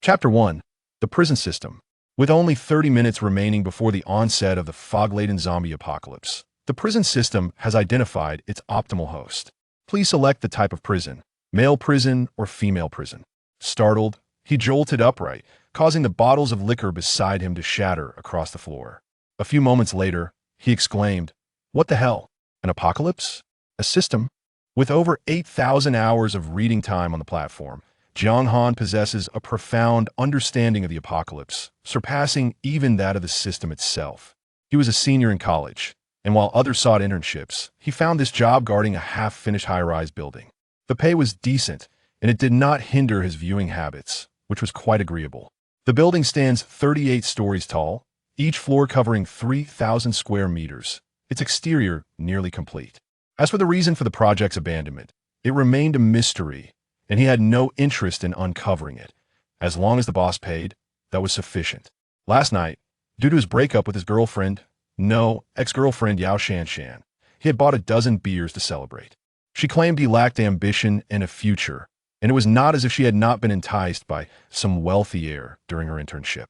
Chapter 1. The Prison System. With only 30 minutes remaining before the onset of the fog-laden zombie apocalypse, the prison system has identified its optimal host. Please select the type of prison, male prison or female prison. Startled, he jolted upright, causing the bottles of liquor beside him to shatter across the floor. A few moments later, he exclaimed, "What the hell? An apocalypse? A system?" With over 8,000 hours of reading time on the platform, Jiang Han possesses a profound understanding of the apocalypse, surpassing even that of the system itself. He was a senior in college, and while others sought internships, he found this job guarding a half-finished high-rise building. The pay was decent, and it did not hinder his viewing habits, which was quite agreeable. The building stands 38 stories tall, each floor covering 3,000 square meters, its exterior nearly complete. As for the reason for the project's abandonment, it remained a mystery, and he had no interest in uncovering it. As long as the boss paid, that was sufficient. Last night, due to his breakup with his ex-girlfriend Yao Shan, he had bought a dozen beers to celebrate. She claimed he lacked ambition and a future, and it was not as if she had not been enticed by some wealthy heir during her internship.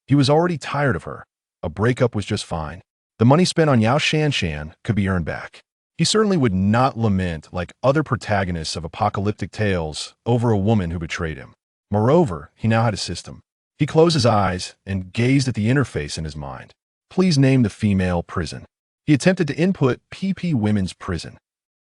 He was already tired of her. A breakup was just fine. The money spent on Yao Shan could be earned back. He certainly would not lament like other protagonists of apocalyptic tales over a woman who betrayed him. Moreover, he now had a system. He closed his eyes and gazed at the interface in his mind. Please name the female prison. He attempted to input PP Women's Prison.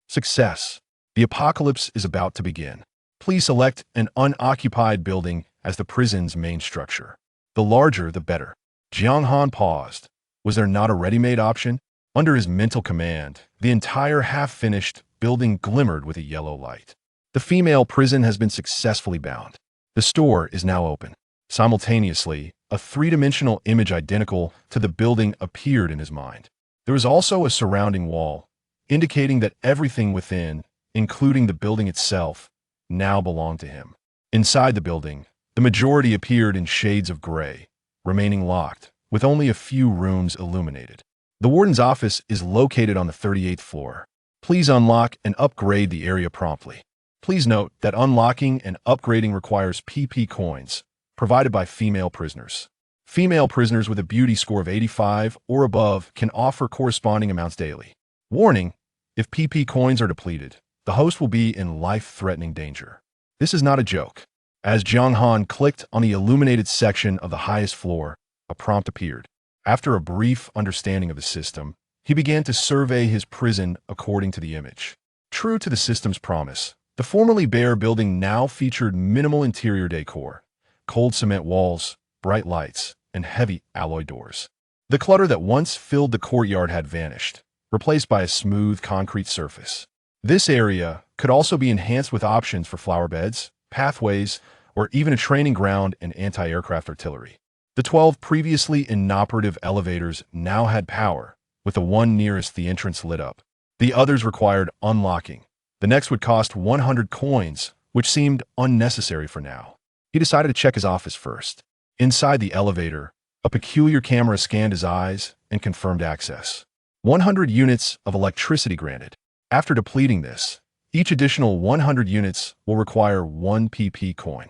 Success. The apocalypse is about to begin. Please select an unoccupied building as the prison's main structure. The larger, the better. Jiang Han paused. Was there not a ready-made option? Under his mental command, the entire half-finished building glimmered with a yellow light. The female prison has been successfully bound. The store is now open. Simultaneously, a three-dimensional image identical to the building appeared in his mind. There was also a surrounding wall, indicating that everything within, including the building itself, now belonged to him. Inside the building, the majority appeared in shades of gray, remaining locked, with only a few rooms illuminated. The warden's office is located on the 38th floor. Please unlock and upgrade the area promptly. Please note that unlocking and upgrading requires PP coins, provided by female prisoners. Female prisoners with a beauty score of 85 or above can offer corresponding amounts daily. Warning: if PP coins are depleted, the host will be in life-threatening danger. This is not a joke. As Jiang Han clicked on the illuminated section of the highest floor, a prompt appeared. After a brief understanding of the system, he began to survey his prison according to the image. True to the system's promise, the formerly bare building now featured minimal interior decor, cold cement walls, bright lights, and heavy alloy doors. The clutter that once filled the courtyard had vanished, replaced by a smooth concrete surface. This area could also be enhanced with options for flower beds, pathways, or even a training ground and anti-aircraft artillery. The 12 previously inoperative elevators now had power, with the one nearest the entrance lit up. The others required unlocking. The next would cost 100 coins, which seemed unnecessary for now. He decided to check his office first. Inside the elevator, a peculiar camera scanned his eyes and confirmed access. 100 units of electricity granted. After depleting this, each additional 100 units will require 1 PP coin.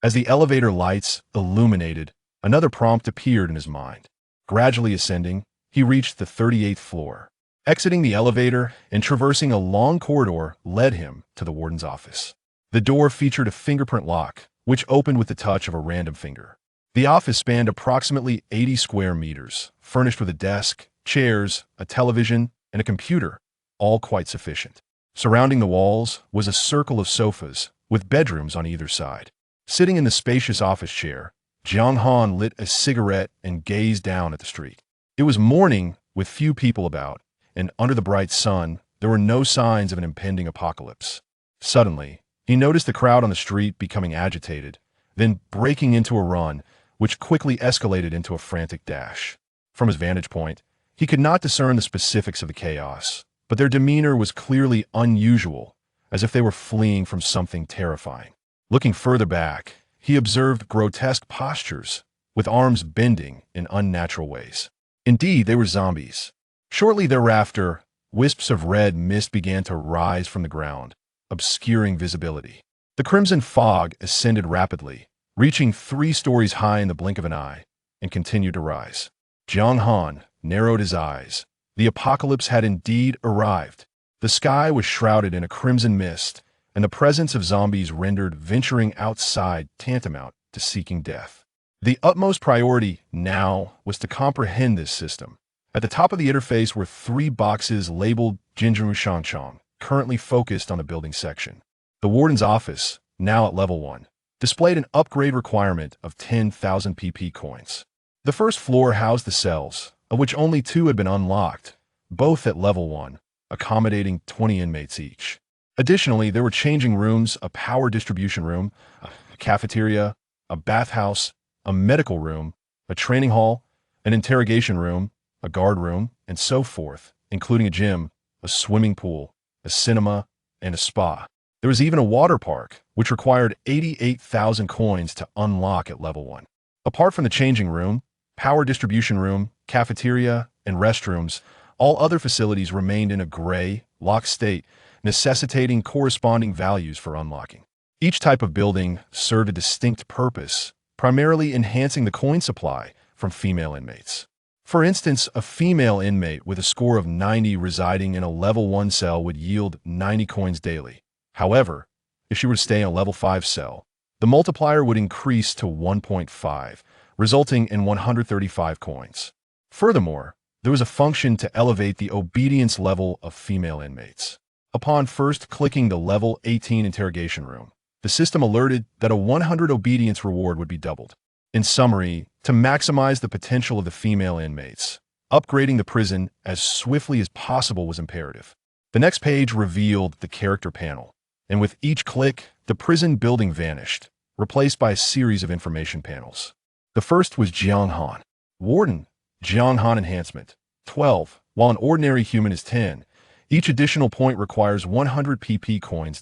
As the elevator lights illuminated, another prompt appeared in his mind. Gradually ascending, he reached the 38th floor. Exiting the elevator and traversing a long corridor led him to the warden's office. The door featured a fingerprint lock, which opened with the touch of a random finger. The office spanned approximately 80 square meters, furnished with a desk, chairs, a television, and a computer, all quite sufficient. Surrounding the walls was a circle of sofas, with bedrooms on either side. Sitting in the spacious office chair, Jiang Han lit a cigarette and gazed down at the street. It was morning, with few people about, and under the bright sun, there were no signs of an impending apocalypse. Suddenly, he noticed the crowd on the street becoming agitated, then breaking into a run, which quickly escalated into a frantic dash. From his vantage point, he could not discern the specifics of the chaos, but their demeanor was clearly unusual, as if they were fleeing from something terrifying. Looking further back, he observed grotesque postures, with arms bending in unnatural ways. Indeed, they were zombies. Shortly thereafter, wisps of red mist began to rise from the ground, obscuring visibility. The crimson fog ascended rapidly, reaching 3 stories high in the blink of an eye, and continued to rise. Jiang Han narrowed his eyes. The apocalypse had indeed arrived. The sky was shrouded in a crimson mist, and the presence of zombies rendered venturing outside tantamount to seeking death. The utmost priority now was to comprehend this system. At the top of the interface were 3 boxes labeled Jinjimu Shangchong, currently focused on the building section. The warden's office, now at level 1, displayed an upgrade requirement of 10,000 PP coins. The first floor housed the cells, of which only 2 had been unlocked, both at level 1, accommodating 20 inmates each. Additionally, there were changing rooms, a power distribution room, a cafeteria, a bathhouse, a medical room, a training hall, an interrogation room, a guard room, and so forth, including a gym, a swimming pool, a cinema, and a spa. There was even a water park, which required 88,000 coins to unlock at level 1. Apart from the changing room, power distribution room, cafeteria, and restrooms, all other facilities remained in a gray, locked state, necessitating corresponding values for unlocking. Each type of building served a distinct purpose, primarily enhancing the coin supply from female inmates. For instance, a female inmate with a score of 90 residing in a level 1 cell would yield 90 coins daily. However, if she were to stay in a level 5 cell, the multiplier would increase to 1.5, resulting in 135 coins. Furthermore, there was a function to elevate the obedience level of female inmates. Upon first clicking the level 18 interrogation room, the system alerted that a 100 obedience reward would be doubled. In summary, to maximize the potential of the female inmates, upgrading the prison as swiftly as possible was imperative. The next page revealed the character panel, and with each click, the prison building vanished, replaced by a series of information panels. The first was Jiang Han. Warden, Jiang Han enhancement, 12, while an ordinary human is 10. Each additional point requires 100 PP coins.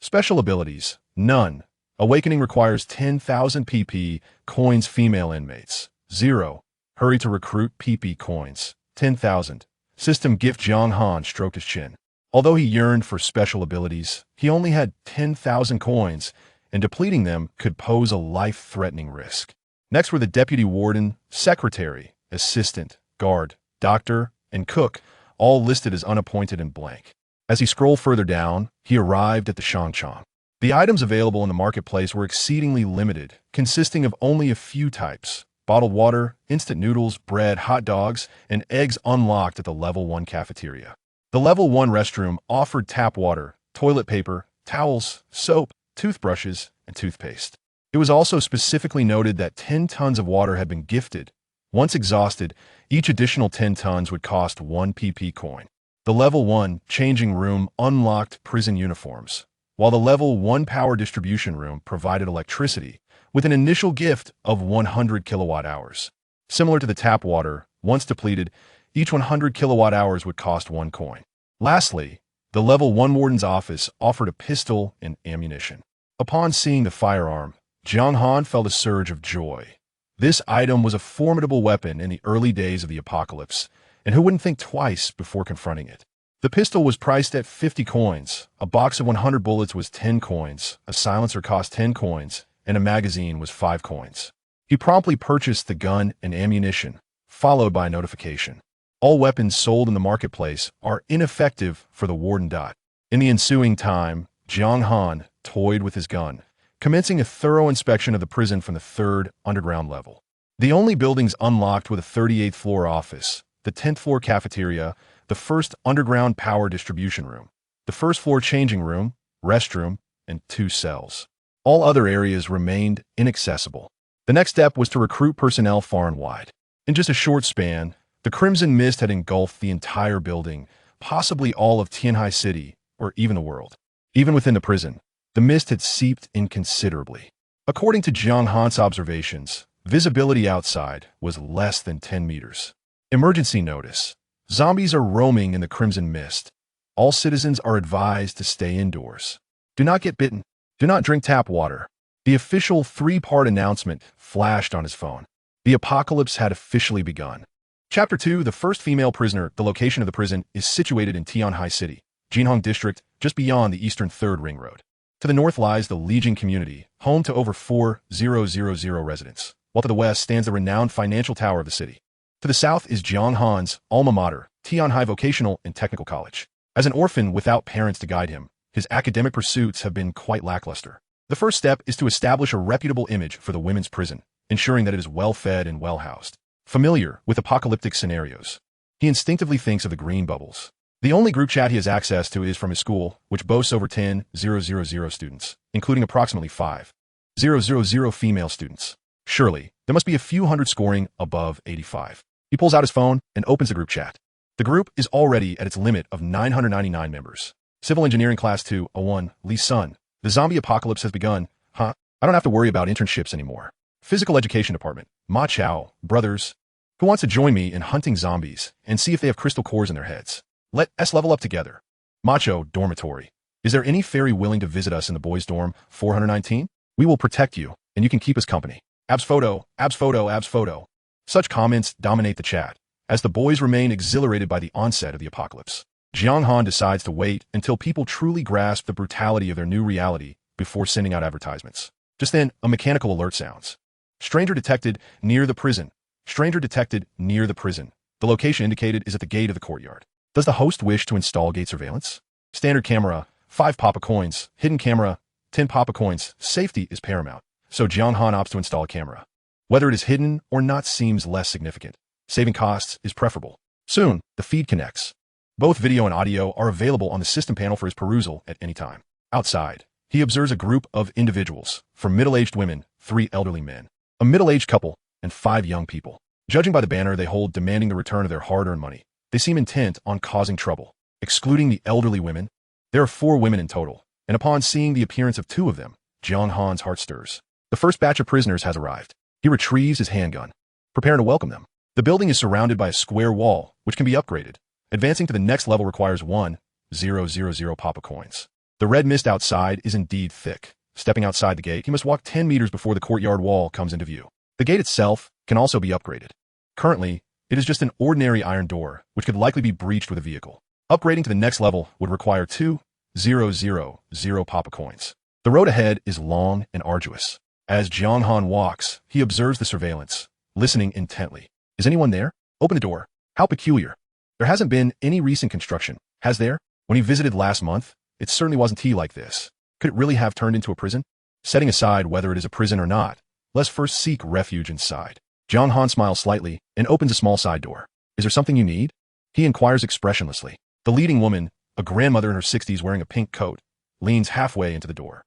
Special abilities, none. Awakening requires 10,000 PP coins female inmates. 0. Hurry to recruit PP coins. 10,000. System gift. Jiang Han stroked his chin. Although he yearned for special abilities, he only had 10,000 coins, and depleting them could pose a life-threatening risk. Next were the deputy warden, secretary, assistant, guard, doctor, and cook, all listed as unappointed and blank. As he scrolled further down, he arrived at the Shangchong. The items available in the marketplace were exceedingly limited, consisting of only a few types: bottled water, instant noodles, bread, hot dogs, and eggs unlocked at the level 1 cafeteria. The level 1 restroom offered tap water, toilet paper, towels, soap, toothbrushes, and toothpaste. It was also specifically noted that 10 tons of water had been gifted. Once exhausted, each additional 10 tons would cost 1 PP coin. The level 1 changing room unlocked prison uniforms, while the level 1 power distribution room provided electricity with an initial gift of 100 kilowatt hours. Similar to the tap water, once depleted, each 100 kilowatt hours would cost 1 coin. Lastly, the level 1 warden's office offered a pistol and ammunition. Upon seeing the firearm, Jiang Han felt a surge of joy. This item was a formidable weapon in the early days of the apocalypse, and who wouldn't think twice before confronting it? The pistol was priced at 50 coins, a box of 100 bullets was 10 coins, a silencer cost 10 coins, and a magazine was 5 coins. He promptly purchased the gun and ammunition, followed by a notification. All weapons sold in the marketplace are ineffective for the warden. In the ensuing time, Jiang Han toyed with his gun, commencing a thorough inspection of the prison from the 3rd underground level. The only buildings unlocked were the 38th floor office, the 10th floor cafeteria, the 1st underground power distribution room, the 1st floor changing room, restroom, and 2 cells. All other areas remained inaccessible. The next step was to recruit personnel far and wide. In just a short span, the crimson mist had engulfed the entire building, possibly all of Tianhai City, or even the world. Even within the prison, the mist had seeped in considerably. According to Jiang Han's observations, visibility outside was less than 10 meters. Emergency notice. Zombies are roaming in the crimson mist. All citizens are advised to stay indoors. Do not get bitten. Do not drink tap water. The official 3-part announcement flashed on his phone. The apocalypse had officially begun. Chapter 2, the first female prisoner. The location of the prison is situated in Tianhai City, Jinhong District, just beyond the eastern 3rd Ring Road. To the north lies the Lijiang community, home to over 4,000 residents, while to the west stands the renowned financial tower of the city. To the south is Jiang Han's alma mater, Tianhai Vocational and Technical College. As an orphan without parents to guide him, his academic pursuits have been quite lackluster. The first step is to establish a reputable image for the women's prison, ensuring that it is well-fed and well-housed. Familiar with apocalyptic scenarios, he instinctively thinks of the green bubbles. The only group chat he has access to is from his school, which boasts over 10,000 students, including approximately 5,000 female students. Surely, there must be a few hundred scoring above 85. He pulls out his phone and opens the group chat. The group is already at its limit of 999 members. Civil Engineering Class 201, Lee's son. The zombie apocalypse has begun. I don't have to worry about internships anymore. Physical Education Department. Ma Chao, brothers. Who wants to join me in hunting zombies and see if they have crystal cores in their heads? Let's level up together. Macho, dormitory. Is there any fairy willing to visit us in the boys' dorm 419? We will protect you, and you can keep us company. Abs photo, abs photo, abs photo. Such comments dominate the chat, as the boys remain exhilarated by the onset of the apocalypse. Jiang Han decides to wait until people truly grasp the brutality of their new reality before sending out advertisements. Just then, a mechanical alert sounds. Stranger detected near the prison. Stranger detected near the prison. The location indicated is at the gate of the courtyard. Does the host wish to install gate surveillance? Standard camera, 5 Papa coins. Hidden camera, 10 Papa coins. Safety is paramount, so Jiang Han opts to install a camera. Whether it is hidden or not seems less significant. Saving costs is preferable. Soon, the feed connects. Both video and audio are available on the system panel for his perusal at any time. Outside, he observes a group of individuals, from middle-aged women, 3 elderly men, a middle-aged couple, and 5 young people. Judging by the banner they hold demanding the return of their hard-earned money, they seem intent on causing trouble. Excluding the elderly women, there are 4 women in total, and upon seeing the appearance of 2 of them, Jiang Han's heart stirs. The first batch of prisoners has arrived. He retrieves his handgun, preparing to welcome them. The building is surrounded by a square wall, which can be upgraded. Advancing to the next level requires 1,000 Papa coins. The red mist outside is indeed thick. Stepping outside the gate, he must walk 10 meters before the courtyard wall comes into view. The gate itself can also be upgraded. Currently, it is just an ordinary iron door, which could likely be breached with a vehicle. Upgrading to the next level would require 2,000 Papa coins. The road ahead is long and arduous. As Jiang Han walks, he observes the surveillance, listening intently. Is anyone there? Open the door. How peculiar. There hasn't been any recent construction, has there? When he visited last month, it certainly wasn't like this. Could it really have turned into a prison? Setting aside whether it is a prison or not, let's first seek refuge inside. Jiang Han smiles slightly and opens a small side door. Is there something you need? He inquires expressionlessly. The leading woman, a grandmother in her 60s wearing a pink coat, leans halfway into the door.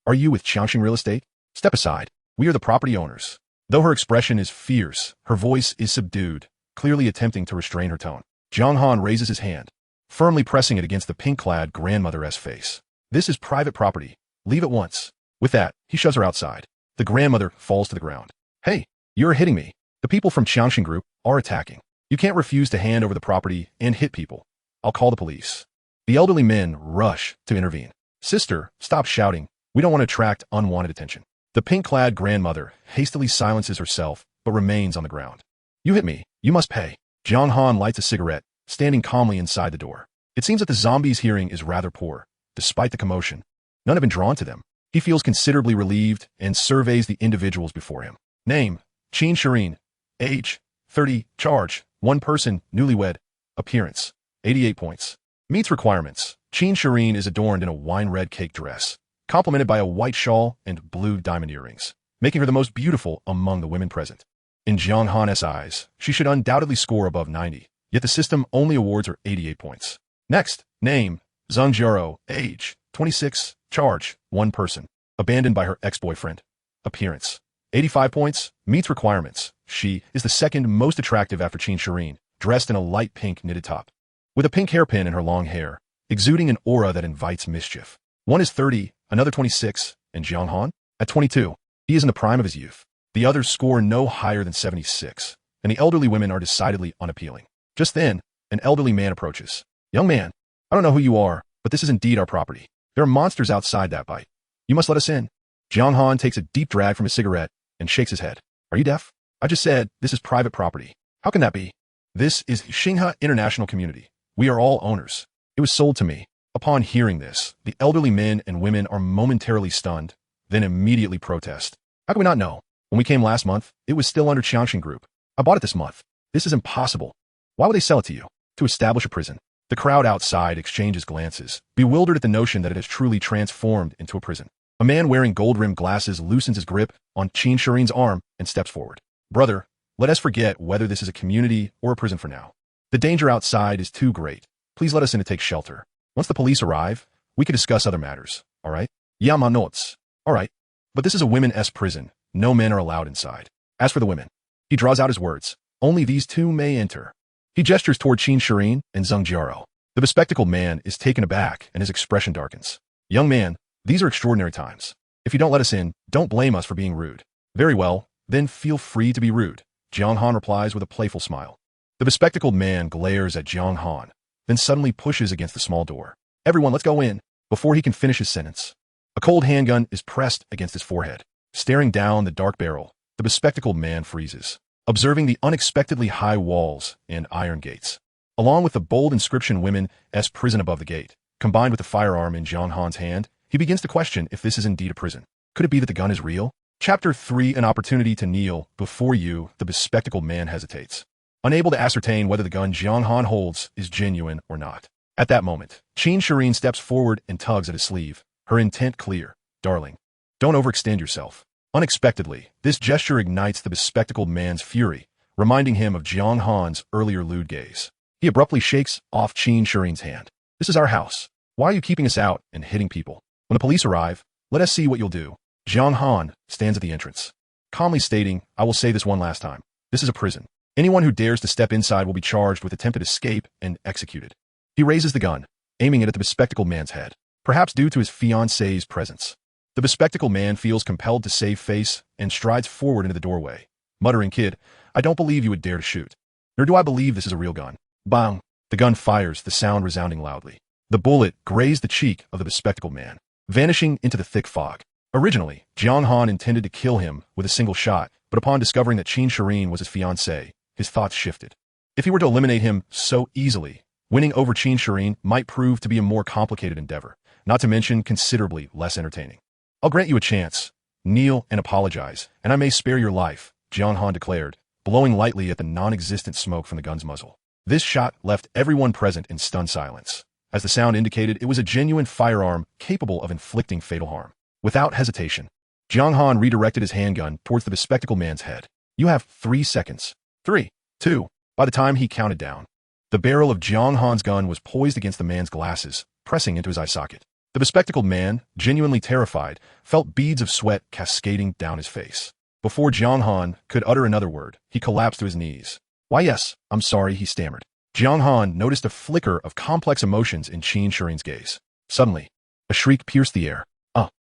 Are you with Qiangxing Real Estate? Step aside. We are the property owners. Though her expression is fierce, her voice is subdued, clearly attempting to restrain her tone. Jiang Han raises his hand, firmly pressing it against the pink-clad grandmother's face. This is private property. Leave at once. With that, he shoves her outside. The grandmother falls to the ground. Hey, you're hitting me. The people from Qiangxing Group are attacking. You can't refuse to hand over the property and hit people. I'll call the police. The elderly men rush to intervene. Sister, stop shouting. We don't want to attract unwanted attention. The pink-clad grandmother hastily silences herself, but remains on the ground. You hit me. You must pay. Jiang Han lights a cigarette, standing calmly inside the door. It seems that the zombies' hearing is rather poor, despite the commotion. None have been drawn to them. He feels considerably relieved and surveys the individuals before him. Name, Qin Shireen. Age, 30. Charge, 1 person, newlywed. Appearance, 88 points. Meets requirements. Qin Shireen is adorned in a wine-red cake dress, complemented by a white shawl and blue diamond earrings, making her the most beautiful among the women present. In Jiang Han's eyes, she should undoubtedly score above 90, yet the system only awards her 88 points. Next, name, Zhang Jiaro. Age, 26. Charge, 1 person, abandoned by her ex-boyfriend. Appearance, 85 points. Meets requirements. She is the second most attractive after Qin Shireen, dressed in a light pink knitted top, with a pink hairpin in her long hair, exuding an aura that invites mischief. One is 30, another 26, and Jiang Han? At 22, he is in the prime of his youth. The others score no higher than 76, and the elderly women are decidedly unappealing. Just then, an elderly man approaches. Young man, I don't know who you are, but this is indeed our property. There are monsters outside that bite. You must let us in. Jiang Han takes a deep drag from his cigarette and shakes his head. Are you deaf? I just said this is private property. How can that be? This is Xinghe International Community. We are all owners. It was sold to me. Upon hearing this, the elderly men and women are momentarily stunned, then immediately protest. How can we not know? When we came last month, it was still under Qiangshan Group. I bought it this month. This is impossible. Why would they sell it to you? To establish a prison. The crowd outside exchanges glances, bewildered at the notion that it has truly transformed into a prison. A man wearing gold-rimmed glasses loosens his grip on Qin Shirin's arm and steps forward. Brother, let us forget whether this is a community or a prison for now. The danger outside is too great. Please let us in to take shelter. Once the police arrive, we can discuss other matters, all right? Yeah, my notes. All right. But this is a women's prison. No men are allowed inside. As for the women, he draws out his words. Only these two may enter. He gestures toward Qin Shirin and Zheng Jiaro. The bespectacled man is taken aback and his expression darkens. Young man, these are extraordinary times. If you don't let us in, don't blame us for being rude. Very well, then feel free to be rude. Jiang Han replies with a playful smile. The bespectacled man glares at Jiang Han, then suddenly pushes against the small door. Everyone, let's go in. Before he can finish his sentence, a cold handgun is pressed against his forehead. Staring down the dark barrel, the bespectacled man freezes, observing the unexpectedly high walls and iron gates. Along with the bold inscription women's prison above the gate, combined with the firearm in Jiang Han's hand, he begins to question if this is indeed a prison. Could it be that the gun is real? Chapter 3, An opportunity to kneel before you. The bespectacled man hesitates, unable to ascertain whether the gun Jiang Han holds is genuine or not. At that moment, Qin Shirin steps forward and tugs at his sleeve, her intent clear. Darling, don't overextend yourself. Unexpectedly, this gesture ignites the bespectacled man's fury, reminding him of Jiang Han's earlier lewd gaze. He abruptly shakes off Qin Shirin's hand. This is our house. Why are you keeping us out and hitting people? When the police arrive, let us see what you'll do. Jiang Han stands at the entrance, calmly stating, I will say this one last time. This is a prison. Anyone who dares to step inside will be charged with attempted escape and executed. He raises the gun, aiming it at the bespectacled man's head, perhaps due to his fiancée's presence. The bespectacled man feels compelled to save face and strides forward into the doorway, muttering, Kid, I don't believe you would dare to shoot. Nor do I believe this is a real gun. Bang! The gun fires, the sound resounding loudly. The bullet grazed the cheek of the bespectacled man, vanishing into the thick fog. Originally, Jiang Han intended to kill him with a single shot, but upon discovering that Qin Shirin was his fiancée, his thoughts shifted. If he were to eliminate him so easily, winning over Qin Shirin might prove to be a more complicated endeavor, not to mention considerably less entertaining. I'll grant you a chance. Kneel and apologize, and I may spare your life, Jiang Han declared, blowing lightly at the non-existent smoke from the gun's muzzle. This shot left everyone present in stunned silence. As the sound indicated, it was a genuine firearm capable of inflicting fatal harm. Without hesitation, Jiang Han redirected his handgun towards the bespectacled man's head. You have 3 seconds. 3, 2. By the time he counted down, the barrel of Jiang Han's gun was poised against the man's glasses, pressing into his eye socket. The bespectacled man, genuinely terrified, felt beads of sweat cascading down his face. Before Jiang Han could utter another word, he collapsed to his knees. Why yes, I'm sorry, he stammered. Jiang Han noticed a flicker of complex emotions in Qin Shirin's gaze. Suddenly, a shriek pierced the air.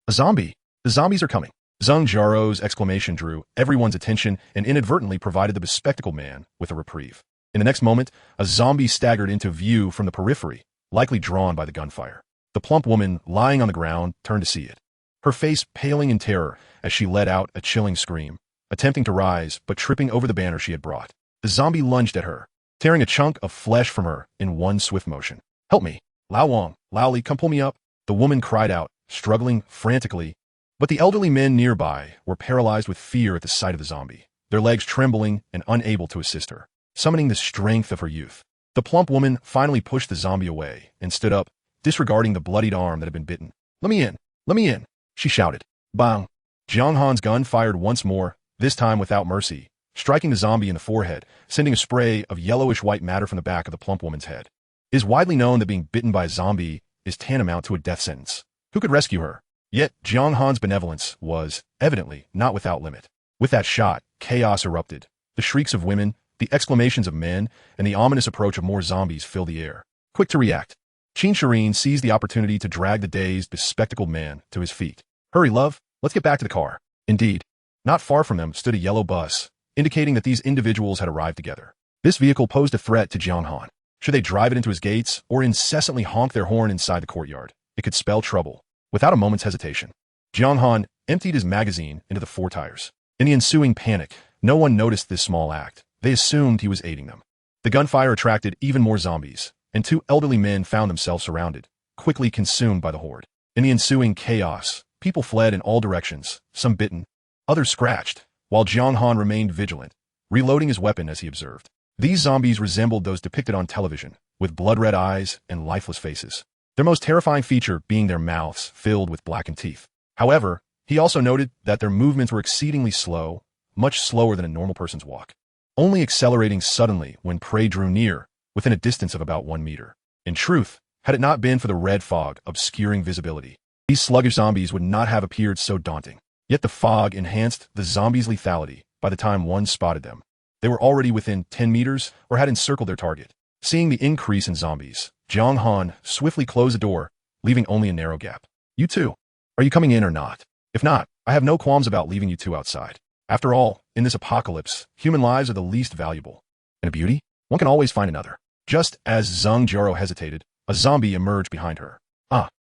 A zombie! The zombies are coming! Zheng Jiaro's exclamation drew everyone's attention and inadvertently provided the bespectacled man with a reprieve. In the next moment, a zombie staggered into view from the periphery, likely drawn by the gunfire. The plump woman, lying on the ground, turned to see it, her face paling in terror as she let out a chilling scream, attempting to rise but tripping over the banner she had brought. The zombie lunged at her, tearing a chunk of flesh from her in one swift motion. Help me! Lao Wang, Lao Li, come pull me up! The woman cried out, struggling frantically, but the elderly men nearby were paralyzed with fear at the sight of the zombie, their legs trembling and unable to assist her, summoning the strength of her youth. The plump woman finally pushed the zombie away and stood up, disregarding the bloodied arm that had been bitten. Let me in! Let me in! She shouted. Bang! Jiang Han's gun fired once more, this time without mercy, striking the zombie in the forehead, sending a spray of yellowish-white matter from the back of the plump woman's head. It is widely known that being bitten by a zombie is tantamount to a death sentence. Who could rescue her? Yet, Jiang Han's benevolence was, evidently, not without limit. With that shot, chaos erupted. The shrieks of women, the exclamations of men, and the ominous approach of more zombies filled the air. Quick to react, Qin Shirin seized the opportunity to drag the dazed, bespectacled man to his feet. Hurry, love, let's get back to the car. Indeed, not far from them stood a yellow bus, indicating that these individuals had arrived together. This vehicle posed a threat to Jiang Han. Should they drive it into his gates or incessantly honk their horn inside the courtyard, it could spell trouble. Without a moment's hesitation, Jiang Han emptied his magazine into the 4 tires. In the ensuing panic, no one noticed this small act. They assumed he was aiding them. The gunfire attracted even more zombies, and 2 elderly men found themselves surrounded, quickly consumed by the horde. In the ensuing chaos, people fled in all directions, some bitten, others scratched, while Jiang Han remained vigilant, reloading his weapon as he observed. These zombies resembled those depicted on television, with blood-red eyes and lifeless faces. Their most terrifying feature being their mouths filled with blackened teeth. However, he also noted that their movements were exceedingly slow, much slower than a normal person's walk, only accelerating suddenly when prey drew near, within a distance of about 1 meter. In truth, had it not been for the red fog obscuring visibility, these sluggish zombies would not have appeared so daunting. Yet the fog enhanced the zombies' lethality by the time one spotted them. They were already within 10 meters or had encircled their target. Seeing the increase in zombies, Jiang Han swiftly closed the door, leaving only a narrow gap. You two, are you coming in or not? If not, I have no qualms about leaving you two outside. After all, in this apocalypse, human lives are the least valuable. And a beauty? One can always find another. Just as Zhang Jiao hesitated, a zombie emerged behind her.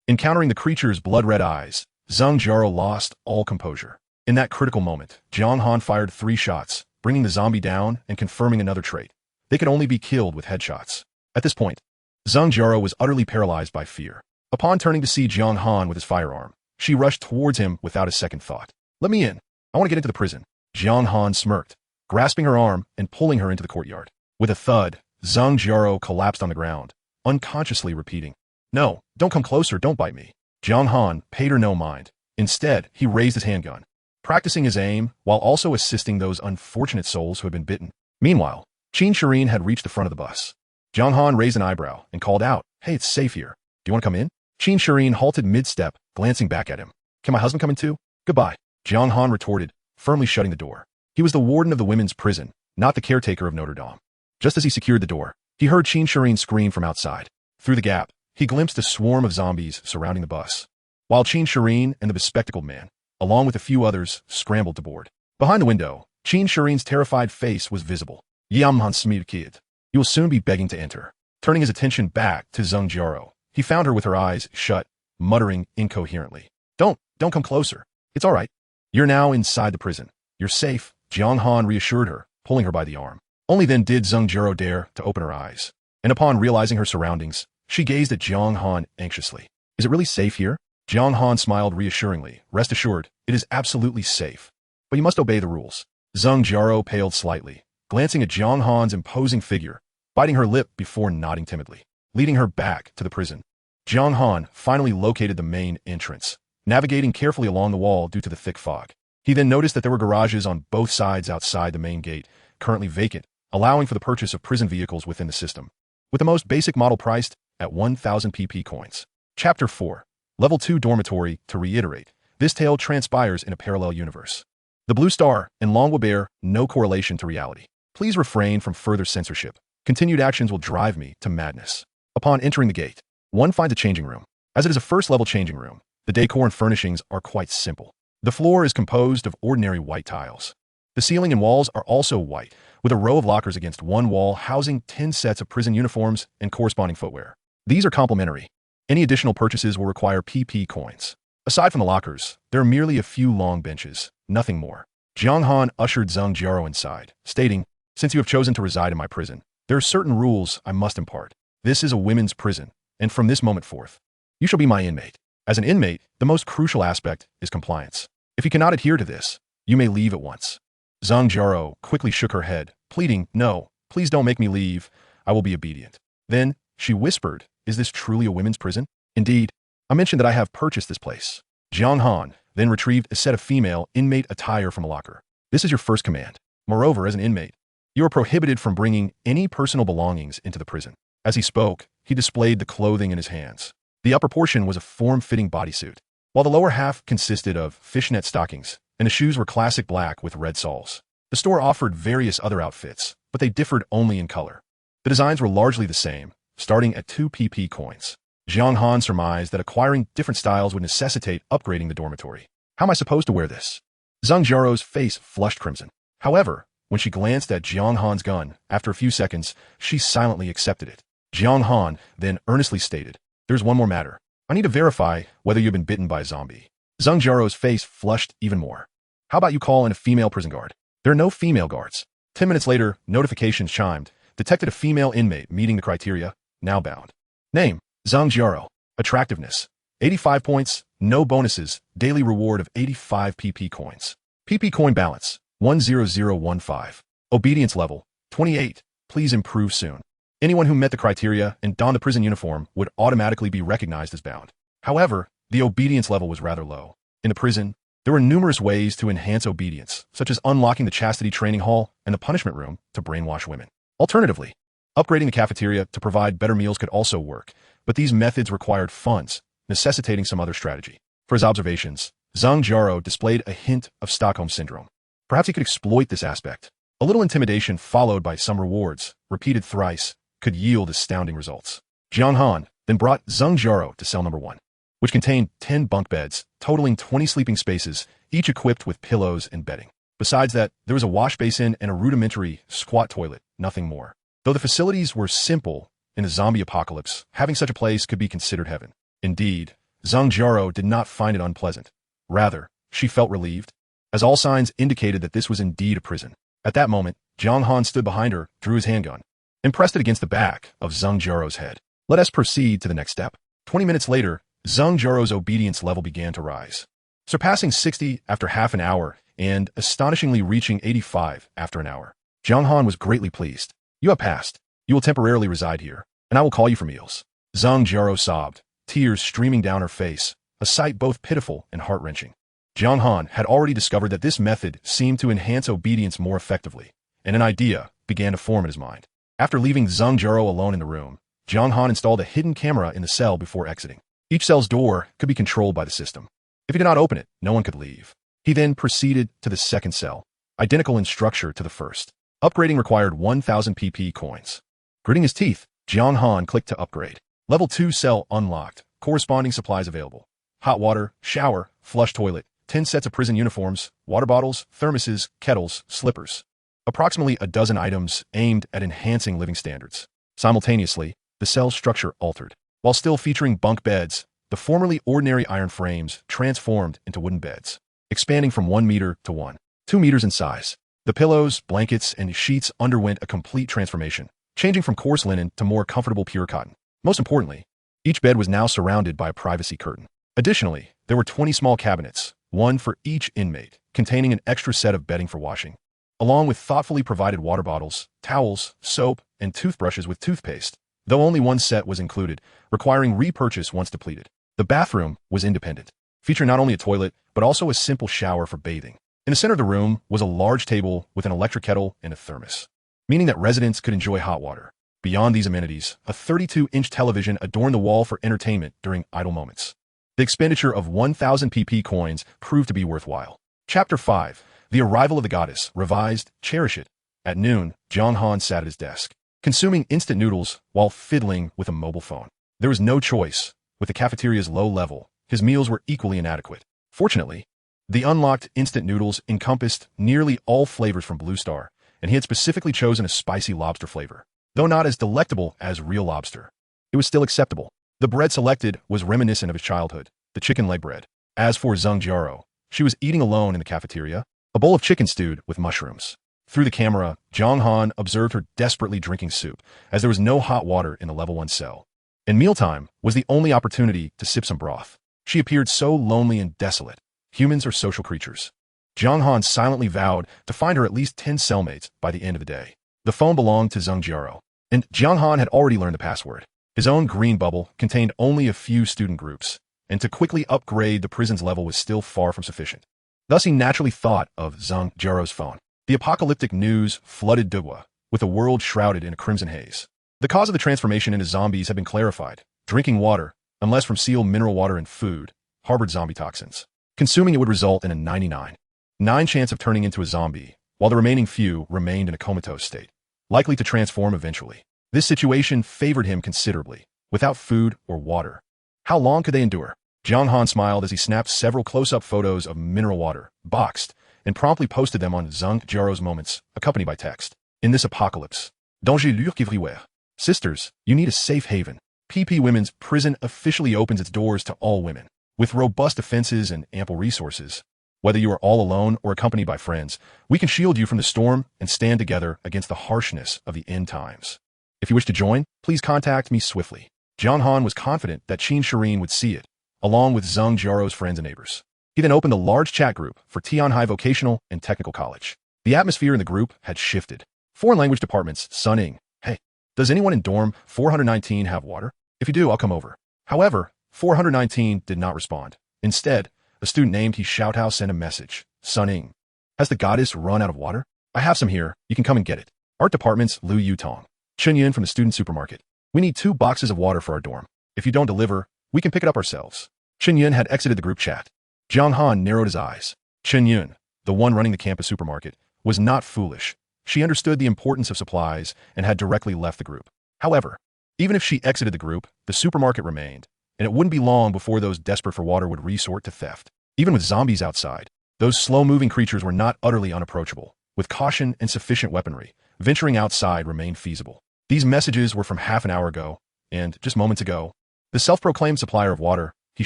Encountering the creature's blood-red eyes, Zhang Jiao lost all composure. In that critical moment, Jiang Han fired 3 shots, bringing the zombie down and confirming another trait. They could only be killed with headshots. At this point, Zhang Jiao was utterly paralyzed by fear. Upon turning to see Jiang Han with his firearm, she rushed towards him without a second thought. Let me in. I want to get into the prison. Jiang Han smirked, grasping her arm and pulling her into the courtyard. With a thud, Zhang Jiao collapsed on the ground, unconsciously repeating, "No, don't come closer, don't bite me." Jiang Han paid her no mind. Instead, he raised his handgun, practicing his aim while also assisting those unfortunate souls who had been bitten. Meanwhile, Qin Shirin had reached the front of the bus. Jiang Han raised an eyebrow and called out, "Hey, it's safe here. Do you want to come in?" Qin Shirin halted mid-step, glancing back at him. "Can my husband come in too?" "Goodbye," Jiang Han retorted, firmly shutting the door. He was the warden of the women's prison, not the caretaker of Notre Dame. Just as he secured the door, he heard Qin Shirin scream from outside. Through the gap, he glimpsed a swarm of zombies surrounding the bus, while Qin Shirin and the bespectacled man, along with a few others, scrambled to board. Behind the window, Qin Shirin's terrified face was visible. "Jiang Han Smir kid, you will soon be begging to enter." Turning his attention back to Zhang Jiao, he found her with her eyes shut, muttering incoherently. Don't come closer. It's all right. You're now inside the prison. You're safe," Jiang Han reassured her, pulling her by the arm. Only then did Zhang Jiao dare to open her eyes. And upon realizing her surroundings, she gazed at Jiang Han anxiously. "Is it really safe here?" Jiang Han smiled reassuringly. "Rest assured, it is absolutely safe. But you must obey the rules." Zhang Jiao paled slightly, glancing at Jiang Han's imposing figure, biting her lip before nodding timidly. Leading her back to the prison, Jiang Han finally located the main entrance, navigating carefully along the wall due to the thick fog. He then noticed that there were garages on both sides outside the main gate, currently vacant, allowing for the purchase of prison vehicles within the system, with the most basic model priced at 1,000 PP coins. Chapter 4. Level 2 Dormitory. To reiterate, this tale transpires in a parallel universe. The Blue Star and Longwa bear no correlation to reality. Please refrain from further censorship. Continued actions will drive me to madness. Upon entering the gate, one finds a changing room. As it is a first-level changing room, the decor and furnishings are quite simple. The floor is composed of ordinary white tiles. The ceiling and walls are also white, with a row of lockers against one wall housing 10 sets of prison uniforms and corresponding footwear. These are complimentary. Any additional purchases will require PP coins. Aside from the lockers, there are merely a few long benches, nothing more. Jiang Han ushered Zhang Jiao inside, stating, "Since you have chosen to reside in my prison, there are certain rules I must impart. This is a women's prison, and from this moment forth, you shall be my inmate. As an inmate, the most crucial aspect is compliance. If you cannot adhere to this, you may leave at once." Zhang Jiao quickly shook her head, pleading, "No, please don't make me leave. I will be obedient." Then, she whispered, "Is this truly a women's prison?" "Indeed. I mentioned that I have purchased this place." Jiang Han then retrieved a set of female inmate attire from a locker. "This is your first command. Moreover, as an inmate, you are prohibited from bringing any personal belongings into the prison." As he spoke, he displayed the clothing in his hands. The upper portion was a form-fitting bodysuit, while the lower half consisted of fishnet stockings, and the shoes were classic black with red soles. The store offered various other outfits, but they differed only in color. The designs were largely the same, starting at 2 PP coins. Jiang Han surmised that acquiring different styles would necessitate upgrading the dormitory. "How am I supposed to wear this?" Zhang Jiao's face flushed crimson. However, when she glanced at Jiang Han's gun, after a few seconds, she silently accepted it. Jiang Han then earnestly stated, "There's one more matter. I need to verify whether you've been bitten by a zombie." Zhang Jiao's face flushed even more. "How about you call in a female prison guard?" "There are no female guards." 10 minutes later, notifications chimed, detected a female inmate meeting the criteria, now bound. "Name, Zhang Jiao. Attractiveness. 85 points, no bonuses, daily reward of 85 PP coins. PP coin balance, 10015. Obedience level, 28. Please improve soon. Anyone who met the criteria and donned the prison uniform would automatically be recognized as bound. However, the obedience level was rather low. In the prison, there were numerous ways to enhance obedience, such as unlocking the chastity training hall and the punishment room to brainwash women. Alternatively, upgrading the cafeteria to provide better meals could also work, but these methods required funds, necessitating some other strategy. For his observations, Zhang Jiaro displayed a hint of Stockholm Syndrome. Perhaps he could exploit this aspect. A little intimidation followed by some rewards, repeated thrice, could yield astounding results. Jiang Han then brought Zhang Jiaro to cell number 1, which contained 10 bunk beds, totaling 20 sleeping spaces, each equipped with pillows and bedding. Besides that, there was a wash basin and a rudimentary squat toilet, nothing more. Though the facilities were simple, in a zombie apocalypse, having such a place could be considered heaven. Indeed, Zhang Jiaro did not find it unpleasant. Rather, she felt relieved, as all signs indicated that this was indeed a prison. At that moment, Jiang Han stood behind her, drew his handgun, and pressed it against the back of Zhang Jiaro's head. Let us proceed to the next step. 20 minutes later, Zhang Jiaro's obedience level began to rise, surpassing 60 after half an hour and astonishingly reaching 85 after an hour. Jiang Han was greatly pleased. You have passed. You will temporarily reside here, and I will call you for meals. Zhang Jiaro sobbed, tears streaming down her face, a sight both pitiful and heart-wrenching. Jiang Han had already discovered that this method seemed to enhance obedience more effectively, and an idea began to form in his mind. After leaving Zhang Jiaro alone in the room, Jiang Han installed a hidden camera in the cell before exiting. Each cell's door could be controlled by the system. If he did not open it, no one could leave. He then proceeded to the second cell, identical in structure to the first. Upgrading required 1,000 PP coins. Gritting his teeth, Jiang Han clicked to upgrade. Level 2 cell unlocked, corresponding supplies available. Hot water, shower, flush toilet, 10 sets of prison uniforms, water bottles, thermoses, kettles, slippers. Approximately a dozen items aimed at enhancing living standards. Simultaneously, the cell structure altered. While still featuring bunk beds, the formerly ordinary iron frames transformed into wooden beds, expanding from 1 meter to 2 meters in size. The pillows, blankets, and sheets underwent a complete transformation, changing from coarse linen to more comfortable pure cotton. Most importantly, each bed was now surrounded by a privacy curtain. Additionally, there were 20 small cabinets, one for each inmate, containing an extra set of bedding for washing, along with thoughtfully provided water bottles, towels, soap, and toothbrushes with toothpaste, though only one set was included, requiring repurchase once depleted. The bathroom was independent, featuring not only a toilet, but also a simple shower for bathing. In the center of the room was a large table with an electric kettle and a thermos, meaning that residents could enjoy hot water. Beyond these amenities, a 32-inch television adorned the wall for entertainment during idle moments. The expenditure of 1,000 PP coins proved to be worthwhile. Chapter 5. The Arrival of the Goddess. Revised. Cherish it. At noon, Jiang Han sat at his desk, consuming instant noodles while fiddling with a mobile phone. There was no choice. With the cafeteria's low level, his meals were equally inadequate. Fortunately, the unlocked instant noodles encompassed nearly all flavors from Blue Star, and he had specifically chosen a spicy lobster flavor. Though not as delectable as real lobster, it was still acceptable. The bread selected was reminiscent of his childhood, the chicken leg bread. As for Zhang Jiaro, she was eating alone in the cafeteria, a bowl of chicken stewed with mushrooms. Through the camera, Jiang Han observed her desperately drinking soup, as there was no hot water in the level 1 cell. And mealtime was the only opportunity to sip some broth. She appeared so lonely and desolate. Humans are social creatures. Jiang Han silently vowed to find her at least 10 cellmates by the end of the day. The phone belonged to Zhang Jiaro, and Jiang Han had already learned the password. His own green bubble contained only a few student groups, and to quickly upgrade the prison's level was still far from sufficient. Thus he naturally thought of Zhang Jiaro's phone. The apocalyptic news flooded Dugwa, with the world shrouded in a crimson haze. The cause of the transformation into zombies had been clarified. Drinking water, unless from seal mineral water and food, harbored zombie toxins. Consuming it would result in a 99.9 chance of turning into a zombie, while the remaining few remained in a comatose state, likely to transform eventually. This situation favored him considerably, without food or water. How long could they endure? Jiang Han smiled as he snapped several close-up photos of mineral water, boxed, and promptly posted them on Zhang Jiaro's Moments, accompanied by text. In this apocalypse, danger lurk everywhere. Sisters, you need a safe haven. PP Women's Prison officially opens its doors to all women. With robust defenses and ample resources, whether you are all alone or accompanied by friends, we can shield you from the storm and stand together against the harshness of the end times. If you wish to join, please contact me swiftly. Jiang Han was confident that Qin Shirin would see it, along with Zheng Jiarou's friends and neighbors. He then opened a large chat group for Tianhai Vocational and Technical College. The atmosphere in the group had shifted. Foreign language departments, Sunning. Hey, does anyone in dorm 419 have water? If you do, I'll come over. However, 419 did not respond. Instead, a student named He Xiaotao sent a message. Sunning. Has the goddess run out of water? I have some here. You can come and get it. Art departments, Lu Yutong. Chen Yun from the student supermarket. We need 2 boxes of water for our dorm. If you don't deliver, we can pick it up ourselves. Chen Yun had exited the group chat. Jiang Han narrowed his eyes. Chen Yun, the one running the campus supermarket, was not foolish. She understood the importance of supplies and had directly left the group. However, even if she exited the group, the supermarket remained, and it wouldn't be long before those desperate for water would resort to theft. Even with zombies outside, those slow-moving creatures were not utterly unapproachable. With caution and sufficient weaponry, venturing outside remained feasible. These messages were from half an hour ago, and just moments ago, the self-proclaimed supplier of water, He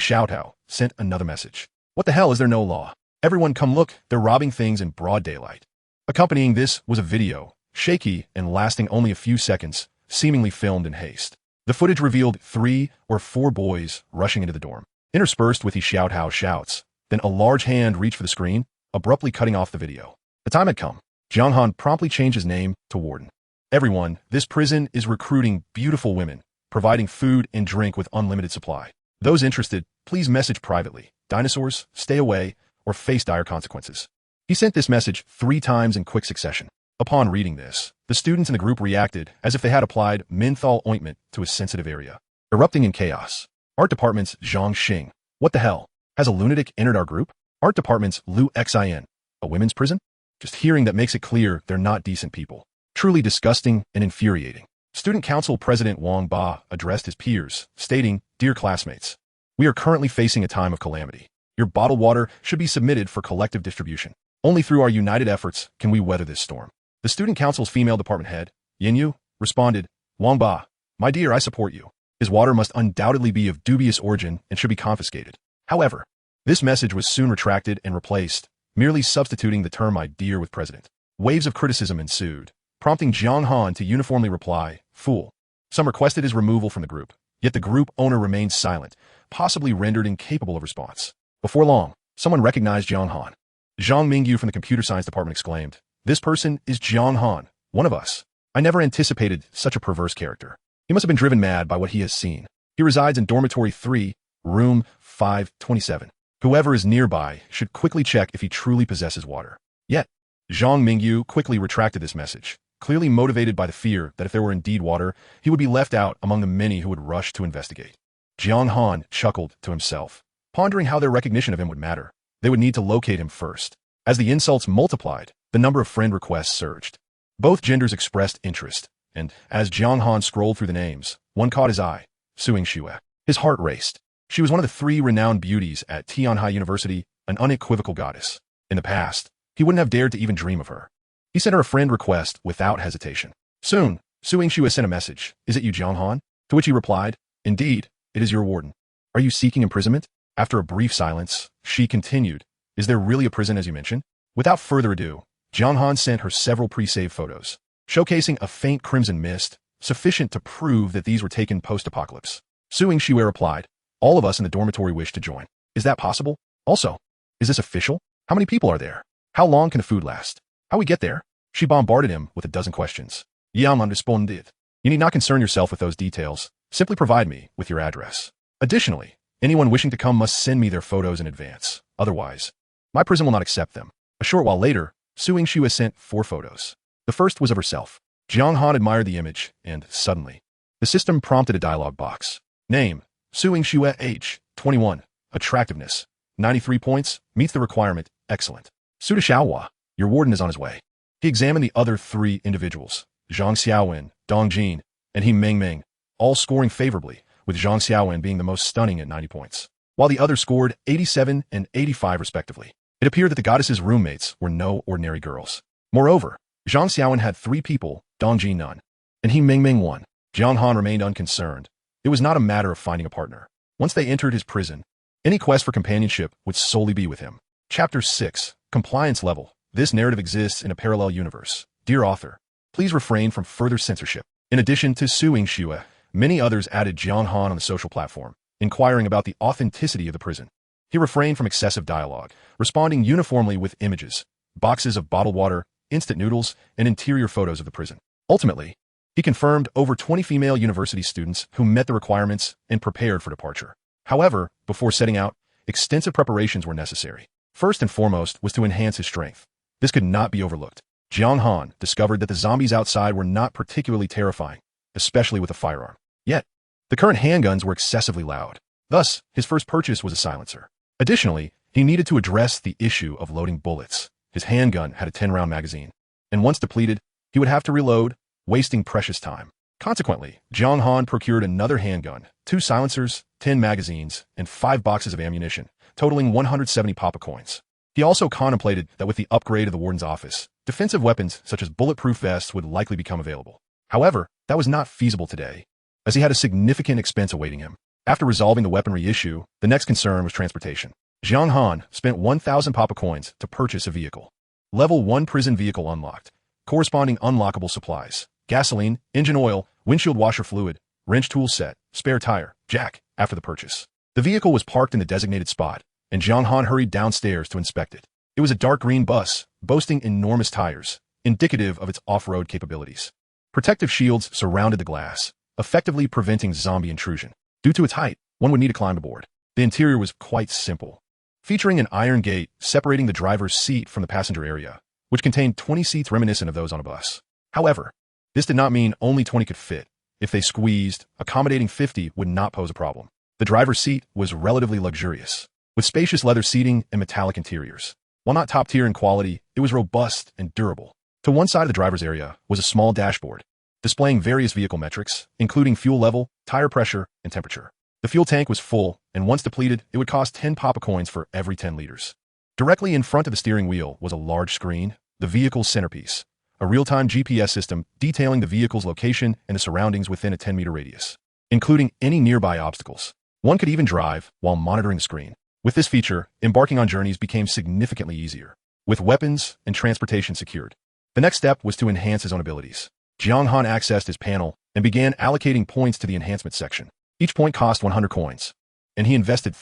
Xiaotao, sent another message. What the hell, is there no law? Everyone come look, they're robbing things in broad daylight. Accompanying this was a video, shaky and lasting only a few seconds, seemingly filmed in haste. The footage revealed 3 or 4 boys rushing into the dorm, interspersed with He Xiaotao's shouts. Then a large hand reached for the screen, abruptly cutting off the video. The time had come. Jiang Han promptly changed his name to Warden. Everyone, this prison is recruiting beautiful women, providing food and drink with unlimited supply. Those interested, please message privately. Dinosaurs, stay away, or face dire consequences. He sent this message 3 times in quick succession. Upon reading this, the students in the group reacted as if they had applied menthol ointment to a sensitive area, erupting in chaos. Art department's Zhang Xing. What the hell? Has a lunatic entered our group? Art department's Lu Xin. A women's prison? Just hearing that makes it clear they're not decent people. Truly disgusting and infuriating. Student Council President Wang Ba addressed his peers, stating, "Dear classmates, we are currently facing a time of calamity. Your bottled water should be submitted for collective distribution. Only through our united efforts can we weather this storm." The Student Council's female department head, Yinyu, responded, "Wang Ba, my dear, I support you. His water must undoubtedly be of dubious origin and should be confiscated." However, this message was soon retracted and replaced, merely substituting the term "my dear" with president. Waves of criticism ensued, prompting Jiang Han to uniformly reply, "Fool." Some requested his removal from the group, yet the group owner remained silent, possibly rendered incapable of response. Before long, someone recognized Jiang Han. Zhang Mingyu from the computer science department exclaimed, "This person is Jiang Han, one of us. I never anticipated such a perverse character. He must have been driven mad by what he has seen. He resides in dormitory 3, room 527. Whoever is nearby should quickly check if he truly possesses water." Yet, Zhang Mingyu quickly retracted this message, clearly motivated by the fear that if there were indeed water, he would be left out among the many who would rush to investigate. Jiang Han chuckled to himself, pondering how their recognition of him would matter. They would need to locate him first. As the insults multiplied, the number of friend requests surged. Both genders expressed interest, and as Jiang Han scrolled through the names, one caught his eye, Suing Xue. His heart raced. She was one of the 3 renowned beauties at Tianhai University, an unequivocal goddess. In the past, he wouldn't have dared to even dream of her. He sent her a friend request without hesitation. Soon, Suing Xue sent a message, "Is it you, Jiang Han?" To which he replied, "Indeed, it is your warden. Are you seeking imprisonment?" After a brief silence, she continued, "Is there really a prison as you mentioned?" Without further ado, Jiang Han sent her several pre-saved photos, showcasing a faint crimson mist, sufficient to prove that these were taken post-apocalypse. Suing Xue replied, "All of us in the dormitory wish to join. Is that possible? Also, is this official? How many people are there? How long can the food last? How we get there?" She bombarded him with a dozen questions. Jiang Han responded, "You need not concern yourself with those details. Simply provide me with your address. Additionally, anyone wishing to come must send me their photos in advance. Otherwise, my prison will not accept them." A short while later, Suing Xue sent 4 photos. The first was of herself. Jiang Han admired the image, and suddenly, the system prompted a dialog box. Name, Suing Xue, age, 21. Attractiveness, 93 points, meets the requirement, excellent. Suda Xiaohua, your warden is on his way. He examined the other 3 individuals, Zhang Xiaowen, Dong Jin, and He Mengmeng, all scoring favorably, with Zhang Xiaowen being the most stunning at 90 points, while the others scored 87 and 85 respectively. It appeared that the goddess's roommates were no ordinary girls. Moreover, Zhang Xiaowen had 3 people, Dong Jin none, and He Mengmeng 1. Jiang Han remained unconcerned. It was not a matter of finding a partner. Once they entered his prison, any quest for companionship would solely be with him. Chapter 6, Compliance Level. This narrative exists in a parallel universe. Dear author, please refrain from further censorship. In addition to Suing Xue, Many others added Jiang Han on the social platform, inquiring about the authenticity of the prison. He refrained from excessive dialogue, responding uniformly with images, boxes of bottled water, instant noodles, and interior photos of the prison. Ultimately, he confirmed over 20 female university students who met the requirements and prepared for departure. However, before setting out, extensive preparations were necessary. First and foremost was to enhance his strength. This could not be overlooked. Jiang Han discovered that the zombies outside were not particularly terrifying, especially with a firearm. Yet, the current handguns were excessively loud. Thus, his first purchase was a silencer. Additionally, he needed to address the issue of loading bullets. His handgun had a 10-round magazine, and once depleted, he would have to reload, wasting precious time. Consequently, Jiang Han procured another handgun, 2 silencers, 10 magazines, and 5 boxes of ammunition, totaling 170 papa coins. He also contemplated that with the upgrade of the warden's office, defensive weapons such as bulletproof vests would likely become available. However, that was not feasible today, as he had a significant expense awaiting him. After resolving the weaponry issue, the next concern was transportation. Jiang Han spent 1,000 papa coins to purchase a vehicle. Level 1 prison vehicle unlocked. Corresponding unlockable supplies: gasoline, engine oil, windshield washer fluid, wrench tool set, spare tire, jack. After the purchase, the vehicle was parked in the designated spot, and Jiang Han hurried downstairs to inspect it. It was a dark green bus, boasting enormous tires, indicative of its off-road capabilities. Protective shields surrounded the glass, effectively preventing zombie intrusion. Due to its height, one would need to climb aboard. The interior was quite simple, featuring an iron gate separating the driver's seat from the passenger area, which contained 20 seats reminiscent of those on a bus. However, this did not mean only 20 could fit. If they squeezed, accommodating 50 would not pose a problem. The driver's seat was relatively luxurious, with spacious leather seating and metallic interiors. While not top tier in quality, it was robust and durable. To one side of the driver's area was a small dashboard, displaying various vehicle metrics, including fuel level, tire pressure, and temperature. The fuel tank was full, and once depleted, it would cost 10 papa coins for every 10 liters. Directly in front of the steering wheel was a large screen, the vehicle's centerpiece, a real-time GPS system detailing the vehicle's location and the surroundings within a 10-meter radius, including any nearby obstacles. One could even drive while monitoring the screen. With this feature, embarking on journeys became significantly easier, with weapons and transportation secured. The next step was to enhance his own abilities. Jiang Han accessed his panel and began allocating points to the enhancement section. Each point cost 100 coins, and he invested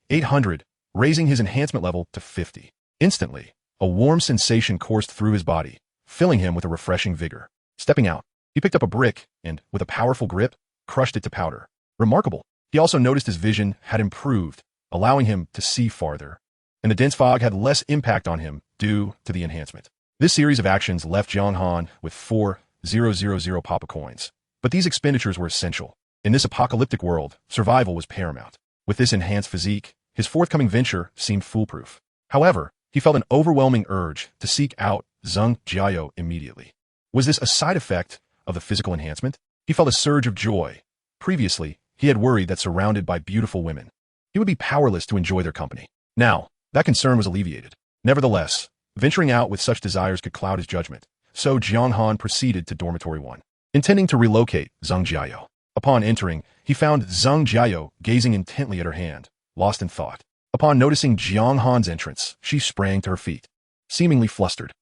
800, raising his enhancement level to 50. Instantly, a warm sensation coursed through his body, filling him with a refreshing vigor. Stepping out, he picked up a brick and, with a powerful grip, crushed it to powder. Remarkable. He also noticed his vision had improved, allowing him to see farther, and the dense fog had less impact on him due to the enhancement. This series of actions left Jiang Han with 4,000 papa coins, but these expenditures were essential. In this apocalyptic world, survival was paramount. With this enhanced physique, his forthcoming venture seemed foolproof. However, he felt an overwhelming urge to seek out Zheng Jiao immediately. Was this a side effect of the physical enhancement? He felt a surge of joy. Previously, he had worried that surrounded by beautiful women, he would be powerless to enjoy their company. Now, that concern was alleviated. Nevertheless, venturing out with such desires could cloud his judgment, so Jiang Han proceeded to Dormitory 1, intending to relocate Zheng Jiao. Upon entering, he found Zheng Jiao gazing intently at her hand, lost in thought. Upon noticing Jiang Han's entrance, she sprang to her feet, seemingly flustered.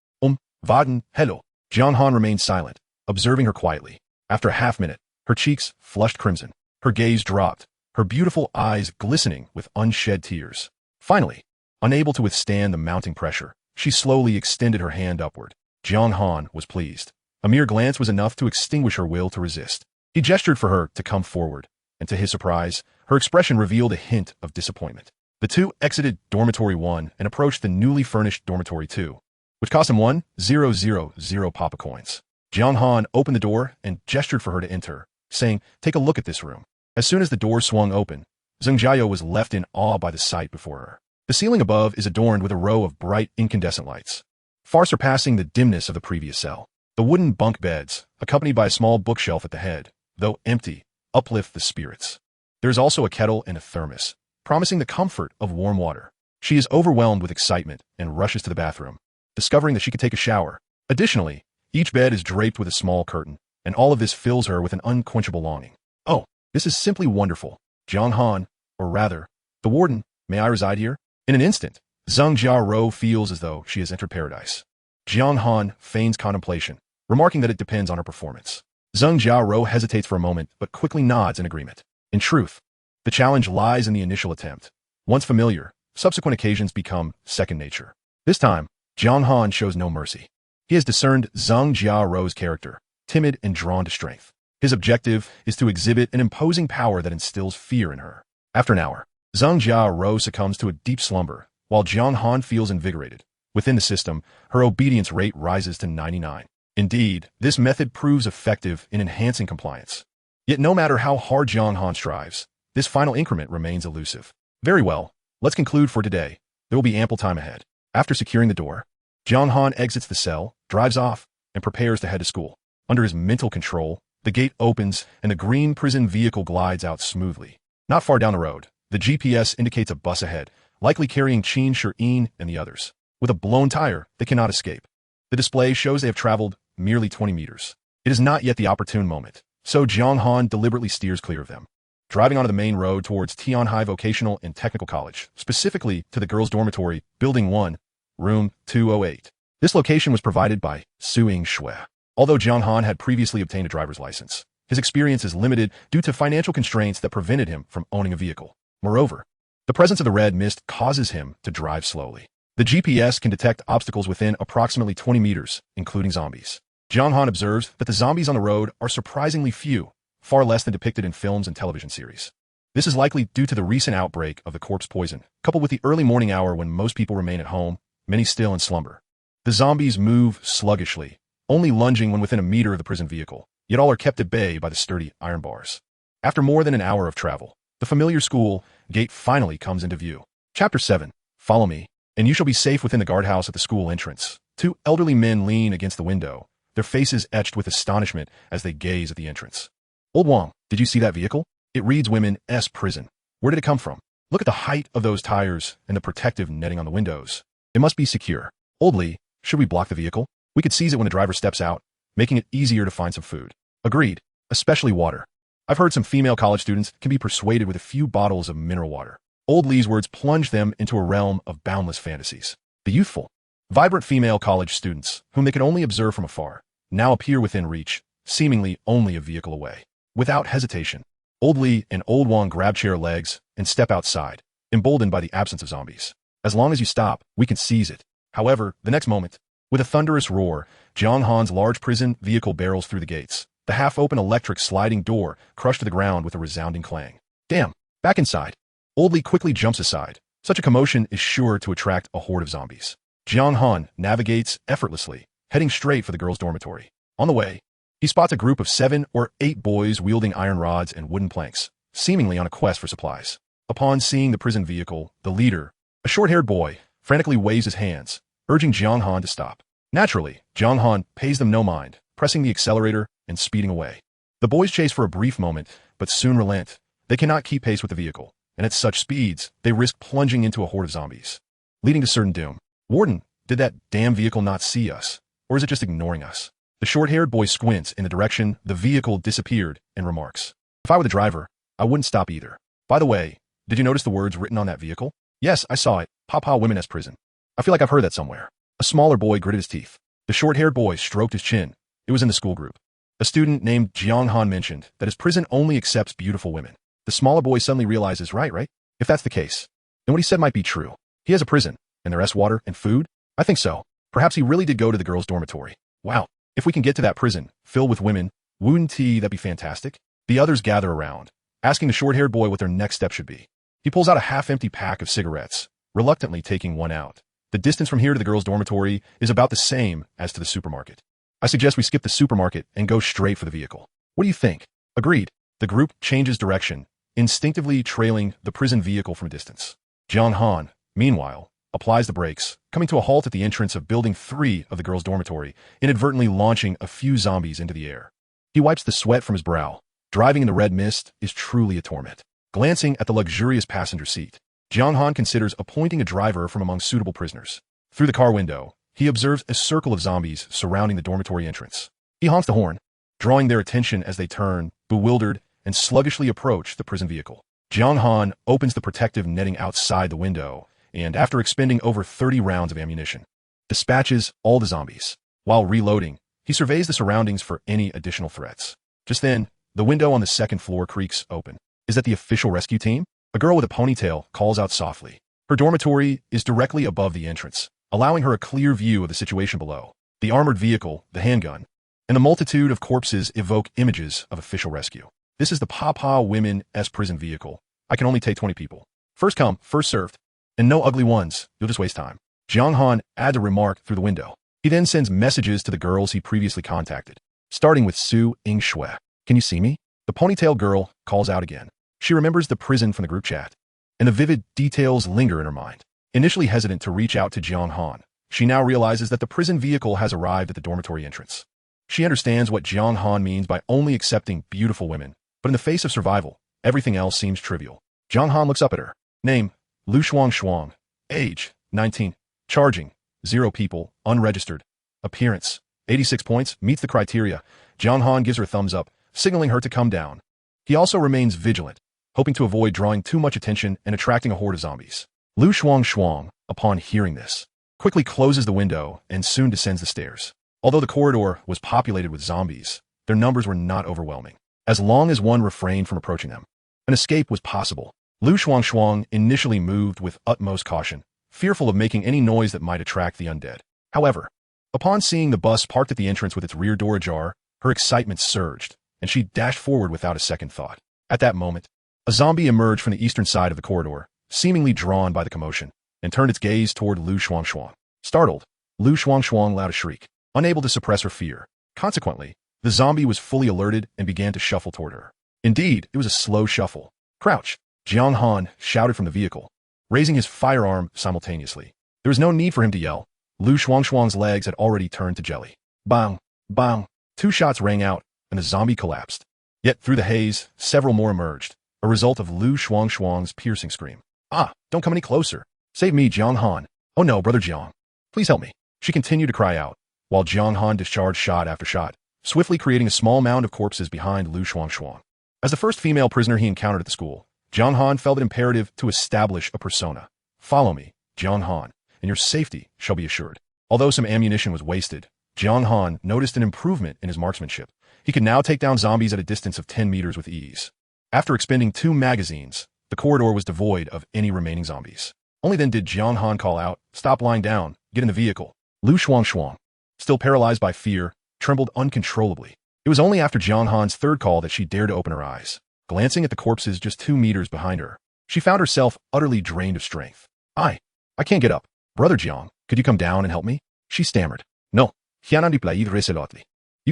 Vaden, hello. Jiang Han remained silent, observing her quietly. After a half-minute, her cheeks flushed crimson. Her gaze dropped, her beautiful eyes glistening with unshed tears. Finally, unable to withstand the mounting pressure, she slowly extended her hand upward. Jiang Han was pleased. A mere glance was enough to extinguish her will to resist. He gestured for her to come forward, and to his surprise, her expression revealed a hint of disappointment. The two exited Dormitory 1 and approached the newly furnished Dormitory 2, which cost him 1,000 papa coins. Jiang Han opened the door and gestured for her to enter, saying, "Take a look at this room." As soon as the door swung open, Zheng Jiao was left in awe by the sight before her. The ceiling above is adorned with a row of bright incandescent lights, far surpassing the dimness of the previous cell. The wooden bunk beds, accompanied by a small bookshelf at the head, though empty, uplift the spirits. There is also a kettle and a thermos, promising the comfort of warm water. She is overwhelmed with excitement and rushes to the bathroom, discovering that she could take a shower. Additionally, each bed is draped with a small curtain, and all of this fills her with an unquenchable longing. Oh, this is simply wonderful. Jiang Han, or rather, the warden, may I reside here? In an instant, Zheng Jiao feels as though she has entered paradise. Jiang Han feigns contemplation, remarking that it depends on her performance. Zheng Jiao hesitates for a moment, but quickly nods in agreement. In truth, the challenge lies in the initial attempt. Once familiar, subsequent occasions become second nature. This time, Jiang Han shows no mercy. He has discerned Zheng Jiao's character, timid and drawn to strength. His objective is to exhibit an imposing power that instills fear in her. After an hour, Zheng Jiao succumbs to a deep slumber, while Jiang Han feels invigorated. Within the system, her obedience rate rises to 99. Indeed, this method proves effective in enhancing compliance. Yet no matter how hard Jiang Han strives, this final increment remains elusive. Very well, let's conclude for today. There will be ample time ahead. After securing the door, Jiang Han exits the cell, drives off, and prepares to head to school. Under his mental control, the gate opens and the green prison vehicle glides out smoothly. Not far down the road, the GPS indicates a bus ahead, likely carrying Qin Shi'in and the others. With a blown tire, they cannot escape. The display shows they have traveled merely 20 meters. It is not yet the opportune moment, so Jiang Han deliberately steers clear of them. Driving onto the main road towards Tianhai Vocational and Technical College, specifically to the girls' dormitory, Building 1, Room 208. This location was provided by Suing Shui. Although Jiang Han had previously obtained a driver's license, his experience is limited due to financial constraints that prevented him from owning a vehicle. Moreover, the presence of the red mist causes him to drive slowly. The GPS can detect obstacles within approximately 20 meters, including zombies. Jiang Han observes that the zombies on the road are surprisingly few, far less than depicted in films and television series. This is likely due to the recent outbreak of the corpse poison, coupled with the early morning hour when most people remain at home, many still in slumber. The zombies move sluggishly, only lunging when within a meter of the prison vehicle, yet all are kept at bay by the sturdy iron bars. After more than an hour of travel, the familiar school gate finally comes into view. Chapter 7. Follow me, and you shall be safe within the guardhouse at the school entrance. Two elderly men lean against the window, their faces etched with astonishment as they gaze at the entrance. Old Wang, did you see that vehicle? It reads Women's Prison. Where did it come from? Look at the height of those tires and the protective netting on the windows. It must be secure. Old Li, should we block the vehicle? We could seize it when the driver steps out, making it easier to find some food. Agreed, especially water. I've heard some female college students can be persuaded with a few bottles of mineral water. Old Li's words plunge them into a realm of boundless fantasies. The youthful, vibrant female college students, whom they could only observe from afar, now appear within reach, seemingly only a vehicle away. Without hesitation, Old Li and Old Wang grab chair legs and step outside, emboldened by the absence of zombies. As long as you stop, we can seize it. However, the next moment, with a thunderous roar, Jiang Han's large prison vehicle barrels through the gates. The half-open electric sliding door crushed to the ground with a resounding clang. Damn, back inside. Old Li quickly jumps aside. Such a commotion is sure to attract a horde of zombies. Jiang Han navigates effortlessly, heading straight for the girls' dormitory. On the way, he spots a group of 7 or 8 boys wielding iron rods and wooden planks, seemingly on a quest for supplies. Upon seeing the prison vehicle, the leader, a short-haired boy, frantically waves his hands, urging Jiang Han to stop. Naturally, Jiang Han pays them no mind, pressing the accelerator and speeding away. The boys chase for a brief moment, but soon relent. They cannot keep pace with the vehicle, and at such speeds, they risk plunging into a horde of zombies, leading to certain doom. Warden, did that damn vehicle not see us? Or is it just ignoring us? The short-haired boy squints in the direction the vehicle disappeared and remarks, if I were the driver, I wouldn't stop either. By the way, did you notice the words written on that vehicle? Yes, I saw it. Papa Women's Prison. I feel like I've heard that somewhere. A smaller boy gritted his teeth. The short-haired boy stroked his chin. It was in the school group. A student named Jiang Han mentioned that his prison only accepts beautiful women. The smaller boy suddenly realizes, right? If that's the case, then what he said might be true. He has a prison, and there's water and food? I think so. Perhaps he really did go to the girls' dormitory. Wow, if we can get to that prison, filled with women, wouldn't that'd be fantastic? The others gather around, asking the short-haired boy what their next step should be. He pulls out a half-empty pack of cigarettes, reluctantly taking one out. The distance from here to the girls' dormitory is about the same as to the supermarket. I suggest we skip the supermarket and go straight for the vehicle. What do you think? Agreed. The group changes direction, instinctively trailing the prison vehicle from a distance. Jiang Han, meanwhile, applies the brakes, coming to a halt at the entrance of Building 3 of the girls' dormitory, inadvertently launching a few zombies into the air. He wipes the sweat from his brow. Driving in the red mist is truly a torment. Glancing at the luxurious passenger seat, Jiang Han considers appointing a driver from among suitable prisoners. Through the car window, he observes a circle of zombies surrounding the dormitory entrance. He honks the horn, drawing their attention as they turn, bewildered, and sluggishly approach the prison vehicle. Jiang Han opens the protective netting outside the window, and after expending over 30 rounds of ammunition, dispatches all the zombies. While reloading, he surveys the surroundings for any additional threats. Just then, the window on the second floor creaks open. Is that the official rescue team? A girl with a ponytail calls out softly. Her dormitory is directly above the entrance, allowing her a clear view of the situation below. The armored vehicle, the handgun, and the multitude of corpses evoke images of official rescue. This is the Papa Women's prison vehicle. I can only take 20 people. First come, first served. And no ugly ones, you'll just waste time. Jiang Han adds a remark through the window. He then sends messages to the girls he previously contacted, starting with Su Ing Shui. Can you see me? The ponytail girl calls out again. She remembers the prison from the group chat, and the vivid details linger in her mind. Initially hesitant to reach out to Jiang Han, she now realizes that the prison vehicle has arrived at the dormitory entrance. She understands what Jiang Han means by only accepting beautiful women, but in the face of survival, everything else seems trivial. Jiang Han looks up at her. Name, Lu Shuang. Age, 19. Charging, 0 people, unregistered. Appearance, 86 points, meets the criteria. Jiang Han gives her a thumbs up, signaling her to come down. He also remains vigilant, hoping to avoid drawing too much attention and attracting a horde of zombies. Lu Shuang, upon hearing this, quickly closes the window and soon descends the stairs. Although the corridor was populated with zombies, their numbers were not overwhelming. As long as one refrained from approaching them, an escape was possible. Lu Shuang initially moved with utmost caution, fearful of making any noise that might attract the undead. However, upon seeing the bus parked at the entrance with its rear door ajar, her excitement surged, and she dashed forward without a second thought. At that moment, a zombie emerged from the eastern side of the corridor, seemingly drawn by the commotion, and turned its gaze toward Lu Shuang. Startled, Lu Shuang let out a shriek, unable to suppress her fear. Consequently, the zombie was fully alerted and began to shuffle toward her. Indeed, it was a slow shuffle. Crouch! Jiang Han shouted from the vehicle, raising his firearm simultaneously. There was no need for him to yell. Lu Shuang's legs had already turned to jelly. Bang! Bang! 2 shots rang out, and the zombie collapsed. Yet through the haze, several more emerged, a result of Lu Shuang's piercing scream. Ah, don't come any closer. Save me, Jiang Han. Oh no, brother Jiang. Please help me. She continued to cry out, while Jiang Han discharged shot after shot, swiftly creating a small mound of corpses behind Lu Shuang. As the first female prisoner he encountered at the school, Jiang Han felt it imperative to establish a persona. Follow me, Jiang Han, and your safety shall be assured. Although some ammunition was wasted, Jiang Han noticed an improvement in his marksmanship. He could now take down zombies at a distance of 10 meters with ease. After expending 2 magazines, the corridor was devoid of any remaining zombies. Only then did Jiang Han call out, "Stop lying down, get in the vehicle." Lu Shuang, still paralyzed by fear, trembled uncontrollably. It was only after Jiang Han's third call that she dared to open her eyes. Glancing at the corpses just 2 meters behind her, she found herself utterly drained of strength. I can't get up. Brother Jiang, could you come down and help me? She stammered. No, you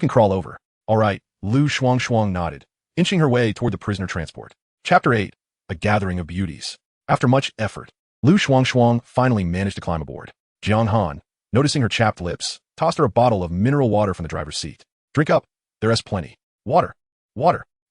can crawl over. All right, Lu Shuang nodded, inching her way toward the prisoner transport. Chapter 8, A Gathering of Beauties. After much effort, Lu Shuang finally managed to climb aboard. Jiang Han, noticing her chapped lips, tossed her a bottle of mineral water from the driver's seat. Drink up, there's plenty. Water.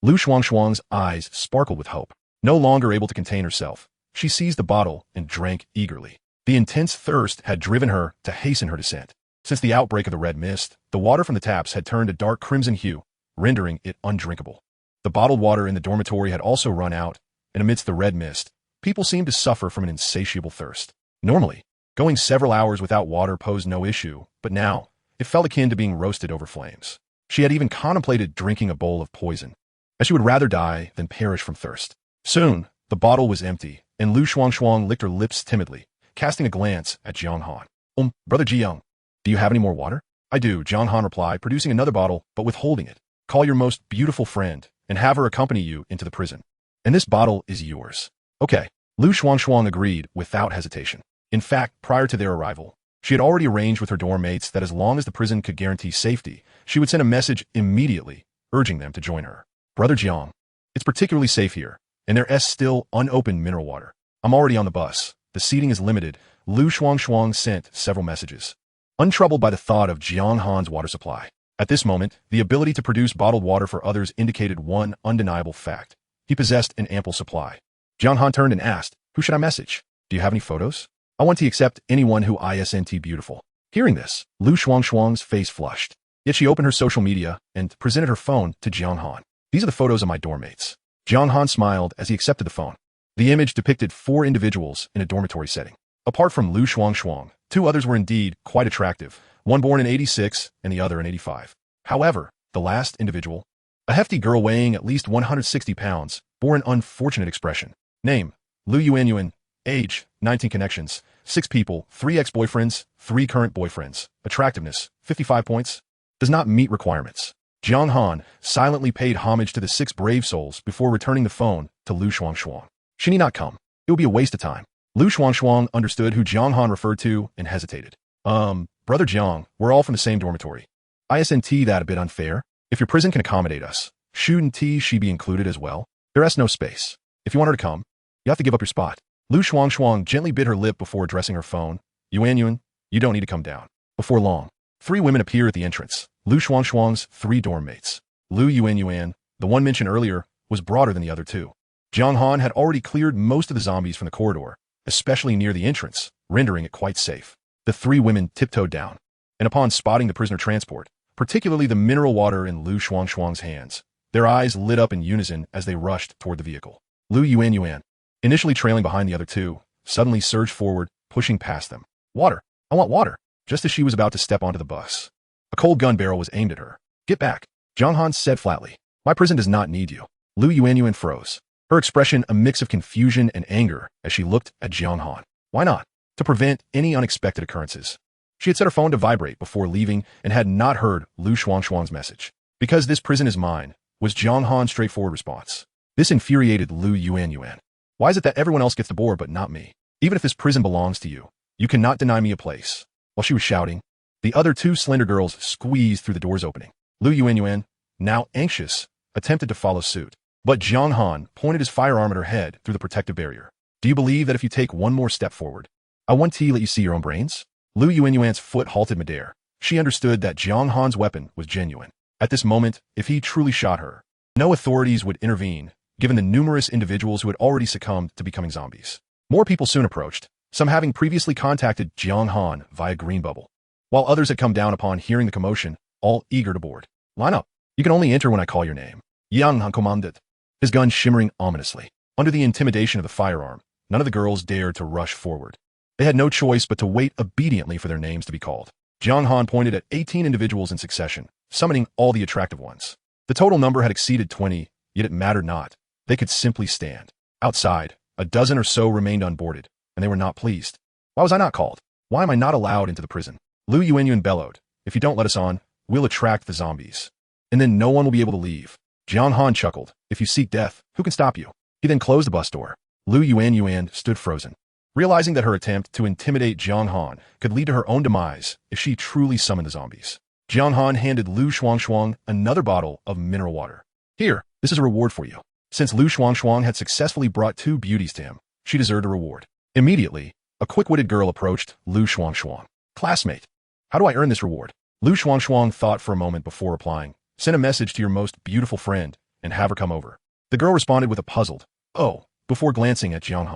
Lu Shuang's eyes sparkled with hope. No longer able to contain herself, she seized the bottle and drank eagerly. The intense thirst had driven her to hasten her descent. Since the outbreak of the red mist, the water from the taps had turned a dark crimson hue, rendering it undrinkable. The bottled water in the dormitory had also run out, and amidst the red mist, people seemed to suffer from an insatiable thirst. Normally, going several hours without water posed no issue, but now, it felt akin to being roasted over flames. She had even contemplated drinking a bowl of poison, as she would rather die than perish from thirst. Soon, the bottle was empty, and Lu Shuang licked her lips timidly, casting a glance at Jiang Han. Brother Jiang, do you have any more water? I do, Jiang Han replied, producing another bottle, but withholding it. Call your most beautiful friend, and have her accompany you into the prison. And this bottle is yours. Okay, Lu Shuang agreed without hesitation. In fact, prior to their arrival, she had already arranged with her dorm mates that as long as the prison could guarantee safety, she would send a message immediately, urging them to join her. Brother Jiang, it's particularly safe here, and there's still unopened mineral water. I'm already on the bus. The seating is limited. Lu Shuang sent several messages, untroubled by the thought of Jiang Han's water supply. At this moment, the ability to produce bottled water for others indicated one undeniable fact. He possessed an ample supply. Jiang Han turned and asked, "Who should I message? Do you have any photos? I want to accept anyone who isn't beautiful." Hearing this, Lu Shuang's face flushed. Yet she opened her social media and presented her phone to Jiang Han. "These are the photos of my dorm mates." Jiang Han smiled as he accepted the phone. The image depicted 4 individuals in a dormitory setting. Apart from Lu Shuang, 2 others were indeed quite attractive, one born in '86 and the other in '85. However, the last individual, A hefty girl weighing at least 160 pounds bore an unfortunate expression. Name: Lu Yuanyuan. Age: 19. Connections: 6 people, 3 ex-boyfriends, 3 current boyfriends. Attractiveness: 55 points. Does not meet requirements. Jiang Han silently paid homage to the 6 brave souls before returning the phone to Lu Shuangshuang. She need not come. It would be a waste of time. Lu Shuangshuang understood who Jiang Han referred to and hesitated. Brother Jiang, we're all from the same dormitory. Isn't that a bit unfair? If your prison can accommodate us, shouldn't she be included as well? There's no space. If you want her to come, you have to give up your spot. Lu Shuangshuang gently bit her lip before addressing her phone. Yuanyuan, you don't need to come down. Before long, 3 women appear at the entrance. Lu Shuangshuang's 3 dorm mates. Lu Yuanyuan, the one mentioned earlier, was broader than the other 2. Jiang Han had already cleared most of the zombies from the corridor, especially near the entrance, rendering it quite safe. The 3 women tiptoed down, and upon spotting the prisoner transport, particularly the mineral water in Lu Shuangshuang's hands, their eyes lit up in unison as they rushed toward the vehicle. Lu Yuanyuan, initially trailing behind the other 2, suddenly surged forward, pushing past them. Water! I want water! Just as she was about to step onto the bus, a cold gun barrel was aimed at her. Get back! Jiang Han said flatly. My prison does not need you. Lu Yuanyuan froze, her expression a mix of confusion and anger as she looked at Jiang Han. Why not? To prevent any unexpected occurrences. She had set her phone to vibrate before leaving and had not heard Lu Shuangshuang's message. Because this prison is mine, was Jiang Han's straightforward response. This infuriated Lu Yuanyuan. Why is it that everyone else gets the board but not me? Even if this prison belongs to you, you cannot deny me a place. While she was shouting, the other 2 slender girls squeezed through the door's opening. Lu Yuanyuan, now anxious, attempted to follow suit. But Jiang Han pointed his firearm at her head through the protective barrier. Do you believe that if you take one more step forward, I want to let you see your own brains? Lu Yuanyuan's foot halted midair. She understood that Jiang Han's weapon was genuine. At this moment, if he truly shot her, no authorities would intervene, given the numerous individuals who had already succumbed to becoming zombies. More people soon approached, some having previously contacted Jiang Han via Green Bubble, while others had come down upon hearing the commotion, all eager to board. Line up. You can only enter when I call your name. Jiang Han commanded, his gun shimmering ominously. Under the intimidation of the firearm, none of the girls dared to rush forward. They had no choice but to wait obediently for their names to be called. Jiang Han pointed at 18 individuals in succession, summoning all the attractive ones. The total number had exceeded 20, yet it mattered not. They could simply stand. Outside, a dozen or so remained unboarded, and they were not pleased. Why was I not called? Why am I not allowed into the prison? Lu Yuanyuan bellowed. If you don't let us on, we'll attract the zombies. And then no one will be able to leave. Jiang Han chuckled. If you seek death, who can stop you? He then closed the bus door. Lu Yuanyuan stood frozen. Realizing that her attempt to intimidate Jiang Han could lead to her own demise if she truly summoned the zombies, Jiang Han handed Lu Shuangshuang another bottle of mineral water. Here, this is a reward for you. Since Lu Shuangshuang had successfully brought 2 beauties to him, she deserved a reward. Immediately, a quick-witted girl approached Lu Shuangshuang. Classmate, how do I earn this reward? Lu Shuangshuang thought for a moment before replying. Send a message to your most beautiful friend and have her come over. The girl responded with a puzzled, oh, before glancing at Jiang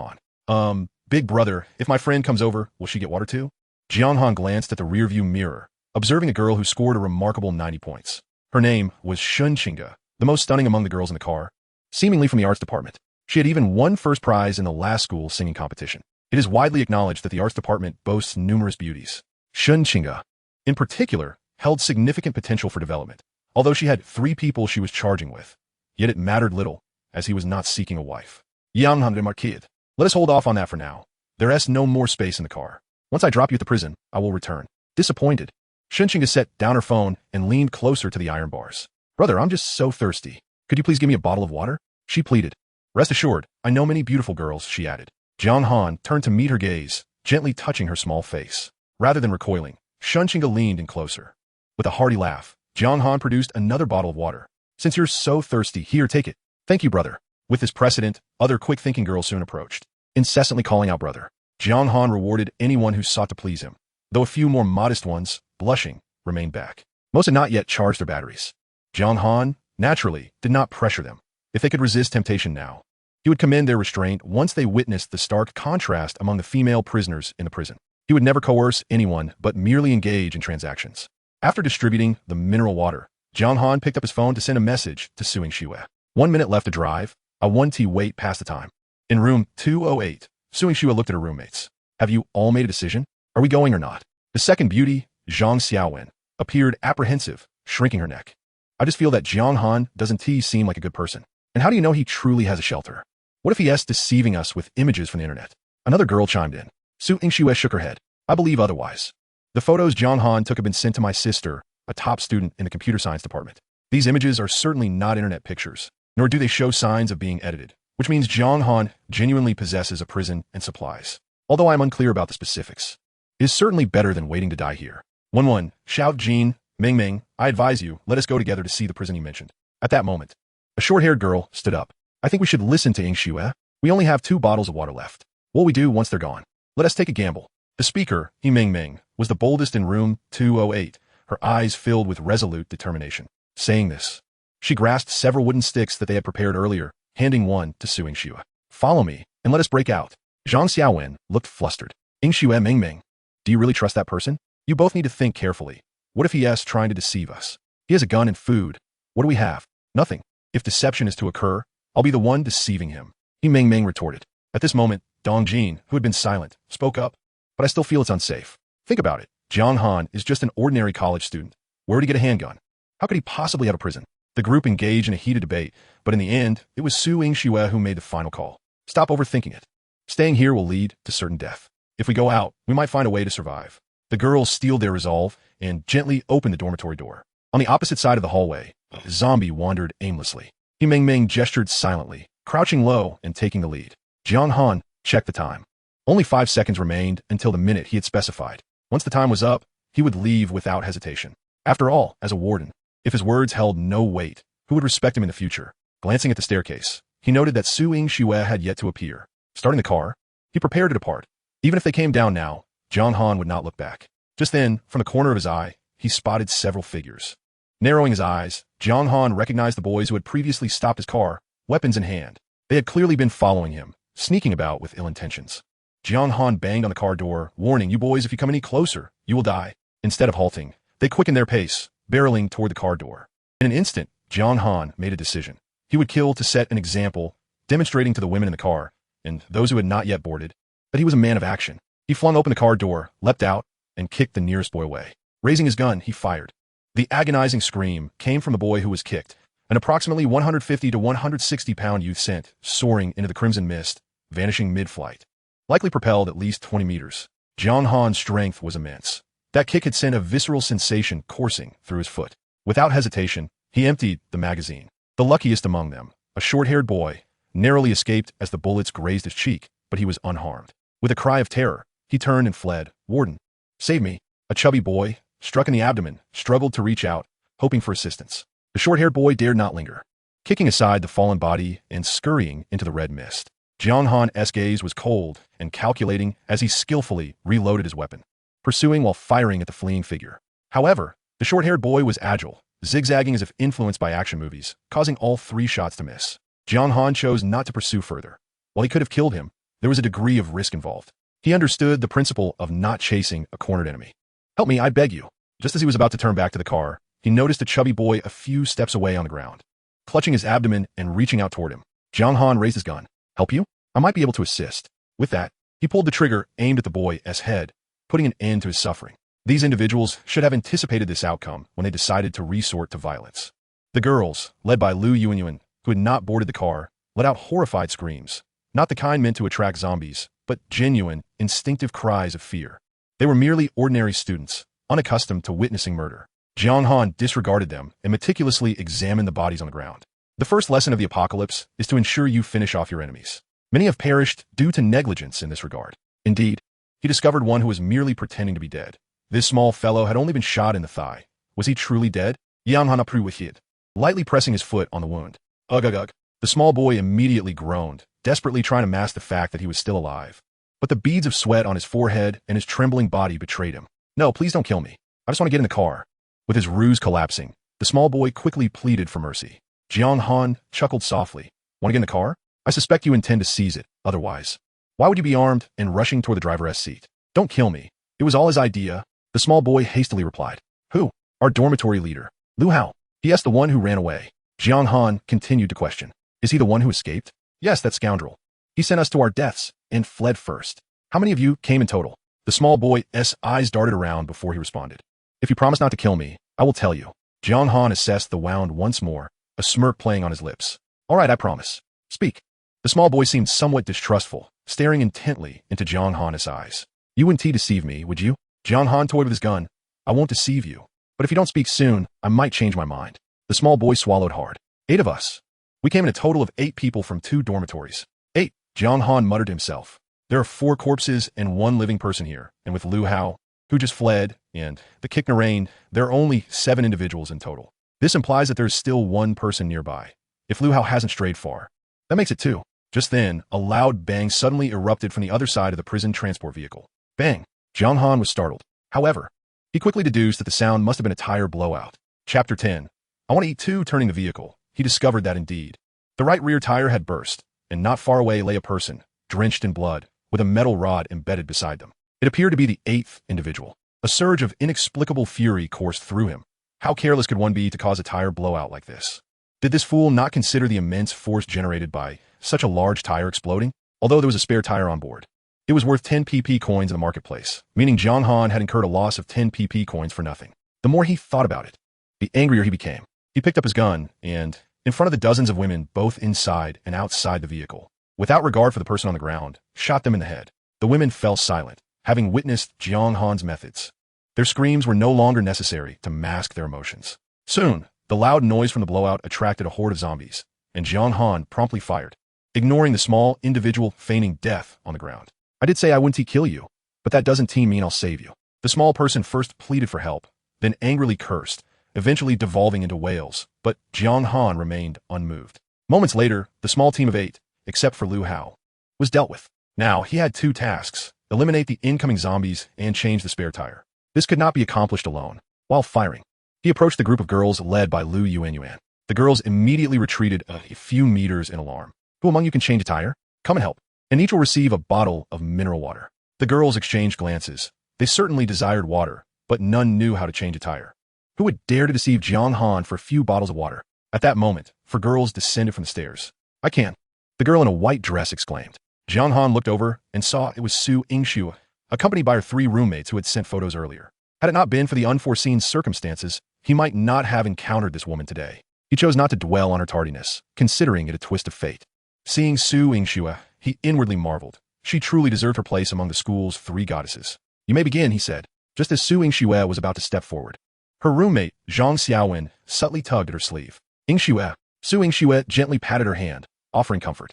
Han. Big brother, if my friend comes over, will she get water too? Jiang Han glanced at the rearview mirror, observing a girl who scored a remarkable 90 points. Her name was Shunqinga, the most stunning among the girls in the car, seemingly from the arts department. She had even won first prize in the last school singing competition. It is widely acknowledged that the arts department boasts numerous beauties. Shunqinga, in particular, held significant potential for development, although she had 3 people she was charging with. Yet it mattered little, as he was not seeking a wife. Jiang Han remarqued. Let us hold off on that for now. There is no more space in the car. Once I drop you at the prison, I will return. Disappointed, Shunqinga set down her phone and leaned closer to the iron bars. Brother, I'm just so thirsty. Could you please give me a bottle of water? She pleaded. Rest assured, I know many beautiful girls, she added. Jiang Han turned to meet her gaze, gently touching her small face. Rather than recoiling, Shunqinga leaned in closer. With a hearty laugh, Jiang Han produced another bottle of water. Since you're so thirsty, here, take it. Thank you, brother. With this precedent, other quick-thinking girls soon approached, incessantly calling out brother. Jiang Han rewarded anyone who sought to please him, though a few more modest ones, blushing, remained back. Most had not yet charged their batteries. Jiang Han, naturally, did not pressure them. If they could resist temptation now, he would commend their restraint once they witnessed the stark contrast among the female prisoners in the prison. He would never coerce anyone but merely engage in transactions. After distributing the mineral water, Jiang Han picked up his phone to send a message to Suing Xue. 1 minute left to drive. A 1T wait past the time. In room 208, Suing Xue looked at her roommates. Have you all made a decision? Are we going or not? The second beauty, Zhang Xiaowen, appeared apprehensive, shrinking her neck. I just feel that Jiang Han doesn't seem like a good person. And how do you know he truly has a shelter? What if he is deceiving us with images from the internet? Another girl chimed in. Su Yingxue shook her head. I believe otherwise. The photos Jiang Han took have been sent to my sister, a top student in the computer science department. These images are certainly not internet pictures, nor do they show signs of being edited, which means Jiang Han genuinely possesses a prison and supplies. Although I'm unclear about the specifics. It is certainly better than waiting to die here. 1-1, shout Jean, Ming, I advise you, let us go together to see the prison you mentioned. At that moment, a short-haired girl stood up. I think we should listen to Yingxue. We only have 2 bottles of water left. What will we do once they're gone? Let us take a gamble. The speaker, Ming, was the boldest in room 208, her eyes filled with resolute determination. Saying this, she grasped several wooden sticks that they had prepared earlier, handing one to Su Yingxue. Follow me, and let us break out. Zhang Xiaowen looked flustered. Yingxue Ming, do you really trust that person? You both need to think carefully. What if he is trying to deceive us? He has a gun and food. What do we have? Nothing. If deception is to occur, I'll be the one deceiving him. Ming retorted. At this moment, Dong Jin, who had been silent, spoke up. But I still feel it's unsafe. Think about it. Jiang Han is just an ordinary college student. Where would he get a handgun? How could he possibly have a prison? The group engaged in a heated debate, but in the end, it was Su Yingxue who made the final call. Stop overthinking it. Staying here will lead to certain death. If we go out, we might find a way to survive. The girls steeled their resolve and gently opened the dormitory door. On the opposite side of the hallway, a zombie wandered aimlessly. Ming gestured silently, crouching low and taking the lead. Jiang Han checked the time. Only 5 seconds remained until the minute he had specified. Once the time was up, he would leave without hesitation. After all, as a warden, if his words held no weight, who would respect him in the future? Glancing at the staircase, he noted that Su Yingxue had yet to appear. Starting the car, he prepared to depart. Even if they came down now, Jiang Han would not look back. Just then, from the corner of his eye, he spotted several figures. Narrowing his eyes, Jiang Han recognized the boys who had previously stopped his car, weapons in hand. They had clearly been following him, sneaking about with ill intentions. Jiang Han banged on the car door, warning, you boys, if you come any closer, you will die. Instead of halting, they quickened their pace, barreling toward the car door. In an instant, Jiang Han made a decision. He would kill to set an example, demonstrating to the women in the car, and those who had not yet boarded, that he was a man of action. He flung open the car door, leapt out, and kicked the nearest boy away. Raising his gun, he fired. The agonizing scream came from the boy who was kicked, an approximately 150 to 160-pound youth sent, soaring into the crimson mist, vanishing mid-flight. Likely propelled at least 20 meters. Jiang Han's strength was immense. That kick had sent a visceral sensation coursing through his foot. Without hesitation, he emptied the magazine. The luckiest among them, a short-haired boy, narrowly escaped as the bullets grazed his cheek, but he was unharmed. With a cry of terror, he turned and fled. Warden, save me. A chubby boy, struck in the abdomen, struggled to reach out, hoping for assistance. The short-haired boy dared not linger. Kicking aside the fallen body and scurrying into the red mist. Jiang Han's gaze was cold and calculating as he skillfully reloaded his weapon, pursuing while firing at the fleeing figure. However, the short-haired boy was agile, zigzagging as if influenced by action movies, causing all 3 shots to miss. Jiang Han chose not to pursue further. While he could have killed him, there was a degree of risk involved. He understood the principle of not chasing a cornered enemy. Help me, I beg you. Just as he was about to turn back to the car, he noticed a chubby boy a few steps away on the ground, clutching his abdomen and reaching out toward him. Jiang Han raised his gun. Help you? I might be able to assist. With that, he pulled the trigger aimed at the boy's head, putting an end to his suffering. These individuals should have anticipated this outcome when they decided to resort to violence. The girls, led by Lu Yuanyuan, who had not boarded the car, let out horrified screams, not the kind meant to attract zombies, but genuine, instinctive cries of fear. They were merely ordinary students, unaccustomed to witnessing murder. Jiang Han disregarded them and meticulously examined the bodies on the ground. The first lesson of the apocalypse is to ensure you finish off your enemies. Many have perished due to negligence in this regard. Indeed, he discovered one who was merely pretending to be dead. This small fellow had only been shot in the thigh. Was he truly dead? Jiang Han approved, lightly pressing his foot on the wound. Ugh, ugh, ugh. The small boy immediately groaned, desperately trying to mask the fact that he was still alive. But the beads of sweat on his forehead and his trembling body betrayed him. No, please don't kill me. I just want to get in the car. With his ruse collapsing, the small boy quickly pleaded for mercy. Jiang Han chuckled softly. Want to get in the car? I suspect you intend to seize it, otherwise. Why would you be armed and rushing toward the driver's seat? Don't kill me. It was all his idea, the small boy hastily replied. Who? Our dormitory leader. Lu Hao. Yes, the one who ran away. Jiang Han continued to question. Is he the one who escaped? Yes, that scoundrel. He sent us to our deaths and fled first. How many of you came in total? The small boy's eyes darted around before he responded. If you promise not to kill me, I will tell you. Jiang Han assessed the wound once more, a smirk playing on his lips. All right, I promise. Speak. The small boy seemed somewhat distrustful, staring intently into Jiang Han's eyes. You wouldn't deceive me, would you? Jiang Han toyed with his gun. I won't deceive you. But if you don't speak soon, I might change my mind. The small boy swallowed hard. 8 of us. We came in a total of 8 people from 2 dormitories. 8, Jiang Han muttered to himself. There are 4 corpses and 1 living person here, and with Lu Hao, who just fled, and the Kiknarain, there are only 7 individuals in total. This implies that there is still 1 person nearby. If Lu Hao hasn't strayed far, that makes it 2. Just then, a loud bang suddenly erupted from the other side of the prison transport vehicle. Bang! Jiang Han was startled. However, he quickly deduced that the sound must have been a tire blowout. Chapter 10. I want to eat 2. Turning the vehicle, he discovered that indeed. The right rear tire had burst, and not far away lay a person, drenched in blood, with a metal rod embedded beside them. It appeared to be the 8th individual. A surge of inexplicable fury coursed through him. How careless could one be to cause a tire blowout like this? Did this fool not consider the immense force generated by such a large tire exploding? Although there was a spare tire on board, it was worth 10 PP coins in the marketplace, meaning Jiang Han had incurred a loss of 10 PP coins for nothing. The more he thought about it, the angrier he became. He picked up his gun and, in front of the dozens of women both inside and outside the vehicle, without regard for the person on the ground, shot them in the head. The women fell silent, having witnessed Jiang Han's methods. Their screams were no longer necessary to mask their emotions. Soon, the loud noise from the blowout attracted a horde of zombies, and Jiang Han promptly fired, ignoring the small individual feigning death on the ground. I did say I wouldn't kill you, but that doesn't mean I'll save you. The small person first pleaded for help, then angrily cursed, eventually devolving into wails, but Jiang Han remained unmoved. Moments later, the small team of 8, except for Lu Hao, was dealt with. Now, he had 2 tasks: eliminate the incoming zombies and change the spare tire. This could not be accomplished alone. While firing, he approached the group of girls led by Lu Yuanyuan. The girls immediately retreated a few meters in alarm. Who among you can change a tire? Come and help. And each will receive a bottle of mineral water. The girls exchanged glances. They certainly desired water, but none knew how to change a tire. Who would dare to deceive Jiang Han for a few bottles of water? At that moment, 4 girls descended from the stairs. I can. The girl in a white dress exclaimed. Jiang Han looked over and saw it was Su Yingxue, accompanied by her 3 roommates who had sent photos earlier. Had it not been for the unforeseen circumstances, he might not have encountered this woman today. He chose not to dwell on her tardiness, considering it a twist of fate. Seeing Su Yingxue, he inwardly marveled. She truly deserved her place among the school's 3 goddesses. You may begin, he said, just as Su Yingxue was about to step forward. Her roommate, Zhang Xiaowen, subtly tugged at her sleeve. Yingxue. Su Yingxue gently patted her hand, offering comfort.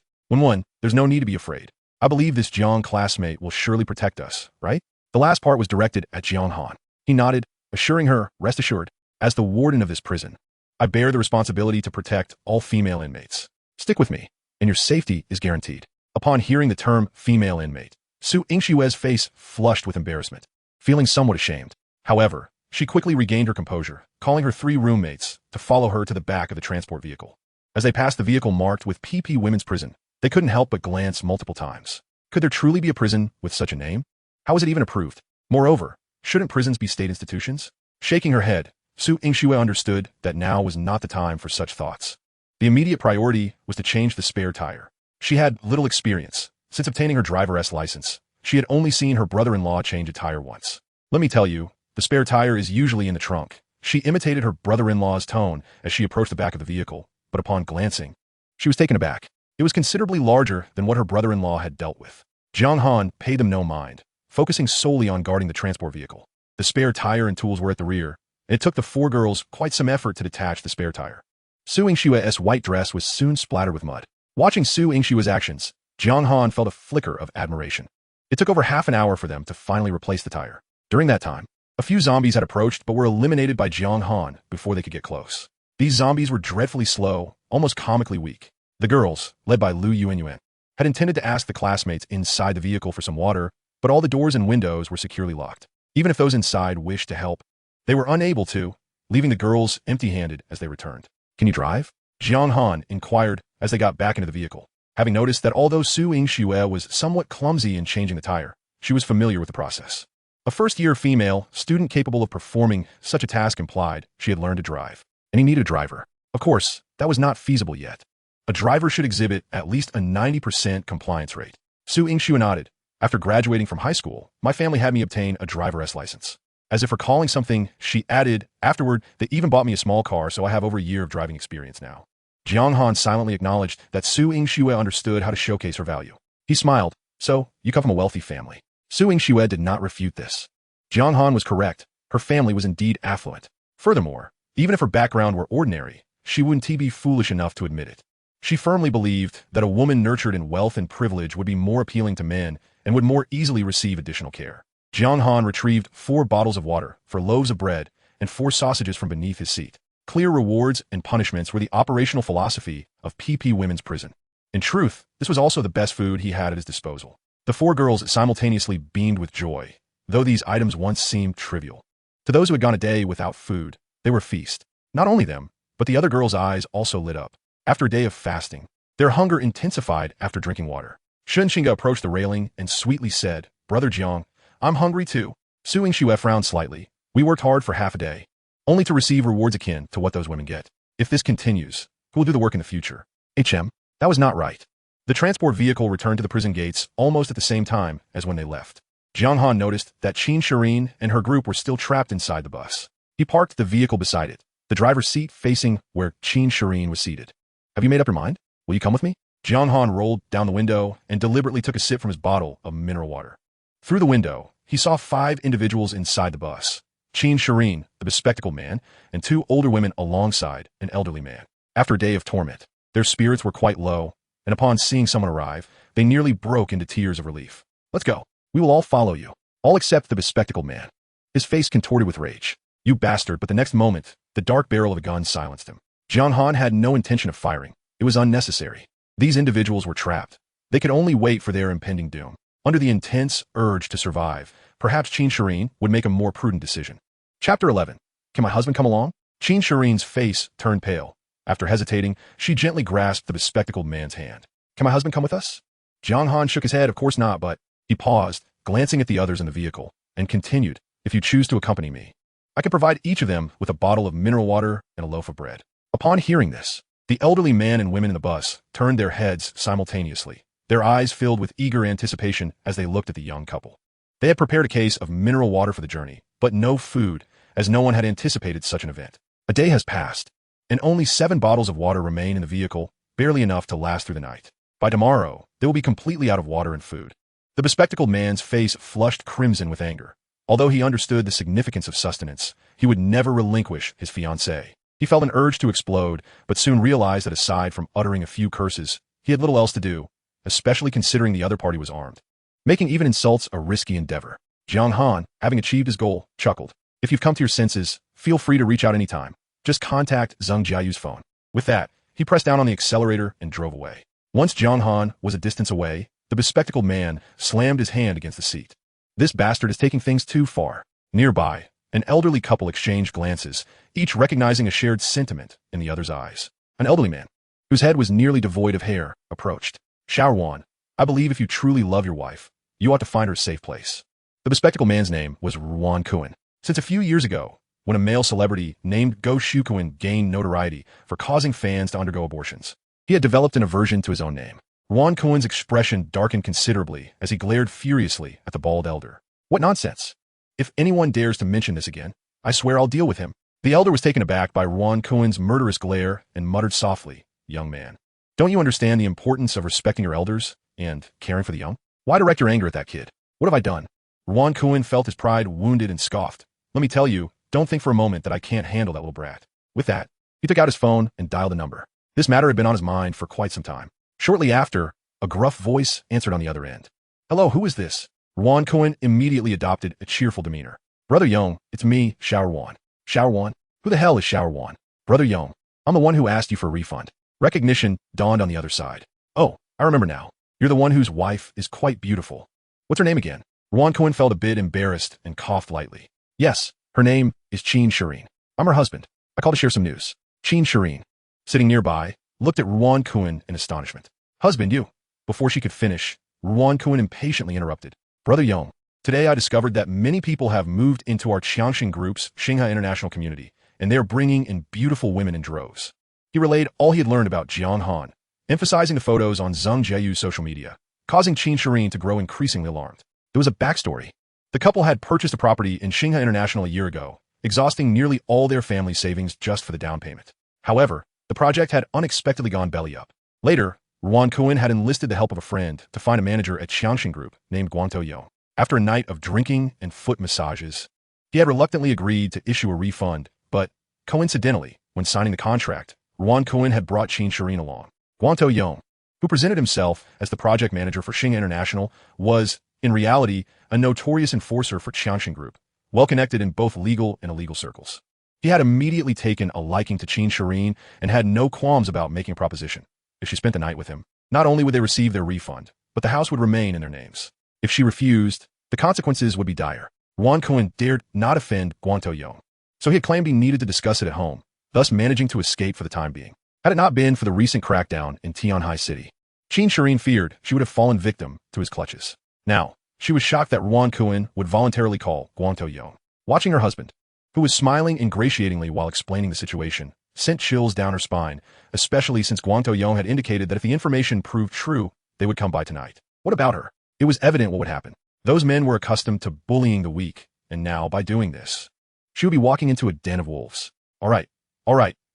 There's no need to be afraid. I believe this Jiang classmate will surely protect us, right? The last part was directed at Jiang Han. He nodded, assuring her, rest assured, as the warden of this prison, I bear the responsibility to protect all female inmates. Stick with me, and your safety is guaranteed. Upon hearing the term female inmate, Su Yingxue's face flushed with embarrassment, feeling somewhat ashamed. However, she quickly regained her composure, calling her 3 roommates to follow her to the back of the transport vehicle. As they passed the vehicle marked with PP Women's Prison, they couldn't help but glance multiple times. Could there truly be a prison with such a name? How is it even approved? Moreover, shouldn't prisons be state institutions? Shaking her head, Su Yingxue understood that now was not the time for such thoughts. The immediate priority was to change the spare tire. She had little experience. Since obtaining her driver's license, she had only seen her brother-in-law change a tire once. Let me tell you, the spare tire is usually in the trunk. She imitated her brother-in-law's tone as she approached the back of the vehicle, but upon glancing, she was taken aback. It was considerably larger than what her brother-in-law had dealt with. Jiang Han paid them no mind, focusing solely on guarding the transport vehicle. The spare tire and tools were at the rear, and it took the 4 girls quite some effort to detach the spare tire. Su Yingxue's white dress was soon splattered with mud. Watching Su Yingxue's actions, Jiang Han felt a flicker of admiration. It took over half an hour for them to finally replace the tire. During that time, a few zombies had approached but were eliminated by Jiang Han before they could get close. These zombies were dreadfully slow, almost comically weak. The girls, led by Lu Yuanyuan, had intended to ask the classmates inside the vehicle for some water, but all the doors and windows were securely locked. Even if those inside wished to help, they were unable to, leaving the girls empty-handed as they returned. Can you drive? Jiang Han inquired as they got back into the vehicle. Having noticed that although Su Yingxue was somewhat clumsy in changing the tire, she was familiar with the process. A first-year female, student capable of performing such a task implied she had learned to drive. And he needed a driver. Of course, that was not feasible yet. A driver should exhibit at least a 90% compliance rate. Su Yingxue nodded. After graduating from high school, my family had me obtain a driver's license. As if recalling something, she added, afterward, they even bought me a small car, so I have over a year of driving experience now. Jiang Han silently acknowledged that Su Yingxue understood how to showcase her value. He smiled. So, you come from a wealthy family. Su Yingxue did not refute this. Jiang Han was correct. Her family was indeed affluent. Furthermore, even if her background were ordinary, she wouldn't be foolish enough to admit it. She firmly believed that a woman nurtured in wealth and privilege would be more appealing to men and would more easily receive additional care. Jiang Han retrieved 4 bottles of water, 4 loaves of bread, and 4 sausages from beneath his seat. Clear rewards and punishments were the operational philosophy of PP Women's Prison. In truth, this was also the best food he had at his disposal. The 4 girls simultaneously beamed with joy, though these items once seemed trivial. To those who had gone a day without food, they were a feast. Not only them, but the other girls' eyes also lit up. After a day of fasting, their hunger intensified after drinking water. Shun Xinga approached the railing and sweetly said, Brother Jiang, I'm hungry too. Su Yingxue frowned slightly. We worked hard for half a day, only to receive rewards akin to what those women get. If this continues, who will do the work in the future? That was not right. The transport vehicle returned to the prison gates almost at the same time as when they left. Jiang Han noticed that Qin Shireen and her group were still trapped inside the bus. He parked the vehicle beside it, the driver's seat facing where Qin Shireen was seated. Have you made up your mind? Will you come with me? Jiang Han rolled down the window and deliberately took a sip from his bottle of mineral water. Through the window, he saw 5 individuals inside the bus. Qin Shireen, the bespectacled man, and 2 older women alongside an elderly man. After a day of torment, their spirits were quite low, and upon seeing someone arrive, they nearly broke into tears of relief. Let's go. We will all follow you. All except the bespectacled man. His face contorted with rage. You bastard, but the next moment, the dark barrel of a gun silenced him. Jiang Han had no intention of firing. It was unnecessary. These individuals were trapped. They could only wait for their impending doom. Under the intense urge to survive, perhaps Qin Shireen would make a more prudent decision. Chapter 11. Can my husband come along? Qin Shireen's face turned pale. After hesitating, she gently grasped the bespectacled man's hand. Can my husband come with us? Jiang Han shook his head, of course not, but he paused, glancing at the others in the vehicle, and continued, if you choose to accompany me, I can provide each of them with a bottle of mineral water and a loaf of bread. Upon hearing this, the elderly man and women in the bus turned their heads simultaneously, their eyes filled with eager anticipation as they looked at the young couple. They had prepared a case of mineral water for the journey, but no food, as no one had anticipated such an event. A day has passed, and only 7 bottles of water remain in the vehicle, barely enough to last through the night. By tomorrow, they will be completely out of water and food. The bespectacled man's face flushed crimson with anger. Although he understood the significance of sustenance, he would never relinquish his fiancée. He felt an urge to explode, but soon realized that aside from uttering a few curses, he had little else to do, especially considering the other party was armed. Making even insults a risky endeavor. Jiang Han, having achieved his goal, chuckled. If you've come to your senses, feel free to reach out anytime. Just contact Zheng Jiayu's phone. With that, he pressed down on the accelerator and drove away. Once Jiang Han was a distance away, the bespectacled man slammed his hand against the seat. This bastard is taking things too far. Nearby, an elderly couple exchanged glances, each recognizing a shared sentiment in the other's eyes. An elderly man, whose head was nearly devoid of hair, approached. Shaoruan, I believe if you truly love your wife, you ought to find her a safe place. The bespectacled man's name was Ruan Kuan. Since a few years ago, when a male celebrity named Go Shukuan gained notoriety for causing fans to undergo abortions, he had developed an aversion to his own name. Ruan Kuan's expression darkened considerably as he glared furiously at the bald elder. What nonsense! If anyone dares to mention this again, I swear I'll deal with him. The elder was taken aback by Ruan Kuan's murderous glare and muttered softly, Young man, don't you understand the importance of respecting your elders and caring for the young? Why direct your anger at that kid? What have I done? Ruan Kuan felt his pride wounded and scoffed. Let me tell you, don't think for a moment that I can't handle that little brat. With that, he took out his phone and dialed a number. This matter had been on his mind for quite some time. Shortly after, a gruff voice answered on the other end. Hello, who is this? Ruan Kuan immediately adopted a cheerful demeanor. Brother Yong, it's me, Shaoruan. Shaoruan? Who the hell is Shaoruan? Brother Yong, I'm the one who asked you for a refund. Recognition dawned on the other side. Oh, I remember now. You're the one whose wife is quite beautiful. What's her name again? Ruan Kuan felt a bit embarrassed and coughed lightly. Yes, her name is Qin Shireen. I'm her husband. I called to share some news. Qin Shireen, sitting nearby, looked at Ruan Kuan in astonishment. Husband, you. Before she could finish, Ruan Kuan impatiently interrupted. Brother Yong, today I discovered that many people have moved into our Qiangxing group's Xinghai International community, and they are bringing in beautiful women in droves. He relayed all he had learned about Jiang Han, emphasizing the photos on Zheng Jiayu's social media, causing Qin Shireen to grow increasingly alarmed. There was a backstory. The couple had purchased a property in Jiang Han International a year ago, exhausting nearly all their family savings just for the down payment. However, the project had unexpectedly gone belly up. Later, Ruan Kuan had enlisted the help of a friend to find a manager at Xiangxin Group named Guangtou Yong. After a night of drinking and foot massages, he had reluctantly agreed to issue a refund, but, coincidentally, when signing the contract, Ruan Kuan had brought Qin Shirin along. Guangtou Yong, who presented himself as the project manager for Jiang International, was, in reality, a notorious enforcer for Xiangxin Group, well-connected in both legal and illegal circles. He had immediately taken a liking to Qin Shirin and had no qualms about making a proposition. If she spent the night with him, not only would they receive their refund, but the house would remain in their names. If she refused, the consequences would be dire. Ruan Kuan dared not offend Guangtou Yong, so he had claimed he needed to discuss it at home, thus managing to escape for the time being. Had it not been for the recent crackdown in Tianhai City, Qin Shirin feared she would have fallen victim to his clutches. Now, she was shocked that Ruan Kuan would voluntarily call Guangtou Yong. Watching her husband, who was smiling ingratiatingly while explaining the situation, sent chills down her spine, especially since Guangtou Yong had indicated that if the information proved true, they would come by tonight. What about her? It was evident what would happen. Those men were accustomed to bullying the weak, and now, by doing this, she would be walking into a den of wolves. All right,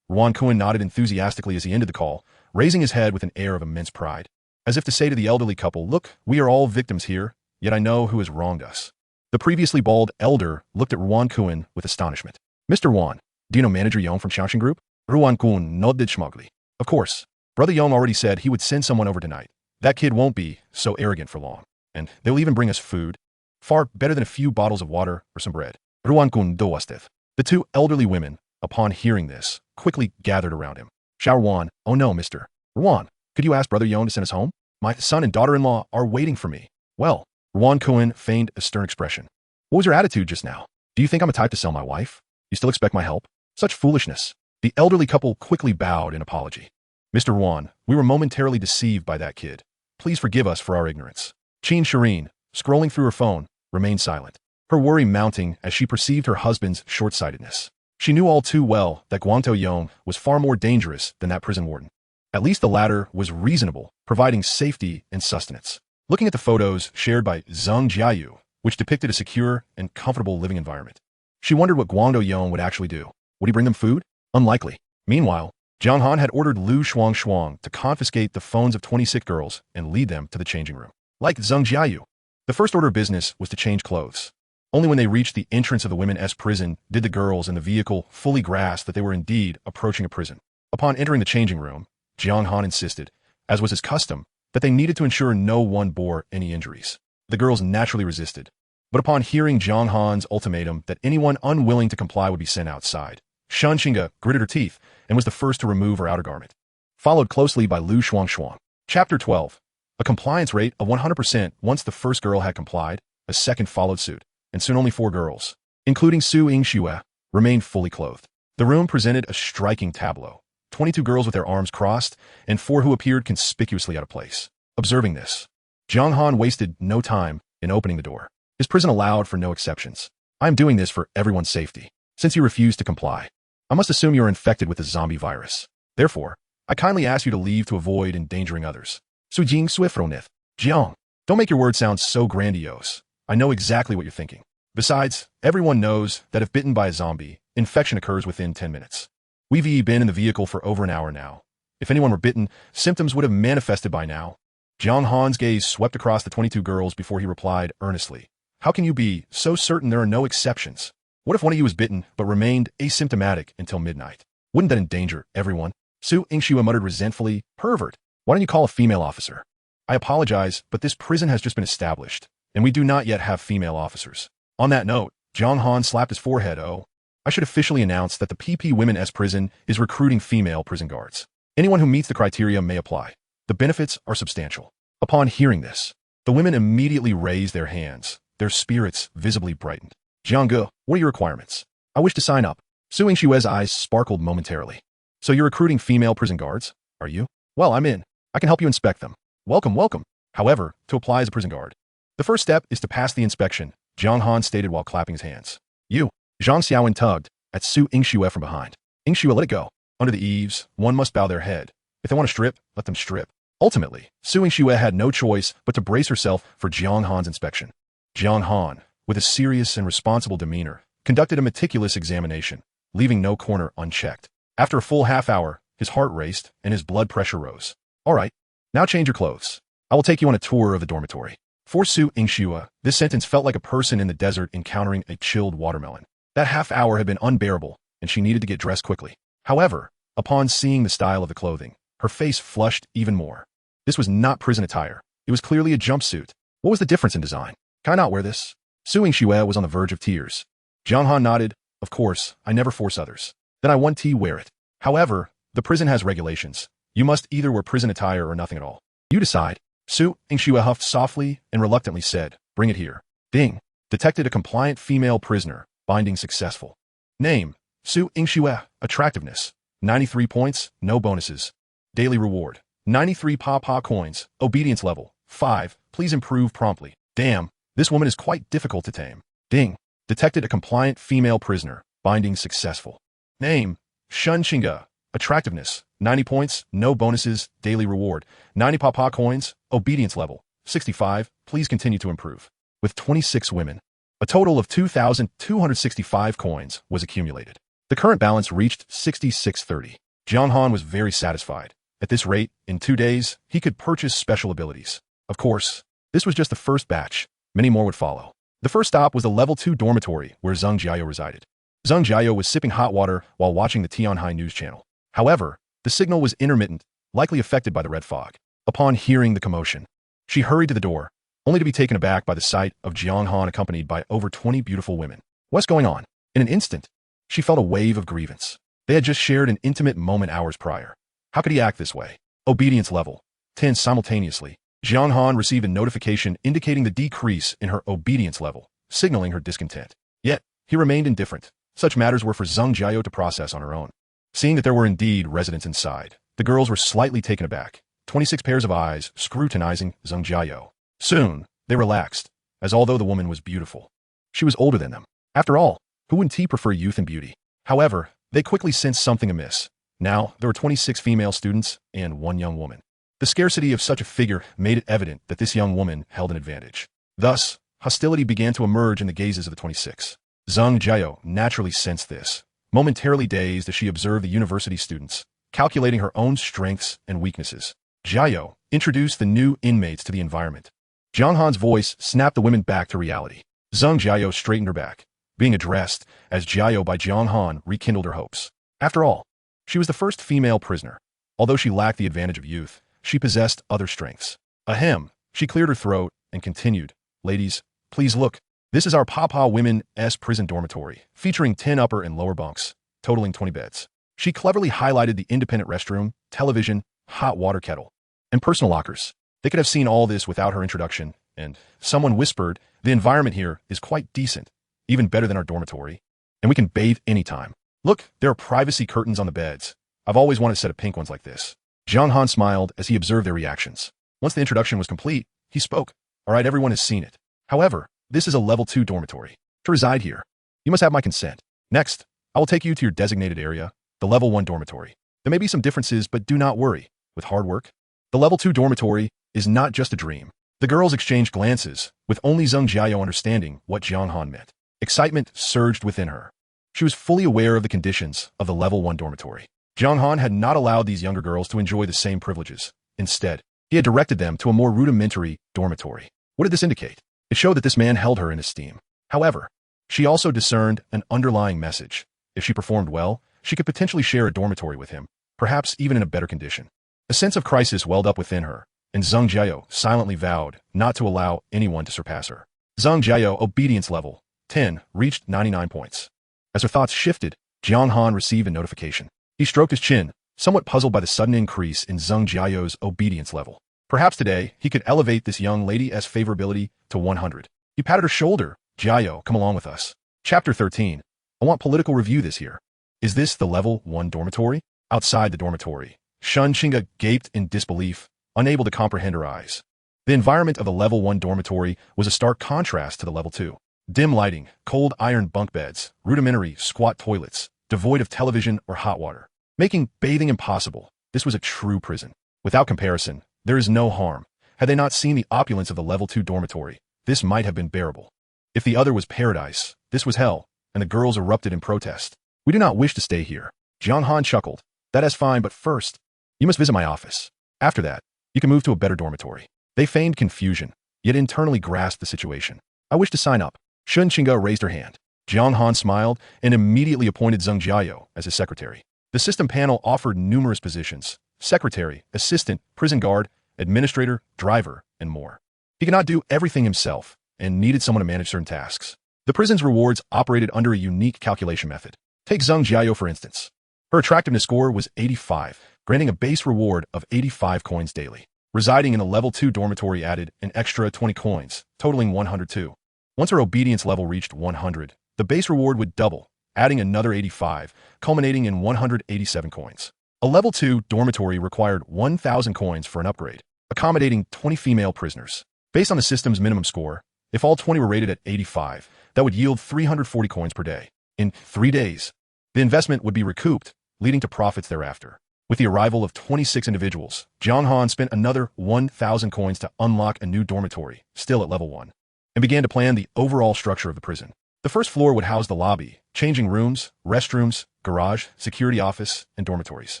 Ruan Kuan nodded enthusiastically as he ended the call, raising his head with an air of immense pride, as if to say to the elderly couple, look, we are all victims here, yet I know who has wronged us. The previously bald elder looked at Ruan Kuan with astonishment. Mr. Wan, do you know Manager Yong from Xiangxin Group? Ruan Kuan nodded smugly. Of course. Brother Yong already said he would send someone over tonight. That kid won't be so arrogant for long. And they'll even bring us food. Far better than a few bottles of water or some bread. Ruan Kuan doasteth. The two elderly women, upon hearing this, quickly gathered around him. Xiao Wan, oh no, Mr. Ruan, could you ask Brother Yong to send us home? My son and daughter-in-law are waiting for me. Well, Ruan Kuan feigned a stern expression. What was your attitude just now? Do you think I'm a type to sell my wife? You still expect my help? Such foolishness. The elderly couple quickly bowed in apology. Mr. Ruan, we were momentarily deceived by that kid. Please forgive us for our ignorance. Qin Shirin, scrolling through her phone, remained silent, her worry mounting as she perceived her husband's short-sightedness. She knew all too well that Guangtou Yong was far more dangerous than that prison warden. At least the latter was reasonable, providing safety and sustenance. Looking at the photos shared by Zheng Jiayu, which depicted a secure and comfortable living environment, she wondered what Guangtou Yong would actually do. Would he bring them food? Unlikely. Meanwhile, Jiang Han had ordered Lu Shuang to confiscate the phones of 26 girls and lead them to the changing room. Like Zheng Jiayu, the first order of business was to change clothes. Only when they reached the entrance of the women's prison did the girls in the vehicle fully grasp that they were indeed approaching a prison. Upon entering the changing room, Jiang Han insisted, as was his custom, that they needed to ensure no one bore any injuries. The girls naturally resisted, but upon hearing Jiang Han's ultimatum that anyone unwilling to comply would be sent outside, Shen Qingge gritted her teeth and was the first to remove her outer garment, followed closely by Lu Shuang. Chapter 12. A compliance rate of 100%. Once the first girl had complied, a second followed suit, and soon only 4 girls, including Su Yingxue, remained fully clothed. The room presented a striking tableau. 22 girls with their arms crossed, and 4 who appeared conspicuously out of place. Observing this, Jiang Han wasted no time in opening the door. His prison allowed for no exceptions. I am doing this for everyone's safety. Since you refuse to comply, I must assume you are infected with the zombie virus. Therefore, I kindly ask you to leave to avoid endangering others. Su Jing Swifronith. Jiang, don't make your words sound so grandiose. I know exactly what you're thinking. Besides, everyone knows that if bitten by a zombie, infection occurs within 10 minutes. We've been in the vehicle for over an hour now. If anyone were bitten, symptoms would have manifested by now. Jiang Han's gaze swept across the 22 girls before he replied earnestly. How can you be so certain there are no exceptions? What if one of you was bitten but remained asymptomatic until midnight? Wouldn't that endanger everyone? Su Yingxue muttered resentfully, pervert. Why don't you call a female officer? I apologize, but this prison has just been established, and we do not yet have female officers. On that note, Jiang Han slapped his forehead. Oh, I should officially announce that the PP Women's Prison is recruiting female prison guards. Anyone who meets the criteria may apply. The benefits are substantial. Upon hearing this, the women immediately raised their hands, their spirits visibly brightened. Jiangge, what are your requirements? I wish to sign up. Su Yingxue's eyes sparkled momentarily. So you're recruiting female prison guards, are you? Well, I'm in. I can help you inspect them. Welcome, welcome. However, to apply as a prison guard, the first step is to pass the inspection, Jiang Han stated while clapping his hands. You, Zhang Xiaowen tugged at Su Yingxue from behind. Yingxue, let it go. Under the eaves, one must bow their head. If they want to strip, let them strip. Ultimately, Su Yingxue had no choice but to brace herself for Jiang Han's inspection. Jiang Han, with a serious and responsible demeanor, conducted a meticulous examination, leaving no corner unchecked. After a full half hour, his heart raced and his blood pressure rose. All right, now change your clothes. I will take you on a tour of the dormitory. For Su Yingxue, this sentence felt like a person in the desert encountering a chilled watermelon. That half hour had been unbearable, and she needed to get dressed quickly. However, upon seeing the style of the clothing, her face flushed even more. This was not prison attire. It was clearly a jumpsuit. What was the difference in design? Can I not wear this? Su Yingxue was on the verge of tears. Jiang Han nodded. Of course, I never force others. Then I want to wear it. However, the prison has regulations. You must either wear prison attire or nothing at all. You decide. Su Yingxue huffed softly and reluctantly said, bring it here. Ding. Detected a compliant female prisoner. Binding successful. Name. Su Yingxue. Attractiveness. 93 points, no bonuses. Daily reward. 93 pa coins. Obedience level. 5. Please improve promptly. Damn, this woman is quite difficult to tame. Ding. Detected a compliant female prisoner. Binding successful. Name. Shun Chinga. Attractiveness. 90 points, no bonuses, daily reward. 90 pa coins, obedience level. 65, please continue to improve. With 26 women, a total of 2,265 coins was accumulated. The current balance reached 6630. Jiang Han was very satisfied. At this rate, in 2 days, he could purchase special abilities. Of course, this was just the first batch. Many more would follow. The first stop was the level 2 dormitory where Zheng Jiao resided. Zheng Jiao was sipping hot water while watching the Tianhai news channel. However, the signal was intermittent, likely affected by the red fog. Upon hearing the commotion, she hurried to the door, only to be taken aback by the sight of Jiang Han accompanied by over 20 beautiful women. What's going on? In an instant, she felt a wave of grievance. They had just shared an intimate moment hours prior. How could he act this way? Obedience level. 10 simultaneously. Jiang Han received a notification indicating the decrease in her obedience level, signaling her discontent. Yet, he remained indifferent. Such matters were for Zheng Jiao to process on her own. Seeing that there were indeed residents inside, the girls were slightly taken aback, 26 pairs of eyes scrutinizing Zheng Jiao. Soon, they relaxed, as although the woman was beautiful, she was older than them. After all, who wouldn't he prefer youth and beauty? However, they quickly sensed something amiss. Now, there were 26 female students and 1 young woman. The scarcity of such a figure made it evident that this young woman held an advantage. Thus, hostility began to emerge in the gazes of the 26. Zheng Jiao naturally sensed this. Momentarily dazed as she observed the university students, calculating her own strengths and weaknesses. Jiao introduced the new inmates to the environment. Jiang Han's voice snapped the women back to reality. Zheng Jiao straightened her back. Being addressed as Jiao by Jiang Han rekindled her hopes. After all, she was the first female prisoner. Although she lacked the advantage of youth, she possessed other strengths. Ahem, she cleared her throat and continued. Ladies, please look. This is our Papa Women's Prison Dormitory, featuring 10 upper and lower bunks, totaling 20 beds. She cleverly highlighted the independent restroom, television, hot water kettle, and personal lockers. They could have seen all this without her introduction, and someone whispered, the environment here is quite decent, even better than our dormitory, and we can bathe anytime. Look, there are privacy curtains on the beds. I've always wanted a set of pink ones like this. Jiang Han smiled as he observed their reactions. Once the introduction was complete, he spoke. All right, everyone has seen it. However, this is a level 2 dormitory. To reside here, you must have my consent. Next, I will take you to your designated area, the level 1 dormitory. There may be some differences, but do not worry. With hard work, the level 2 dormitory is not just a dream. The girls exchanged glances, with only Zheng Jiao understanding what Jiang Han meant. Excitement surged within her. She was fully aware of the conditions of the level 1 dormitory. Jiang Han had not allowed these younger girls to enjoy the same privileges. Instead, he had directed them to a more rudimentary dormitory. What did this indicate? It showed that this man held her in esteem. However, she also discerned an underlying message. If she performed well, she could potentially share a dormitory with him, perhaps even in a better condition. A sense of crisis welled up within her, and Zheng Jiao silently vowed not to allow anyone to surpass her. Zheng Jiao obedience level 10 reached 99 points. As her thoughts shifted, Jiang Han received a notification. He stroked his chin, somewhat puzzled by the sudden increase in Zheng Jiao's obedience level. Perhaps today, he could elevate this young lady's favorability to 100. He patted her shoulder. Jiao, come along with us. Chapter 13. I want political review this year. Is this the level 1 dormitory? Outside the dormitory, Shun Chinga gaped in disbelief, unable to comprehend her eyes. The environment of the level 1 dormitory was a stark contrast to the level 2. Dim lighting, cold iron bunk beds, rudimentary squat toilets, devoid of television or hot water, making bathing impossible. This was a true prison. Without comparison, there is no harm. Had they not seen the opulence of the level 2 dormitory, this might have been bearable. If the other was paradise, this was hell, and the girls erupted in protest. We do not wish to stay here. Jiang Han chuckled. That is fine, but first, you must visit my office. After that, you can move to a better dormitory. They feigned confusion, yet internally grasped the situation. I wish to sign up. Shun Qingge raised her hand. Jiang Han smiled and immediately appointed Zheng Jiao as his secretary. The system panel offered numerous positions: secretary, assistant, prison guard, administrator, driver, and more. He could not do everything himself and needed someone to manage certain tasks. The prison's rewards operated under a unique calculation method. Take Zheng Jiao, for instance. Her attractiveness score was 85, granting a base reward of 85 coins daily. Residing in a level 2 dormitory added an extra 20 coins, totaling 102. Once her obedience level reached 100, the base reward would double, adding another 85, culminating in 187 coins. A level 2 dormitory required 1,000 coins for an upgrade, accommodating 20 female prisoners. Based on the system's minimum score, if all 20 were rated at 85, that would yield 340 coins per day. In 3 days, the investment would be recouped, leading to profits thereafter. With the arrival of 26 individuals, Jiang Han spent another 1,000 coins to unlock a new dormitory, still at level 1, and began to plan the overall structure of the prison. The first floor would house the lobby, changing rooms, restrooms, garage, security office, and dormitories.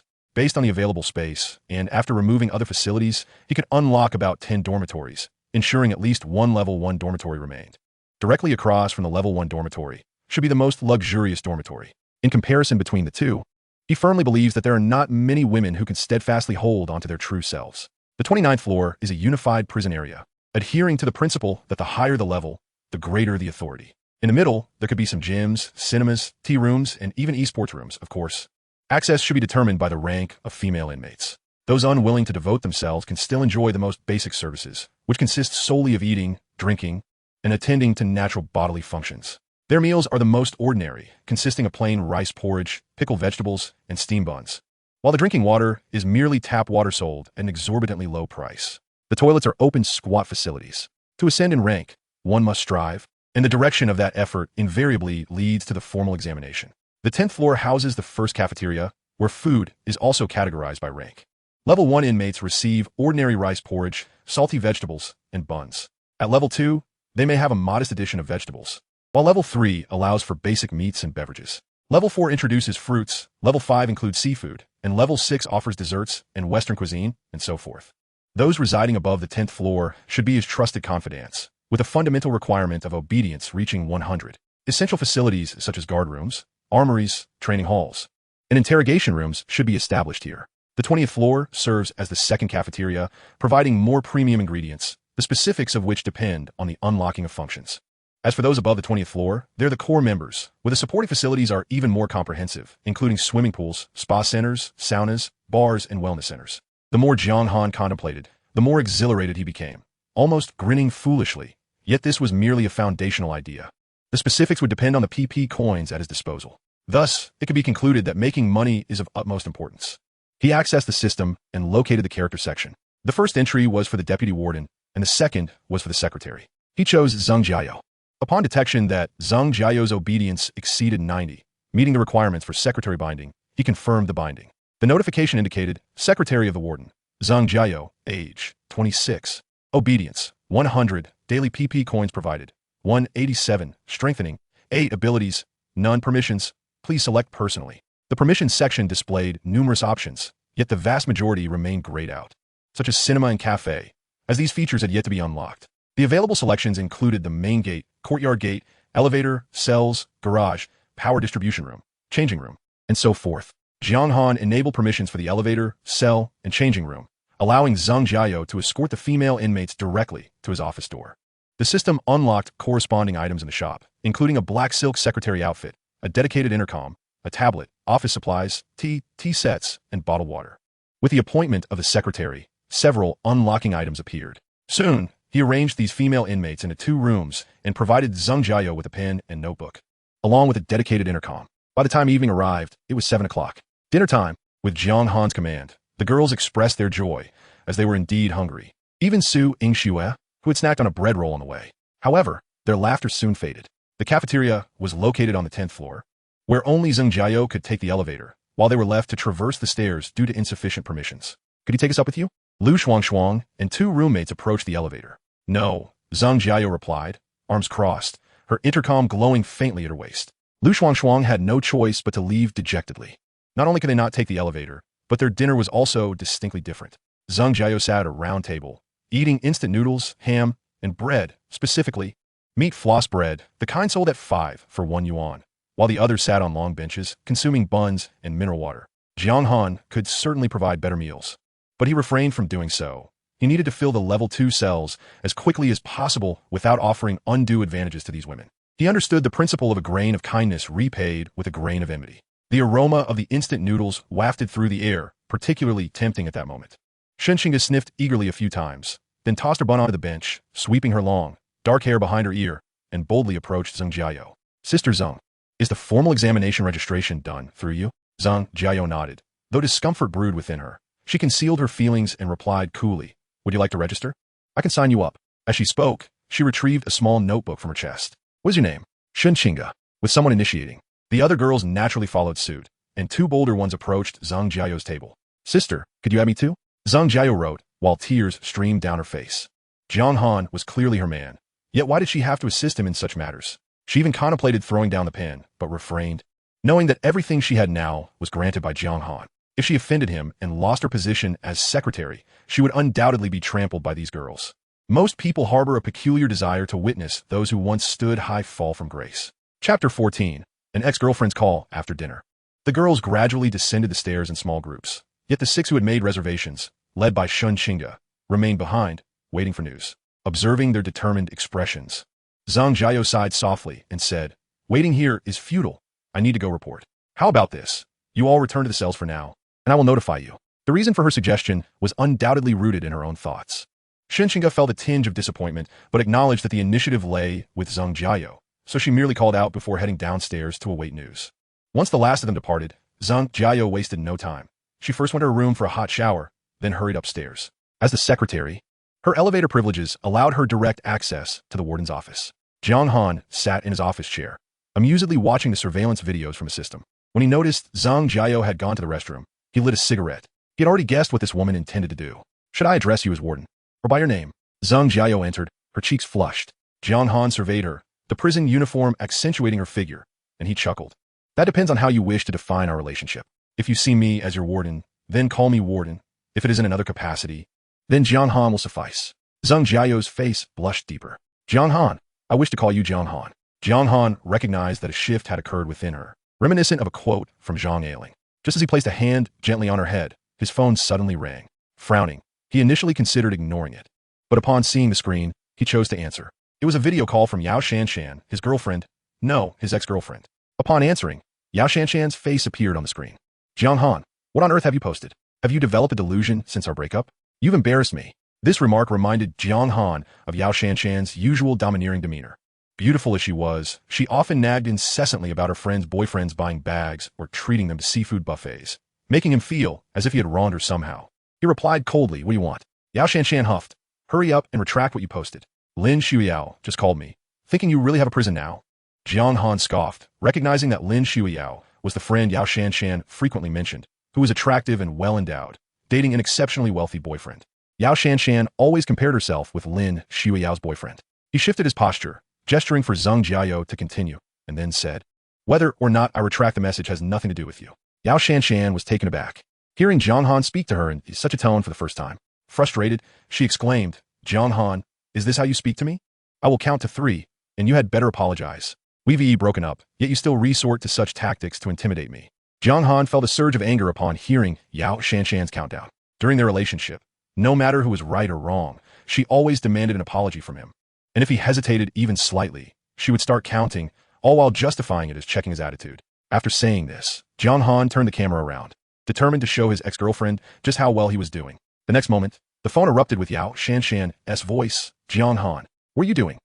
Based on the available space, and after removing other facilities, he could unlock about 10 dormitories, ensuring at least one level 1 dormitory remained. Directly across from the level 1 dormitory should be the most luxurious dormitory. In comparison between the two, he firmly believes that there are not many women who can steadfastly hold onto their true selves. The 29th floor is a unified prison area, adhering to the principle that the higher the level, the greater the authority. In the middle, there could be some gyms, cinemas, tea rooms, and even esports rooms, of course. Access should be determined by the rank of female inmates. Those unwilling to devote themselves can still enjoy the most basic services, which consist solely of eating, drinking, and attending to natural bodily functions. Their meals are the most ordinary, consisting of plain rice porridge, pickled vegetables, and steam buns, while the drinking water is merely tap water sold at an exorbitantly low price. The toilets are open squat facilities. To ascend in rank, one must strive, and the direction of that effort invariably leads to the formal examination. The 10th floor houses the first cafeteria, where food is also categorized by rank. Level 1 inmates receive ordinary rice porridge, salty vegetables, and buns. At level 2, they may have a modest addition of vegetables, while level 3 allows for basic meats and beverages. Level 4 introduces fruits, level 5 includes seafood, and level 6 offers desserts and Western cuisine, and so forth. Those residing above the 10th floor should be his trusted confidants, with a fundamental requirement of obedience reaching 100. Essential facilities such as guard rooms, armories, training halls, and interrogation rooms should be established here. The 20th floor serves as the second cafeteria, providing more premium ingredients, the specifics of which depend on the unlocking of functions. As for those above the 20th floor, they're the core members, where the supporting facilities are even more comprehensive, including swimming pools, spa centers, saunas, bars, and wellness centers. The more Jiang Han contemplated, the more exhilarated he became, almost grinning foolishly, yet this was merely a foundational idea. The specifics would depend on the PP coins at his disposal. Thus, it could be concluded that making money is of utmost importance. He accessed the system and located the character section. The first entry was for the deputy warden, and the second was for the secretary. He chose Zheng Jiao. Upon detection that Zheng Jiao's obedience exceeded 90, meeting the requirements for secretary binding, he confirmed the binding. The notification indicated Secretary of the Warden, Zheng Jiao, age, 26, obedience, 100, daily PP coins provided, 187, strengthening, 8 abilities, none permissions, please select personally. The permissions section displayed numerous options, yet the vast majority remained grayed out, such as cinema and cafe, as these features had yet to be unlocked. The available selections included the main gate, courtyard gate, elevator, cells, garage, power distribution room, changing room, and so forth. Jiang Han enabled permissions for the elevator, cell, and changing room, allowing Zheng Jiao to escort the female inmates directly to his office door. The system unlocked corresponding items in the shop, including a black silk secretary outfit, a dedicated intercom, a tablet, office supplies, tea sets, and bottled water. With the appointment of the secretary, several unlocking items appeared. Soon, he arranged these female inmates into 2 rooms and provided Zheng Jiao with a pen and notebook, along with a dedicated intercom. By the time evening arrived, it was 7 o'clock. Dinner time. With Jiang Han's command, the girls expressed their joy, as they were indeed hungry. Even Su Yingxue, who had snacked on a bread roll on the way. However, their laughter soon faded. The cafeteria was located on the 10th floor, where only Zheng Jiao could take the elevator, while they were left to traverse the stairs due to insufficient permissions. Could he take us up with you? Lu Shuang and 2 roommates approached the elevator. No, Zheng Jiao replied, arms crossed, her intercom glowing faintly at her waist. Lu Shuangshuang had no choice but to leave dejectedly. Not only could they not take the elevator, but their dinner was also distinctly different. Zhang Jiao sat at a round table, eating instant noodles, ham, and bread, specifically meat floss bread, the kind sold at 5 for 1 yuan, while the others sat on long benches, consuming buns and mineral water. Jiang Han could certainly provide better meals, but he refrained from doing so. He needed to fill the level 2 cells as quickly as possible without offering undue advantages to these women. He understood the principle of a grain of kindness repaid with a grain of enmity. The aroma of the instant noodles wafted through the air, particularly tempting at that moment. Shenxinga sniffed eagerly a few times, then tossed her bun onto the bench, sweeping her long, dark hair behind her ear, and boldly approached Zhang Jiao. Sister Zhang, is the formal examination registration done through you? Zhang Jiao nodded. Though discomfort brewed within her, she concealed her feelings and replied coolly, would you like to register? I can sign you up. As she spoke, she retrieved a small notebook from her chest. What is your name? Shenxinga, with someone initiating. The other girls naturally followed suit, and 2 bolder ones approached Zhang Jiao's table. Sister, could you add me too? Zhang Jiao wrote, while tears streamed down her face. Jiang Han was clearly her man, yet why did she have to assist him in such matters? She even contemplated throwing down the pen, but refrained, knowing that everything she had now was granted by Jiang Han. If she offended him and lost her position as secretary, she would undoubtedly be trampled by these girls. Most people harbor a peculiar desire to witness those who once stood high fall from grace. Chapter 14. An ex-girlfriend's call after dinner. The girls gradually descended the stairs in small groups, yet the 6 who had made reservations, led by Shenxinga, remained behind, waiting for news. Observing their determined expressions, Zhang Jiao sighed softly and said, waiting here is futile. I need to go report. How about this? You all return to the cells for now, and I will notify you. The reason for her suggestion was undoubtedly rooted in her own thoughts. Shenxinga felt a tinge of disappointment, but acknowledged that the initiative lay with Zhang Jiao, so she merely called out before heading downstairs to await news. Once the last of them departed, Zhang Jiao wasted no time. She first went to her room for a hot shower, then hurried upstairs. As the secretary, her elevator privileges allowed her direct access to the warden's office. Jiang Han sat in his office chair, amusedly watching the surveillance videos from a system. When he noticed Zhang Jiao had gone to the restroom, he lit a cigarette. He had already guessed what this woman intended to do. Should I address you as warden, or by your name? Zhang Jiao entered, her cheeks flushed. Jiang Han surveyed her, the prison uniform accentuating her figure, and he chuckled. That depends on how you wish to define our relationship. If you see me as your warden, then call me warden. If it is in another capacity, then Jiang Han will suffice. Zhang Jiao's face blushed deeper. Jiang Han, I wish to call you Jiang Han. Jiang Han recognized that a shift had occurred within her, reminiscent of a quote from Zhang Ailing. Just as he placed a hand gently on her head, his phone suddenly rang. Frowning, he initially considered ignoring it, but upon seeing the screen, he chose to answer. It was a video call from Yao Shanshan, his girlfriend. No, his ex-girlfriend. Upon answering, Yao Shanshan's face appeared on the screen. Jiang Han, what on earth have you posted? Have you developed a delusion since our breakup? You've embarrassed me. This remark reminded Jiang Han of Yao Shanshan's usual domineering demeanor. Beautiful as she was, she often nagged incessantly about her friends' boyfriends buying bags or treating them to seafood buffets, making him feel as if he had wronged her somehow. He replied coldly, what do you want? Yao Shanshan huffed. Hurry up and retract what you posted. Lin Shuiyao just called me, thinking you really have a prison now. Jiang Han scoffed, recognizing that Lin Shuiyao was the friend Yao Shanshan frequently mentioned, who was attractive and well-endowed, dating an exceptionally wealthy boyfriend. Yao Shanshan always compared herself with Lin Shuiyao's boyfriend. He shifted his posture, gesturing for Zhang Jiao to continue, and then said, whether or not I retract the message has nothing to do with you. Yao Shanshan was taken aback, hearing Jiang Han speak to her in such a tone for the first time. Frustrated, she exclaimed, Jiang Han, is this how you speak to me? I will count to 3, and you had better apologize. We've broken up, yet you still resort to such tactics to intimidate me. Jiang Han felt a surge of anger upon hearing Yao Shanshan's countdown. During their relationship, no matter who was right or wrong, she always demanded an apology from him. And if he hesitated even slightly, she would start counting, all while justifying it as checking his attitude. After saying this, Jiang Han turned the camera around, determined to show his ex-girlfriend just how well he was doing. The next moment, the phone erupted with Yao Shanshan's voice. Jiang Han, what are you doing?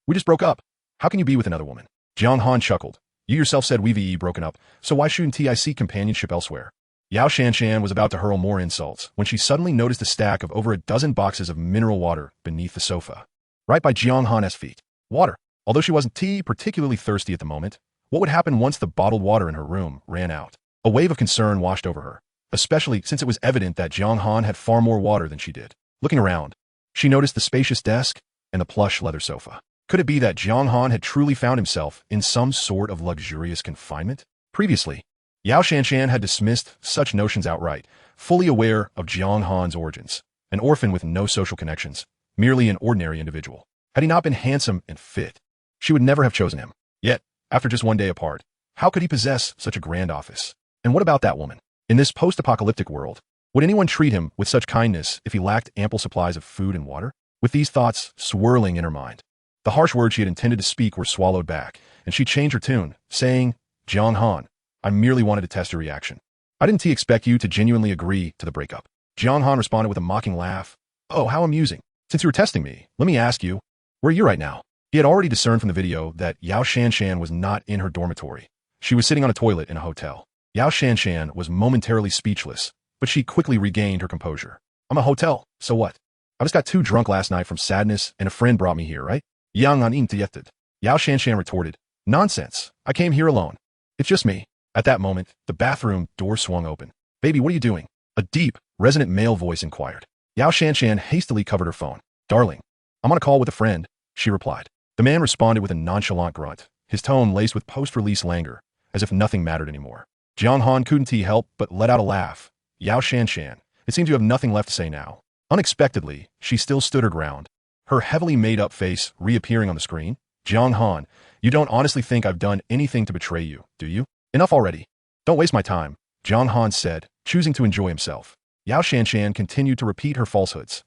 We just broke up. How can you be with another woman? Jiang Han chuckled. You yourself said we've broken up, so why shouldn't I seek companionship elsewhere? Yao Shanshan was about to hurl more insults when she suddenly noticed a stack of over a dozen boxes of mineral water beneath the sofa, right by Jiang Han's feet. Water. Although she wasn't particularly thirsty at the moment, what would happen once the bottled water in her room ran out? A wave of concern washed over her, especially since it was evident that Jiang Han had far more water than she did. Looking around, she noticed the spacious desk and the plush leather sofa. Could it be that Jiang Han had truly found himself in some sort of luxurious confinement? Previously, Yao Shanshan had dismissed such notions outright, fully aware of Jiang Han's origins, an orphan with no social connections, merely an ordinary individual. Had he not been handsome and fit, she would never have chosen him. Yet, after just one day apart, how could he possess such a grand office? And what about that woman? In this post-apocalyptic world, would anyone treat him with such kindness if he lacked ample supplies of food and water? With these thoughts swirling in her mind, the harsh words she had intended to speak were swallowed back, and she changed her tune, saying, Jiang Han, I merely wanted to test your reaction. I didn't expect you to genuinely agree to the breakup. Jiang Han responded with a mocking laugh. Oh, how amusing. Since you were testing me, let me ask you, where are you right now? He had already discerned from the video that Yao Shanshan was not in her dormitory. She was sitting on a toilet in a hotel. Yao Shanshan was momentarily speechless, but she quickly regained her composure. I'm a hotel, so what? I just got too drunk last night from sadness and a friend brought me here, right? Yang Han interjected. Yao Shanshan retorted, Nonsense, I came here alone. It's just me. At that moment, the bathroom door swung open. Baby, what are you doing? A deep, resonant male voice inquired. Yao Shanshan hastily covered her phone. Darling, I'm on a call with a friend, she replied. The man responded with a nonchalant grunt, his tone laced with post-release languor, as if nothing mattered anymore. Jiang Han couldn't help but let out a laugh. Yao Shanshan, it seems you have nothing left to say now. Unexpectedly, she still stood her ground, her heavily made-up face reappearing on the screen. Jiang Han, you don't honestly think I've done anything to betray you, do you? Enough already. Don't waste my time, Jiang Han said, choosing to enjoy himself. Yao Shanshan continued to repeat her falsehoods.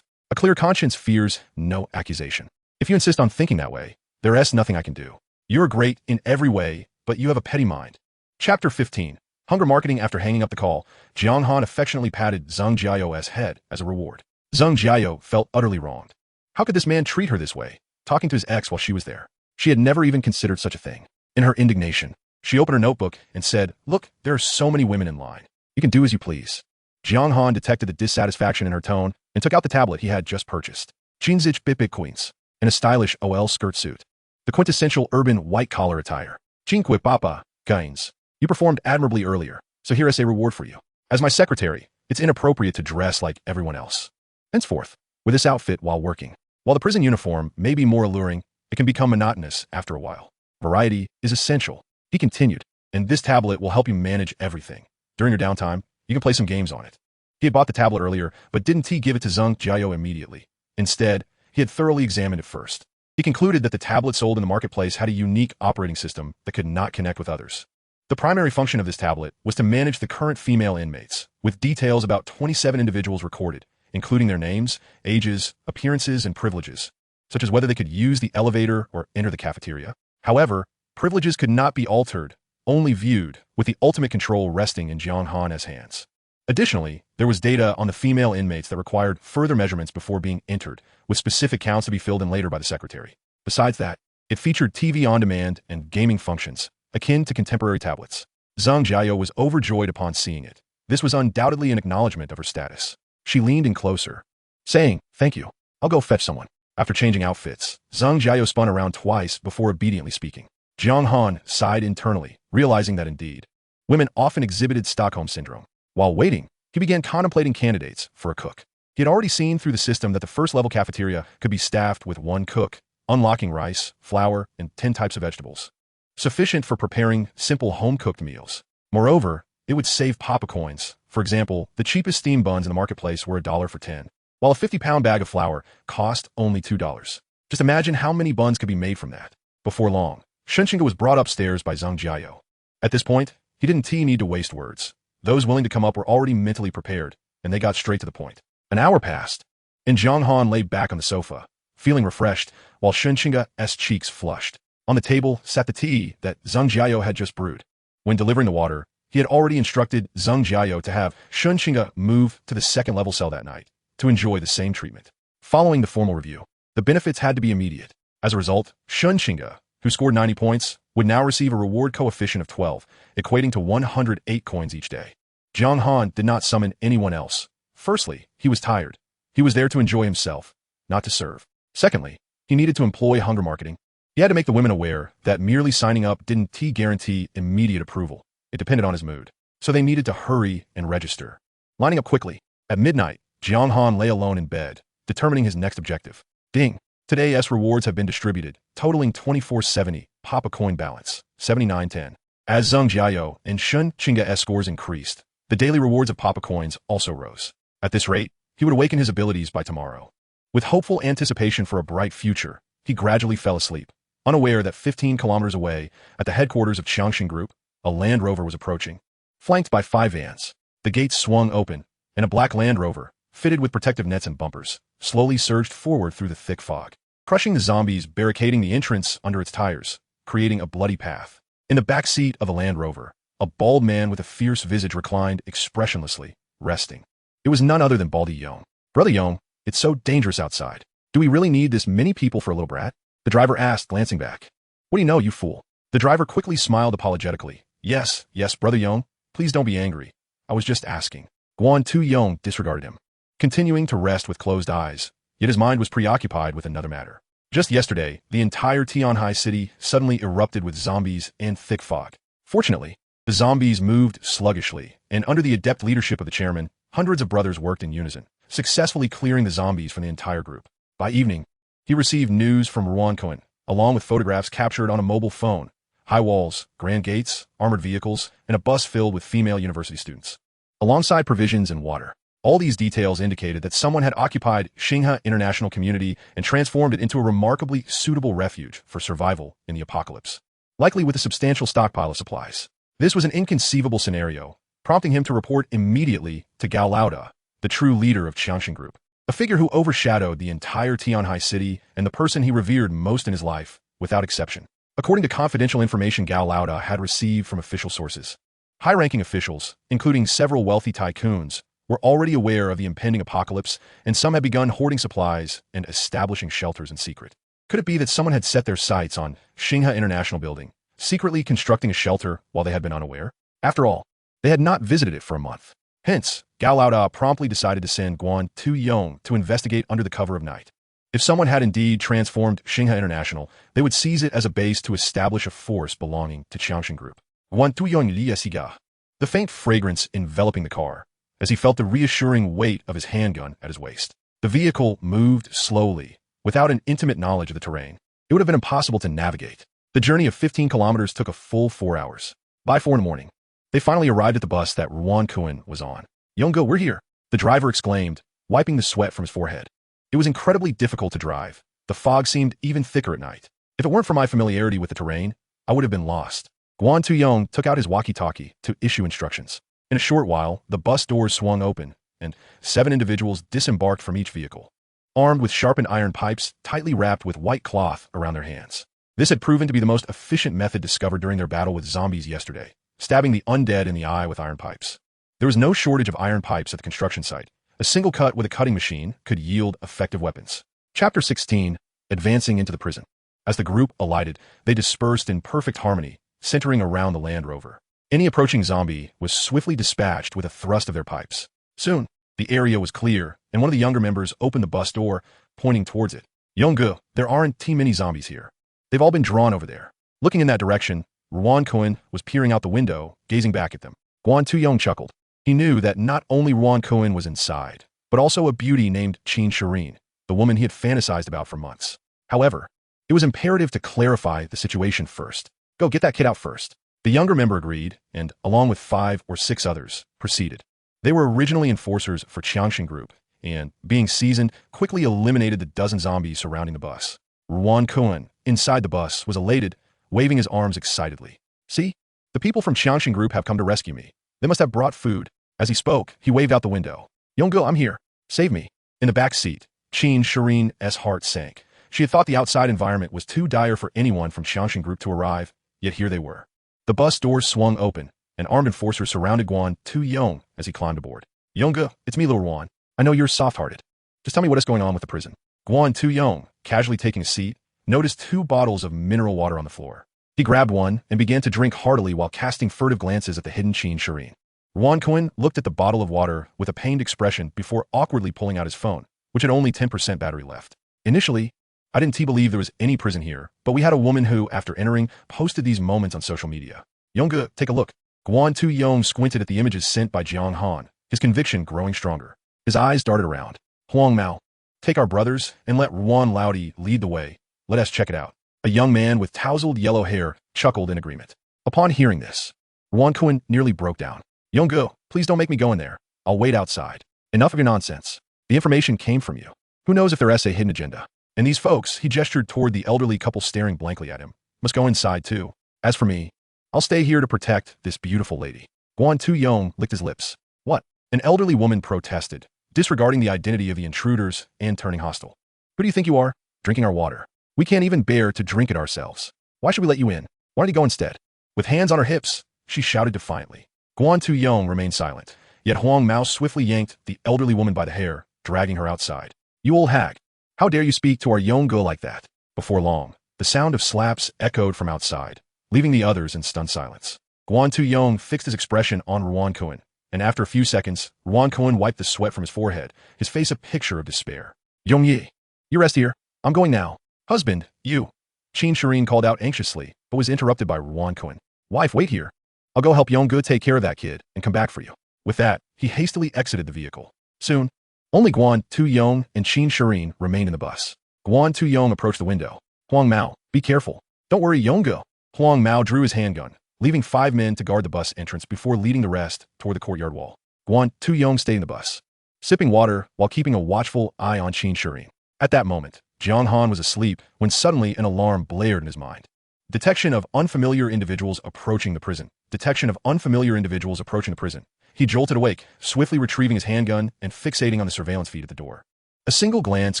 A clear conscience fears no accusation. If you insist on thinking that way, there's nothing I can do. You're great in every way, but you have a petty mind. Chapter 15. Hunger Marketing. After hanging up the call, Jiang Han affectionately patted Zheng Jiao's head as a reward. Zheng Jiao felt utterly wronged. How could this man treat her this way, talking to his ex while she was there? She had never even considered such a thing. In her indignation, she opened her notebook and said, Look, there are so many women in line. You can do as you please. Jiang Han detected the dissatisfaction in her tone and took out the tablet he had just purchased. Jinzich Bipik Queens, in a stylish OL skirt suit. The quintessential urban white-collar attire. Jinque Papa, Gaines. You performed admirably earlier, so here is a reward for you. As my secretary, it's inappropriate to dress like everyone else. Henceforth, with this outfit while working. While the prison uniform may be more alluring, it can become monotonous after a while. Variety is essential, he continued, and this tablet will help you manage everything. During your downtime, you can play some games on it. He had bought the tablet earlier, but didn't give it to Zheng Jiao immediately. Instead, he had thoroughly examined it first. He concluded that the tablet sold in the marketplace had a unique operating system that could not connect with others. The primary function of this tablet was to manage the current female inmates, with details about 27 individuals recorded, including their names, ages, appearances, and privileges, such as whether they could use the elevator or enter the cafeteria. However, privileges could not be altered, only viewed, with the ultimate control resting in Jiang Han's hands. Additionally, there was data on the female inmates that required further measurements before being entered, with specific counts to be filled in later by the secretary. Besides that, it featured TV on demand and gaming functions, akin to contemporary tablets. Zheng Jiao was overjoyed upon seeing it. This was undoubtedly an acknowledgement of her status. She leaned in closer, saying, Thank you. I'll go fetch someone. After changing outfits, Zheng Jiao spun around twice before obediently speaking. Jiang Han sighed internally, realizing that indeed, women often exhibited Stockholm Syndrome. While waiting, he began contemplating candidates for a cook. He had already seen through the system that the first-level cafeteria could be staffed with one cook, unlocking rice, flour, and 10 types of vegetables, sufficient for preparing simple home-cooked meals. Moreover, it would save Papa coins. For example, the cheapest steamed buns in the marketplace were $1 for 10, while a 50-pound bag of flour cost only $2. Just imagine how many buns could be made from that. Before long, Shunshinga was brought upstairs by Zheng Jiao. At this point, he didn't need to waste words. Those willing to come up were already mentally prepared, and they got straight to the point. An hour passed, and Jiang Han lay back on the sofa, feeling refreshed, while Shunshinga's cheeks flushed. On the table sat the tea that Zheng Jiao had just brewed. When delivering the water, he had already instructed Zheng Jiao to have Shunshinga move to the second-level cell that night, to enjoy the same treatment. Following the formal review, the benefits had to be immediate. As a result, Shunshinga, who scored 90 points, would now receive a reward coefficient of 12, equating to 108 coins each day. Jiang Han did not summon anyone else. Firstly, he was tired. He was there to enjoy himself, not to serve. Secondly, he needed to employ hunger marketing. He had to make the women aware that merely signing up didn't guarantee immediate approval. It depended on his mood. So they needed to hurry and register. Lining up quickly. At midnight, Jiang Han lay alone in bed, determining his next objective. Ding. Today's rewards have been distributed, totaling 2470, Papa coin balance, 7910. As Zheng Jiao and Shun Qingga's scores increased, the daily rewards of Papa coins also rose. At this rate, he would awaken his abilities by tomorrow. With hopeful anticipation for a bright future, he gradually fell asleep, unaware that 15 kilometers away, at the headquarters of Qiangxin Group, a Land Rover was approaching. Flanked by 5 vans, the gates swung open, and a black Land Rover, fitted with protective nets and bumpers, slowly surged forward through the thick fog, crushing the zombies barricading the entrance under its tires, creating a bloody path. In the back seat of the Land Rover, a bald man with a fierce visage reclined expressionlessly, resting. It was none other than Baldy Yong. Brother Yong, it's so dangerous outside. Do we really need this many people for a little brat? The driver asked, glancing back. What do you know, you fool? The driver quickly smiled apologetically. Yes, Brother Yong, please don't be angry. I was just asking. Guan Tu Yong disregarded him, continuing to rest with closed eyes, yet his mind was preoccupied with another matter. Just yesterday, the entire Tianhai city suddenly erupted with zombies and thick fog. Fortunately, the zombies moved sluggishly, and under the adept leadership of the chairman, hundreds of brothers worked in unison, successfully clearing the zombies from the entire group. By evening, he received news from Ruan Cohen, along with photographs captured on a mobile phone, high walls, grand gates, armored vehicles, and a bus filled with female university students, alongside provisions and water. All these details indicated that someone had occupied Xinghe International Community and transformed it into a remarkably suitable refuge for survival in the apocalypse, likely with a substantial stockpile of supplies. This was an inconceivable scenario, prompting him to report immediately to Gao Laoda, the true leader of Qiangxin Group, a figure who overshadowed the entire Tianhai city and the person he revered most in his life, without exception. According to confidential information Gao Laoda had received from official sources, high-ranking officials, including several wealthy tycoons, were already aware of the impending apocalypse, and some had begun hoarding supplies and establishing shelters in secret. Could it be that someone had set their sights on Xinghe International Building, secretly constructing a shelter while they had been unaware? After all, they had not visited it for a month. Hence, Gao Laoda promptly decided to send Guan Tu Yong to investigate under the cover of night. If someone had indeed transformed Xinghe International, they would seize it as a base to establish a force belonging to Qiangxin Group. Guan Tu Yong liesiga, the faint fragrance enveloping the car, as he felt the reassuring weight of his handgun at his waist. The vehicle moved slowly, without an intimate knowledge of the terrain. It would have been impossible to navigate. The journey of 15 kilometers took a full 4 hours. By 4 in the morning, they finally arrived at the bus that Ruan Kuan was on. Yonggo, we're here, the driver exclaimed, wiping the sweat from his forehead. It was incredibly difficult to drive. The fog seemed even thicker at night. If it weren't for my familiarity with the terrain, I would have been lost. Guan Tu Yong took out his walkie-talkie to issue instructions. In a short while, the bus doors swung open, and 7 individuals disembarked from each vehicle, armed with sharpened iron pipes tightly wrapped with white cloth around their hands. This had proven to be the most efficient method discovered during their battle with zombies yesterday, stabbing the undead in the eye with iron pipes. There was no shortage of iron pipes at the construction site. A single cut with a cutting machine could yield effective weapons. Chapter 16, Advancing into the Prison. As the group alighted, they dispersed in perfect harmony, centering around the Land Rover. Any approaching zombie was swiftly dispatched with a thrust of their pipes. Soon, the area was clear, and one of the younger members opened the bus door, pointing towards it. Yonggu, there aren't too many zombies here. They've all been drawn over there. Looking in that direction, Ruan Cohen was peering out the window, gazing back at them. Guan Tu Yong chuckled. He knew that not only Ruan Cohen was inside, but also a beauty named Qin Shireen, the woman he had fantasized about for months. However, it was imperative to clarify the situation first. Go get that kid out first. The younger member agreed, and, along with 5 or 6 others, proceeded. They were originally enforcers for Qiangxin Group, and, being seasoned, quickly eliminated the dozen zombies surrounding the bus. Ruan Cohen, inside the bus, was elated, waving his arms excitedly. See? The people from Qiangxin Group have come to rescue me. They must have brought food. As he spoke, he waved out the window. Yonggo, I'm here. Save me. In the back seat, Qin Shireen's heart sank. She had thought the outside environment was too dire for anyone from Qiangxin Group to arrive, yet here they were. The bus doors swung open, and armed enforcers surrounded Guan Tu Yong as he climbed aboard. Yongga, it's me, little Ruan. I know you're soft-hearted. Just tell me what is going on with the prison. Guan Tu Yong, casually taking a seat, noticed 2 bottles of mineral water on the floor. He grabbed one and began to drink heartily while casting furtive glances at the hidden Qin Shireen. Ruan Cohen looked at the bottle of water with a pained expression before awkwardly pulling out his phone, which had only 10% battery left. Initially, I didn't believe there was any prison here, but we had a woman who, after entering, posted these moments on social media. Yongga, take a look. Guan Tu Yong squinted at the images sent by Jiang Han, his conviction growing stronger. His eyes darted around. Huang Mao. Take our brothers and let Ruan Laudi lead the way. Let us check it out. A young man with tousled yellow hair chuckled in agreement. Upon hearing this, Ruan Kuan nearly broke down. Yonggu, please don't make me go in there. I'll wait outside. Enough of your nonsense. The information came from you. Who knows if there is a hidden agenda? And these folks, he gestured toward the elderly couple staring blankly at him, must go inside too. As for me, I'll stay here to protect this beautiful lady. Guan Tu-yong licked his lips. What? An elderly woman protested, disregarding the identity of the intruders and turning hostile. Who do you think you are? Drinking our water. We can't even bear to drink it ourselves. Why should we let you in? Why don't you go instead? With hands on her hips, she shouted defiantly. Guan Tu-yong remained silent, yet Huang Mao swiftly yanked the elderly woman by the hair, dragging her outside. You old hag! How dare you speak to our Yonggu like that? Before long, the sound of slaps echoed from outside, leaving the others in stunned silence. Guan Tu-yong fixed his expression on Ruan Kuan, and after a few seconds, Ruan Kuan wiped the sweat from his forehead, his face a picture of despair. Yongyi, you rest here. I'm going now. Husband, you. Qin Shirin called out anxiously, but was interrupted by Ruan Kuan. Wife, wait here. I'll go help Yonggu take care of that kid and come back for you. With that, he hastily exited the vehicle. Soon, only Guan Tu-yong and Qin Shirin remained in the bus. Guan Tu-yong approached the window. Huang Mao, be careful. Don't worry, Yonggu. Huang Mao drew his handgun, leaving 5 men to guard the bus entrance before leading the rest toward the courtyard wall. Guan Tu-yong stayed in the bus, sipping water while keeping a watchful eye on Qin Shirin. At that moment, Jiang Han was asleep when suddenly an alarm blared in his mind. Detection of unfamiliar individuals approaching the prison. Detection of unfamiliar individuals approaching the prison. He jolted awake, swiftly retrieving his handgun and fixating on the surveillance feed at the door. A single glance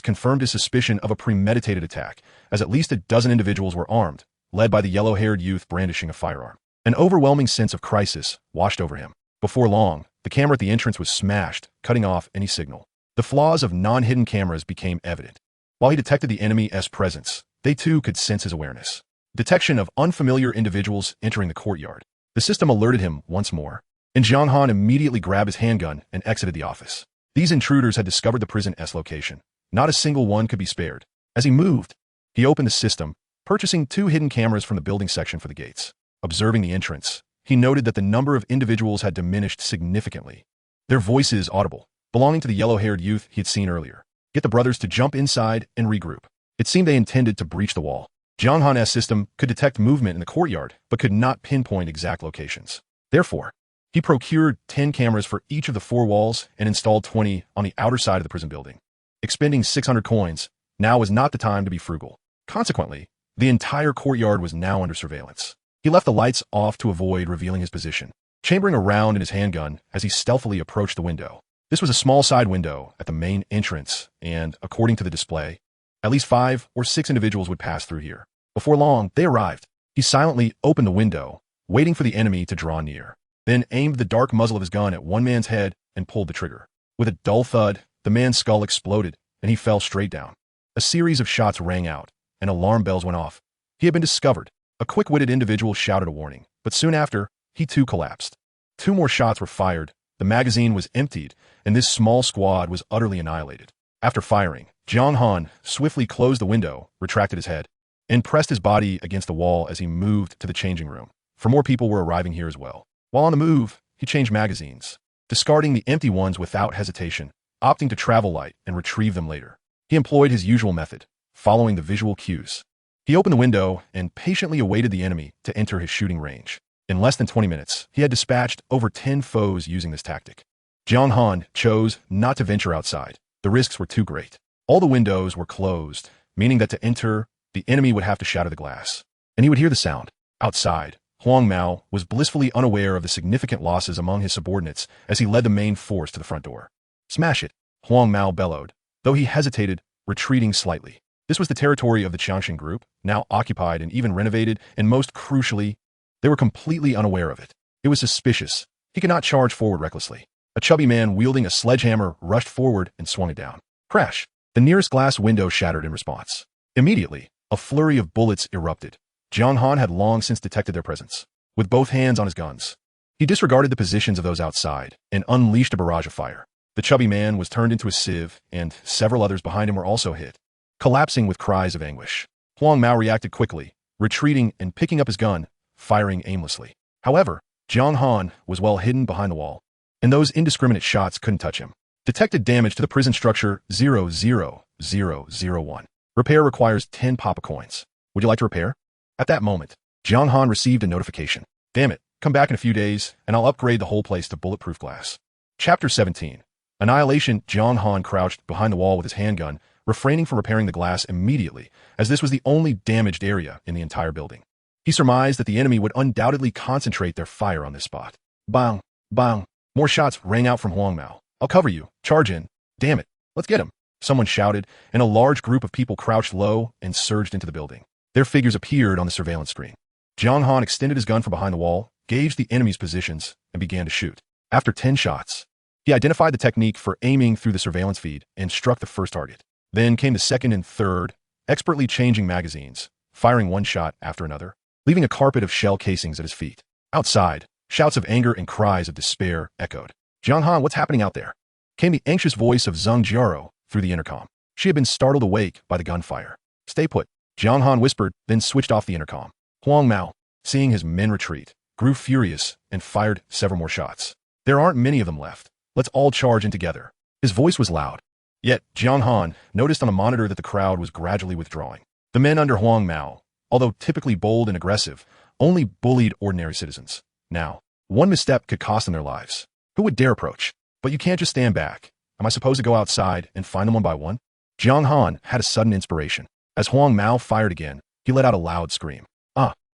confirmed his suspicion of a premeditated attack, as at least a dozen individuals were armed, led by the yellow-haired youth brandishing a firearm. An overwhelming sense of crisis washed over him. Before long, the camera at the entrance was smashed, cutting off any signal. The flaws of non-hidden cameras became evident. While he detected the enemy's presence, they too could sense his awareness. Detection of unfamiliar individuals entering the courtyard. The system alerted him once more, and Jiang Han immediately grabbed his handgun and exited the office. These intruders had discovered the prison's location. Not a single one could be spared. As he moved, he opened the system, purchasing 2 hidden cameras from the building section for the gates. Observing the entrance, he noted that the number of individuals had diminished significantly. Their voices audible, belonging to the yellow-haired youth he had seen earlier. Get the brothers to jump inside and regroup. It seemed they intended to breach the wall. Jiang Han's system could detect movement in the courtyard, but could not pinpoint exact locations. Therefore, he procured 10 cameras for each of the 4 walls and installed 20 on the outer side of the prison building. Expending 600 coins, now was not the time to be frugal. Consequently, the entire courtyard was now under surveillance. He left the lights off to avoid revealing his position, chambering a round in his handgun as he stealthily approached the window. This was a small side window at the main entrance, and, according to the display, at least 5 or 6 individuals would pass through here. Before long, they arrived. He silently opened the window, waiting for the enemy to draw near, then aimed the dark muzzle of his gun at one man's head and pulled the trigger. With a dull thud, the man's skull exploded, and he fell straight down. A series of shots rang out, and alarm bells went off. He had been discovered. A quick-witted individual shouted a warning, but soon after, he too collapsed. 2 more shots were fired, the magazine was emptied, and this small squad was utterly annihilated. After firing, Jiang Han swiftly closed the window, retracted his head, and pressed his body against the wall as he moved to the changing room, for more people were arriving here as well. While on the move, he changed magazines, discarding the empty ones without hesitation, opting to travel light and retrieve them later. He employed his usual method, following the visual cues. He opened the window and patiently awaited the enemy to enter his shooting range. In less than 20 minutes, he had dispatched over 10 foes using this tactic. Jiang Han chose not to venture outside. The risks were too great. All the windows were closed, meaning that to enter, the enemy would have to shatter the glass, and he would hear the sound. Outside, Huang Mao was blissfully unaware of the significant losses among his subordinates as he led the main force to the front door. Smash it, Huang Mao bellowed, though he hesitated, retreating slightly. This was the territory of the Changshan group, now occupied and even renovated, and most crucially, they were completely unaware of it. It was suspicious. He could not charge forward recklessly. A chubby man wielding a sledgehammer rushed forward and swung it down. Crash! The nearest glass window shattered in response. Immediately, a flurry of bullets erupted. Jiang Han had long since detected their presence. With both hands on his guns, he disregarded the positions of those outside and unleashed a barrage of fire. The chubby man was turned into a sieve, and several others behind him were also hit, collapsing with cries of anguish. Huang Mao reacted quickly, retreating and picking up his gun, firing aimlessly. However, Jiang Han was well hidden behind the wall, and those indiscriminate shots couldn't touch him. Detected damage to the prison structure 00001. Repair requires 10 Papa coins. Would you like to repair? At that moment, Jiang Han received a notification. Damn it, come back in a few days, and I'll upgrade the whole place to bulletproof glass. Chapter 17. Annihilation. Jiang Han crouched behind the wall with his handgun, refraining from repairing the glass immediately, as this was the only damaged area in the entire building. He surmised that the enemy would undoubtedly concentrate their fire on this spot. Bang! Bang! More shots rang out from Huang Mao. I'll cover you. Charge in. Damn it. Let's get him. Someone shouted, and a large group of people crouched low and surged into the building. Their figures appeared on the surveillance screen. Jiang Han extended his gun from behind the wall, gauged the enemy's positions, and began to shoot. After 10 shots, he identified the technique for aiming through the surveillance feed and struck the first target. Then came the second and third, expertly changing magazines, firing one shot after another, leaving a carpet of shell casings at his feet. Outside, shouts of anger and cries of despair echoed. Jiang Han, what's happening out there? Came the anxious voice of Zheng Jiaro through the intercom. She had been startled awake by the gunfire. Stay put, Jiang Han whispered, then switched off the intercom. Huang Mao, seeing his men retreat, grew furious and fired several more shots. There aren't many of them left. Let's all charge in together. His voice was loud. Yet, Jiang Han noticed on a monitor that the crowd was gradually withdrawing. The men under Huang Mao, although typically bold and aggressive, only bullied ordinary citizens. Now, one misstep could cost them their lives. Who would dare approach? But you can't just stand back. Am I supposed to go outside and find them one by one? Jiang Han had a sudden inspiration. As Huang Mao fired again, he let out a loud scream.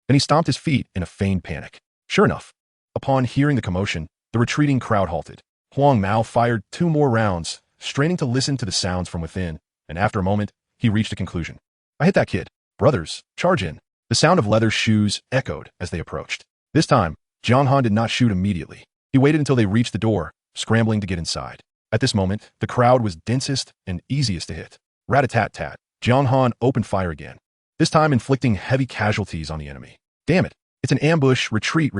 Then he stomped his feet in a feigned panic. Sure enough, upon hearing the commotion, the retreating crowd halted. Huang Mao fired 2 more rounds, straining to listen to the sounds from within, and after a moment, he reached a conclusion. I hit that kid. Brothers, charge in. The sound of leather shoes echoed as they approached. This time, Jiang Han did not shoot immediately. He waited until they reached the door, scrambling to get inside. At this moment, the crowd was densest and easiest to hit. Rat-a-tat-tat. Jiang Han opened fire again, this time inflicting heavy casualties on the enemy. Damn it, it's an ambush, retreat.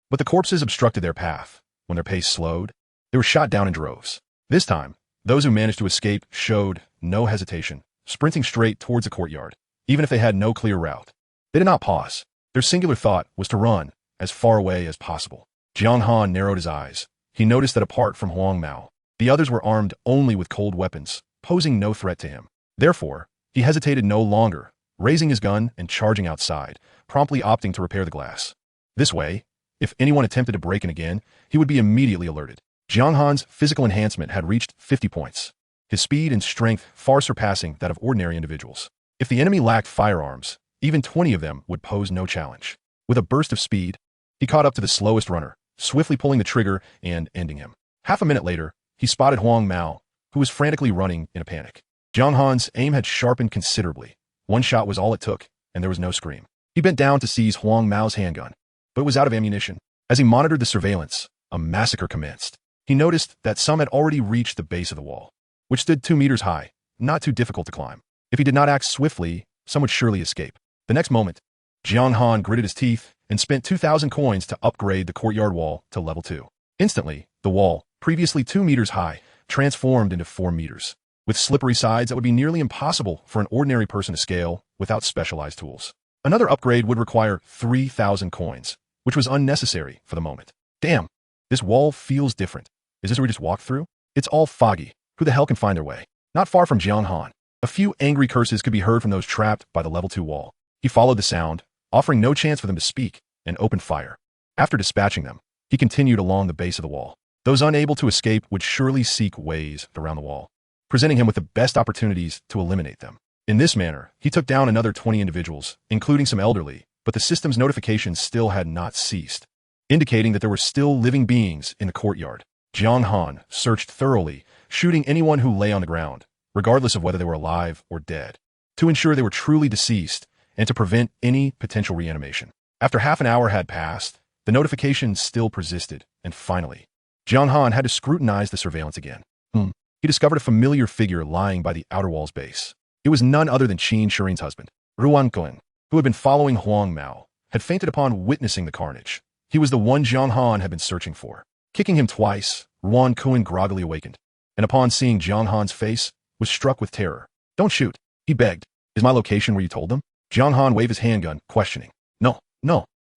But the corpses obstructed their path. When their pace slowed, they were shot down in droves. This time, those who managed to escape showed no hesitation, sprinting straight towards the courtyard, even if they had no clear route. They did not pause. Their singular thought was to run as far away as possible. Jiang Han narrowed his eyes. He noticed that apart from Huang Mao, the others were armed only with cold weapons, posing no threat to him. Therefore, he hesitated no longer, raising his gun and charging outside, promptly opting to repair the glass. This way, if anyone attempted to break in again, he would be immediately alerted. Jiang Han's physical enhancement had reached 50 points, his speed and strength far surpassing that of ordinary individuals. If the enemy lacked firearms, even 20 of them would pose no challenge. With a burst of speed, he caught up to the slowest runner, swiftly pulling the trigger and ending him. Half a minute later, he spotted Huang Mao, who was frantically running in a panic. Jiang Han's aim had sharpened considerably. One shot was all it took, and there was no scream. He bent down to seize Huang Mao's handgun, but it was out of ammunition. As he monitored the surveillance, a massacre commenced. He noticed that some had already reached the base of the wall, which stood 2 meters high, not too difficult to climb. If he did not act swiftly, some would surely escape. The next moment, Jiang Han gritted his teeth and spent 2,000 coins to upgrade the courtyard wall to level 2. Instantly, the wall, previously 2 meters high, transformed into 4 meters, with slippery sides that would be nearly impossible for an ordinary person to scale without specialized tools. Another upgrade would require 3,000 coins, which was unnecessary for the moment. Damn, this wall feels different. Is this where we just walked through? It's all foggy. Who the hell can find their way? Not far from Jiang Han, a few angry curses could be heard from those trapped by the level 2 wall. He followed the sound, offering no chance for them to speak, and opened fire. After dispatching them, he continued along the base of the wall. Those unable to escape would surely seek ways around the wall, presenting him with the best opportunities to eliminate them. In this manner, he took down another 20 individuals, including some elderly, but the system's notifications still had not ceased, indicating that there were still living beings in the courtyard. Jiang Han searched thoroughly, shooting anyone who lay on the ground, regardless of whether they were alive or dead, to ensure they were truly deceased and to prevent any potential reanimation. After half an hour had passed, the notifications still persisted, and finally, Jiang Han had to scrutinize the surveillance again. He discovered a familiar figure lying by the outer wall's base. It was none other than Qin Shirin's husband, Ruan Kun, who had been following Huang Mao, had fainted upon witnessing the carnage. He was the one Jiang Han had been searching for. Kicking him twice, Ruan Kun groggily awakened, and upon seeing Jiang Han's face, was struck with terror. Don't shoot, he begged. Is my location where you told them? Jiang Han waved his handgun, questioning. No,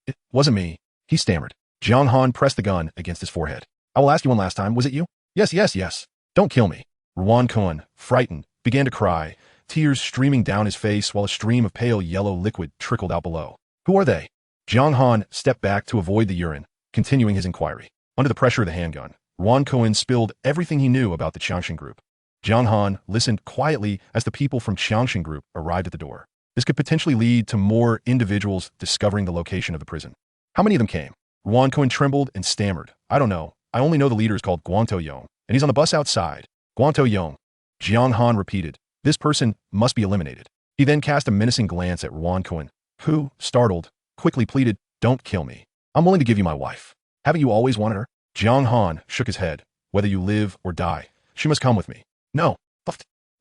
it wasn't me, he stammered. Jiang Han pressed the gun against his forehead. I will ask you one last time, was it you? Yes. Don't kill me. Ruan Cohen, frightened, began to cry, tears streaming down his face while a stream of pale yellow liquid trickled out below. Who are they? Jiang Han stepped back to avoid the urine, continuing his inquiry. Under the pressure of the handgun, Ruan Cohen spilled everything he knew about the Qiangshan Group. Jiang Han listened quietly as the people from Qiangshan Group arrived at the door. This could potentially lead to more individuals discovering the location of the prison. How many of them came? Ruan Cohen trembled and stammered. I don't know. I only know the leader is called Guantou Yong, and he's on the bus outside. Guantou Yong. Jiang Han repeated. This person must be eliminated. He then cast a menacing glance at Ruan Cohen, who, startled, quickly pleaded, Don't kill me. I'm willing to give you my wife. Haven't you always wanted her? Jiang Han shook his head. Whether you live or die, she must come with me. No.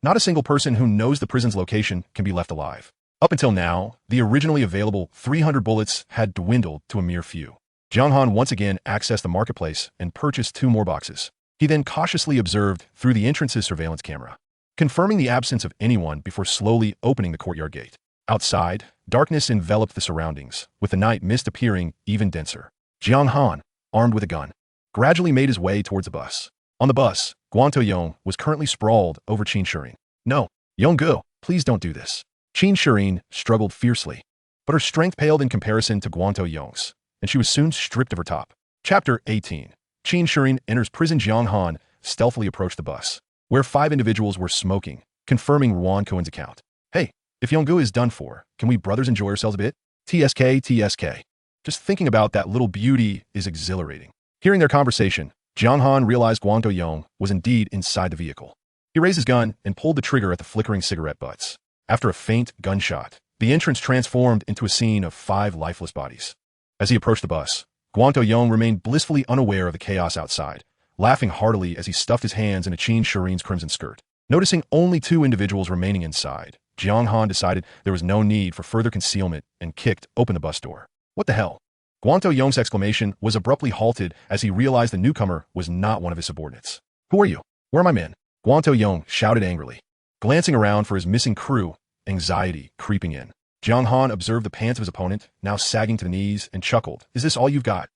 Not a single person who knows the prison's location can be left alive. Up until now, the originally available 300 bullets had dwindled to a mere few. Jiang Han once again accessed the marketplace and purchased 2 more boxes. He then cautiously observed through the entrance's surveillance camera, confirming the absence of anyone before slowly opening the courtyard gate. Outside, darkness enveloped the surroundings, with the night mist appearing even denser. Jiang Han, armed with a gun, gradually made his way towards the bus. On the bus, Guantou Yong was currently sprawled over Qin Shirin. No, Yonggu, please don't do this. Qin Shirin struggled fiercely, but her strength paled in comparison to Guantou Yong's, and she was soon stripped of her top. Chapter 18. Qin Shirin enters prison. Jiang Han stealthily approached the bus, where 5 individuals were smoking, confirming Ruan Cohen's account. Hey, if Yonggu is done for, can we brothers enjoy ourselves a bit? TSK. Just thinking about that little beauty is exhilarating. Hearing their conversation, Jiang Han realized Guantou Yong was indeed inside the vehicle. He raised his gun and pulled the trigger at the flickering cigarette butts. After a faint gunshot, the entrance transformed into a scene of 5 lifeless bodies. As he approached the bus, Guantou Yong remained blissfully unaware of the chaos outside, laughing heartily as he stuffed his hands into Qin Shirin's crimson skirt. Noticing only 2 individuals remaining inside, Jiang Han decided there was no need for further concealment and kicked open the bus door. What the hell? Guantou Yong's exclamation was abruptly halted as he realized the newcomer was not one of his subordinates. Who are you? Where are my men? Guantou Yong shouted angrily. Glancing around for his missing crew, anxiety creeping in, Jiang Han observed the pants of his opponent, now sagging to the knees, and chuckled. Is this all you've got?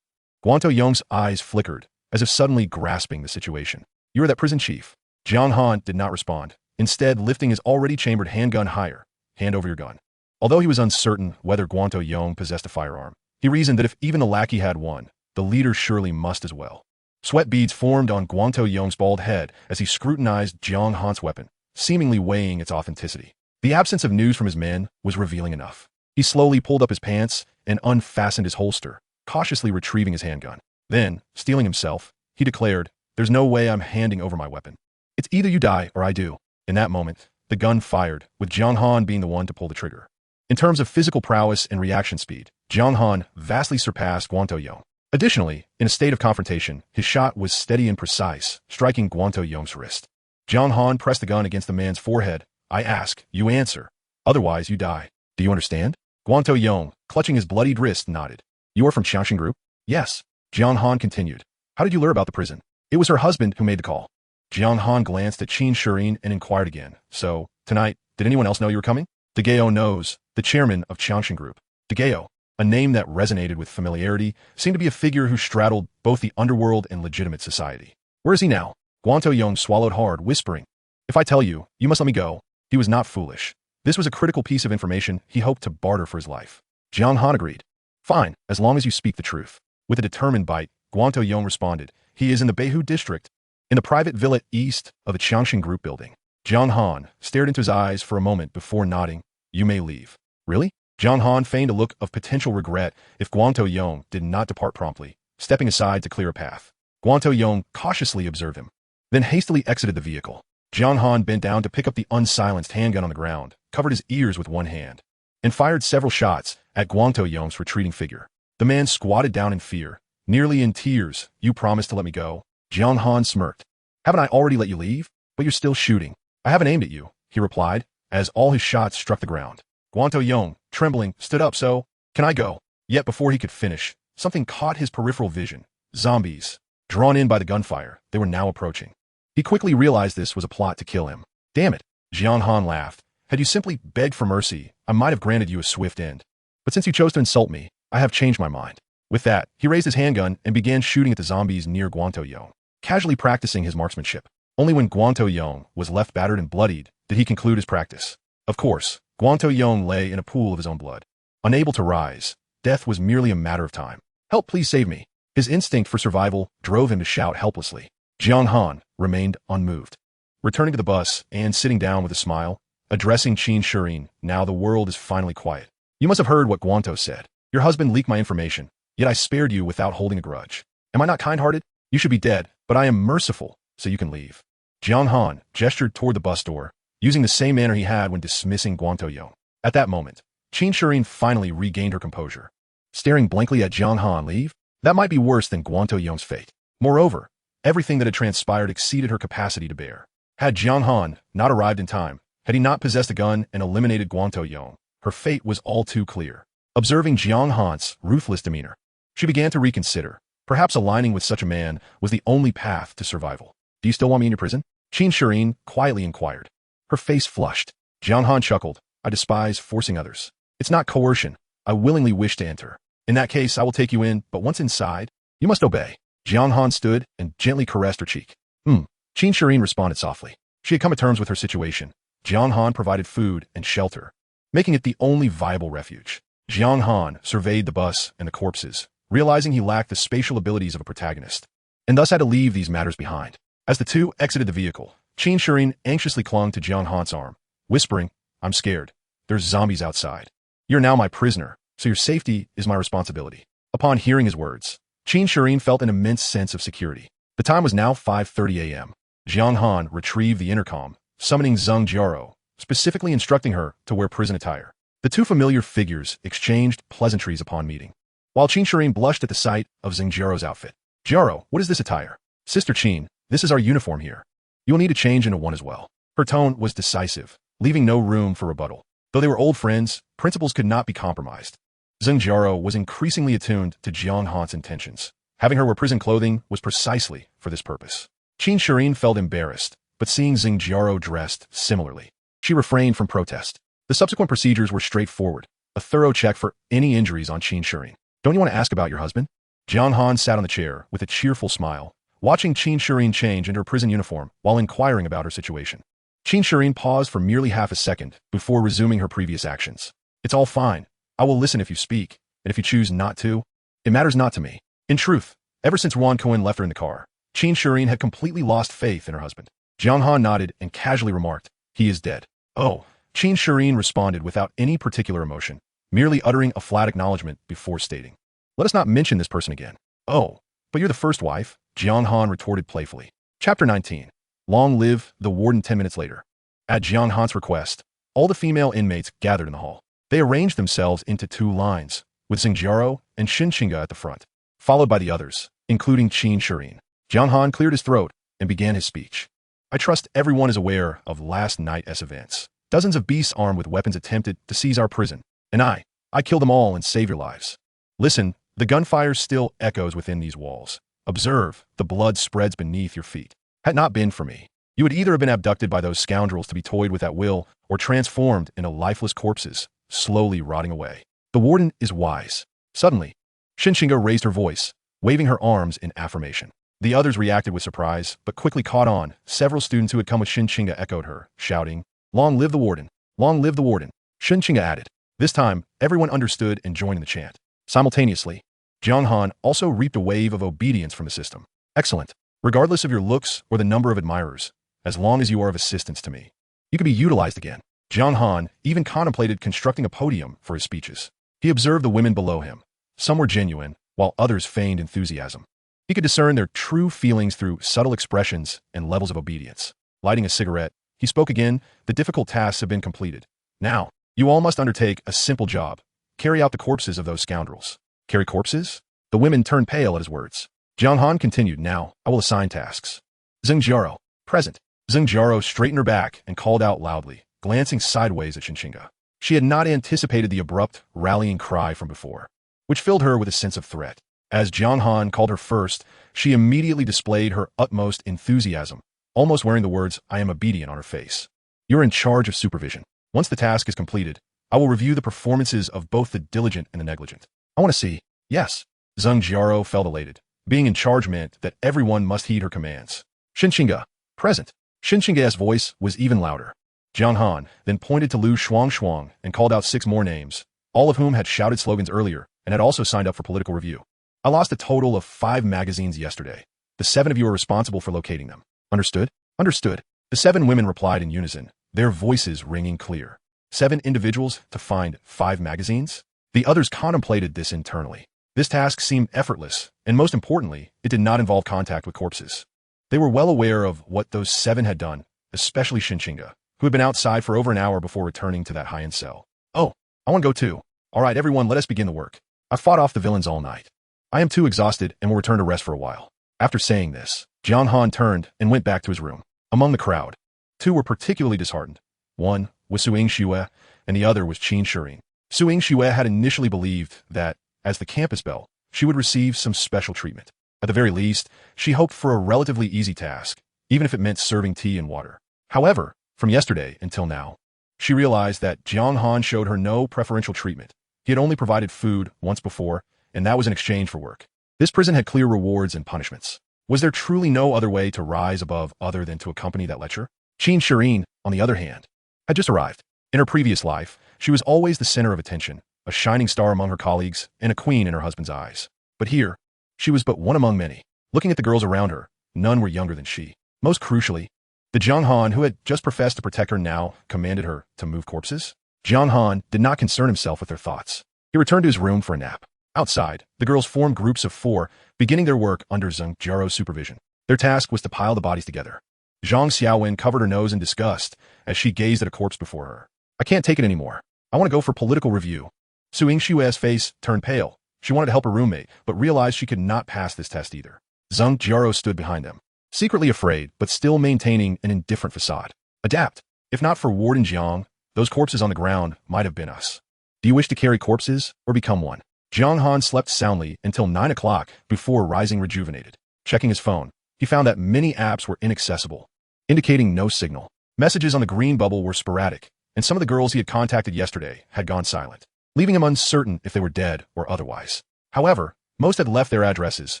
Guantou Yong's eyes flickered, as if suddenly grasping the situation. You are that prison chief. Jiang Han did not respond, instead lifting his already chambered handgun higher. Hand over your gun. Although he was uncertain whether Guantou Yong possessed a firearm, he reasoned that if even the lackey had one, the leader surely must as well. Sweat beads formed on Guantou Yong's bald head as he scrutinized Jiang Han's weapon, seemingly weighing its authenticity. The absence of news from his men was revealing enough. He slowly pulled up his pants and unfastened his holster, cautiously retrieving his handgun. Then, steeling himself, he declared, There's no way I'm handing over my weapon. It's either you die or I do. In that moment, the gun fired, with Jiang Han being the one to pull the trigger. In terms of physical prowess and reaction speed, Jiang Han vastly surpassed Guantou Yong. Additionally, in a state of confrontation, his shot was steady and precise, striking Guantou Yong's wrist. Jiang Han pressed the gun against the man's forehead. I ask, you answer. Otherwise, you die. Do you understand? Guantou Yong, clutching his bloodied wrist, nodded. You are from Qiangshan Group? Yes. Jiang Han continued. How did you learn about the prison? It was her husband who made the call. Jiang Han glanced at Qin Shirin and inquired again. So, tonight, did anyone else know you were coming? Degao knows, the chairman of Qiangshan Group. Degao, a name that resonated with familiarity, seemed to be a figure who straddled both the underworld and legitimate society. Where is he now? Guantou Yong swallowed hard, whispering. If I tell you, you must let me go. He was not foolish. This was a critical piece of information he hoped to barter for his life. Jiang Han agreed. Fine, as long as you speak the truth. With a determined bite, Guantou Yong responded. He is in the Beihu district, in the private villa east of the Qiangshan Group building. Jiang Han stared into his eyes for a moment before nodding. You may leave. Really? Jiang Han feigned a look of potential regret if Guantou Yong did not depart promptly, stepping aside to clear a path. Guantou Yong cautiously observed him, then hastily exited the vehicle. Jiang Han bent down to pick up the unsilenced handgun on the ground, covered his ears with one hand, and fired several shots at Guantou Yong's retreating figure. The man squatted down in fear, nearly in tears. You promised to let me go. Jiang Han smirked. Haven't I already let you leave? But you're still shooting. I haven't aimed at you, he replied, as all his shots struck the ground. Guantou Yong, trembling, stood up. So, can I go? Yet before he could finish, something caught his peripheral vision. Zombies. Drawn in by the gunfire, they were now approaching. He quickly realized this was a plot to kill him. Damn it, Jiang Han laughed. Had you simply begged for mercy, I might have granted you a swift end. But since you chose to insult me, I have changed my mind. With that, he raised his handgun and began shooting at the zombies near Guantou Yong, casually practicing his marksmanship. Only when Guanto Yong was left battered and bloodied did he conclude his practice. Of course, Guanto Yong lay in a pool of his own blood. Unable to rise, death was merely a matter of time. "Help, please save me." His instinct for survival drove him to shout helplessly. Jiang Han remained unmoved. Returning to the bus and sitting down with a smile, addressing Qin Shirin, "Now the world is finally quiet. You must have heard what Guanto said. Your husband leaked my information, yet I spared you without holding a grudge. Am I not kind-hearted? You should be dead, but I am merciful, so you can leave." Jiang Han gestured toward the bus door, using the same manner he had when dismissing Guanto Yong. At that moment, Qin Shirin finally regained her composure. Staring blankly at Jiang Han leave? That might be worse than Guanto Yong's fate. Moreover, everything that had transpired exceeded her capacity to bear. Had Jiang Han not arrived in time, had he not possessed a gun and eliminated Guanto Yong, her fate was all too clear. Observing Jiang Han's ruthless demeanor, she began to reconsider. Perhaps aligning with such a man was the only path to survival. "Do you still want me in your prison?" Qin Shirin quietly inquired. Her face flushed. Jiang Han chuckled. "I despise forcing others. It's not coercion. I willingly wish to enter. In that case, I will take you in, but once inside, you must obey." Jiang Han stood and gently caressed her cheek. Qin Shirin responded softly. She had come to terms with her situation. Jiang Han provided food and shelter, making it the only viable refuge. Jiang Han surveyed the bus and the corpses, realizing he lacked the spatial abilities of a protagonist, and thus had to leave these matters behind. As the two exited the vehicle, Qin Shirin anxiously clung to Jiang Han's arm, whispering, "I'm scared. There's zombies outside. You're now my prisoner, so your safety is my responsibility." Upon hearing his words, Qin Shirin felt an immense sense of security. The time was now 5:30 a.m. Jiang Han retrieved the intercom, summoning Zheng Jiaro, specifically instructing her to wear prison attire. The two familiar figures exchanged pleasantries upon meeting, while Qin Shirin blushed at the sight of Zheng Jiaro's outfit. "Jiaro, what is this attire?" "Sister Qin, this is our uniform here. You will need to change into one as well." Her tone was decisive, leaving no room for rebuttal. Though they were old friends, principles could not be compromised. Zheng Jiaro was increasingly attuned to Jiang Han's intentions. Having her wear prison clothing was precisely for this purpose. Qin Shirin felt embarrassed, but seeing Zheng Jiaro dressed similarly, she refrained from protest. The subsequent procedures were straightforward, a thorough check for any injuries on Qin Shirin. "Don't you want to ask about your husband?" Jiang Han sat on the chair with a cheerful smile, watching Qin Shirin change into her prison uniform while inquiring about her situation. Qin Shirin paused for merely half a second before resuming her previous actions. "It's all fine. I will listen if you speak, and if you choose not to, it matters not to me." In truth, ever since Wan Cohen left her in the car, Qin Shirin had completely lost faith in her husband. Jiang Han nodded and casually remarked, "He is dead." "Oh." Qin Shirin responded without any particular emotion, merely uttering a flat acknowledgement before stating, "Let us not mention this person again." "Oh, but you're the first wife," Jiang Han retorted playfully. Chapter 19. Long live the warden. 10 minutes later, at Jiang Han's request, all the female inmates gathered in the hall. They arranged themselves into two lines, with Zheng Jiaro and Xinqinga at the front, followed by the others, including Qin Shirin. Jiang Han cleared his throat and began his speech. "I trust everyone is aware of last night's events. Dozens of beasts armed with weapons attempted to seize our prison, and I killed them all and saved your lives. Listen, the gunfire still echoes within these walls. Observe, the blood spreads beneath your feet. Had it not been for me, you would either have been abducted by those scoundrels to be toyed with at will, or transformed into lifeless corpses, slowly rotting away. The warden is wise." Suddenly, Xinqinga raised her voice, waving her arms in affirmation. The others reacted with surprise, but quickly caught on. Several students who had come with Xinqinga echoed her, shouting, "Long live the warden! Long live the warden!" Xinqinga added. This time, everyone understood and joined in the chant. Simultaneously, Jiang Han also reaped a wave of obedience from the system. "Excellent. Regardless of your looks or the number of admirers, as long as you are of assistance to me, you can be utilized again." Jiang Han even contemplated constructing a podium for his speeches. He observed the women below him. Some were genuine, while others feigned enthusiasm. He could discern their true feelings through subtle expressions and levels of obedience. Lighting a cigarette, he spoke again. "The difficult tasks have been completed. Now, you all must undertake a simple job. Carry out the corpses of those scoundrels." "Carry corpses?" The women turned pale at his words. Jiang Han continued, "Now, I will assign tasks." Zheng Jiaro, present. Zheng Jiaro straightened her back and called out loudly, glancing sideways at Xinqinga. She had not anticipated the abrupt, rallying cry from before, which filled her with a sense of threat. As Jiang Han called her first, she immediately displayed her utmost enthusiasm, almost wearing the words, "I am obedient" on her face. "You're in charge of supervision. Once the task is completed, I will review the performances of both the diligent and the negligent. I want to see." "Yes." Zheng Jiaro felt elated. Being in charge meant that everyone must heed her commands. Xinqinga, Present. Xinxinge's voice was even louder. Jiang Han then pointed to Lu Shuang and called out 6 more names, all of whom had shouted slogans earlier and had also signed up for political review. I lost a total of 5 magazines yesterday. The 7 of you are responsible for locating them. Understood? Understood. The 7 women replied in unison, their voices ringing clear. 7 individuals to find 5 magazines? The others contemplated this internally. This task seemed effortless, and most importantly, it did not involve contact with corpses. They were well aware of what those 7 had done, especially Xinxinga, who had been outside for over an hour before returning to that high-end cell. Oh, I want to go too. All right, everyone, let us begin the work. I fought off the villains all night. I am too exhausted and will return to rest for a while. After saying this, Jiang Han turned and went back to his room. Among the crowd, 2 were particularly disheartened. One was Suing Xue, and the other was Qin Shirin. Suing Xue had initially believed that, as the campus belle, she would receive some special treatment. At the very least, she hoped for a relatively easy task, even if it meant serving tea and water. However, from yesterday until now, she realized that Jiang Han showed her no preferential treatment. He had only provided food once before, and that was in exchange for work. This prison had clear rewards and punishments. Was there truly no other way to rise above other than to accompany that lecture? Qin Shirin, on the other hand, had just arrived. In her previous life, she was always the center of attention, a shining star among her colleagues, and a queen in her husband's eyes. But here, she was but one among many. Looking at the girls around her, none were younger than she. Most crucially, the Jiang Han who had just professed to protect her now commanded her to move corpses. Jiang Han did not concern himself with their thoughts. He returned to his room for a nap. Outside, the girls formed groups of 4, beginning their work under Zheng Jiaro's supervision. Their task was to pile the bodies together. Zhang Xiaowen covered her nose in disgust as she gazed at a corpse before her. I can't take it anymore. I want to go for political review. Suing Xue's face turned pale. She wanted to help her roommate, but realized she could not pass this test either. Zheng Jiaro stood behind them, secretly afraid, but still maintaining an indifferent facade. Adapt. If not for Warden Jiang, those corpses on the ground might have been us. Do you wish to carry corpses or become one? Jiang Han slept soundly until 9 o'clock before rising rejuvenated. Checking his phone, he found that many apps were inaccessible, indicating no signal. Messages on the green bubble were sporadic, and some of the girls he had contacted yesterday had gone silent, leaving him uncertain if they were dead or otherwise. However, most had left their addresses,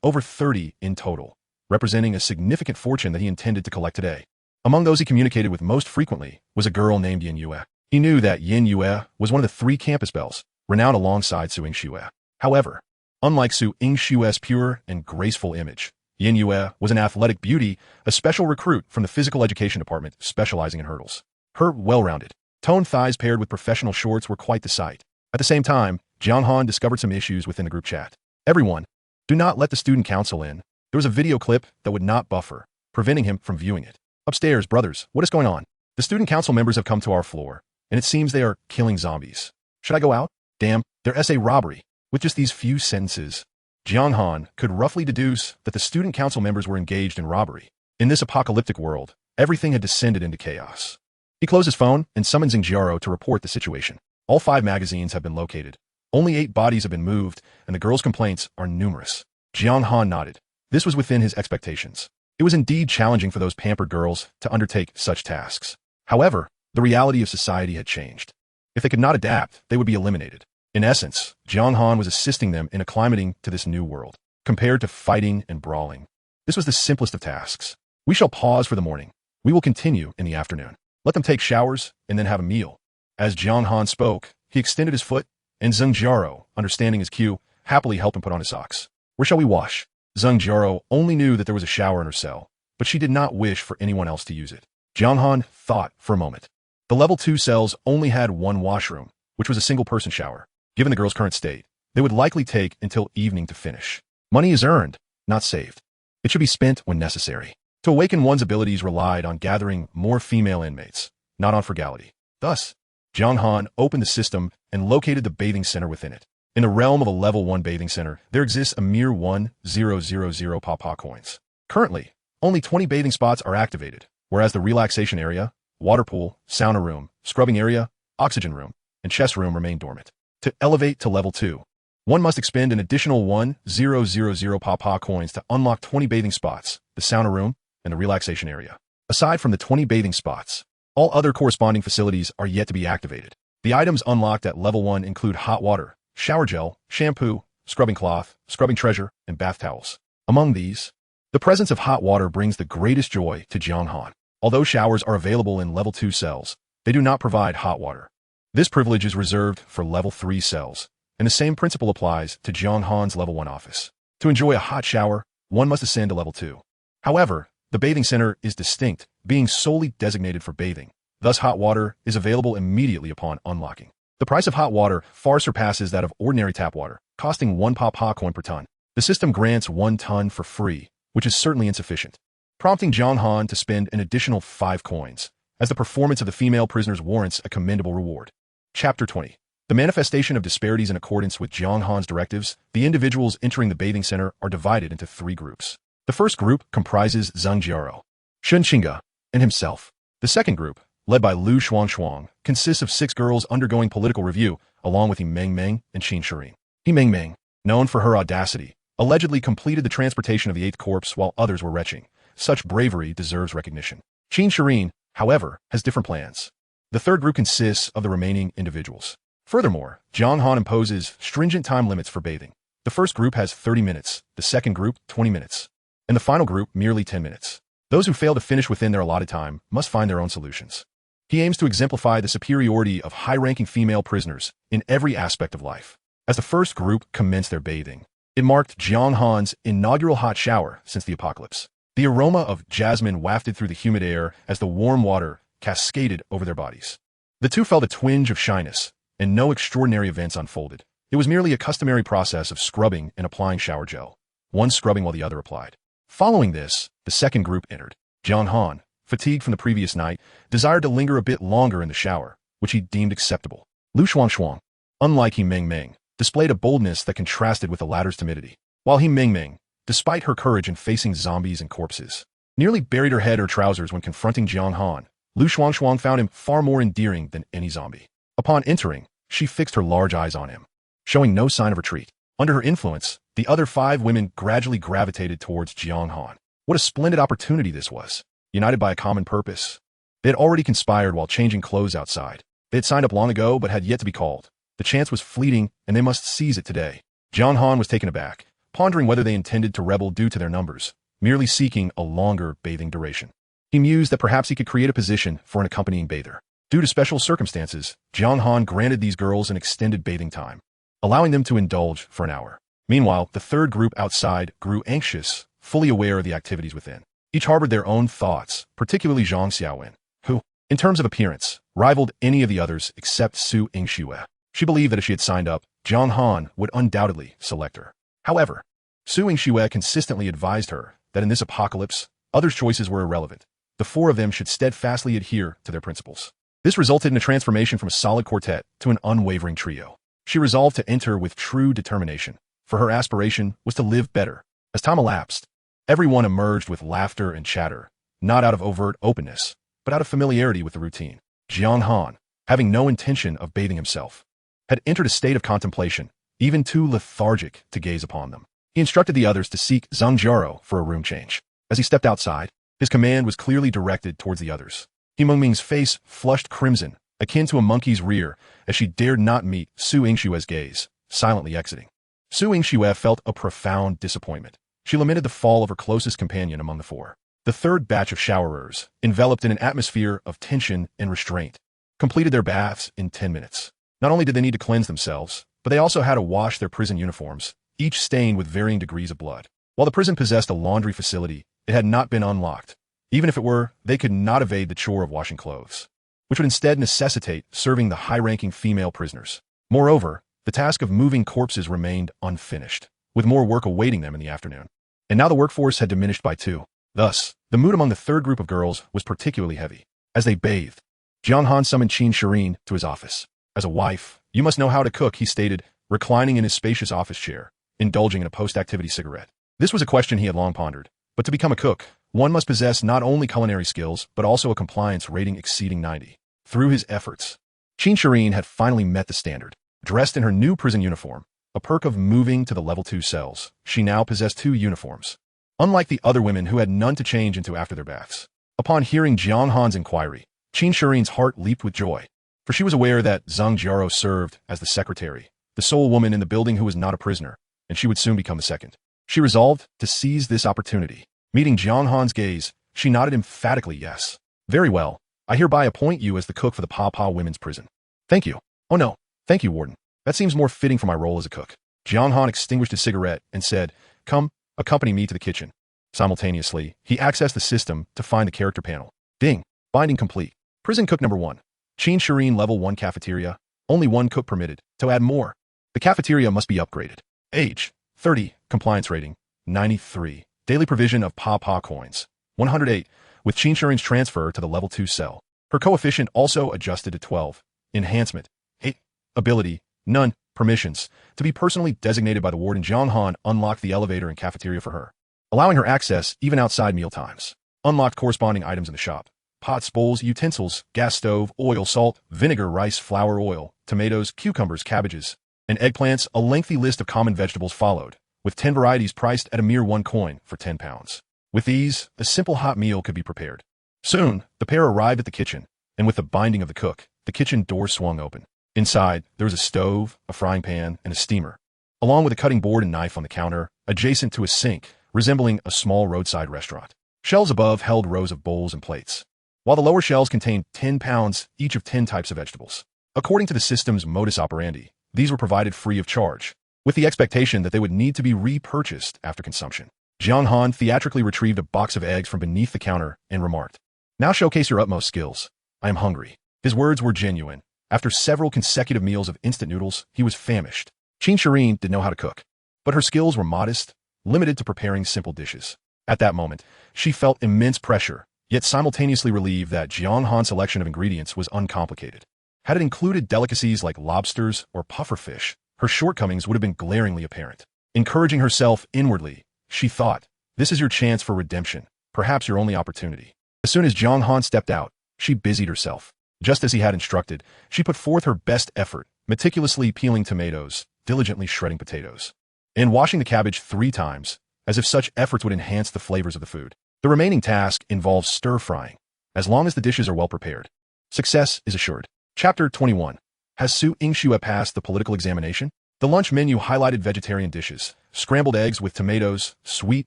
over 30 in total, representing a significant fortune that he intended to collect today. Among those he communicated with most frequently was a girl named Yin Yue. He knew that Yin Yue was one of the 3 campus belles, renowned alongside Suing Xue. However, unlike Suing Xue's pure and graceful image, Yin Yue was an athletic beauty, a special recruit from the physical education department specializing in hurdles. Her well-rounded, toned thighs paired with professional shorts were quite the sight. At the same time, Jiang Han discovered some issues within the group chat. Everyone, do not let the student council in. There was a video clip that would not buffer, preventing him from viewing it. Upstairs, brothers, what is going on? The student council members have come to our floor, and it seems they are killing zombies. Should I go out? Damn, they're SA robbery. With just these few sentences, Jiang Han could roughly deduce that the student council members were engaged in robbery. In this apocalyptic world, everything had descended into chaos. He closed his phone and summoned Zheng Jiaro to report the situation. All 5 magazines have been located. Only 8 bodies have been moved, and the girls' complaints are numerous. Jiang Han nodded. This was within his expectations. It was indeed challenging for those pampered girls to undertake such tasks. However, the reality of society had changed. If they could not adapt, they would be eliminated. In essence, Jiang Han was assisting them in acclimating to this new world. Compared to fighting and brawling, this was the simplest of tasks. We shall pause for the morning. We will continue in the afternoon. Let them take showers and then have a meal. As Jiang Han spoke, he extended his foot, and Zheng Jiaro, understanding his cue, happily helped him put on his socks. Where shall we wash? Zheng Jiaro only knew that there was a shower in her cell, but she did not wish for anyone else to use it. Jiang Han thought for a moment. The level 2 cells only had 1 washroom, which was a single-person shower. Given the girls' current state, they would likely take until evening to finish. Money is earned, not saved. It should be spent when necessary. To awaken one's abilities relied on gathering more female inmates, not on frugality. Thus, Jiang Han opened the system and located the bathing center within it. In the realm of a level 1 bathing center, there exists a mere 1,000 papa coins. Currently, only 20 bathing spots are activated, whereas the relaxation area, water pool, sauna room, scrubbing area, oxygen room, and chest room remain dormant. To elevate to level 2, one must expend an additional 1,000 papa coins to unlock 20 bathing spots, the sauna room, and the relaxation area. Aside from the 20 bathing spots, all other corresponding facilities are yet to be activated. The items unlocked at level 1 include hot water, shower gel, shampoo, scrubbing cloth, scrubbing treasure, and bath towels. Among these, The presence of hot water brings the greatest joy to Jiang Han. Although showers are available in level 2 cells, they do not provide hot water. This privilege is reserved for level 3 cells, and the same principle applies to Jiang Han's level 1 office. To enjoy a hot shower, one must ascend to level 2. However, the bathing center is distinct, being solely designated for bathing. Thus, hot water is available immediately upon unlocking. The price of hot water far surpasses that of ordinary tap water, costing 1 papa coin per ton. The system grants 1 ton for free, which is certainly insufficient, prompting Jiang Han to spend an additional 5 coins, as the performance of the female prisoners warrants a commendable reward. Chapter 20. The manifestation of disparities in accordance with Jiang Han's directives, the individuals entering the bathing center are divided into 3 groups. The first group comprises Zhang Jiaro, Shun Qingge, and himself. The second group, led by Lu Shuangshuang, consists of 6 girls undergoing political review, along with He Mengmeng and Qin Shirin. He Mengmeng, known for her audacity, allegedly completed the transportation of the 8th corpse while others were retching. Such bravery deserves recognition. Qin Shirin, however, has different plans. The third group consists of the remaining individuals. Furthermore, Jiang Han imposes stringent time limits for bathing. The first group has 30 minutes, the second group 20 minutes, and the final group merely 10 minutes. Those who fail to finish within their allotted time must find their own solutions. He aims to exemplify the superiority of high-ranking female prisoners in every aspect of life. As the first group commenced their bathing, it marked Jiang Han's inaugural hot shower since the apocalypse. The aroma of jasmine wafted through the humid air as the warm water cascaded over their bodies. The two felt a twinge of shyness, and no extraordinary events unfolded. It was merely a customary process of scrubbing and applying shower gel, one scrubbing while the other applied. Following this, the second group entered. Jiang Han, fatigued from the previous night, desired to linger a bit longer in the shower, which he deemed acceptable. Lu Shuangshuang, unlike He Mengmeng, displayed a boldness that contrasted with the latter's timidity, while He Mengmeng, despite her courage in facing zombies and corpses, nearly buried her head or trousers when confronting Jiang Han. Lu Shuangshuang found him far more endearing than any zombie. Upon entering, she fixed her large eyes on him, showing no sign of retreat. Under her influence, the other 5 women gradually gravitated towards Jiang Han. What a splendid opportunity this was. United by a common purpose. They had already conspired while changing clothes outside. They had signed up long ago but had yet to be called. The chance was fleeting, and they must seize it today. Jiang Han was taken aback, pondering whether they intended to rebel due to their numbers, merely seeking a longer bathing duration. He mused that perhaps he could create a position for an accompanying bather. Due to special circumstances, Jiang Han granted these girls an extended bathing time, allowing them to indulge for an hour. Meanwhile, the third group outside grew anxious, fully aware of the activities within. Each harbored their own thoughts, particularly Zhang Xiaowen, who, in terms of appearance, rivaled any of the others except Su Yingxue. She believed that if she had signed up, Jiang Han would undoubtedly select her. However, Su Yingxue consistently advised her that in this apocalypse, others' choices were irrelevant. The 4 of them should steadfastly adhere to their principles. This resulted in a transformation from a solid quartet to an unwavering trio. She resolved to enter with true determination, for her aspiration was to live better. As time elapsed, everyone emerged with laughter and chatter, not out of overt openness, but out of familiarity with the routine. Jiang Han, having no intention of bathing himself, had entered a state of contemplation, even too lethargic to gaze upon them. He instructed the others to seek Zhang Jiaro for a room change. As he stepped outside, his command was clearly directed towards the others. He Mengming's face flushed crimson, akin to a monkey's rear, as she dared not meet Su Yingxue's gaze, silently exiting. Su Yingxue felt a profound disappointment. She lamented the fall of her closest companion among the 4. The third batch of showerers, enveloped in an atmosphere of tension and restraint, completed their baths in 10 minutes. Not only did they need to cleanse themselves, but they also had to wash their prison uniforms, each stained with varying degrees of blood. While the prison possessed a laundry facility, it had not been unlocked. Even if it were, they could not evade the chore of washing clothes, which would instead necessitate serving the high-ranking female prisoners. Moreover, the task of moving corpses remained unfinished, with more work awaiting them in the afternoon. And now the workforce had diminished by 2. Thus, the mood among the third group of girls was particularly heavy. As they bathed, Jiang Han summoned Qin Shirin to his office. As a wife, you must know how to cook, he stated, reclining in his spacious office chair, indulging in a post-activity cigarette. This was a question he had long pondered. But to become a cook, one must possess not only culinary skills, but also a compliance rating exceeding 90. Through his efforts, Qin Shirin had finally met the standard. Dressed in her new prison uniform, a perk of moving to the level 2 cells, she now possessed 2 uniforms, unlike the other women who had none to change into after their baths. Upon hearing Jiang Han's inquiry, Qin Shirin's heart leaped with joy, for she was aware that Zhang Jiaro served as the secretary, the sole woman in the building who was not a prisoner, and she would soon become the second. She resolved to seize this opportunity. Meeting Jiang Han's gaze, she nodded emphatically yes. Very well. I hereby appoint you as the cook for the Pa Women's Prison. Thank you. Oh no. Thank you, Warden. That seems more fitting for my role as a cook. Jiang Han extinguished his cigarette and said, Come, accompany me to the kitchen. Simultaneously, he accessed the system to find the character panel. Ding. Binding complete. Prison cook number 1. Qin Shireen level 1 cafeteria. Only 1 cook permitted. To add more, the cafeteria must be upgraded. Age, 30. Compliance rating, 93. Daily provision of Pa coins, 108. With Qin Shireen's transfer to the level 2 cell. Her coefficient also adjusted to 12. Enhancement, 8. Ability, none. Permissions, to be personally designated by the warden. Jiang Han unlocked the elevator and cafeteria for her, allowing her access even outside meal times. Unlocked corresponding items in the shop. Pots, bowls, utensils, gas stove, oil, salt, vinegar, rice, flour, oil, tomatoes, cucumbers, cabbages, and eggplants. A lengthy list of common vegetables followed, with 10 varieties priced at a mere 1 coin for 10 pounds. With these, a simple hot meal could be prepared. Soon, the pair arrived at the kitchen, and with the binding of the cook, the kitchen door swung open. Inside, there was a stove, a frying pan, and a steamer, along with a cutting board and knife on the counter, adjacent to a sink, resembling a small roadside restaurant. Shelves above held rows of bowls and plates, while the lower shelves contained 10 pounds each of 10 types of vegetables. According to the system's modus operandi, these were provided free of charge, with the expectation that they would need to be repurchased after consumption. Jiang Han theatrically retrieved a box of eggs from beneath the counter and remarked, Now showcase your utmost skills. I am hungry. His words were genuine. After several consecutive meals of instant noodles, he was famished. Qin Shireen did know how to cook, but her skills were modest, limited to preparing simple dishes. At that moment, she felt immense pressure, yet simultaneously relieved that Jiang Han's selection of ingredients was uncomplicated. Had it included delicacies like lobsters or pufferfish, her shortcomings would have been glaringly apparent. Encouraging herself inwardly, she thought, This is your chance for redemption, perhaps your only opportunity. As soon as Jiang Han stepped out, she busied herself. Just as he had instructed, she put forth her best effort, meticulously peeling tomatoes, diligently shredding potatoes, and washing the cabbage 3 times, as if such efforts would enhance the flavors of the food. The remaining task involves stir-frying. As long as the dishes are well prepared, success is assured. Chapter 21. Has Su Yingxue passed the political examination? The lunch menu highlighted vegetarian dishes, scrambled eggs with tomatoes, sweet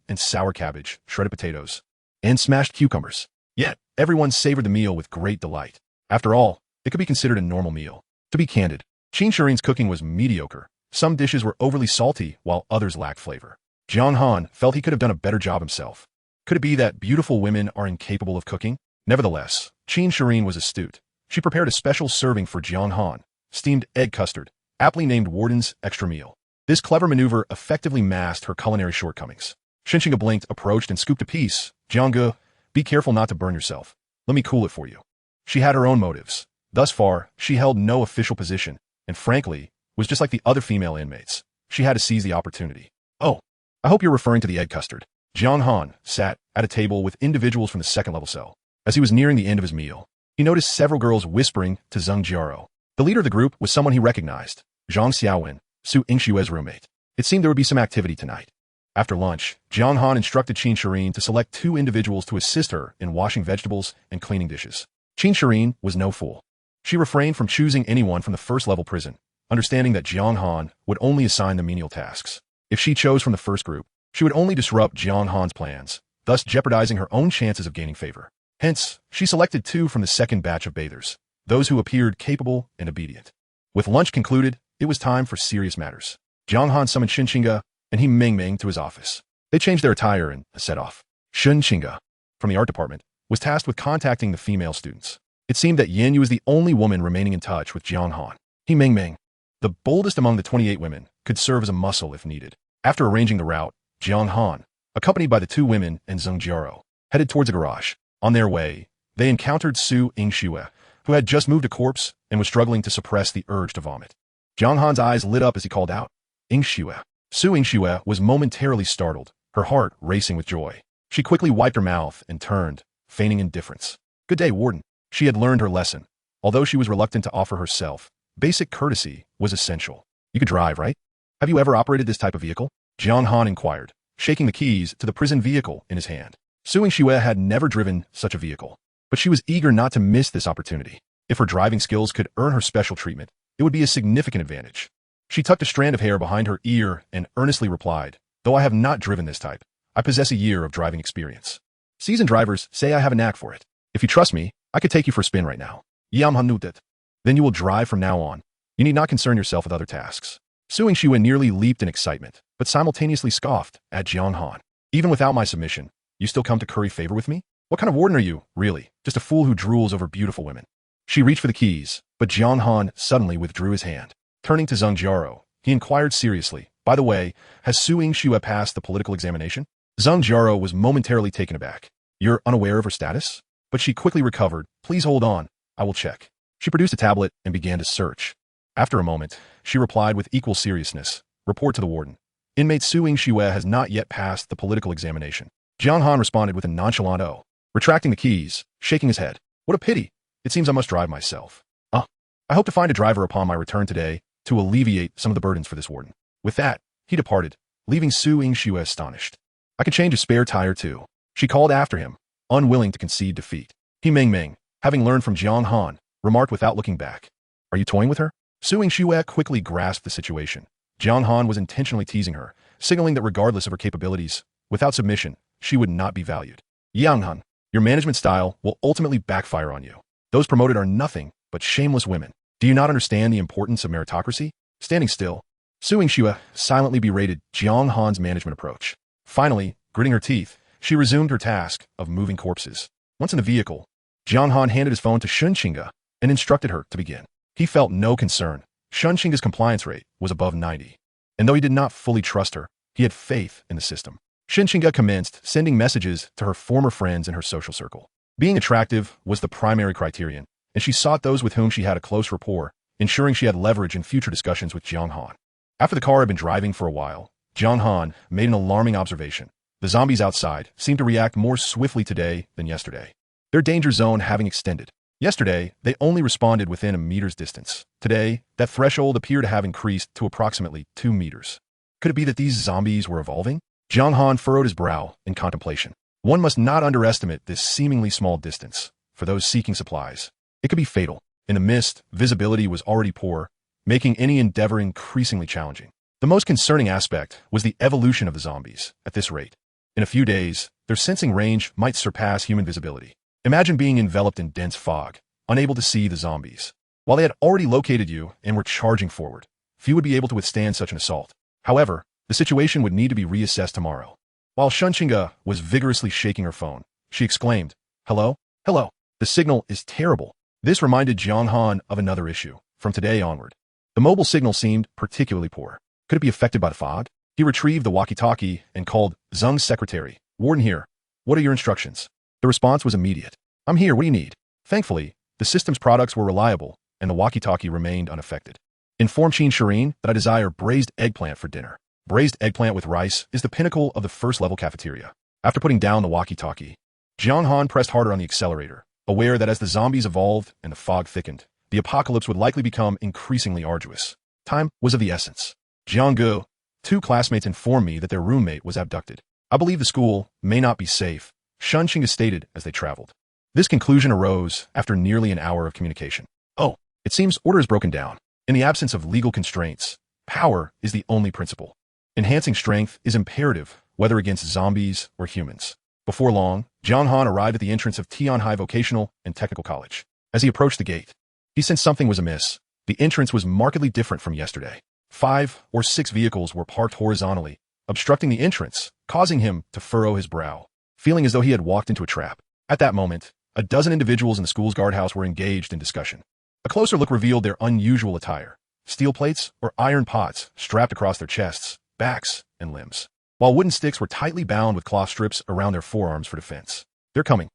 and sour cabbage, shredded potatoes, and smashed cucumbers. Yet, everyone savored the meal with great delight. After all, it could be considered a normal meal. To be candid, Qin Shireen's cooking was mediocre. Some dishes were overly salty, while others lacked flavor. Jiang Han felt he could have done a better job himself. Could it be that beautiful women are incapable of cooking? Nevertheless, Qin Shireen was astute. She prepared a special serving for Jiang Han, steamed egg custard, aptly named Warden's extra meal. This clever maneuver effectively masked her culinary shortcomings. Xinxinga blinked, approached, and scooped a piece. Jiangge, be careful not to burn yourself. Let me cool it for you. She had her own motives. Thus far, she held no official position, and frankly, was just like the other female inmates. She had to seize the opportunity. Oh, I hope you're referring to the egg custard. Jiang Han sat at a table with individuals from the second-level cell. As he was nearing the end of his meal, he noticed several girls whispering to Zheng Jiaro. The leader of the group was someone he recognized, Zhang Xiaowen, Su Yingxue's roommate. It seemed there would be some activity tonight. After lunch, Jiang Han instructed Qin Shireen to select 2 individuals to assist her in washing vegetables and cleaning dishes. Qin Shireen was no fool. She refrained from choosing anyone from the first-level prison, understanding that Jiang Han would only assign the menial tasks. If she chose from the first group, she would only disrupt Jiang Han's plans, thus jeopardizing her own chances of gaining favor. Hence, she selected 2 from the second batch of bathers, those who appeared capable and obedient. With lunch concluded, it was time for serious matters. Jiang Han summoned Xinxinga, and he ming-minged to his office. They changed their attire and set off. Xinxinga, from the art department, was tasked with contacting the female students. It seemed that Yin Yu was the only woman remaining in touch with Jiang Han. He ming-ming, the boldest among the 28 women, could serve as a muscle if needed. After arranging the route, Jiang Han, accompanied by the 2 women and Zheng Jiaro, headed towards a garage. On their way, they encountered Su Yingxue, who had just moved a corpse and was struggling to suppress the urge to vomit. Jiang Han's eyes lit up as he called out, Yingxue. Su Yingxue was momentarily startled, her heart racing with joy. She quickly wiped her mouth and turned, feigning indifference. Good day, Warden. She had learned her lesson. Although she was reluctant to offer herself, basic courtesy was essential. You could drive, right? Have you ever operated this type of vehicle? Jiang Han inquired, shaking the keys to the prison vehicle in his hand. Su Yingxue had never driven such a vehicle, but she was eager not to miss this opportunity. If her driving skills could earn her special treatment, it would be a significant advantage. She tucked a strand of hair behind her ear and earnestly replied, Though I have not driven this type, I possess a year of driving experience. Seasoned drivers say I have a knack for it. If you trust me, I could take you for a spin right now. Jiang Han knew that. Then you will drive from now on. You need not concern yourself with other tasks. Su Yingxue nearly leaped in excitement, but simultaneously scoffed at Jiang Han. Even without my submission, you still come to curry favor with me? What kind of warden are you, really? Just a fool who drools over beautiful women. She reached for the keys, but Jiang Han suddenly withdrew his hand. Turning to Zheng Jiaro, he inquired seriously, by the way, has Su Yingxue passed the political examination? Zheng Jiaro was momentarily taken aback. You're unaware of her status? But she quickly recovered. Please hold on. I will check. She produced a tablet and began to search. After a moment, she replied with equal seriousness. Report to the warden. Inmate Su Yingxue has not yet passed the political examination. Jiang Han responded with a nonchalant "Oh," retracting the keys, shaking his head. What a pity. It seems I must drive myself. I hope to find a driver upon my return today to alleviate some of the burdens for this warden. With that, he departed, leaving Su Yingxue astonished. I can change a spare tire too. She called after him, unwilling to concede defeat. He Meng, having learned from Jiang Han, remarked without looking back. Are you toying with her? Su Yingxue quickly grasped the situation. Jiang Han was intentionally teasing her, signaling that regardless of her capabilities, without submission, she would not be valued. Jiang Han, your management style will ultimately backfire on you. Those promoted are nothing but shameless women. Do you not understand the importance of meritocracy? Standing still, Su Yingxue silently berated Jiang Han's management approach. Finally, gritting her teeth, she resumed her task of moving corpses. Once in the vehicle, Jiang Han handed his phone to Shunqinga and instructed her to begin. He felt no concern. Shunqinga's compliance rate was above 90. And though he did not fully trust her, he had faith in the system. Shunqinga commenced sending messages to her former friends in her social circle. Being attractive was the primary criterion, and she sought those with whom she had a close rapport, ensuring she had leverage in future discussions with Jiang Han. After the car had been driving for a while, Jiang Han made an alarming observation. The zombies outside seemed to react more swiftly today than yesterday. Their danger zone having extended. Yesterday, they only responded within a meter's distance. Today, that threshold appeared to have increased to approximately 2 meters. Could it be that these zombies were evolving? Jiang Han furrowed his brow in contemplation. One must not underestimate this seemingly small distance. For those seeking supplies, it could be fatal. In the mist, visibility was already poor, making any endeavor increasingly challenging. The most concerning aspect was the evolution of the zombies. At this rate, in a few days, their sensing range might surpass human visibility. Imagine being enveloped in dense fog, unable to see the zombies. While they had already located you and were charging forward, few would be able to withstand such an assault. However, the situation would need to be reassessed tomorrow. While Shunqinga was vigorously shaking her phone, she exclaimed, Hello? Hello? The signal is terrible. This reminded Jiang Han of another issue. From today onward, the mobile signal seemed particularly poor. Could it be affected by the fog? He retrieved the walkie-talkie and called Zheng's secretary. Warden here. What are your instructions? The response was immediate. I'm here, what do you need? Thankfully, the system's products were reliable, and the walkie-talkie remained unaffected. Inform Qin Shirin that I desire braised eggplant for dinner. Braised eggplant with rice is the pinnacle of the first-level cafeteria. After putting down the walkie-talkie, Jiang Han pressed harder on the accelerator, aware that as the zombies evolved and the fog thickened, the apocalypse would likely become increasingly arduous. Time was of the essence. Jianggu, 2 classmates informed me that their roommate was abducted. I believe the school may not be safe, Shunqinga stated as they traveled. This conclusion arose after nearly an hour of communication. Oh, it seems order is broken down. In the absence of legal constraints, power is the only principle. Enhancing strength is imperative, whether against zombies or humans. Before long, Jiang Han arrived at the entrance of Tianhai Vocational and Technical College. As he approached the gate, he sensed something was amiss. The entrance was markedly different from yesterday. 5 or 6 vehicles were parked horizontally, obstructing the entrance, causing him to furrow his brow, feeling as though he had walked into a trap. At that moment, a dozen individuals in the school's guardhouse were engaged in discussion. A closer look revealed their unusual attire. Steel plates or iron pots strapped across their chests, backs, and limbs, while wooden sticks were tightly bound with cloth strips around their forearms for defense. They're coming,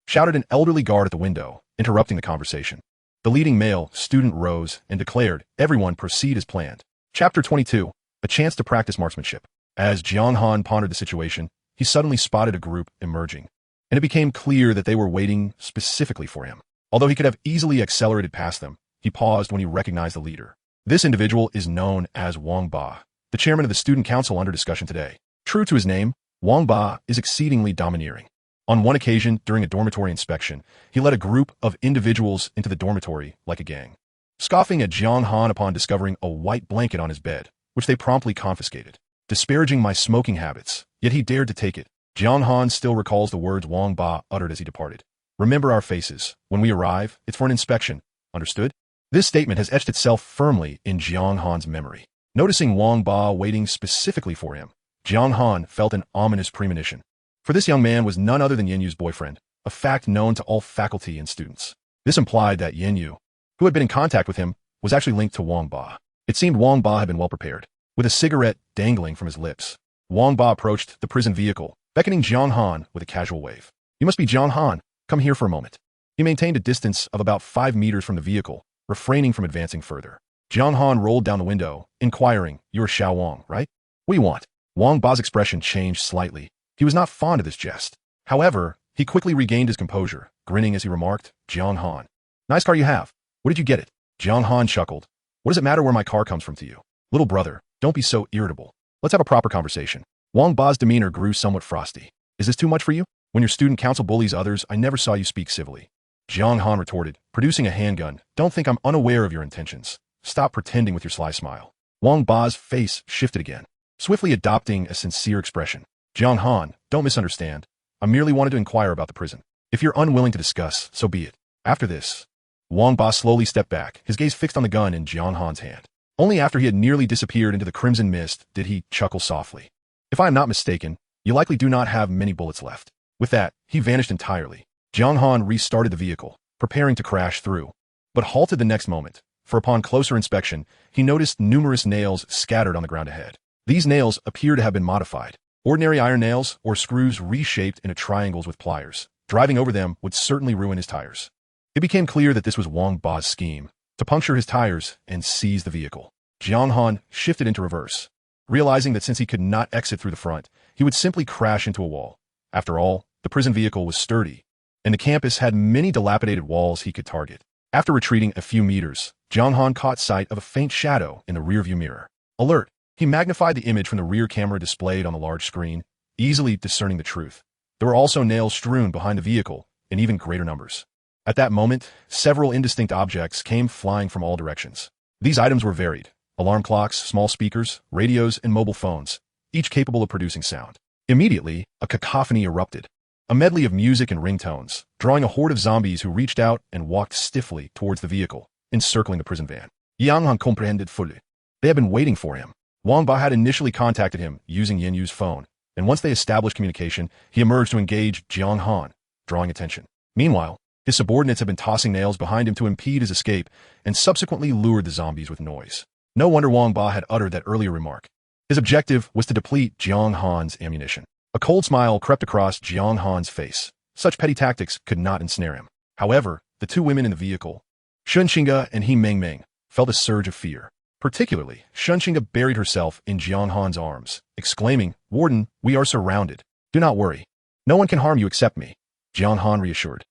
shouted an elderly guard at the window, interrupting the conversation. The leading male student rose and declared, everyone proceed as planned. Chapter 22, a chance to practice marksmanship. As Jiang Han pondered the situation, he suddenly spotted a group emerging, and it became clear that they were waiting specifically for him. Although he could have easily accelerated past them, he paused when he recognized the leader. This individual is known as Wang Ba, the chairman of the student council under discussion today. True to his name, Wang Ba is exceedingly domineering. On one occasion, during a dormitory inspection, he led a group of individuals into the dormitory like a gang, scoffing at Jiang Han upon discovering a white blanket on his bed, which they promptly confiscated. disparaging my smoking habits, yet he dared to take it. Jiang Han still recalls the words Wang Ba uttered as he departed. Remember our faces. When we arrive, it's for an inspection. Understood? This statement has etched itself firmly in Jiang Han's memory. Noticing Wang Ba waiting specifically for him, Jiang Han felt an ominous premonition. For this young man was none other than Yin Yu's boyfriend, a fact known to all faculty and students. This implied that Yin Yu, who had been in contact with him, was actually linked to Wang Ba. It seemed Wang Ba had been well prepared. With a cigarette dangling from his lips, Wang Ba approached the prison vehicle, beckoning Jiang Han with a casual wave. You must be Jiang Han. Come here for a moment. He maintained a distance of about 5 meters from the vehicle, refraining from advancing further. Jiang Han rolled down the window, inquiring, You're Xiao Wang, right? What do you want? Wang Ba's expression changed slightly. He was not fond of this jest. However, he quickly regained his composure, grinning as he remarked, Jiang Han. Nice car you have. Where did you get it? Jiang Han chuckled. What does it matter where my car comes from to you? Little brother, don't be so irritable. Let's have a proper conversation. Wang Ba's demeanor grew somewhat frosty. Is this too much for you? When your student council bullies others, I never saw you speak civilly. Jiang Han retorted, producing a handgun. Don't think I'm unaware of your intentions. Stop pretending with your sly smile. Wang Ba's face shifted again, swiftly adopting a sincere expression. Jiang Han, don't misunderstand. I merely wanted to inquire about the prison. If you're unwilling to discuss, so be it. After this, Wang Ba slowly stepped back, his gaze fixed on the gun in Jiang Han's hand. Only after he had nearly disappeared into the crimson mist did he chuckle softly. If I am not mistaken, you likely do not have many bullets left. With that, he vanished entirely. Jiang Han restarted the vehicle, preparing to crash through, but halted the next moment, for upon closer inspection, he noticed numerous nails scattered on the ground ahead. These nails appear to have been modified. Ordinary iron nails or screws reshaped into triangles with pliers. Driving over them would certainly ruin his tires. It became clear that this was Wang Ba's scheme, to puncture his tires and seize the vehicle. Jiang Han shifted into reverse, realizing that since he could not exit through the front, he would simply crash into a wall. After all, the prison vehicle was sturdy, and the campus had many dilapidated walls he could target. After retreating a few meters, Jiang Han caught sight of a faint shadow in the rearview mirror. Alert! He magnified the image from the rear camera displayed on the large screen, easily discerning the truth. There were also nails strewn behind the vehicle in even greater numbers. At that moment, several indistinct objects came flying from all directions. These items were varied: alarm clocks, small speakers, radios, and mobile phones, each capable of producing sound. Immediately, a cacophony erupted. A medley of music and ringtones, drawing a horde of zombies who reached out and walked stiffly towards the vehicle, encircling the prison van. Jiang Han comprehended fully. They had been waiting for him. Wang Ba had initially contacted him using Yin Yu's phone, and once they established communication, he emerged to engage Jiang Han, drawing attention. Meanwhile, his subordinates had been tossing nails behind him to impede his escape, and subsequently lured the zombies with noise. No wonder Wang Ba had uttered that earlier remark. His objective was to deplete Jiang Han's ammunition. A cold smile crept across Jiang Han's face. Such petty tactics could not ensnare him. However, the two women in the vehicle, Shun Xinga and He Mengmeng, felt a surge of fear. Particularly, Shun Xinga buried herself in Jiang Han's arms, exclaiming, Warden, we are surrounded. Do not worry. No one can harm you except me. Jiang Han reassured.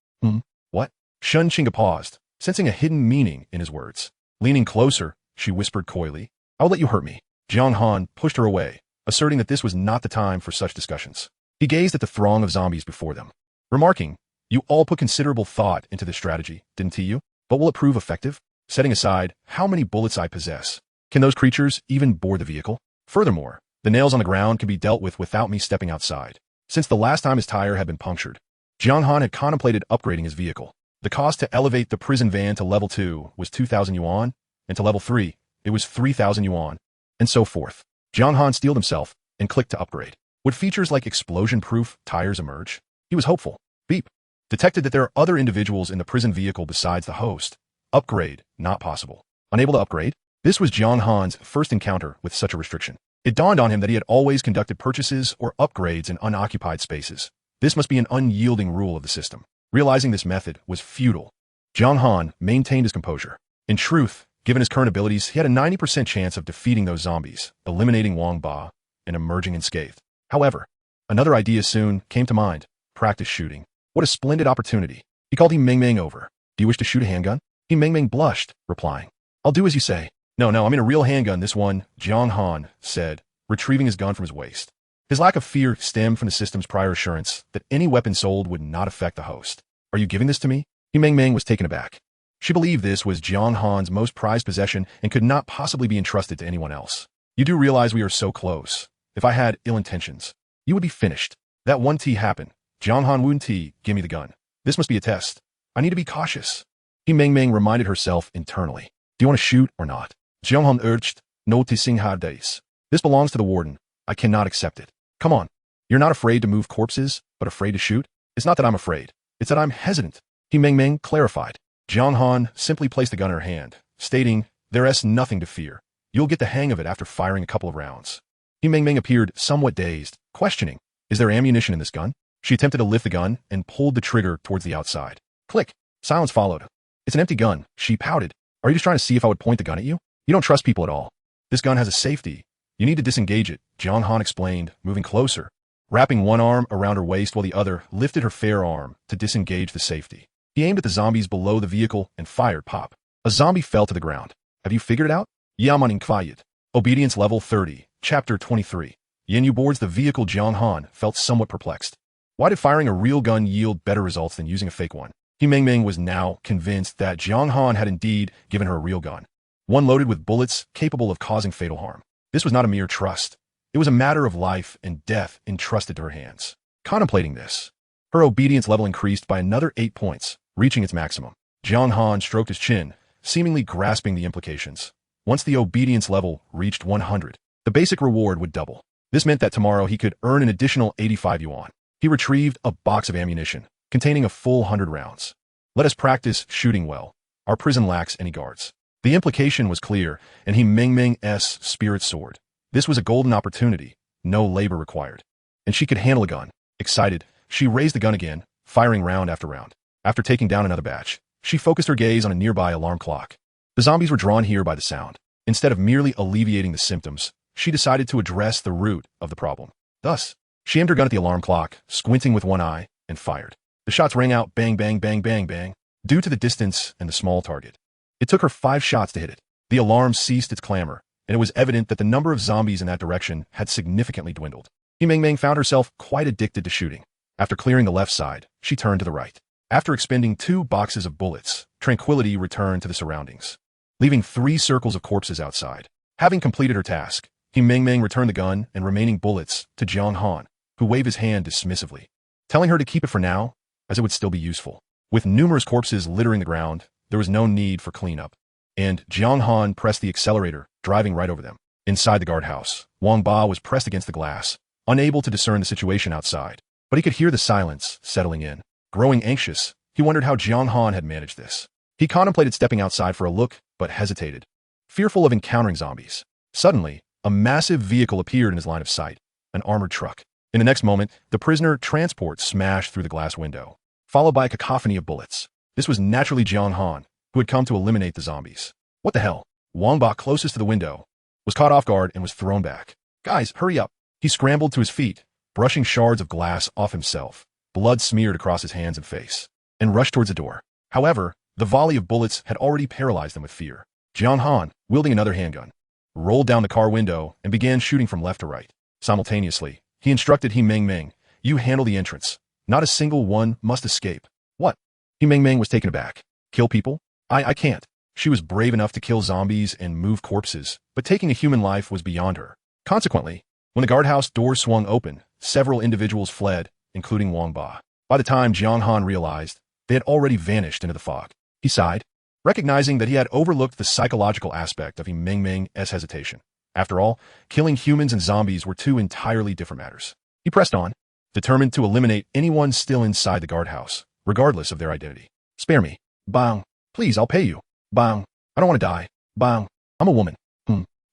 What? Shun Xinga paused, sensing a hidden meaning in his words. Leaning closer, she whispered coyly, I'll let you hurt me. Jiang Han pushed her away, asserting that this was not the time for such discussions. He gazed at the throng of zombies before them, remarking, You all put considerable thought into this strategy, didn't you? But will it prove effective? Setting aside how many bullets I possess, can those creatures even board the vehicle? Furthermore, the nails on the ground can be dealt with without me stepping outside. Since the last time his tire had been punctured, Jiang Han had contemplated upgrading his vehicle. The cost to elevate the prison van to level 2 was 2,000 yuan, and to level 3, it was 3,000 yuan, and so forth. Jiang Han steeled himself and clicked to upgrade. Would features like explosion-proof tires emerge? He was hopeful. Beep. Detected that there are other individuals in the prison vehicle besides the host. Upgrade, not possible. Unable to upgrade? This was Jiang Han's first encounter with such a restriction. It dawned on him that he had always conducted purchases or upgrades in unoccupied spaces. This must be an unyielding rule of the system. Realizing this method was futile, Jiang Han maintained his composure. In truth, given his current abilities, he had a 90% chance of defeating those zombies, eliminating Wang Ba, and emerging unscathed. However, another idea soon came to mind: practice shooting. What a splendid opportunity. He called He Mengmeng over. Do you wish to shoot a handgun? He Mengmeng blushed, replying, I'll do as you say. No, I mean a real handgun, this one, Jiang Han said, retrieving his gun from his waist. His lack of fear stemmed from the system's prior assurance that any weapon sold would not affect the host. Are you giving this to me? He Mengmeng was taken aback. She believed this was Jiang Han's most prized possession and could not possibly be entrusted to anyone else. You do realize we are so close. If I had ill intentions, you would be finished. That one T happened. Jiang Han Woon T, give me the gun. This must be a test. I need to be cautious. He Meng Meng reminded herself internally. Do you want to shoot or not? Jiang Han urged, noticing her days. This belongs to the warden. I cannot accept it. Come on. You're not afraid to move corpses, but afraid to shoot? It's not that I'm afraid. It's that I'm hesitant. He Meng Meng clarified. Jiang Han simply placed the gun in her hand, stating, there's nothing to fear. You'll get the hang of it after firing a couple of rounds. He Meng Meng appeared somewhat dazed, questioning, is there ammunition in this gun? She attempted to lift the gun and pulled the trigger towards the outside. Click. Silence followed. It's an empty gun, she pouted. Are you just trying to see if I would point the gun at you? You don't trust people at all. This gun has a safety. You need to disengage it, Jiang Han explained, moving closer, wrapping one arm around her waist while the other lifted her fair arm to disengage the safety. He aimed at the zombies below the vehicle and fired pop. A zombie fell to the ground. Have you figured it out? Yaman quiet. Obedience level 30, chapter 23. Yin boards the vehicle. Jiang Han felt somewhat perplexed. Why did firing a real gun yield better results than using a fake one? He Meng Meng was now convinced that Jiang Han had indeed given her a real gun, one loaded with bullets capable of causing fatal harm. This was not a mere trust. It was a matter of life and death entrusted to her hands. Contemplating this, her obedience level increased by another 8 points, reaching its maximum. Jiang Han stroked his chin, seemingly grasping the implications. Once the obedience level reached 100, the basic reward would double. This meant that tomorrow he could earn an additional 85 yuan. He retrieved a box of ammunition, containing a full 100 rounds. Let us practice shooting well. Our prison lacks any guards. The implication was clear, and he Meng Meng's spirit soared. This was a golden opportunity, no labor required. And she could handle a gun. Excited, she raised the gun again, firing round after round. After taking down another batch, she focused her gaze on a nearby alarm clock. The zombies were drawn here by the sound. Instead of merely alleviating the symptoms, she decided to address the root of the problem. Thus, she aimed her gun at the alarm clock, squinting with one eye, and fired. The shots rang out bang, bang, bang, bang, bang, due to the distance and the small target. It took her 5 shots to hit it. The alarm ceased its clamor, and it was evident that the number of zombies in that direction had significantly dwindled. He Meng Meng found herself quite addicted to shooting. After clearing the left side, she turned to the right. After expending 2 boxes of bullets, tranquility returned to the surroundings, leaving 3 circles of corpses outside. Having completed her task, He Meng Meng returned the gun and remaining bullets to Jiang Han, who waved his hand dismissively, telling her to keep it for now, as it would still be useful. With numerous corpses littering the ground, there was no need for cleanup, and Jiang Han pressed the accelerator, driving right over them. Inside the guardhouse, Wang Ba was pressed against the glass, unable to discern the situation outside, but he could hear the silence settling in. Growing anxious, he wondered how Jiang Han had managed this. He contemplated stepping outside for a look, but hesitated, fearful of encountering zombies. Suddenly, a massive vehicle appeared in his line of sight, an armored truck. In the next moment, the prisoner transport smashed through the glass window, followed by a cacophony of bullets. This was naturally Jiang Han, who had come to eliminate the zombies. What the hell? Wang Ba, closest to the window, was caught off guard and was thrown back. Guys, hurry up. He scrambled to his feet, brushing shards of glass off himself. Blood smeared across his hands and face, and rushed towards the door. However, the volley of bullets had already paralyzed them with fear. Jiang Han, wielding another handgun, rolled down the car window and began shooting from left to right. Simultaneously, he instructed He Meng Meng, you handle the entrance. Not a single one must escape. What? He Meng Meng was taken aback. Kill people? I can't. She was brave enough to kill zombies and move corpses, but taking a human life was beyond her. Consequently, when the guardhouse doors swung open, several individuals fled, including Wang Ba. By the time Jiang Han realized, they had already vanished into the fog. He sighed, recognizing that he had overlooked the psychological aspect of He Meng Meng's hesitation. After all, killing humans and zombies were 2 entirely different matters. He pressed on, determined to eliminate anyone still inside the guardhouse, regardless of their identity. Spare me. Bang. Please, I'll pay you. Bang. I don't want to die. Bang. I'm a woman.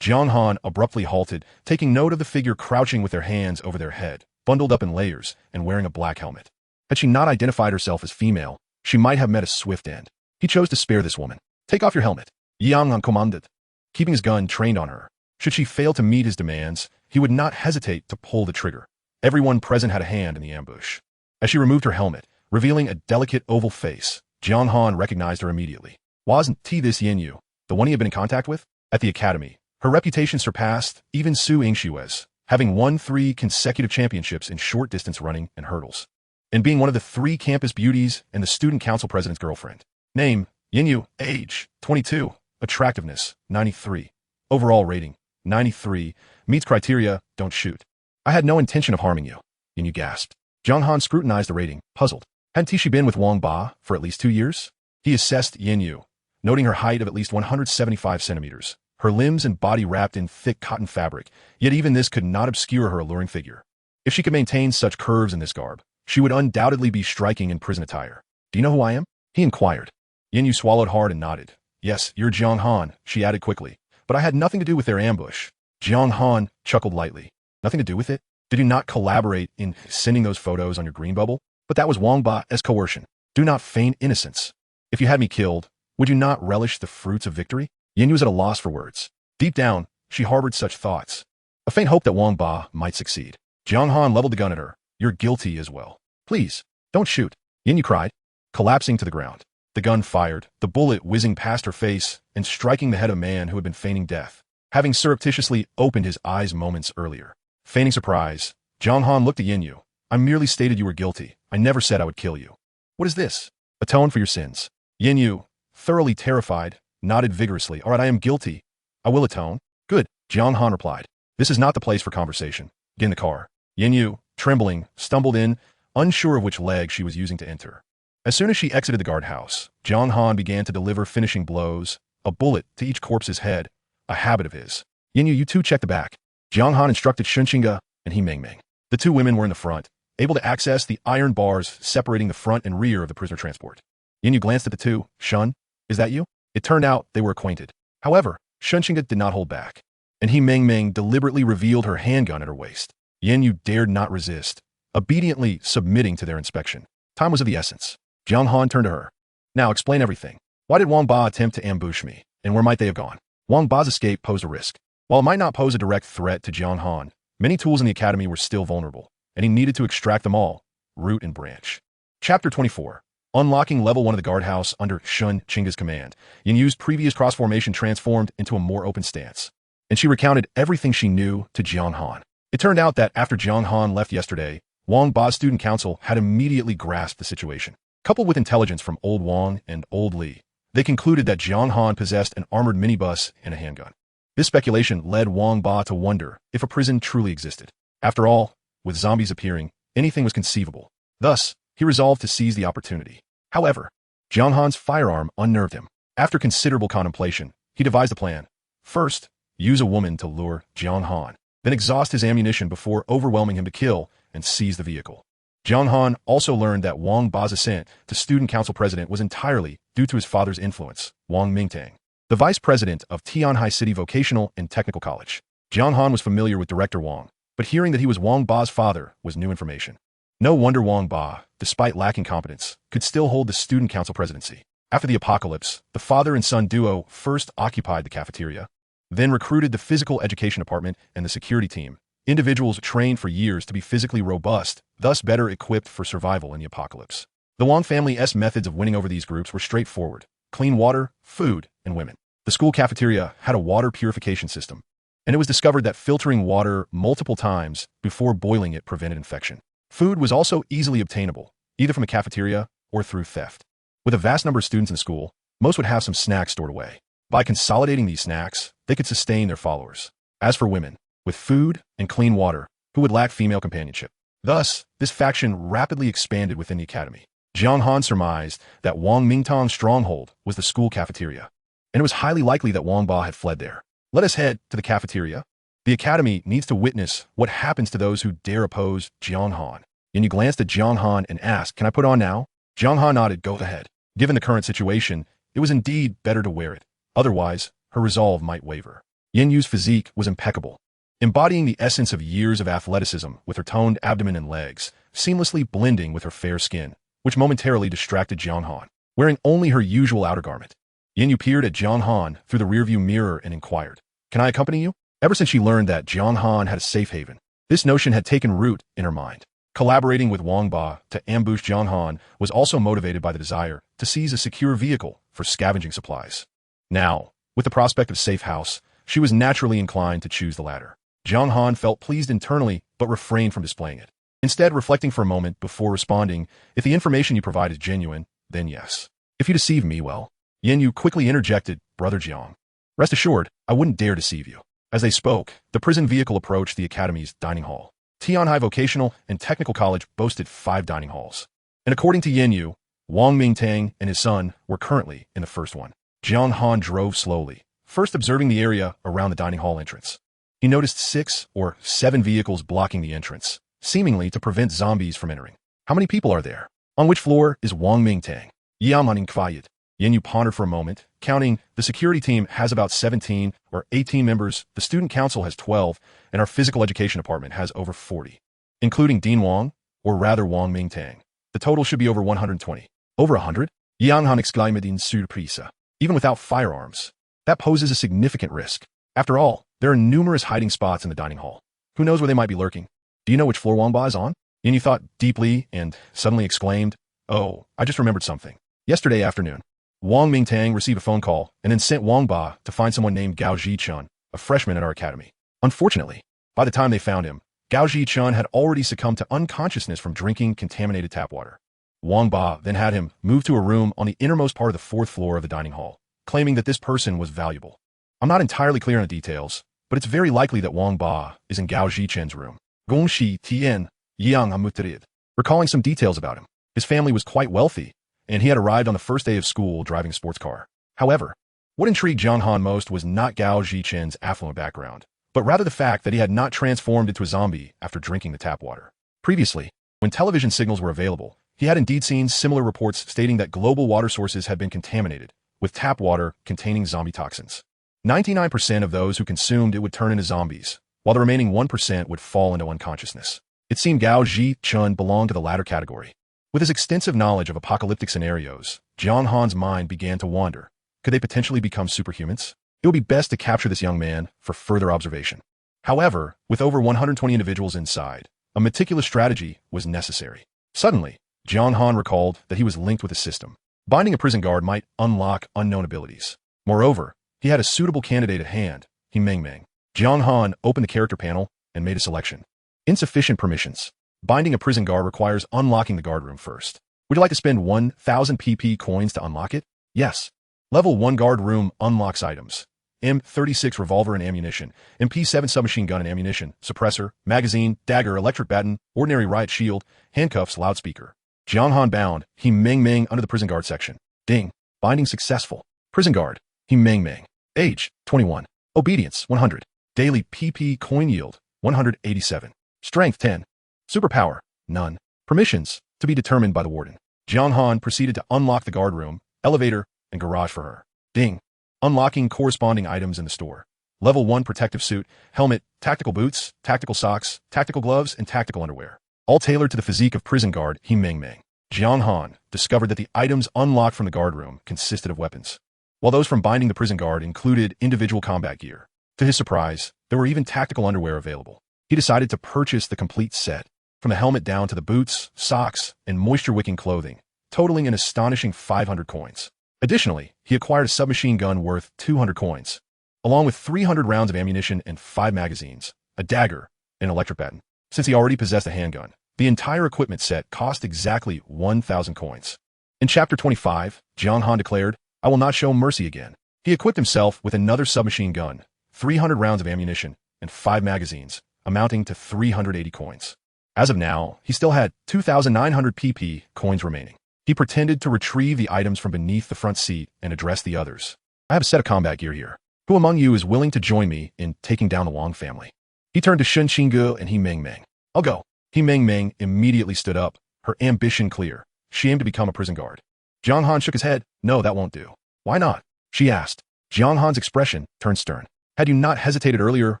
Jiang Han abruptly halted, taking note of the figure crouching with their hands over their head, bundled up in layers, and wearing a black helmet. Had she not identified herself as female, she might have met a swift end. He chose to spare this woman. Take off your helmet. Jiang Han commanded, keeping his gun trained on her. Should she fail to meet his demands, he would not hesitate to pull the trigger. Everyone present had a hand in the ambush. As she removed her helmet, revealing a delicate oval face, Jiang Han recognized her immediately. Wasn't this Yin, the one he had been in contact with? At the academy, her reputation surpassed even Su Yingshue's, having won 3 consecutive championships in short distance running and hurdles, and being one of the 3 campus beauties and the student council president's girlfriend. Name, Yin, age, 22, attractiveness, 93, overall rating, 93, meets criteria, don't shoot. I had no intention of harming you, Yin gasped. Jiang Han scrutinized the rating, puzzled. Hadn't she been with Wang Ba for at least 2 years? He assessed Yin, noting her height of at least 175 centimeters, her limbs and body wrapped in thick cotton fabric, yet even this could not obscure her alluring figure. If she could maintain such curves in this garb, she would undoubtedly be striking in prison attire. Do you know who I am? He inquired. Yin swallowed hard and nodded. Yes, you're Jiang Han, she added quickly. But I had nothing to do with their ambush. Jiang Han chuckled lightly. Nothing to do with it? Did you not collaborate in sending those photos on your green bubble? But that was Wang Ba's coercion. Do not feign innocence. If you had me killed, would you not relish the fruits of victory? Yin was at a loss for words. Deep down, she harbored such thoughts. A faint hope that Wang Ba might succeed. Jiang Han leveled the gun at her. You're guilty as well. Please, don't shoot. Yin cried, collapsing to the ground. The gun fired, the bullet whizzing past her face and striking the head of a man who had been feigning death, having surreptitiously opened his eyes moments earlier. Feigning surprise, Jiang Han looked at Yin. I merely stated you were guilty. I never said I would kill you. What is this? Atone for your sins. Yin, thoroughly terrified, nodded vigorously. All right, I am guilty. I will atone. Good, Jiang Han replied. This is not the place for conversation. Get in the car. Yin, trembling, stumbled in, unsure of which leg she was using to enter. As soon as she exited the guardhouse, Jiang Han began to deliver finishing blows, a bullet to each corpse's head, a habit of his. Yin, you two check the back. Jiang Han instructed Shunxinga and He Mengmeng. The two women were in the front, able to access the iron bars separating the front and rear of the prisoner transport. Yin glanced at the two. Shun, is that you? It turned out they were acquainted. However, Shunxinga did not hold back, and He Mengmeng deliberately revealed her handgun at her waist. Yin dared not resist, obediently submitting to their inspection. Time was of the essence. Jiang Han turned to her. Now explain everything. Why did Wang Ba attempt to ambush me, and where might they have gone? Wang Ba's escape posed a risk. While it might not pose a direct threat to Jiang Han, many tools in the academy were still vulnerable, and he needed to extract them all, root and branch. Chapter 24. Unlocking Level 1 of the guardhouse under Shun Chinga's command, Yin Yu's previous cross-formation transformed into a more open stance, and she recounted everything she knew to Jiang Han. It turned out that after Jiang Han left yesterday, Wang Ba's student council had immediately grasped the situation. Coupled with intelligence from Old Wang and Old Li, they concluded that Jiang Han possessed an armored minibus and a handgun. This speculation led Wang Ba to wonder if a prison truly existed. After all, with zombies appearing, anything was conceivable. Thus, he resolved to seize the opportunity. However, Jiang Han's firearm unnerved him. After considerable contemplation, he devised a plan. First, use a woman to lure Jiang Han, then exhaust his ammunition before overwhelming him to kill and seize the vehicle. Jiang Han also learned that Wang Ba's ascent to student council president was entirely due to his father's influence, Wang Mingtang, the vice president of Tianhai City Vocational and Technical College. Jiang Han was familiar with Director Wang, but hearing that he was Wang Ba's father was new information. No wonder Wang Ba, despite lacking competence, could still hold the student council presidency. After the apocalypse, the father and son duo first occupied the cafeteria, then recruited the physical education department and the security team, individuals trained for years to be physically robust, thus better equipped for survival in the apocalypse. The Wang family's methods of winning over these groups were straightforward: clean water, food, and women. The school cafeteria had a water purification system, and it was discovered that filtering water multiple times before boiling it prevented infection. Food was also easily obtainable, either from a cafeteria or through theft. With a vast number of students in the school, most would have some snacks stored away. By consolidating these snacks, they could sustain their followers. As for women, with food and clean water, who would lack female companionship. Thus, this faction rapidly expanded within the academy. Jiang Han surmised that Wang Mingtang's stronghold was the school cafeteria, and it was highly likely that Wang Ba had fled there. Let us head to the cafeteria. The academy needs to witness what happens to those who dare oppose Jiang Han. Yin glanced at Jiang Han and asked, "Can I put on now?" Jiang Han nodded. Go ahead. Given the current situation, it was indeed better to wear it. Otherwise, her resolve might waver. Yin Yu's physique was impeccable, embodying the essence of years of athleticism with her toned abdomen and legs, seamlessly blending with her fair skin, which momentarily distracted Jiang Han. Wearing only her usual outer garment, Yin Yu peered at Jiang Han through the rearview mirror and inquired, "Can I accompany you?" Ever since she learned that Jiang Han had a safe haven, this notion had taken root in her mind. Collaborating with Wang Ba to ambush Jiang Han was also motivated by the desire to seize a secure vehicle for scavenging supplies. Now, with the prospect of safe house, she was naturally inclined to choose the latter. Jiang Han felt pleased internally, but refrained from displaying it. Instead, reflecting for a moment before responding, "If the information you provide is genuine, then yes. If you deceive me, well." Yin Yu quickly interjected, "Brother Jiang, rest assured, I wouldn't dare deceive you." As they spoke, the prison vehicle approached the academy's dining hall. Tianhai Vocational and Technical College boasted 5 dining halls. And according to Yin Yu, Wang Mingtang and his son were currently in the first one. Jiang Han drove slowly, first observing the area around the dining hall entrance. He noticed 6 or 7 vehicles blocking the entrance, seemingly to prevent zombies from entering. How many people are there? On which floor is Wang Mingtang? Yaman quiet. Yin Yu pondered for a moment, counting. The security team has about 17 or 18 members, the student council has 12, and our physical education department has over 40. Including Dean Wang, or rather Wang Mingtang. The total should be over 120. Over 100? Jiang Han exclaimed in surprise. Even without firearms. That poses a significant risk. After all, there are numerous hiding spots in the dining hall. Who knows where they might be lurking? Do you know which floor Wang Ba is on? Yin Yu thought deeply and suddenly exclaimed, "Oh, I just remembered something. Yesterday afternoon, Wang Mingtang received a phone call and then sent Wang Ba to find someone named Gao Ji-chun, a freshman at our academy. Unfortunately, by the time they found him, Gao Ji-chun had already succumbed to unconsciousness from drinking contaminated tap water. Wang Ba then had him moved to a room on the innermost part of the 4th floor of the dining hall, claiming that this person was valuable. I'm not entirely clear on the details, but it's very likely that Wang Ba is in Gao Ji-chun's room. Gongxi Tian Yang Amutrid. Recalling some details about him, his family was quite wealthy, and he had arrived on the first day of school driving a sports car. However, what intrigued Jiang Han most was not Gao Ji-chun's affluent background, but rather the fact that he had not transformed into a zombie after drinking the tap water. Previously, when television signals were available, he had indeed seen similar reports stating that global water sources had been contaminated with tap water containing zombie toxins. 99% of those who consumed it would turn into zombies, while the remaining 1% would fall into unconsciousness. It seemed Gao Ji-chun belonged to the latter category. With his extensive knowledge of apocalyptic scenarios, Jiang Han's mind began to wander. Could they potentially become superhumans? It would be best to capture this young man for further observation. However, with over 120 individuals inside, a meticulous strategy was necessary. Suddenly, Jiang Han recalled that he was linked with a system. Binding a prison guard might unlock unknown abilities. Moreover, he had a suitable candidate at hand, He Meng Meng. Jiang Han opened the character panel and made a selection. Insufficient permissions. Binding a prison guard requires unlocking the guard room first. Would you like to spend 1,000 PP coins to unlock it? Yes. Level 1 guard room unlocks items. M36 revolver and ammunition, MP7 submachine gun and ammunition, suppressor, magazine, dagger, electric baton, ordinary riot shield, handcuffs, loudspeaker. Jiang Han bound, He Meng Meng under the prison guard section. Ding. Binding successful. Prison guard, He Meng Meng. Age, 21. Obedience, 100. Daily PP coin yield, 187. Strength, 10. Superpower, none. Permissions, to be determined by the warden. Jiang Han proceeded to unlock the guard room, elevator, and garage for her. Ding. Unlocking corresponding items in the store. Level 1 protective suit, helmet, tactical boots, tactical socks, tactical gloves, and tactical underwear. All tailored to the physique of prison guard He Meng Meng. Jiang Han discovered that the items unlocked from the guard room consisted of weapons, while those from binding the prison guard included individual combat gear. To his surprise, there were even tactical underwear available. He decided to purchase the complete set, from the helmet down to the boots, socks, and moisture-wicking clothing, totaling an astonishing 500 coins. Additionally, he acquired a submachine gun worth 200 coins, along with 300 rounds of ammunition and 5 magazines, a dagger, and an electric baton. Since he already possessed a handgun, the entire equipment set cost exactly 1,000 coins. In Chapter 25, Jiang Han declared, "I will not show mercy again." He equipped himself with another submachine gun, 300 rounds of ammunition, and 5 magazines, amounting to 380 coins. As of now, he still had 2,900 PP coins remaining. He pretended to retrieve the items from beneath the front seat and address the others. "I have a set of combat gear here. Who among you is willing to join me in taking down the Wang family?" He turned to Shen Qingge and He Meng Meng. "I'll go." He Meng Meng immediately stood up, her ambition clear. She aimed to become a prison guard. Jiang Han shook his head. "No, that won't do." "Why not?" she asked. Jiang Han's expression turned stern. "Had you not hesitated earlier,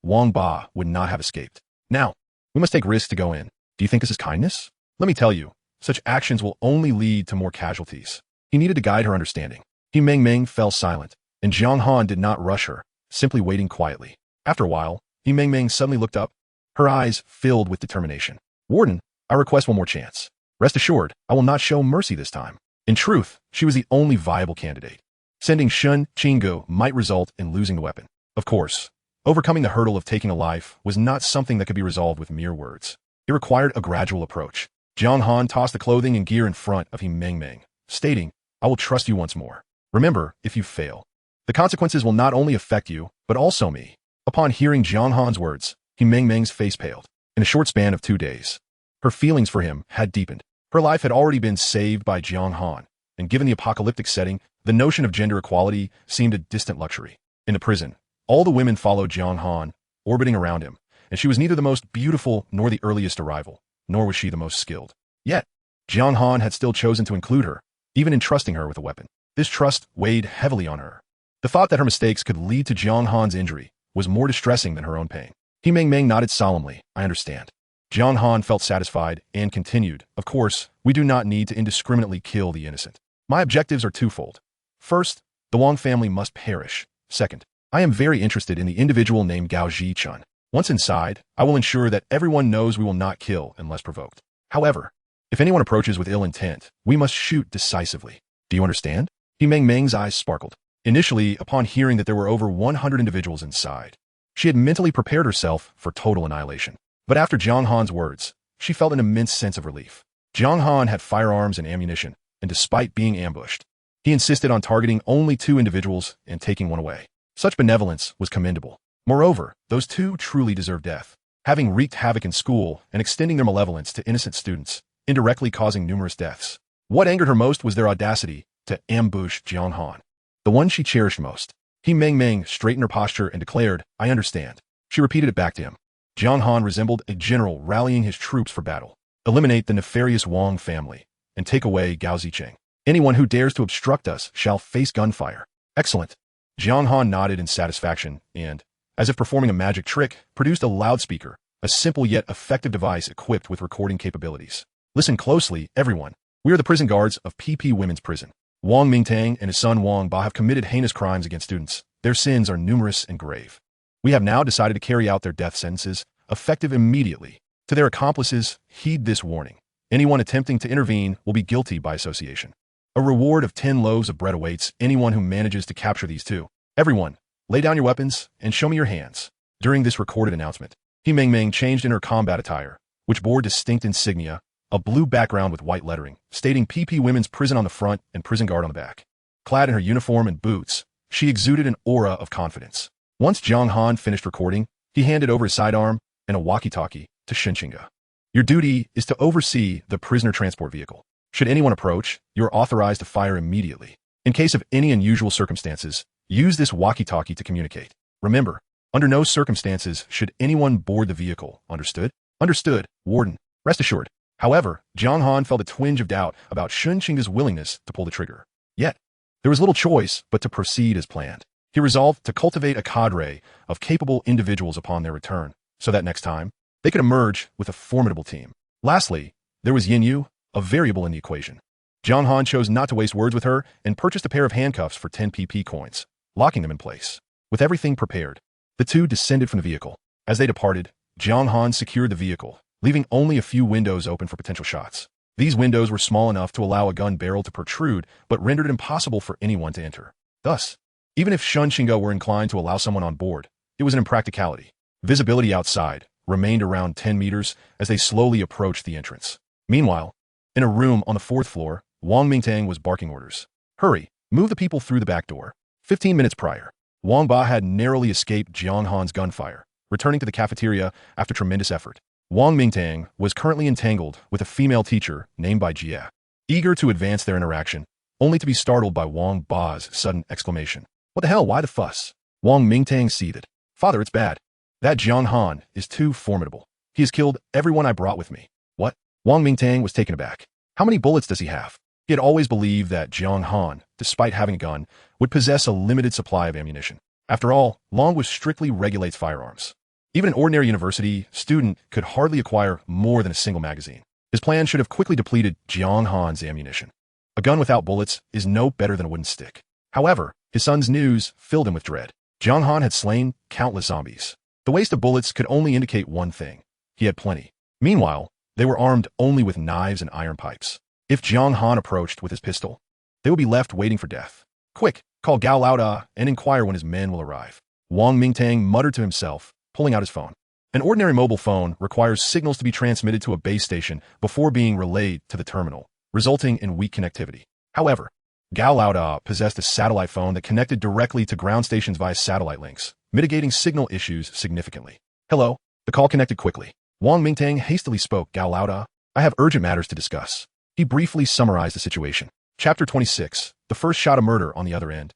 Wang Ba would not have escaped. Now, we must take risks to go in. Do you think this is kindness? Let me tell you, such actions will only lead to more casualties." He needed to guide her understanding. He Meng Meng fell silent, and Jiang Han did not rush her, simply waiting quietly. After a while, He Meng Meng suddenly looked up, her eyes filled with determination. "Warden, I request one more chance. Rest assured, I will not show mercy this time." In truth, she was the only viable candidate. Sending Shen Qingge might result in losing the weapon. Of course, overcoming the hurdle of taking a life was not something that could be resolved with mere words. It required a gradual approach. Jiang Han tossed the clothing and gear in front of He Meng Meng, stating, "I will trust you once more. Remember, if you fail, the consequences will not only affect you, but also me." Upon hearing Jiang Han's words, He Meng Meng's face paled. in a short span of 2 days. Her feelings for him had deepened. Her life had already been saved by Jiang Han, and given the apocalyptic setting, the notion of gender equality seemed a distant luxury. In the prison, all the women followed Jiang Han, orbiting around him, and she was neither the most beautiful nor the earliest arrival, nor was she the most skilled. Yet, Jiang Han had still chosen to include her, even entrusting her with a weapon. This trust weighed heavily on her. The thought that her mistakes could lead to Jiang Han's injury was more distressing than her own pain. He Meng nodded solemnly. I understand. Jiang Han felt satisfied and continued, of course, we do not need to indiscriminately kill the innocent. My objectives are twofold. First, the Wang family must perish. Second, I am very interested in the individual named Gao Zhichun. Once inside, I will ensure that everyone knows we will not kill unless provoked. However, if anyone approaches with ill intent, we must shoot decisively. Do you understand? He Meng's eyes sparkled. Initially, upon hearing that there were over 100 individuals inside, she had mentally prepared herself for total annihilation. But after Jiang Han's words, she felt an immense sense of relief. Jiang Han had firearms and ammunition, and despite being ambushed, he insisted on targeting only 2 individuals and taking one away. Such benevolence was commendable. Moreover, those 2 truly deserved death, having wreaked havoc in school and extending their malevolence to innocent students, indirectly causing numerous deaths. What angered her most was their audacity to ambush Jiang Han, the one she cherished most. He Meng straightened her posture and declared, I understand. She repeated it back to him. Jiang Han resembled a general rallying his troops for battle. Eliminate the nefarious Wang family and take away Gao Zicheng. Anyone who dares to obstruct us shall face gunfire. Excellent. Jiang Han nodded in satisfaction and, as if performing a magic trick, produced a loudspeaker, a simple yet effective device equipped with recording capabilities. Listen closely, everyone. We are the prison guards of PP Women's Prison. Wang Mingtang and his son Wang Ba have committed heinous crimes against students. Their sins are numerous and grave. We have now decided to carry out their death sentences, effective immediately. To their accomplices, heed this warning. Anyone attempting to intervene will be guilty by association. A reward of 10 loaves of bread awaits anyone who manages to capture these 2. Everyone, lay down your weapons and show me your hands. During this recorded announcement, He Meng changed in her combat attire, which bore distinct insignia, a blue background with white lettering, stating PP Women's Prison on the front and Prison Guard on the back. Clad in her uniform and boots, she exuded an aura of confidence. Once Jiang Han finished recording, he handed over his sidearm and a walkie-talkie to Shenqinga. Your duty is to oversee the prisoner transport vehicle. Should anyone approach, you are authorized to fire immediately. In case of any unusual circumstances, use this walkie-talkie to communicate. Remember, under no circumstances should anyone board the vehicle. Understood? Understood, Warden. Rest assured. However, Jiang Han felt a twinge of doubt about Shenqinga's willingness to pull the trigger. Yet, there was little choice but to proceed as planned. He resolved to cultivate a cadre of capable individuals upon their return, so that next time, they could emerge with a formidable team. Lastly, there was Yin Yu, a variable in the equation. Jiang Han chose not to waste words with her and purchased a pair of handcuffs for 10 PP coins, locking them in place. With everything prepared, the 2 descended from the vehicle. As they departed, Jiang Han secured the vehicle, leaving only a few windows open for potential shots. These windows were small enough to allow a gun barrel to protrude, but rendered it impossible for anyone to enter. Thus, even if Shenqinga were inclined to allow someone on board, it was an impracticality. Visibility outside remained around 10 meters as they slowly approached the entrance. Meanwhile, in a room on the 4th floor, Wang Mingtang was barking orders. Hurry, move the people through the back door. 15 minutes prior, Wang Ba had narrowly escaped Jiang Han's gunfire, returning to the cafeteria after tremendous effort. Wang Mingtang was currently entangled with a female teacher named by Jie, eager to advance their interaction, only to be startled by Wang Ba's sudden exclamation. What the hell, why the fuss? Wang Mingtang seethed. Father, it's bad. That Jiang Han is too formidable. He has killed everyone I brought with me. What? Wang Mingtang was taken aback. How many bullets does he have? He had always believed that Jiang Han, despite having a gun, would possess a limited supply of ammunition. After all, Long strictly regulates firearms. Even an ordinary university student could hardly acquire more than a single magazine. His plan should have quickly depleted Jiang Han's ammunition. A gun without bullets is no better than a wooden stick. However, his son's news filled him with dread. Jiang Han had slain countless zombies. The waste of bullets could only indicate one thing. He had plenty. Meanwhile, they were armed only with knives and iron pipes. If Jiang Han approached with his pistol, they would be left waiting for death. Quick, call Gao Laoda and inquire when his men will arrive. Wang Mingtang muttered to himself, pulling out his phone. An ordinary mobile phone requires signals to be transmitted to a base station before being relayed to the terminal, resulting in weak connectivity. However, Gao Laoda possessed a satellite phone that connected directly to ground stations via satellite links, mitigating signal issues significantly. Hello, the call connected quickly. Wang Mingtang hastily spoke. Gao Laoda, I have urgent matters to discuss. He briefly summarized the situation. Chapter 26. The first shot of murder on the other end.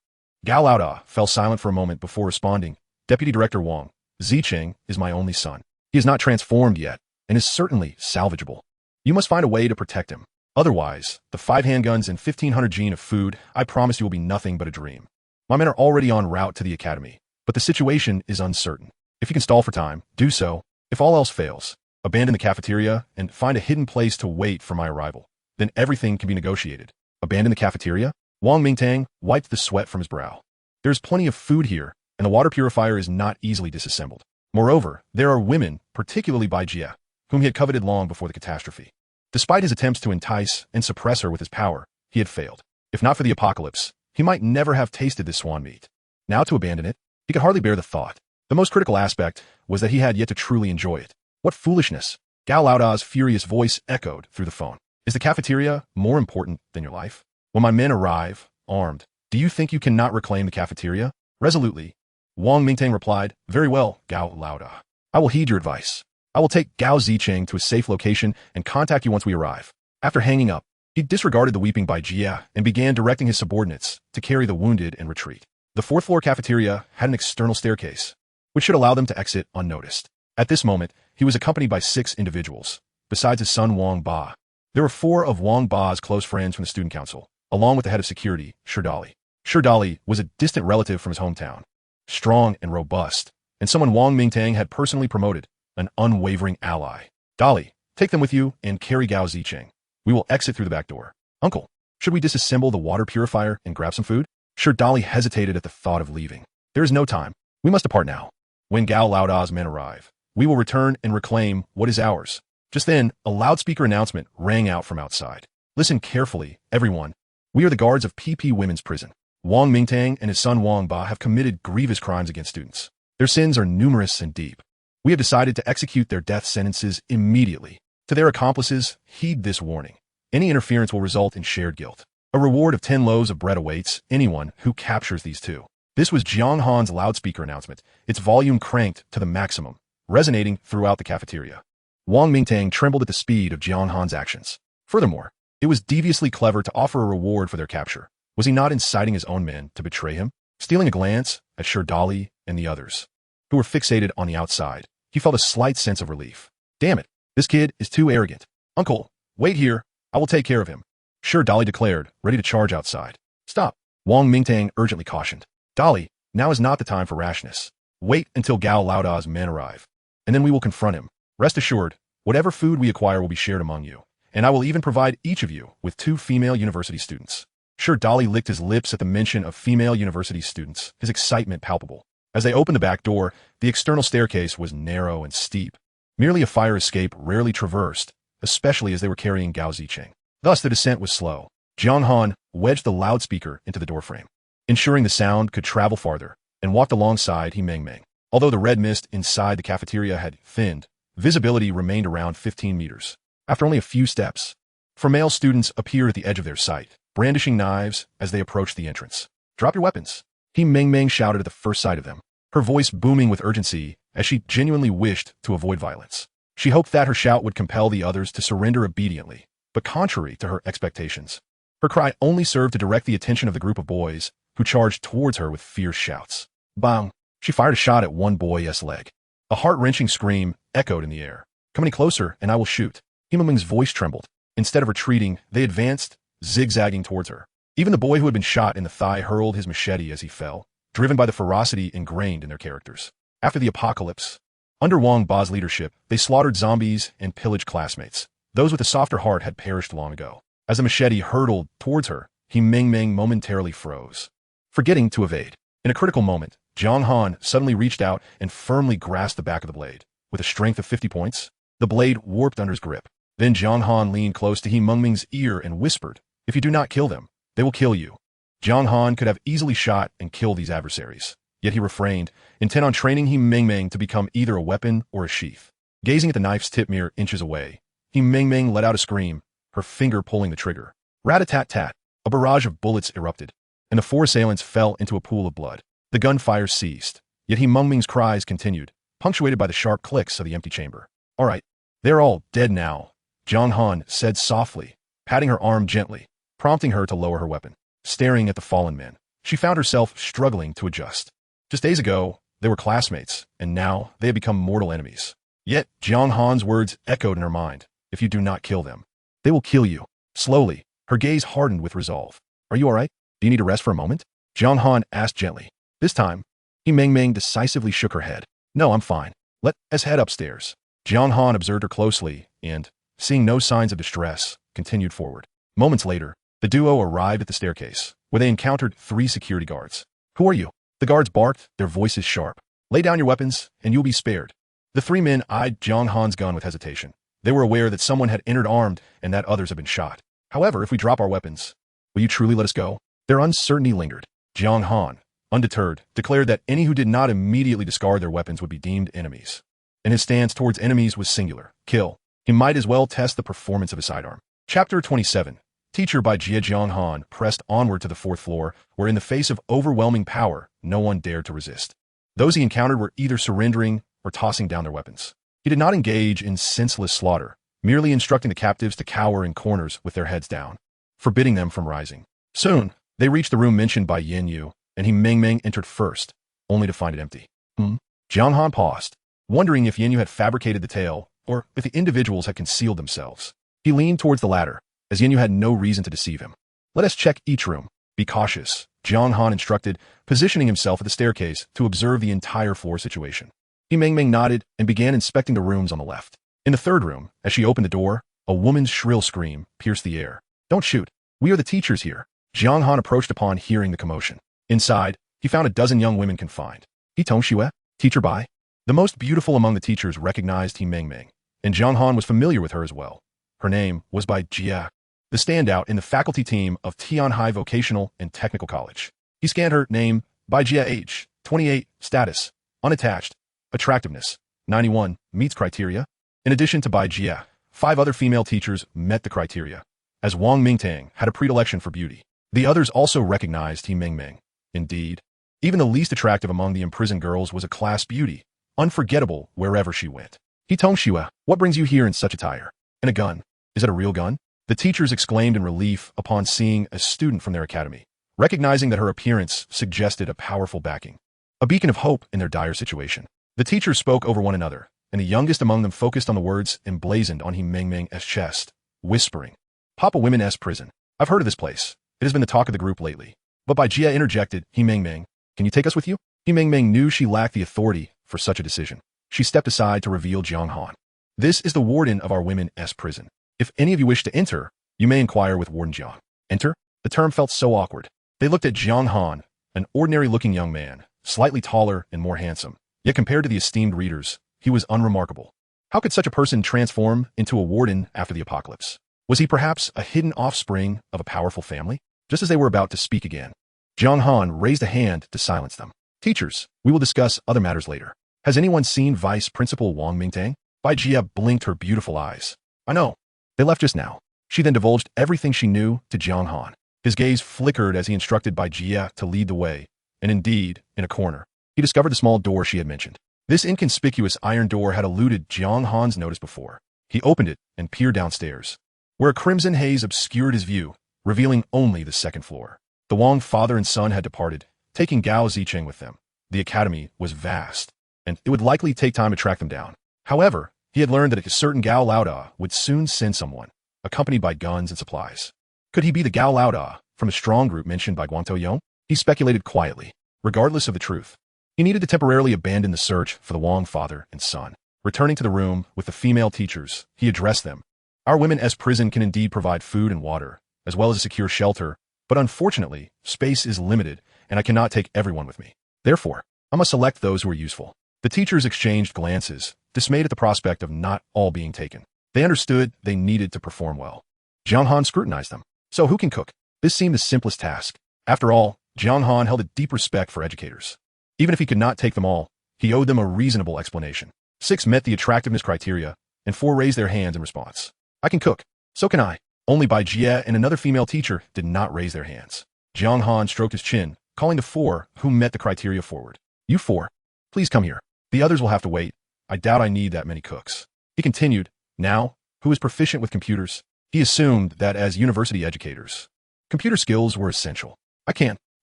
Gao Laoda fell silent for a moment before responding. Deputy Director Wang, Zicheng is my only son. He is not transformed yet, and is certainly salvageable. You must find a way to protect him. Otherwise, the 5 handguns and 1,500 gene of food I promise you will be nothing but a dream. My men are already en route to the academy, but the situation is uncertain. If you can stall for time, do so. If all else fails, abandon the cafeteria and find a hidden place to wait for my arrival. Then everything can be negotiated. Abandon the cafeteria? Wang Mingtang wiped the sweat from his brow. There is plenty of food here, and the water purifier is not easily disassembled. Moreover, there are women, particularly Bai Jie, whom he had coveted long before the catastrophe. Despite his attempts to entice and suppress her with his power, he had failed. If not for the apocalypse, he might never have tasted this swan meat. Now to abandon it, he could hardly bear the thought. The most critical aspect was that he had yet to truly enjoy it. What foolishness! Gao Laoda's furious voice echoed through the phone. Is the cafeteria more important than your life? When my men arrive, armed, do you think you cannot reclaim the cafeteria? Resolutely, Wang Mingtang replied, Very well, Gao Laoda. I will heed your advice. I will take Gao Zicheng to a safe location and contact you once we arrive. After hanging up, he disregarded the weeping Bai Jie and began directing his subordinates to carry the wounded and retreat. The 4th floor cafeteria had an external staircase, which should allow them to exit unnoticed. At this moment, he was accompanied by 6 individuals, besides his son Wang Ba. There were 4 of Wang Ba's close friends from the student council, along with the head of security, Dali. Dali was a distant relative from his hometown, strong and robust, and someone Wang Mingtang had personally promoted, an unwavering ally. Dali, take them with you and carry Gao Zicheng. We will exit through the back door. Uncle, should we disassemble the water purifier and grab some food? Dali hesitated at the thought of leaving. There is no time. We must depart now. When Gao Laoda's men arrive, we will return and reclaim what is ours. Just then, a loudspeaker announcement rang out from outside. Listen carefully, everyone. We are the guards of PP Women's Prison. Wang Mingtang and his son Wang Ba have committed grievous crimes against students. Their sins are numerous and deep. We have decided to execute their death sentences immediately. To their accomplices, heed this warning. Any interference will result in shared guilt. A reward of 10 loaves of bread awaits anyone who captures these 2. This was Jiang Han's loudspeaker announcement, its volume cranked to the maximum, resonating throughout the cafeteria. Wang Mingtang trembled at the speed of Jiang Han's actions. Furthermore, it was deviously clever to offer a reward for their capture. Was he not inciting his own men to betray him? Stealing a glance at Dali and the others, who were fixated on the outside, he felt a slight sense of relief. Damn it, this kid is too arrogant. Uncle, wait here, I will take care of him. Dali declared, ready to charge outside. Stop, Wang Mingtang urgently cautioned. Dali, now is not the time for rashness. Wait until Gao Laoda's men arrive, and then we will confront him. Rest assured, whatever food we acquire will be shared among you, and I will even provide each of you with 2 female university students. Dali licked his lips at the mention of female university students, his excitement palpable. As they opened the back door, the external staircase was narrow and steep. Merely a fire escape rarely traversed, especially as they were carrying Gao Zicheng. Thus the descent was slow. Jiang Han wedged the loudspeaker into the doorframe, ensuring the sound could travel farther, and walked alongside He Mengmeng. Although the red mist inside the cafeteria had thinned, visibility remained around 15 meters. After only a few steps, 4 male students appeared at the edge of their sight, brandishing knives as they approached the entrance. Drop your weapons, He Mengmeng shouted at the first sight of them, her voice booming with urgency as she genuinely wished to avoid violence. She hoped that her shout would compel the others to surrender obediently, but contrary to her expectations, her cry only served to direct the attention of the group of boys who charged towards her with fierce shouts. Bang! She fired a shot at one boy's leg. A heart-wrenching scream echoed in the air. Come any closer, and I will shoot. He Mengmeng's voice trembled. Instead of retreating, they advanced, zigzagging towards her. Even the boy who had been shot in the thigh hurled his machete as he fell, driven by the ferocity ingrained in their characters. After the apocalypse, under Wang Ba's leadership, they slaughtered zombies and pillaged classmates. Those with a softer heart had perished long ago. As the machete hurtled towards her, He Mengmeng momentarily froze, forgetting to evade. In a critical moment, Jiang Han suddenly reached out and firmly grasped the back of the blade. With a strength of 50 points, the blade warped under his grip. Then Jiang Han leaned close to He Mengmeng's ear and whispered, If you do not kill them, they will kill you. Jiang Han could have easily shot and killed these adversaries, yet he refrained, intent on training He Mengmeng to become either a weapon or a sheath. Gazing at the knife's tip mere inches away, He Mengmeng let out a scream, her finger pulling the trigger. Rat-a-tat-tat, a barrage of bullets erupted, and the 4 assailants fell into a pool of blood. The gunfire ceased, yet He Mengmeng's cries continued, punctuated by the sharp clicks of the empty chamber. All right, They're all dead now, Jiang Han said softly, patting her arm gently, prompting her to lower her weapon. Staring at the fallen men, she found herself struggling to adjust. Just days ago, they were classmates, and now they had become mortal enemies. Yet, Jiang Han's words echoed in her mind. If you do not kill them, they will kill you. Slowly, her gaze hardened with resolve. Are you all right? Do you need to rest for a moment? Jiang Han asked gently. This time, Meng decisively shook her head. No, I'm fine. Let us head upstairs. Jiang Han observed her closely and, seeing no signs of distress, continued forward. Moments later, the duo arrived at the staircase, where they encountered 3 security guards. Who are you? The guards barked, their voices sharp. Lay down your weapons, and you'll be spared. The 3 men eyed Jiang Han's gun with hesitation. They were aware that someone had entered armed and that others had been shot. However, if we drop our weapons, will you truly let us go? Their uncertainty lingered. Jiang Han, undeterred, declared that any who did not immediately discard their weapons would be deemed enemies. And his stance towards enemies was singular. Kill. He might as well test the performance of his sidearm. Chapter 27. Teacher by Jiang Han pressed onward to the 4th floor, where in the face of overwhelming power, no one dared to resist. Those he encountered were either surrendering or tossing down their weapons. He did not engage in senseless slaughter, merely instructing the captives to cower in corners with their heads down, forbidding them from rising. Soon, they reached the room mentioned by Yin Yu, and Meng entered first, only to find it empty. Jiang Han paused, wondering if Yin Yu had fabricated the tale, or if the individuals had concealed themselves. He leaned towards the latter, as Yin Yu had no reason to deceive him. Let us check each room. Be cautious, Jiang Han instructed, positioning himself at the staircase to observe the entire floor situation. Meng nodded and began inspecting the rooms on the left. In the 3rd room, as she opened the door, a woman's shrill scream pierced the air. Don't shoot. We are the teachers here. Jiang Han approached upon hearing the commotion. Inside, he found a dozen young women confined. Tongxue, teacher Bai. The most beautiful among the teachers recognized Meng, and Jiang Han was familiar with her as well. Her name was Bai Jia, the standout in the faculty team of Tianhai Vocational and Technical College. He scanned her name, Bai Jia, age, 28, status, unattached, attractiveness, 91, meets criteria. In addition to Bai Jia, 5 other female teachers met the criteria, as Wang Mingtang had a predilection for beauty. The others also recognized Meng. Indeed, even the least attractive among the imprisoned girls was a class beauty, unforgettable wherever she went. Tongxue, what brings you here in such attire? And a gun. Is it a real gun? The teachers exclaimed in relief upon seeing a student from their academy, recognizing that her appearance suggested a powerful backing, a beacon of hope in their dire situation. The teachers spoke over one another, and the youngest among them focused on the words emblazoned on Meng's chest, whispering, Papa Women's Prison. I've heard of this place. It has been the talk of the group lately. But Bai Jia interjected, Meng, can you take us with you? Meng knew she lacked the authority for such a decision. She stepped aside to reveal Jiang Han. This is the warden of our women's prison. If any of you wish to enter, you may inquire with Warden Jiang. Enter? The term felt so awkward. They looked at Jiang Han, an ordinary-looking young man, slightly taller and more handsome. Yet compared to the esteemed readers, he was unremarkable. How could such a person transform into a warden after the apocalypse? Was he perhaps a hidden offspring of a powerful family? Just as they were about to speak again, Jiang Han raised a hand to silence them. Teachers, we will discuss other matters later. Has anyone seen Vice Principal Wang Mingtang? Bai Jia blinked her beautiful eyes. I know. They left just now. She then divulged everything she knew to Jiang Han. His gaze flickered as he instructed Bai Jia to lead the way, and indeed, in a corner, he discovered the small door she had mentioned. This inconspicuous iron door had eluded Jiang Han's notice before. He opened it and peered downstairs, where a crimson haze obscured his view, revealing only the 2nd floor. The Wang father and son had departed, taking Gao Zicheng with them. The academy was vast, and it would likely take time to track them down. However, he had learned that a certain Gao Laoda would soon send someone, accompanied by guns and supplies. Could he be the Gao Laoda from a strong group mentioned by Guangtou Yong? He speculated quietly, regardless of the truth. He needed to temporarily abandon the search for the Wang father and son. Returning to the room with the female teachers, he addressed them. Our women's prison can indeed provide food and water, as well as a secure shelter, but unfortunately, space is limited, and I cannot take everyone with me. Therefore, I must select those who are useful. The teachers exchanged glances, dismayed at the prospect of not all being taken. They understood they needed to perform well. Jiang Han scrutinized them. So who can cook? This seemed the simplest task. After all, Jiang Han held a deep respect for educators. Even if he could not take them all, he owed them a reasonable explanation. 6 met the attractiveness criteria, and 4 raised their hands in response. I can cook. So can I. Only Bai Jia and another female teacher did not raise their hands. Jiang Han stroked his chin, calling the 4 who met the criteria forward. You 4, please come here. The others will have to wait. I doubt I need that many cooks. He continued, now, who is proficient with computers. He assumed that as university educators, computer skills were essential.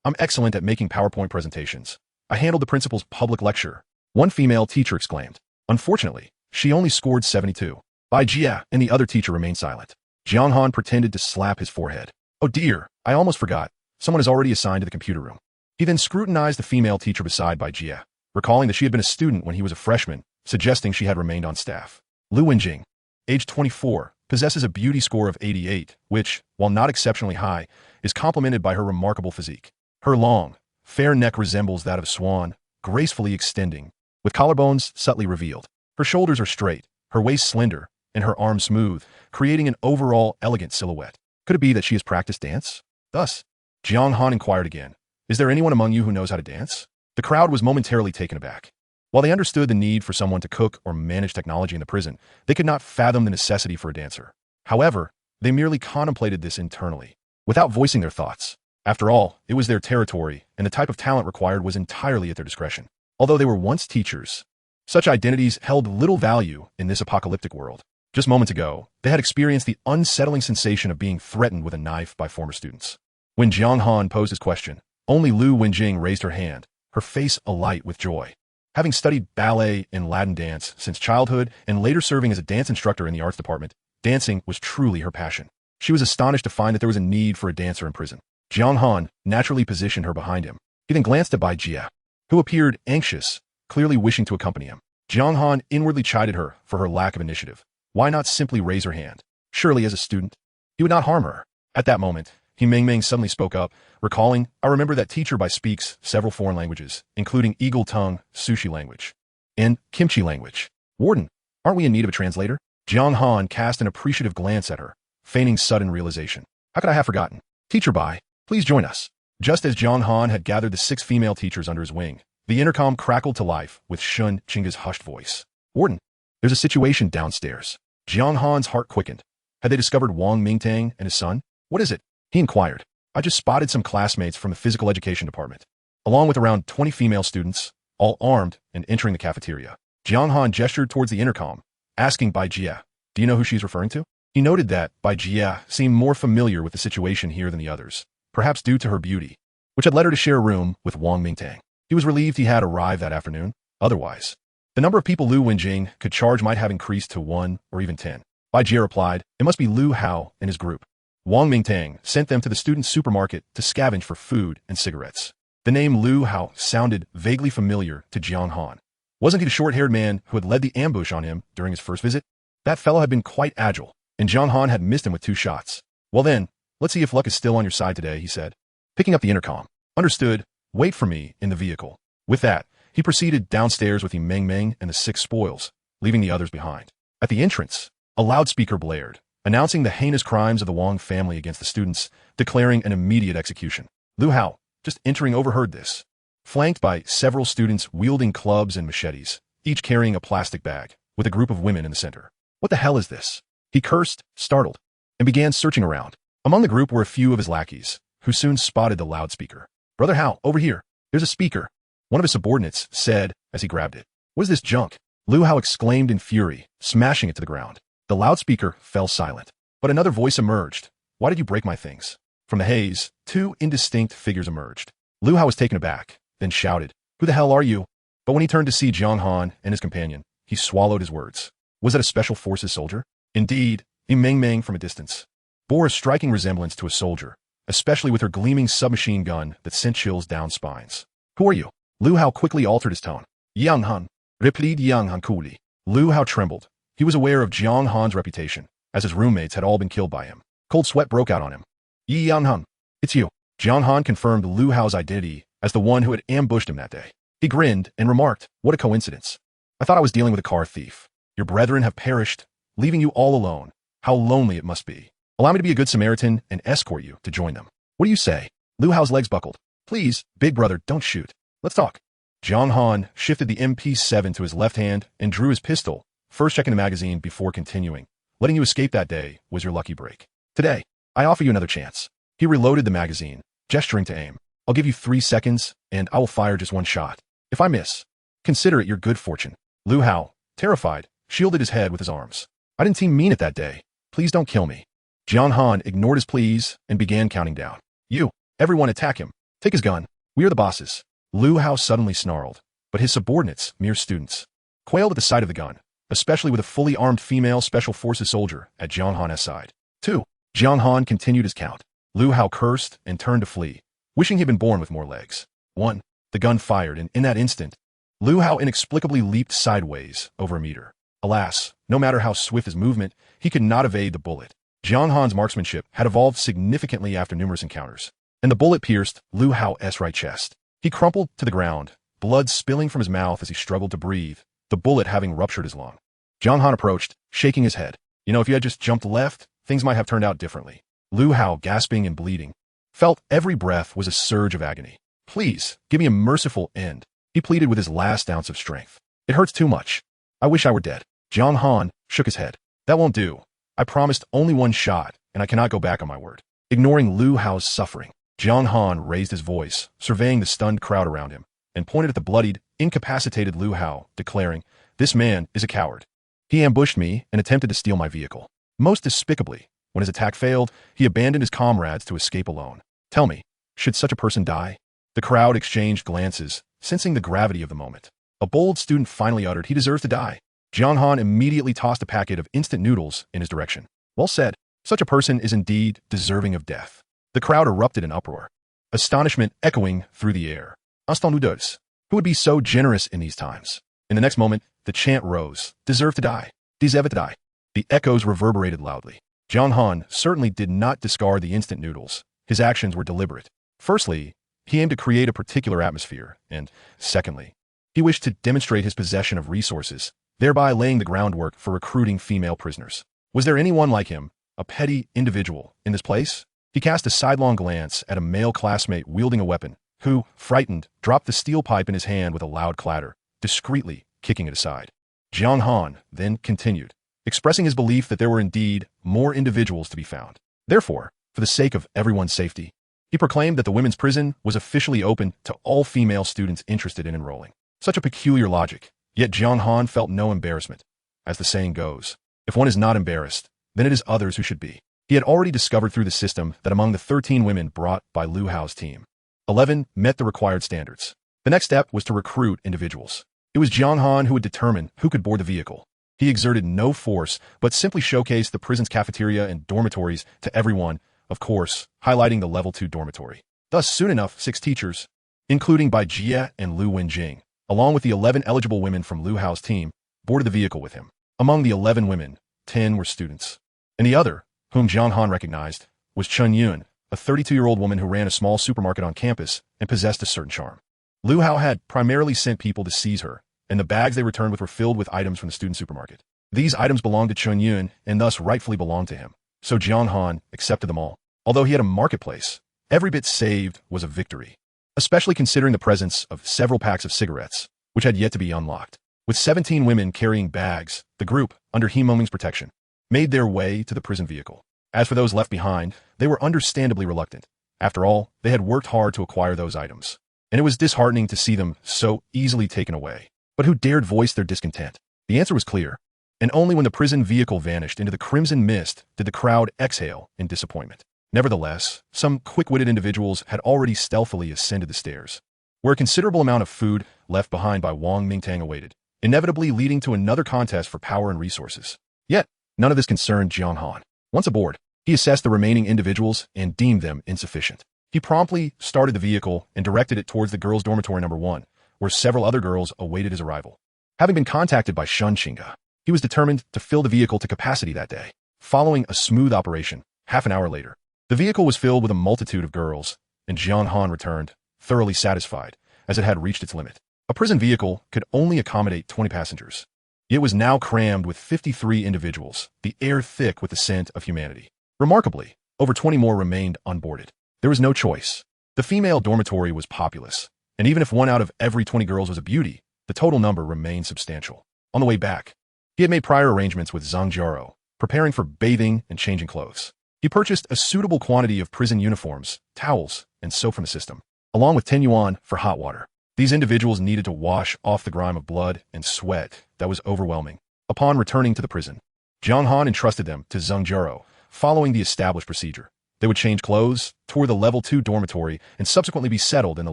I'm excellent at making PowerPoint presentations. I handled the principal's public lecture. One female teacher exclaimed. Unfortunately, she only scored 72. By Jia, and the other teacher remained silent. Jiang Han pretended to slap his forehead. Oh dear, I almost forgot. Someone is already assigned to the computer room. He then scrutinized the female teacher beside Bai Jia, recalling that she had been a student when he was a freshman, suggesting she had remained on staff. Lu Wenjing, age 24, possesses a beauty score of 88, which, while not exceptionally high, is complemented by her remarkable physique. Her long, fair neck resembles that of a swan, gracefully extending, with collarbones subtly revealed. Her shoulders are straight, her waist slender, and her arms smooth, creating an overall elegant silhouette. Could it be that she has practiced dance? Thus, Jiang Han inquired again, is there anyone among you who knows how to dance? The crowd was momentarily taken aback. While they understood the need for someone to cook or manage technology in the prison, they could not fathom the necessity for a dancer. However, they merely contemplated this internally, without voicing their thoughts. After all, it was their territory, and the type of talent required was entirely at their discretion. Although they were once teachers, such identities held little value in this apocalyptic world. Just moments ago, they had experienced the unsettling sensation of being threatened with a knife by former students. When Jiang Han posed his question, only Lu Wenjing raised her hand, her face alight with joy. Having studied ballet and Latin dance since childhood and later serving as a dance instructor in the arts department, dancing was truly her passion. She was astonished to find that there was a need for a dancer in prison. Jiang Han naturally positioned her behind him. He then glanced at Bai Jia, who appeared anxious, clearly wishing to accompany him. Jiang Han inwardly chided her for her lack of initiative. Why not simply raise her hand? Surely as a student, he would not harm her. At that moment, He Meng suddenly spoke up, recalling, I remember that teacher Bai speaks several foreign languages, including Eagle Tongue, Sushi language, and Kimchi language. Warden, aren't we in need of a translator? Jiang Han cast an appreciative glance at her, feigning sudden realization. How could I have forgotten? Teacher Bai, please join us. Just as Jiang Han had gathered the 6 female teachers under his wing, the intercom crackled to life with Shun Chinga's hushed voice. Warden, there's a situation downstairs. Jiang Han's heart quickened. Had they discovered Wang Mingtang and his son? What is it? He inquired. I just spotted some classmates from the physical education department, along with around 20 female students, all armed and entering the cafeteria. Jiang Han gestured towards the intercom, asking Bai Jia, do you know who she's referring to? He noted that Bai Jia seemed more familiar with the situation here than the others, perhaps due to her beauty, which had led her to share a room with Wang Mingtang. He was relieved he had arrived that afternoon. Otherwise, the number of people Lu Wenjing could charge might have increased to 1 or even 10. Bai Jia replied, it must be Lu Hao and his group. Wang Mingtang sent them to the student supermarket to scavenge for food and cigarettes. The name Lu Hao sounded vaguely familiar to Jiang Han. Wasn't he the short-haired man who had led the ambush on him during his first visit? That fellow had been quite agile, and Jiang Han had missed him with 2 shots. Well then, let's see if luck is still on your side today, he said, picking up the intercom. Understood. Wait for me in the vehicle. With that, he proceeded downstairs with Meng and the 6 spoils, leaving the others behind. At the entrance, a loudspeaker blared, announcing the heinous crimes of the Wang family against the students, declaring an immediate execution. Lu Hao, just entering, overheard this. Flanked by several students wielding clubs and machetes, each carrying a plastic bag, with a group of women in the center. What the hell is this? He cursed, startled, and began searching around. Among the group were a few of his lackeys, who soon spotted the loudspeaker. Brother Hao, over here. There's a speaker. One of his subordinates said as he grabbed it. What is this junk? Lu Hao exclaimed in fury, smashing it to the ground. The loudspeaker fell silent, but another voice emerged. Why did you break my things? From the haze, 2 indistinct figures emerged. Lu Hao was taken aback, then shouted, who the hell are you? But when he turned to see Jiang Han and his companion, he swallowed his words. Was it a special forces soldier? Indeed, Meng from a distance bore a striking resemblance to a soldier, especially with her gleaming submachine gun that sent chills down spines. Who are you? Lu Hao quickly altered his tone. Jiang Han, replied Jiang Han coolly. Lu Hao trembled. He was aware of Jiang Han's reputation, as his roommates had all been killed by him. Cold sweat broke out on him. Jiang Han, it's you. Jiang Han confirmed Lu Hao's identity as the one who had ambushed him that day. He grinned and remarked, what a coincidence. I thought I was dealing with a car thief. Your brethren have perished, leaving you all alone. How lonely it must be. Allow me to be a good Samaritan and escort you to join them. What do you say? Lu Hao's legs buckled. Please, big brother, don't shoot. Let's talk. Jiang Han shifted the MP7 to his left hand and drew his pistol, first checking the magazine before continuing. Letting you escape that day was your lucky break. Today, I offer you another chance. He reloaded the magazine, gesturing to aim. I'll give you 3 seconds, and I will fire just 1 shot. If I miss, consider it your good fortune. Lu Hao, terrified, shielded his head with his arms. I didn't mean it that day. Please don't kill me. Jiang Han ignored his pleas and began counting down. You, everyone attack him. Take his gun. We are the bosses. Lu Hao suddenly snarled, but his subordinates, mere students, quailed at the sight of the gun, especially with a fully armed female special forces soldier at Jiang Han's side. 2. Jiang Han continued his count. Lu Hao cursed and turned to flee, wishing he'd been born with more legs. 1. The gun fired, and in that instant, Lu Hao inexplicably leaped sideways over a meter. Alas, no matter how swift his movement, he could not evade the bullet. Jiang Han's marksmanship had evolved significantly after numerous encounters, and the bullet pierced Lu Hao's right chest. He crumpled to the ground, blood spilling from his mouth as he struggled to breathe, the bullet having ruptured his lung. Jiang Han approached, shaking his head. If you had just jumped left, things might have turned out differently. Lu Hao, gasping and bleeding, felt every breath was a surge of agony. Please, give me a merciful end, he pleaded with his last ounce of strength. It hurts too much. I wish I were dead. Jiang Han shook his head. That won't do. I promised only one shot, and I cannot go back on my word. Ignoring Lu Hao's suffering, Jiang Han raised his voice, surveying the stunned crowd around him, and pointed at the bloodied, incapacitated Lu Hao, declaring, "This man is a coward. He ambushed me and attempted to steal my vehicle. Most despicably, when his attack failed, he abandoned his comrades to escape alone. Tell me, should such a person die?" The crowd exchanged glances, sensing the gravity of the moment. A bold student finally uttered, "He deserves to die." Jiang Han immediately tossed a packet of instant noodles in his direction. Well said. Such a person is indeed deserving of death. The crowd erupted in uproar, astonishment echoing through the air. Instant noodles. Who would be so generous in these times? In the next moment, the chant rose. Deserve to die. Deserve to die. The echoes reverberated loudly. Jiang Han certainly did not discard the instant noodles. His actions were deliberate. Firstly, he aimed to create a particular atmosphere, and secondly, he wished to demonstrate his possession of resources, thereby laying the groundwork for recruiting female prisoners. Was there anyone like him, a petty individual, in this place? He cast a sidelong glance at a male classmate wielding a weapon, who, frightened, dropped the steel pipe in his hand with a loud clatter, discreetly kicking it aside. Jiang Han then continued, expressing his belief that there were indeed more individuals to be found. Therefore, for the sake of everyone's safety, he proclaimed that the women's prison was officially open to all female students interested in enrolling. Such a peculiar logic. Yet Jiang Han felt no embarrassment. As the saying goes, if one is not embarrassed, then it is others who should be. He had already discovered through the system that among the 13 women brought by Lu Hao's team, 11 met the required standards. The next step was to recruit individuals. It was Jiang Han who would determine who could board the vehicle. He exerted no force, but simply showcased the prison's cafeteria and dormitories to everyone, of course, highlighting the level 2 dormitory. Thus, soon enough, 6 teachers, including Bai Jie and Lu Wenjing, along with the 11 eligible women from Lu Hao's team, boarded the vehicle with him. Among the 11 women, 10 were students. And the other, whom Jiang Han recognized, was Chen Yun, a 32-year-old woman who ran a small supermarket on campus and possessed a certain charm. Lu Hao had primarily sent people to seize her, and the bags they returned with were filled with items from the student supermarket. These items belonged to Chen Yun and thus rightfully belonged to him, so Jiang Han accepted them all. Although he had a marketplace, every bit saved was a victory, especially considering the presence of several packs of cigarettes, which had yet to be unlocked. With 17 women carrying bags, the group, under He Moming's protection, made their way to the prison vehicle. As for those left behind, they were understandably reluctant. After all, they had worked hard to acquire those items, and it was disheartening to see them so easily taken away. But who dared voice their discontent? The answer was clear, and only when the prison vehicle vanished into the crimson mist did the crowd exhale in disappointment. Nevertheless, some quick-witted individuals had already stealthily ascended the stairs, where a considerable amount of food left behind by Wang Mingtang awaited, inevitably leading to another contest for power and resources. Yet, none of this concerned Jiang Han. Once aboard, he assessed the remaining individuals and deemed them insufficient. He promptly started the vehicle and directed it towards the girls' dormitory number 1, where several other girls awaited his arrival. Having been contacted by Shun Qinga, he was determined to fill the vehicle to capacity that day. Following a smooth operation, half an hour later, the vehicle was filled with a multitude of girls, and Jiang Han returned, thoroughly satisfied, as it had reached its limit. A prison vehicle could only accommodate 20 passengers. It was now crammed with 53 individuals, the air thick with the scent of humanity. Remarkably, over 20 more remained unboarded. There was no choice. The female dormitory was populous, and even if 1 out of every 20 girls was a beauty, the total number remained substantial. On the way back, he had made prior arrangements with Zhang Jiaro, preparing for bathing and changing clothes. He purchased a suitable quantity of prison uniforms, towels, and soap from the system, along with 10 yuan for hot water. These individuals needed to wash off the grime of blood and sweat that was overwhelming. Upon returning to the prison, Jiang Han entrusted them to Zheng Jiao, following the established procedure. They would change clothes, tour the level 2 dormitory, and subsequently be settled in the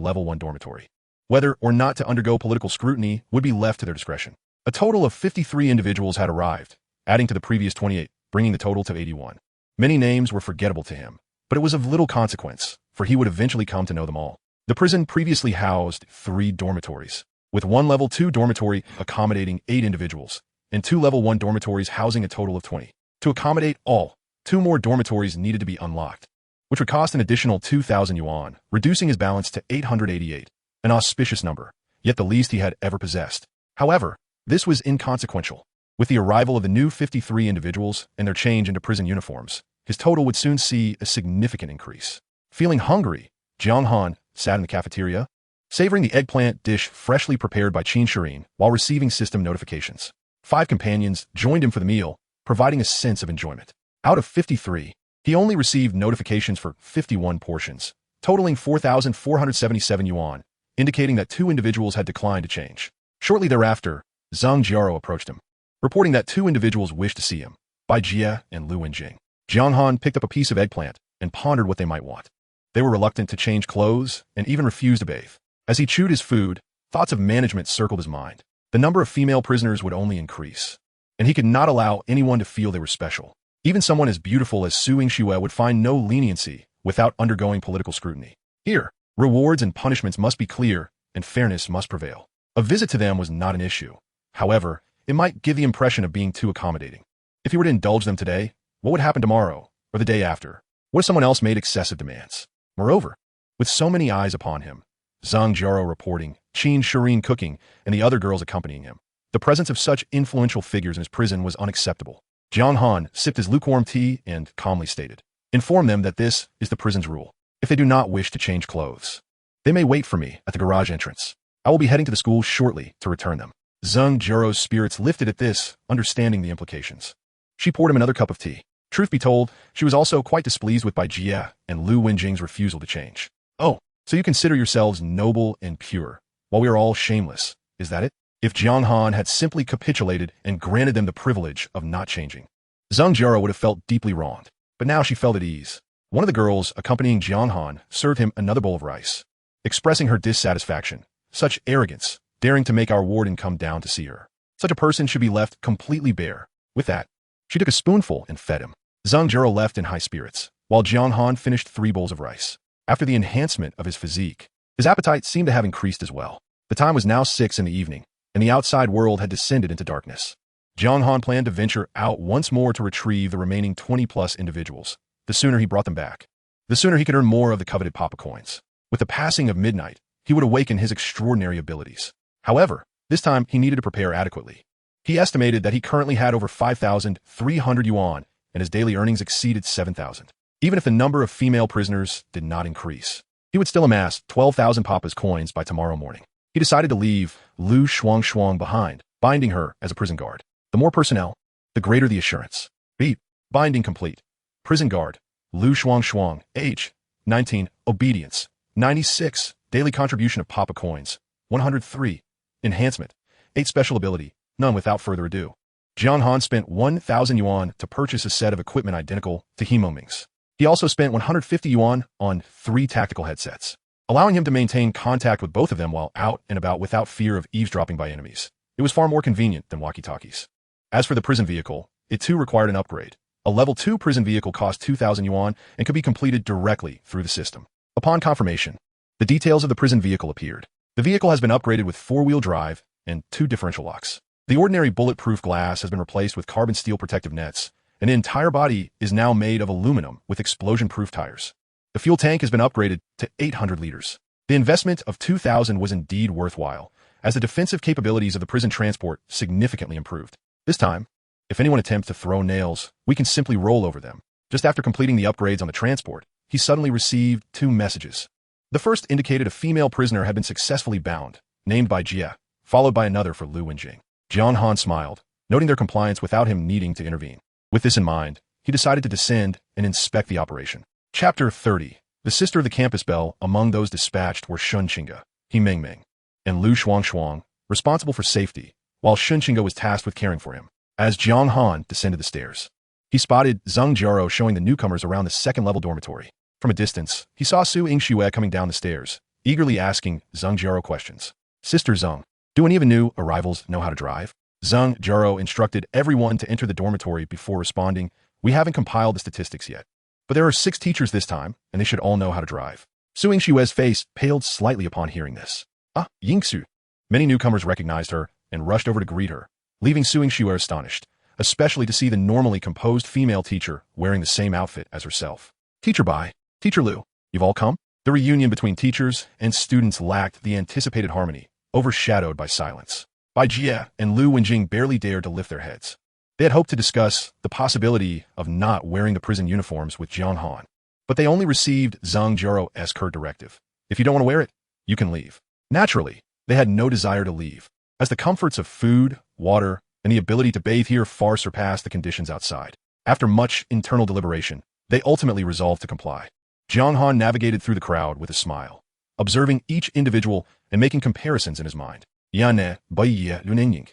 level 1 dormitory. Whether or not to undergo political scrutiny would be left to their discretion. A total of 53 individuals had arrived, adding to the previous 28, bringing the total to 81. Many names were forgettable to him, but it was of little consequence, for he would eventually come to know them all. The prison previously housed 3 dormitories, with one level 2 dormitory accommodating 8 individuals, and 2 level 1 dormitories housing a total of 20. To accommodate all, 2 more dormitories needed to be unlocked, which would cost an additional 2,000 yuan, reducing his balance to 888, an auspicious number, yet the least he had ever possessed. However, this was inconsequential. With the arrival of the new 53 individuals and their change into prison uniforms, his total would soon see a significant increase. Feeling hungry, Jiang Han sat in the cafeteria, savoring the eggplant dish freshly prepared by Qin Shirin while receiving system notifications. 5 companions joined him for the meal, providing a sense of enjoyment. Out of 53, he only received notifications for 51 portions, totaling 4,477 yuan, indicating that 2 individuals had declined to change. Shortly thereafter, Zheng Jiao approached him, reporting that 2 individuals wished to see him, Bai Jie and Lu Wenjing. Jiang Han picked up a piece of eggplant and pondered what they might want. They were reluctant to change clothes and even refused to bathe. As he chewed his food, thoughts of management circled his mind. The number of female prisoners would only increase, and he could not allow anyone to feel they were special. Even someone as beautiful as Su Yingxue would find no leniency without undergoing political scrutiny. Here, rewards and punishments must be clear, and fairness must prevail. A visit to them was not an issue. However, it might give the impression of being too accommodating. If he were to indulge them today, what would happen tomorrow, or the day after? What if someone else made excessive demands? Moreover, with so many eyes upon him, Zheng Jiao reporting, Qin Shirin cooking, and the other girls accompanying him, the presence of such influential figures in his prison was unacceptable. Jiang Han sipped his lukewarm tea and calmly stated, "Inform them that this is the prison's rule. If they do not wish to change clothes, they may wait for me at the garage entrance. I will be heading to the school shortly to return them." Zheng Jiao's spirits lifted at this, understanding the implications. She poured him another cup of tea. Truth be told, she was also quite displeased with Bai Jie and Lu Wenjing's refusal to change. "Oh, so you consider yourselves noble and pure, while we are all shameless, is that it?" If Jiang Han had simply capitulated and granted them the privilege of not changing, Zheng Jiao would have felt deeply wronged, but now she felt at ease. One of the girls accompanying Jiang Han served him another bowl of rice, expressing her dissatisfaction. "Such arrogance, daring to make our warden come down to see her. Such a person should be left completely bare." With that, she took a spoonful and fed him. Zheng Jiao left in high spirits, while Jiang Han finished 3 bowls of rice. After the enhancement of his physique, his appetite seemed to have increased as well. The time was now 6 in the evening, and the outside world had descended into darkness. Jiang Han planned to venture out once more to retrieve the remaining 20-plus individuals. The sooner he brought them back, the sooner he could earn more of the coveted Papa coins. With the passing of midnight, he would awaken his extraordinary abilities. However, this time he needed to prepare adequately. He estimated that he currently had over 5,300 yuan, and his daily earnings exceeded 7,000. Even if the number of female prisoners did not increase, he would still amass 12,000 Papa's coins by tomorrow morning. He decided to leave Lu Shuangshuang behind, binding her as a prison guard. The more personnel, the greater the assurance. Beep. Binding complete. Prison guard, Lu Shuangshuang, age, 19, obedience, 96, daily contribution of Papa coins, 103, enhancement, 8 special ability, none. Without further ado, Jiang Han spent 1,000 yuan to purchase a set of equipment identical to Hemoming's. He also spent 150 yuan on 3 tactical headsets, allowing him to maintain contact with both of them while out and about without fear of eavesdropping by enemies. It was far more convenient than walkie-talkies. As for the prison vehicle, it too required an upgrade. A level 2 prison vehicle cost 2,000 yuan and could be completed directly through the system. Upon confirmation, the details of the prison vehicle appeared. The vehicle has been upgraded with 4-wheel drive and 2 differential locks. The ordinary bulletproof glass has been replaced with carbon steel protective nets, and the entire body is now made of aluminum with explosion-proof tires. The fuel tank has been upgraded to 800 liters. The investment of 2,000 was indeed worthwhile, as the defensive capabilities of the prison transport significantly improved. This time, if anyone attempts to throw nails, we can simply roll over them. Just after completing the upgrades on the transport, he suddenly received 2 messages. The first indicated a female prisoner had been successfully bound, named by Jie, followed by another for Lu Wenjing. Jiang Han smiled, noting their compliance without him needing to intervene. With this in mind, he decided to descend and inspect the operation. Chapter 30. The sister of the campus belle among those dispatched were Shun Qingge, He Mengmeng, and Lu Shuangshuang, responsible for safety, while Shun Qingge was tasked with caring for him. As Jiang Han descended the stairs, he spotted Zheng Jiaro showing the newcomers around the second-level dormitory. From a distance, he saw Su Yingxue coming down the stairs, eagerly asking Zheng Jiaro questions. Sister Zheng, do any of the new arrivals know how to drive? Zheng Jiaro instructed everyone to enter the dormitory before responding, we haven't compiled the statistics yet. But there are 6 teachers this time, and they should all know how to drive. Su Yingxue's face paled slightly upon hearing this. Ah, Yingxu. Many newcomers recognized her and rushed over to greet her, leaving Su Yingxue astonished, especially to see the normally composed female teacher wearing the same outfit as herself. Teacher Bai, Teacher Liu, you've all come? The reunion between teachers and students lacked the anticipated harmony, overshadowed by silence. Bai Jie and Lu Wenjing barely dared to lift their heads. They had hoped to discuss the possibility of not wearing the prison uniforms with Jiang Han, but they only received Zheng Jiaro's curt directive. If you don't want to wear it, you can leave. Naturally, they had no desire to leave, as the comforts of food, water, and the ability to bathe here far surpassed the conditions outside. After much internal deliberation, they ultimately resolved to comply. Jiang Han navigated through the crowd with a smile, observing each individual and making comparisons in his mind. Yanne, Baiye, Lunenying,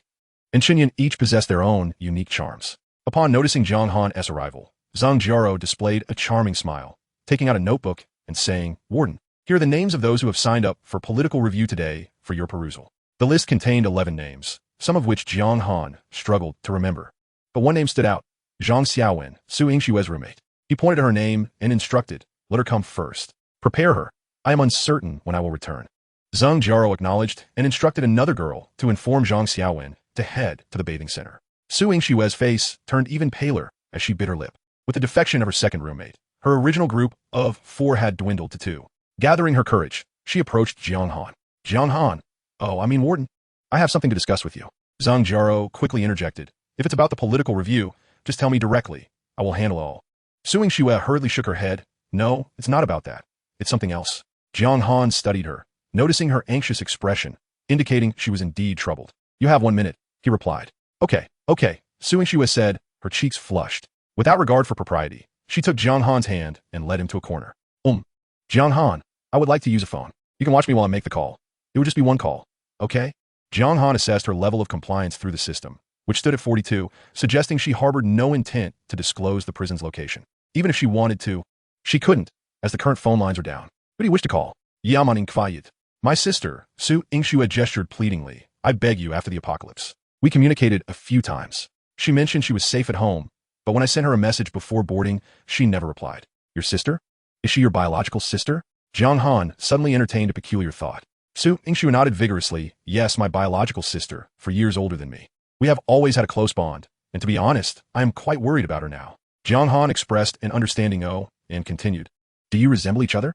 and Xinyan each possessed their own unique charms. Upon noticing Jiang Han's arrival, Zheng Jiaro displayed a charming smile, taking out a notebook and saying, Warden, here are the names of those who have signed up for political review today for your perusal. The list contained 11 names, some of which Jiang Han struggled to remember. But one name stood out, Zhang Xiaowen, Su Yingxue's roommate. He pointed to her name and instructed, let her come first. Prepare her. I am uncertain when I will return. Zheng Jiaro acknowledged and instructed another girl to inform Zhang Xiaowen to head to the bathing center. Su Yingxue's face turned even paler as she bit her lip. With the defection of her second roommate, her original group of 4 had dwindled to 2. Gathering her courage, she approached Jiang Han. Jiang Han, Warden, I have something to discuss with you. Zheng Jiaro quickly interjected. If it's about the political review, just tell me directly. I will handle all. Su Yingxue hurriedly shook her head. No, it's not about that. It's something else. Jiang Han studied her, noticing her anxious expression, indicating she was indeed troubled. You have 1 minute, he replied. Okay, Su Yingxue said, her cheeks flushed. Without regard for propriety, she took Jiang Han's hand and led him to a corner. Jiang Han, I would like to use a phone. You can watch me while I make the call. It would just be 1 call. Okay? Jiang Han assessed her level of compliance through the system, which stood at 42, suggesting she harbored no intent to disclose the prison's location. Even if she wanted to, she couldn't, as the current phone lines are down. Who do you wish to call? Yamaning Kwayit. My sister, Su Yingxue gestured pleadingly. I beg you after the apocalypse. We communicated a few times. She mentioned she was safe at home, but when I sent her a message before boarding, she never replied. Your sister? Is she your biological sister? Jiang Han suddenly entertained a peculiar thought. Su Yingxue nodded vigorously. Yes, my biological sister, for years older than me. We have always had a close bond, and to be honest, I am quite worried about her now. Jiang Han expressed an understanding and continued. Do you resemble each other?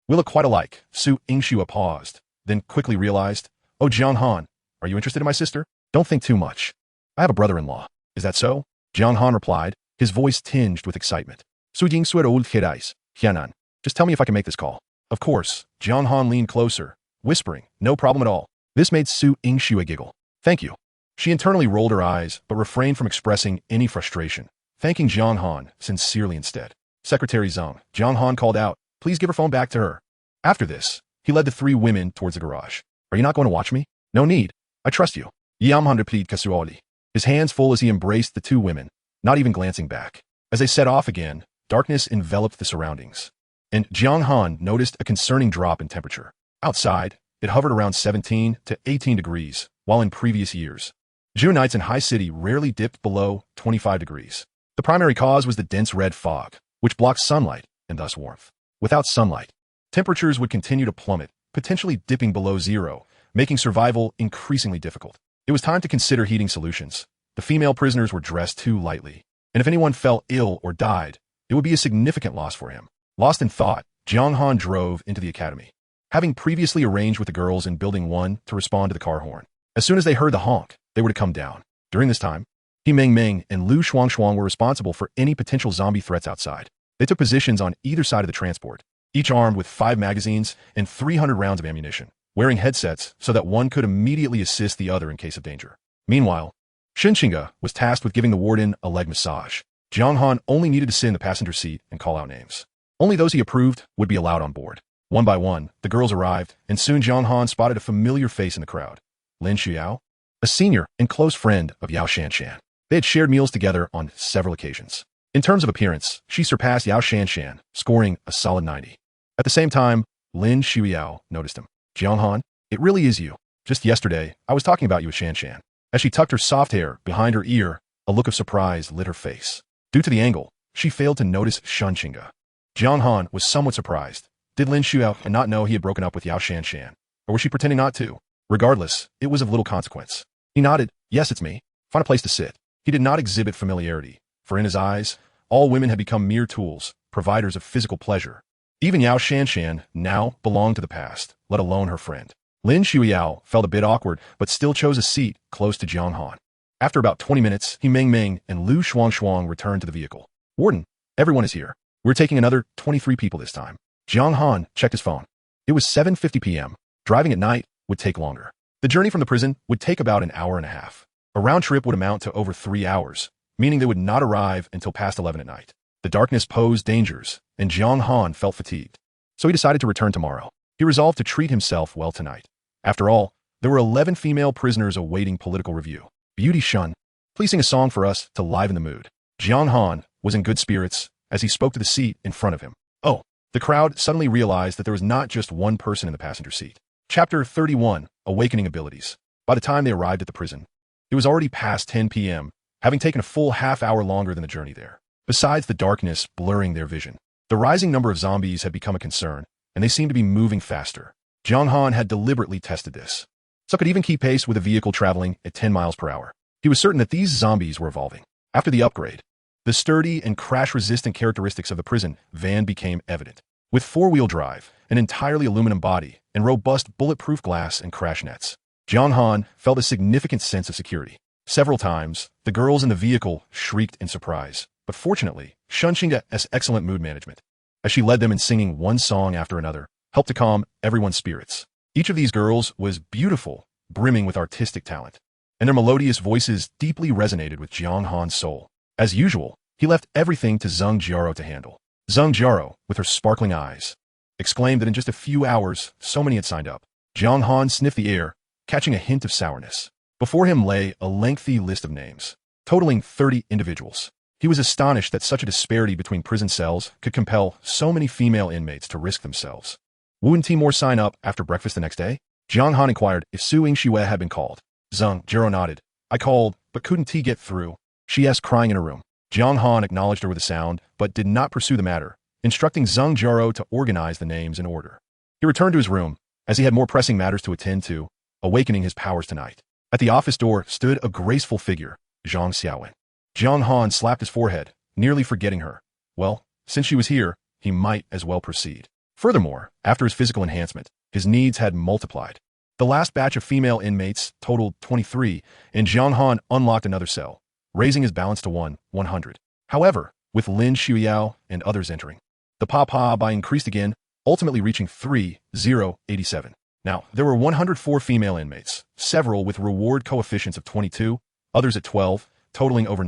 We look quite alike. Su Yingxue paused, then quickly realized, Oh, Jiang Han, are you interested in my sister? Don't think too much. I have a brother-in-law. Is that so? Jiang Han replied, his voice tinged with excitement. Su Yingxue old Kedais, Hianan. Just tell me if I can make this call. Of course. Jiang Han leaned closer, whispering, no problem at all. This made Su Yingxue giggle. Thank you. She internally rolled her eyes, but refrained from expressing any frustration, thanking Jiang Han sincerely instead. Secretary Zheng, Jiang Han called out, please give her phone back to her. After this, he led the 3 women towards the garage. Are you not going to watch me? No need. I trust you. Yam replied casually, his hands full as he embraced the 2 women, not even glancing back. As they set off again, darkness enveloped the surroundings, and Jiang Han noticed a concerning drop in temperature. Outside, it hovered around 17 to 18 degrees, while in previous years, June nights in High City rarely dipped below 25 degrees. The primary cause was the dense red fog, which blocked sunlight and thus warmth. Without sunlight, temperatures would continue to plummet, potentially dipping below 0, making survival increasingly difficult. It was time to consider heating solutions. The female prisoners were dressed too lightly, and if anyone fell ill or died, it would be a significant loss for him. Lost in thought, Jiang Han drove into the academy, having previously arranged with the girls in Building 1 to respond to the car horn. As soon as they heard the honk, they were to come down. During this time, He Meng and Lu Shuangshuang were responsible for any potential zombie threats outside. They took positions on either side of the transport, each armed with 5 magazines and 300 rounds of ammunition, wearing headsets so that one could immediately assist the other in case of danger. Meanwhile, Shinxinga was tasked with giving the warden a leg massage. Jiang Han only needed to sit in the passenger seat and call out names. Only those he approved would be allowed on board. One by one, the girls arrived, and soon Jiang Han spotted a familiar face in the crowd. Lin Xiao, a senior and close friend of Yao Shanshan. They had shared meals together on several occasions. In terms of appearance, she surpassed Yao Shanshan, scoring a solid 90. At the same time, Lin Xiuyao noticed him. Jiang Han, it really is you. Just yesterday, I was talking about you with Shanshan. As she tucked her soft hair behind her ear, a look of surprise lit her face. Due to the angle, she failed to notice Shanshinga. Jiang Han was somewhat surprised. Did Lin Xiuyao not know he had broken up with Yao Shanshan? Or was she pretending not to? Regardless, it was of little consequence. He nodded. Yes, it's me. Find a place to sit. He did not exhibit familiarity, for in his eyes, all women had become mere tools, providers of physical pleasure. Even Yao Shanshan now belonged to the past, let alone her friend. Lin Xiuyao felt a bit awkward, but still chose a seat close to Jiang Han. After about 20 minutes, he Meng Meng and Lu Shuang returned to the vehicle. Warden, everyone is here. We're taking another 23 people this time. Jiang Han checked his phone. It was 7:50 p.m. Driving at night would take longer. The journey from the prison would take about an hour and a half. A round trip would amount to over 3 hours, meaning they would not arrive until past 11 at night. The darkness posed dangers, and Jiang Han felt fatigued. So he decided to return tomorrow. He resolved to treat himself well tonight. After all, there were 11 female prisoners awaiting political review. Beauties Shun, please sing a song for us to liven the mood. Jiang Han was in good spirits as he spoke to the seat in front of him. Oh, the crowd suddenly realized that there was not just one person in the passenger seat. Chapter 31, Awakening Abilities. By the time they arrived at the prison, it was already past 10 p.m., having taken a full half-hour longer than the journey there. Besides the darkness blurring their vision, the rising number of zombies had become a concern, and they seemed to be moving faster. Jiang Han had deliberately tested this, so could even keep pace with a vehicle traveling at 10 miles per hour. He was certain that these zombies were evolving. After the upgrade, the sturdy and crash-resistant characteristics of the prison van became evident. With four-wheel drive, an entirely aluminum body, and robust bulletproof glass and crash nets, Jiang Han felt a significant sense of security. Several times, the girls in the vehicle shrieked in surprise, but fortunately, Shanshinga's excellent mood management, as she led them in singing one song after another, helped to calm everyone's spirits. Each of these girls was beautiful, brimming with artistic talent, and their melodious voices deeply resonated with Jiang Han's soul. As usual, he left everything to Zheng Jiaro to handle. Zheng Jiaro, with her sparkling eyes, exclaimed that in just a few hours, so many had signed up. Jiang Han sniffed the air, catching a hint of sourness. Before him lay a lengthy list of names, totaling 30 individuals. He was astonished that such a disparity between prison cells could compel so many female inmates to risk themselves. Wouldn't Timur sign up after breakfast the next day? Jiang Han inquired if Su Yingxue had been called. Zheng Jiaro nodded. I called, but couldn't he get through? She asked, crying in her room. Jiang Han acknowledged her with a sound, but did not pursue the matter, instructing Zheng Jiaro to organize the names in order. He returned to his room, as he had more pressing matters to attend to, awakening his powers tonight. At the office door stood a graceful figure, Zhang Xiaowen. Jiang Han slapped his forehead, nearly forgetting her. Well, since she was here, he might as well proceed. Furthermore, after his physical enhancement, his needs had multiplied. The last batch of female inmates totaled 23, and Jiang Han unlocked another cell, raising his balance to 100. However, with Lin Xiuyao and others entering, the Pa increased again, ultimately reaching 3087. Now, there were 104 female inmates, several with reward coefficients of 22, others at 12, totaling over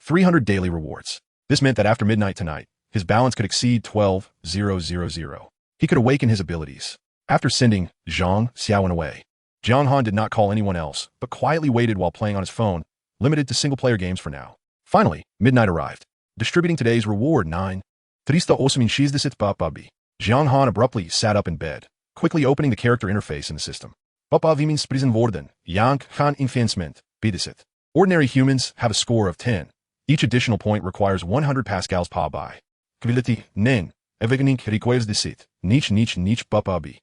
300 daily rewards. This meant that after midnight tonight, his balance could exceed 12,000. He could awaken his abilities. After sending Zhang Xiaowen away, Jiang Han did not call anyone else, but quietly waited while playing on his phone, limited to single-player games for now. Finally, midnight arrived, distributing today's reward 360 papabi. Jiang Han abruptly sat up in bed, quickly opening the character interface in the system. Papavi means prison worden, Yang Han enhancement, Beauties. Ordinary humans have a score of 10. Each additional point requires 100 pascals pa by. Quality, nen, awakening requires deceit, nich papabi.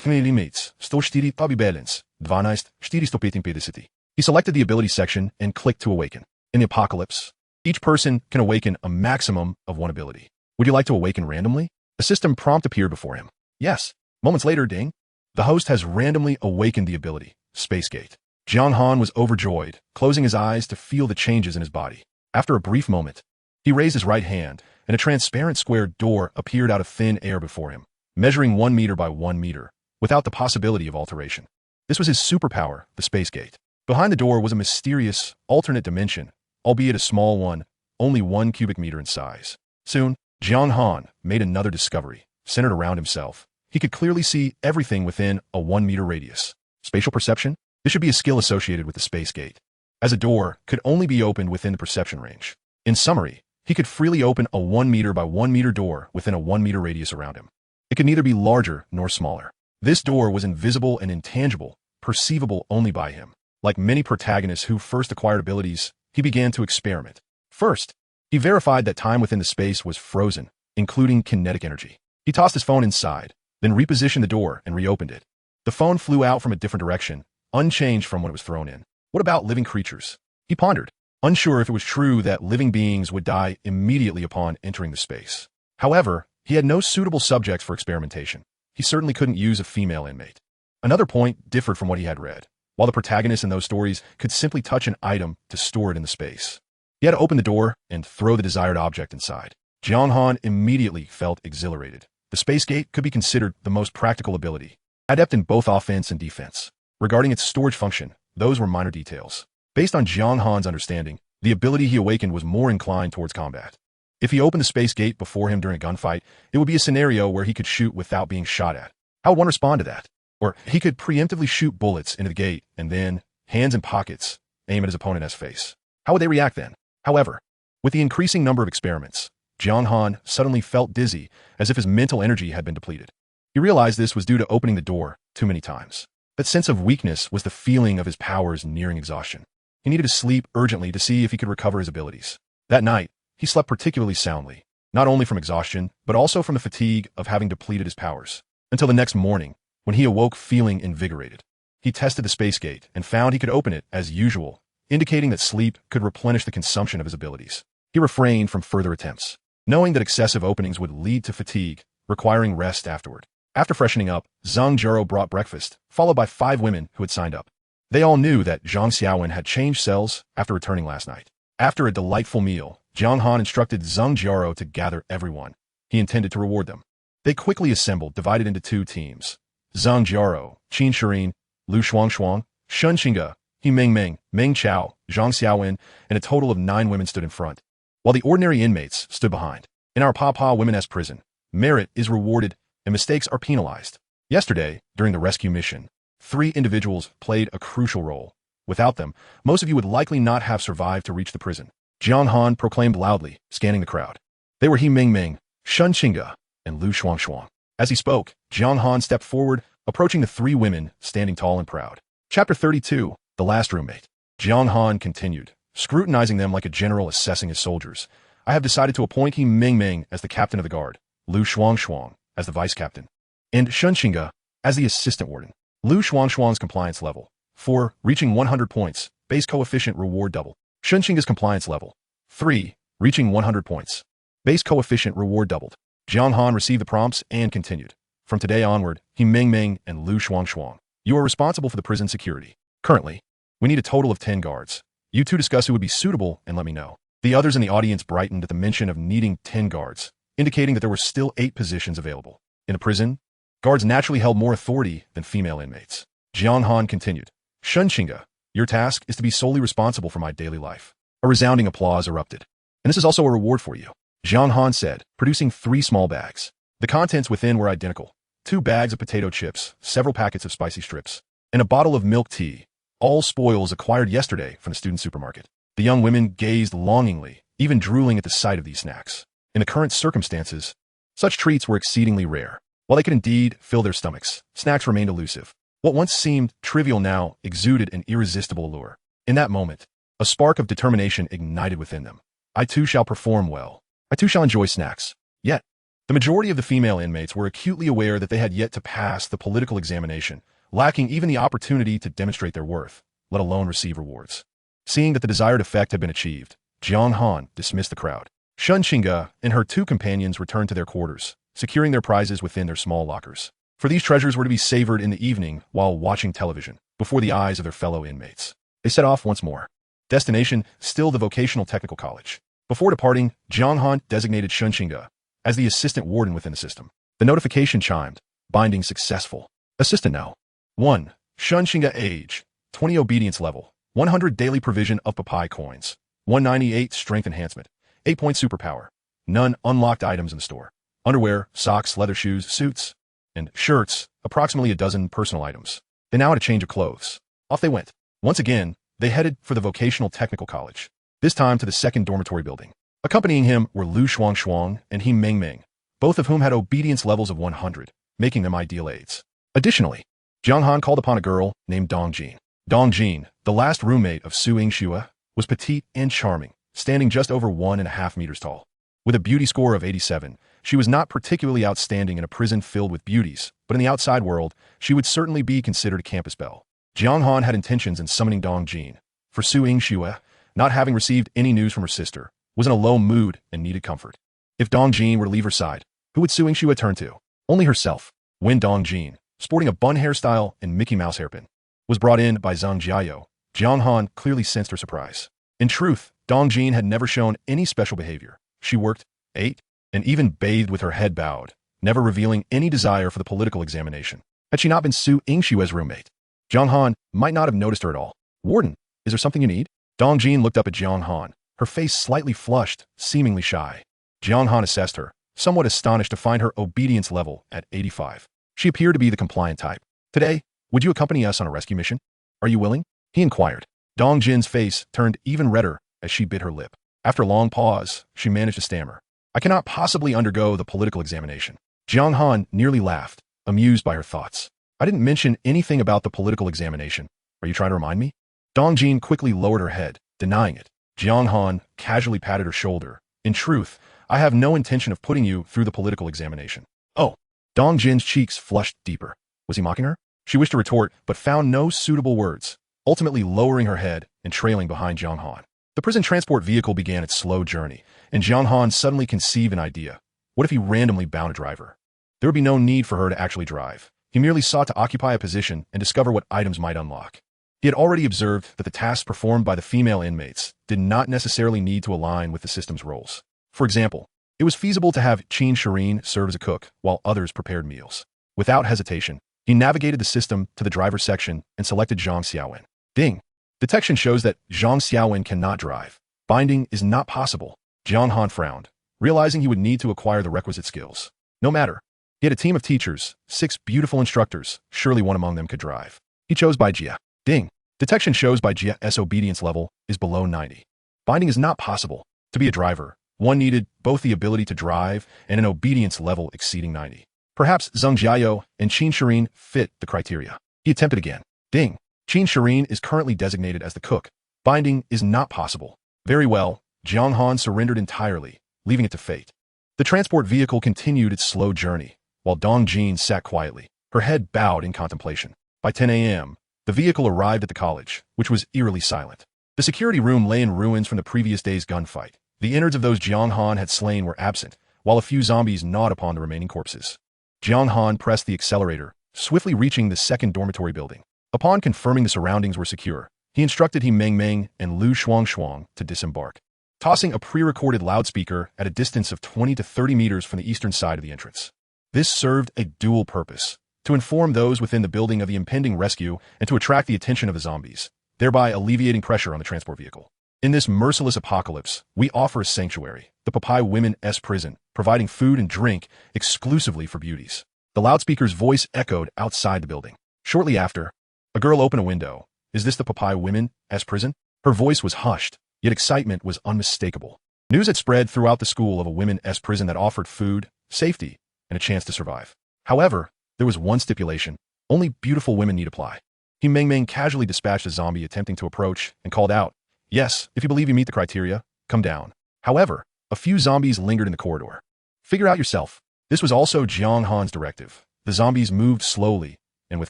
Limits, 104 pabi balance, 450. He selected the ability section and clicked to awaken. In the apocalypse, each person can awaken a maximum of one ability. Would you like to awaken randomly? A system prompt appeared before him. Yes. Moments later, ding. The host has randomly awakened the ability, Space Gate. Jiang Han was overjoyed, closing his eyes to feel the changes in his body. After a brief moment, he raised his right hand, and a transparent square door appeared out of thin air before him, measuring 1 meter by 1 meter, without the possibility of alteration. This was his superpower, the Space Gate. Behind the door was a mysterious, alternate dimension, albeit a small one, only 1 cubic meter in size. Soon, Jiang Han made another discovery, centered around himself. He could clearly see everything within a 1 meter radius. Spatial perception? This should be a skill associated with the Space Gate. as a door could only be opened within the perception range. In summary, he could freely open a 1 meter by 1 meter door within a 1 meter radius around him. It could neither be larger nor smaller. This door was invisible and intangible, perceivable only by him. Like many protagonists who first acquired abilities, he began to experiment. First, he verified that time within the space was frozen, including kinetic energy. He tossed his phone inside, then repositioned the door and reopened it. The phone flew out from a different direction, unchanged from when it was thrown in. What about living creatures? He pondered, unsure if it was true that living beings would die immediately upon entering the space. However, he had no suitable subjects for experimentation. He certainly couldn't use a female inmate. Another point differed from what he had read. While the protagonists in those stories could simply touch an item to store it in the space, he had to open the door and throw the desired object inside. Jiang Han immediately felt exhilarated. The space gate could be considered the most practical ability, adept in both offense and defense. Regarding its storage function, those were minor details. Based on Jiang Han's understanding, the ability he awakened was more inclined towards combat. If he opened the space gate before him during a gunfight, it would be a scenario where he could shoot without being shot at. How would one respond to that? Or he could preemptively shoot bullets into the gate and then, hands in pockets, aim at his opponent's face. How would they react then? However, with the increasing number of experiments, Jiang Han suddenly felt dizzy, as if his mental energy had been depleted. He realized this was due to opening the door too many times. That sense of weakness was the feeling of his powers nearing exhaustion. He needed to sleep urgently to see if he could recover his abilities. That night, he slept particularly soundly, not only from exhaustion, but also from the fatigue of having depleted his powers. Until the next morning, when he awoke feeling invigorated. He tested the space gate and found he could open it as usual, indicating that sleep could replenish the consumption of his abilities. He refrained from further attempts, knowing that excessive openings would lead to fatigue, requiring rest afterward. After freshening up, Zhang Jiao brought breakfast, followed by 5 women who had signed up. They all knew that Zhang Xiaowen had changed cells after returning last night. After a delightful meal, Jiang Han instructed Zhang Jiao to gather everyone. He intended to reward them. They quickly assembled, divided into 2 teams. Zhang Jiao, Qin Shirin, Lu Shuangshuang, Shun Xinge, He Mengmeng, Meng Chao, Zhang Xiaowen, and a total of 9 women stood in front, while the ordinary inmates stood behind. In our Papa Women-S prison, merit is rewarded and mistakes are penalized. Yesterday, during the rescue mission, 3 individuals played a crucial role. Without them, most of you would likely not have survived to reach the prison. Jiang Han proclaimed loudly, scanning the crowd. They were He Mengmeng, Shun Xinge, and Lu Shuangshuang. As he spoke, Jiang Han stepped forward, approaching the 3 women standing tall and proud. Chapter 32, The Last Roommate. Jiang Han continued, scrutinizing them like a general assessing his soldiers. I have decided to appoint He Mengmeng as the captain of the guard, Lu Shuangshuang as the vice captain, and Shun Xinge as the assistant warden. Lu Shuangshuang's compliance level 4, reaching 100 points, base coefficient reward double. Shun Xinge's compliance level 3, reaching 100 points, base coefficient reward doubled. Jiang Han received the prompts and continued. From today onward, He Mengmeng and Lu Shuangshuang, you are responsible for the prison security. Currently, we need a total of 10 guards. You 2 discuss who would be suitable and let me know. The others in the audience brightened at the mention of needing 10 guards, indicating that there were still 8 positions available. In a prison, guards naturally held more authority than female inmates. Jiang Han continued. Shun Xinge, your task is to be solely responsible for my daily life. A resounding applause erupted. And this is also a reward for you, Jiang Han said, producing 3 small bags. The contents within were identical. 2 bags of potato chips, several packets of spicy strips, and a bottle of milk tea, all spoils acquired yesterday from the student supermarket. The young women gazed longingly, even drooling at the sight of these snacks. In the current circumstances, such treats were exceedingly rare. While they could indeed fill their stomachs, snacks remained elusive. What once seemed trivial now exuded an irresistible allure. In that moment, a spark of determination ignited within them. I too shall perform well. I too shall enjoy snacks. Yet, the majority of the female inmates were acutely aware that they had yet to pass the political examination, lacking even the opportunity to demonstrate their worth, let alone receive rewards. Seeing that the desired effect had been achieved, Jiang Han dismissed the crowd. Shun Xinge and her 2 companions returned to their quarters, securing their prizes within their small lockers. For these treasures were to be savored in the evening while watching television, before the eyes of their fellow inmates. They set off once more. Destination, still the vocational technical college. Before departing, Jiang Han designated Shun Xinge as the assistant warden within the system. The notification chimed. Binding successful. Assistant now. 1. Shun Xinge age. 20 obedience level. 100 daily provision of papai coins. 198 strength enhancement. 8 point superpower. None unlocked items in the store. Underwear, socks, leather shoes, suits, and shirts, approximately a dozen personal items. They now had a change of clothes. Off they went. Once again, They headed for the vocational technical college, this time to the second dormitory building. Accompanying him were Lu Shuang and He Meng, both of whom had obedience levels of 100, making them ideal aides. Additionally, Jiang Han called upon a girl named Dong Jin. Dong Jin, the last roommate of Su Yingxue, was petite and charming, standing just over 1.5 meters tall. With a beauty score of 87, she was not particularly outstanding in a prison filled with beauties, but in the outside world, she would certainly be considered a campus belle. Jiang Han had intentions in summoning Dong Jin, for Su Yingxue, not having received any news from her sister, was in a low mood and needed comfort. If Dong Jin were to leave her side, who would Su Yingxue turn to? Only herself. When Dong Jin, sporting a bun hairstyle and Mickey Mouse hairpin, was brought in by Zhang Jiao, Jiang Han clearly sensed her surprise. In truth, Dong Jin had never shown any special behavior. She worked, ate, and even bathed with her head bowed, never revealing any desire for the political examination. Had she not been Su Yingxue's roommate, Jiang Han might not have noticed her at all. Warden, is there something you need? Dong Jin looked up at Jiang Han, her face slightly flushed, seemingly shy. Jiang Han assessed her, somewhat astonished to find her obedience level at 85. She appeared to be the compliant type. Today, would you accompany us on a rescue mission? Are you willing? He inquired. Dong Jin's face turned even redder as she bit her lip. After a long pause, she managed to stammer. I cannot possibly undergo the political examination. Jiang Han nearly laughed, amused by her thoughts. I didn't mention anything about the political examination. Are you trying to remind me? Dong Jin quickly lowered her head, denying it. Jiang Han casually patted her shoulder. In truth, I have no intention of putting you through the political examination. Oh. Dong Jin's cheeks flushed deeper. Was he mocking her? She wished to retort, but found no suitable words, ultimately lowering her head and trailing behind Jiang Han. The prison transport vehicle began its slow journey, and Jiang Han suddenly conceived an idea. What if he randomly bound a driver? There would be no need for her to actually drive. He merely sought to occupy a position and discover what items might unlock. He had already observed that the tasks performed by the female inmates did not necessarily need to align with the system's roles. For example, it was feasible to have Qin Shirin serve as a cook while others prepared meals. Without hesitation, he navigated the system to the driver's section and selected Zhang Xiaowen. Ding! Detection shows that Zhang Xiaowen cannot drive. Binding is not possible. Jiang Han frowned, realizing he would need to acquire the requisite skills. No matter. He had a team of teachers, 6 beautiful instructors, surely one among them could drive. He chose Bai Jia. Ding! Detection shows Bai Jia's obedience level is below 90. Binding is not possible. To be a driver, one needed both the ability to drive and an obedience level exceeding 90. Perhaps Zhang Jiao and Qin Shirin fit the criteria. He attempted again. Ding! Qin Shirin is currently designated as the cook. Binding is not possible. Very well, Jiang Han surrendered entirely, leaving it to fate. The transport vehicle continued its slow journey, while Dong Jin sat quietly, her head bowed in contemplation. By 10 a.m., the vehicle arrived at the college, which was eerily silent. The security room lay in ruins from the previous day's gunfight. The innards of those Jiang Han had slain were absent, while a few zombies gnawed upon the remaining corpses. Jiang Han pressed the accelerator, swiftly reaching the second dormitory building. Upon confirming the surroundings were secure, he instructed He Meng and Lu Shuang to disembark, tossing a pre-recorded loudspeaker at a distance of 20 to 30 meters from the eastern side of the entrance. This served a dual purpose: to inform those within the building of the impending rescue and to attract the attention of the zombies, thereby alleviating pressure on the transport vehicle. In this merciless apocalypse, we offer a sanctuary, the Papai Women's Prison, providing food and drink exclusively for beauties. The loudspeaker's voice echoed outside the building. Shortly after, a girl opened a window. Is this the Papai Women's Prison? Her voice was hushed, yet excitement was unmistakable. News had spread throughout the school of a women's prison that offered food, safety, and a chance to survive. However, there was one stipulation: only beautiful women need apply. He Meng casually dispatched a zombie attempting to approach and called out, "Yes, if you believe you meet the criteria, come down." However, a few zombies lingered in the corridor. Figure out yourself. This was also Jiang Han's directive. The zombies moved slowly, and with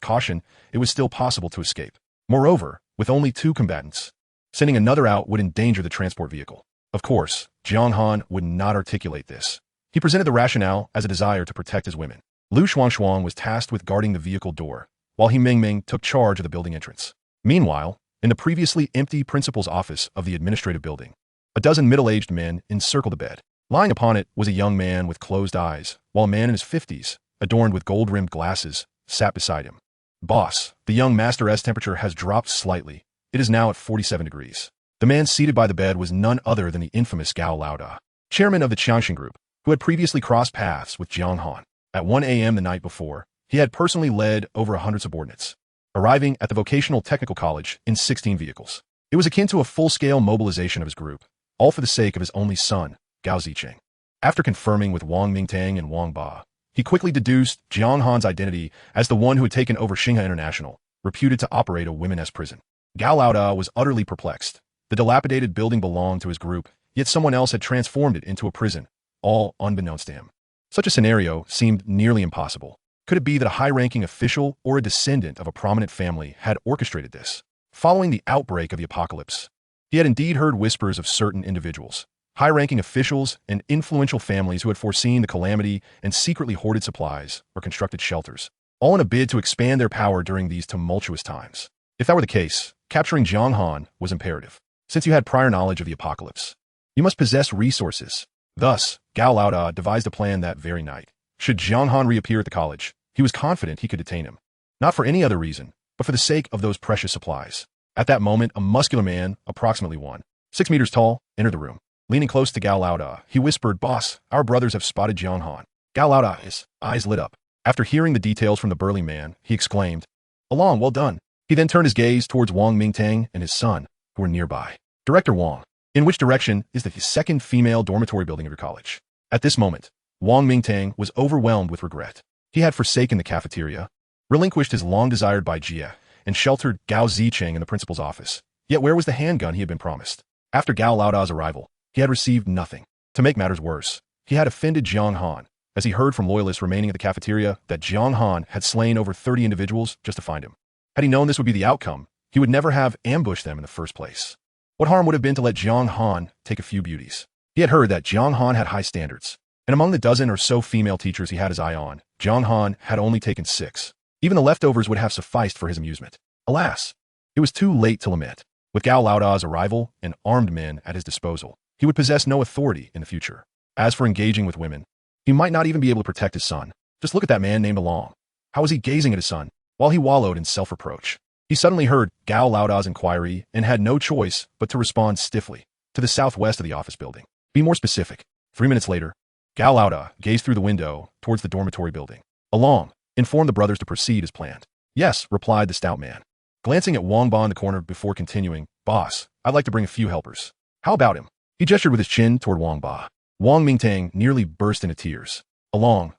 caution, it was still possible to escape. Moreover, with only 2 combatants, sending another out would endanger the transport vehicle. Of course, Jiang Han would not articulate this. He presented the rationale as a desire to protect his women. Lu Shuang was tasked with guarding the vehicle door, while He Meng took charge of the building entrance. Meanwhile, in the previously empty principal's office of the administrative building, a dozen middle-aged men encircled the bed. Lying upon it was a young man with closed eyes, while a man in his 50s, adorned with gold-rimmed glasses, sat beside him. Boss, the young master's temperature has dropped slightly. It is now at 47 degrees. The man seated by the bed was none other than the infamous Gao Laoda, chairman of the Qiangshan group, who had previously crossed paths with Jiang Han. At 1 a.m. the night before, he had personally led over 100 subordinates, arriving at the vocational technical college in 16 vehicles. It was akin to a full-scale mobilization of his group, all for the sake of his only son, Gao Zicheng. After confirming with Wang Mingtang and Wang Ba, he quickly deduced Jiang Han's identity as the one who had taken over Xinghe International, reputed to operate a women's prison. Gao Laoda was utterly perplexed. The dilapidated building belonged to his group, yet someone else had transformed it into a prison, all unbeknownst to him. Such a scenario seemed nearly impossible. Could it be that a high-ranking official or a descendant of a prominent family had orchestrated this? Following the outbreak of the apocalypse, he had indeed heard whispers of certain individuals, high-ranking officials and influential families who had foreseen the calamity and secretly hoarded supplies or constructed shelters, all in a bid to expand their power during these tumultuous times. If that were the case, capturing Jiang Han was imperative. Since you had prior knowledge of the apocalypse, you must possess resources. Thus, Gao Laoda devised a plan that very night. Should Jiang Han reappear at the college, he was confident he could detain him. Not for any other reason, but for the sake of those precious supplies. At that moment, a muscular man, approximately 1.6 meters tall, entered the room. Leaning close to Gao Laoda, he whispered, "Boss, our brothers have spotted Jiang Han." Gao Laoda, his eyes lit up. After hearing the details from the burly man, he exclaimed, "Along, well done." He then turned his gaze towards Wang Mingtang and his son, who were nearby. "Director Wang, in which direction is the second female dormitory building of your college?" At this moment, Wang Mingtang was overwhelmed with regret. He had forsaken the cafeteria, relinquished his long-desired baijia, and sheltered Gao Zicheng in the principal's office. Yet where was the handgun he had been promised? After Gao Laoda's arrival, he had received nothing. To make matters worse, he had offended Jiang Han, as he heard from loyalists remaining at the cafeteria that Jiang Han had slain over 30 individuals just to find him. Had he known this would be the outcome, he would never have ambushed them in the first place. What harm would have been to let Jiang Han take a few beauties? He had heard that Jiang Han had high standards, and among the dozen or so female teachers he had his eye on, Jiang Han had only taken 6. Even the leftovers would have sufficed for his amusement. Alas, it was too late to lament. With Gao Laoda's arrival and armed men at his disposal, he would possess no authority in the future. As for engaging with women, he might not even be able to protect his son. Just look at that man named Along. How was he gazing at his son, while he wallowed in self-reproach? He suddenly heard Gao Laoda's inquiry and had no choice but to respond stiffly. To the southwest of the office building. Be more specific. 3 minutes later, Gao Laoda gazed through the window towards the dormitory building. Along informed the brothers to proceed as planned. "Yes," replied the stout man. Glancing at Wang Ba in the corner before continuing, "Boss, I'd like to bring a few helpers." "How about him?" He gestured with his chin toward Wang Ba. Wang Mingtang nearly burst into tears. Along,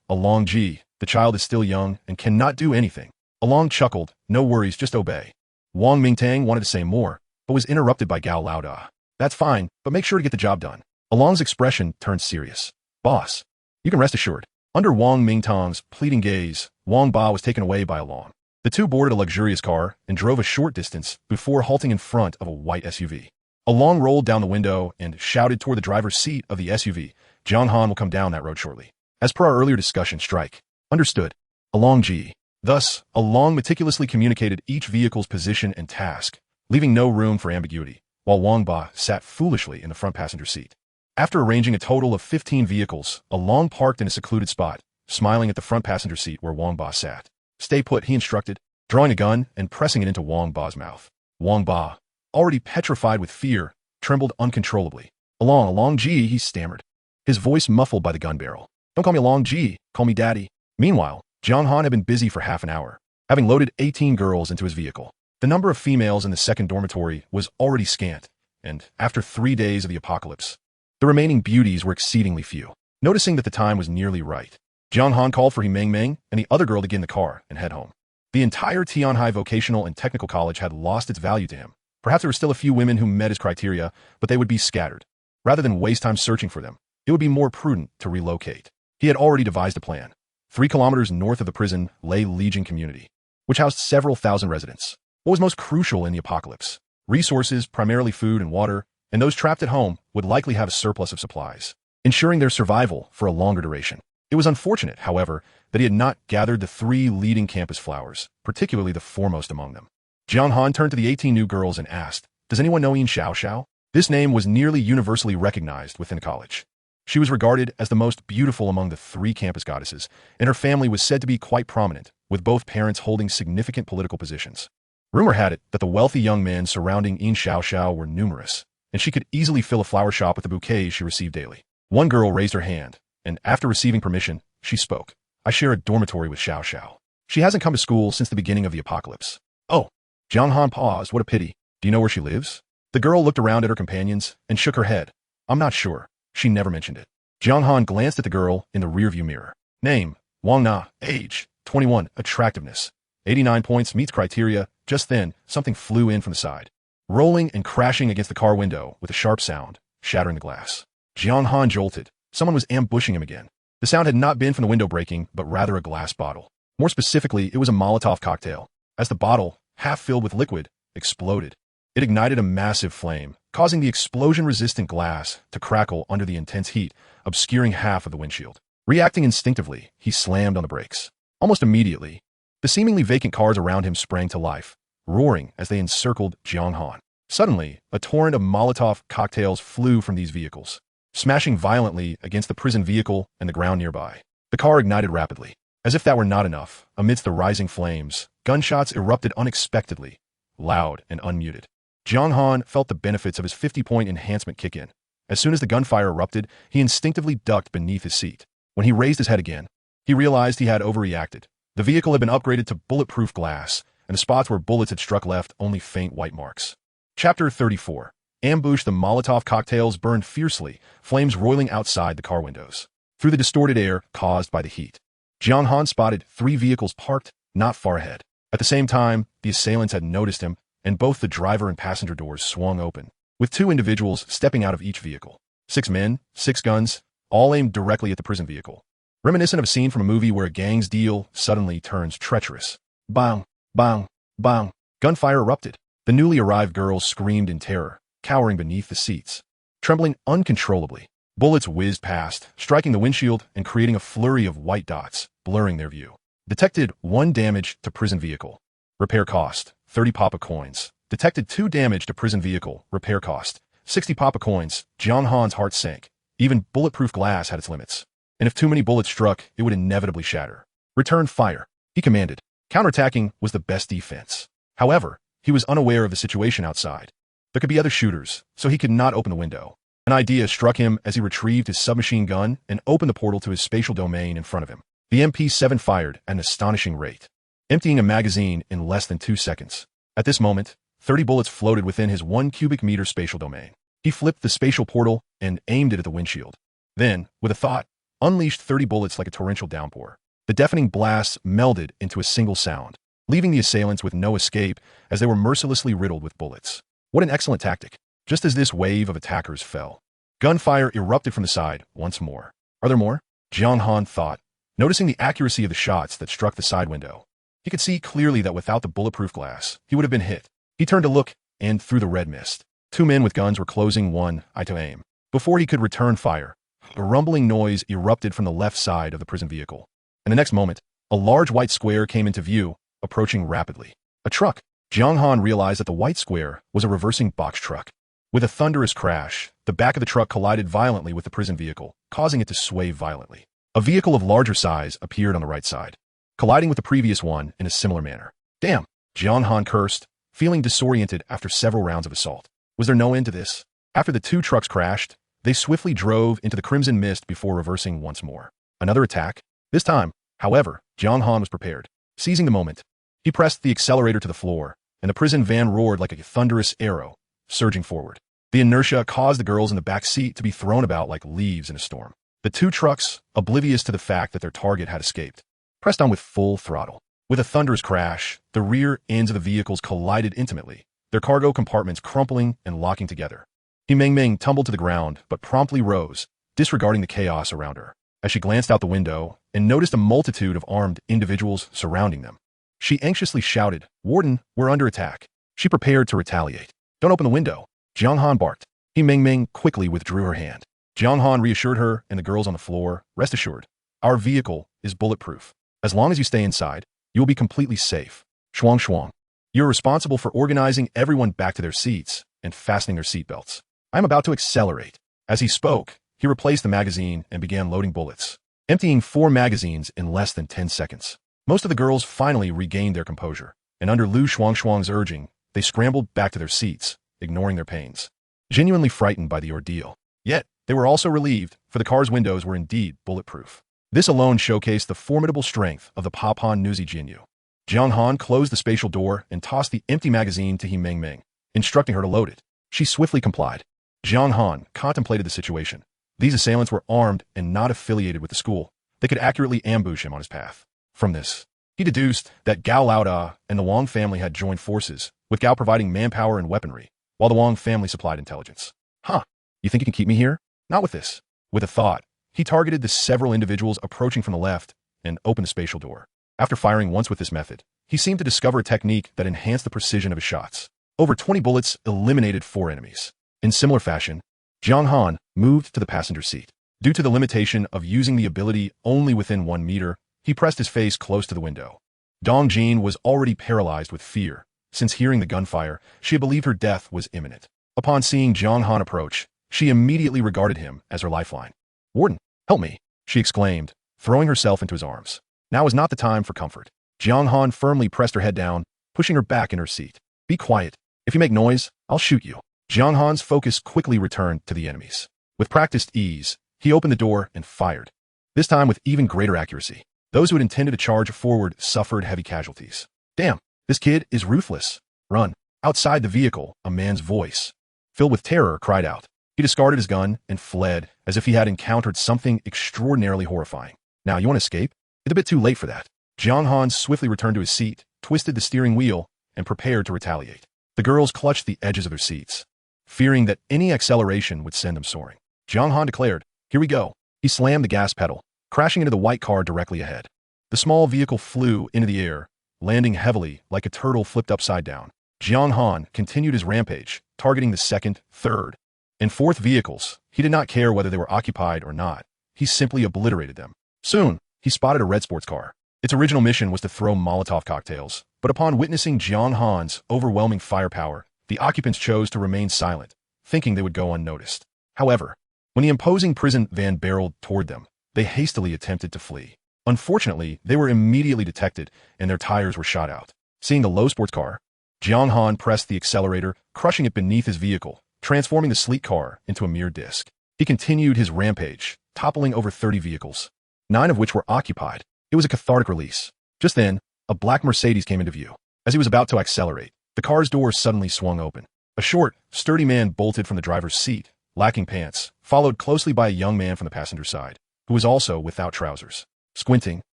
gee, the child is still young and cannot do anything." Along chuckled, "No worries, just obey." Wang Mingtang wanted to say more, but was interrupted by Gao Laoda. "That's fine, but make sure to get the job done." Along's expression turned serious. "Boss, you can rest assured." Under Wang Mingtang's pleading gaze, Wang Ba was taken away by Along. The two boarded a luxurious car and drove a short distance before halting in front of a white SUV. Along rolled down the window and shouted toward the driver's seat of the SUV, "Jiang Han will come down that road shortly. As per our earlier discussion, strike." "Understood." Along G. Thus, Along meticulously communicated each vehicle's position and task, leaving no room for ambiguity, while Wang Ba sat foolishly in the front passenger seat. After arranging a total of 15 vehicles, Along parked in a secluded spot, smiling at the front passenger seat where Wang Ba sat. "Stay put," he instructed, drawing a gun and pressing it into Wang Ba's mouth. Wang Ba, already petrified with fear, trembled uncontrollably. Along G," he stammered, his voice muffled by the gun barrel. "Don't call me Along G, call me Daddy." Meanwhile, Jiang Han had been busy for half an hour, having loaded 18 girls into his vehicle. The number of females in the second dormitory was already scant, and after 3 days of the apocalypse, the remaining beauties were exceedingly few. Noticing that the time was nearly right, Jiang Han called for Meng Meng and the other girl to get in the car and head home. The entire Tianhai Vocational and Technical College had lost its value to him. Perhaps there were still a few women who met his criteria, but they would be scattered. Rather than waste time searching for them, it would be more prudent to relocate. He had already devised a plan. 3 kilometers north of the prison lay Legion Community, which housed several thousand residents. What was most crucial in the apocalypse? Resources, primarily food and water, and those trapped at home would likely have a surplus of supplies, ensuring their survival for a longer duration. It was unfortunate, however, that he had not gathered the 3 leading campus flowers, particularly the foremost among them. Jiang Han turned to the 18 new girls and asked, "Does anyone know Yin Xiao? This name was nearly universally recognized within the college. She was regarded as the most beautiful among the 3 campus goddesses, and her family was said to be quite prominent, with both parents holding significant political positions. Rumor had it that the wealthy young men surrounding Yin Xiao were numerous, and she could easily fill a flower shop with the bouquets she received daily. One girl raised her hand, and after receiving permission, she spoke. "I share a dormitory with Xiao. She hasn't come to school since the beginning of the apocalypse." "Oh." Jiang Han paused. "What a pity. Do you know where she lives?" The girl looked around at her companions and shook her head. I'm not sure. She never mentioned it. Jiang Han glanced at the girl in the rearview mirror. Name, Wang Na. Age, 21. Attractiveness, 89 points, meets criteria. Just then, something flew in from the side, rolling and crashing against the car window with a sharp sound, shattering the glass. Jiang Han jolted. Someone was ambushing him again. The sound had not been from the window breaking, but rather a glass bottle. More specifically, it was a Molotov cocktail. As the bottle, half filled with liquid, exploded, it ignited a massive flame, causing the explosion-resistant glass to crackle under the intense heat, obscuring half of the windshield. Reacting instinctively, he slammed on the brakes. Almost immediately, the seemingly vacant cars around him sprang to life, roaring as they encircled Jiang Han. Suddenly, a torrent of Molotov cocktails flew from these vehicles, smashing violently against the prison vehicle and the ground nearby. The car ignited rapidly. As if that were not enough, amidst the rising flames, gunshots erupted unexpectedly, loud and unmuted. Jiang Han felt the benefits of his 50-point enhancement kick in. As soon as the gunfire erupted, he instinctively ducked beneath his seat. When he raised his head again, he realized he had overreacted. The vehicle had been upgraded to bulletproof glass, and the spots where bullets had struck left only faint white marks. Chapter 34. Ambush. The Molotov cocktails burned fiercely, flames roiling outside the car windows. Through the distorted air caused by the heat, Jiang Han spotted 3 vehicles parked not far ahead. At the same time, the assailants had noticed him, and both the driver and passenger doors swung open, with 2 individuals stepping out of each vehicle. 6 men, 6 guns, all aimed directly at the prison vehicle. Reminiscent of a scene from a movie where a gang's deal suddenly turns treacherous. Bang, bang, bang. Gunfire erupted. The newly arrived girls screamed in terror, cowering beneath the seats, trembling uncontrollably. Bullets whizzed past, striking the windshield and creating a flurry of white dots, blurring their view. Detected 1 damage to prison vehicle. Repair cost, 30 papa coins. Detected 2 damage to prison vehicle. Repair cost, 60 papa coins. Jiang Han's heart sank. Even bulletproof glass had its limits, and if too many bullets struck, it would inevitably shatter. Return fire, he commanded. Counterattacking was the best defense. However, he was unaware of the situation outside. There could be other shooters, so he could not open the window. An idea struck him as he retrieved his submachine gun and opened the portal to his spatial domain in front of him. The MP7 fired at an astonishing rate, emptying a magazine in less than 2 seconds. At this moment, 30 bullets floated within his 1 cubic meter spatial domain. He flipped the spatial portal and aimed it at the windshield. Then, with a thought, unleashed 30 bullets like a torrential downpour. The deafening blasts melded into a single sound, leaving the assailants with no escape as they were mercilessly riddled with bullets. What an excellent tactic. Just as this wave of attackers fell, gunfire erupted from the side once more. Are there more? Jiang Han thought, noticing the accuracy of the shots that struck the side window. He could see clearly that without the bulletproof glass, he would have been hit. He turned to look, and through the red mist, 2 men with guns were closing one eye to aim. Before he could return fire, a rumbling noise erupted from the left side of the prison vehicle. And the next moment, a large white square came into view, approaching rapidly. A truck. Jiang Han realized that the white square was a reversing box truck. With a thunderous crash, the back of the truck collided violently with the prison vehicle, causing it to sway violently. A vehicle of larger size appeared on the right side, colliding with the previous one in a similar manner. Damn! Jiang Han cursed, feeling disoriented after several rounds of assault. Was there no end to this? After the 2 trucks crashed, they swiftly drove into the crimson mist before reversing once more. Another attack? This time, however, Jiang Han was prepared. Seizing the moment, he pressed the accelerator to the floor, and the prison van roared like a thunderous arrow, surging forward. The inertia caused the girls in the back seat to be thrown about like leaves in a storm. The 2 trucks, oblivious to the fact that their target had escaped, pressed on with full throttle. With a thunderous crash, the rear ends of the vehicles collided intimately, their cargo compartments crumpling and locking together. Meng Meng tumbled to the ground, but promptly rose, disregarding the chaos around her. As she glanced out the window and noticed a multitude of armed individuals surrounding them, she anxiously shouted, "Warden, we're under attack." She prepared to retaliate. "Don't open the window," Jiang Han barked. Meng Meng quickly withdrew her hand. Jiang Han reassured her and the girls on the floor, "Rest assured, our vehicle is bulletproof. As long as you stay inside, you will be completely safe." Shuang Shuang. "You're responsible for organizing everyone back to their seats and fastening their seatbelts. I'm about to accelerate." As he spoke, he replaced the magazine and began loading bullets, emptying 4 magazines in less than 10 seconds. Most of the girls finally regained their composure, and under Lu Shuang's urging, they scrambled back to their seats, ignoring their pains, genuinely frightened by the ordeal. Yet, they were also relieved, for the car's windows were indeed bulletproof. This alone showcased the formidable strength of the Papan Nuzi Jinyu. Jiang Han closed the spatial door and tossed the empty magazine to Meng Meng, instructing her to load it. She swiftly complied. Jiang Han contemplated the situation. These assailants were armed and not affiliated with the school. They could accurately ambush him on his path. From this, he deduced that Gao Laoda and the Wang family had joined forces, with Gao providing manpower and weaponry, while the Wang family supplied intelligence. Huh, you think you can keep me here? Not with this. With a thought, he targeted the several individuals approaching from the left and opened the spatial door. After firing once with this method, he seemed to discover a technique that enhanced the precision of his shots. Over 20 bullets eliminated 4 enemies. In similar fashion, Jiang Han moved to the passenger seat. Due to the limitation of using the ability only within 1 meter, he pressed his face close to the window. Dong Jin was already paralyzed with fear. Since hearing the gunfire, she had believed her death was imminent. Upon seeing Jiang Han approach, she immediately regarded him as her lifeline. "Warden, help me," she exclaimed, throwing herself into his arms. Now was not the time for comfort. Jiang Han firmly pressed her head down, pushing her back in her seat. "Be quiet. If you make noise, I'll shoot you." Jiang Han's focus quickly returned to the enemies. With practiced ease, he opened the door and fired. This time with even greater accuracy. Those who had intended to charge forward suffered heavy casualties. "Damn, this kid is ruthless. Run." Outside the vehicle, a man's voice, filled with terror, cried out. He discarded his gun and fled as if he had encountered something extraordinarily horrifying. "Now you want to escape? It's a bit too late for that." Jiang Han swiftly returned to his seat, twisted the steering wheel, and prepared to retaliate. The girls clutched the edges of their seats, fearing that any acceleration would send them soaring. Jiang Han declared, "Here we go." He slammed the gas pedal, crashing into the white car directly ahead. The small vehicle flew into the air, landing heavily like a turtle flipped upside down. Jiang Han continued his rampage, targeting the second, third, and fourth vehicles. He did not care whether they were occupied or not. He simply obliterated them. Soon, he spotted a red sports car. Its original mission was to throw Molotov cocktails, but upon witnessing Jiang Han's overwhelming firepower, the occupants chose to remain silent, thinking they would go unnoticed. However, when the imposing prison van barreled toward them, they hastily attempted to flee. Unfortunately, they were immediately detected and their tires were shot out. Seeing the low sports car, Jiang Han pressed the accelerator, crushing it beneath his vehicle, transforming the sleek car into a mere disc. He continued his rampage, toppling over 30 vehicles, 9 of which were occupied. It was a cathartic release. Just then, a black Mercedes came into view. As he was about to accelerate, the car's door suddenly swung open. A short, sturdy man bolted from the driver's seat, lacking pants, followed closely by a young man from the passenger side, who was also without trousers. Squinting,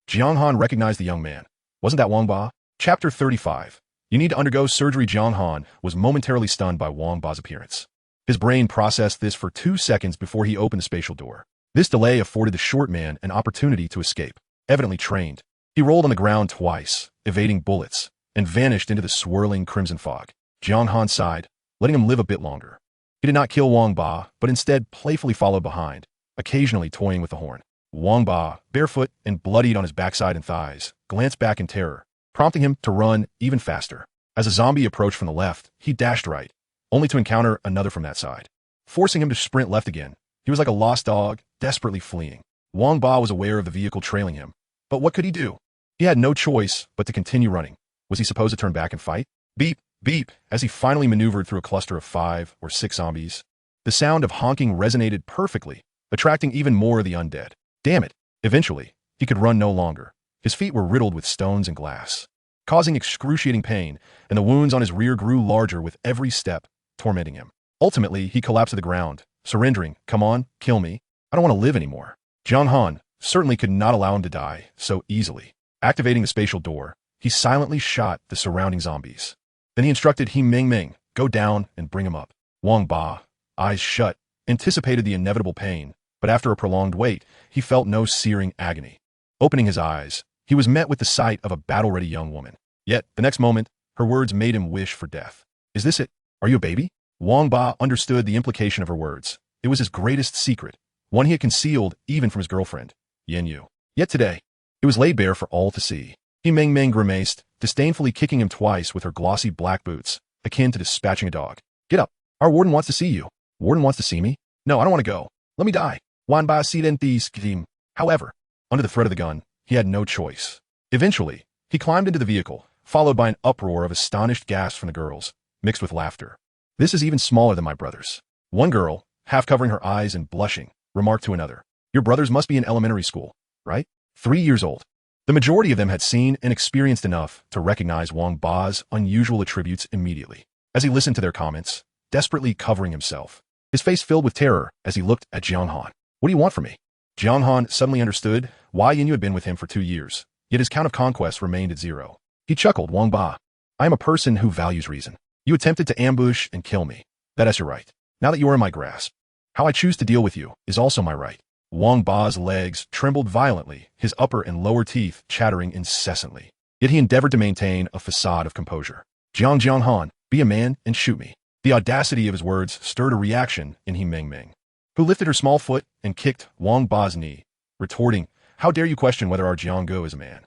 Jiang Han recognized the young man. Wasn't that Wang Ba? Chapter 35. You need to undergo surgery. Jiang Han was momentarily stunned by Wang Ba's appearance. His brain processed this for 2 seconds before he opened the spatial door. This delay afforded the short man an opportunity to escape. Evidently trained, he rolled on the ground twice, evading bullets, and vanished into the swirling crimson fog. Jiang Han sighed, letting him live a bit longer. He did not kill Wang Ba, but instead playfully followed behind, occasionally toying with the horn. Wang Ba, barefoot and bloodied on his backside and thighs, glanced back in terror, prompting him to run even faster. As a zombie approached from the left, he dashed right, only to encounter another from that side, forcing him to sprint left again. He was like a lost dog, desperately fleeing. Wang Ba was aware of the vehicle trailing him, but what could he do? He had no choice but to continue running. Was he supposed to turn back and fight? Beep, beep, as he finally maneuvered through a cluster of 5 or 6 zombies. The sound of honking resonated perfectly, attracting even more of the undead. Damn it! Eventually, he could run no longer. His feet were riddled with stones and glass, causing excruciating pain, and the wounds on his rear grew larger with every step, tormenting him. Ultimately, he collapsed to the ground, surrendering. "Come on, kill me. I don't want to live anymore." Jiang Han certainly could not allow him to die so easily. Activating the spatial door, he silently shot the surrounding zombies. Then he instructed He Ming Ming, "Go down and bring him up." Wang Ba, eyes shut, anticipated the inevitable pain, but after a prolonged wait, he felt no searing agony. Opening his eyes, he was met with the sight of a battle-ready young woman. Yet, the next moment, her words made him wish for death. "Is this it? Are you a baby?" Wang Ba understood the implication of her words. It was his greatest secret, one he had concealed even from his girlfriend, Yan Yu. Yet today, it was laid bare for all to see. He Ming Ming grimaced, disdainfully kicking him twice with her glossy black boots, akin to dispatching a dog. "Get up. Our warden wants to see you." "Warden wants to see me? No, I don't want to go. Let me die." Wan Ba Sidenti scheme. However, under the threat of the gun, he had no choice. Eventually, he climbed into the vehicle, followed by an uproar of astonished gasps from the girls, mixed with laughter. "This is even smaller than my brother's." One girl, half covering her eyes and blushing, remarked to another, "Your brothers must be in elementary school, right? 3 years old." The majority of them had seen and experienced enough to recognize Wang Ba's unusual attributes immediately. As he listened to their comments, desperately covering himself. His face filled with terror as he looked at Jiang Han. What do you want from me? Jiang Han suddenly understood why Yin Yu had been with him for 2 years, yet his count of conquests remained at 0. He chuckled, Wang Ba. I am a person who values reason. You attempted to ambush and kill me. That is your right. Now that you are in my grasp, how I choose to deal with you is also my right. Wang Ba's legs trembled violently, his upper and lower teeth chattering incessantly. Yet he endeavored to maintain a facade of composure. Jiang Han, be a man and shoot me. The audacity of his words stirred a reaction in He Meng, who lifted her small foot and kicked Wang Ba's knee, retorting, How dare you question whether our Jiang is a man?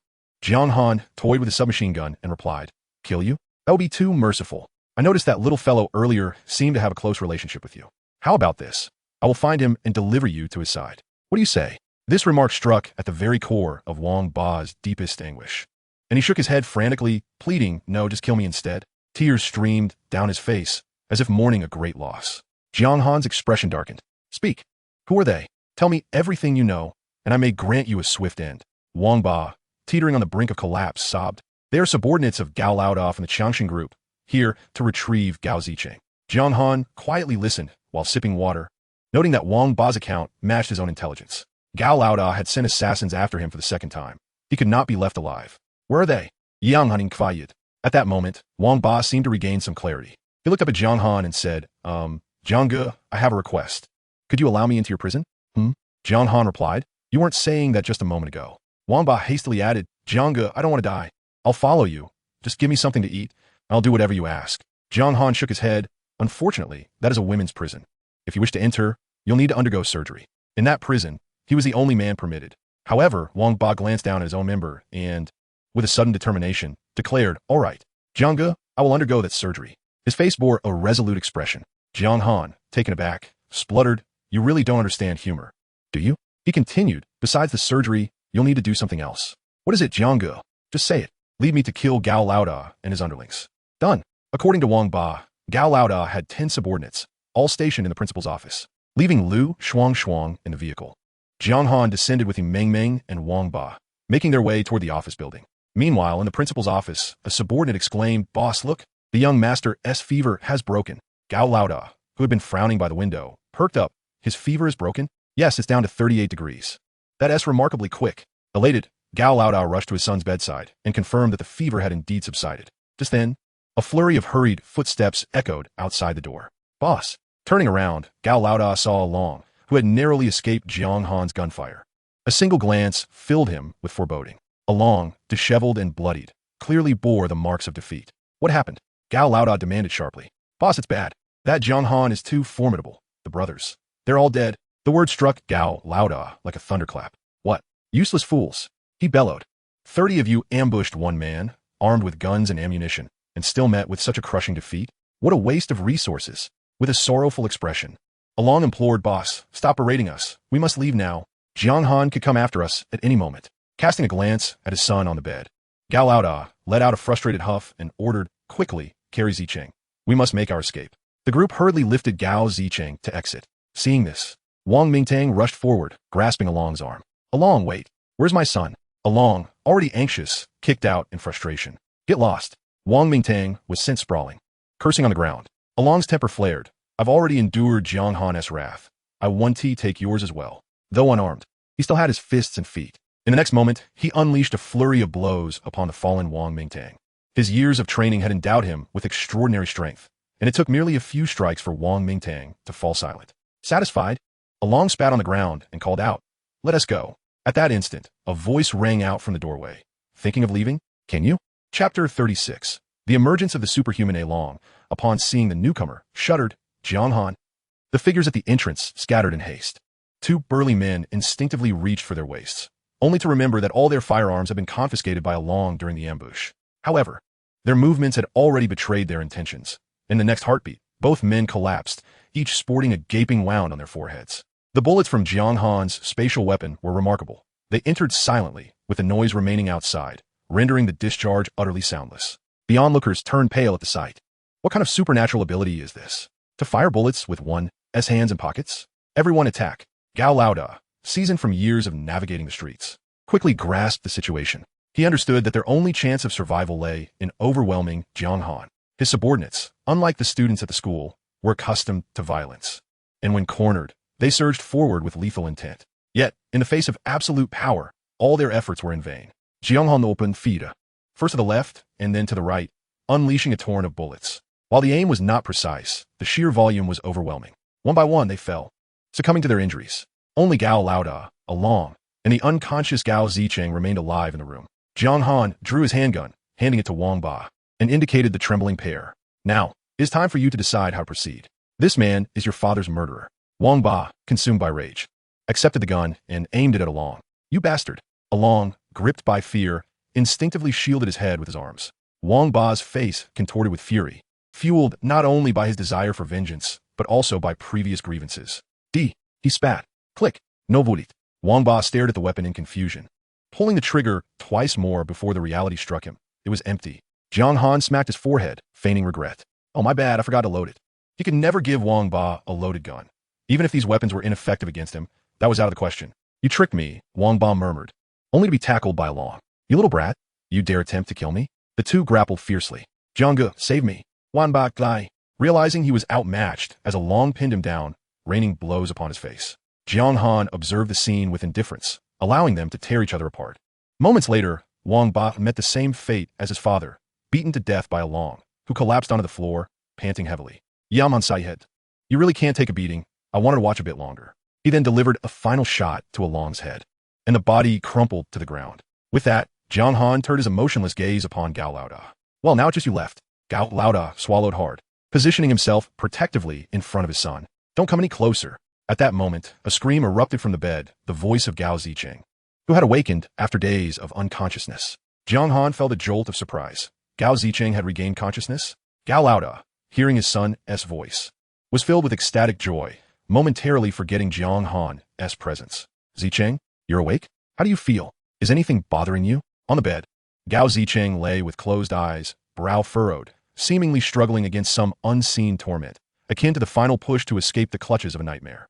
Jiang Han toyed with a submachine gun and replied, Kill you? That would be too merciful. I noticed that little fellow earlier seemed to have a close relationship with you. How about this? I will find him and deliver you to his side. What do you say? This remark struck at the very core of Wang Ba's deepest anguish. And he shook his head frantically, pleading, No, just kill me instead. Tears streamed down his face, as if mourning a great loss. Jiang Han's expression darkened. Speak. Who are they? Tell me everything you know, and I may grant you a swift end. Wang Ba, teetering on the brink of collapse, sobbed. They are subordinates of Gao Laodao from the Qiangxin group, here to retrieve Gao Zicheng. Jiang Han quietly listened while sipping water, noting that Wang Ba's account matched his own intelligence. Gao Laodao had sent assassins after him for the second time. He could not be left alive. Where are they? Yang Han inquired. At that moment, Wang Ba seemed to regain some clarity. He looked up at Jiang Han and said, Jiang, I have a request. Could you allow me into your prison? Jiang Han replied, You weren't saying that just a moment ago. Wang Ba hastily added, Jiang, I don't want to die. I'll follow you. Just give me something to eat. I'll do whatever you ask. Jiang Han shook his head. Unfortunately, that is a women's prison. If you wish to enter, you'll need to undergo surgery. In that prison, he was the only man permitted. However, Wang Ba glanced down at his own member and, with a sudden determination, declared, All right, Jiang, I will undergo that surgery. His face bore a resolute expression. Jiang Han, taken aback, spluttered, You really don't understand humor, do you? He continued, Besides the surgery, you'll need to do something else. What is it, Jiang? Just say it. Lead me to kill Gao Laodao and his underlings. Done. According to Wang Ba, Gao Laodao had 10 subordinates, all stationed in the principal's office, leaving Lu Shuang in the vehicle. Jiang Han descended with He Meng and Wang Ba, making their way toward the office building. Meanwhile, in the principal's office, a subordinate exclaimed, Boss, look, the young master's fever has broken. Gao Laodao, who had been frowning by the window, perked up. His fever is broken? Yes, it's down to 38 degrees. That's remarkably quick. Elated, Gao Laodao rushed to his son's bedside and confirmed that the fever had indeed subsided. Just then, a flurry of hurried footsteps echoed outside the door. Boss. Turning around, Gao Laodao saw Long, who had narrowly escaped Jiang Han's gunfire. A single glance filled him with foreboding. Long, disheveled and bloodied, clearly bore the marks of defeat. What happened? Gao Laodao demanded sharply. Boss, it's bad. That Jiang Han is too formidable. The brothers. They're all dead. The word struck Gao Laodao like a thunderclap. What? Useless fools. He bellowed. 30 of you ambushed one man, armed with guns and ammunition, and still met with such a crushing defeat? What a waste of resources. With a sorrowful expression, Long implored, Boss, stop berating us. We must leave now. Jiang Han could come after us at any moment. Casting a glance at his son on the bed, Gao Laodao let out a frustrated huff and ordered, Quickly, carry Zicheng. We must make our escape. The group hurriedly lifted Gao Zicheng to exit. Seeing this, Wang Mingtang rushed forward, grasping Along's arm. Along, wait. Where's my son? Along, already anxious, kicked out in frustration. Get lost. Wang Mingtang was sent sprawling, cursing on the ground. Along's temper flared. I've already endured Jiang Han's wrath. I want to take yours as well. Though unarmed, he still had his fists and feet. In the next moment, he unleashed a flurry of blows upon the fallen Wang Mingtang. His years of training had endowed him with extraordinary strength, and it took merely a few strikes for Wang Mingtang to fall silent. Satisfied, Along spat on the ground and called out, Let us go. At that instant, a voice rang out from the doorway. Thinking of leaving? Can you? Chapter 36. The emergence of the superhuman Along, upon seeing the newcomer, shuddered. Jiang Han. The figures at the entrance scattered in haste. 2 burly men instinctively reached for their waists, only to remember that all their firearms had been confiscated by Along during the ambush. However, their movements had already betrayed their intentions. In the next heartbeat, both men collapsed, each sporting a gaping wound on their foreheads. The bullets from Jiang Han's spatial weapon were remarkable. They entered silently, with the noise remaining outside, rendering the discharge utterly soundless. The onlookers turned pale at the sight. What kind of supernatural ability is this? To fire bullets with one's hands and pockets? Everyone attack. Gao Laodao, seasoned from years of navigating the streets, quickly grasped the situation. He understood that their only chance of survival lay in overwhelming Jiang Han. His subordinates, unlike the students at the school, were accustomed to violence. And when cornered, they surged forward with lethal intent. Yet, in the face of absolute power, all their efforts were in vain. Jiang Han opened fire, first to the left and then to the right, unleashing a torrent of bullets. While the aim was not precise, the sheer volume was overwhelming. One by one, they fell, succumbing to their injuries. Only Gao Laoda, Along, and the unconscious Gao Zicheng remained alive in the room. Jiang Han drew his handgun, handing it to Wang Ba, and indicated the trembling pair. Now, it is time for you to decide how to proceed. This man is your father's murderer. Wang Ba, consumed by rage, accepted the gun and aimed it at Along. You bastard! Along, gripped by fear, instinctively shielded his head with his arms. Wang Ba's face contorted with fury, fueled not only by his desire for vengeance, but also by previous grievances. He spat. Click. No будет. Wang Ba stared at the weapon in confusion, pulling the trigger twice more before the reality struck him. It was empty. Jiang Han smacked his forehead, feigning regret. Oh, my bad, I forgot to load it. He could never give Wang Ba a loaded gun. Even if these weapons were ineffective against him, that was out of the question. You tricked me, Wang Ba murmured, only to be tackled by Along. You little brat, you dare attempt to kill me? The two grappled fiercely. Jiang, save me. Wang Ba Glai. Realizing he was outmatched as Along pinned him down, raining blows upon his face. Jiang Han observed the scene with indifference, allowing them to tear each other apart. Moments later, Wang Ba met the same fate as his father, beaten to death by Along, who collapsed onto the floor, panting heavily. Yaman Saihed. You really can't take a beating. I wanted to watch a bit longer. He then delivered a final shot to Along's head, and the body crumpled to the ground. With that, Jiang Han turned his emotionless gaze upon Gao Laoda. Well, now it's just you left. Gao Laoda swallowed hard, positioning himself protectively in front of his son. Don't come any closer. At that moment, a scream erupted from the bed, the voice of Gao Zicheng, who had awakened after days of unconsciousness. Jiang Han felt a jolt of surprise. Gao Zicheng had regained consciousness? Gao Laoda, hearing his son's voice, was filled with ecstatic joy, momentarily forgetting Jiang Han's presence. Zicheng, you're awake? How do you feel? Is anything bothering you? On the bed, Gao Zicheng lay with closed eyes, brow furrowed, seemingly struggling against some unseen torment, akin to the final push to escape the clutches of a nightmare.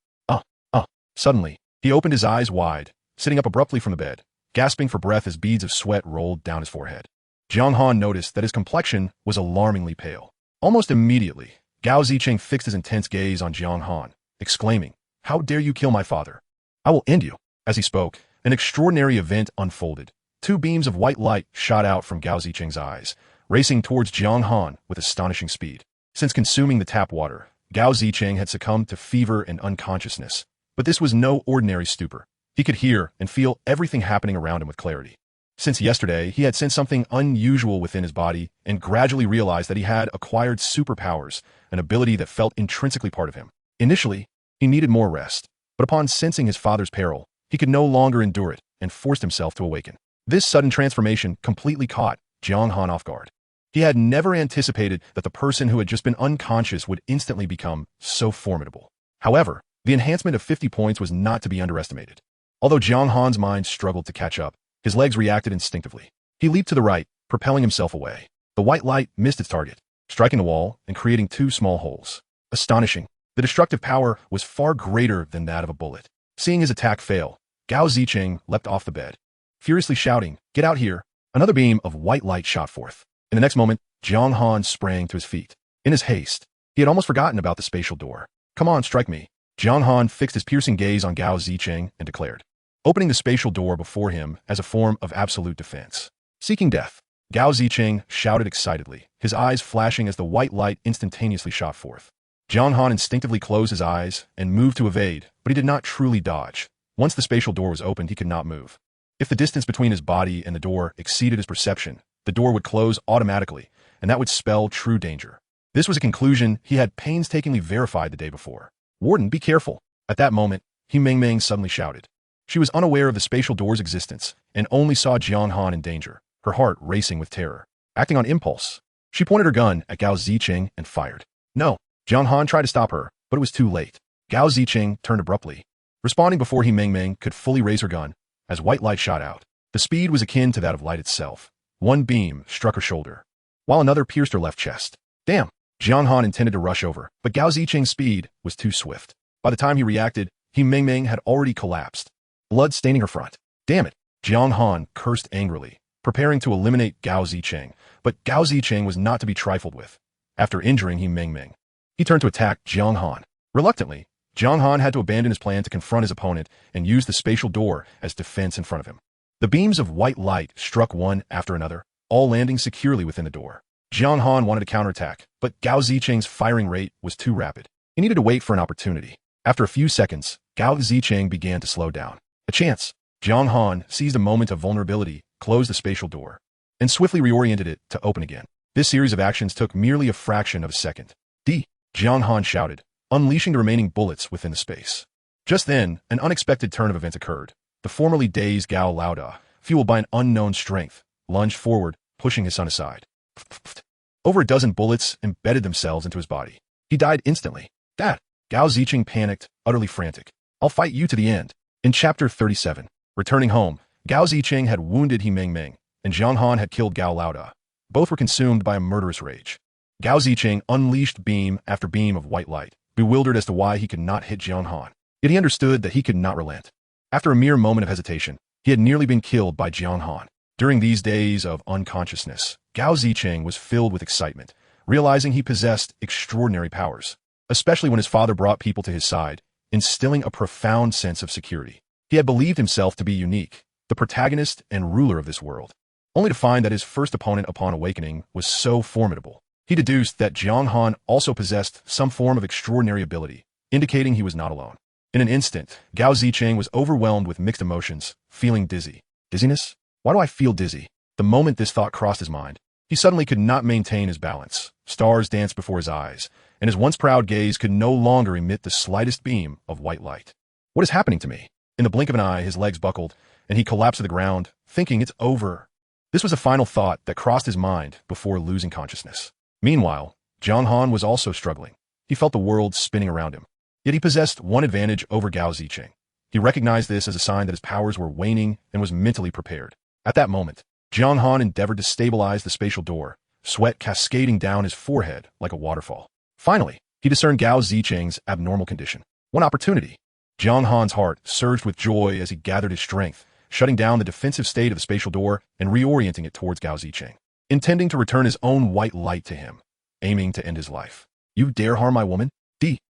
Suddenly, he opened his eyes wide, sitting up abruptly from the bed, gasping for breath as beads of sweat rolled down his forehead. Jiang Han noticed that his complexion was alarmingly pale. Almost immediately, Gao Zicheng fixed his intense gaze on Jiang Han, exclaiming, "How dare you kill my father? I will end you." As he spoke, an extraordinary event unfolded. Two beams of white light shot out from Gao Zicheng's eyes, racing towards Jiang Han with astonishing speed. Since consuming the tap water, Gao Zicheng had succumbed to fever and unconsciousness. But this was no ordinary stupor. He could hear and feel everything happening around him with clarity. Since yesterday, he had sensed something unusual within his body and gradually realized that he had acquired superpowers, an ability that felt intrinsically part of him. Initially, he needed more rest, but upon sensing his father's peril, he could no longer endure it and forced himself to awaken. This sudden transformation completely caught Jiang Han off guard. He had never anticipated that the person who had just been unconscious would instantly become so formidable. However, the enhancement of 50 points was not to be underestimated. Although Jiang Han's mind struggled to catch up, his legs reacted instinctively. He leaped to the right, propelling himself away. The white light missed its target, striking the wall and creating two small holes. Astonishing, the destructive power was far greater than that of a bullet. Seeing his attack fail, Gao Zicheng leapt off the bed, furiously shouting, "Get out here!" Another beam of white light shot forth. In the next moment, Jiang Han sprang to his feet. In his haste, he had almost forgotten about the spatial door. "Come on, strike me." Jiang Han fixed his piercing gaze on Gao Zicheng and declared, opening the spatial door before him as a form of absolute defense. Seeking death, Gao Zicheng shouted excitedly, his eyes flashing as the white light instantaneously shot forth. Jiang Han instinctively closed his eyes and moved to evade, but he did not truly dodge. Once the spatial door was opened, he could not move. If the distance between his body and the door exceeded his perception, the door would close automatically, and that would spell true danger. This was a conclusion he had painstakingly verified the day before. "Warden, be careful." At that moment, He Ming suddenly shouted. She was unaware of the spatial door's existence and only saw Jiang Han in danger, her heart racing with terror. Acting on impulse, she pointed her gun at Gao Zicheng and fired. No, Jiang Han tried to stop her, but it was too late. Gao Zicheng turned abruptly, responding before He Ming could fully raise her gun, as white light shot out. The speed was akin to that of light itself. One beam struck her shoulder, while another pierced her left chest. Damn! Jiang Han intended to rush over, but Gao Zicheng's speed was too swift. By the time he reacted, He Ming had already collapsed, blood staining her front. Damn it! Jiang Han cursed angrily, preparing to eliminate Gao Zicheng, but Gao Zicheng was not to be trifled with. After injuring He Ming, He turned to attack Jiang Han. Reluctantly, Jiang Han had to abandon his plan to confront his opponent and use the spatial door as defense in front of him. The beams of white light struck one after another, all landing securely within the door. Jiang Han wanted to counterattack, but Gao Zicheng's firing rate was too rapid. He needed to wait for an opportunity. After a few seconds, Gao Zicheng began to slow down. A chance. Jiang Han seized a moment of vulnerability, closed the spatial door, and swiftly reoriented it to open again. This series of actions took merely a fraction of a second. Jiang Han shouted, unleashing the remaining bullets within the space. Just then, an unexpected turn of events occurred. The formerly dazed Gao Lauda, fueled by an unknown strength, lunged forward, pushing his son aside. Over a dozen bullets embedded themselves into his body. He died instantly. That! Gao Zicheng panicked, utterly frantic. I'll fight you to the end. In Chapter 37, returning home, Gao Zicheng had wounded He Mengmeng, and Jiang Han had killed Gao Lauda. Both were consumed by a murderous rage. Gao Zicheng unleashed beam after beam of white light, bewildered as to why he could not hit Jiang Han. Yet he understood that he could not relent. After a mere moment of hesitation, he had nearly been killed by Jiang Han. During these days of unconsciousness, Gao Zicheng was filled with excitement, realizing he possessed extraordinary powers, especially when his father brought people to his side, instilling a profound sense of security. He had believed himself to be unique, the protagonist and ruler of this world, only to find that his first opponent upon awakening was so formidable. He deduced that Jiang Han also possessed some form of extraordinary ability, indicating he was not alone. In an instant, Gao Zicheng was overwhelmed with mixed emotions, feeling dizzy. Dizziness? Why do I feel dizzy? The moment this thought crossed his mind, he suddenly could not maintain his balance. Stars danced before his eyes, and his once proud gaze could no longer emit the slightest beam of white light. What is happening to me? In the blink of an eye, his legs buckled, and he collapsed to the ground, thinking it's over. This was a final thought that crossed his mind before losing consciousness. Meanwhile, Jiang Han was also struggling. He felt the world spinning around him. Yet he possessed one advantage over Gao Zicheng. He recognized this as a sign that his powers were waning and was mentally prepared. At that moment, Jiang Han endeavored to stabilize the spatial door, sweat cascading down his forehead like a waterfall. Finally, he discerned Gao Zicheng's abnormal condition. One opportunity. Jiang Han's heart surged with joy as he gathered his strength, shutting down the defensive state of the spatial door and reorienting it towards Gao Zicheng, intending to return his own white light to him, aiming to end his life. You dare harm my woman?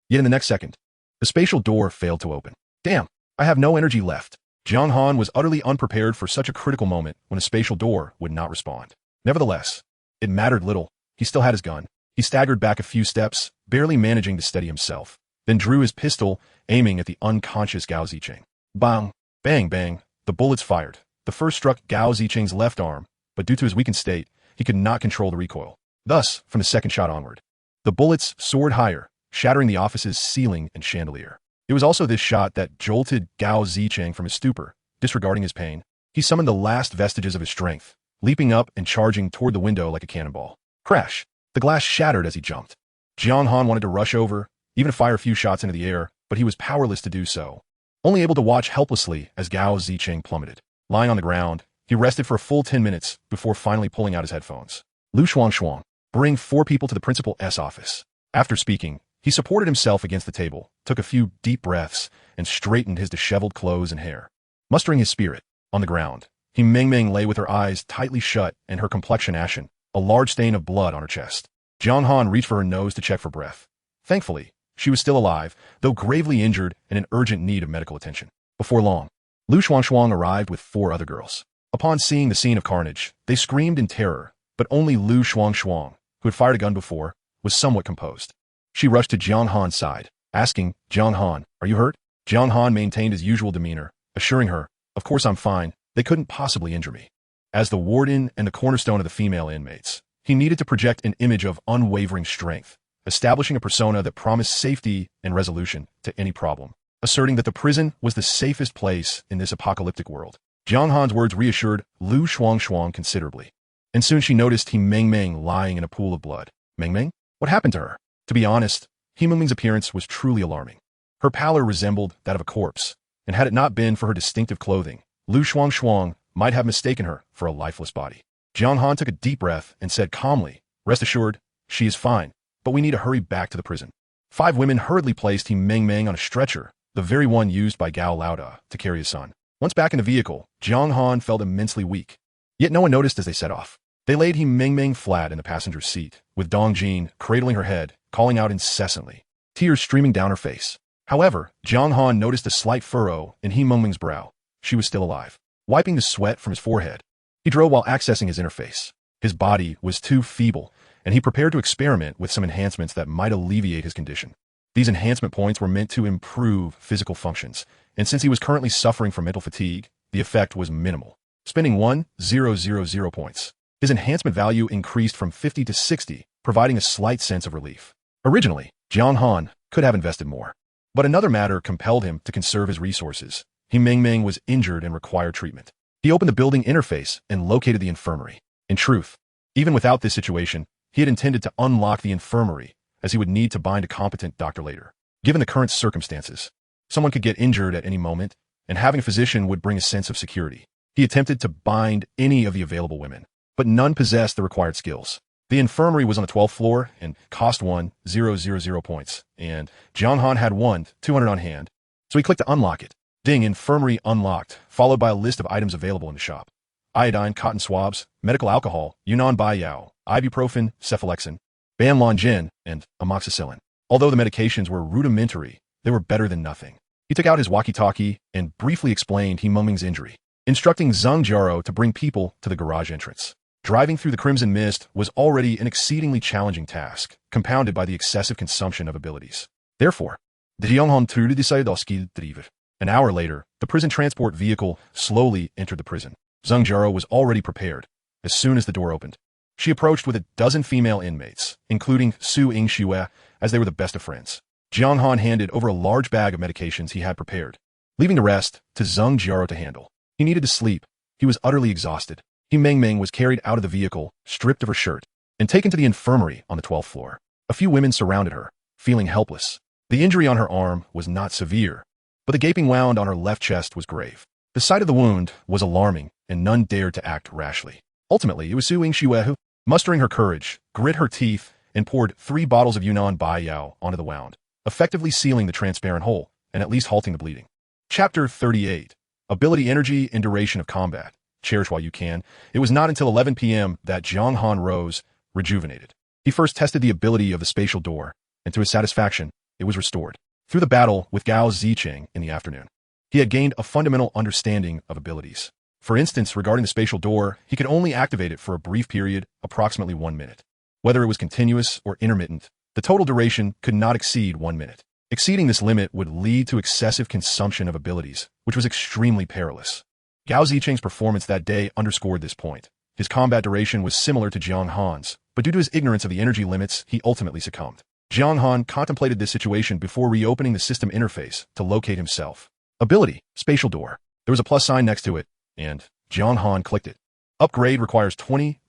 Yet in the next second, the spatial door failed to open. Damn, I have no energy left. Jiang Han was utterly unprepared for such a critical moment when the spatial door would not respond. Nevertheless, it mattered little. He still had his gun. He staggered back a few steps, barely managing to steady himself, then drew his pistol, aiming at the unconscious Gao Zicheng. Bang! Bang, bang! The bullets fired. The first struck Gao Zicheng's left arm, but due to his weakened state, he could not control the recoil. Thus, from the second shot onward, the bullets soared higher, shattering the office's ceiling and chandelier. It was also this shot that jolted Gao Zicheng from his stupor. Disregarding his pain, he summoned the last vestiges of his strength, leaping up and charging toward the window like a cannonball. Crash! The glass shattered as he jumped. Jiang Han wanted to rush over, even to fire a few shots into the air, but he was powerless to do so, only able to watch helplessly as Gao Zicheng plummeted. Lying on the ground, he rested for a full 10 minutes before finally pulling out his headphones. Lu Shuang, bring 4 people to the principal's office. After speaking, he supported himself against the table, took a few deep breaths, and straightened his disheveled clothes and hair. Mustering his spirit, on the ground, He Mengmeng lay with her eyes tightly shut and her complexion ashen, a large stain of blood on her chest. Jiang Han reached for her nose to check for breath. Thankfully, she was still alive, though gravely injured and in urgent need of medical attention. Before long, Lu Shuang arrived with 4 other girls. Upon seeing the scene of carnage, they screamed in terror, but only Lu Shuang, who had fired a gun before, was somewhat composed. She rushed to Jiang Han's side, asking, Jiang Han, are you hurt? Jiang Han maintained his usual demeanor, assuring her, of course I'm fine, they couldn't possibly injure me. As the warden and the cornerstone of the female inmates, he needed to project an image of unwavering strength, establishing a persona that promised safety and resolution to any problem, asserting that the prison was the safest place in this apocalyptic world. Jiang Han's words reassured Lu Shuang considerably, and soon she noticed He Mengmeng lying in a pool of blood. Mengmeng? What happened to her? To be honest, He Mengmeng's appearance was truly alarming. Her pallor resembled that of a corpse, and had it not been for her distinctive clothing, Lu Shuang might have mistaken her for a lifeless body. Jiang Han took a deep breath and said calmly, rest assured, she is fine, but we need to hurry back to the prison. 5 women hurriedly placed He Mengmeng on a stretcher, the very one used by Gao Lauda to carry his son. Once back in the vehicle, Jiang Han felt immensely weak. Yet no one noticed as they set off. They laid He Mengmeng flat in the passenger's seat, with Dong Jin cradling her head calling out incessantly, tears streaming down her face. However, Jiang Han noticed a slight furrow in He Mengming's brow. She was still alive. Wiping the sweat from his forehead, he drove while accessing his interface. His body was too feeble, and he prepared to experiment with some enhancements that might alleviate his condition. These enhancement points were meant to improve physical functions, and since he was currently suffering from mental fatigue, the effect was minimal. Spending 1,000 points, his enhancement value increased from 50 to 60, providing a slight sense of relief. Originally, Jiang Han could have invested more, but another matter compelled him to conserve his resources. He Mengming was injured and required treatment. He opened the building interface and located the infirmary. In truth, even without this situation, he had intended to unlock the infirmary, as he would need to bind a competent doctor later. Given the current circumstances, someone could get injured at any moment, and having a physician would bring a sense of security. He attempted to bind any of the available women, but none possessed the required skills. The infirmary was on the 12th floor and cost 1,000 points, and Jiang Han had 200 on hand, so he clicked to unlock it. Ding, infirmary unlocked, followed by a list of items available in the shop. Iodine, cotton swabs, medical alcohol, Yunnan Baiyao, ibuprofen, cephalexin, Banlonjin, and amoxicillin. Although the medications were rudimentary, they were better than nothing. He took out his walkie-talkie and briefly explained He Mengming's injury, instructing Zhang Jiaro to bring people to the garage entrance. Driving through the crimson mist was already an exceedingly challenging task, compounded by the excessive consumption of abilities. Therefore, the Jiang Han decided to drive. An hour later, the prison transport vehicle slowly entered the prison. Zhang Jiaro was already prepared. As soon as the door opened, she approached with a dozen female inmates, including Su Yingxue, as they were the best of friends. Jiang Han handed over a large bag of medications he had prepared, leaving the rest to Zhang Jiaro to handle. He needed to sleep. He was utterly exhausted. He Mengming was carried out of the vehicle, stripped of her shirt, and taken to the infirmary on the 12th floor. A few women surrounded her, feeling helpless. The injury on her arm was not severe, but the gaping wound on her left chest was grave. The sight of the wound was alarming, and none dared to act rashly. Ultimately, it was Su Yingxue who, mustering her courage, grit her teeth, and poured 3 bottles of Yunnan Baiyao onto the wound, effectively sealing the transparent hole, and at least halting the bleeding. Chapter 38. Ability, Energy, and Duration of Combat. Cherish while you can. It was not until 11 p.m. that Jiang Han rose, rejuvenated. He first tested the ability of the spatial door, and to his satisfaction, it was restored. Through the battle with Gao Zicheng in the afternoon, he had gained a fundamental understanding of abilities. For instance, regarding the spatial door, he could only activate it for a brief period, approximately 1 minute. Whether it was continuous or intermittent, the total duration could not exceed 1 minute. Exceeding this limit would lead to excessive consumption of abilities, which was extremely perilous. Gao Zicheng's performance that day underscored this point. His combat duration was similar to Jiang Han's, but due to his ignorance of the energy limits, he ultimately succumbed. Jiang Han contemplated this situation before reopening the system interface to locate himself. Ability, spatial door. There was a plus sign next to it, and Jiang Han clicked it. Upgrade requires 20,000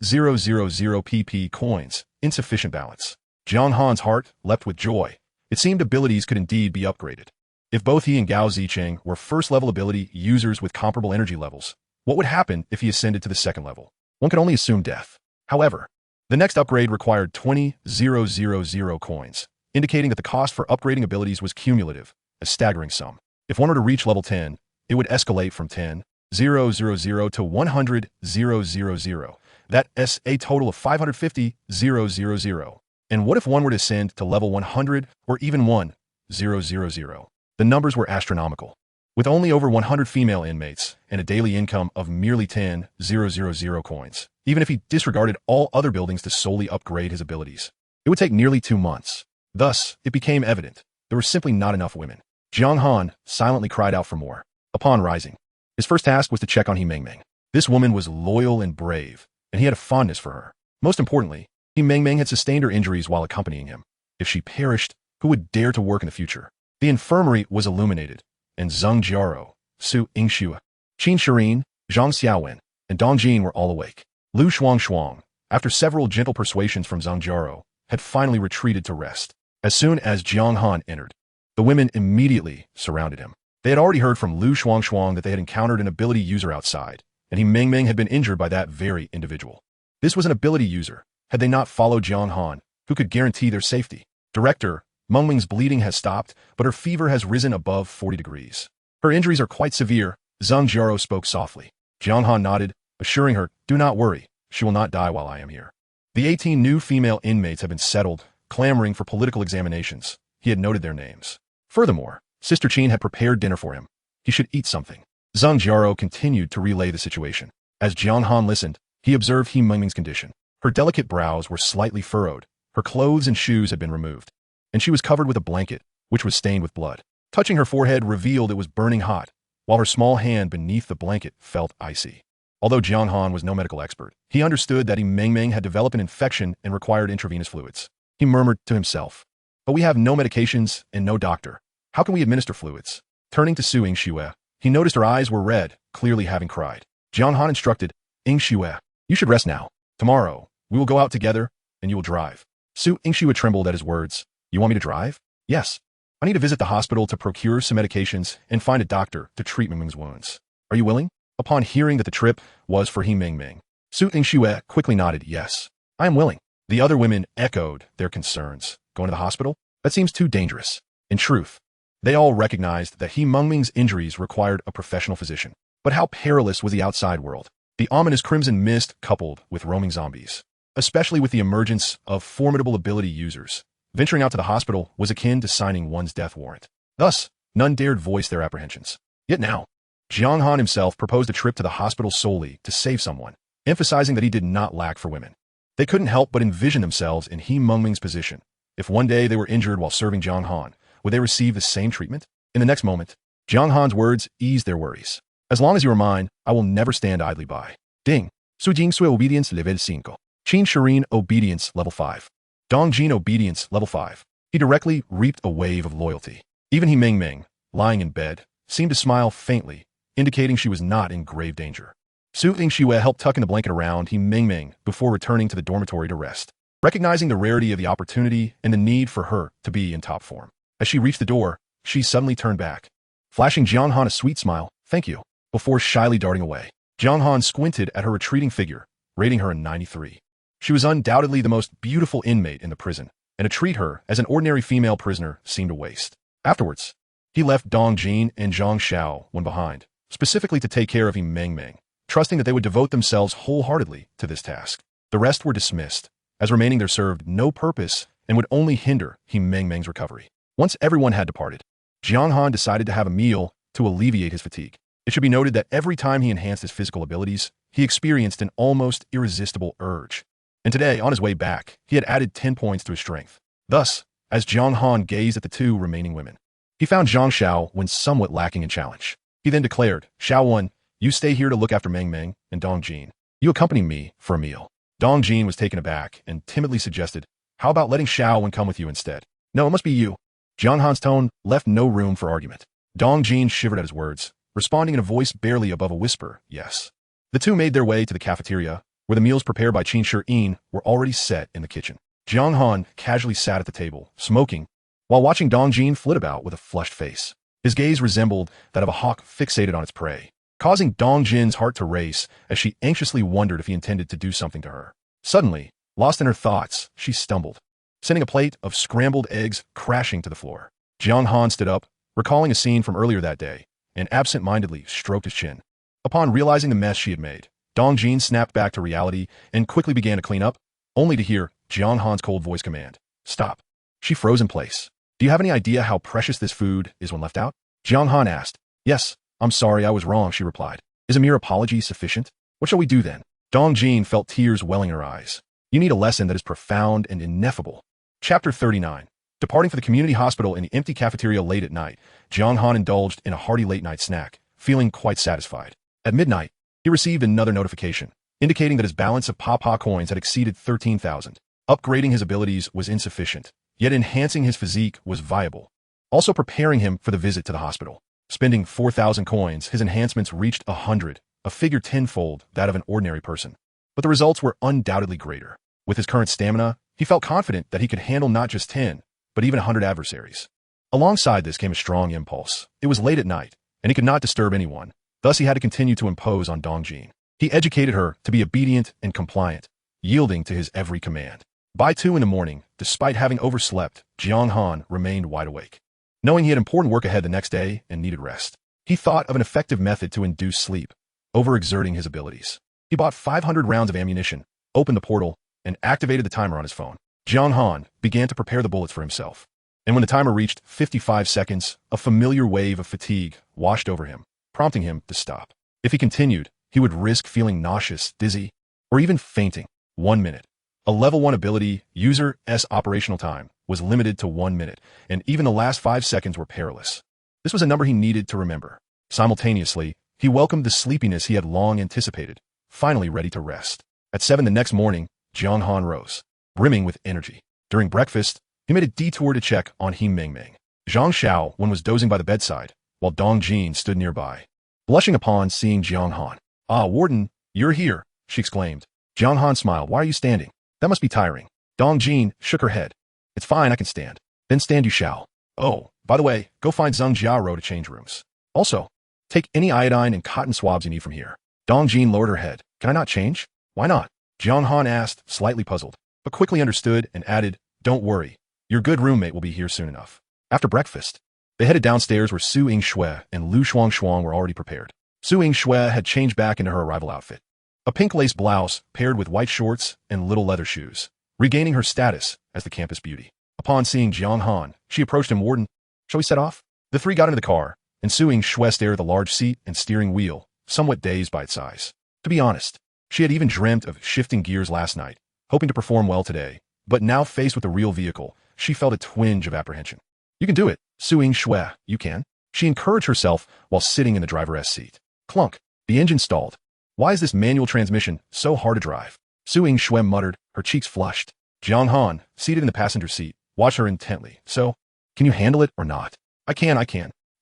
PP coins, insufficient balance. Jiang Han's heart leapt with joy. It seemed abilities could indeed be upgraded. If both he and Gao Zicheng were first-level ability users with comparable energy levels, what would happen if he ascended to the second level? One could only assume death. However, the next upgrade required 20,000 coins, indicating that the cost for upgrading abilities was cumulative, a staggering sum. If one were to reach level 10, it would escalate from 10,000 to 100,000. That's a total of 550,000. And what if one were to ascend to level 100 or even 1,000? The numbers were astronomical. With only over 100 female inmates and a daily income of merely 10,000 coins, even if he disregarded all other buildings to solely upgrade his abilities, it would take nearly 2 months. Thus, it became evident there were simply not enough women. Jiang Han silently cried out for more. Upon rising, his first task was to check on He Mengming. This woman was loyal and brave, and he had a fondness for her. Most importantly, He Mengming had sustained her injuries while accompanying him. If she perished, who would dare to work in the future? The infirmary was illuminated, and Zhang Jiaro, Su Yingxue, Qin Shirin, Zhang Xiaowen, and Dong Jin were all awake. Lu Shuang, after several gentle persuasions from Zhang Jiaro, had finally retreated to rest. As soon as Jiang Han entered, the women immediately surrounded him. They had already heard from Lu Shuang that they had encountered an ability user outside, and He Mengming had been injured by that very individual. This was an ability user. Had they not followed Jiang Han, who could guarantee their safety? Director, Mengming's bleeding has stopped, but her fever has risen above 40 degrees. Her injuries are quite severe, Zhang Jiaro spoke softly. Jiang Han nodded, assuring her, do not worry, she will not die while I am here. The 18 new female inmates have been settled, clamoring for political examinations. He had noted their names. Furthermore, Sister Qin had prepared dinner for him. He should eat something. Zhang Jiaro continued to relay the situation. As Jiang Han listened, he observed He Mengming's condition. Her delicate brows were slightly furrowed, her clothes and shoes had been removed, and she was covered with a blanket, which was stained with blood. Touching her forehead revealed it was burning hot, while her small hand beneath the blanket felt icy. Although Jiang Han was no medical expert, he understood that He Mengming had developed an infection and required intravenous fluids. He murmured to himself, "But we have no medications and no doctor. How can we administer fluids?" Turning to Su Yingxue, he noticed her eyes were red, clearly having cried. Jiang Han instructed, "Yingxue, you should rest now. Tomorrow, we will go out together, and you will drive." Su Yingxue trembled at his words. "You want me to drive?" "Yes. I need to visit the hospital to procure some medications and find a doctor to treat Mingming's wounds. Are you willing?" Upon hearing that the trip was for He Mengming, Su Yingxue quickly nodded, "Yes, I am willing." The other women echoed their concerns. Going to the hospital? That seems too dangerous. In truth, they all recognized that He Mengming's injuries required a professional physician. But how perilous was the outside world? The ominous crimson mist coupled with roaming zombies, especially with the emergence of formidable ability users. Venturing out to the hospital was akin to signing one's death warrant. Thus, none dared voice their apprehensions. Yet now, Jiang Han himself proposed a trip to the hospital solely to save someone, emphasizing that he did not lack for women. They couldn't help but envision themselves in He Mengming's position. If one day they were injured while serving Jiang Han, would they receive the same treatment? In the next moment, Jiang Han's words eased their worries. "As long as you are mine, I will never stand idly by." Ding. Su Jingsui Obedience Level 5. Qin Shirin Obedience Level 5. Dong Jin Obedience Level 5. He directly reaped a wave of loyalty. Even He Mengming, lying in bed, seemed to smile faintly, indicating she was not in grave danger. Su Yingxue helped tuck in the blanket around He Mengming before returning to the dormitory to rest, recognizing the rarity of the opportunity and the need for her to be in top form. As she reached the door, she suddenly turned back, flashing Jiang Han a sweet smile, "Thank you," before shyly darting away. Jiang Han squinted at her retreating figure, rating her a 93. She was undoubtedly the most beautiful inmate in the prison, and to treat her as an ordinary female prisoner seemed a waste. Afterwards, he left Dong Jin and Zhang Xiao when behind, specifically to take care of He Mengming, trusting that they would devote themselves wholeheartedly to this task. The rest were dismissed, as remaining there served no purpose and would only hinder He Mengming's recovery. Once everyone had departed, Jiang Han decided to have a meal to alleviate his fatigue. It should be noted that every time he enhanced his physical abilities, he experienced an almost irresistible urge. And today, on his way back, he had added 10 points to his strength. Thus, as Jiang Han gazed at the two remaining women, he found Zhang Xiao when somewhat lacking in challenge. He then declared, "Xiao-1, you stay here to look after Mengming, and Dong Jin, you accompany me for a meal." Dong Jin was taken aback and timidly suggested, "How about letting Xiao-1 come with you instead?" "No, it must be you." Jiang Han's tone left no room for argument. Dong Jin shivered at his words, responding in a voice barely above a whisper, "Yes." The two made their way to the cafeteria, where the meals prepared by Qin Shirin were already set in the kitchen. Jiang Han casually sat at the table, smoking, while watching Dong Jin flit about with a flushed face. His gaze resembled that of a hawk fixated on its prey, causing Dong Jin's heart to race as she anxiously wondered if he intended to do something to her. Suddenly, lost in her thoughts, she stumbled, sending a plate of scrambled eggs crashing to the floor. Jiang Han stood up, recalling a scene from earlier that day, and absent-mindedly stroked his chin. Upon realizing the mess she had made, Dong Jin snapped back to reality and quickly began to clean up, only to hear Jiang Han's cold voice command, "Stop." She froze in place. "Do you have any idea how precious this food is when left out?" Jiang Han asked. "Yes, I'm sorry, I was wrong," she replied. "Is a mere apology sufficient? What shall we do then?" Dong Jin felt tears welling in her eyes. "You need a lesson that is profound and ineffable." Chapter 39. Departing for the community hospital in the empty cafeteria late at night, Jiang Han indulged in a hearty late-night snack, feeling quite satisfied. At midnight, he received another notification, indicating that his balance of Papa coins had exceeded 13,000. Upgrading his abilities was insufficient, yet enhancing his physique was viable, also preparing him for the visit to the hospital. Spending 4,000 coins, his enhancements reached 100, a figure tenfold that of an ordinary person. But the results were undoubtedly greater. With his current stamina, he felt confident that he could handle not just 10, but even 100 adversaries. Alongside this came a strong impulse. It was late at night, and he could not disturb anyone. Thus he had to continue to impose on Dong Jin. He educated her to be obedient and compliant, yielding to his every command. By 2 in the morning, despite having overslept, Jiang Han remained wide awake. Knowing he had important work ahead the next day and needed rest, he thought of an effective method to induce sleep, overexerting his abilities. He bought 500 rounds of ammunition, opened the portal, and activated the timer on his phone. Jiang Han began to prepare the bullets for himself. And when the timer reached 55 seconds, a familiar wave of fatigue washed over him, prompting him to stop. If he continued, he would risk feeling nauseous, dizzy, or even fainting. 1 minute. A level 1 ability, user's operational time, was limited to 1 minute, and even the last 5 seconds were perilous. This was a number he needed to remember. Simultaneously, he welcomed the sleepiness he had long anticipated, finally ready to rest. At 7 the next morning, Jiang Han rose, brimming with energy. During breakfast, he made a detour to check on He Mengmeng. Zhang Xiaowen was dozing by the bedside, while Dong Jin stood nearby, blushing upon seeing Jiang Han. "Ah, Warden, you're here," she exclaimed. Jiang Han smiled. "Why are you standing? That must be tiring." Dong Jin shook her head. "It's fine, I can stand." "Then stand you shall. Oh, by the way, go find Zhang Jiaro to change rooms. Also, take any iodine and cotton swabs you need from here." Dong Jin lowered her head. "Can I not change?" "Why not?" Jiang Han asked, slightly puzzled, but quickly understood and added, "Don't worry. Your good roommate will be here soon enough." After breakfast, they headed downstairs where Su Yingshui and Lu Shuangshuang were already prepared. Su Yingshui had changed back into her arrival outfit, a pink lace blouse paired with white shorts and little leather shoes, regaining her status as the campus beauty. Upon seeing Jiang Han, she approached him. "Warden, shall we set off?" The three got into the car, and Su Yingshui stared at the large seat and steering wheel, somewhat dazed by its size. To be honest, she had even dreamt of shifting gears last night, hoping to perform well today, but now faced with the real vehicle, she felt a twinge of apprehension. "You can do it, Su Yingshui, you can." She encouraged herself while sitting in the driver's seat. Clunk. The engine stalled. "Why is this manual transmission so hard to drive?" Su Yingshui muttered, her cheeks flushed. Jiang Han, seated in the passenger seat, watched her intently. "So, can you handle it or not?" I can.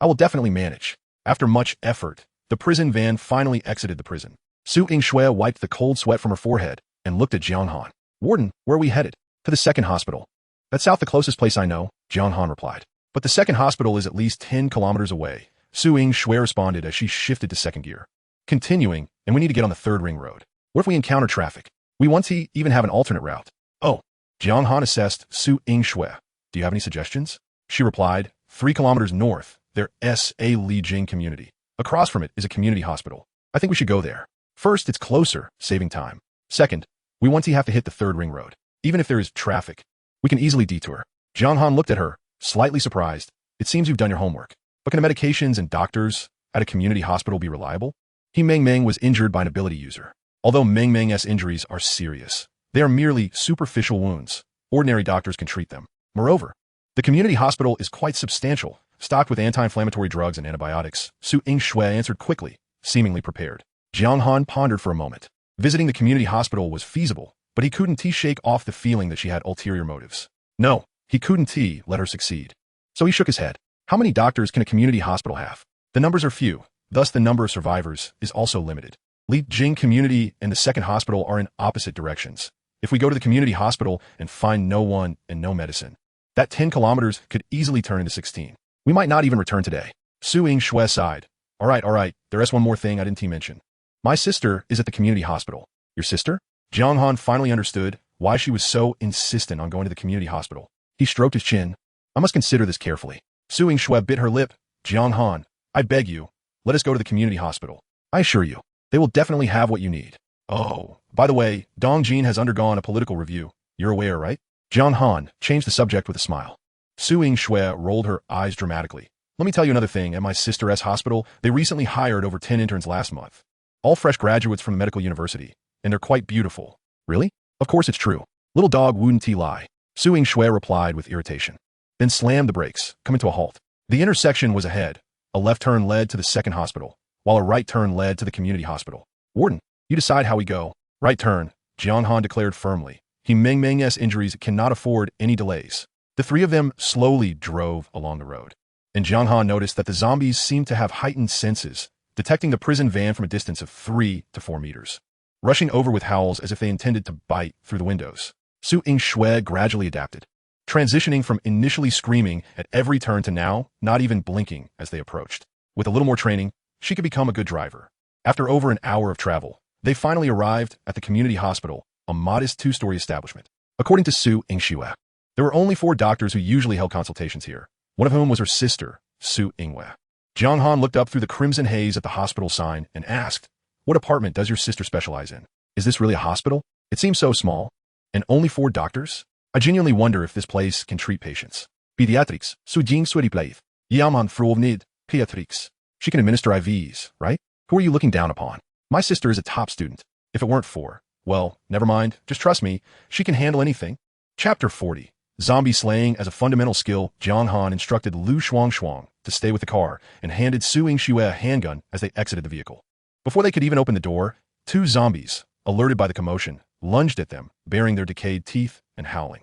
I will definitely manage." After much effort, the prison van finally exited the prison. Su Yingshui wiped the cold sweat from her forehead and looked at Jiang Han. "Warden, where are we headed?" "To the second hospital." "That's south the closest place I know," Jiang Han replied. "But the second hospital is at least 10 kilometers away," Su Yingshui responded as she shifted to second gear. "Continuing, and we need to get on the third ring road. What if we encounter traffic? We want to even have an alternate route." "Oh." Jiang Han assessed Su Yingshui. "Do you have any suggestions?" She replied, 3 kilometers north, there's a Li Jing community. Across from it is a community hospital. I think we should go there. First, it's closer, saving time. Second, we want to have to hit the third ring road. Even if there is traffic, we can easily detour." Jiang Han looked at her, slightly surprised. "It seems you've done your homework. But can the medications and doctors at a community hospital be reliable?" He Mengmeng was injured by an ability user. Although Mengmeng's injuries are serious, they are merely superficial wounds. Ordinary doctors can treat them. Moreover, the community hospital is quite substantial, stocked with anti-inflammatory drugs and antibiotics. Su Yingshui answered quickly, seemingly prepared. Jiang Han pondered for a moment. Visiting the community hospital was feasible, but he couldn't shake off the feeling that she had ulterior motives. No, he couldn't let her succeed. So he shook his head. How many doctors can a community hospital have? The numbers are few, thus the number of survivors is also limited. Li Jing community and the second hospital are in opposite directions. If we go to the community hospital and find no one and no medicine, that 10 kilometers could easily turn into 16. We might not even return today. Su Yingshui sighed. All right, there's one more thing I didn't mention. My sister is at the community hospital." "Your sister?" Jiang Han finally understood why she was so insistent on going to the community hospital. He stroked his chin. "I must consider this carefully." Su Yingshui bit her lip. "Jiang Han, I beg you, let us go to the community hospital. I assure you, they will definitely have what you need." "Oh, by the way, Dong Jin has undergone a political review. You're aware, right?" Jiang Han changed the subject with a smile. Su Yingshui rolled her eyes dramatically. "Let me tell you another thing. At my sister's hospital, they recently hired over 10 interns last month. All fresh graduates from the medical university, and they're quite beautiful." "Really?" "Of course it's true. Little dog wouldn't lie." Su Yingshui replied with irritation, then slammed the brakes, coming to a halt. The intersection was ahead. A left turn led to the second hospital, while a right turn led to the community hospital. "Warden, you decide how we go." "Right turn," Jiang Han declared firmly. He Mengmeng's injuries cannot afford any delays. The three of them slowly drove along the road, and Jiang Han noticed that the zombies seemed to have heightened senses, detecting the prison van from a distance of 3 to 4 meters, rushing over with howls as if they intended to bite through the windows. Su Yingshui gradually adapted, transitioning from initially screaming at every turn to now not even blinking as they approached. With a little more training, she could become a good driver. After over an hour of travel, they finally arrived at the community hospital, a modest 2-story establishment. According to Su Yingshui, there were only 4 doctors who usually held consultations here, one of whom was her sister, Su Yingwei. Jiang Han looked up through the crimson haze at the hospital sign and asked, "What apartment does your sister specialize in? Is this really a hospital? It seems so small. And only 4 doctors? I genuinely wonder if this place can treat patients. Pediatrics, Sujing Swediplaith. Yaman Frovnid, Pediatrics. She can administer IVs, right? Who are you looking down upon? My sister is a top student. If it weren't for, well, never mind, just trust me, she can handle anything. Chapter 40. Zombie slaying as a fundamental skill. Jiang Han instructed Lu Shuang to stay with the car and handed Su Yingxue a handgun as they exited the vehicle. Before they could even open the door, two zombies, alerted by the commotion, lunged at them, baring their decayed teeth and howling.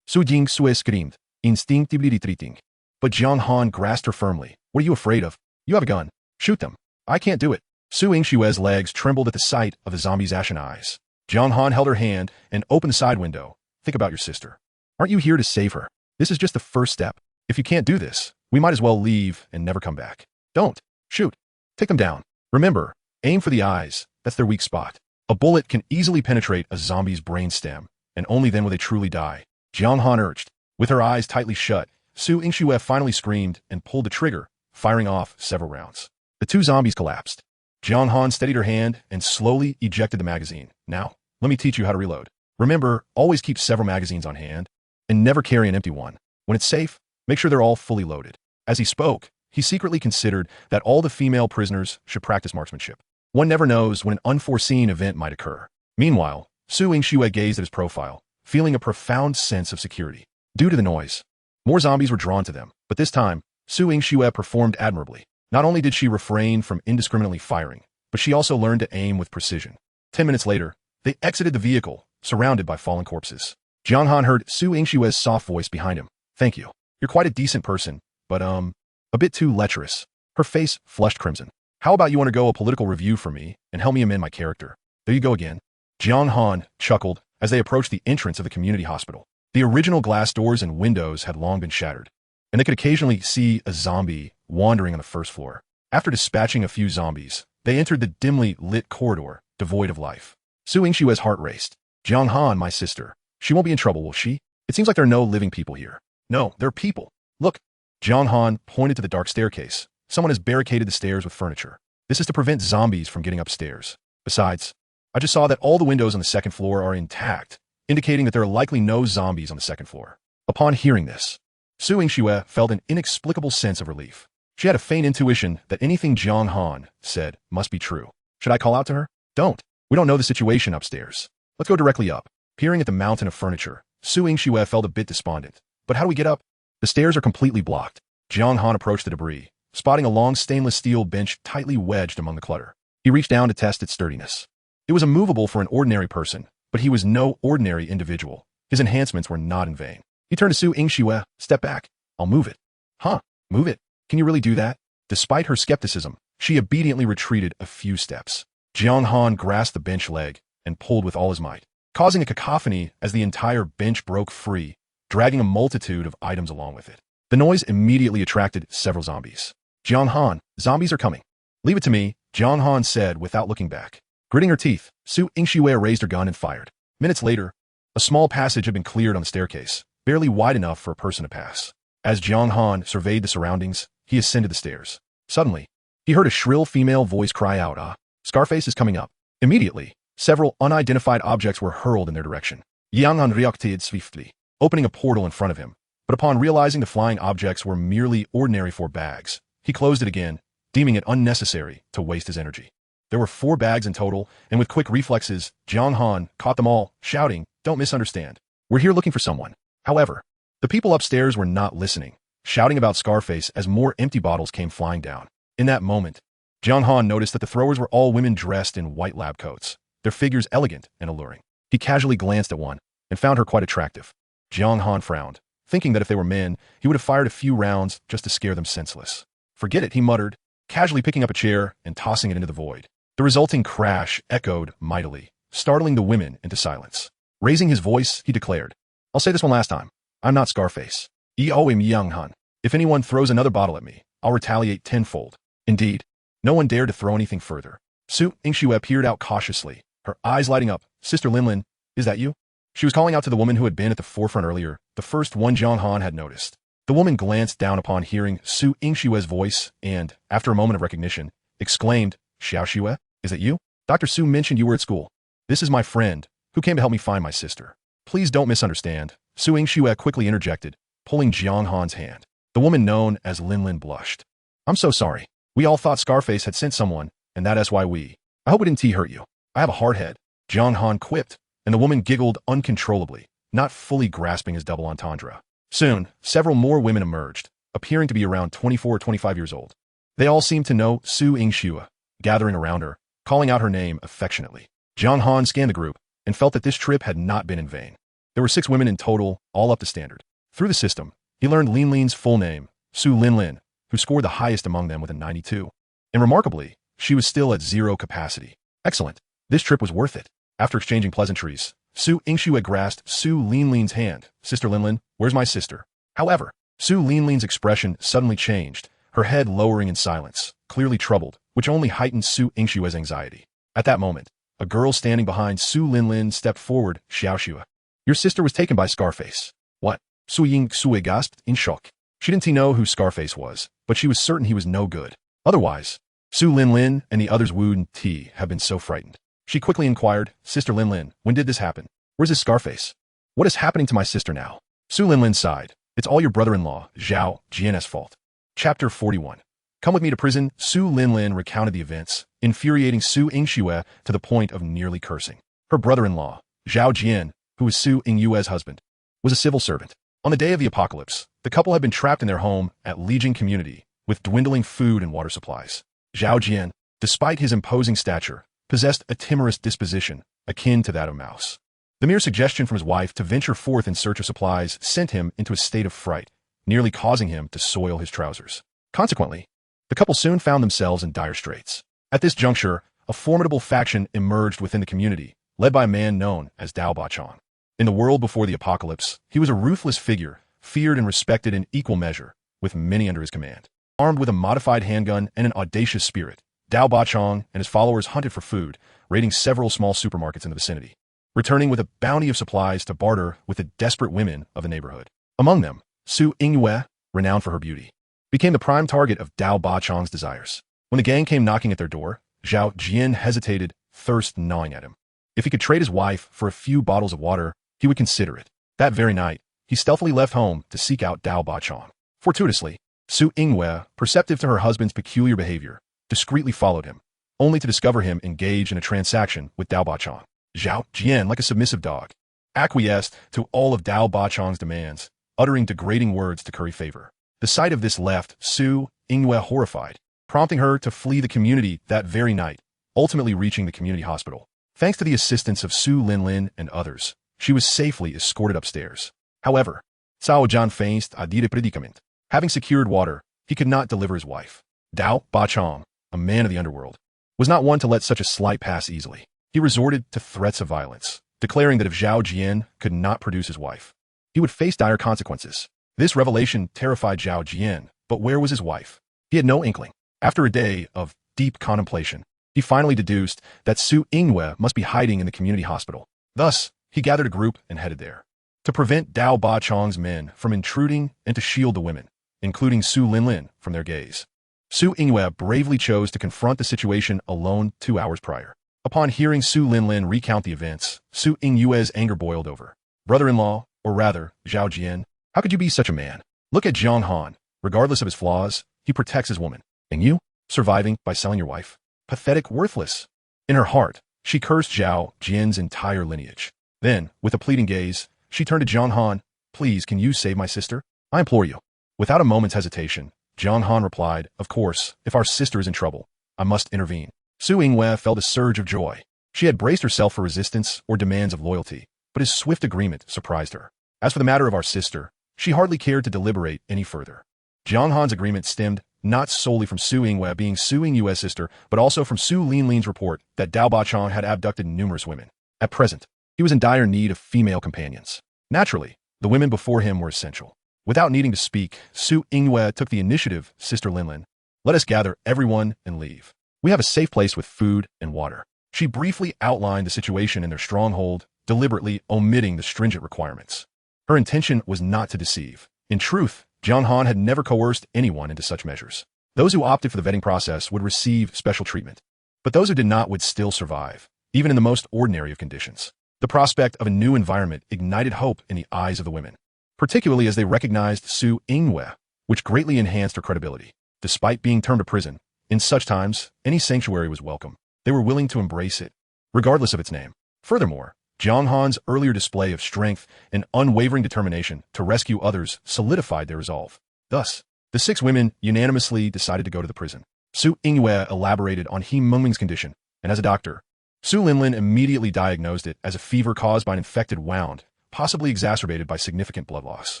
Su Yingxue screamed, instinctively retreating. But Jiang Han grasped her firmly. What are you afraid of? You have a gun. Shoot them. I can't do it. Su Yingxue's legs trembled at the sight of the zombie's ashen eyes. Jiang Han held her hand and opened the side window. Think about your sister. Aren't you here to save her? This is just the first step. If you can't do this, we might as well leave and never come back. Don't. Shoot. Take them down. Remember, aim for the eyes. That's their weak spot. A bullet can easily penetrate a zombie's brainstem, and only then will they truly die. Jiang Han urged. With her eyes tightly shut, Su Yingxue finally screamed and pulled the trigger, firing off several rounds. The two zombies collapsed. Jiang Han steadied her hand and slowly ejected the magazine. Now, let me teach you how to reload. Remember, always keep several magazines on hand, and never carry an empty one. When it's safe, make sure they're all fully loaded. As he spoke, he secretly considered that all the female prisoners should practice marksmanship. One never knows when an unforeseen event might occur. Meanwhile, Su Yingxue gazed at his profile, feeling a profound sense of security. Due to the noise, more zombies were drawn to them, but this time, Su Yingxue performed admirably. Not only did she refrain from indiscriminately firing, but she also learned to aim with precision. 10 minutes later, they exited the vehicle, surrounded by fallen corpses. Jiang Han heard Su Yingxue's soft voice behind him. Thank you. You're quite a decent person, but a bit too lecherous. Her face flushed crimson. How about you undergo a political review for me and help me amend my character? There you go again. Jiang Han chuckled as they approached the entrance of the community hospital. The original glass doors and windows had long been shattered, and they could occasionally see a zombie wandering on the first floor. After dispatching a few zombies, they entered the dimly lit corridor, devoid of life. Su Yingxue's heart raced. Jiang Han, my sister. She won't be in trouble, will she? It seems like there are no living people here. No, there are people. Look. Jiang Han pointed to the dark staircase. Someone has barricaded the stairs with furniture. This is to prevent zombies from getting upstairs. Besides, I just saw that all the windows on the second floor are intact, indicating that there are likely no zombies on the second floor. Upon hearing this, Su Yingxue felt an inexplicable sense of relief. She had a faint intuition that anything Jiang Han said must be true. Should I call out to her? Don't. We don't know the situation upstairs. Let's go directly up. Peering at the mountain of furniture, Su Yingxue felt a bit despondent. But how do we get up? The stairs are completely blocked. Jiang Han approached the debris, spotting a long stainless steel bench tightly wedged among the clutter. He reached down to test its sturdiness. It was immovable for an ordinary person, but he was no ordinary individual. His enhancements were not in vain. He turned to Su Yingxue. Step back. I'll move it. Huh? Move it? Can you really do that? Despite her skepticism, she obediently retreated a few steps. Jiang Han grasped the bench leg and pulled with all his might, causing a cacophony as the entire bench broke free, dragging a multitude of items along with it. The noise immediately attracted several zombies. Jiang Han, zombies are coming. Leave it to me, Jiang Han said without looking back. Gritting her teeth, Su Yingxue raised her gun and fired. Minutes later, a small passage had been cleared on the staircase, barely wide enough for a person to pass. As Jiang Han surveyed the surroundings, he ascended the stairs. Suddenly, he heard a shrill female voice cry out, Scarface is coming up. Immediately, several unidentified objects were hurled in their direction. Jiang Han reacted swiftly, opening a portal in front of him, but upon realizing the flying objects were merely ordinary 4 bags, he closed it again, deeming it unnecessary to waste his energy. There were 4 bags in total, and with quick reflexes, Jiang Han caught them all, shouting, "Don't misunderstand. We're here looking for someone." However, the people upstairs were not listening, shouting about Scarface as more empty bottles came flying down. In that moment, Jiang Han noticed that the throwers were all women dressed in white lab coats, their figures elegant and alluring. He casually glanced at one and found her quite attractive. Jiang Han frowned, thinking that if they were men, he would have fired a few rounds just to scare them senseless. "Forget it," he muttered, casually picking up a chair and tossing it into the void. The resulting crash echoed mightily, startling the women into silence. Raising his voice, he declared, "I'll say this one last time. I'm not Scarface. I'm Jiang Han. If anyone throws another bottle at me, I'll retaliate tenfold." Indeed, no one dared to throw anything further. Su Yingxue peered out cautiously, her eyes lighting up. "Sister Linlin, is that you?" She was calling out to the woman who had been at the forefront earlier, the first one Jiang Han had noticed. The woman glanced down upon hearing Su Yingxue's voice and, after a moment of recognition, exclaimed, "Xiaoxue, is it you? Dr. Su mentioned you were at school. This is my friend, who came to help me find my sister. Please don't misunderstand. Su Yingxue quickly interjected, pulling Jiang Han's hand. The woman known as Lin Lin blushed. I'm so sorry. We all thought Scarface had sent someone, and that's why we. I hope it didn't hurt you. I have a hard head. Jiang Han quipped, and the woman giggled uncontrollably, not fully grasping his double entendre. Soon, several more women emerged, appearing to be around 24 or 25 years old. They all seemed to know Su Yingxue, gathering around her, calling out her name affectionately. Jiang Han scanned the group and felt that this trip had not been in vain. There were 6 women in total, all up to standard. Through the system, he learned Lin Lin's full name, Su Lin Lin, who scored the highest among them with a 92. And remarkably, she was still at 0 capacity. Excellent. This trip was worth it. After exchanging pleasantries, Su Yingxue grasped Su Lin Lin's hand. Sister Lin Lin, where's my sister? However, Su Lin Lin's expression suddenly changed, her head lowering in silence, clearly troubled, which only heightened Su Yingxue's anxiety. At that moment, a girl standing behind Su Lin Lin stepped forward. Xiaoxue. Your sister was taken by Scarface. What? Su Yingxue gasped in shock. She didn't know who Scarface was, but she was certain he was no good. Otherwise, Su Lin Lin and the others wouldn't have been so frightened. She quickly inquired, Sister Lin Lin, when did this happen? Where's this Scarface? What is happening to my sister now? Su Lin Lin sighed. It's all your brother-in-law, Zhao Jian's fault. Chapter 41. Come with me to prison. Su Lin Lin recounted the events, infuriating Su Yingxue to the point of nearly cursing. Her brother-in-law, Zhao Jian, who was Su Yingxue's husband, was a civil servant. On the day of the apocalypse, the couple had been trapped in their home at Lijiang Community with dwindling food and water supplies. Zhao Jian, despite his imposing stature, possessed a timorous disposition akin to that of a mouse. The mere suggestion from his wife to venture forth in search of supplies sent him into a state of fright, nearly causing him to soil his trousers. Consequently, the couple soon found themselves in dire straits. At this juncture, a formidable faction emerged within the community, led by a man known as Dao Bachong. In the world before the apocalypse, he was a ruthless figure, feared and respected in equal measure, with many under his command. Armed with a modified handgun and an audacious spirit, Dao Bachong and his followers hunted for food, raiding several small supermarkets in the vicinity, returning with a bounty of supplies to barter with the desperate women of the neighborhood. Among them, Su Yingxue, renowned for her beauty, became the prime target of Dao Bachong's desires. When the gang came knocking at their door, Zhao Jian hesitated, thirst gnawing at him. If he could trade his wife for a few bottles of water, he would consider it. That very night, he stealthily left home to seek out Dao Bachong. Fortuitously, Su Yingxue, perceptive to her husband's peculiar behavior, discreetly followed him, only to discover him engaged in a transaction with Dao Bachong. Zhao Jian, like a submissive dog, acquiesced to all of Dao Bachong's demands, uttering degrading words to curry favor. The sight of this left Su Yingxue horrified, prompting her to flee the community that very night, ultimately reaching the community hospital. Thanks to the assistance of Su Lin Lin and others, she was safely escorted upstairs. However, Cao Zhan faced a dire predicament. Having secured water, he could not deliver his wife. Dao Bachong, a man of the underworld, was not one to let such a slight pass easily. He resorted to threats of violence, declaring that if Zhao Jian could not produce his wife, he would face dire consequences. This revelation terrified Zhao Jian, but where was his wife? He had no inkling. After a day of deep contemplation, he finally deduced that Su Yingxue must be hiding in the community hospital. Thus, he gathered a group and headed there. To prevent Dao Bachong's men from intruding and to shield the women, including Su Lin Lin, from their gaze, Su Yingxue bravely chose to confront the situation alone 2 hours prior. Upon hearing Su Lin Lin recount the events, Su Yingxue's anger boiled over. Brother-in-law, or rather, Zhao Jian, how could you be such a man? Look at Jiang Han. Regardless of his flaws, he protects his woman. And you? Surviving by selling your wife? Pathetic, worthless. In her heart, she cursed Zhao Jian's entire lineage. Then, with a pleading gaze, she turned to Jiang Han. Please, can you save my sister? I implore you. Without a moment's hesitation, Jiang Han replied, of course, if our sister is in trouble, I must intervene. Su Yingxue felt a surge of joy. She had braced herself for resistance or demands of loyalty, but his swift agreement surprised her. As for the matter of our sister, she hardly cared to deliberate any further. Jiang Han's agreement stemmed not solely from Su Yingxue being Su Yingxue's sister, but also from Su Lin Lin's report that Dao Bachong had abducted numerous women. At present, he was in dire need of female companions. Naturally, the women before him were essential. Without needing to speak, Su Yingxue took the initiative. Sister Lin Lin, let us gather everyone and leave. We have a safe place with food and water. She briefly outlined the situation in their stronghold, deliberately omitting the stringent requirements. Her intention was not to deceive. In truth, Jiang Han had never coerced anyone into such measures. Those who opted for the vetting process would receive special treatment, but those who did not would still survive, even in the most ordinary of conditions. The The prospect of a new environment ignited hope in the eyes of the women, particularly as they recognized Su Yingwei, which greatly enhanced her credibility. Despite being termed a prison, in such times, any sanctuary was welcome. They were willing to embrace it, regardless of its name. Furthermore, Jiang Han's earlier display of strength and unwavering determination to rescue others solidified their resolve. Thus, the 6 women unanimously decided to go to the prison. Su Yingwei elaborated on He Mengming's condition, and as a doctor, Su Linlin immediately diagnosed it as a fever caused by an infected wound, possibly exacerbated by significant blood loss.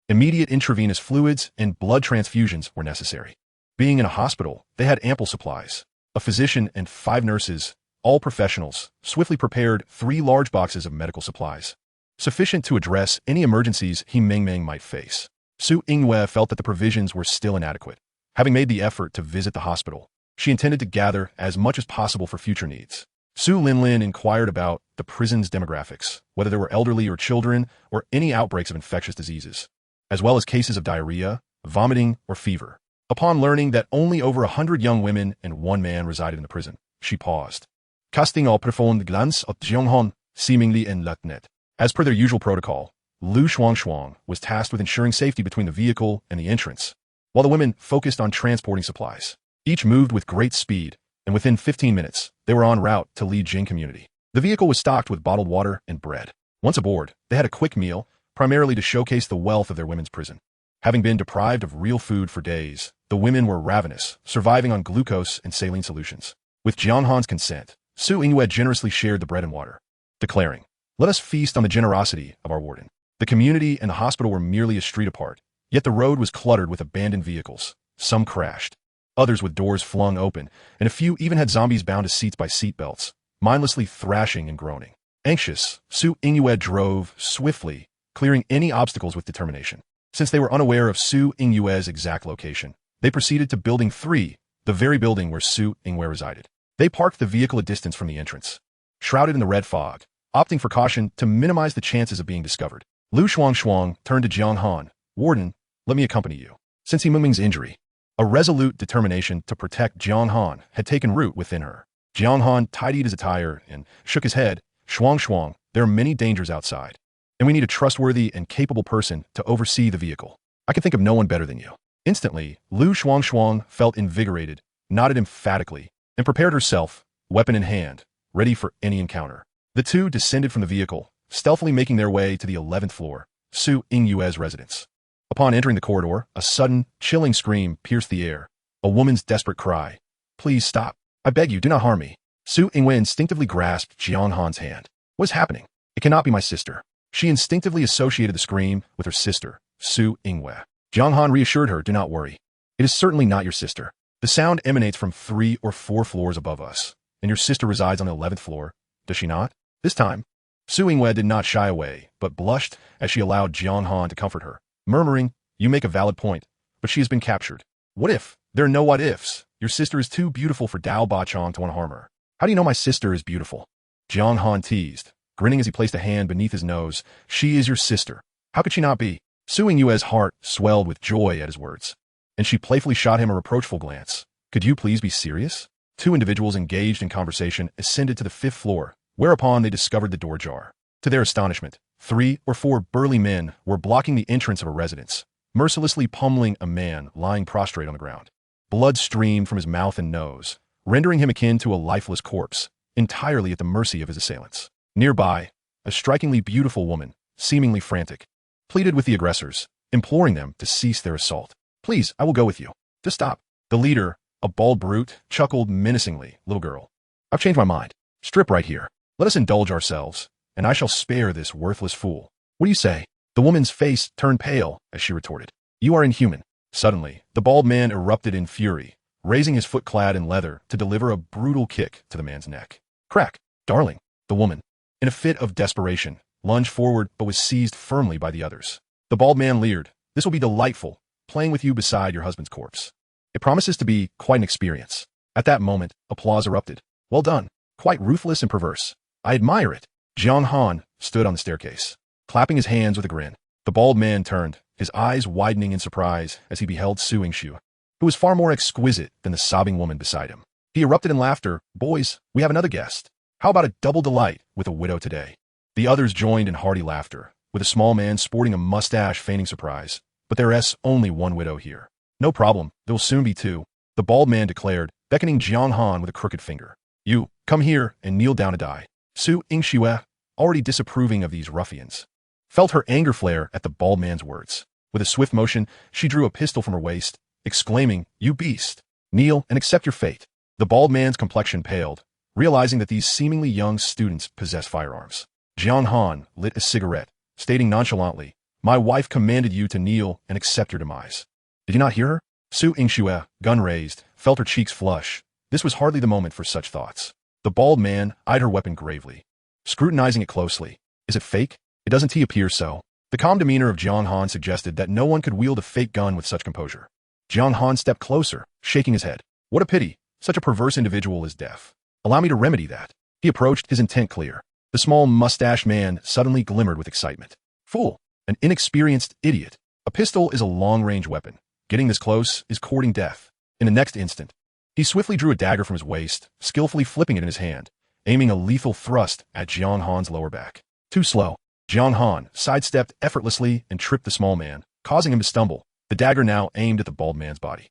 Immediate intravenous fluids and blood transfusions were necessary. Being in a hospital, they had ample supplies. A physician and 5 nurses, all professionals, swiftly prepared 3 large boxes of medical supplies, sufficient to address any emergencies He Mengming might face. Su Yingwei felt that the provisions were still inadequate. Having made the effort to visit the hospital, she intended to gather as much as possible for future needs. Su Linlin inquired about the prison's demographics, whether there were elderly or children, or any outbreaks of infectious diseases, as well as cases of diarrhea, vomiting, or fever. Upon learning that only over 100 young women and 1 man resided in the prison, she paused. Casting au profond glance at Jiang Han, seemingly enlightened. As per their usual protocol, Lu Shuangshuang was tasked with ensuring safety between the vehicle and the entrance, while the women focused on transporting supplies. Each moved with great speed, and within 15 minutes, they were en route to Li Jing community. The vehicle was stocked with bottled water and bread. Once aboard, they had a quick meal, primarily to showcase the wealth of their women's prison. Having been deprived of real food for days, the women were ravenous, surviving on glucose and saline solutions. With Jiang Han's consent, Su Yingwei generously shared the bread and water, declaring, "Let us feast on the generosity of our warden." The community and the hospital were merely a street apart, yet the road was cluttered with abandoned vehicles. Some crashed, others with doors flung open, and a few even had zombies bound to seats by seat belts, mindlessly thrashing and groaning. Anxious, Su Yingwei drove swiftly, clearing any obstacles with determination. Since they were unaware of Su Yingwei's exact location, they proceeded to Building 3, the very building where Su Yingwei resided. They parked the vehicle a distance from the entrance, shrouded in the red fog, opting for caution to minimize the chances of being discovered. Lu Shuangshuang turned to Jiang Han. "Warden, let me accompany you." Since He Mengming's injury, a resolute determination to protect Jiang Han had taken root within her. Jiang Han tidied his attire and shook his head. "Shuangshuang, there are many dangers outside, and we need a trustworthy and capable person to oversee the vehicle. I can think of no one better than you." Instantly, Lu Shuangshuang felt invigorated, nodded emphatically, and prepared herself, weapon in hand, ready for any encounter. The two descended from the vehicle, stealthily making their way to the 11th floor, Su Yingwei's residence. Upon entering the corridor, a sudden, chilling scream pierced the air. A woman's desperate cry. "Please stop. I beg you, do not harm me." Su Yingwei instinctively grasped Jiang Han's hand. "What is happening? It cannot be my sister." She instinctively associated the scream with her sister, Su Yingwei. Jiang Han reassured her, "Do not worry. It is certainly not your sister. The sound emanates from 3 or 4 floors above us, and your sister resides on the 11th floor, does she not?" This time, Su Yingwei did not shy away, but blushed as she allowed Jiang Han to comfort her, murmuring, "You make a valid point, but she has been captured." "What if? There are no what ifs. Your sister is too beautiful for Dao Bachong to want to harm her." "How do you know my sister is beautiful?" Jiang Han teased, grinning as he placed a hand beneath his nose. "She is your sister. How could she not be?" Su Yingwei's heart swelled with joy at his words, and she playfully shot him a reproachful glance. "Could you please be serious?" 2 individuals engaged in conversation ascended to the 5th floor, whereupon they discovered the door ajar. To their astonishment, 3 or 4 burly men were blocking the entrance of a residence, mercilessly pummeling a man lying prostrate on the ground. Blood streamed from his mouth and nose, rendering him akin to a lifeless corpse, entirely at the mercy of his assailants. Nearby, a strikingly beautiful woman, seemingly frantic, pleaded with the aggressors, imploring them to cease their assault. "Please, I will go with you. Just stop." The leader, a bald brute, chuckled menacingly. "Little girl, I've changed my mind. Strip right here. Let us indulge ourselves, and I shall spare this worthless fool. What do you say?" The woman's face turned pale as she retorted, "You are inhuman." Suddenly, the bald man erupted in fury, raising his foot clad in leather to deliver a brutal kick to the man's neck. Crack! "Darling!" The woman, in a fit of desperation, lunged forward but was seized firmly by the others. The bald man leered, "This will be delightful, playing with you beside your husband's corpse. It promises to be quite an experience." At that moment, applause erupted. "Well done. Quite ruthless and perverse. I admire it." Jiang Han stood on the staircase, clapping his hands with a grin. The bald man turned, his eyes widening in surprise as he beheld Su Yingshu, who was far more exquisite than the sobbing woman beside him. He erupted in laughter. "Boys, we have another guest. How about a double delight with a widow today?" The others joined in hearty laughter, with a small man sporting a mustache feigning surprise. But there's only one widow here. No problem, there'll soon be two, the bald man declared, beckoning Jiang Han with a crooked finger. You, come here and kneel down to die. Su Yingxue, already disapproving of these ruffians, felt her anger flare at the bald man's words. With a swift motion, she drew a pistol from her waist, exclaiming, You beast! Kneel and accept your fate. The bald man's complexion paled, realizing that these seemingly young students possessed firearms. Jiang Han lit a cigarette, stating nonchalantly, My wife commanded you to kneel and accept your demise. Did you not hear her? Su Yingxue, gun raised, felt her cheeks flush. This was hardly the moment for such thoughts. The bald man eyed her weapon gravely, scrutinizing it closely. Is it fake? It doesn't appear so. The calm demeanor of Jiang Han suggested that no one could wield a fake gun with such composure. Jiang Han stepped closer, shaking his head. What a pity. Such a perverse individual is deaf. Allow me to remedy that. He approached, his intent clear. The small mustached man suddenly glimmered with excitement. Fool. An inexperienced idiot. A pistol is a long-range weapon. Getting this close is courting death. In the next instant, he swiftly drew a dagger from his waist, skillfully flipping it in his hand, aiming a lethal thrust at Jiang Han's lower back. Too slow. Jiang Han sidestepped effortlessly and tripped the small man, causing him to stumble, the dagger now aimed at the bald man's body.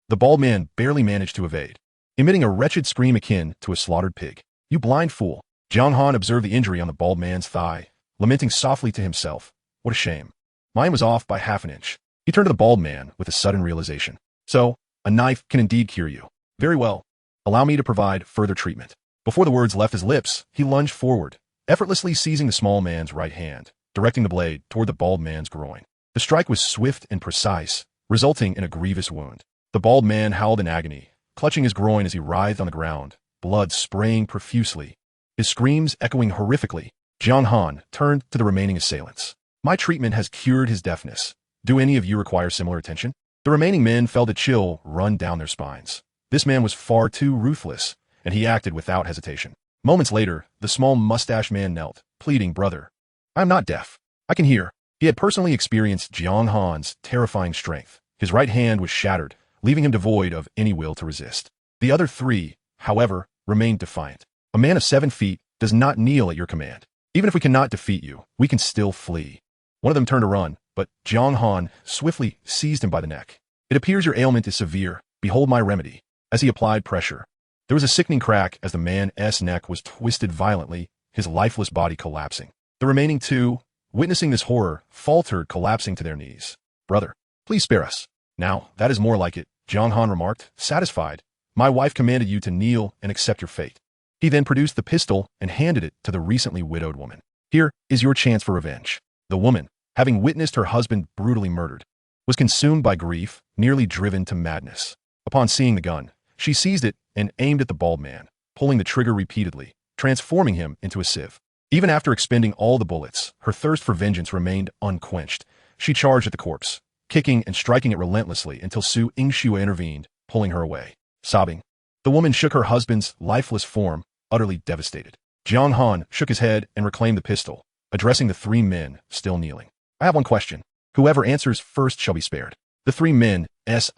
The bald man barely managed to evade, emitting a wretched scream akin to a slaughtered pig. You blind fool. Jiang Han observed the injury on the bald man's thigh, lamenting softly to himself. What a shame. Mine was off by half an inch. He turned to the bald man with a sudden realization. So, a knife can indeed cure you. Very well. Allow me to provide further treatment. Before the words left his lips, he lunged forward, effortlessly seizing the small man's right hand, directing the blade toward the bald man's groin. The strike was swift and precise, resulting in a grievous wound. The bald man howled in agony, clutching his groin as he writhed on the ground, blood spraying profusely, his screams echoing horrifically. Jiang Han turned to the remaining assailants. My treatment has cured his deafness. Do any of you require similar attention? The remaining men felt a chill run down their spines. This man was far too ruthless, and he acted without hesitation. Moments later, the small mustached man knelt, pleading, Brother, I am not deaf. I can hear. He had personally experienced Jiang Han's terrifying strength. His right hand was shattered, leaving him devoid of any will to resist. The other three, however, remained defiant. A man of 7 feet does not kneel at your command. Even if we cannot defeat you, we can still flee. One of them turned to run, but Jiang Han swiftly seized him by the neck. It appears your ailment is severe. Behold my remedy. As he applied pressure, there was a sickening crack as the man's neck was twisted violently, his lifeless body collapsing. The remaining two, witnessing this horror, faltered, collapsing to their knees. Brother, please spare us. Now, that is more like it, Jiang Han remarked, satisfied. My wife commanded you to kneel and accept your fate. He then produced the pistol and handed it to the recently widowed woman. Here is your chance for revenge. The woman, having witnessed her husband brutally murdered, was consumed by grief, nearly driven to madness. Upon seeing the gun, she seized it and aimed at the bald man, pulling the trigger repeatedly, transforming him into a sieve. Even after expending all the bullets, her thirst for vengeance remained unquenched. She charged at the corpse, kicking and striking it relentlessly until Su Yingxue intervened, pulling her away. Sobbing, the woman shook her husband's lifeless form, utterly devastated. Jiang Han shook his head and reclaimed the pistol, addressing the 3 men still kneeling. I have one question. Whoever answers first shall be spared. The 3 men's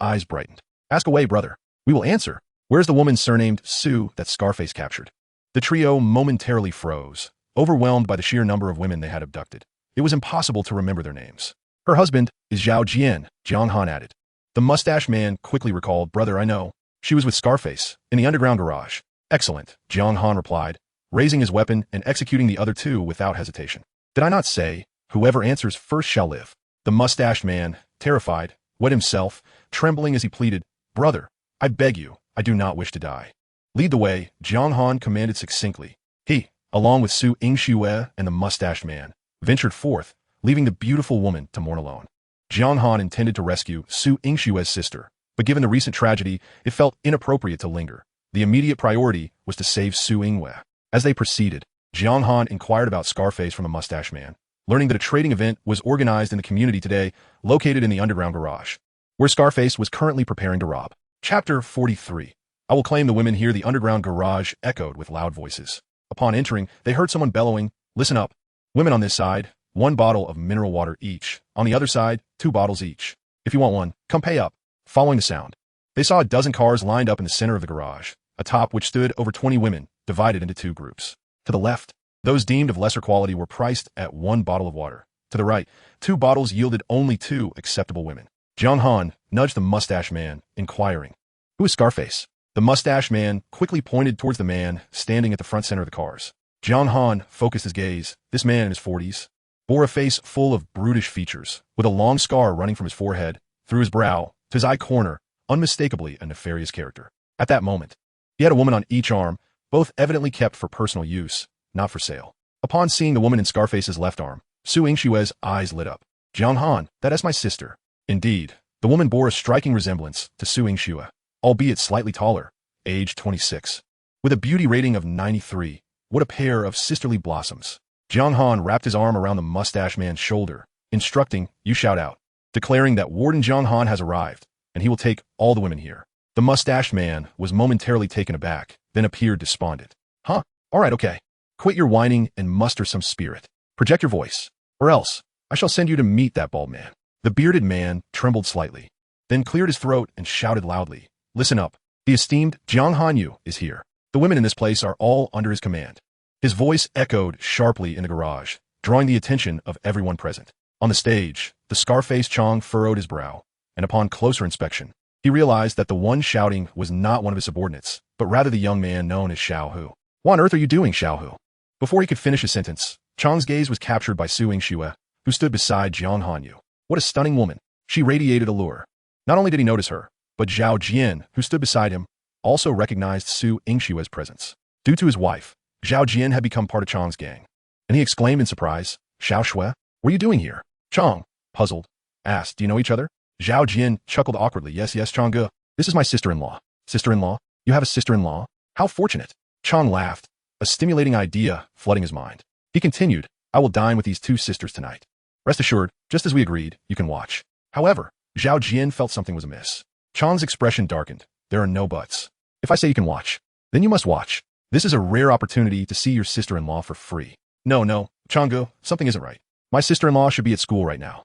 eyes brightened. Ask away, brother. We will answer. Where's the woman surnamed Sue that Scarface captured? The trio momentarily froze, overwhelmed by the sheer number of women they had abducted. It was impossible to remember their names. Her husband is Zhao Jian, Jiang Han added. The mustached man quickly recalled, Brother, I know. She was with Scarface, in the underground garage. Excellent, Jiang Han replied, raising his weapon and executing the other 2 without hesitation. Did I not say, whoever answers first shall live? The mustached man, terrified, wet himself, trembling as he pleaded, Brother, I beg you, I do not wish to die. Lead the way, Jiang Han commanded succinctly. He, along with Su Yingxue and the mustached man, ventured forth, leaving the beautiful woman to mourn alone. Jiang Han intended to rescue Su Yingxue's sister, but given the recent tragedy, it felt inappropriate to linger. The immediate priority was to save Su Yingxue. As they proceeded, Jiang Han inquired about Scarface from the mustached man, learning that a trading event was organized in the community today, located in the underground garage, where Scarface was currently preparing to rob. Chapter 43. I will claim the women here. The underground garage echoed with loud voices. Upon entering, they heard someone bellowing, Listen up. Women on this side, 1 bottle of mineral water each. On the other side, 2 bottles each. If you want one, come pay up. Following the sound, they saw a dozen cars lined up in the center of the garage, atop which stood over 20 women, divided into 2 groups. To the left, Those deemed of lesser quality were priced at 1 bottle of water. To the right, 2 bottles yielded only 2 acceptable women. Jiang Han nudged the mustache man, inquiring, "Who is Scarface?" The mustache man quickly pointed towards the man standing at the front center of the cars. Jiang Han focused his gaze. This man in his 40s bore a face full of brutish features, with a long scar running from his forehead, through his brow, to his eye corner, unmistakably a nefarious character. At that moment, he had a woman on each arm, both evidently kept for personal use, not for sale. Upon seeing the woman in Scarface's left arm, Su Yingshue's eyes lit up. "Jiang Han, that is my sister." Indeed, the woman bore a striking resemblance to Su Yingxue, albeit slightly taller, age 26. With a beauty rating of 93, what a pair of sisterly blossoms. Jiang Han wrapped his arm around the mustache man's shoulder, instructing, "You shout out," declaring that Warden Jiang Han has arrived, and he will take all the women here. The mustached man was momentarily taken aback, then appeared despondent. "Huh? All right, okay. Quit your whining and muster some spirit. Project your voice, or else I shall send you to meet that bald man." The bearded man trembled slightly, then cleared his throat and shouted loudly, "Listen up. The esteemed Jiang Hanyu is here. The women in this place are all under his command." His voice echoed sharply in the garage, drawing the attention of everyone present. On the stage, the scar-faced Chong furrowed his brow, and upon closer inspection, he realized that the one shouting was not one of his subordinates, but rather the young man known as Xiao Hu. "What on earth are you doing, Xiao Hu?" Before he could finish his sentence, Chong's gaze was captured by Su Yingxue, who stood beside Jiang Hanyu. What a stunning woman. She radiated allure. Not only did he notice her, but Zhao Jian, who stood beside him, also recognized Su Yingshue's presence. Due to his wife, Zhao Jian had become part of Chong's gang, and he exclaimed in surprise, "Xiao Shui, what are you doing here?" Chong, puzzled, asked, "Do you know each other?" Zhao Jian chuckled awkwardly. Yes, Chongge. This is my sister-in-law." "Sister-in-law? You have a sister-in-law? How fortunate." Chong laughed, a stimulating idea flooding his mind. He continued, "I will dine with these 2 sisters tonight. Rest assured, just as we agreed, you can watch." However, Zhao Jian felt something was amiss. Chong's expression darkened. "There are no buts. If I say you can watch, then you must watch. This is a rare opportunity to see your sister-in-law for free." No, Chongge, something isn't right. My sister-in-law should be at school right now."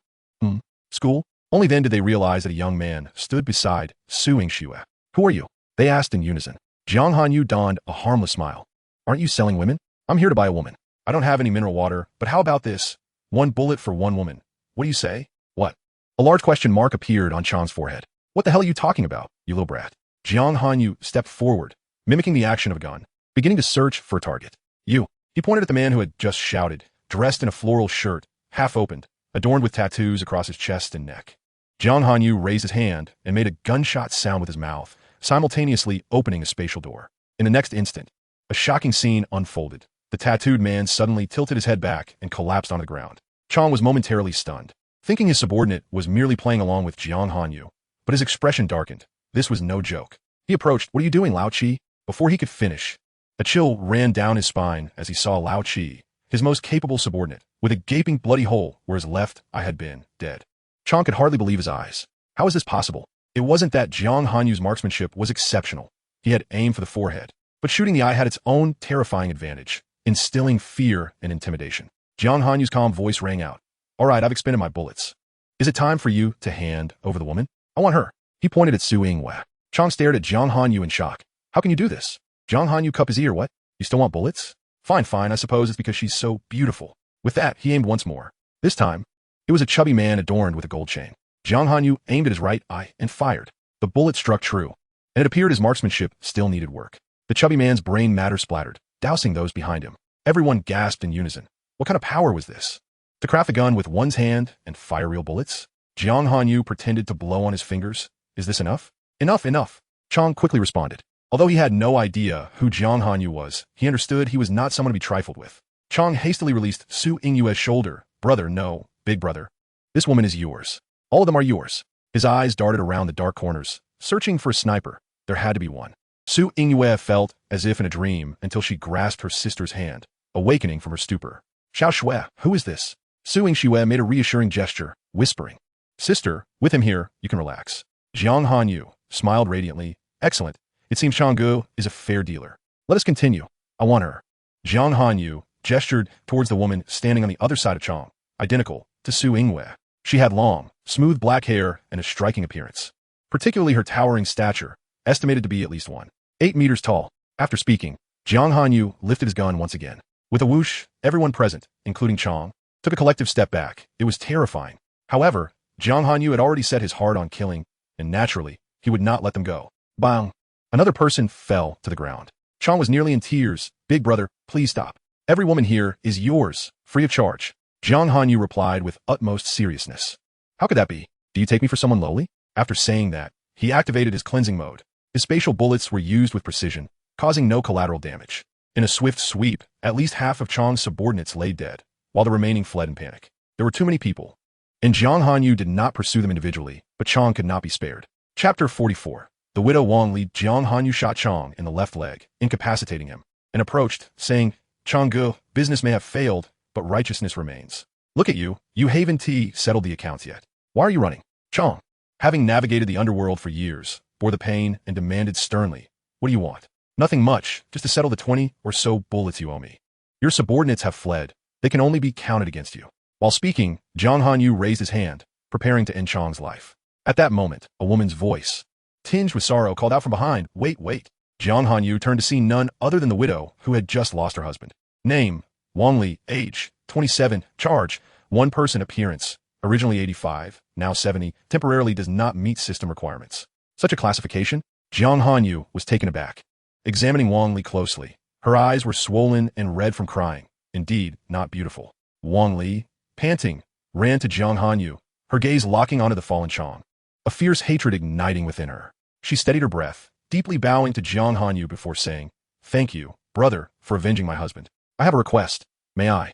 School? Only then did they realize that a young man stood beside Su Yingxue. "Who are you?" they asked in unison. Jiang Hanyu donned a harmless smile. "Aren't you selling women?" "I'm here to buy a woman. I don't have any mineral water, but how about this? 1 bullet for 1 woman. What do you say?" "What?" A large question mark appeared on Chong's forehead. "What the hell are you talking about, you little brat?" Jiang Hanyu stepped forward, mimicking the action of a gun, beginning to search for a target. "You." He pointed at the man who had just shouted, dressed in a floral shirt, half opened, adorned with tattoos across his chest and neck. Jiang Hanyu raised his hand and made a gunshot sound with his mouth, simultaneously opening a spatial door. In the next instant, a shocking scene unfolded. The tattooed man suddenly tilted his head back and collapsed onto the ground. Chong was momentarily stunned, thinking his subordinate was merely playing along with Jiang Hanyu, but his expression darkened. This was no joke. He approached. "What are you doing, Lao Chi?" Before he could finish, a chill ran down his spine as he saw Lao Chi, his most capable subordinate, with a gaping bloody hole where his left eye had been, dead. Chong could hardly believe his eyes. How is this possible? It wasn't that Jiang Hanyu's marksmanship was exceptional. He had aim for the forehead, but shooting the eye had its own terrifying advantage, instilling fear and intimidation. Jiang Hanyu's calm voice rang out. "All right, I've expended my bullets. Is it time for you to hand over the woman? I want her." He pointed at Su Yingwei. Chong stared at Jiang Hanyu in shock. "How can you do this?" Jiang Hanyu cupped his ear. "What? You still want bullets? Fine, I suppose it's because she's so beautiful." With that, he aimed once more. This time, it was a chubby man adorned with a gold chain. Jiang Hanyu aimed at his right eye and fired. The bullet struck true, and it appeared his marksmanship still needed work. The chubby man's brain matter splattered, dousing those behind him. Everyone gasped in unison. What kind of power was this? To craft a gun with one's hand and fire real bullets? Jiang Hanyu pretended to blow on his fingers. "Is this enough?" Enough. Chong quickly responded. Although he had no idea who Jiang Hanyu was, he understood he was not someone to be trifled with. Chong hastily released Su Yingyue's shoulder. "Brother, no, big brother. This woman is yours. All of them are yours." His eyes darted around the dark corners, searching for a sniper. There had to be one. Su Yingyue felt as if in a dream until she grasped her sister's hand, awakening from her stupor. "Xiao Shui, who is this?" Su Yingxue made a reassuring gesture, whispering, "Sister, with him here, you can relax." Jiang Hanyu smiled radiantly. "Excellent. It seems Changgu is a fair dealer. Let us continue. I want her." Jiang Hanyu gestured towards the woman standing on the other side of Chong, identical to Su Yingwei. She had long, smooth black hair and a striking appearance, particularly her towering stature, estimated to be at least 1.8 meters tall. After speaking, Jiang Hanyu lifted his gun once again. With a whoosh, everyone present, including Chong, took a collective step back. It was terrifying. However, Jiang Han had already set his heart on killing, and naturally, he would not let them go. Bang! Another person fell to the ground. Chong was nearly in tears. Big brother, please stop. Every woman here is yours, free of charge. Jiang Han replied with utmost seriousness. How could that be? Do you take me for someone lowly? After saying that, he activated his cleansing mode. His spatial bullets were used with precision, causing no collateral damage. In a swift sweep, at least half of Chong's subordinates lay dead, while the remaining fled in panic. There were too many people. And Jiang Han did not pursue them individually, but Chong could not be spared. Chapter 44. The widow Wang Li. Jiang Han shot Chong in the left leg, incapacitating him, and approached, saying, Chong-gu, business may have failed, but righteousness remains. Look at you, you haven't settled the accounts yet. Why are you running? Chong, having navigated the underworld for years, bore the pain and demanded sternly, what do you want? Nothing much, just to settle the 20 or so bullets you owe me. Your subordinates have fled. They can only be counted against you. While speaking, Jiang Han raised his hand, preparing to end Chong's life. At that moment, a woman's voice, tinged with sorrow, called out from behind, wait. Jiang Han turned to see none other than the widow who had just lost her husband. Name, Wang Li, age, 27, charge, one person appearance, originally 85, now 70, temporarily does not meet system requirements. Such a classification? Jiang Han was taken aback. Examining Wang Li closely, her eyes were swollen and red from crying. Indeed, not beautiful. Wang Li, panting, ran to Jiang Han, her gaze locking onto the fallen Chong. A fierce hatred igniting within her. She steadied her breath, deeply bowing to Jiang Han before saying, thank you, brother, for avenging my husband. I have a request. May I?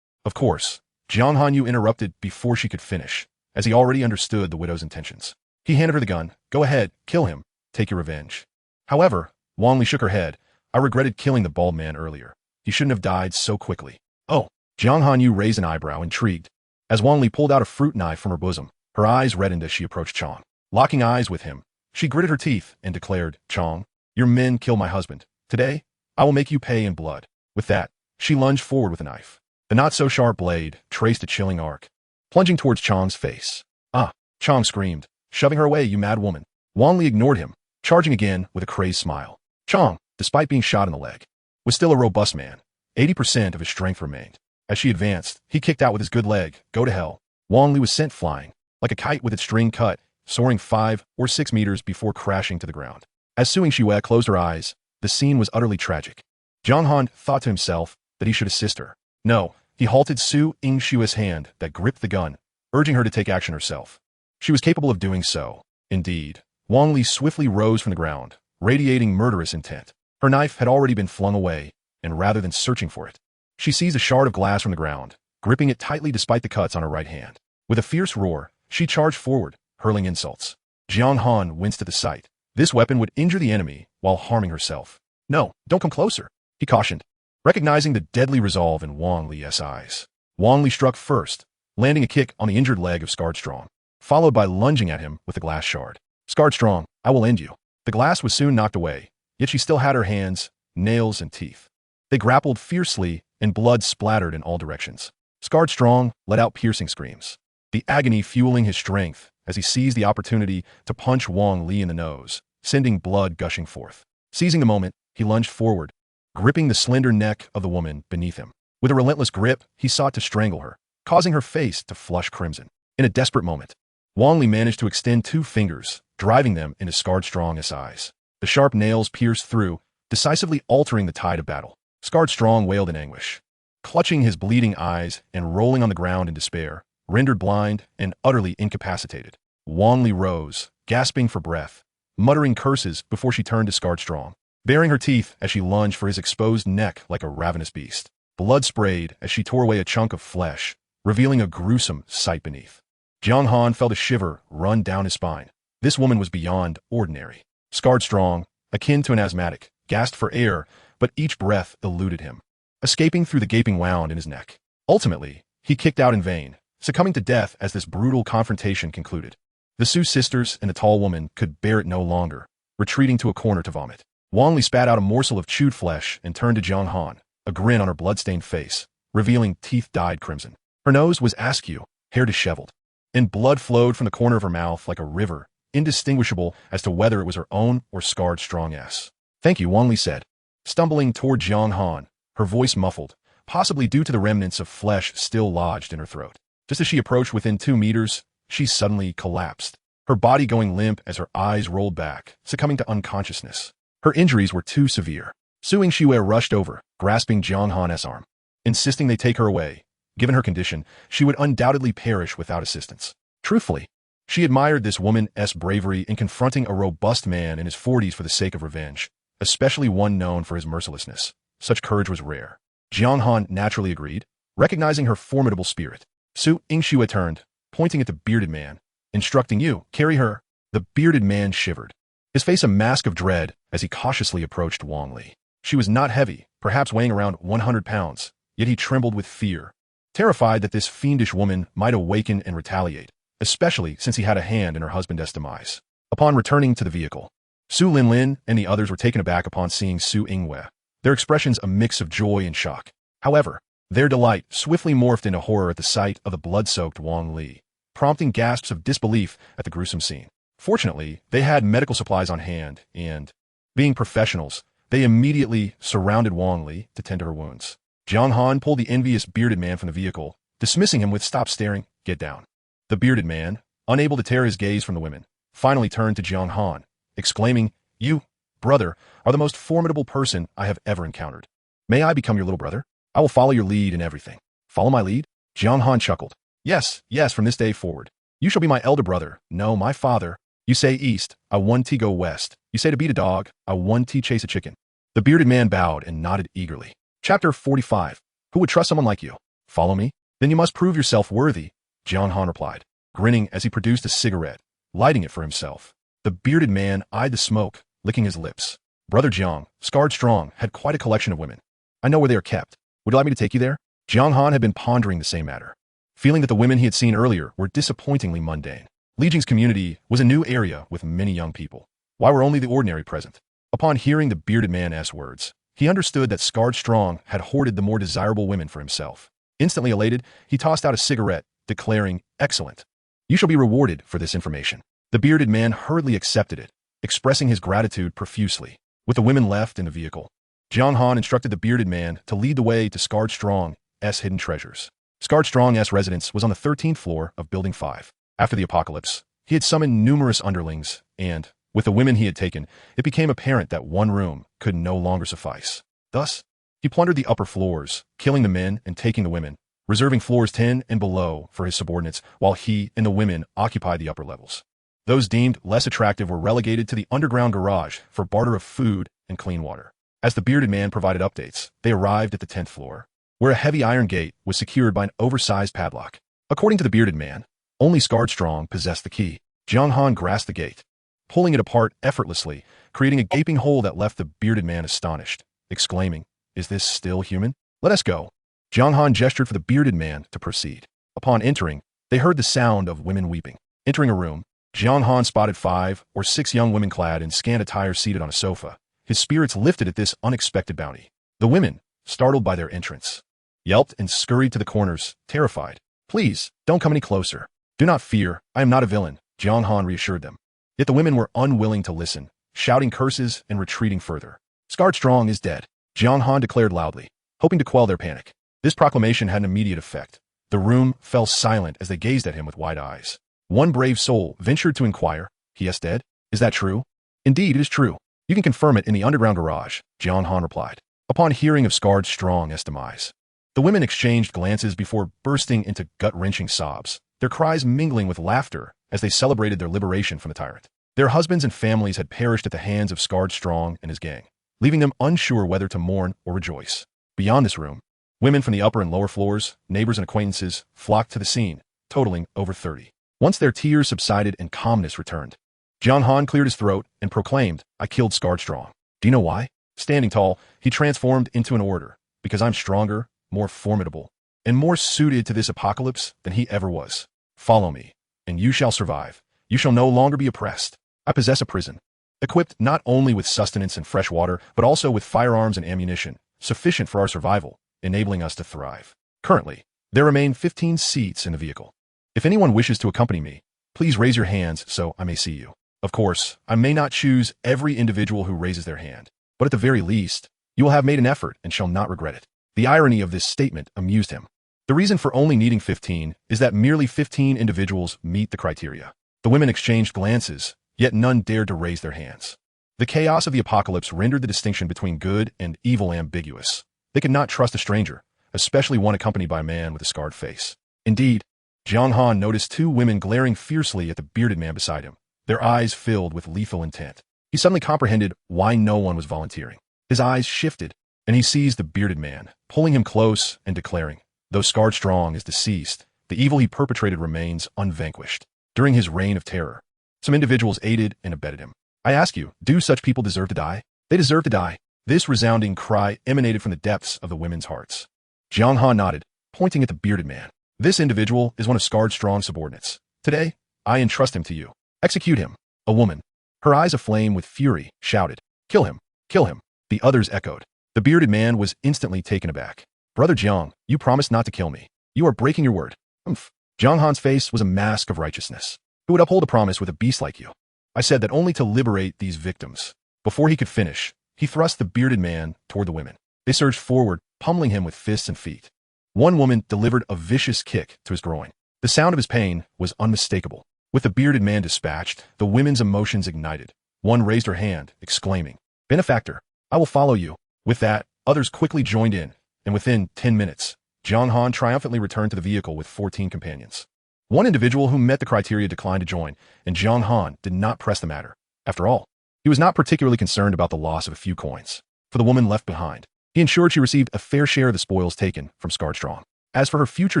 Of course. Jiang Han interrupted before she could finish, as he already understood the widow's intentions. He handed her the gun. Go ahead, kill him. Take your revenge. However, Wang Li shook her head. I regretted killing the bald man earlier. He shouldn't have died so quickly. Oh. Jiang Han raised an eyebrow, intrigued. As Wang Li pulled out a fruit knife from her bosom, her eyes reddened as she approached Chong. Locking eyes with him, she gritted her teeth and declared, Chong, your men killed my husband. Today, I will make you pay in blood. With that, she lunged forward with a knife. The not-so-sharp blade traced a chilling arc, plunging towards Chong's face. Ah! Chong screamed, shoving her away, you mad woman. Wang Li ignored him, charging again with a crazed smile. Chong, despite being shot in the leg, was still a robust man. 80% of his strength remained. As she advanced, he kicked out with his good leg. Go to hell. Wang Li was sent flying, like a kite with its string cut, soaring 5 or 6 meters before crashing to the ground. As Suing Shue closed her eyes, the scene was utterly tragic. Jiang Han thought to himself that he should assist her. No, he halted Suing Shue's hand that gripped the gun, urging her to take action herself. She was capable of doing so. Indeed, Wang Li swiftly rose from the ground, radiating murderous intent. Her knife had already been flung away, and rather than searching for it, she seized a shard of glass from the ground, gripping it tightly despite the cuts on her right hand. With a fierce roar, she charged forward, hurling insults. Jiang Han winced at the sight. This weapon would injure the enemy while harming herself. No, don't come closer, he cautioned, recognizing the deadly resolve in Wang Li's eyes. Wang Li struck first, landing a kick on the injured leg of Scarred Strong, followed by lunging at him with the glass shard. Scarred Strong, I will end you. The glass was soon knocked away, yet she still had her hands, nails, and teeth. They grappled fiercely, and blood splattered in all directions. Scarred Strong let out piercing screams, the agony fueling his strength as he seized the opportunity to punch Wang Li in the nose, sending blood gushing forth. Seizing the moment, he lunged forward, gripping the slender neck of the woman beneath him. With a relentless grip, he sought to strangle her, causing her face to flush crimson. In a desperate moment, Wang Li managed to extend 2 fingers, driving them into Scarred Strong's eyes. The sharp nails pierced through, decisively altering the tide of battle. Scarred Strong wailed in anguish, clutching his bleeding eyes and rolling on the ground in despair, rendered blind and utterly incapacitated. Wang Li rose, gasping for breath, muttering curses before she turned to Scarred Strong, baring her teeth as she lunged for his exposed neck like a ravenous beast. Blood sprayed as she tore away a chunk of flesh, revealing a gruesome sight beneath. Jiang Han felt a shiver run down his spine. This woman was beyond ordinary. Scarred Strong, akin to an asthmatic, gasped for air, but each breath eluded him, escaping through the gaping wound in his neck. Ultimately, he kicked out in vain, succumbing to death as this brutal confrontation concluded. The Su sisters and the tall woman could bear it no longer, retreating to a corner to vomit. Wang Li spat out a morsel of chewed flesh and turned to Jiang Han, a grin on her blood-stained face, revealing teeth dyed crimson. Her nose was askew, hair disheveled, and blood flowed from the corner of her mouth like a river, indistinguishable as to whether it was her own or Scarred Strong's. Thank you, Wang Li said, stumbling toward Jiang Han, her voice muffled, possibly due to the remnants of flesh still lodged in her throat. Just as she approached within 2 meters, she suddenly collapsed, her body going limp as her eyes rolled back, succumbing to unconsciousness. Her injuries were too severe. Su Yingxue rushed over, grasping Jiang Han's arm, insisting they take her away. Given her condition, she would undoubtedly perish without assistance. Truthfully, she admired this woman's bravery in confronting a robust man in his 40s for the sake of revenge, especially one known for his mercilessness. Such courage was rare. Jiang Han naturally agreed, recognizing her formidable spirit. Su Yingxue turned, pointing at the bearded man, instructing you, carry her. The bearded man shivered, his face a mask of dread as he cautiously approached Wang Li. She was not heavy, perhaps weighing around 100 pounds, yet he trembled with fear, terrified that this fiendish woman might awaken and retaliate, especially since he had a hand in her husband's demise. Upon returning to the vehicle, Su Linlin and the others were taken aback upon seeing Su Yingxue, their expressions a mix of joy and shock. However, their delight swiftly morphed into horror at the sight of the blood-soaked Wang Li, prompting gasps of disbelief at the gruesome scene. Fortunately, they had medical supplies on hand, and, being professionals, they immediately surrounded Wang Li to tend to her wounds. Jiang Han pulled the envious bearded man from the vehicle, dismissing him with "Stop staring, get down." The bearded man, unable to tear his gaze from the women, finally turned to Jiang Han, exclaiming, "You, brother, are the most formidable person I have ever encountered. May I become your little brother? I will follow your lead in everything." "Follow my lead?" Jiang Han chuckled. Yes, from this day forward. You shall be my elder brother, no, my father. You say east, I 1T go west. You say to beat a dog, I 1T chase a chicken." The bearded man bowed and nodded eagerly. Chapter 45. Who would trust someone like you? Follow me? Then you must prove yourself worthy, Jiang Han replied, grinning as he produced a cigarette, lighting it for himself. The bearded man eyed the smoke, licking his lips. Brother Jiang, scarred strong, had quite a collection of women. I know where they are kept. Would you like me to take you there? Jiang Han had been pondering the same matter, feeling that the women he had seen earlier were disappointingly mundane. Li Jing's community was a new area with many young people. Why were only the ordinary present? Upon hearing the bearded man's words, he understood that Scarred Strong had hoarded the more desirable women for himself. Instantly elated, he tossed out a cigarette, declaring, "Excellent. You shall be rewarded for this information." The bearded man hurriedly accepted it, expressing his gratitude profusely. With the women left in the vehicle, Jiang Han instructed the bearded man to lead the way to Scarred Strong's hidden treasures. Scarred Strong's residence was on the 13th floor of Building 5. After the apocalypse, he had summoned numerous underlings, and, with the women he had taken, it became apparent that one room could no longer suffice. Thus, he plundered the upper floors, killing the men and taking the women, reserving floors 10 and below for his subordinates, while he and the women occupied the upper levels. Those deemed less attractive were relegated to the underground garage for barter of food and clean water. As the bearded man provided updates, they arrived at the 10th floor, where a heavy iron gate was secured by an oversized padlock. According to the bearded man, only Scarred Strong possessed the key. Jiang Han grasped the gate, pulling it apart effortlessly, creating a gaping hole that left the bearded man astonished, exclaiming, "Is this still human? Let us go." Jiang Han gestured for the bearded man to proceed. Upon entering, they heard the sound of women weeping. Entering a room, Jiang Han spotted 5 or 6 young women clad in scant attire seated on a sofa. His spirits lifted at this unexpected bounty. The women, startled by their entrance, yelped and scurried to the corners, terrified. "Please, don't come any closer. Do not fear, I am not a villain," Jiang Han reassured them. Yet the women were unwilling to listen, shouting curses and retreating further. "Scarred Strong is dead," Jiang Han declared loudly, hoping to quell their panic. This proclamation had an immediate effect. The room fell silent as they gazed at him with wide eyes. One brave soul ventured to inquire, "He is dead? Is that true?" "Indeed, it is true. You can confirm it in the underground garage," Jiang Han replied. Upon hearing of Scarred Strong's demise, the women exchanged glances before bursting into gut-wrenching sobs, their cries mingling with laughter as they celebrated their liberation from the tyrant. Their husbands and families had perished at the hands of Scarred Strong and his gang, leaving them unsure whether to mourn or rejoice. Beyond this room, women from the upper and lower floors, neighbors and acquaintances, flocked to the scene, totaling over 30. Once their tears subsided and calmness returned, Jiang Han cleared his throat and proclaimed, "I killed Scarred Strong. Do you know why?" Standing tall, he transformed into an order, "Because I'm stronger, more formidable, and more suited to this apocalypse than he ever was. Follow me, and you shall survive. You shall no longer be oppressed. I possess a prison, equipped not only with sustenance and fresh water, but also with firearms and ammunition, sufficient for our survival, enabling us to thrive. Currently, there remain 15 seats in the vehicle. If anyone wishes to accompany me, please raise your hands so I may see you. Of course, I may not choose every individual who raises their hand, but at the very least, you will have made an effort and shall not regret it." The irony of this statement amused him. The reason for only needing 15 is that merely 15 individuals meet the criteria. The women exchanged glances, yet none dared to raise their hands. The chaos of the apocalypse rendered the distinction between good and evil ambiguous. They could not trust a stranger, especially one accompanied by a man with a scarred face. Indeed, Jiang Han noticed two women glaring fiercely at the bearded man beside him, their eyes filled with lethal intent. He suddenly comprehended why no one was volunteering. His eyes shifted, and he seized the bearded man, pulling him close and declaring, "Though scarred strong is deceased, the evil he perpetrated remains unvanquished." During his reign of terror, some individuals aided and abetted him. I ask you, do such people deserve to die? They deserve to die. This resounding cry emanated from the depths of the women's hearts. Jiang Han nodded, pointing at the bearded man. This individual is one of Scarred Strong's subordinates. Today, I entrust him to you. Execute him. A woman, her eyes aflame with fury, shouted, "Kill him! Kill him!" The others echoed. The bearded man was instantly taken aback. "Brother Jiang, you promised not to kill me. You are breaking your word." "Humph." Jiang Han's face was a mask of righteousness. Who would uphold a promise with a beast like you? I said that only to liberate these victims. Before he could finish, he thrust the bearded man toward the women. They surged forward, pummeling him with fists and feet. One woman delivered a vicious kick to his groin. The sound of his pain was unmistakable. With the bearded man dispatched, the women's emotions ignited. One raised her hand, exclaiming, "Benefactor, I will follow you." With that, others quickly joined in, and within 10 minutes, Jiang Han triumphantly returned to the vehicle with 14 companions. One individual who met the criteria declined to join, and Jiang Han did not press the matter. After all, he was not particularly concerned about the loss of a few coins. For the woman left behind, he ensured she received a fair share of the spoils taken from Scarred Strong. As for her future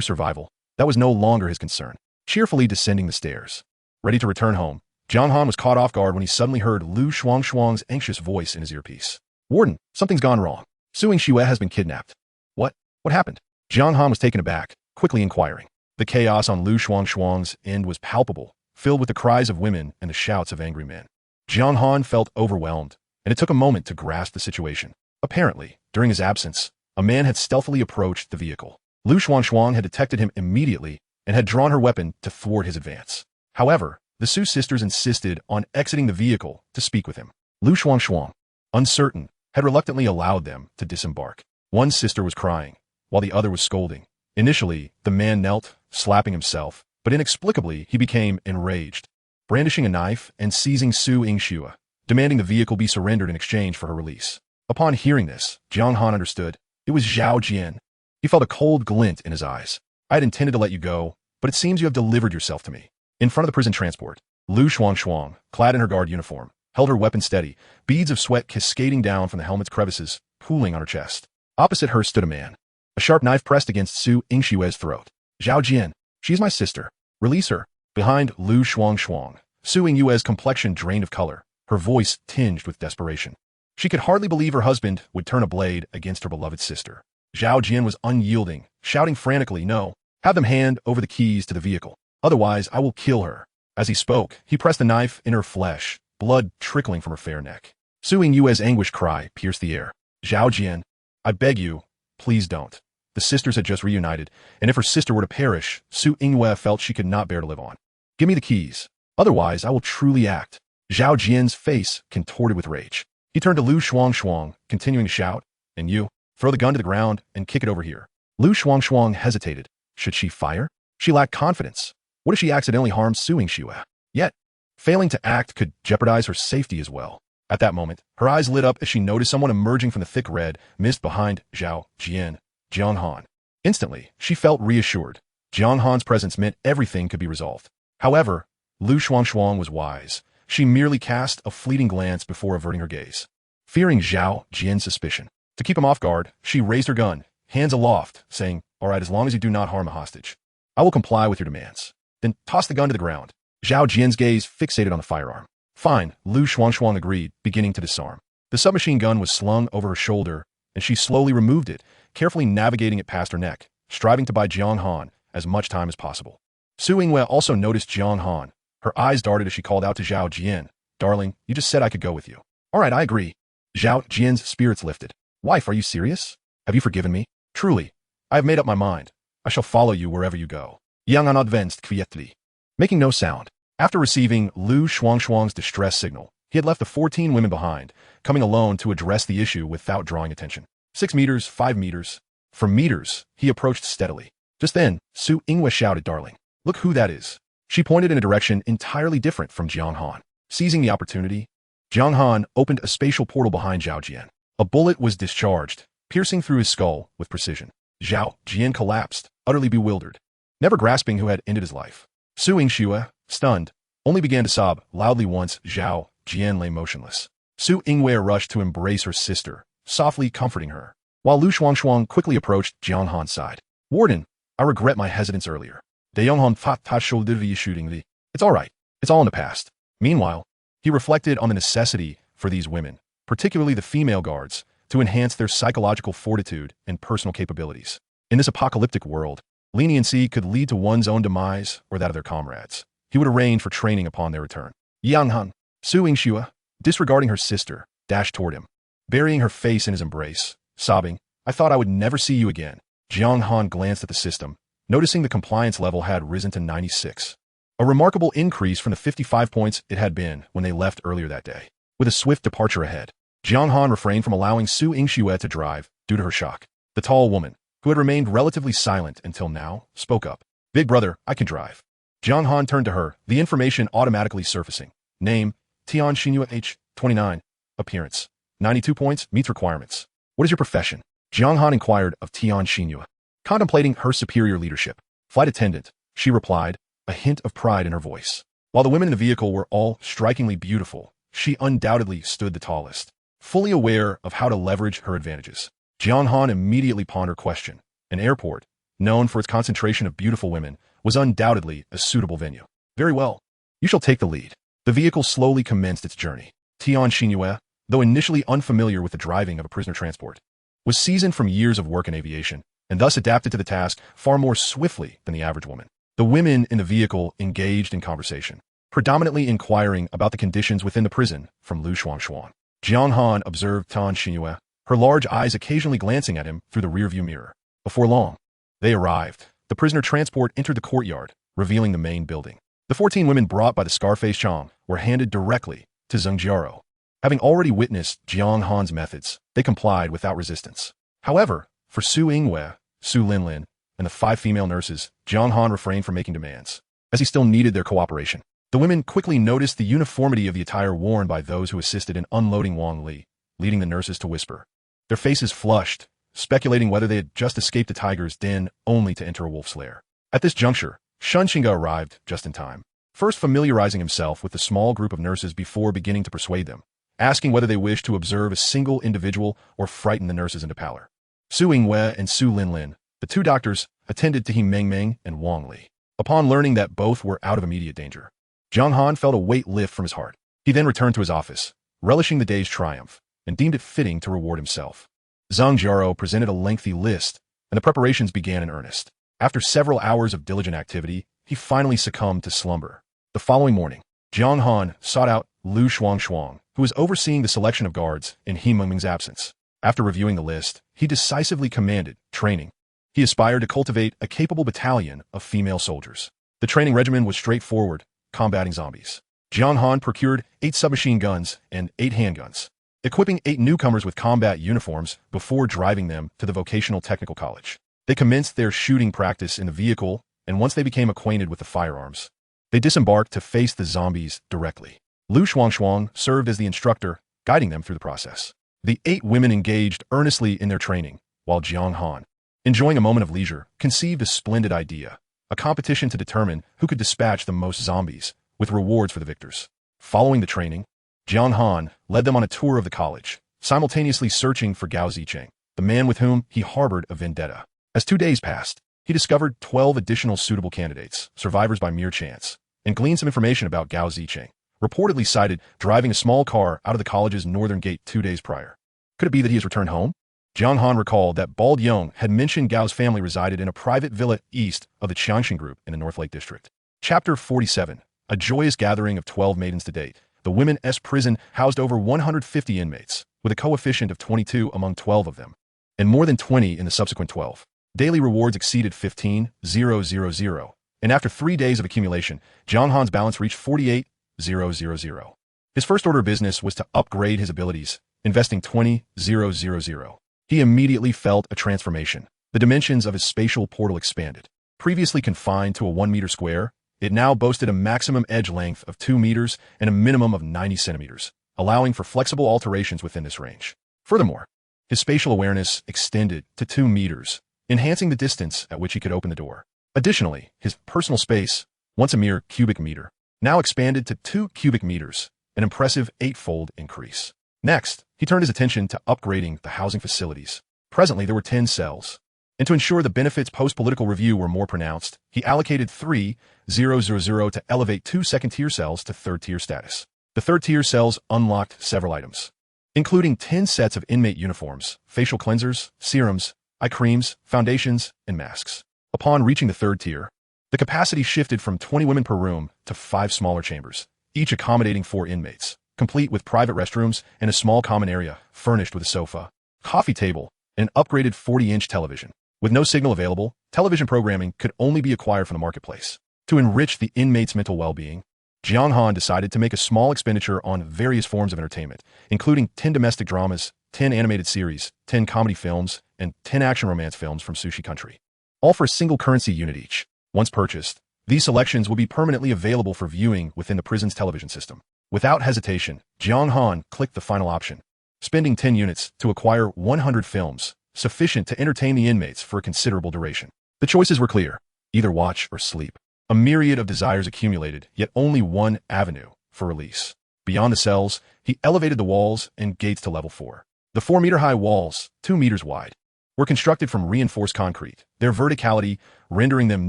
survival, that was no longer his concern. Cheerfully descending the stairs, ready to return home, Jiang Han was caught off guard when he suddenly heard Lu Shuang's anxious voice in his earpiece. "Warden, something's gone wrong. Su Yingxue has been kidnapped." "What? What happened?" Jiang Han was taken aback, quickly inquiring. The chaos on Lu Shuang's end was palpable, filled with the cries of women and the shouts of angry men. Jiang Han felt overwhelmed, and it took a moment to grasp the situation. Apparently, during his absence, a man had stealthily approached the vehicle. Lu Shuang had detected him immediately and had drawn her weapon to thwart his advance. However, the Su sisters insisted on exiting the vehicle to speak with him. Lu Shuang, uncertain, had reluctantly allowed them to disembark. One sister was crying, while the other was scolding. Initially, the man knelt, slapping himself, but inexplicably he became enraged, brandishing a knife and seizing Su Yingxue, demanding the vehicle be surrendered in exchange for her release. Upon hearing this, Jiang Han understood. It was Zhao Jian. He felt a cold glint in his eyes. "I had intended to let you go, but it seems you have delivered yourself to me." In front of the prison transport, Lu Shuang, clad in her guard uniform, held her weapon steady, beads of sweat cascading down from the helmet's crevices, pooling on her chest. Opposite her stood a man, a sharp knife pressed against Su Yingxue's throat. "Zhao Jian, she's my sister. Release her." Behind Lu Shuang, Su Yingxue's complexion drained of color, her voice tinged with desperation. She could hardly believe her husband would turn a blade against her beloved sister. Zhao Jian was unyielding, shouting frantically, "No, have them hand over the keys to the vehicle. Otherwise, I will kill her." As he spoke, he pressed the knife in her flesh, blood trickling from her fair neck. Su Yingxue's anguished cry pierced the air. "Zhao Jian, I beg you, please don't." The sisters had just reunited, and if her sister were to perish, Su Yingxue felt she could not bear to live on. "Give me the keys. Otherwise, I will truly act." Zhao Jian's face contorted with rage. He turned to Lu Shuang, continuing to shout, "And you, throw the gun to the ground and kick it over here." Lu Shuang hesitated. Should she fire? She lacked confidence. What if she accidentally harmed Su Yingxue? Yet, failing to act could jeopardize her safety as well. At that moment, her eyes lit up as she noticed someone emerging from the thick red mist behind Zhao Jian, Jiang Han. Instantly, she felt reassured. Jiang Han's presence meant everything could be resolved. However, Lu Shuang was wise. She merely cast a fleeting glance before averting her gaze. Fearing Zhao Jian's suspicion, to keep him off guard, she raised her gun, hands aloft, saying, "All right, as long as you do not harm a hostage, I will comply with your demands." Then toss the gun to the ground. Zhao Jian's gaze fixated on the firearm. "Fine," Lu Shuang agreed, beginning to disarm. The submachine gun was slung over her shoulder, and she slowly removed it, carefully navigating it past her neck, striving to buy Jiang Han as much time as possible. Su Yingxue also noticed Jiang Han. Her eyes darted as she called out to Zhao Jian, "Darling, you just said I could go with you." "All right, I agree." Zhao Jian's spirits lifted. "Wife, are you serious? Have you forgiven me?" "Truly, I have made up my mind. I shall follow you wherever you go." Jiang Han advanced quietly, making no sound. After receiving Lu Shuang's distress signal, he had left the 14 women behind, coming alone to address the issue without drawing attention. 6 meters, 5 meters. For meters, he approached steadily. Just then, Su Yingwe shouted, "Darling, look who that is." She pointed in a direction entirely different from Jiang Han. Seizing the opportunity, Jiang Han opened a spatial portal behind Zhao Jian. A bullet was discharged, piercing through his skull with precision. Zhao Jian collapsed, utterly bewildered, never grasping who had ended his life. Su Yingxue, stunned, only began to sob loudly once Zhao Jian lay motionless. Su Yingwei rushed to embrace her sister, softly comforting her, while Lu Shuangshuang quickly approached Jiang Han's side. "Warden, I regret my hesitance earlier. De Yonghan thought ta shouldnly shooting the. It's all right. It's all in the past." Meanwhile, he reflected on the necessity for these women, particularly the female guards, to enhance their psychological fortitude and personal capabilities. In this apocalyptic world, leniency could lead to one's own demise or that of their comrades. He would arrange for training upon their return. Jiang Han, Su Yingxue, disregarding her sister, dashed toward him, burying her face in his embrace, sobbing, "I thought I would never see you again." Jiang Han glanced at the system, noticing the compliance level had risen to 96. A remarkable increase from the 55 points it had been when they left earlier that day. With a swift departure ahead, Jiang Han refrained from allowing Su Yingxue to drive due to her shock. The tall woman, who had remained relatively silent until now, spoke up. "Big brother, I can drive." Jiang Han turned to her, the information automatically surfacing. Name, Tian Xinyu, age 29. Appearance, 92 points, meets requirements. "What is your profession?" Jiang Han inquired of Tian Xinyu, contemplating her superior leadership. "Flight attendant," she replied, a hint of pride in her voice. While the women in the vehicle were all strikingly beautiful, she undoubtedly stood the tallest. Fully aware of how to leverage her advantages, Jiang Han immediately pawned her question. An airport, known for its concentration of beautiful women, was undoubtedly a suitable venue. "Very well. You shall take the lead." The vehicle slowly commenced its journey. Tian Xinyu, though initially unfamiliar with the driving of a prisoner transport, was seasoned from years of work in aviation, and thus adapted to the task far more swiftly than the average woman. The women in the vehicle engaged in conversation, predominantly inquiring about the conditions within the prison from Lu Shuangshuang. Jiang Han observed Tian Xinyu, her large eyes occasionally glancing at him through the rearview mirror. Before long, they arrived. The prisoner transport entered the courtyard, revealing the main building. The 14 women brought by the Scarface Chang were handed directly to Zheng Jiaro. Having already witnessed Jiang Han's methods, they complied without resistance. However, for Su Yingwei, Su Linlin, and the 5 female nurses, Jiang Han refrained from making demands, as he still needed their cooperation. The women quickly noticed the uniformity of the attire worn by those who assisted in unloading Wang Li, leading the nurses to whisper. Their faces flushed, speculating whether they had just escaped the tiger's den only to enter a wolf's lair. At this juncture, Shun Xinga arrived just in time, first familiarizing himself with the small group of nurses before beginning to persuade them, asking whether they wished to observe a single individual or frighten the nurses into pallor. Su Yingwei and Su Linlin, the 2 doctors, attended to Meng Meng and Wang Li. Upon learning that both were out of immediate danger, Jiang Han felt a weight lift from his heart. He then returned to his office, relishing the day's triumph, and deemed it fitting to reward himself. Zheng Jiaro presented a lengthy list, and the preparations began in earnest. After several hours of diligent activity, he finally succumbed to slumber. The following morning, Jiang Han sought out Lu Shuangshuang, who was overseeing the selection of guards in He Mengming's absence. After reviewing the list, he decisively commanded training. He aspired to cultivate a capable battalion of female soldiers. The training regimen was straightforward, combating zombies. Jiang Han procured 8 submachine guns and 8 handguns, equipping 8 newcomers with combat uniforms before driving them to the vocational technical college. They commenced their shooting practice in the vehicle, and once they became acquainted with the firearms, they disembarked to face the zombies directly. Lu Shuangshuang served as the instructor, guiding them through the process. The 8 women engaged earnestly in their training, while Jiang Han, enjoying a moment of leisure, conceived a splendid idea, a competition to determine who could dispatch the most zombies, with rewards for the victors. Following the training, Jiang Han led them on a tour of the college, simultaneously searching for Gao Zicheng, the man with whom he harbored a vendetta. As 2 days passed, he discovered 12 additional suitable candidates, survivors by mere chance, and gleaned some information about Gao Zicheng, reportedly cited driving a small car out of the college's northern gate 2 days prior. Could it be that he has returned home? Jiang Han recalled that Bald Yong had mentioned Gao's family resided in a private villa east of the Qiangxin Group in the North Lake District. Chapter 47. A joyous gathering of 12 maidens to date. The women's prison housed over 150 inmates, with a coefficient of 22 among 12 of them, and more than 20 in the subsequent 12. Daily rewards exceeded 15,000, and after 3 days of accumulation, Jiang Han's balance reached 48,000. His first order of business was to upgrade his abilities, investing 20,000. He immediately felt a transformation. The dimensions of his spatial portal expanded. Previously confined to a 1-meter square, it now boasted a maximum edge length of 2 meters and a minimum of 90 centimeters, allowing for flexible alterations within this range. Furthermore, his spatial awareness extended to 2 meters, enhancing the distance at which he could open the door. Additionally, his personal space, once a mere cubic meter, now expanded to 2 cubic meters, an impressive 8-fold increase. Next, he turned his attention to upgrading the housing facilities. Presently, there were 10 cells, and to ensure the benefits post-political review were more pronounced, he allocated 3,000 to elevate 2 second-tier cells to third-tier status. The third-tier cells unlocked several items, including 10 sets of inmate uniforms, facial cleansers, serums, eye creams, foundations, and masks. Upon reaching the third tier, the capacity shifted from 20 women per room to 5 smaller chambers, each accommodating 4 inmates, complete with private restrooms and a small common area furnished with a sofa, coffee table, and an upgraded 40-inch television. With no signal available, television programming could only be acquired from the marketplace. To enrich the inmates' mental well-being, Jiang Han decided to make a small expenditure on various forms of entertainment, including 10 domestic dramas, 10 animated series, 10 comedy films, and 10 action romance films from Sushi Country, all for a single currency unit each. Once purchased, these selections will be permanently available for viewing within the prison's television system. Without hesitation, Jiang Han clicked the final option, spending 10 units to acquire 100 films, sufficient to entertain the inmates for a considerable duration. The choices were clear: either watch or sleep. A myriad of desires accumulated, yet only one avenue for release. Beyond the cells, he elevated the walls and gates to level 4. The 4-meter-high walls, 2 meters wide, were constructed from reinforced concrete, their verticality rendering them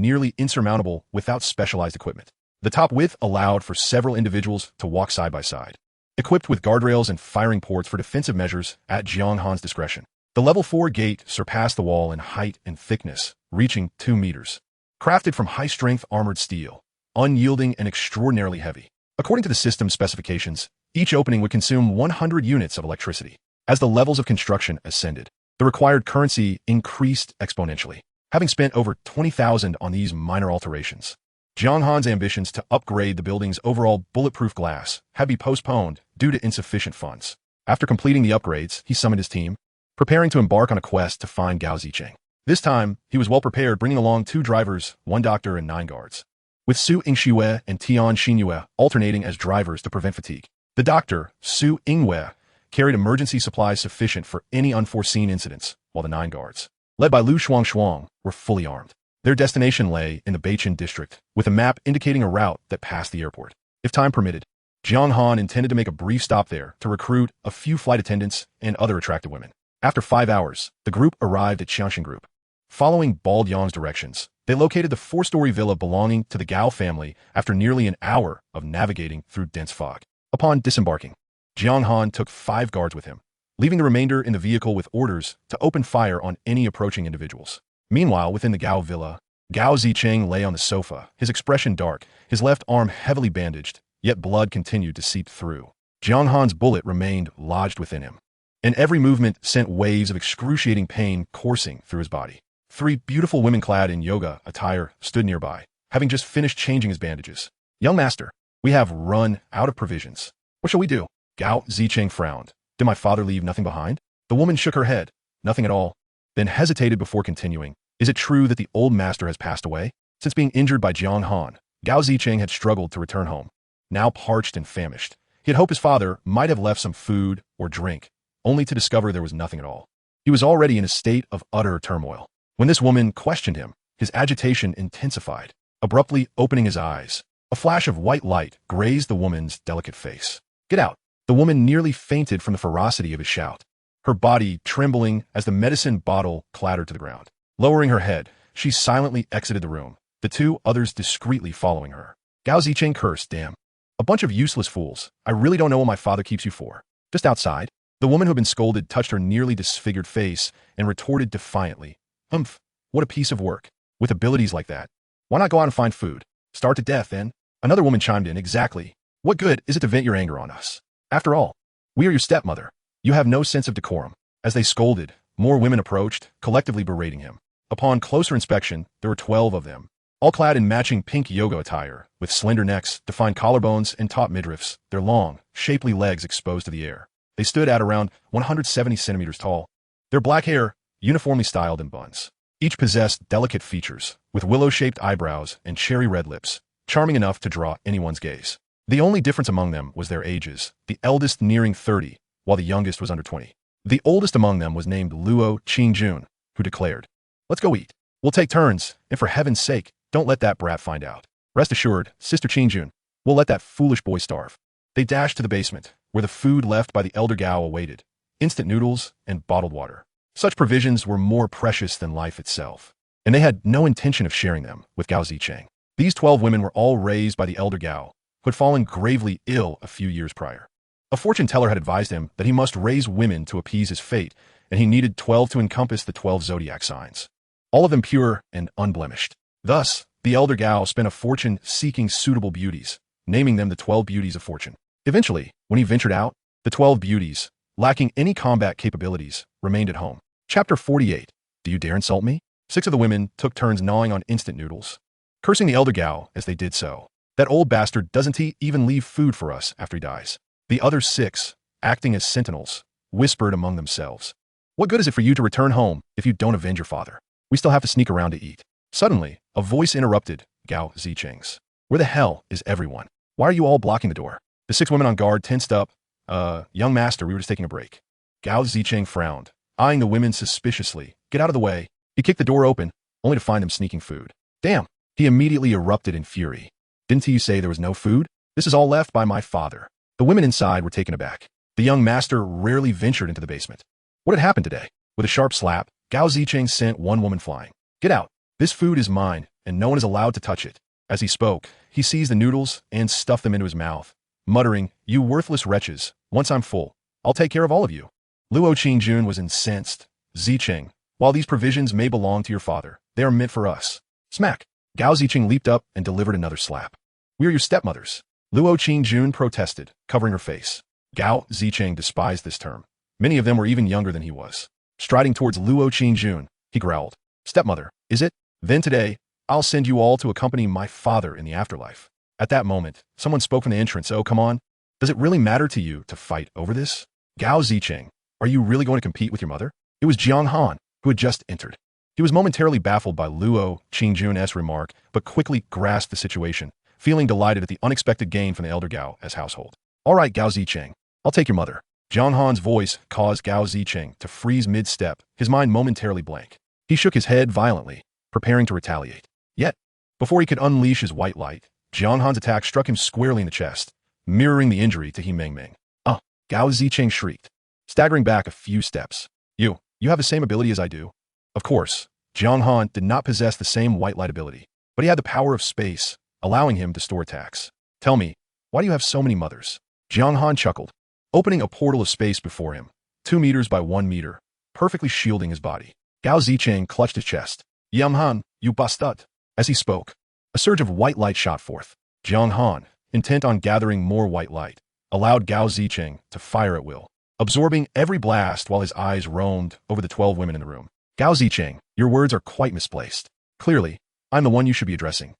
nearly insurmountable without specialized equipment. The top width allowed for several individuals to walk side by side, equipped with guardrails and firing ports for defensive measures at Jiang Han's discretion. The level 4 gate surpassed the wall in height and thickness, reaching 2 meters. Crafted from high-strength armored steel, unyielding and extraordinarily heavy. According to the system's specifications, each opening would consume 100 units of electricity. As the levels of construction ascended, the required currency increased exponentially. Having spent over 20,000 on these minor alterations, Jiang Han's ambitions to upgrade the building's overall bulletproof glass had been postponed due to insufficient funds. After completing the upgrades, he summoned his team, preparing to embark on a quest to find Gao Zicheng. This time, he was well prepared, bringing along 2 drivers, 1 doctor, and 9 guards, with Su Yingxue and Tian Xinyue alternating as drivers to prevent fatigue. The doctor, Su Yingwei, carried emergency supplies sufficient for any unforeseen incidents, while the 9 guards, led by Lu Shuangshuang, were fully armed. Their destination lay in the Beichin district, with a map indicating a route that passed the airport. If time permitted, Jiang Han intended to make a brief stop there to recruit a few flight attendants and other attractive women. After 5 hours, the group arrived at Xiangxin Group. Following Bald Yang's directions, they located the 4-story villa belonging to the Gao family after nearly an hour of navigating through dense fog. Upon disembarking, Jiang Han took 5 guards with him, leaving the remainder in the vehicle with orders to open fire on any approaching individuals. Meanwhile, within the Gao villa, Gao Zicheng lay on the sofa, his expression dark, his left arm heavily bandaged, yet blood continued to seep through. Jiang Han's bullet remained lodged within him, and every movement sent waves of excruciating pain coursing through his body. 3 beautiful women clad in yoga attire stood nearby, having just finished changing his bandages. "Young master, we have run out of provisions. What shall we do?" Gao Zicheng frowned. "Did my father leave nothing behind?" The woman shook her head. "Nothing at all," then hesitated before continuing. "Is it true that the old master has passed away?" Since being injured by Jiang Han, Gao Zicheng had struggled to return home. Now parched and famished, he had hoped his father might have left some food or drink, only to discover there was nothing at all. He was already in a state of utter turmoil. When this woman questioned him, his agitation intensified. Abruptly opening his eyes, a flash of white light grazed the woman's delicate face. "Get out!" The woman nearly fainted from the ferocity of his shout, her body trembling as the medicine bottle clattered to the ground. Lowering her head, she silently exited the room, the 2 others discreetly following her. Gao Zicheng cursed, "Damn. A bunch of useless fools. I really don't know what my father keeps you for. Just outside." The woman who had been scolded touched her nearly disfigured face and retorted defiantly, "Humph, what a piece of work. With abilities like that, why not go out and find food? Starve to death, then?" Another woman chimed in, "Exactly. What good is it to vent your anger on us? After all, we are your stepmother. You have no sense of decorum." As they scolded, more women approached, collectively berating him. Upon closer inspection, there were 12 of them, all clad in matching pink yoga attire, with slender necks, defined collarbones, and taut midriffs, their long, shapely legs exposed to the air. They stood at around 170 centimeters tall, their black hair uniformly styled in buns. Each possessed delicate features, with willow-shaped eyebrows and cherry-red lips, charming enough to draw anyone's gaze. The only difference among them was their ages, the eldest nearing 30, while the youngest was under 20. The oldest among them was named Luo Qingjun, who declared, "Let's go eat. We'll take turns, and for heaven's sake, don't let that brat find out. Rest assured, Sister Qingjun, we'll let that foolish boy starve." They dashed to the basement, where the food left by the elder Gao awaited, instant noodles and bottled water. Such provisions were more precious than life itself, and they had no intention of sharing them with Gao Zicheng. These 12 women were all raised by the elder Gao, who had fallen gravely ill a few years prior. A fortune teller had advised him that he must raise women to appease his fate, and he needed 12 to encompass the 12 zodiac signs, all of them pure and unblemished. Thus, the elder Gao spent a fortune seeking suitable beauties, naming them the 12 beauties of fortune. Eventually, when he ventured out, the 12 beauties, lacking any combat capabilities, remained at home. Chapter 48. Do you dare insult me? 6 of the women took turns gnawing on instant noodles, cursing the elder Gao as they did so. That old bastard, doesn't he even leave food for us after he dies? The other 6, acting as sentinels, whispered among themselves. What good is it for you to return home if you don't avenge your father? We still have to sneak around to eat. Suddenly, a voice interrupted Gao Zicheng's. Where the hell is everyone? Why are you all blocking the door? The 6 women on guard tensed up. Young master, we were just taking a break. Gao Zicheng frowned, eyeing the women suspiciously. Get out of the way. He kicked the door open, only to find them sneaking food. Damn! He immediately erupted in fury. Didn't you say there was no food? This is all left by my father. The women inside were taken aback. The young master rarely ventured into the basement. What had happened today? With a sharp slap, Gao Zicheng sent one woman flying. Get out. This food is mine, and no one is allowed to touch it. As he spoke, he seized the noodles and stuffed them into his mouth, muttering, "You worthless wretches, once I'm full, I'll take care of all of you." Luo Qingjun was incensed. Zicheng, while these provisions may belong to your father, they are meant for us. Smack! Gao Zicheng leaped up and delivered another slap. We are your stepmothers. Luo Qingjun protested, covering her face. Gao Zicheng despised this term. Many of them were even younger than he was. Striding towards Luo Qingjun, he growled, "Stepmother, is it? Then today, I'll send you all to accompany my father in the afterlife." At that moment, someone spoke from the entrance. "Oh, come on. Does it really matter to you to fight over this? Gao Zicheng, are you really going to compete with your mother?" It was Jiang Han, who had just entered. He was momentarily baffled by Luo Qingjun's remark, but quickly grasped the situation, feeling delighted at the unexpected gain from the elder Gao's household. "All right, Gao Zicheng, I'll take your mother." Jiang Han's voice caused Gao Zicheng to freeze mid-step, his mind momentarily blank. He shook his head violently, preparing to retaliate. Yet, before he could unleash his white light, Jiang Han's attack struck him squarely in the chest, mirroring the injury to He Mengming. Gao Zicheng shrieked, staggering back a few steps. You have the same ability as I do." Of course, Jiang Han did not possess the same white light ability, but he had the power of space, allowing him to store attacks. "Tell me, why do you have so many mothers?" Jiang Han chuckled, opening a portal of space before him, 2 meters by 1 meter, perfectly shielding his body. Gao Zicheng clutched his chest. "Jiang Han, you bastard." As he spoke, a surge of white light shot forth. Jiang Han, intent on gathering more white light, allowed Gao Zicheng to fire at will, absorbing every blast while his eyes roamed over the 12 women in the room. "Gao Zicheng, your words are quite misplaced. Clearly, I'm the one you should be addressing."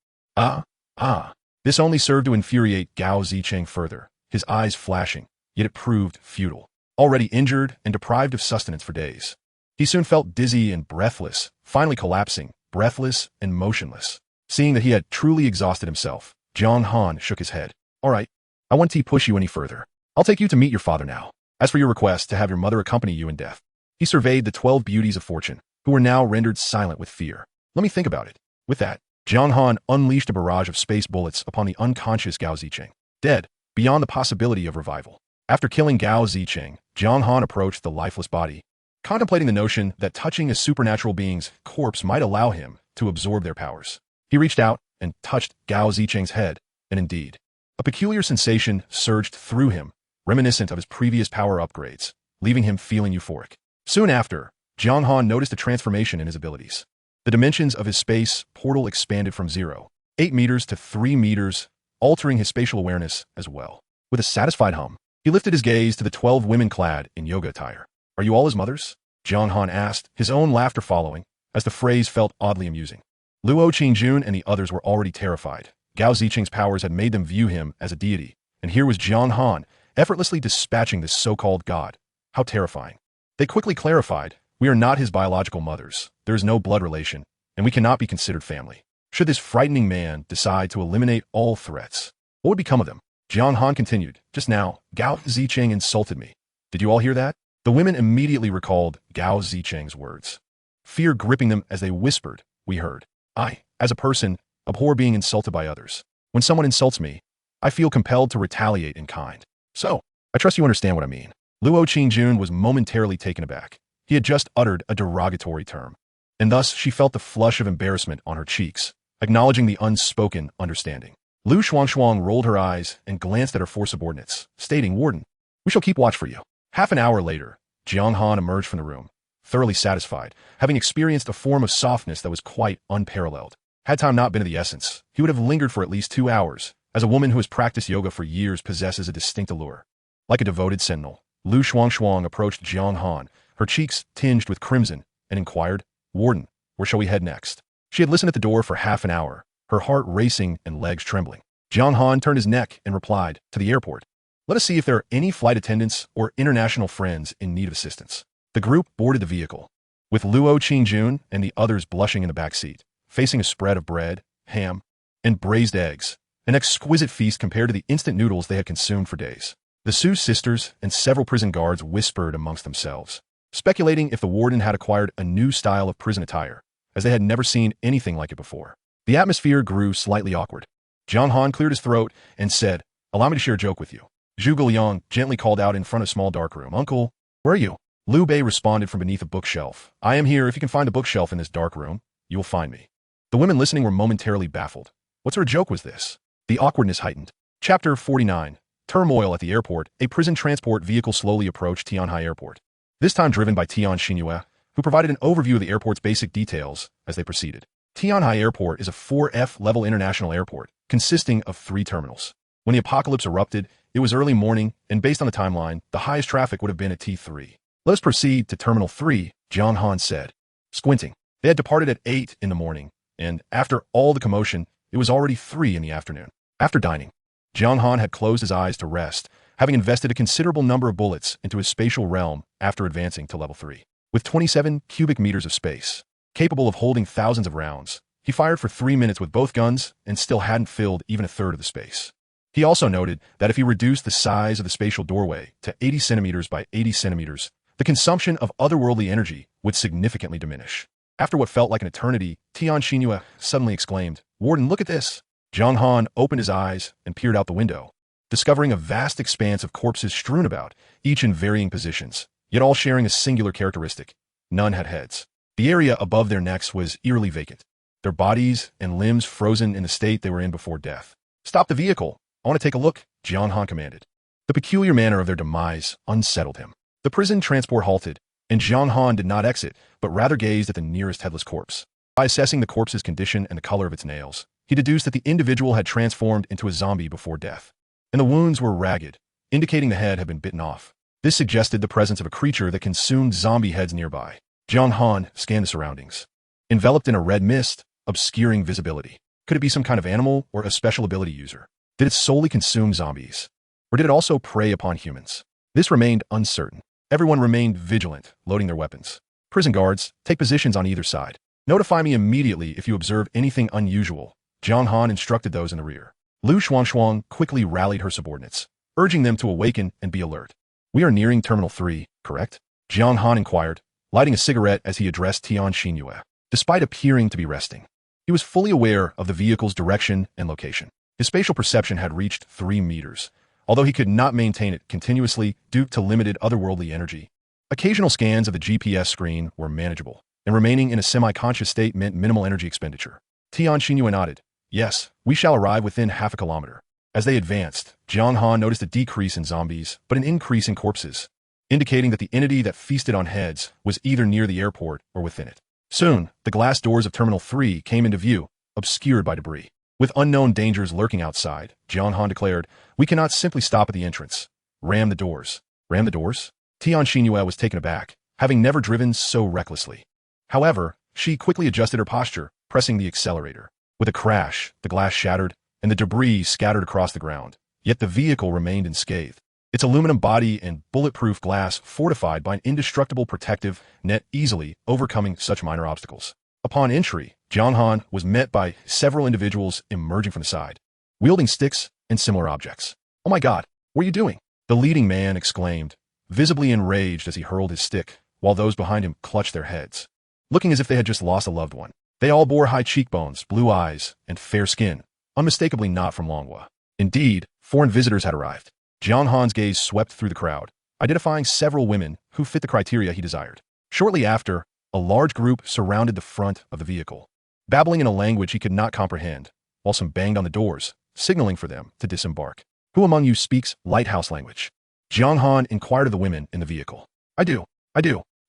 This only served to infuriate Gao Zicheng further, his eyes flashing, yet it proved futile. Already injured and deprived of sustenance for days, he soon felt dizzy and breathless, finally collapsing, breathless and motionless. Seeing that he had truly exhausted himself, Jiang Han shook his head. "All right, I won't push you any further. I'll take you to meet your father now. As for your request to have your mother accompany you in death." He surveyed the 12 beauties of fortune, who were now rendered silent with fear. "Let me think about it." With that, Jiang Han unleashed a barrage of space bullets upon the unconscious Gao Zicheng, dead, beyond the possibility of revival. After killing Gao Zicheng, Jiang Han approached the lifeless body, contemplating the notion that touching a supernatural being's corpse might allow him to absorb their powers. He reached out and touched Gao Zicheng's head, and indeed, a peculiar sensation surged through him, reminiscent of his previous power upgrades, leaving him feeling euphoric. Soon after, Jiang Han noticed a transformation in his abilities. The dimensions of his space portal expanded from 0.8 meters to 3 meters, altering his spatial awareness as well. With a satisfied hum, he lifted his gaze to the 12 women clad in yoga attire. "Are you all his mothers?" Jiang Han asked, his own laughter following, as the phrase felt oddly amusing. Luo Qingjun and the others were already terrified. Gao Zicheng's powers had made them view him as a deity, and here was Jiang Han effortlessly dispatching this so-called god. How terrifying. They quickly clarified, We are not his biological mothers. There is no blood relation, and we cannot be considered family. Should this frightening man decide to eliminate all threats, what would become of them? Jiang Han continued, just now, Gao Zicheng insulted me. Did you all hear that? The women immediately recalled Gao Zicheng's words. Fear gripping them as they whispered, we heard. I, as a person, abhor being insulted by others. When someone insults me, I feel compelled to retaliate in kind. So, I trust you understand what I mean. Luo Qingjun was momentarily taken aback. He had just uttered a derogatory term, and thus she felt the flush of embarrassment on her cheeks, acknowledging the unspoken understanding. Lu Shuangshuang rolled her eyes and glanced at her four subordinates, stating, Warden, we shall keep watch for you. Half an hour later, Jiang Han emerged from the room, thoroughly satisfied, having experienced a form of softness that was quite unparalleled. Had time not been of the essence, he would have lingered for at least 2 hours, as a woman who has practiced yoga for years possesses a distinct allure. Like a devoted sentinel, Lu Shuangshuang approached Jiang Han, her cheeks tinged with crimson, and inquired, Warden, where shall we head next? She had listened at the door for half an hour, her heart racing and legs trembling. Jiang Han turned his neck and replied, to the airport. Let us see if there are any flight attendants or international friends in need of assistance. The group boarded the vehicle, with Luo Qingjun and the others blushing in the back seat, facing a spread of bread, ham, and braised eggs, an exquisite feast compared to the instant noodles they had consumed for days. The Su sisters and several prison guards whispered amongst themselves, speculating if the warden had acquired a new style of prison attire, as they had never seen anything like it before. The atmosphere grew slightly awkward. Jiang Han cleared his throat and said, Allow me to share a joke with you. Zhu Guliang gently called out in front of a small dark room, Uncle, where are you? Liu Bei responded from beneath a bookshelf, I am here. If you can find a bookshelf in this dark room, you will find me. The women listening were momentarily baffled. What sort of joke was this? The awkwardness heightened. Chapter 49. Turmoil at the airport. A prison transport vehicle slowly approached Tianhai Airport, this time driven by Tian Xinyue, who provided an overview of the airport's basic details as they proceeded. Tianhai Airport is a 4F-level international airport, consisting of 3 terminals. When the apocalypse erupted, it was early morning, and based on the timeline, the highest traffic would have been at T3. Let us proceed to Terminal 3, Jiang Han said, squinting. They had departed at 8 in the morning, and after all the commotion, it was already 3 in the afternoon. After dining, Jiang Han had closed his eyes to rest, having invested a considerable number of bullets into his spatial realm after advancing to level 3. With 27 cubic meters of space, capable of holding thousands of rounds, he fired for 3 minutes with both guns and still hadn't filled even a third of the space. He also noted that if he reduced the size of the spatial doorway to 80 centimeters by 80 centimeters, the consumption of otherworldly energy would significantly diminish. After what felt like an eternity, Tian Xinyue suddenly exclaimed, Warden, look at this. Jiang Han opened his eyes and peered out the window, discovering a vast expanse of corpses strewn about, each in varying positions, yet all sharing a singular characteristic. None had heads. The area above their necks was eerily vacant, their bodies and limbs frozen in the state they were in before death. Stop the vehicle. I want to take a look, Jiang Han commanded. The peculiar manner of their demise unsettled him. The prison transport halted, and Jiang Han did not exit, but rather gazed at the nearest headless corpse. By assessing the corpse's condition and the color of its nails, he deduced that the individual had transformed into a zombie before death, and the wounds were ragged, indicating the head had been bitten off. This suggested the presence of a creature that consumed zombie heads nearby. Jiang Han scanned the surroundings. Enveloped in a red mist, obscuring visibility. Could it be some kind of animal or a special ability user? Did it solely consume zombies? Or did it also prey upon humans? This remained uncertain. Everyone remained vigilant, loading their weapons. Prison guards, take positions on either side. Notify me immediately if you observe anything unusual, Jiang Han instructed those in the rear. Lu Shuangshuang quickly rallied her subordinates, urging them to awaken and be alert. We are nearing Terminal 3, correct? Jiang Han inquired, lighting a cigarette as he addressed Tian Xinyue. Despite appearing to be resting, he was fully aware of the vehicle's direction and location. His spatial perception had reached 3 meters, although he could not maintain it continuously due to limited otherworldly energy. Occasional scans of the GPS screen were manageable, and remaining in a semi-conscious state meant minimal energy expenditure. Tian Xinyue nodded. Yes, we shall arrive within half a kilometer. As they advanced, Jiang Han noticed a decrease in zombies, but an increase in corpses, indicating that the entity that feasted on heads was either near the airport or within it. Soon, the glass doors of Terminal 3 came into view, obscured by debris. With unknown dangers lurking outside, Jiang Han declared, we cannot simply stop at the entrance. Ram the doors. Ram the doors? Tian Xinyue was taken aback, having never driven so recklessly. However, she quickly adjusted her posture, pressing the accelerator. With a crash, the glass shattered, and the debris scattered across the ground. Yet the vehicle remained unscathed. its aluminum body and bulletproof glass fortified by an indestructible protective net easily overcoming such minor obstacles. Upon entry, Jiang Han was met by several individuals emerging from the side, wielding sticks and similar objects. "Oh my God, what are you doing?" the leading man exclaimed, visibly enraged as he hurled his stick, while those behind him clutched their heads, looking as if they had just lost a loved one. They all bore high cheekbones, blue eyes, and fair skin, unmistakably not from Longhua. Indeed, foreign visitors had arrived. Jiang Han's gaze swept through the crowd, identifying several women who fit the criteria he desired. Shortly after, a large group surrounded the front of the vehicle, babbling in a language he could not comprehend, while some banged on the doors, signaling for them to disembark. "Who among you speaks lighthouse language?" Jiang Han inquired of the women in the vehicle. I do.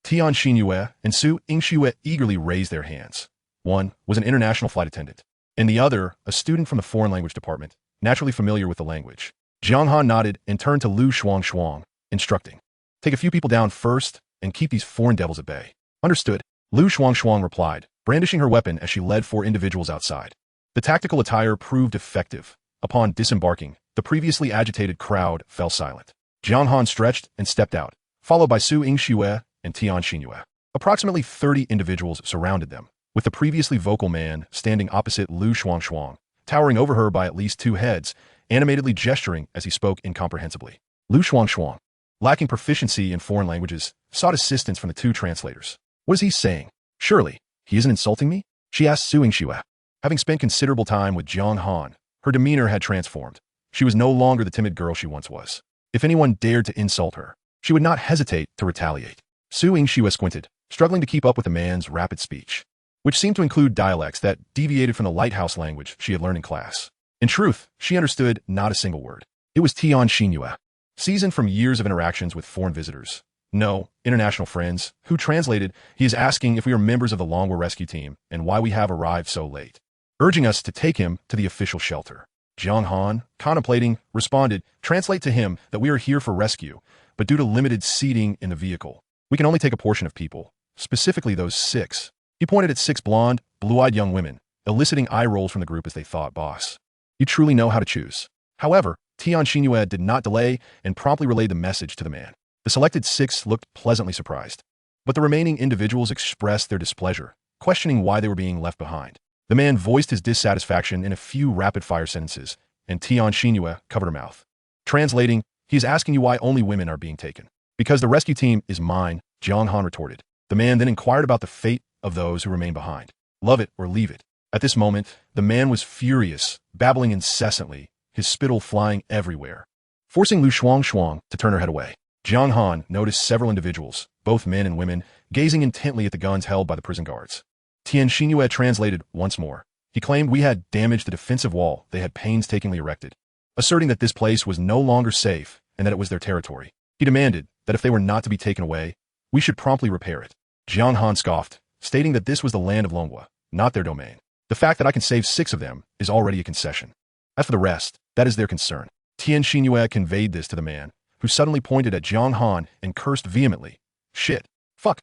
Tian Xinyue and Su Yingxue eagerly raised their hands. One was an international flight attendant, and the other a student from the foreign language department, naturally familiar with the language. Jiang Han nodded and turned to Lu Shuang, instructing, "Take a few people down first and keep these foreign devils at bay." "Understood," Lu Shuang replied, brandishing her weapon as she led 4 individuals outside. The tactical attire proved effective. Upon disembarking, the previously agitated crowd fell silent. Jiang Han stretched and stepped out, followed by Su Yingxue and Tian Xinyue. Approximately 30 individuals surrounded them, with the previously vocal man standing opposite Lu Shuang, towering over her by at least 2 heads, animatedly gesturing as he spoke incomprehensibly. Lu Shuang, lacking proficiency in foreign languages, sought assistance from the 2 translators. "What is he saying? Surely, he isn't insulting me?" she asked Su Yingxue. Having spent considerable time with Jiang Han, her demeanor had transformed. She was no longer the timid girl she once was. If anyone dared to insult her, she would not hesitate to retaliate. Su Yingxue squinted, struggling to keep up with the man's rapid speech, which seemed to include dialects that deviated from the lighthouse language she had learned in class. In truth, she understood not a single word. It was Tian Xinyue, seasoned from years of interactions with foreign visitors. "No, international friends," who translated, "He is asking if we are members of the Longhua rescue team and why we have arrived so late, urging us to take him to the official shelter." Jiang Han, contemplating, responded, "Translate to him that we are here for rescue, but due to limited seating in the vehicle, we can only take a portion of people, specifically those 6. He pointed at 6 blonde, blue-eyed young women, eliciting eye rolls from the group as they thought, "Boss, you truly know how to choose." However, Tian Xinyue did not delay and promptly relayed the message to the man. The selected 6 looked pleasantly surprised, but the remaining individuals expressed their displeasure, questioning why they were being left behind. The man voiced his dissatisfaction in a few rapid-fire sentences, and Tian Xinyue covered her mouth. Translating, "He is asking you why only women are being taken." "Because the rescue team is mine," Jiang Han retorted. The man then inquired about the fate of those who remain behind. "Love it or leave it." At this moment, the man was furious, babbling incessantly, his spittle flying everywhere, forcing Lu Shuang to turn her head away. Jiang Han noticed several individuals, both men and women, gazing intently at the guns held by the prison guards. Tian Xinyue translated once more. He claimed we had damaged the defensive wall they had painstakingly erected, asserting that this place was no longer safe and that it was their territory. He demanded that if they were not to be taken away, we should promptly repair it. Jiang Han scoffed, stating that this was the land of Longhua, not their domain. "The fact that I can save 6 of them is already a concession. As for the rest, that is their concern." Tian Xinyue conveyed this to the man, who suddenly pointed at Jiang Han and cursed vehemently. "Shit. Fuck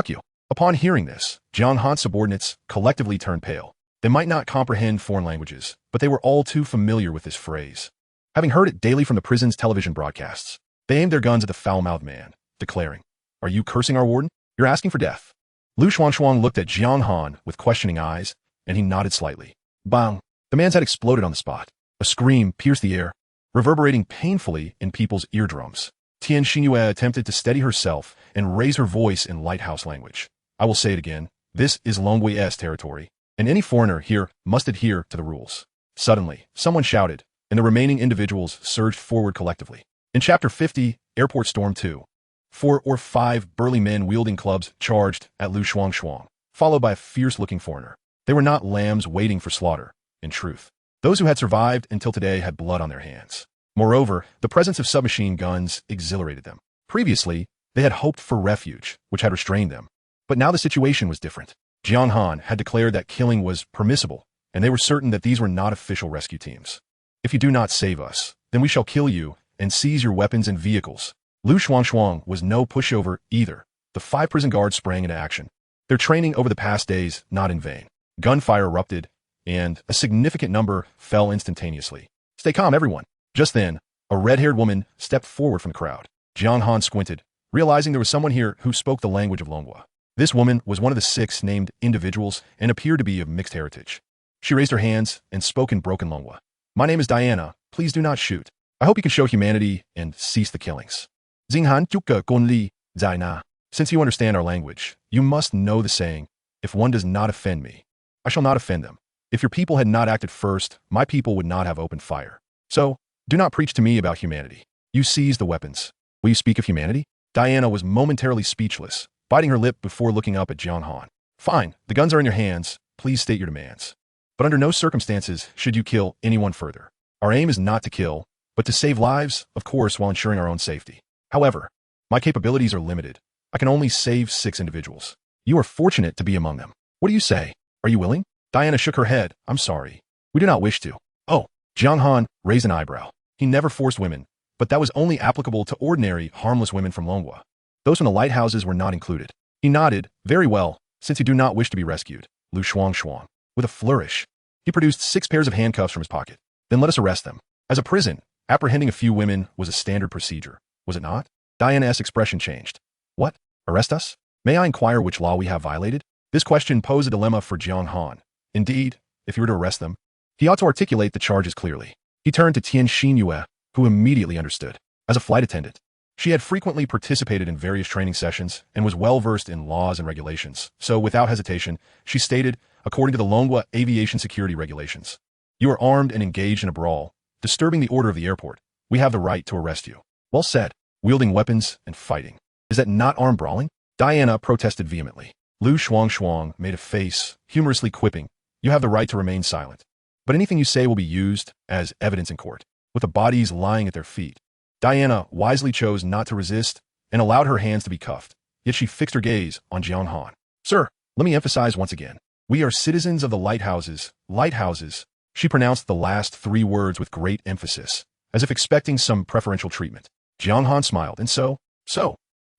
you." Upon hearing this, Jiang Han's subordinates collectively turned pale. They might not comprehend foreign languages, but they were all too familiar with this phrase, having heard it daily from the prison's television broadcasts. They aimed their guns at the foul-mouthed man, declaring, "Are you cursing our warden? You're asking for death." Lu Shuang looked at Jiang Han with questioning eyes, and he nodded slightly. Bang! The man's head exploded on the spot. A scream pierced the air, reverberating painfully in people's eardrums. Tian Xinyue attempted to steady herself and raise her voice in lighthouse language. "I will say it again. This is Longhui's territory, and any foreigner here must adhere to the rules." Suddenly, someone shouted, and the remaining individuals surged forward collectively. In Chapter 50, Airport Storm 2, 4 or 5 burly men wielding clubs charged at Lu Shuang, followed by a fierce-looking foreigner. They were not lambs waiting for slaughter, in truth. Those who had survived until today had blood on their hands. Moreover, the presence of submachine guns exhilarated them. Previously, they had hoped for refuge, which had restrained them. But now the situation was different. Jiang Han had declared that killing was permissible, and they were certain that these were not official rescue teams. "If you do not save us, then we shall kill you and seize your weapons and vehicles." Lu Shuang was no pushover either. The 5 prison guards sprang into action, their training over the past days not in vain. Gunfire erupted, and a significant number fell instantaneously. "Stay calm, everyone." Just then, A red-haired woman stepped forward from the crowd. Jiang Han squinted, realizing there was someone here who spoke the language of Longhua. This woman was one of the 6 named individuals and appeared to be of mixed heritage. She raised her hands and spoke in broken Longhua. My name is Diana. Please do not shoot. I hope you can show humanity and cease the killings. Jiang Han Juka Gonli Zaina. Since you understand our language, you must know the saying, if one does not offend me, I shall not offend them. If your people had not acted first, my people would not have opened fire. So, do not preach to me about humanity. You seize the weapons. Will you speak of humanity? Diana was momentarily speechless, biting her lip before looking up at Jiang Han. Fine, the guns are in your hands. Please state your demands. But under no circumstances should you kill anyone further. Our aim is not to kill, but to save lives, of course, while ensuring our own safety. However, my capabilities are limited. I can only save 6 individuals. You are fortunate to be among them. What do you say? Are you willing? Diana shook her head. I'm sorry. We do not wish to. Oh, Jiang Han raised an eyebrow. He never forced women, but that was only applicable to ordinary, harmless women from Longhua. Those from the lighthouses were not included. He nodded. Very well, since you do not wish to be rescued. Lu Shuang Shuang. With a flourish, he produced 6 pairs of handcuffs from his pocket. Then let us arrest them. As a prison, apprehending a few women was a standard procedure, was it not? Diana's expression changed. What? Arrest us? May I inquire which law we have violated? This question posed a dilemma for Jiang Han. Indeed, if he were to arrest them, he ought to articulate the charges clearly. He turned to Tian Xinyue, who immediately understood. As a flight attendant, she had frequently participated in various training sessions and was well-versed in laws and regulations. So, without hesitation, she stated, according to the Longhua Aviation Security Regulations, you are armed and engaged in a brawl, disturbing the order of the airport. We have the right to arrest you. Well said. Wielding weapons and fighting. Is that not armed brawling? Diana protested vehemently. Lu Shuang Shuang made a face, humorously quipping, you have the right to remain silent. But anything you say will be used as evidence in court, with the bodies lying at their feet. Diana wisely chose not to resist and allowed her hands to be cuffed, yet she fixed her gaze on Jiang Han. Sir, let me emphasize once again. We are citizens of the lighthouses. Lighthouses. She pronounced the last 3 words with great emphasis, as if expecting some preferential treatment. Jiang Han smiled, and so?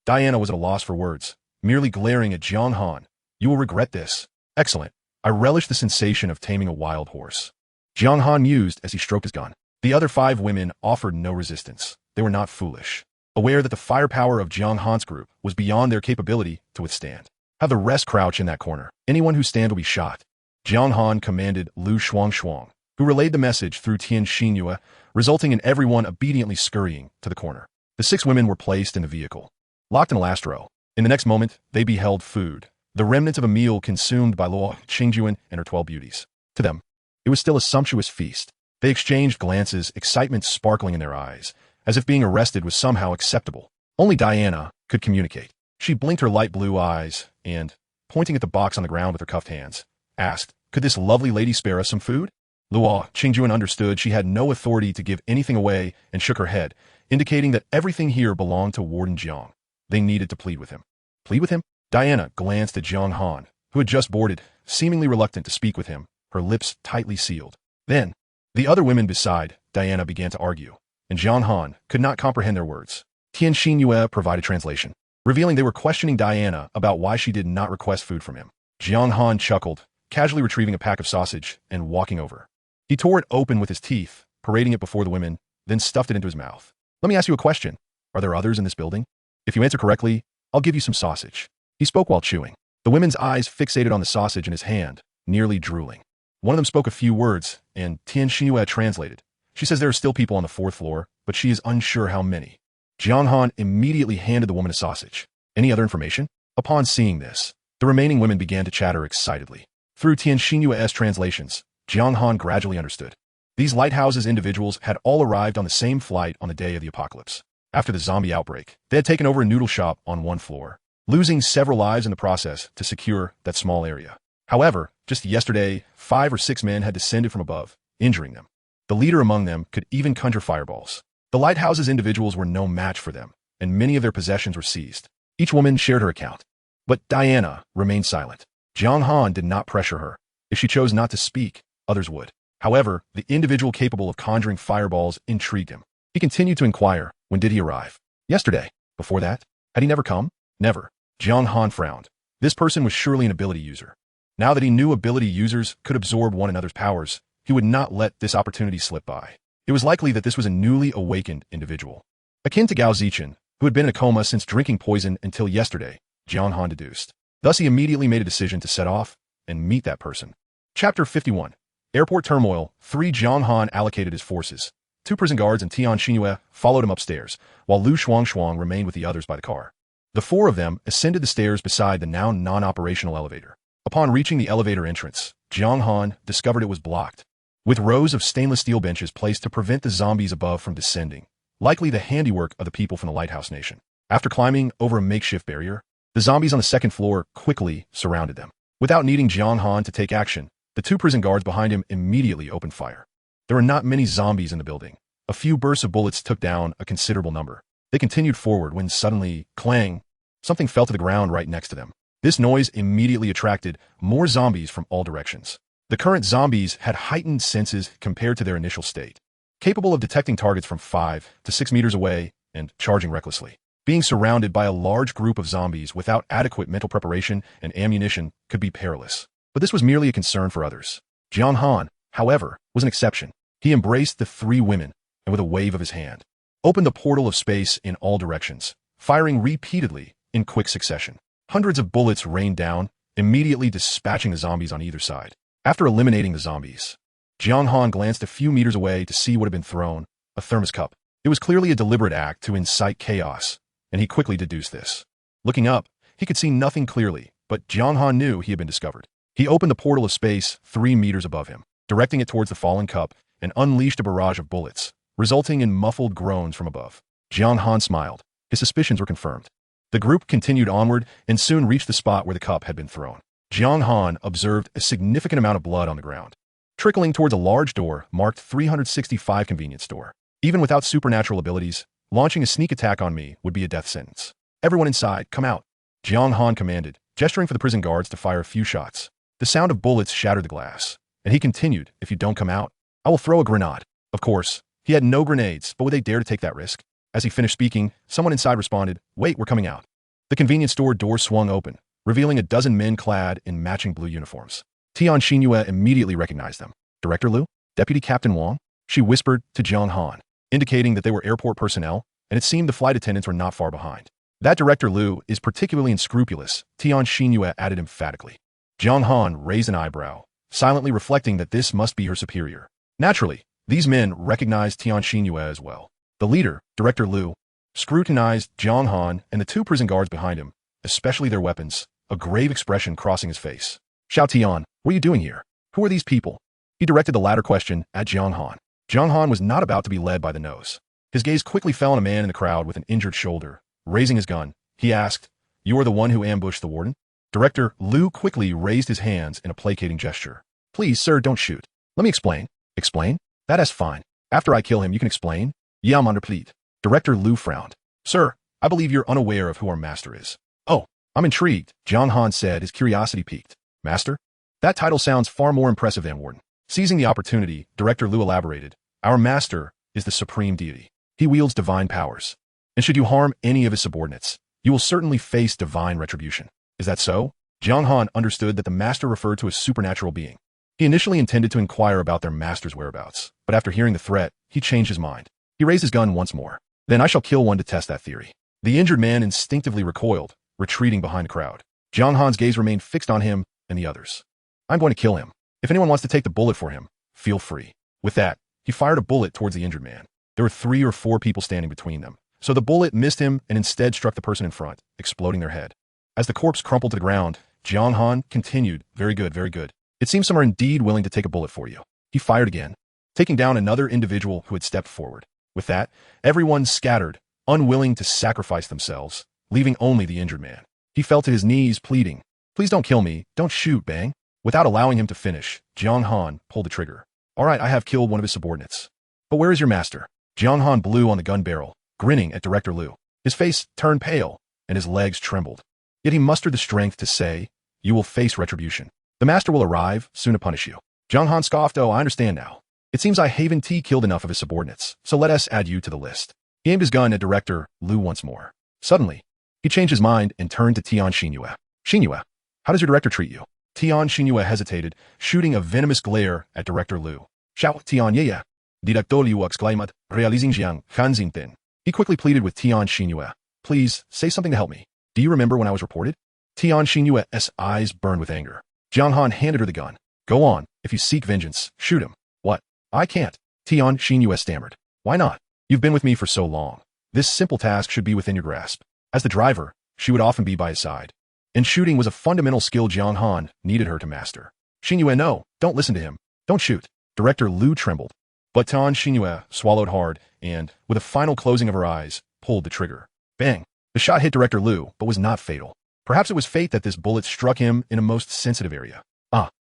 Diana was at a loss for words, merely glaring at Jiang Han. You will regret this. Excellent. I relish the sensation of taming a wild horse. Jiang Han mused as he stroked his gun. The other 5 women offered no resistance. They were not foolish, aware that the firepower of Jiang Han's group was beyond their capability to withstand. Have the rest crouch in that corner. Anyone who stands will be shot. Jiang Han commanded Lu Shuang Shuang, who relayed the message through Tian Xinyue, resulting in everyone obediently scurrying to the corner. The 6 women were placed in the vehicle, locked in the last row. In the next moment, they beheld food, the remnants of a meal consumed by Luo Qingjuan and her 12 beauties. To them, it was still a sumptuous feast. They exchanged glances, excitement sparkling in their eyes, as if being arrested was somehow acceptable. Only Diana could communicate. She blinked her light blue eyes and, pointing at the box on the ground with her cuffed hands, asked, could this lovely lady spare us some food? Luo Qingjuan understood she had no authority to give anything away and shook her head, indicating that everything here belonged to Warden Jiang. They needed to plead with him. Plead with him? Diana glanced at Jiang Han, who had just boarded, seemingly reluctant to speak with him, her lips tightly sealed. Then, the other women beside Diana began to argue, and Jiang Han could not comprehend their words. Tian Xinyue provided translation, revealing they were questioning Diana about why she did not request food from him. Jiang Han chuckled, casually retrieving a pack of sausage and walking over. He tore it open with his teeth, parading it before the women, then stuffed it into his mouth. Let me ask you a question. Are there others in this building? If you answer correctly, I'll give you some sausage. He spoke while chewing. The women's eyes fixated on the sausage in his hand, nearly drooling. One of them spoke a few words, and Tian Xinyue translated. She says there are still people on the 4th floor, but she is unsure how many. Jiang Han immediately handed the woman a sausage. Any other information? Upon seeing this, the remaining women began to chatter excitedly. Through Tian Xinyue's translations, Jiang Han gradually understood. These lighthouses individuals had all arrived on the same flight on the day of the apocalypse. After the zombie outbreak, they had taken over a noodle shop on 1 floor, losing several lives in the process to secure that small area. However, just yesterday, 5 or 6 men had descended from above, injuring them. The leader among them could even conjure fireballs. The lighthouses individuals were no match for them, and many of their possessions were seized. Each woman shared her account. But Diana remained silent. Jiang Han did not pressure her. If she chose not to speak, others would. However, the individual capable of conjuring fireballs intrigued him. He continued to inquire, when did he arrive? Yesterday. Before that? Had he never come? Never. Jiang Han frowned. This person was surely an ability user. Now that he knew ability users could absorb one another's powers, he would not let this opportunity slip by. It was likely that this was a newly awakened individual, akin to Gao Zichen, who had been in a coma since drinking poison until yesterday, Jiang Han deduced. Thus he immediately made a decision to set off and meet that person. Chapter 51. Airport turmoil. 3. Jiang Han allocated his forces. 2 prison guards and Tian Xingyue followed him upstairs, while Lu Shuangshuang remained with the others by the car. The 4 of them ascended the stairs beside the now non-operational elevator. Upon reaching the elevator entrance, Jiang Han discovered it was blocked, with rows of stainless steel benches placed to prevent the zombies above from descending, likely the handiwork of the people from the Lighthouse Nation. After climbing over a makeshift barrier, the zombies on the second floor quickly surrounded them. Without needing Jiang Han to take action, the 2 prison guards behind him immediately opened fire. There were not many zombies in the building. A few bursts of bullets took down a considerable number. They continued forward when suddenly, clang, something fell to the ground right next to them. This noise immediately attracted more zombies from all directions. The current zombies had heightened senses compared to their initial state, capable of detecting targets from 5 to 6 meters away and charging recklessly. Being surrounded by a large group of zombies without adequate mental preparation and ammunition could be perilous. But this was merely a concern for others. Jiang Han, however, was an exception. He embraced the 3 women and with a wave of his hand, opened the portal of space in all directions, firing repeatedly in quick succession. Hundreds of bullets rained down, immediately dispatching the zombies on either side. After eliminating the zombies, Jiang Han glanced a few meters away to see what had been thrown, a thermos cup. It was clearly a deliberate act to incite chaos, and he quickly deduced this. Looking up, he could see nothing clearly, but Jiang Han knew he had been discovered. He opened the portal of space 3 meters above him, directing it towards the fallen cup, and unleashed a barrage of bullets, resulting in muffled groans from above. Jiang Han smiled. His suspicions were confirmed. The group continued onward and soon reached the spot where the cup had been thrown. Jiang Han observed a significant amount of blood on the ground, trickling towards a large door marked 365 convenience store. Even without supernatural abilities, launching a sneak attack on me would be a death sentence. Everyone inside, come out, Jiang Han commanded, gesturing for the prison guards to fire a few shots. The sound of bullets shattered the glass, and he continued, if you don't come out, I will throw a grenade. Of course, he had no grenades, but would they dare to take that risk? As he finished speaking, someone inside responded, wait, we're coming out. The convenience store door swung open, revealing a dozen men clad in matching blue uniforms. Tian Xingyue immediately recognized them. Director Liu? Deputy Captain Wang? She whispered to Jiang Han, indicating that they were airport personnel, and it seemed the flight attendants were not far behind. That Director Liu is particularly unscrupulous, Tian Xingyue added emphatically. Jiang Han raised an eyebrow, silently reflecting that this must be her superior. Naturally, these men recognized Tian Xingyue as well. The leader, Director Liu, scrutinized Jiang Han and the 2 prison guards behind him, especially their weapons, a grave expression crossing his face. Xiao Tian, what are you doing here? Who are these people? He directed the latter question at Jiang Han. Jiang Han was not about to be led by the nose. His gaze quickly fell on a man in the crowd with an injured shoulder. Raising his gun, he asked, you are the one who ambushed the warden? Director Liu quickly raised his hands in a placating gesture. Please, sir, don't shoot. Let me explain. Explain? That is fine. After I kill him, you can explain. Yeah, I'm underplead. Director Liu frowned. Sir, I believe you're unaware of who our master is. Oh, I'm intrigued, Jiang Han said, his curiosity piqued. Master? That title sounds far more impressive than warden. Seizing the opportunity, Director Liu elaborated. Our master is the supreme deity. He wields divine powers. And should you harm any of his subordinates, you will certainly face divine retribution. Is that so? Jiang Han understood that the master referred to a supernatural being. He initially intended to inquire about their master's whereabouts, but after hearing the threat, he changed his mind. He raised his gun once more. Then I shall kill one to test that theory. The injured man instinctively recoiled, retreating behind the crowd. Jiang Han's gaze remained fixed on him and the others. I'm going to kill him. If anyone wants to take the bullet for him, feel free. With that, he fired a bullet towards the injured man. There were 3 or 4 people standing between them, so the bullet missed him and instead struck the person in front, exploding their head. As the corpse crumpled to the ground, Jiang Han continued, very good, very good. It seems some are indeed willing to take a bullet for you. He fired again, taking down another individual who had stepped forward. With that, everyone scattered, unwilling to sacrifice themselves, leaving only the injured man. He fell to his knees, pleading, please don't kill me, don't shoot, bang. Without allowing him to finish, Jiang Han pulled the trigger. All right, I have killed one of his subordinates. But where is your master? Jiang Han blew on the gun barrel, grinning at Director Liu. His face turned pale, and his legs trembled. Yet he mustered the strength to say, you will face retribution. The master will arrive, soon to punish you. Jiang Han scoffed, oh, I understand now. It seems I haven't killed enough of his subordinates, so let us add you to the list. He aimed his gun at Director Liu once more. Suddenly, he changed his mind and turned to Tian Xingyue. Xingyue, how does your director treat you? Tian Xingyue hesitated, shooting a venomous glare at Director Liu. Xiao Tian, yeah. Director Liu exclaimed, realizing Jiang Han's intent. He quickly pleaded with Tian Xinyue. Please, say something to help me. Do you remember when I was reported? Tian Xinyue's eyes burned with anger. Jiang Han handed her the gun. Go on, if you seek vengeance, shoot him. What? I can't. Tian Xinyue stammered. Why not? You've been with me for so long. This simple task should be within your grasp. As the driver, she would often be by his side. And shooting was a fundamental skill Jiang Han needed her to master. Xinyue, no, don't listen to him. Don't shoot. Director Liu trembled. But Tian Xinyue swallowed hard and, with a final closing of her eyes, pulled the trigger. Bang! The shot hit Director Liu, but was not fatal. Perhaps it was fate that this bullet struck him in a most sensitive area.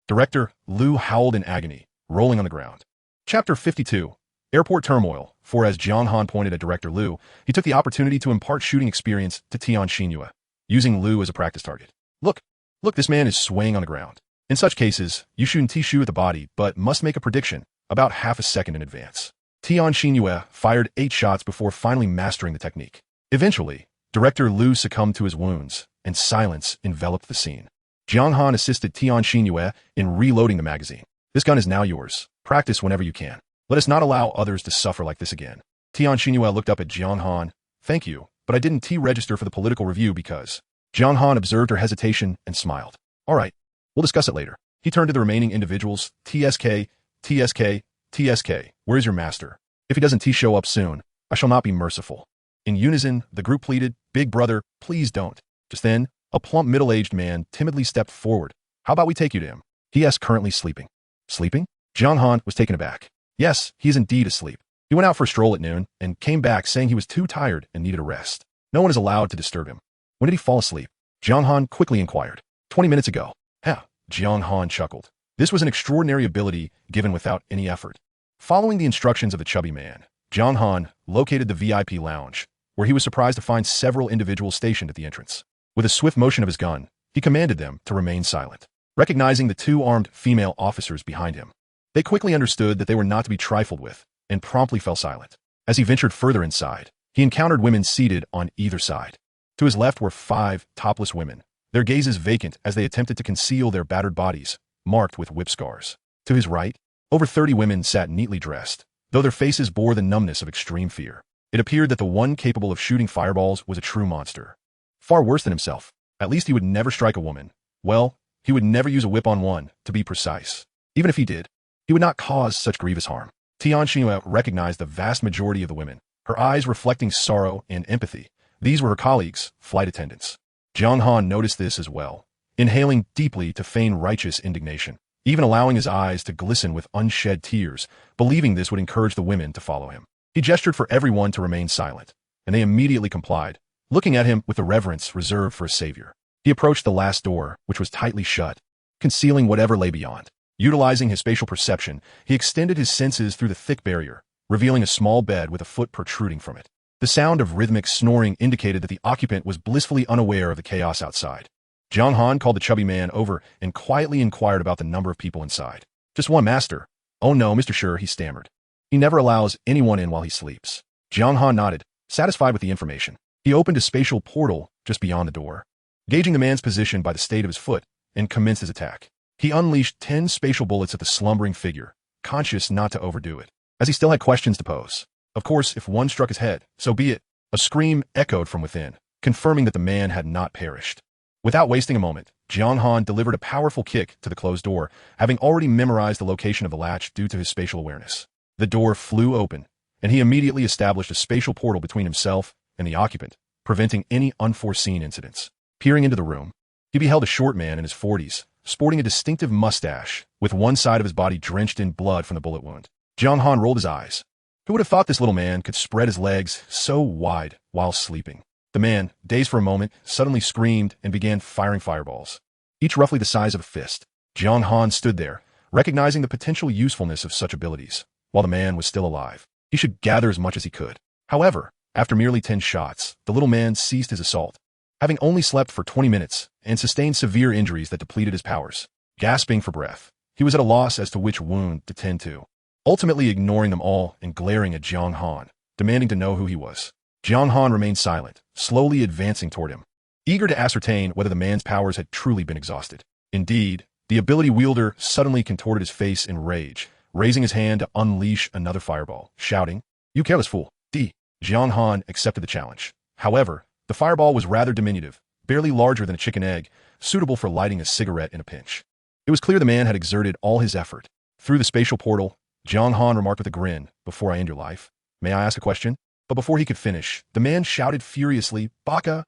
Director Liu howled in agony, rolling on the ground. Chapter 52. Airport Turmoil. For as Jiang Han pointed at Director Liu, he took the opportunity to impart shooting experience to Tian Xinyue, using Liu as a practice target. Look, this man is swaying on the ground. In such cases, you shouldn't shoot at the body, but must make a prediction about half a second in advance. Tian Xinyue fired 8 shots before finally mastering the technique. Eventually, Director Liu succumbed to his wounds, and silence enveloped the scene. Jiang Han assisted Tian Xinyue in reloading the magazine. This gun is now yours. Practice whenever you can. Let us not allow others to suffer like this again. Tian Xinyue looked up at Jiang Han. Thank you, but I didn't T-register for the political review because... Jiang Han observed her hesitation and smiled. All right, we'll discuss it later. He turned to the remaining individuals. TSK, where is your master? If he doesn't show up soon, I shall not be merciful. In unison, the group pleaded, Big brother, please don't. Just then, a plump middle-aged man timidly stepped forward. How about we take you to him? He is currently sleeping. Sleeping? Jiang Han was taken aback. Yes, he is indeed asleep. He went out for a stroll at noon and came back saying he was too tired and needed a rest. No one is allowed to disturb him. When did he fall asleep? Jiang Han quickly inquired. 20 minutes ago. Jiang Han chuckled. This was an extraordinary ability given without any effort. Following the instructions of the chubby man, Jiang Han located the VIP lounge, where he was surprised to find several individuals stationed at the entrance. With a swift motion of his gun, he commanded them to remain silent. Recognizing the 2 armed female officers behind him, they quickly understood that they were not to be trifled with, and promptly fell silent. As he ventured further inside, he encountered women seated on either side. To his left were 5 topless women, their gazes vacant as they attempted to conceal their battered bodies, marked with whip scars. To his right, over 30 women sat neatly dressed, though their faces bore the numbness of extreme fear. It appeared that the one capable of shooting fireballs was a true monster. Far worse than himself. At least he would never strike a woman. Well, he would never use a whip on one, to be precise. Even if he did, he would not cause such grievous harm. Tian Xinyue recognized the vast majority of the women, her eyes reflecting sorrow and empathy. These were her colleagues, flight attendants. Jiang Han noticed this as well, inhaling deeply to feign righteous indignation, even allowing his eyes to glisten with unshed tears, believing this would encourage the women to follow him. He gestured for everyone to remain silent, and they immediately complied, looking at him with the reverence reserved for a savior. He approached the last door, which was tightly shut, concealing whatever lay beyond. Utilizing his spatial perception, he extended his senses through the thick barrier, revealing a small bed with a foot protruding from it. The sound of rhythmic snoring indicated that the occupant was blissfully unaware of the chaos outside. Jiang Han called the chubby man over and quietly inquired about the number of people inside. Just one, master. Oh no, Mr. Sure, he stammered. He never allows anyone in while he sleeps. Jiang Han nodded, satisfied with the information. He opened a spatial portal just beyond the door, gauging the man's position by the state of his foot, and commenced his attack. He unleashed 10 spatial bullets at the slumbering figure, conscious not to overdo it, as he still had questions to pose. Of course, if one struck his head, so be it. A scream echoed from within, confirming that the man had not perished. Without wasting a moment, Jiang Han delivered a powerful kick to the closed door, having already memorized the location of the latch due to his spatial awareness. The door flew open, and he immediately established a spatial portal between himself and the occupant, preventing any unforeseen incidents. Peering into the room, he beheld a short man in his 40s, sporting a distinctive mustache, with one side of his body drenched in blood from the bullet wound. Jiang Han rolled his eyes. Who would have thought this little man could spread his legs so wide while sleeping? The man, dazed for a moment, suddenly screamed and began firing fireballs, each roughly the size of a fist. Jiang Han stood there, recognizing the potential usefulness of such abilities. While the man was still alive, he should gather as much as he could. However, after merely 10 shots, the little man ceased his assault, having only slept for 20 minutes and sustained severe injuries that depleted his powers. Gasping for breath, he was at a loss as to which wound to tend to, ultimately ignoring them all and glaring at Jiang Han, demanding to know who he was. Jiang Han remained silent, slowly advancing toward him, eager to ascertain whether the man's powers had truly been exhausted. Indeed, the ability wielder suddenly contorted his face in rage, raising his hand to unleash another fireball, shouting, "You careless fool!" Jiang Han accepted the challenge. However, the fireball was rather diminutive, barely larger than a chicken egg, suitable for lighting a cigarette in a pinch. It was clear the man had exerted all his effort. Through the spatial portal, Jiang Han remarked with a grin, "Before I end your life, may I ask a question?" But before he could finish, the man shouted furiously, "Baka!"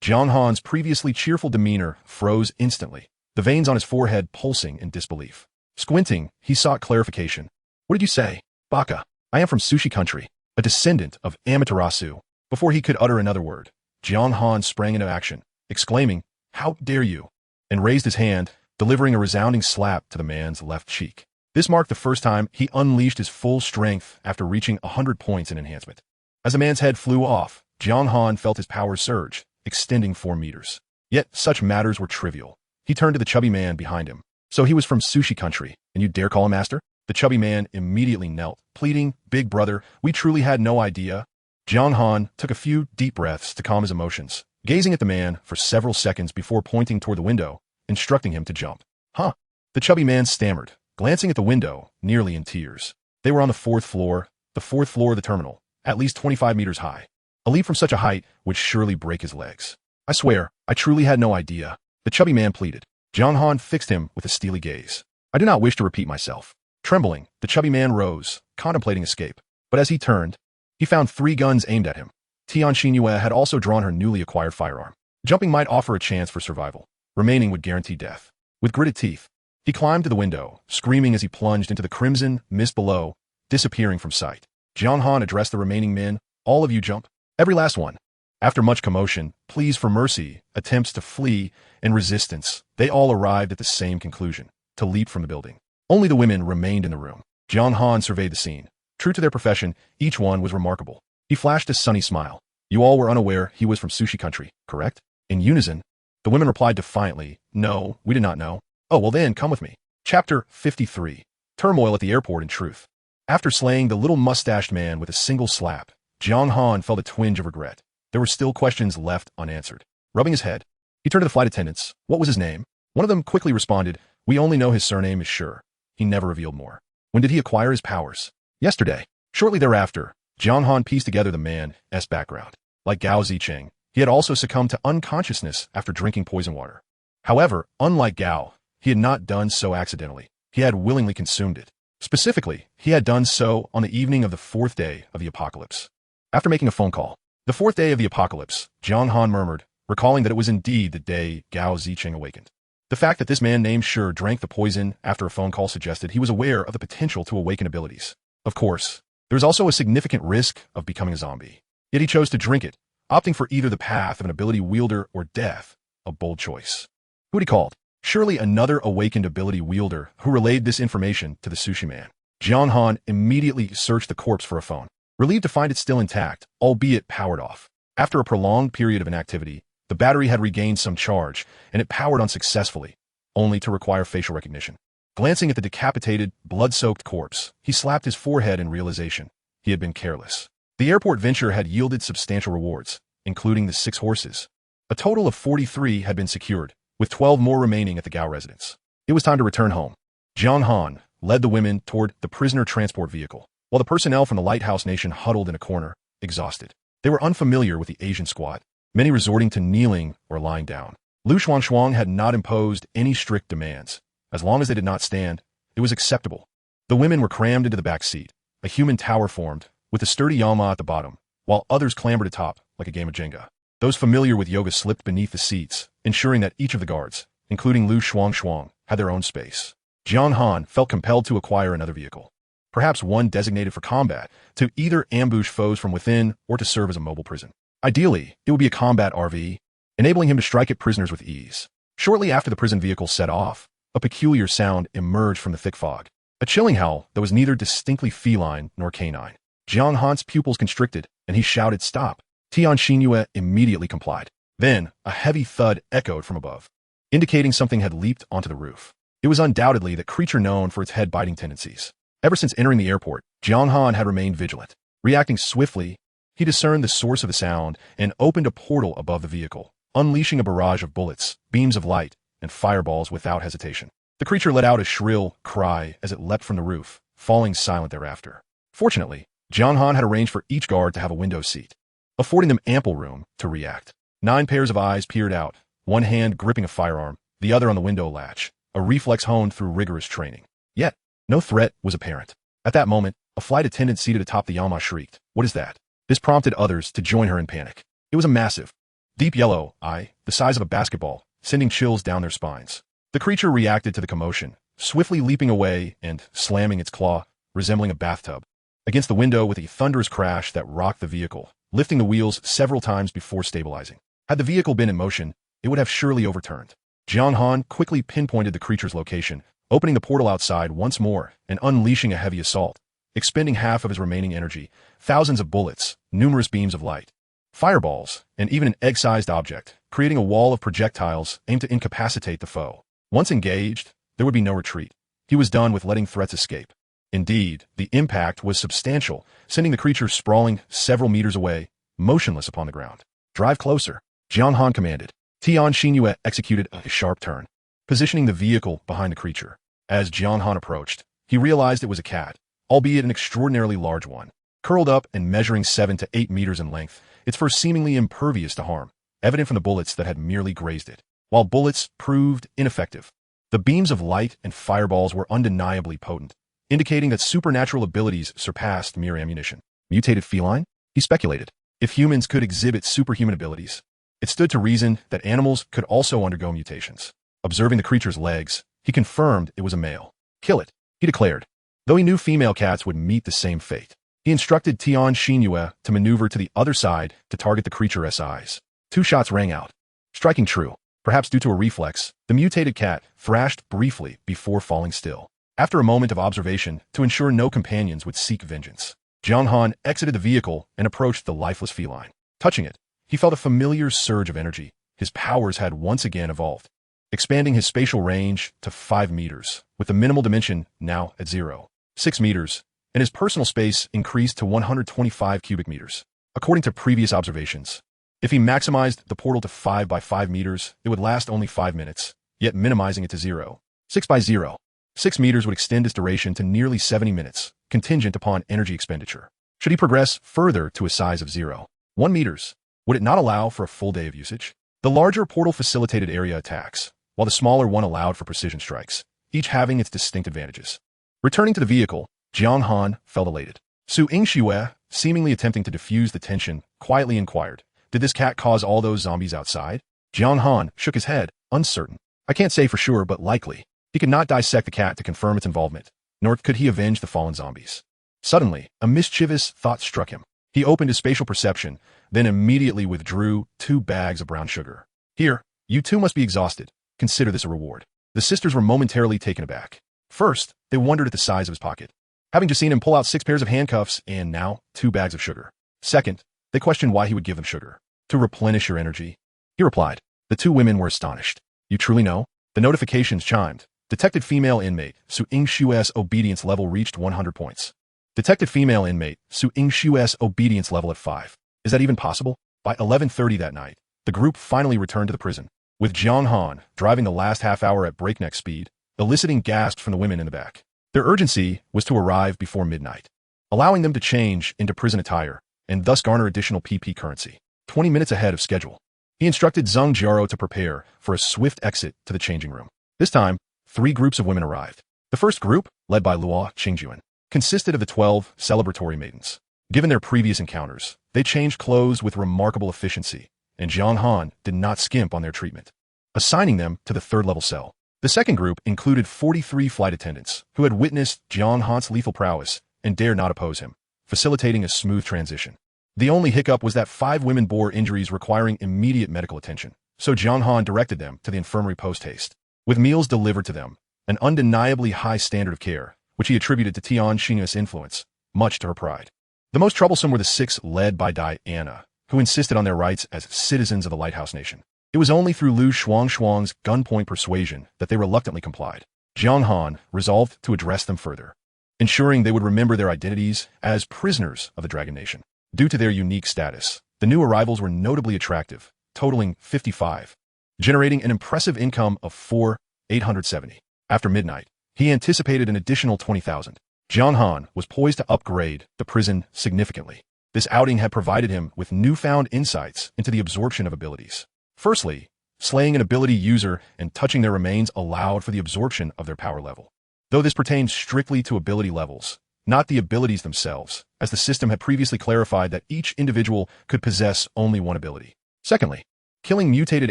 Jiang Han's previously cheerful demeanor froze instantly, the veins on his forehead pulsing in disbelief. Squinting, he sought clarification. "What did you say?" "Baka. I am from Sushi Country, a descendant of Amaterasu." Before he could utter another word, Jiang Han sprang into action, exclaiming, "How dare you!" and raised his hand, delivering a resounding slap to the man's left cheek. This marked the first time he unleashed his full strength after reaching 100 points in enhancement. As the man's head flew off, Jiang Han felt his powers surge, extending 4 meters. Yet such matters were trivial. He turned to the chubby man behind him. "So he was from Sushi Country, and you dare call him master?" The chubby man immediately knelt, pleading, "Big brother, we truly had no idea." Jiang Han took a few deep breaths to calm his emotions, gazing at the man for several seconds before pointing toward the window, instructing him to jump. "Huh?" The chubby man stammered, glancing at the window, nearly in tears. They were on the 4th floor of the terminal, at least 25 meters high. A leap from such a height would surely break his legs. "I swear, I truly had no idea," the chubby man pleaded. Jiang Han fixed him with a steely gaze. "I do not wish to repeat myself." Trembling, the chubby man rose, contemplating escape. But as he turned, he found 3 guns aimed at him. Tianxinhua had also drawn her newly acquired firearm. Jumping might offer a chance for survival. Remaining would guarantee death. With gritted teeth, he climbed to the window, screaming as he plunged into the crimson mist below, disappearing from sight. Jiang Han addressed the remaining men, "All of you jump. Every last one." After much commotion, pleas for mercy, attempts to flee, and resistance, they all arrived at the same conclusion: to leap from the building. Only the women remained in the room. Jiang Han surveyed the scene. True to their profession, each one was remarkable. He flashed a sunny smile. "You all were unaware he was from Sushi Country, correct?" In unison, the women replied defiantly, "No, we did not know." "Oh, well then, come with me." Chapter 53. Turmoil at the airport in truth. After slaying the little mustached man with a single slap, Jiang Han felt a twinge of regret. There were still questions left unanswered. Rubbing his head, he turned to the flight attendants. What was his name? One of them quickly responded, "We only know his surname is Sure." He never revealed more. When did he acquire his powers? Yesterday. Shortly thereafter, Jiang Han pieced together the man's background. Like Gao Zicheng, he had also succumbed to unconsciousness after drinking poison water. However, unlike Gao, he had not done so accidentally. He had willingly consumed it. Specifically, he had done so on the evening of the 4th day of the apocalypse. After making a phone call, the 4th day of the apocalypse, Jiang Han murmured, recalling that it was indeed the day Gao Zicheng awakened. The fact that this man named Sure drank the poison after a phone call suggested he was aware of the potential to awaken abilities. Of course, there is also a significant risk of becoming a zombie. Yet he chose to drink it, opting for either the path of an ability wielder or death, a bold choice. Who had he called? Surely another awakened ability wielder who relayed this information to the sushi man. Jiang Han immediately searched the corpse for a phone, relieved to find it still intact, albeit powered off. After a prolonged period of inactivity, the battery had regained some charge, and it powered on successfully, only to require facial recognition. Glancing at the decapitated, blood-soaked corpse, he slapped his forehead in realization. He had been careless. The airport venture had yielded substantial rewards, including the 6 horses. A total of 43 had been secured, with 12 more remaining at the Gao residence. It was time to return home. Jiang Han led the women toward the prisoner transport vehicle, while the personnel from the Lighthouse Nation huddled in a corner, exhausted. They were unfamiliar with the Asian squad, many resorting to kneeling or lying down. Lu Xuanshuang had not imposed any strict demands. As long as they did not stand, it was acceptable. The women were crammed into the back seat. A human tower formed, with a sturdy Yama at the bottom, while others clambered atop, like a game of Jenga. Those familiar with yoga slipped beneath the seats, ensuring that each of the guards, including Lu Xuanshuang, had their own space. Jiang Han felt compelled to acquire another vehicle, perhaps one designated for combat, to either ambush foes from within or to serve as a mobile prison. Ideally, it would be a combat RV, enabling him to strike at prisoners with ease. Shortly after the prison vehicle set off, a peculiar sound emerged from the thick fog. A chilling howl that was neither distinctly feline nor canine. Jiang Han's pupils constricted, and he shouted, "Stop!" Tianxinhua immediately complied. Then, a heavy thud echoed from above, indicating something had leaped onto the roof. It was undoubtedly the creature known for its head-biting tendencies. Ever since entering the airport, Jiang Han had remained vigilant. Reacting swiftly, he discerned the source of the sound and opened a portal above the vehicle, unleashing a barrage of bullets, beams of light, and fireballs without hesitation. The creature let out a shrill cry as it leapt from the roof, falling silent thereafter. Fortunately, Jiang Han had arranged for each guard to have a window seat, affording them ample room to react. 9 pairs of eyes peered out, one hand gripping a firearm, the other on the window latch, a reflex honed through rigorous training. Yet, no threat was apparent. At that moment, a flight attendant seated atop the Yama shrieked, "What is that?" This prompted others to join her in panic. It was a massive, deep yellow eye, the size of a basketball, sending chills down their spines. The creature reacted to the commotion, swiftly leaping away and slamming its claw, resembling a bathtub, against the window with a thunderous crash that rocked the vehicle, lifting the wheels several times before stabilizing. Had the vehicle been in motion, it would have surely overturned. Jiang Han quickly pinpointed the creature's location, opening the portal outside once more and unleashing a heavy assault, expending half of his remaining energy, thousands of bullets, numerous beams of light, fireballs, and even an egg-sized object, creating a wall of projectiles aimed to incapacitate the foe. Once engaged, there would be no retreat. He was done with letting threats escape. Indeed, the impact was substantial, sending the creature sprawling several meters away, motionless upon the ground. "Drive closer," Jiang Han commanded. Tian Xinyue executed a sharp turn, positioning the vehicle behind the creature. As Jiang Han approached, he realized it was a cat, albeit an extraordinarily large one. Curled up and measuring 7 to 8 meters in length, its fur seemingly impervious to harm, evident from the bullets that had merely grazed it. While bullets proved ineffective, the beams of light and fireballs were undeniably potent, indicating that supernatural abilities surpassed mere ammunition. Mutated feline? He speculated. If humans could exhibit superhuman abilities, it stood to reason that animals could also undergo mutations. Observing the creature's legs, he confirmed it was a male. "Kill it," he declared. Though he knew female cats would meet the same fate, he instructed Tian Xinyue to maneuver to the other side to target the creature's eyes. 2 shots rang out, striking true. Perhaps due to a reflex, the mutated cat thrashed briefly before falling still. After a moment of observation to ensure no companions would seek vengeance, Jiang Han exited the vehicle and approached the lifeless feline. Touching it, he felt a familiar surge of energy. His powers had once again evolved, expanding his spatial range to 5 meters, with the minimal dimension now at 0.6 meters, and his personal space increased to 125 cubic meters. According to previous observations, if he maximized the portal to 5 by 5 meters, it would last only 5 minutes, yet minimizing it to 0.6 by 0.6 meters would extend its duration to nearly 70 minutes, contingent upon energy expenditure. Should he progress further to a size of 0.1 meters, would it not allow for a full day of usage? The larger portal facilitated area attacks, while the smaller one allowed for precision strikes, each having its distinct advantages. Returning to the vehicle, Jiang Han felt elated. Su Yingxue, seemingly attempting to diffuse the tension, quietly inquired, "Did this cat cause all those zombies outside?" Jiang Han shook his head, uncertain. "I can't say for sure, but likely." He could not dissect the cat to confirm its involvement, nor could he avenge the fallen zombies. Suddenly, a mischievous thought struck him. He opened his spatial perception, then immediately withdrew 2 bags of brown sugar. "Here, you two must be exhausted. Consider this a reward." The sisters were momentarily taken aback. First, they wondered at the size of his pocket, having just seen him pull out 6 pairs of handcuffs and now 2 bags of sugar. Second, they questioned why he would give them sugar. "To replenish your energy," he replied. The 2 women were astonished. "You truly know?" The notifications chimed. Detected female inmate, Su Yingshue's obedience level reached 100 points. Detected female inmate, Su Yingshue's obedience level at 5. Is that even possible? By 11:30 that night, the group finally returned to the prison, with Jiang Han driving the last half hour at breakneck speed, eliciting gasps from the women in the back. Their urgency was to arrive before midnight, allowing them to change into prison attire and thus garner additional PP currency. 20 minutes ahead of schedule, he instructed Zheng Jiaro to prepare for a swift exit to the changing room. This time, 3 groups of women arrived. The first group, led by Luo Qingjuan, consisted of the 12 celebratory maidens. Given their previous encounters, they changed clothes with remarkable efficiency, and Jiang Han did not skimp on their treatment, assigning them to the 3rd-level cell. The second group included 43 flight attendants who had witnessed Jiang Han's lethal prowess and dared not oppose him, facilitating a smooth transition. The only hiccup was that 5 women bore injuries requiring immediate medical attention, so Jiang Han directed them to the infirmary post-haste, with meals delivered to them, an undeniably high standard of care, which he attributed to Tian Xinyue's influence, much to her pride. The most troublesome were the 6 led by Diana, who insisted on their rights as citizens of the Lighthouse Nation. It was only through Lu Shuang's gunpoint persuasion that they reluctantly complied. Jiang Han resolved to address them further, ensuring they would remember their identities as prisoners of the Dragon Nation. Due to their unique status, the new arrivals were notably attractive, totaling 55, generating an impressive income of 4,870. After midnight, he anticipated an additional 20,000. Jiang Han was poised to upgrade the prison significantly. This outing had provided him with newfound insights into the absorption of abilities. Firstly, slaying an ability user and touching their remains allowed for the absorption of their power level. Though this pertained strictly to ability levels, not the abilities themselves, as the system had previously clarified that each individual could possess only one ability. Secondly, killing mutated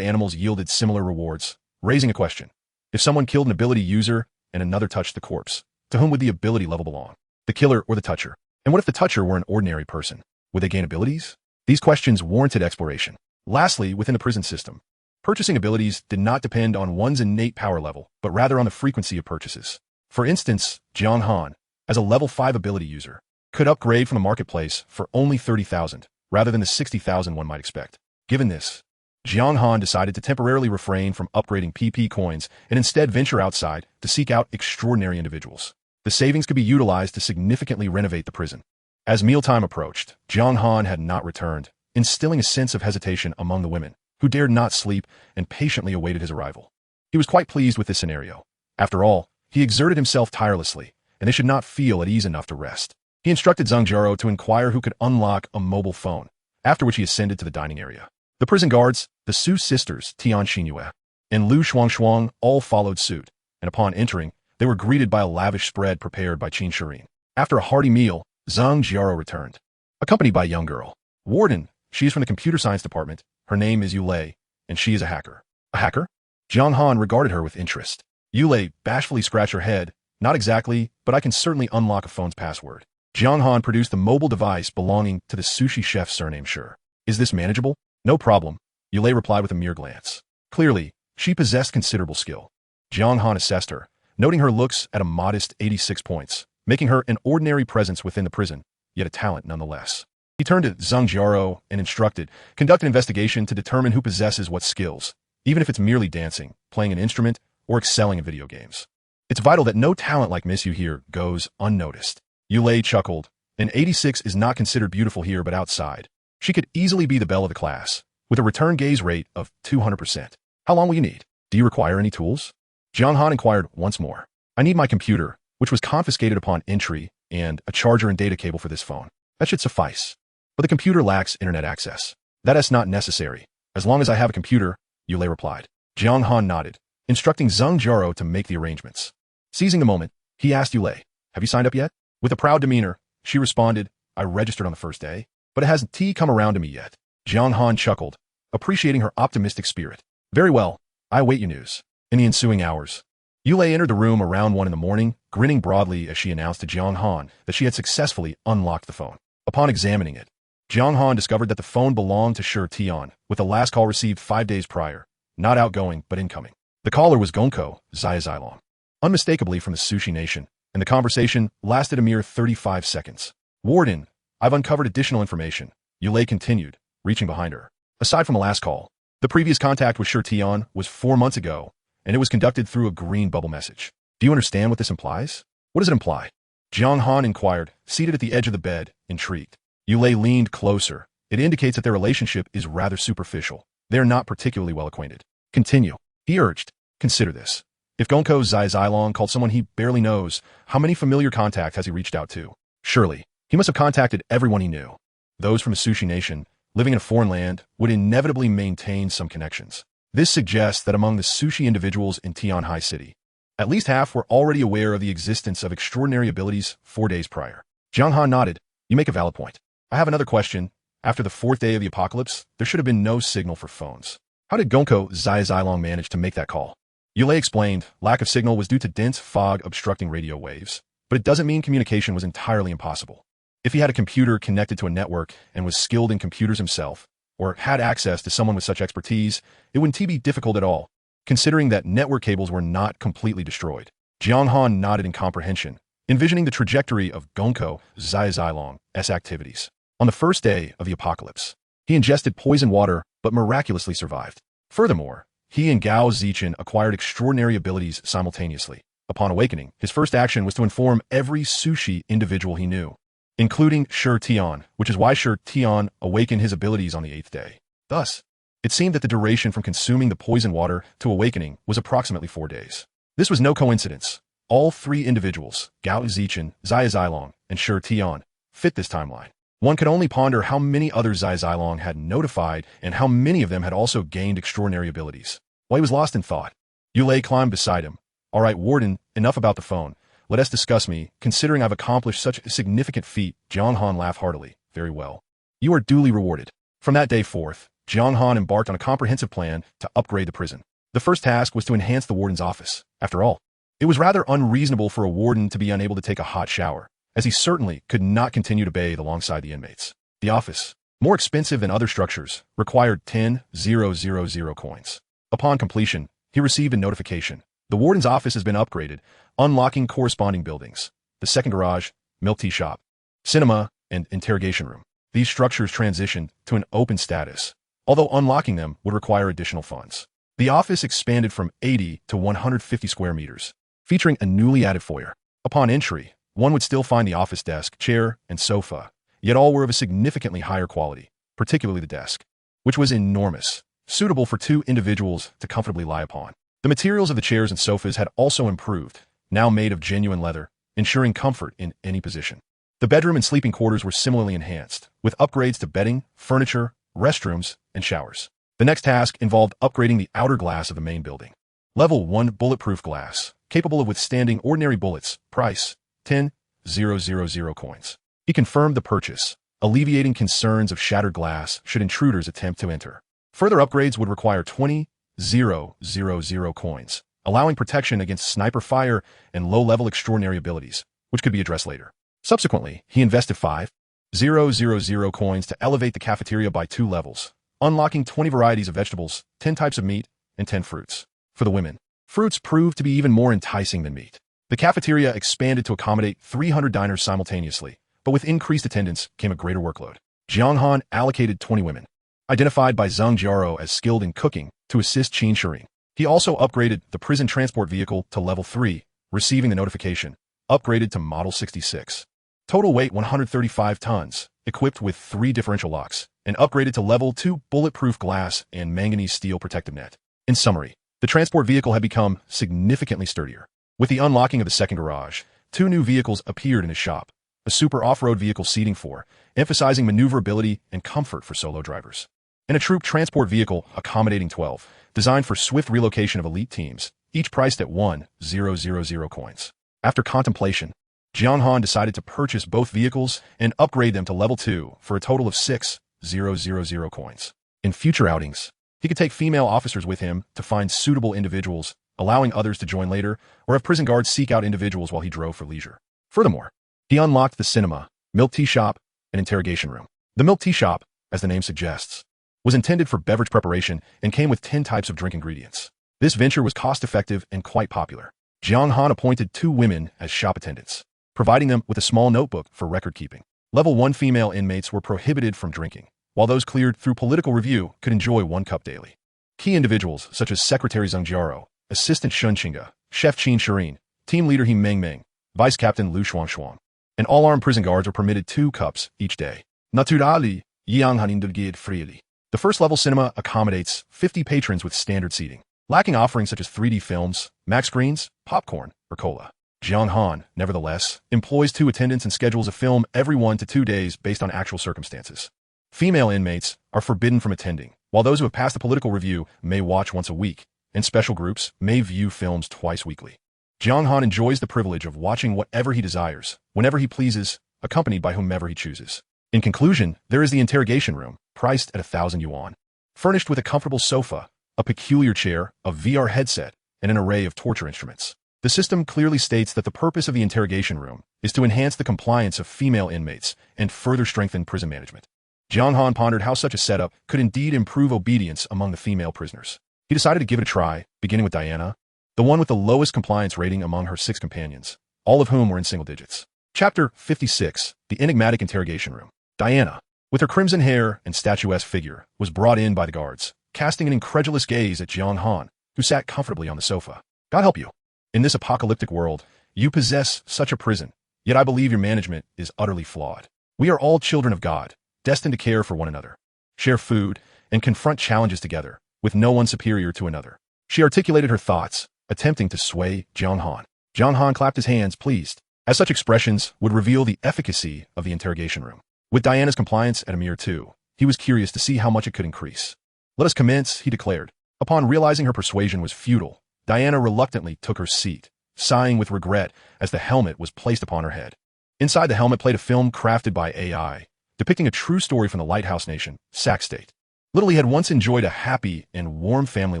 animals yielded similar rewards, raising a question. If someone killed an ability user and another touched the corpse, to whom would the ability level belong? The killer or the toucher? And what if the toucher were an ordinary person? Would they gain abilities? These questions warranted exploration. Lastly, within the prison system, purchasing abilities did not depend on one's innate power level, but rather on the frequency of purchases. For instance, Jiang Han, as a level 5 ability user, could upgrade from the marketplace for only 30,000, rather than the 60,000 one might expect. Given this, Jiang Han decided to temporarily refrain from upgrading PP coins and instead venture outside to seek out extraordinary individuals. The savings could be utilized to significantly renovate the prison. As mealtime approached, Jiang Han had not returned, instilling a sense of hesitation among the women, who dared not sleep and patiently awaited his arrival. He was quite pleased with this scenario. After all, he exerted himself tirelessly, and they should not feel at ease enough to rest. He instructed Zhang Jiaro to inquire who could unlock a mobile phone, after which he ascended to the dining area. The prison guards, the Su sisters Tian Xinyue and Lu Shuangshuang all followed suit, and upon entering, they were greeted by a lavish spread prepared by Qin Shirin. After a hearty meal, Zhang Jiaro returned, accompanied by a young girl. Warden, she is from the computer science department. Her name is Yulei, and she is a hacker. A hacker? Jiang Han regarded her with interest. Yulei bashfully scratched her head. Not exactly, but I can certainly unlock a phone's password. Jiang Han produced the mobile device belonging to the sushi chef's surname. Sure. Is this manageable? No problem, Yulei replied with a mere glance. Clearly, she possessed considerable skill. Jiang Han assessed her, noting her looks at a modest 86 points, making her an ordinary presence within the prison, yet a talent nonetheless. He turned to Zhang Jiaro and instructed, conduct an investigation to determine who possesses what skills, even if it's merely dancing, playing an instrument, or excelling in video games. It's vital that no talent like Miss Yu here goes unnoticed. Yulei chuckled. An 86 is not considered beautiful here but outside. She could easily be the belle of the class, with a return gaze rate of 200%. How long will you need? Do you require any tools? Jiang Han inquired once more. I need my computer, which was confiscated upon entry, and a charger and data cable for this phone. That should suffice. But the computer lacks internet access. That is not necessary. As long as I have a computer, Yulei replied. Jiang Han nodded, instructing Zhang Jiaro to make the arrangements. Seizing the moment, he asked Yulei, have you signed up yet? With a proud demeanor, she responded, I registered on the first day, but it hasn't come around to me yet. Jiang Han chuckled, appreciating her optimistic spirit. Very well, I await your news. In the ensuing hours, Yulei entered the room around 1 in the morning, grinning broadly as she announced to Jiang Han that she had successfully unlocked the phone. Upon examining it, Jiang Han discovered that the phone belonged to Shi Tian, with the last call received 5 days prior, not outgoing but incoming. The caller was Gonko Zilong, unmistakably from the Sushi Nation, and the conversation lasted a mere 35 seconds. Warden, I've uncovered additional information, Yulei continued, reaching behind her. Aside from the last call, the previous contact with Shi Tian was 4 months ago, and it was conducted through a green bubble message. Do you understand what this implies? What does it imply? Jiang Han inquired, seated at the edge of the bed, intrigued. Yulei leaned closer. It indicates that their relationship is rather superficial. They are not particularly well acquainted. Continue, he urged. Consider this. If Gonko Zilong called someone he barely knows, how many familiar contacts has he reached out to? Surely, he must have contacted everyone he knew. Those from the Sushi Nation, living in a foreign land, would inevitably maintain some connections. This suggests that among the sushi individuals in Tianhai City, at least half were already aware of the existence of extraordinary abilities 4 days prior. Jiang Han nodded. You make a valid point. I have another question. After the 4th day of the apocalypse, there should have been no signal for phones. How did Gonko Zilong manage to make that call? Yulei explained, lack of signal was due to dense fog obstructing radio waves, but it doesn't mean communication was entirely impossible. If he had a computer connected to a network and was skilled in computers himself, or had access to someone with such expertise, it wouldn't be difficult at all, considering that network cables were not completely destroyed. Jiang Han nodded in comprehension, envisioning the trajectory of Gonko Zilong's activities. On the 1st day of the apocalypse, he ingested poison water but miraculously survived. Furthermore, he and Gao Zichen acquired extraordinary abilities simultaneously. Upon awakening, his first action was to inform every sushi individual he knew, including Shi Tian, which is why Shi Tian awakened his abilities on the 8th day. Thus, it seemed that the duration from consuming the poison water to awakening was approximately 4 days. This was no coincidence. All three individuals, Gao Zichen, Zia Zilong, and Shi Tian, fit this timeline. One could only ponder how many others Zia Zilong had notified and how many of them had also gained extraordinary abilities. While he was lost in thought, Yulei climbed beside him. "All right, Warden, enough about the phone. Let us discuss me, considering I've accomplished such a significant feat." Jiang Han laughed heartily. "Very well. You are duly rewarded." From that day forth, Jiang Han embarked on a comprehensive plan to upgrade the prison. The first task was to enhance the warden's office. After all, it was rather unreasonable for a warden to be unable to take a hot shower, as he certainly could not continue to bathe alongside the inmates. The office, more expensive than other structures, required 10,000 coins. Upon completion, he received a notification. The warden's office has been upgraded, unlocking corresponding buildings: the second garage, milk tea shop, cinema, and interrogation room. These structures transitioned to an open status, although unlocking them would require additional funds. The office expanded from 80 to 150 square meters, featuring a newly added foyer. Upon entry, one would still find the office desk, chair, and sofa, yet all were of a significantly higher quality, particularly the desk, which was enormous, suitable for two individuals to comfortably lie upon. The materials of the chairs and sofas had also improved, now made of genuine leather, ensuring comfort in any position. The bedroom and sleeping quarters were similarly enhanced, with upgrades to bedding, furniture, restrooms, and showers. The next task involved upgrading the outer glass of the main building. Level 1 bulletproof glass, capable of withstanding ordinary bullets, price 10,000 coins. He confirmed the purchase, alleviating concerns of shattered glass should intruders attempt to enter. Further upgrades would require 20,000 coins, allowing protection against sniper fire and low-level extraordinary abilities, which could be addressed later. Subsequently, he invested 5,000 coins to elevate the cafeteria by 2 levels, unlocking 20 varieties of vegetables, 10 types of meat, and 10 fruits. For the women, fruits proved to be even more enticing than meat. The cafeteria expanded to accommodate 300 diners simultaneously, but with increased attendance came a greater workload. Jiang Han allocated 20 women, identified by Zhang Jiaro as skilled in cooking, to assist Qin Shirin. He also upgraded the prison transport vehicle to level 3, receiving the notification, upgraded to Model 66. Total weight 135 tons, equipped with 3 differential locks, and upgraded to level 2 bulletproof glass and manganese steel protective net. In summary, the transport vehicle had become significantly sturdier. With the unlocking of the second garage, 2 new vehicles appeared in his shop: a super off-road vehicle seating 4, emphasizing maneuverability and comfort for solo drivers, and a troop transport vehicle accommodating 12, designed for swift relocation of elite teams, each priced at 1,000 coins. After contemplation, Jiang Han decided to purchase both vehicles and upgrade them to level 2 for a total of 6,000 coins. In future outings, he could take female officers with him to find suitable individuals, allowing others to join later, or have prison guards seek out individuals while he drove for leisure. Furthermore, he unlocked the cinema, milk tea shop, and interrogation room. The milk tea shop, as the name suggests, was intended for beverage preparation and came with 10 types of drink ingredients. This venture was cost-effective and quite popular. Jiang Han appointed 2 women as shop attendants, providing them with a small notebook for record-keeping. Level 1 female inmates were prohibited from drinking, while those cleared through political review could enjoy 1 cup daily. Key individuals such as Secretary Zhang Jiaro, Assistant Shun Qinga, Chef Qin Shirin, Team Leader He Meng Meng, Vice Captain Lu Shuangshuang, and all armed prison guards were permitted 2 cups each day. Naturally, Jiang Han indulged freely. The first level cinema accommodates 50 patrons with standard seating, lacking offerings such as 3D films, Mac screens, popcorn, or cola. Jiang Han, nevertheless, employs 2 attendants and schedules a film every 1 to 2 days based on actual circumstances. Female inmates are forbidden from attending, while those who have passed the political review may watch once a week, and special groups may view films twice weekly. Jiang Han enjoys the privilege of watching whatever he desires, whenever he pleases, accompanied by whomever he chooses. In conclusion, there is the interrogation room, priced at 1,000 yuan, furnished with a comfortable sofa, a peculiar chair, a VR headset, and an array of torture instruments. The system clearly states that the purpose of the interrogation room is to enhance the compliance of female inmates and further strengthen prison management. Jiang Han pondered how such a setup could indeed improve obedience among the female prisoners. He decided to give it a try, beginning with Diana, the one with the lowest compliance rating among her 6 companions, all of whom were in single digits. Chapter 56, The Enigmatic Interrogation Room. Diana, with her crimson hair and statuesque figure, was brought in by the guards, casting an incredulous gaze at Jiang Han, who sat comfortably on the sofa. God help you. In this apocalyptic world, you possess such a prison, yet I believe your management is utterly flawed. We are all children of God, destined to care for one another, share food, and confront challenges together, with no one superior to another. She articulated her thoughts, attempting to sway Jiang Han. Jiang Han clapped his hands, pleased, as such expressions would reveal the efficacy of the interrogation room. With Diana's compliance at a mere 2, he was curious to see how much it could increase. Let us commence, he declared. Upon realizing her persuasion was futile, Diana reluctantly took her seat, sighing with regret as the helmet was placed upon her head. Inside the helmet played a film crafted by AI, depicting a true story from the lighthouse nation, Sac State. Little Lee had once enjoyed a happy and warm family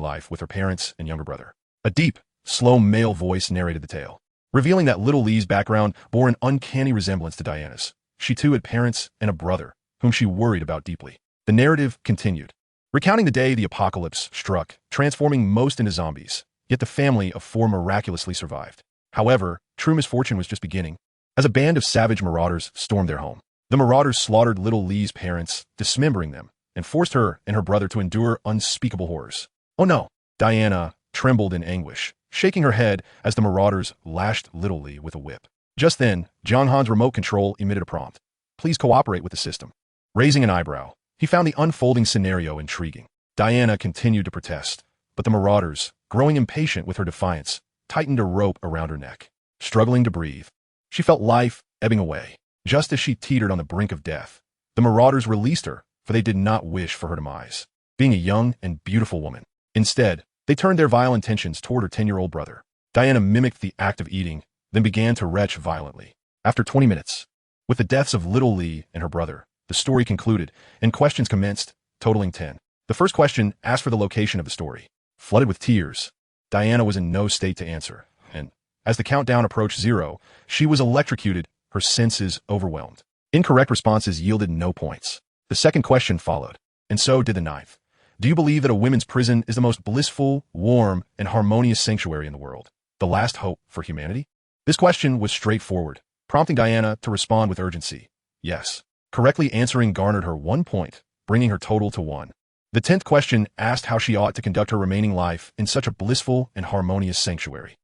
life with her parents and younger brother. A deep, slow male voice narrated the tale, revealing that Little Lee's background bore an uncanny resemblance to Diana's. She too had parents and a brother, whom she worried about deeply. The narrative continued, recounting the day the apocalypse struck, transforming most into zombies, yet the family of 4 miraculously survived. However, true misfortune was just beginning, as a band of savage marauders stormed their home. The marauders slaughtered Little Lee's parents, dismembering them, and forced her and her brother to endure unspeakable horrors. Oh no! Diana trembled in anguish, shaking her head as the marauders lashed Little Lee with a whip. Just then, Jiang Han's remote control emitted a prompt. Please cooperate with the system. Raising an eyebrow, he found the unfolding scenario intriguing. Diana continued to protest, but the marauders, growing impatient with her defiance, tightened a rope around her neck. Struggling to breathe, she felt life ebbing away. Just as she teetered on the brink of death, the marauders released her, for they did not wish for her demise, being a young and beautiful woman. Instead, they turned their vile intentions toward her 10-year-old brother. Diana mimicked the act of eating, then began to retch violently. After 20 minutes, with the deaths of Little Lee and her brother, the story concluded, and questions commenced, totaling 10. The first question asked for the location of the story. Flooded with tears, Diana was in no state to answer, and as the countdown approached 0, she was electrocuted, her senses overwhelmed. Incorrect responses yielded no points. The second question followed, and so did the 9th. Do you believe that a women's prison is the most blissful, warm, and harmonious sanctuary in the world? The last hope for humanity? This question was straightforward, prompting Diana to respond with urgency. Yes. Correctly answering garnered her 1 point, bringing her total to 1. The 10th question asked how she ought to conduct her remaining life in such a blissful and harmonious sanctuary.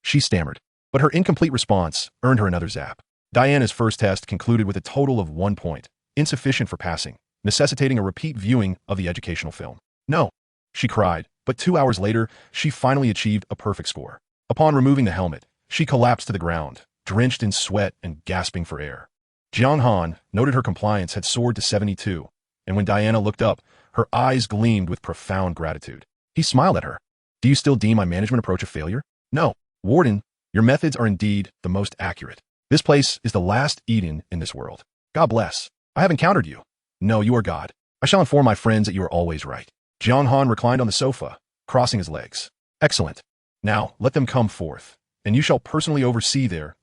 She stammered, but her incomplete response earned her another zap. Diana's first test concluded with a total of 1 point, insufficient for passing, necessitating a repeat viewing of the educational film. No, she cried, but 2 hours later, she finally achieved a perfect score. Upon removing the helmet, she collapsed to the ground, drenched in sweat and gasping for air. Jiang Han noted her compliance had soared to 72, and when Diana looked up, her eyes gleamed with profound gratitude. He smiled at her. Do you still deem my management approach a failure? No. Warden, your methods are indeed the most accurate. This place is the last Eden in this world. God bless. I have encountered you. No, you are God. I shall inform my friends that you are always right. Jiang Han reclined on the sofa, crossing his legs. Excellent. Now, let them come forth, and you shall personally oversee their,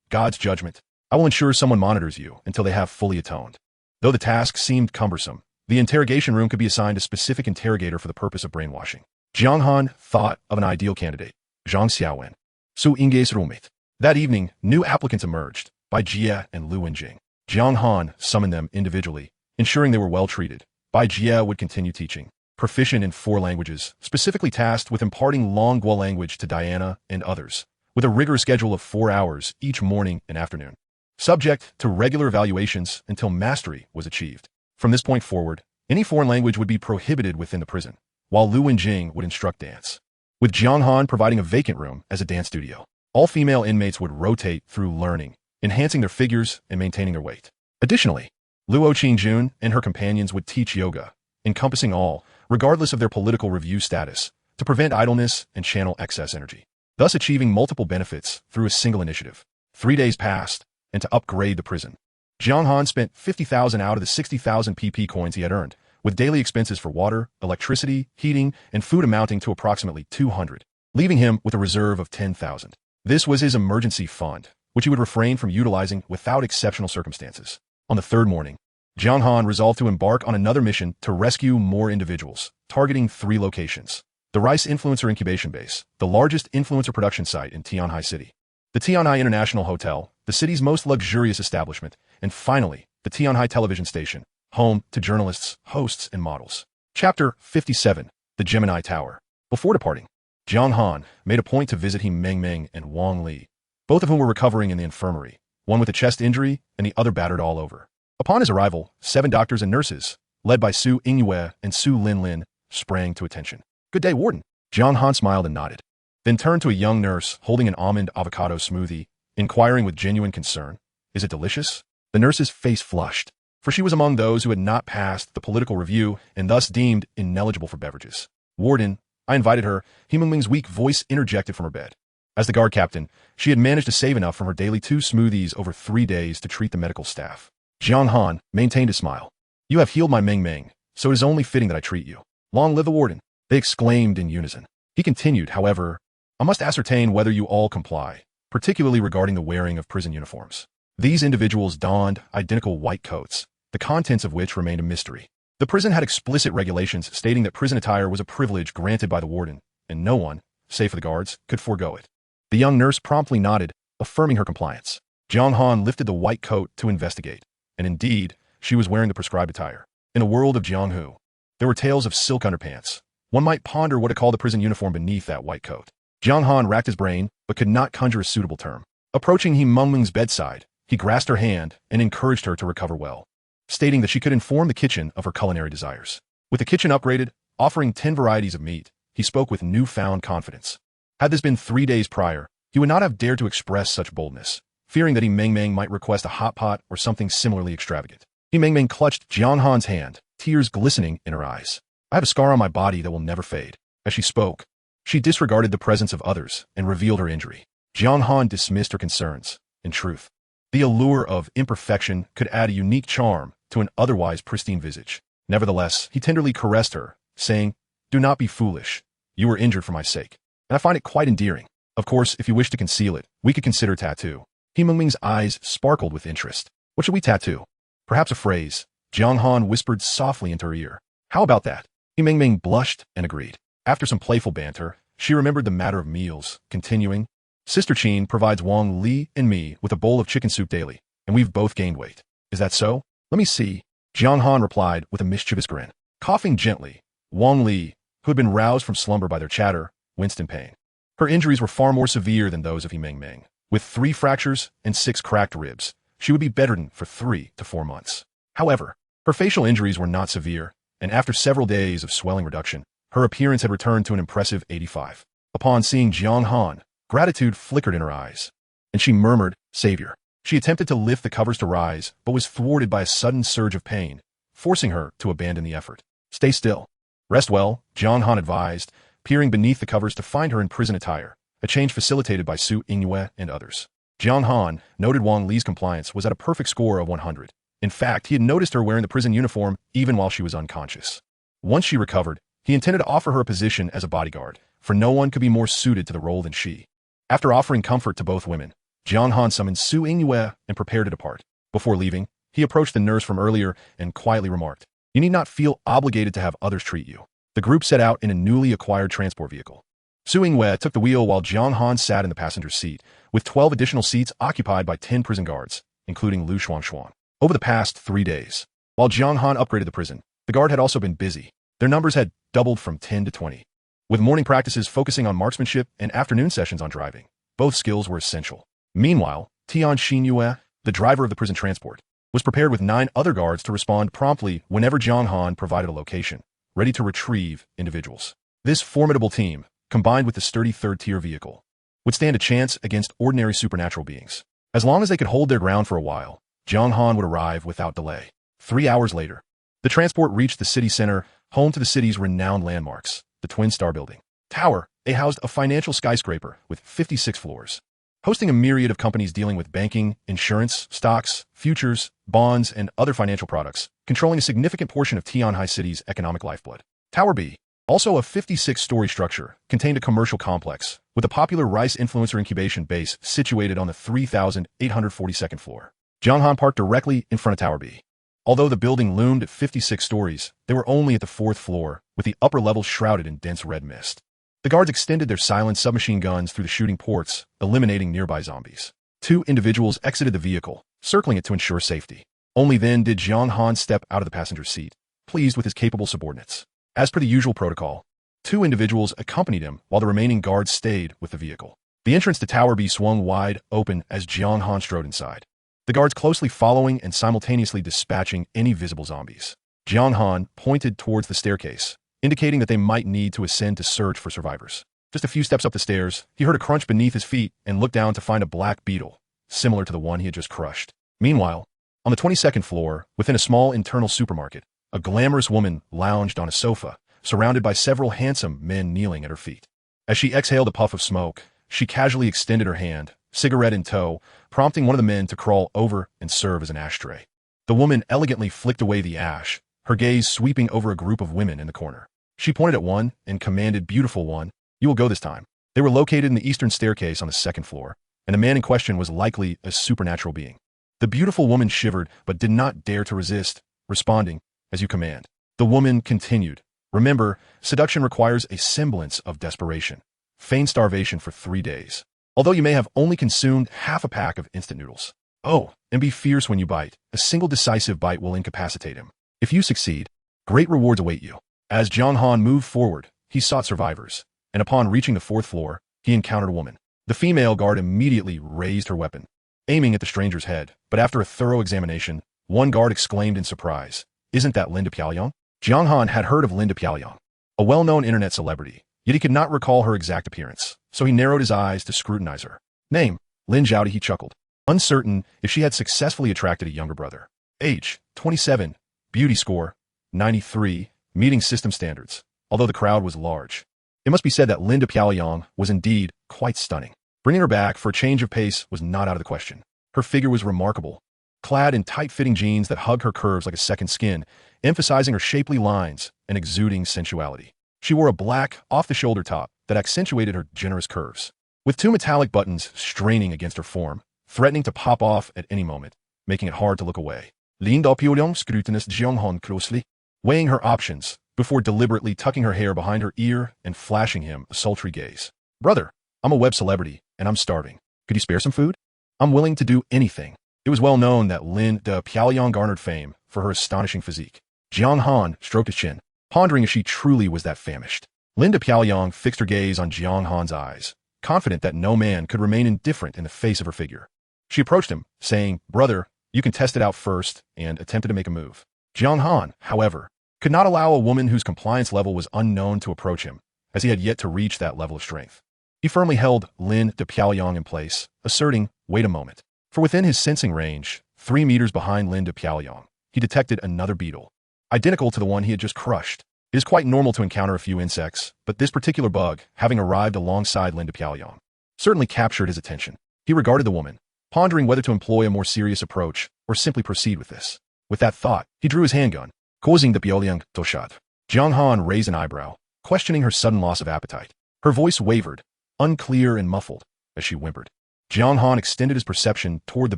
God's judgment. I will ensure someone monitors you until they have fully atoned. Though the task seemed cumbersome, the interrogation room could be assigned a specific interrogator for the purpose of brainwashing. Jiang Han thought of an ideal candidate, Zhang Xiaowen. Su Ying's roommate. That evening, new applicants emerged, Bai Jie and Lu Wenjing. Jiang Han summoned them individually, ensuring they were well treated. Bai Jie would continue teaching, proficient in 4 languages, specifically tasked with imparting Longguo language to Diana and others, with a rigorous schedule of 4 hours each morning and afternoon, subject to regular evaluations until mastery was achieved. From this point forward, any foreign language would be prohibited within the prison, while Lu Wenjing would instruct dance, with Jiang Han providing a vacant room as a dance studio. All female inmates would rotate through learning, enhancing their figures and maintaining their weight. Additionally, Luo Qingjun and her companions would teach yoga, encompassing all, regardless of their political review status, to prevent idleness and channel excess energy, thus achieving multiple benefits through a single initiative. 3 days passed, and to upgrade the prison, Jiang Han spent 50,000 out of the 60,000 PP coins he had earned, with daily expenses for water, electricity, heating, and food amounting to approximately 200, leaving him with a reserve of 10,000. This was his emergency fund, which he would refrain from utilizing without exceptional circumstances. On the 3rd morning, Jiang Han resolved to embark on another mission to rescue more individuals, targeting 3 locations. The Rice Influencer Incubation Base, the largest influencer production site in Tianhai City. The Tianhai International Hotel, the city's most luxurious establishment. And finally, the Tianhai Television Station, home to journalists, hosts, and models. Chapter 57, The Gemini Tower. Before departing, Jiang Han made a point to visit Meng Meng and Wang Li, both of whom were recovering in the infirmary, one with a chest injury and the other battered all over. Upon his arrival, 7 doctors and nurses, led by Su Yingyue and Su Linlin, sprang to attention. Good day, Warden. Jiang Han smiled and nodded. then turned to a young nurse holding an almond avocado smoothie, inquiring with genuine concern, "Is it delicious?" The nurse's face flushed, for she was among those who had not passed the political review and thus deemed ineligible for beverages. "Warden, I invited her," Himengming's weak voice interjected from her bed. As the guard captain, she had managed to save enough from her daily 2 smoothies over 3 days to treat the medical staff. Jiang Han maintained a smile. "You have healed my Meng, so it is only fitting that I treat you." "Long live the warden," they exclaimed in unison. He continued, "However, I must ascertain whether you all comply, particularly regarding the wearing of prison uniforms." These individuals donned identical white coats, the contents of which remained a mystery. The prison had explicit regulations stating that prison attire was a privilege granted by the warden, and no one, save for the guards, could forego it. The young nurse promptly nodded, affirming her compliance. Jiang Han lifted the white coat to investigate, and indeed, she was wearing the prescribed attire. In a world of Jianghu, there were tales of silk underpants. One might ponder what to call the prison uniform beneath that white coat. Jiang Han racked his brain, but could not conjure a suitable term. Approaching Himengming's bedside, he grasped her hand and encouraged her to recover well, stating that she could inform the kitchen of her culinary desires. With the kitchen upgraded, offering 10 varieties of meat, he spoke with newfound confidence. Had this been 3 days prior, he would not have dared to express such boldness, fearing that Himengming might request a hot pot or something similarly extravagant. Himengming clutched Jiang Han's hand, tears glistening in her eyes. "I have a scar on my body that will never fade." As she spoke, she disregarded the presence of others and revealed her injury. Jiang Han dismissed her concerns. In truth, the allure of imperfection could add a unique charm to an otherwise pristine visage. Nevertheless, he tenderly caressed her, saying, "Do not be foolish. You were injured for my sake, and I find it quite endearing. Of course, if you wish to conceal it, we could consider tattoo." Himengming's eyes sparkled with interest. "What should we tattoo?" "Perhaps a phrase," Jiang Han whispered softly into her ear. "How about that?" Himengming blushed and agreed. After some playful banter, she remembered the matter of meals, continuing, "Sister Qin provides Wang Li and me with a bowl of chicken soup daily, and we've both gained weight. Is that so?" "Let me see," Jiang Han replied with a mischievous grin. Coughing gently, Wang Li, who had been roused from slumber by their chatter, winced in pain. Her injuries were far more severe than those of Himengming. With 3 fractures and 6 cracked ribs, she would be bedridden for 3 to 4 months. However, her facial injuries were not severe, and after several days of swelling reduction, her appearance had returned to an impressive 85. Upon seeing Jiang Han, gratitude flickered in her eyes, and she murmured, "Savior." She attempted to lift the covers to rise, but was thwarted by a sudden surge of pain, forcing her to abandon the effort. "Stay still. Rest well," Jiang Han advised, peering beneath the covers to find her in prison attire, a change facilitated by Su Yingyue and others. Jiang Han noted Wang Li's compliance was at a perfect score of 100. In fact, he had noticed her wearing the prison uniform even while she was unconscious. Once she recovered, he intended to offer her a position as a bodyguard, for no one could be more suited to the role than she. After offering comfort to both women, Jiang Han summoned Su Yingyue and prepared to depart. Before leaving, he approached the nurse from earlier and quietly remarked, "You need not feel obligated to have others treat you." The group set out in a newly acquired transport vehicle. Su Yingyue took the wheel while Jiang Han sat in the passenger seat, with 12 additional seats occupied by 10 prison guards, including Lu Shuangshuang. Over the past 3 days, while Jiang Han upgraded the prison, the guard had also been busy. Their numbers had doubled from 10 to 20. With morning practices focusing on marksmanship and afternoon sessions on driving, both skills were essential. Meanwhile, Tian Xinyue, the driver of the prison transport, was prepared with 9 other guards to respond promptly whenever Jiang Han provided a location, ready to retrieve individuals. This formidable team, combined with the sturdy third-tier vehicle, would stand a chance against ordinary supernatural beings. As long as they could hold their ground for a while, Jiang Han would arrive without delay. 3 hours later, the transport reached the city center, home to the city's renowned landmarks, the Twin Star Building. Tower A housed a financial skyscraper with 56 floors, hosting a myriad of companies dealing with banking, insurance, stocks, futures, bonds, and other financial products, controlling a significant portion of Tianhai City's economic lifeblood. Tower B, also a 56-story structure, contained a commercial complex, with a popular rice influencer incubation base situated on the 3,842nd floor. Jiang Han parked directly in front of Tower B. Although the building loomed at 56 stories, they were only at the 4th floor, with the upper levels shrouded in dense red mist. The guards extended their silent submachine guns through the shooting ports, eliminating nearby zombies. 2 individuals exited the vehicle, circling it to ensure safety. Only then did Jiang Han step out of the passenger seat, pleased with his capable subordinates. As per the usual protocol, 2 individuals accompanied him while the remaining guards stayed with the vehicle. The entrance to Tower B swung wide open as Jiang Han strode inside, the guards closely following and simultaneously dispatching any visible zombies. Jiang Han pointed towards the staircase, indicating that they might need to ascend to search for survivors. Just a few steps up the stairs, he heard a crunch beneath his feet and looked down to find a black beetle, similar to the one he had just crushed. Meanwhile, on the 22nd floor, within a small internal supermarket, a glamorous woman lounged on a sofa, surrounded by several handsome men kneeling at her feet. As she exhaled a puff of smoke, she casually extended her hand, cigarette in tow, prompting one of the men to crawl over and serve as an ashtray. The woman elegantly flicked away the ash, her gaze sweeping over a group of women in the corner. She pointed at one and commanded, "Beautiful one, you will go this time." They were located in the eastern staircase on the second floor, and the man in question was likely a supernatural being. The beautiful woman shivered but did not dare to resist, responding, "As you command." The woman continued, "Remember, seduction requires a semblance of desperation. Feign starvation for 3 days. Although you may have only consumed half a pack of instant noodles. Oh, and be fierce when you bite. A single decisive bite will incapacitate him. If you succeed, great rewards await you." As Jiang Han moved forward, he sought survivors, and upon reaching the 4th floor, he encountered a woman. The female guard immediately raised her weapon, aiming at the stranger's head, but after a thorough examination, one guard exclaimed in surprise, "Isn't that Linda Piaoyang?" Jiang Han had heard of Linda Piaoyang, a well-known internet celebrity, yet he could not recall her exact appearance, so he narrowed his eyes to scrutinize her. Name, Lin Zhaodi, he chuckled, uncertain if she had successfully attracted a younger brother. Age, 27, beauty score, 93, meeting system standards, although the crowd was large. It must be said that Linda Piaoyang was indeed quite stunning. Bringing her back for a change of pace was not out of the question. Her figure was remarkable, clad in tight-fitting jeans that hugged her curves like a second skin, emphasizing her shapely lines and exuding sensuality. She wore a black, off-the-shoulder top that accentuated her generous curves, with 2 metallic buttons straining against her form, threatening to pop off at any moment, making it hard to look away. Linda Piaoyang scrutinized Jiang Han closely, weighing her options before deliberately tucking her hair behind her ear and flashing him a sultry gaze. "Brother, I'm a web celebrity, and I'm starving. Could you spare some food? I'm willing to do anything." It was well known that Linda Piaoyang garnered fame for her astonishing physique. Jiang Han stroked his chin, pondering if she truly was that famished. Linda Piaoyang fixed her gaze on Jiang Han's eyes, confident that no man could remain indifferent in the face of her figure. She approached him, saying, "Brother, you can test it out first," and attempted to make a move. Jiang Han, however, could not allow a woman whose compliance level was unknown to approach him, as he had yet to reach that level of strength. He firmly held Lin de Piaoyang in place, asserting, "Wait a moment." For within his sensing range, 3 meters behind Lin de Piaoyang, he detected another beetle, identical to the one he had just crushed. It is quite normal to encounter a few insects, but this particular bug, having arrived alongside Lin de Piaoyang, certainly captured his attention. He regarded the woman, pondering whether to employ a more serious approach or simply proceed with this. With that thought, he drew his handgun, causing the Piaoyang to shot. Jiang Han raised an eyebrow, questioning her sudden loss of appetite. Her voice wavered, unclear and muffled, as she whimpered. Jiang Han extended his perception toward the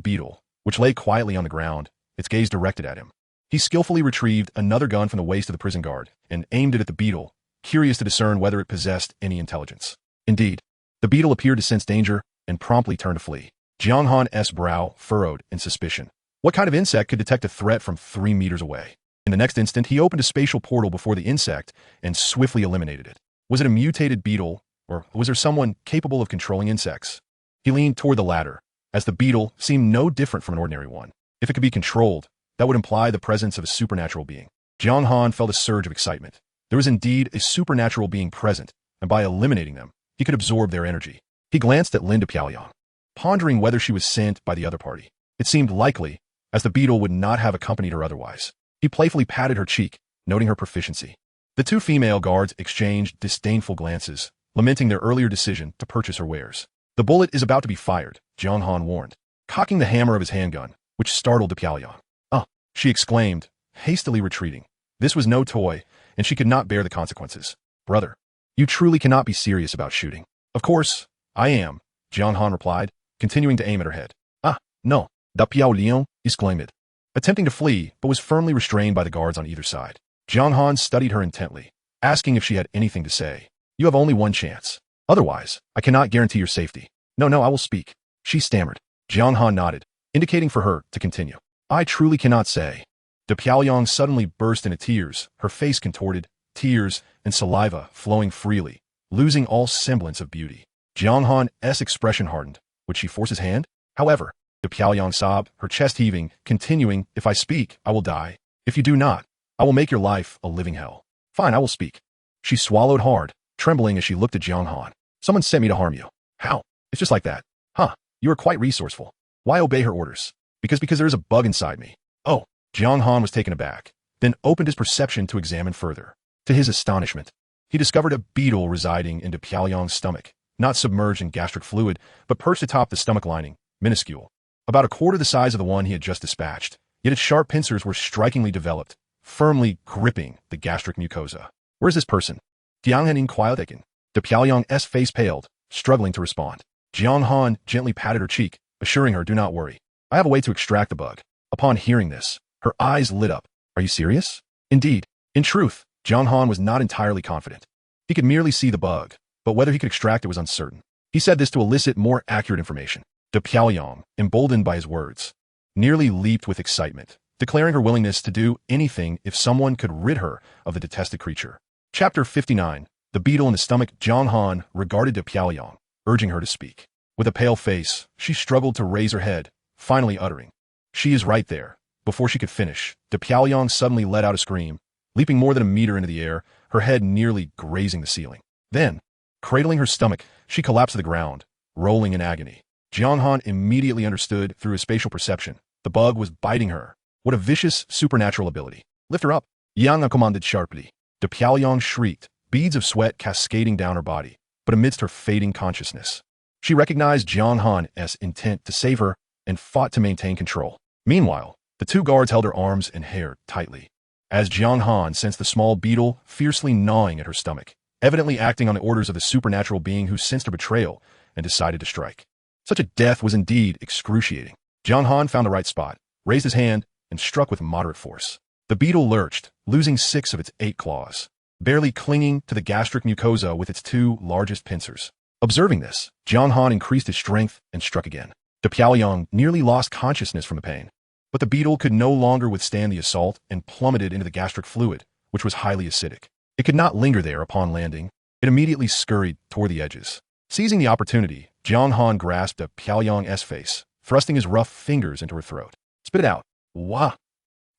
beetle, which lay quietly on the ground, its gaze directed at him. He skillfully retrieved another gun from the waist of the prison guard and aimed it at the beetle, curious to discern whether it possessed any intelligence. Indeed, the beetle appeared to sense danger and promptly turned to flee. Jiang Han's brow furrowed in suspicion. What kind of insect could detect a threat from 3 meters away? In the next instant, he opened a spatial portal before the insect and swiftly eliminated it. Was it a mutated beetle, or was there someone capable of controlling insects? He leaned toward the latter, as the beetle seemed no different from an ordinary one. If it could be controlled, that would imply the presence of a supernatural being. Jiang Han felt a surge of excitement. There was indeed a supernatural being present, and by eliminating them, he could absorb their energy. He glanced at Linda Piaoyang, pondering whether she was sent by the other party. It seemed likely, as the beetle would not have accompanied her otherwise. He playfully patted her cheek, noting her proficiency. The 2 female guards exchanged disdainful glances, lamenting their earlier decision to purchase her wares. "The bullet is about to be fired," Jiang Han warned, cocking the hammer of his handgun, which startled the Piaoyang. "Ah!" she exclaimed, hastily retreating. This was no toy, and she could not bear the consequences. "Brother, you truly cannot be serious about shooting." "Of course, I am," Jiang Han replied, continuing to aim at her head. "Ah, no," the Piaoyang exclaimed, attempting to flee, but was firmly restrained by the guards on either side. Jiang Han studied her intently, asking if she had anything to say. "You have only one chance. Otherwise, I cannot guarantee your safety." No, I will speak," she stammered. Jiang Han nodded, indicating for her to continue. "I truly cannot say." The Piaoyang suddenly burst into tears, her face contorted, tears and saliva flowing freely, losing all semblance of beauty. Jiang Han's expression hardened. Would she force his hand? However, the Piaoyang sobbed, her chest heaving, continuing, "If I speak, I will die. If you do not, I will make your life a living hell." "Fine, I will speak." She swallowed hard, trembling as she looked at Jiang Han. Someone sent me to harm you. How? It's just like that. Huh. You are quite resourceful. Why obey her orders? Because there is a bug inside me. Oh. Jiang Han was taken aback, then opened his perception to examine further. To his astonishment, he discovered a beetle residing in Piaoyang's stomach, not submerged in gastric fluid, but perched atop the stomach lining, minuscule. About a quarter the size of the one he had just dispatched, yet its sharp pincers were strikingly developed, firmly gripping the gastric mucosa. Where is this person? Jiang Han inquired. De Piaoyang's face paled, struggling to respond. Jiang Han gently patted her cheek, assuring her, do not worry. I have a way to extract the bug. Upon hearing this, her eyes lit up. Are you serious? Indeed. In truth, Jiang Han was not entirely confident. He could merely see the bug, but whether he could extract it was uncertain. He said this to elicit more accurate information. De Piaoyang, emboldened by his words, nearly leaped with excitement, declaring her willingness to do anything if someone could rid her of the detested creature. Chapter 59. The beetle in the stomach. Jiang Han regarded De Piaoyang, urging her to speak. With a pale face, she struggled to raise her head, finally uttering, "She is right there." Before she could finish, De Piaoyang suddenly let out a scream, leaping more than a meter into the air, her head nearly grazing the ceiling. Then, cradling her stomach, she collapsed to the ground, rolling in agony. Jiang Han immediately understood through his spatial perception. The bug was biting her. What a vicious, supernatural ability. Lift her up. Jiang Han commanded sharply. De Piaoyang shrieked, beads of sweat cascading down her body, but amidst her fading consciousness. She recognized Jiang Han's intent to save her and fought to maintain control. Meanwhile, the two guards held her arms and hair tightly. As Jiang Han sensed the small beetle fiercely gnawing at her stomach, evidently acting on the orders of the supernatural being who sensed her betrayal and decided to strike. Such a death was indeed excruciating. Jiang Han found the right spot, raised his hand, and struck with moderate force. The beetle lurched, losing 6 of its 8 claws, barely clinging to the gastric mucosa with its 2 largest pincers. Observing this, Jiang Han increased his strength and struck again. De Piaoyang nearly lost consciousness from the pain. But the beetle could no longer withstand the assault and plummeted into the gastric fluid, which was highly acidic. It could not linger there upon landing. It immediately scurried toward the edges. Seizing the opportunity, Jiang Han grasped De Piaoyang's face, thrusting his rough fingers into her throat. Spit it out. Wah!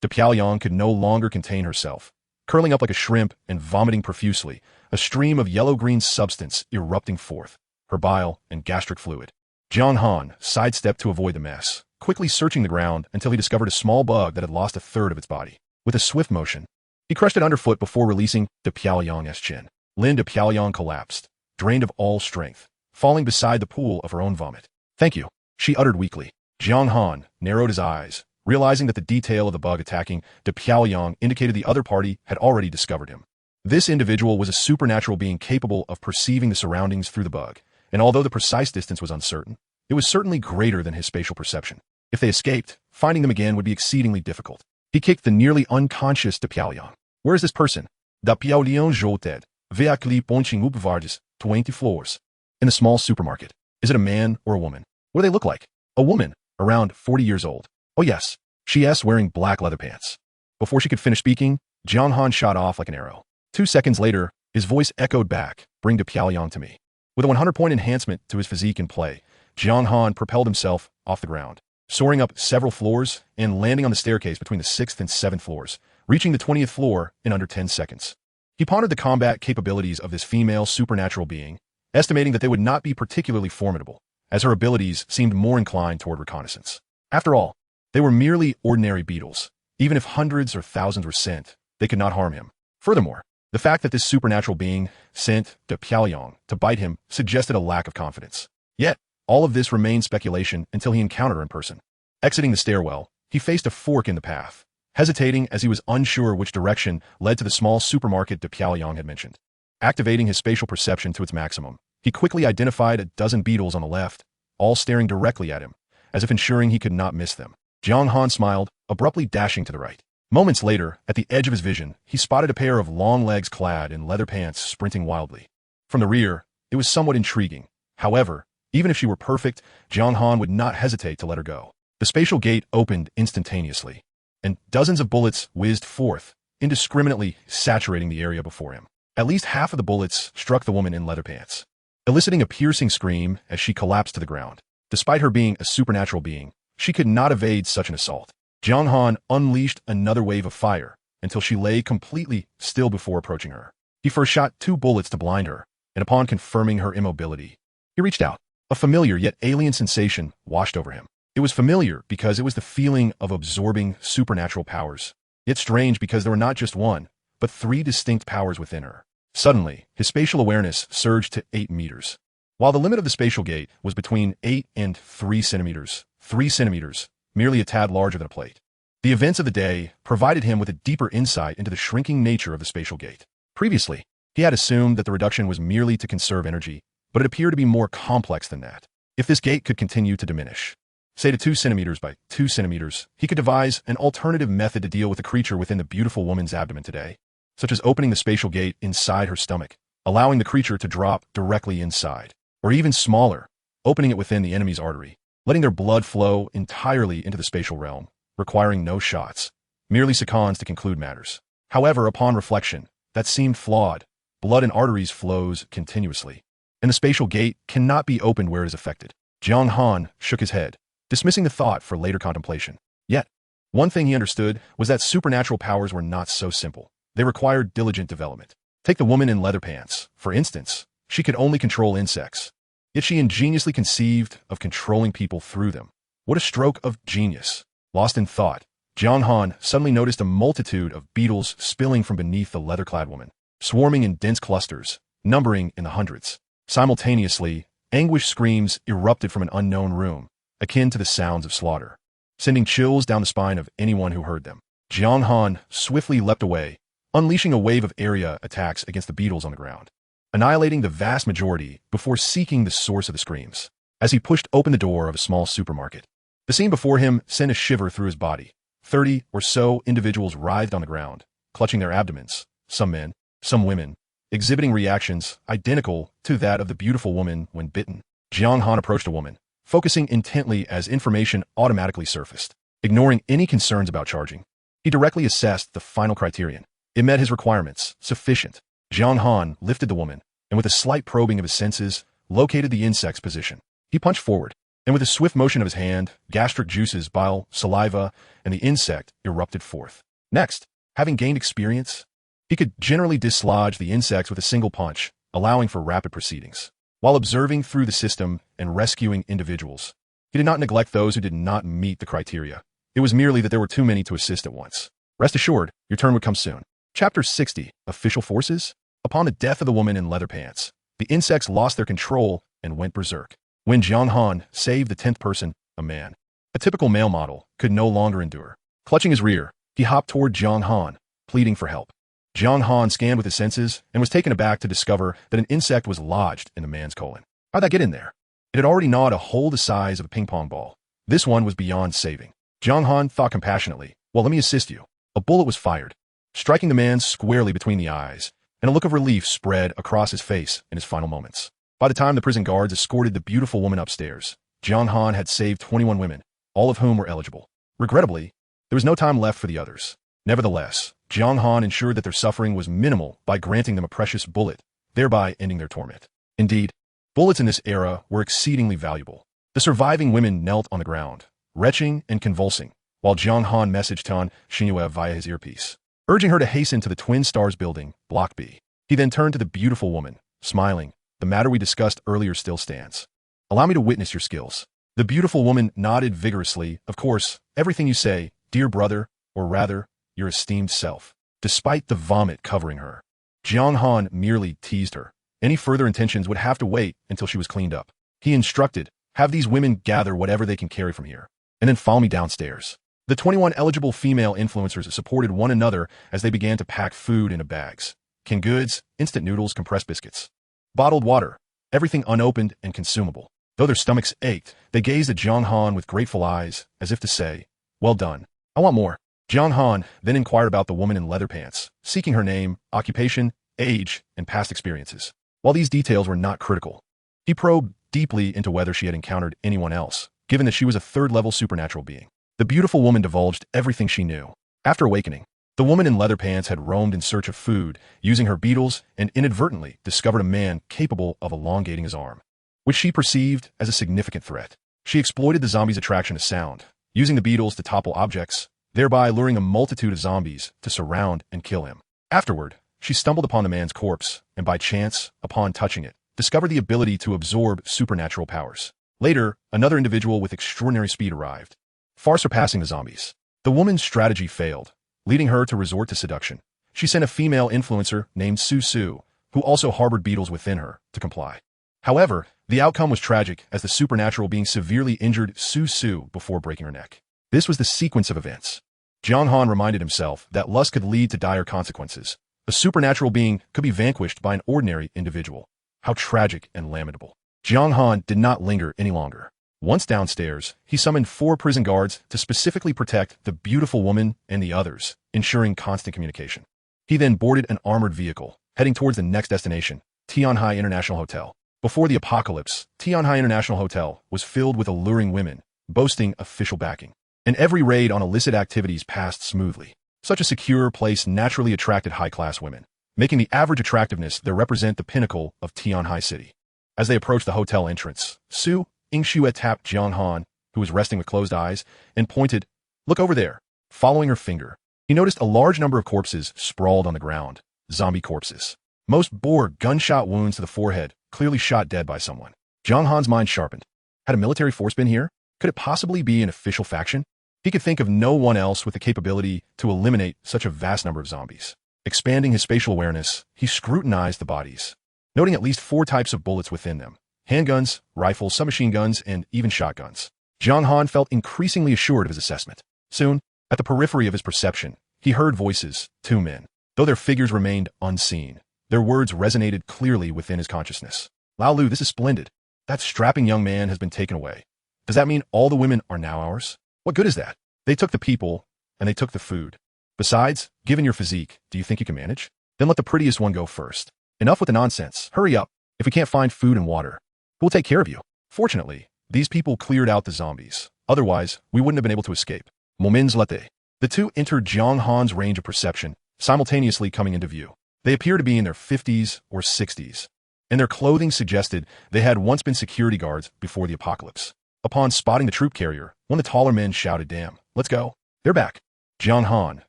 De Piaoyang could no longer contain herself, curling up like a shrimp and vomiting profusely, a stream of yellow-green substance erupting forth, her bile and gastric fluid. Jiang Han sidestepped to avoid the mess, quickly searching the ground until he discovered a small bug that had lost a third of its body. With a swift motion, he crushed it underfoot before releasing De Piaoyang's chin. De Piaoyang collapsed, drained of all strength, falling beside the pool of her own vomit. Thank you, she uttered weakly. Jiang Han narrowed his eyes, realizing that the detail of the bug attacking De Piaoyang indicated the other party had already discovered him. This individual was a supernatural being capable of perceiving the surroundings through the bug, and although the precise distance was uncertain, it was certainly greater than his spatial perception. If they escaped, finding them again would be exceedingly difficult. He kicked the nearly unconscious De Piaoyang. Where is this person? De Piaoyang jolted, veacli ponching upvardes, 20 floors. In the small supermarket. Is it a man or a woman? What do they look like? A woman, around 40 years old. Oh yes, she is wearing black leather pants. Before she could finish speaking, Jiang Han shot off like an arrow. 2 seconds later, his voice echoed back, bring De Piaoyang to me. With a 100-point enhancement to his physique in play, Jiang Han propelled himself off the ground, soaring up several floors and landing on the staircase between the 6th and 7th floors, reaching the 20th floor in under 10 seconds. He pondered the combat capabilities of this female supernatural being, estimating that they would not be particularly formidable, as her abilities seemed more inclined toward reconnaissance. After all, they were merely ordinary beetles. Even if hundreds or thousands were sent, they could not harm him. Furthermore, the fact that this supernatural being sent De Piaoyang to bite him suggested a lack of confidence. Yet, all of this remained speculation until he encountered her in person. Exiting the stairwell, he faced a fork in the path, hesitating as he was unsure which direction led to the small supermarket De Piaoyang had mentioned. Activating his spatial perception to its maximum, he quickly identified a dozen beetles on the left, all staring directly at him, as if ensuring he could not miss them. Jiang Han smiled, abruptly dashing to the right. Moments later, at the edge of his vision, he spotted a pair of long legs clad in leather pants sprinting wildly. From the rear, it was somewhat intriguing. However, even if she were perfect, Jiang Han would not hesitate to let her go. The spatial gate opened instantaneously, and dozens of bullets whizzed forth, indiscriminately saturating the area before him. At least half of the bullets struck the woman in leather pants, eliciting a piercing scream as she collapsed to the ground. Despite her being a supernatural being, she could not evade such an assault. Jiang Han unleashed another wave of fire until she lay completely still before approaching her. He first shot 2 bullets to blind her, and upon confirming her immobility, he reached out. A familiar yet alien sensation washed over him. It was familiar because it was the feeling of absorbing supernatural powers, yet strange because there were not just one, but three distinct powers within her. Suddenly, his spatial awareness surged to 8 meters. While the limit of the spatial gate was between 8 and 3 centimeters, 3 centimeters, merely a tad larger than a plate. The events of the day provided him with a deeper insight into the shrinking nature of the spatial gate. Previously, he had assumed that the reduction was merely to conserve energy, but it appeared to be more complex than that. If this gate could continue to diminish, say to 2 centimeters by 2 centimeters, he could devise an alternative method to deal with the creature within the beautiful woman's abdomen today, such as opening the spatial gate inside her stomach, allowing the creature to drop directly inside, or even smaller, opening it within the enemy's artery, letting their blood flow entirely into the spatial realm, requiring no shots, merely seconds to conclude matters. However, upon reflection, that seemed flawed. Blood in arteries flows continuously, and the spatial gate cannot be opened where it is affected. Jiang Han shook his head, dismissing the thought for later contemplation. Yet, one thing he understood was that supernatural powers were not so simple. They required diligent development. Take the woman in leather pants, for instance. She could only control insects, yet she ingeniously conceived of controlling people through them. What a stroke of genius! Lost in thought, Jiang Han suddenly noticed a multitude of beetles spilling from beneath the leather-clad woman, swarming in dense clusters, numbering in the hundreds. Simultaneously, anguish screams erupted from an unknown room, akin to the sounds of slaughter, sending chills down the spine of anyone who heard them. Jiang Han swiftly leapt away, unleashing a wave of area attacks against the beetles on the ground, annihilating the vast majority before seeking the source of the screams. As he pushed open the door of a small supermarket, the scene before him sent a shiver through his body. 30 or so individuals writhed on the ground, clutching their abdomens, some men, some women, exhibiting reactions identical to that of the beautiful woman when bitten. Jiang Han approached a woman, focusing intently as information automatically surfaced. Ignoring any concerns about charging, he directly assessed the final criterion. It met his requirements, sufficient. Jiang Han lifted the woman, and with a slight probing of his senses, located the insect's position. He punched forward, and with a swift motion of his hand, gastric juices, bile, saliva, and the insect erupted forth. Next, having gained experience, he could generally dislodge the insects with a single punch, allowing for rapid proceedings. While observing through the system and rescuing individuals, he did not neglect those who did not meet the criteria. It was merely that there were too many to assist at once. Rest assured, your turn would come soon. Chapter 60, Official Forces? Upon the death of the woman in leather pants, the insects lost their control and went berserk. When Jiang Han saved the 10th person, a man, a typical male model, could no longer endure. Clutching his rear, he hopped toward Jiang Han, pleading for help. Jiang Han scanned with his senses and was taken aback to discover that an insect was lodged in the man's colon. How'd that get in there? It had already gnawed a hole the size of a ping-pong ball. This one was beyond saving. Jiang Han thought compassionately, well, let me assist you. A bullet was fired, striking the man squarely between the eyes, and a look of relief spread across his face in his final moments. By the time the prison guards escorted the beautiful woman upstairs, Jiang Han had saved 21 women, all of whom were eligible. Regrettably, there was no time left for the others. Nevertheless, Jiang Han ensured that their suffering was minimal by granting them a precious bullet, thereby ending their torment. Indeed, bullets in this era were exceedingly valuable. The surviving women knelt on the ground, retching and convulsing, while Jiang Han messaged Tan Xinyue via his earpiece, urging her to hasten to the Twin Stars building, Block B. He then turned to the beautiful woman, smiling. The matter we discussed earlier still stands. Allow me to witness your skills. The beautiful woman nodded vigorously. Of course, everything you say, dear brother, or rather, your esteemed self. Despite the vomit covering her, Jiang Han merely teased her. Any further intentions would have to wait until she was cleaned up. He instructed, have these women gather whatever they can carry from here, and then follow me downstairs. The 21 eligible female influencers supported one another as they began to pack food into bags. Canned goods, instant noodles, compressed biscuits, bottled water, everything unopened and consumable. Though their stomachs ached, they gazed at Jiang Han with grateful eyes, as if to say, well done. I want more. Jiang Han then inquired about the woman in leather pants, seeking her name, occupation, age, and past experiences. While these details were not critical, he probed deeply into whether she had encountered anyone else, given that she was a third-level supernatural being. The beautiful woman divulged everything she knew. After awakening, the woman in leather pants had roamed in search of food, using her beetles, and inadvertently discovered a man capable of elongating his arm, which she perceived as a significant threat. She exploited the zombie's attraction to sound, using the beetles to topple objects, thereby luring a multitude of zombies to surround and kill him. Afterward, she stumbled upon the man's corpse, and by chance, upon touching it, discovered the ability to absorb supernatural powers. Later, another individual with extraordinary speed arrived, far surpassing the zombies. The woman's strategy failed, leading her to resort to seduction. She sent a female influencer named Su, who also harbored beetles within her, to comply. However, the outcome was tragic as the supernatural being severely injured Su before breaking her neck. This was the sequence of events. Jiang Han reminded himself that lust could lead to dire consequences. A supernatural being could be vanquished by an ordinary individual. How tragic and lamentable. Jiang Han did not linger any longer. Once downstairs, he summoned 4 prison guards to specifically protect the beautiful woman and the others, ensuring constant communication. He then boarded an armored vehicle, heading towards the next destination, Tianhai International Hotel. Before the apocalypse, Tianhai International Hotel was filled with alluring women, boasting official backing. And every raid on illicit activities passed smoothly. Such a secure place naturally attracted high-class women, making the average attractiveness there represent the pinnacle of Tianhai City. As they approached the hotel entrance, Su Yingxue tapped Jiang Han, who was resting with closed eyes, and pointed, "Look over there." Following her finger, he noticed a large number of corpses sprawled on the ground, zombie corpses. Most bore gunshot wounds to the forehead, clearly shot dead by someone. Jiang Han's mind sharpened. Had a military force been here? Could it possibly be an official faction? He could think of no one else with the capability to eliminate such a vast number of zombies. Expanding his spatial awareness, he scrutinized the bodies, noting at least 4 types of bullets within them: handguns, rifles, submachine guns, and even shotguns. Jiang Han felt increasingly assured of his assessment. Soon, at the periphery of his perception, he heard voices, 2 men. Though their figures remained unseen, their words resonated clearly within his consciousness. "Lao Lu, this is splendid. That strapping young man has been taken away. Does that mean all the women are now ours? What good is that? They took the people, and they took the food. Besides, given your physique, do you think you can manage? Then let the prettiest one go first. Enough with the nonsense. Hurry up. If we can't find food and water, who will take care of you?" Fortunately, these people cleared out the zombies. Otherwise, we wouldn't have been able to escape. Moments later, the 2 entered Jiang Han's range of perception, simultaneously coming into view. They appear to be in their 50s or 60s, and their clothing suggested they had once been security guards before the apocalypse. Upon spotting the troop carrier, one of the taller men shouted, "Damn, let's go. They're back." Jiang Han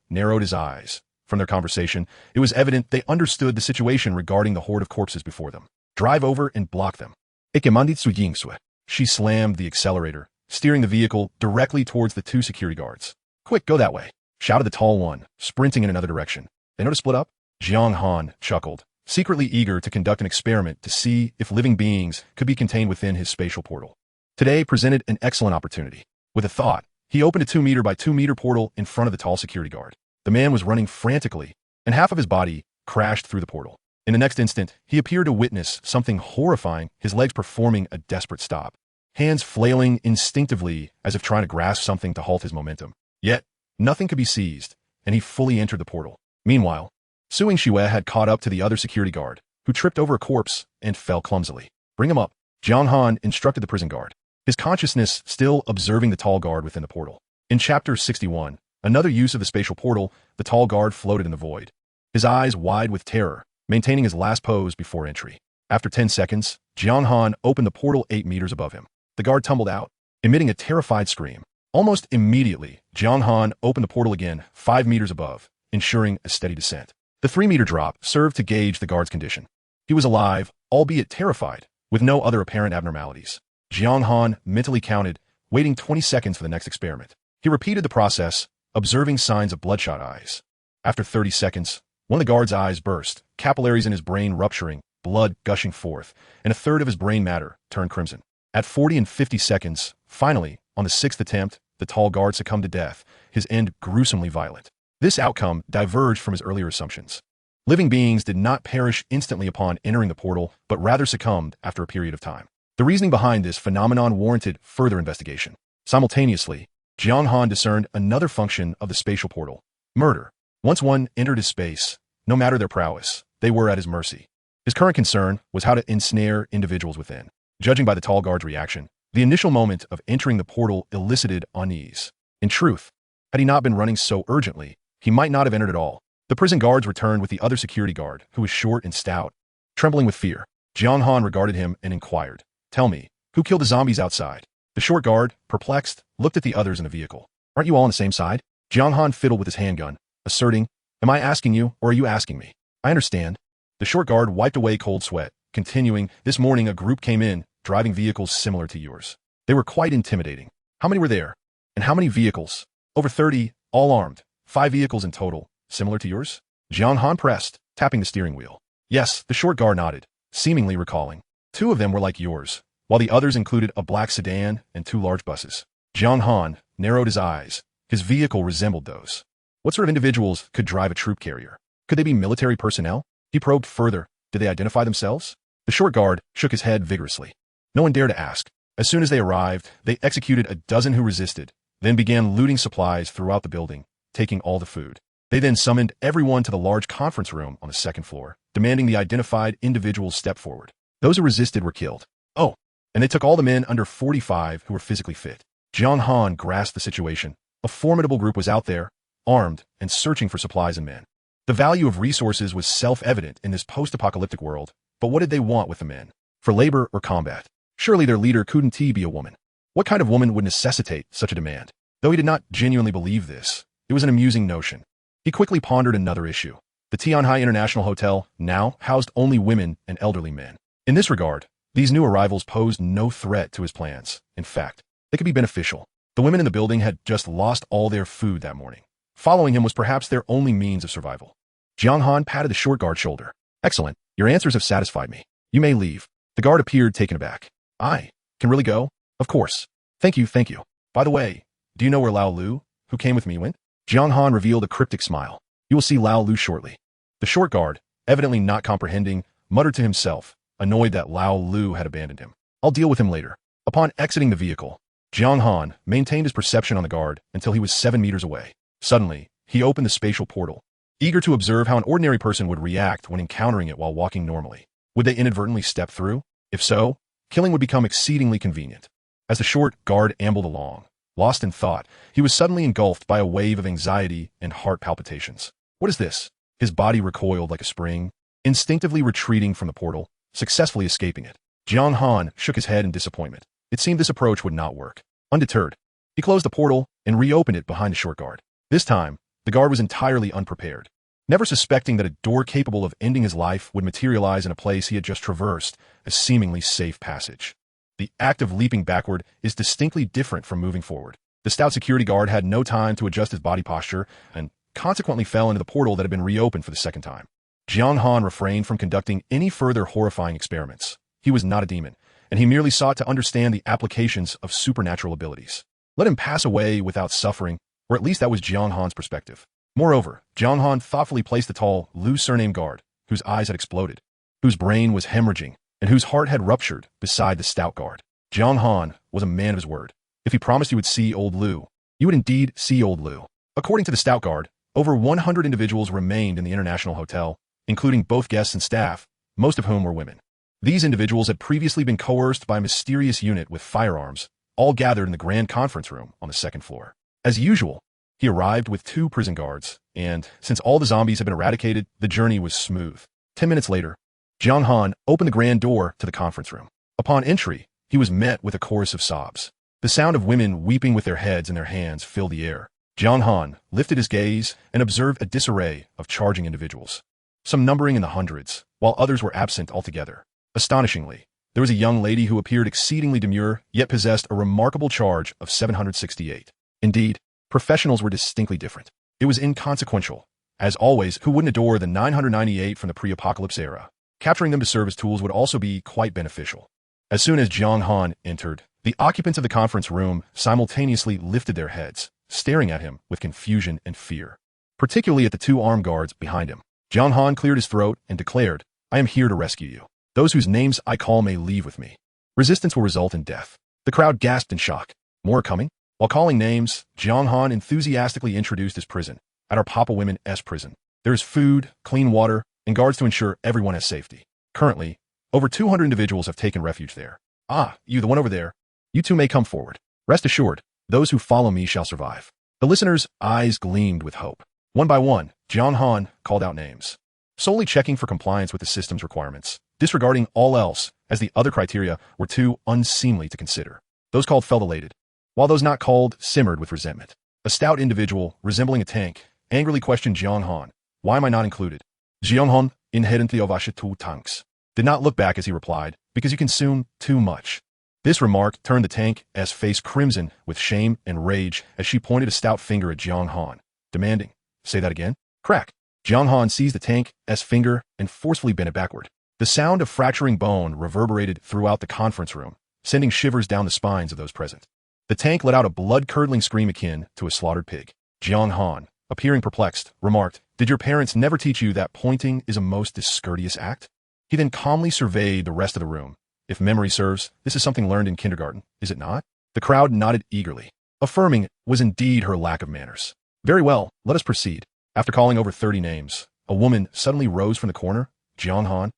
narrowed his eyes. From their conversation, it was evident they understood the situation regarding the horde of corpses before them. "Drive over and block them." "Ikemanditsu Yingsue." She slammed the accelerator, steering the vehicle directly towards the 2 security guards. "Quick, go that way," shouted the tall one, sprinting in another direction. "They know to split up?" Jiang Han chuckled, secretly eager to conduct an experiment to see if living beings could be contained within his spatial portal. Today presented an excellent opportunity. With a thought, he opened a 2-meter by 2-meter portal in front of the tall security guard. The man was running frantically, and half of his body crashed through the portal. In the next instant, he appeared to witness something horrifying, his legs performing a desperate stop, hands flailing instinctively as if trying to grasp something to halt his momentum. Yet, nothing could be seized, and he fully entered the portal. Meanwhile, Su Yingxue had caught up to the other security guard, who tripped over a corpse and fell clumsily. "Bring him up," Jiang Han instructed the prison guard, his consciousness still observing the tall guard within the portal. In Chapter 61, another use of the spatial portal, the tall guard floated in the void, his eyes wide with terror, maintaining his last pose before entry. After 10 seconds, Jiang Han opened the portal 8 meters above him. The guard tumbled out, emitting a terrified scream. Almost immediately, Jiang Han opened the portal again 5 meters above, ensuring a steady descent. The 3-meter drop served to gauge the guard's condition. He was alive, albeit terrified, with no other apparent abnormalities. Jiang Han mentally counted, waiting 20 seconds for the next experiment. He repeated the process, observing signs of bloodshot eyes. After 30 seconds, one of the guard's eyes burst, capillaries in his brain rupturing, blood gushing forth, and a third of his brain matter turned crimson. At 40 and 50 seconds, finally, on the 6th attempt, the tall guard succumbed to death, his end gruesomely violent. This outcome diverged from his earlier assumptions. Living beings did not perish instantly upon entering the portal, but rather succumbed after a period of time. The reasoning behind this phenomenon warranted further investigation. Simultaneously, Jiang Han discerned another function of the spatial portal: murder. Once one entered his space, no matter their prowess, they were at his mercy. His current concern was how to ensnare individuals within. Judging by the tall guard's reaction, the initial moment of entering the portal elicited unease. In truth, had he not been running so urgently, he might not have entered at all. The prison guards returned with the other security guard, who was short and stout. Trembling with fear, Jiang Han regarded him and inquired, "Tell me, who killed the zombies outside?" The short guard, perplexed, looked at the others in the vehicle. "Aren't you all on the same side?" Jiang Han fiddled with his handgun, asserting, "Am I asking you, or are you asking me?" I understand. The short guard wiped away cold sweat, continuing, this morning a group came in, driving vehicles similar to yours. They were quite intimidating. How many were there? And how many vehicles? Over 30, all armed. 5 vehicles in total, similar to yours? Jiang Han pressed, tapping the steering wheel. Yes, the short guard nodded, seemingly recalling. 2 of them were like yours, while the others included a black sedan and 2 large buses. Jiang Han narrowed his eyes. His vehicle resembled those. What sort of individuals could drive a troop carrier? Could they be military personnel? He probed further. Did they identify themselves? The short guard shook his head vigorously. No one dared to ask. As soon as they arrived, they executed a dozen who resisted, then began looting supplies throughout the building, taking all the food. They then summoned everyone to the large conference room on the 2nd floor, demanding the identified individuals step forward. Those who resisted were killed. Oh, and they took all the men under 45 who were physically fit. Jiang Han grasped the situation. A formidable group was out there, armed and searching for supplies and men. The value of resources was self-evident in this post-apocalyptic world, but what did they want with the men? For labor or combat? Surely their leader couldn't be a woman. What kind of woman would necessitate such a demand? Though he did not genuinely believe this, it was an amusing notion. He quickly pondered another issue. The Tianhai International Hotel now housed only women and elderly men. In this regard, these new arrivals posed no threat to his plans. In fact, they could be beneficial. The women in the building had just lost all their food that morning. Following him was perhaps their only means of survival. Jiang Han patted the short guard's shoulder. Excellent. Your answers have satisfied me. You may leave. The guard appeared taken aback. I can really go? Of course. Thank you, thank you. By the way, do you know where Lao Lu, who came with me, went? Jiang Han revealed a cryptic smile. You will see Lao Lu shortly. The short guard, evidently not comprehending, muttered to himself, annoyed that Lao Lu had abandoned him. I'll deal with him later. Upon exiting the vehicle, Jiang Han maintained his perception on the guard until he was 7 meters away. Suddenly, he opened the spatial portal, eager to observe how an ordinary person would react when encountering it while walking normally. Would they inadvertently step through? If so, killing would become exceedingly convenient. As the short guard ambled along, lost in thought, he was suddenly engulfed by a wave of anxiety and heart palpitations. What is this? His body recoiled like a spring, instinctively retreating from the portal, successfully escaping it. Jiang Han shook his head in disappointment. It seemed this approach would not work. Undeterred, he closed the portal and reopened it behind the short guard. This time, the guard was entirely unprepared. Never suspecting that a door capable of ending his life would materialize in a place he had just traversed, a seemingly safe passage. The act of leaping backward is distinctly different from moving forward. The stout security guard had no time to adjust his body posture and consequently fell into the portal that had been reopened for the 2nd time. Jiang Han refrained from conducting any further horrifying experiments. He was not a demon, and he merely sought to understand the applications of supernatural abilities. Let him pass away without suffering, or at least that was Jiang Han's perspective. Moreover, Jiang Han thoughtfully placed the tall, Lu surname guard, whose eyes had exploded, whose brain was hemorrhaging, and whose heart had ruptured, beside the stout guard. Jiang Han was a man of his word. If he promised he would see old Lu, you would indeed see old Lu. According to the stout guard, over 100 individuals remained in the International Hotel, including both guests and staff, most of whom were women. These individuals had previously been coerced by a mysterious unit with firearms, all gathered in the grand conference room on the 2nd floor. As usual, he arrived with 2 prison guards, and since all the zombies had been eradicated, the journey was smooth. 10 minutes later, Jiang Han opened the grand door to the conference room. Upon entry, he was met with a chorus of sobs. The sound of women weeping with their heads in their hands filled the air. Jiang Han lifted his gaze and observed a disarray of charging individuals, some numbering in the hundreds, while others were absent altogether. Astonishingly, there was a young lady who appeared exceedingly demure, yet possessed a remarkable charge of 768. Indeed, professionals were distinctly different. It was inconsequential. As always, who wouldn't adore the 998 from the pre-apocalypse era? Capturing them to serve as tools would also be quite beneficial. As soon as Jiang Han entered, the occupants of the conference room simultaneously lifted their heads, staring at him with confusion and fear, particularly at the 2 armed guards behind him. Jiang Han cleared his throat and declared, I am here to rescue you. Those whose names I call may leave with me. Resistance will result in death. The crowd gasped in shock. More are coming? While calling names, Jiang Han enthusiastically introduced his prison. At our Papa Women's prison, there is food, clean water, and guards to ensure everyone has safety. Currently, over 200 individuals have taken refuge there. Ah, you, the one over there. You too may come forward. Rest assured, those who follow me shall survive. The listeners' eyes gleamed with hope. One by one, Jiang Han called out names, solely checking for compliance with the system's requirements, disregarding all else, as the other criteria were too unseemly to consider. Those called felt elated, while those not called simmered with resentment. A stout individual, resembling a tank, angrily questioned Jiang Han, why am I not included? Jiang Han inherently ovasha two tanks. Did not look back as he replied, because you consume too much. This remark turned the tank's face crimson with shame and rage as she pointed a stout finger at Jiang Han, demanding, "Say that again?" Crack. Jiang Han seized the tank's finger and forcefully bent it backward. The sound of fracturing bone reverberated throughout the conference room, sending shivers down the spines of those present. The tank let out a blood-curdling scream akin to a slaughtered pig. Jiang Han, appearing perplexed, remarked, "Did your parents never teach you that pointing is a most discourteous act?" He then calmly surveyed the rest of the room. If memory serves, this is something learned in kindergarten, is it not? The crowd nodded eagerly, affirming it was indeed her lack of manners. Very well, let us proceed. After calling over 30 names, a woman suddenly rose from the corner. Jiang Han.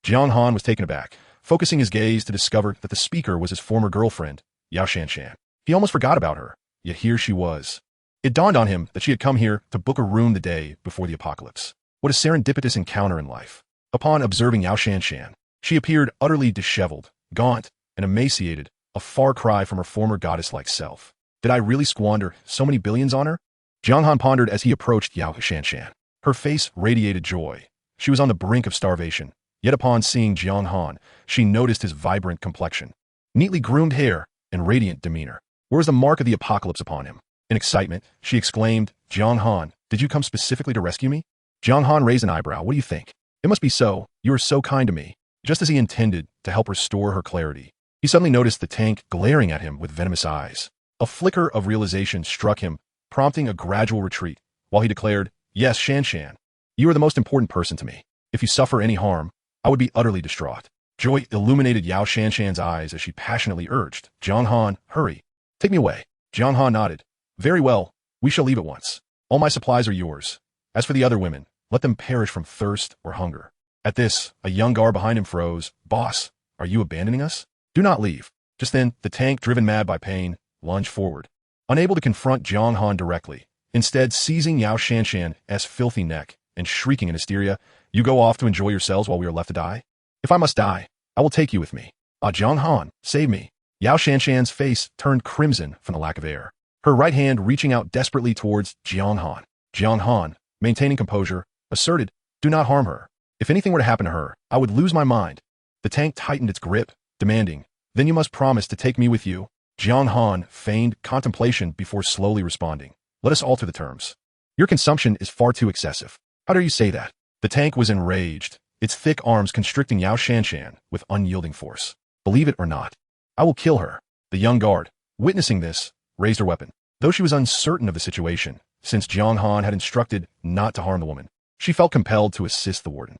Jiang Han was taken aback, focusing his gaze to discover that the speaker was his former girlfriend, Yao Shanshan. He almost forgot about her, yet here she was. It dawned on him that she had come here to book a room the day before the apocalypse. What a serendipitous encounter in life. Upon observing Yao Shanshan, she appeared utterly disheveled, gaunt, and emaciated, a far cry from her former goddess-like self. Did I really squander so many billions on her? Jiang Han pondered as he approached Yao Shanshan. Her face radiated joy. She was on the brink of starvation, yet upon seeing Jiang Han, she noticed his vibrant complexion, neatly groomed hair, and radiant demeanor. Where was the mark of the apocalypse upon him? In excitement, she exclaimed, "Jiang Han, did you come specifically to rescue me?" Jiang Han raised an eyebrow. "What do you think? It must be so. You are so kind to me." Just as he intended to help restore her clarity, he suddenly noticed the tank glaring at him with venomous eyes. A flicker of realization struck him, prompting a gradual retreat, while he declared, "Yes, Shanshan, you are the most important person to me. If you suffer any harm, I would be utterly distraught." Joy illuminated Yao Shanshan's eyes as she passionately urged, "Jiang Han, hurry. Take me away." Jiang Han nodded. "Very well, we shall leave at once. All my supplies are yours. As for the other women, let them perish from thirst or hunger." At this, a young guard behind him froze. "Boss, are you abandoning us? Do not leave." Just then, the tank, driven mad by pain, lunged forward, unable to confront Jiang Han directly, instead seizing Yao Shanshan's filthy neck and shrieking in hysteria, "You go off to enjoy yourselves while we are left to die? If I must die, I will take you with me. Ah, Jiang Han, save me." Yao Shanshan's face turned crimson from the lack of air, her right hand reaching out desperately towards Jiang Han. Jiang Han, maintaining composure, asserted, "Do not harm her. If anything were to happen to her, I would lose my mind." The tank tightened its grip, demanding, "Then you must promise to take me with you." Jiang Han feigned contemplation before slowly responding, "Let us alter the terms. Your consumption is far too excessive." "How dare you say that?" The tank was enraged, its thick arms constricting Yao Shanshan with unyielding force. "Believe it or not, I will kill her." The young guard, witnessing this, raised her weapon. Though she was uncertain of the situation, since Jiang Han had instructed not to harm the woman, she felt compelled to assist the warden.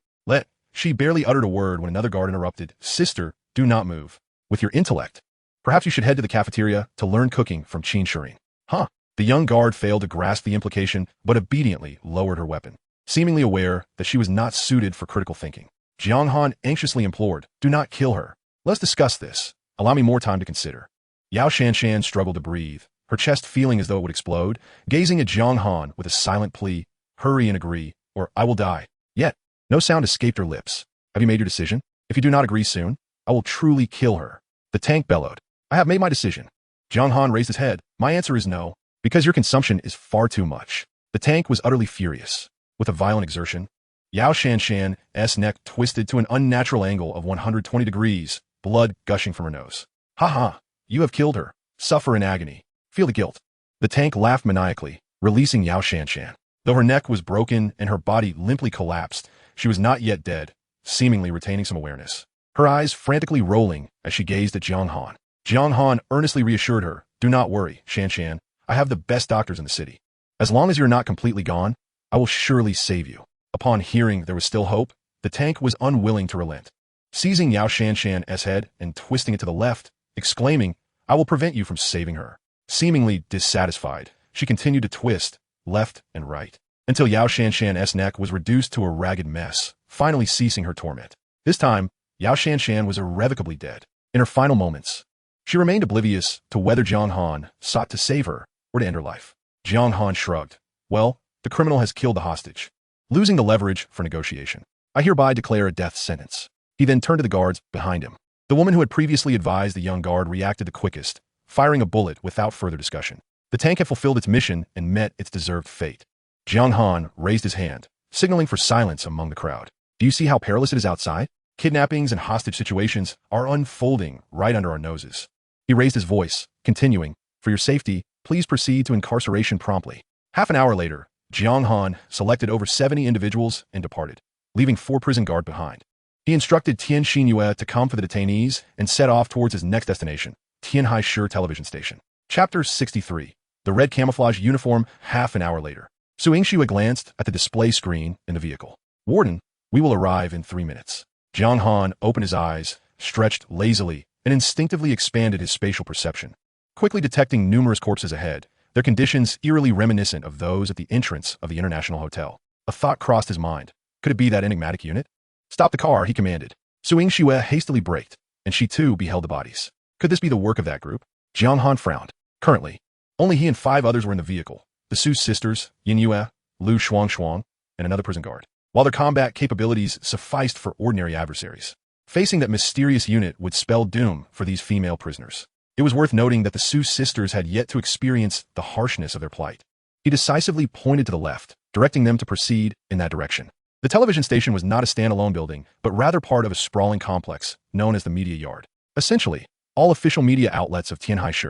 She barely uttered a word when another guard interrupted, "Sister, do not move. With your intellect, perhaps you should head to the cafeteria to learn cooking from Qin Shirin." "Huh?" The young guard failed to grasp the implication, but obediently lowered her weapon, seemingly aware that she was not suited for critical thinking. Jiang Han anxiously implored, "Do not kill her. Let's discuss this. Allow me more time to consider." Yao Shanshan struggled to breathe, her chest feeling as though it would explode, gazing at Jiang Han with a silent plea, "Hurry and agree, or I will die." Yet, no sound escaped her lips. "Have you made your decision? If you do not agree soon, I will truly kill her." The tank bellowed, "I have made my decision." Jiang Han raised his head. "My answer is no, because your consumption is far too much." The tank was utterly furious. With a violent exertion, Yao Shanshan's neck twisted to an unnatural angle of 120 degrees, blood gushing from her nose. "Ha ha, you have killed her. Suffer in agony. Feel the guilt." The tank laughed maniacally, releasing Yao Shanshan. Though her neck was broken and her body limply collapsed, she was not yet dead, seemingly retaining some awareness, her eyes frantically rolling as she gazed at Jiang Han. Jiang Han earnestly reassured her, "Do not worry, Shanshan. I have the best doctors in the city. As long as you're not completely gone, I will surely save you." Upon hearing there was still hope, the tank was unwilling to relent. Seizing Yao Shanshan's head and twisting it to the left, exclaiming, "I will prevent you from saving her." Seemingly dissatisfied, she continued to twist, left and right, until Yao Shanshan's neck was reduced to a ragged mess, finally ceasing her torment. This time, Yao Shanshan was irrevocably dead. In her final moments, she remained oblivious to whether Jiang Han sought to save her or to end her life. Jiang Han shrugged. "Well, the criminal has killed the hostage, losing the leverage for negotiation. I hereby declare a death sentence." He then turned to the guards behind him. The woman who had previously advised the young guard reacted the quickest, firing a bullet without further discussion. The tank had fulfilled its mission and met its deserved fate. Jiang Han raised his hand, signaling for silence among the crowd. Do you see how perilous it is outside? Kidnappings and hostage situations are unfolding right under our noses. He raised his voice, continuing, "For your safety, please proceed to incarceration promptly." Half an hour later, Jiang Han selected over 70 individuals and departed, leaving 4 prison guards behind. He instructed Tian Xinyue to come for the detainees and set off towards his next destination, Tianhai Shi television station. Chapter 63. The red camouflage uniform. Half an hour later, Su Yingxue glanced at the display screen in the vehicle. "Warden, we will arrive in 3 minutes." Jiang Han opened his eyes, stretched lazily, and instinctively expanded his spatial perception. Quickly detecting numerous corpses ahead, their conditions eerily reminiscent of those at the entrance of the International Hotel. A thought crossed his mind. Could it be that enigmatic unit? "Stop the car," he commanded. Su Yingxue hastily braked, and she too beheld the bodies. Could this be the work of that group? Jiang Han frowned. Currently, only he and 5 others were in the vehicle. The Su sisters, Yin Yue, Lu Shuang, and another prison guard. While their combat capabilities sufficed for ordinary adversaries, facing that mysterious unit would spell doom for these female prisoners. It was worth noting that the Su sisters had yet to experience the harshness of their plight. He decisively pointed to the left, directing them to proceed in that direction. The television station was not a standalone building, but rather part of a sprawling complex known as the Media Yard. Essentially, all official media outlets of Tianhai Shi,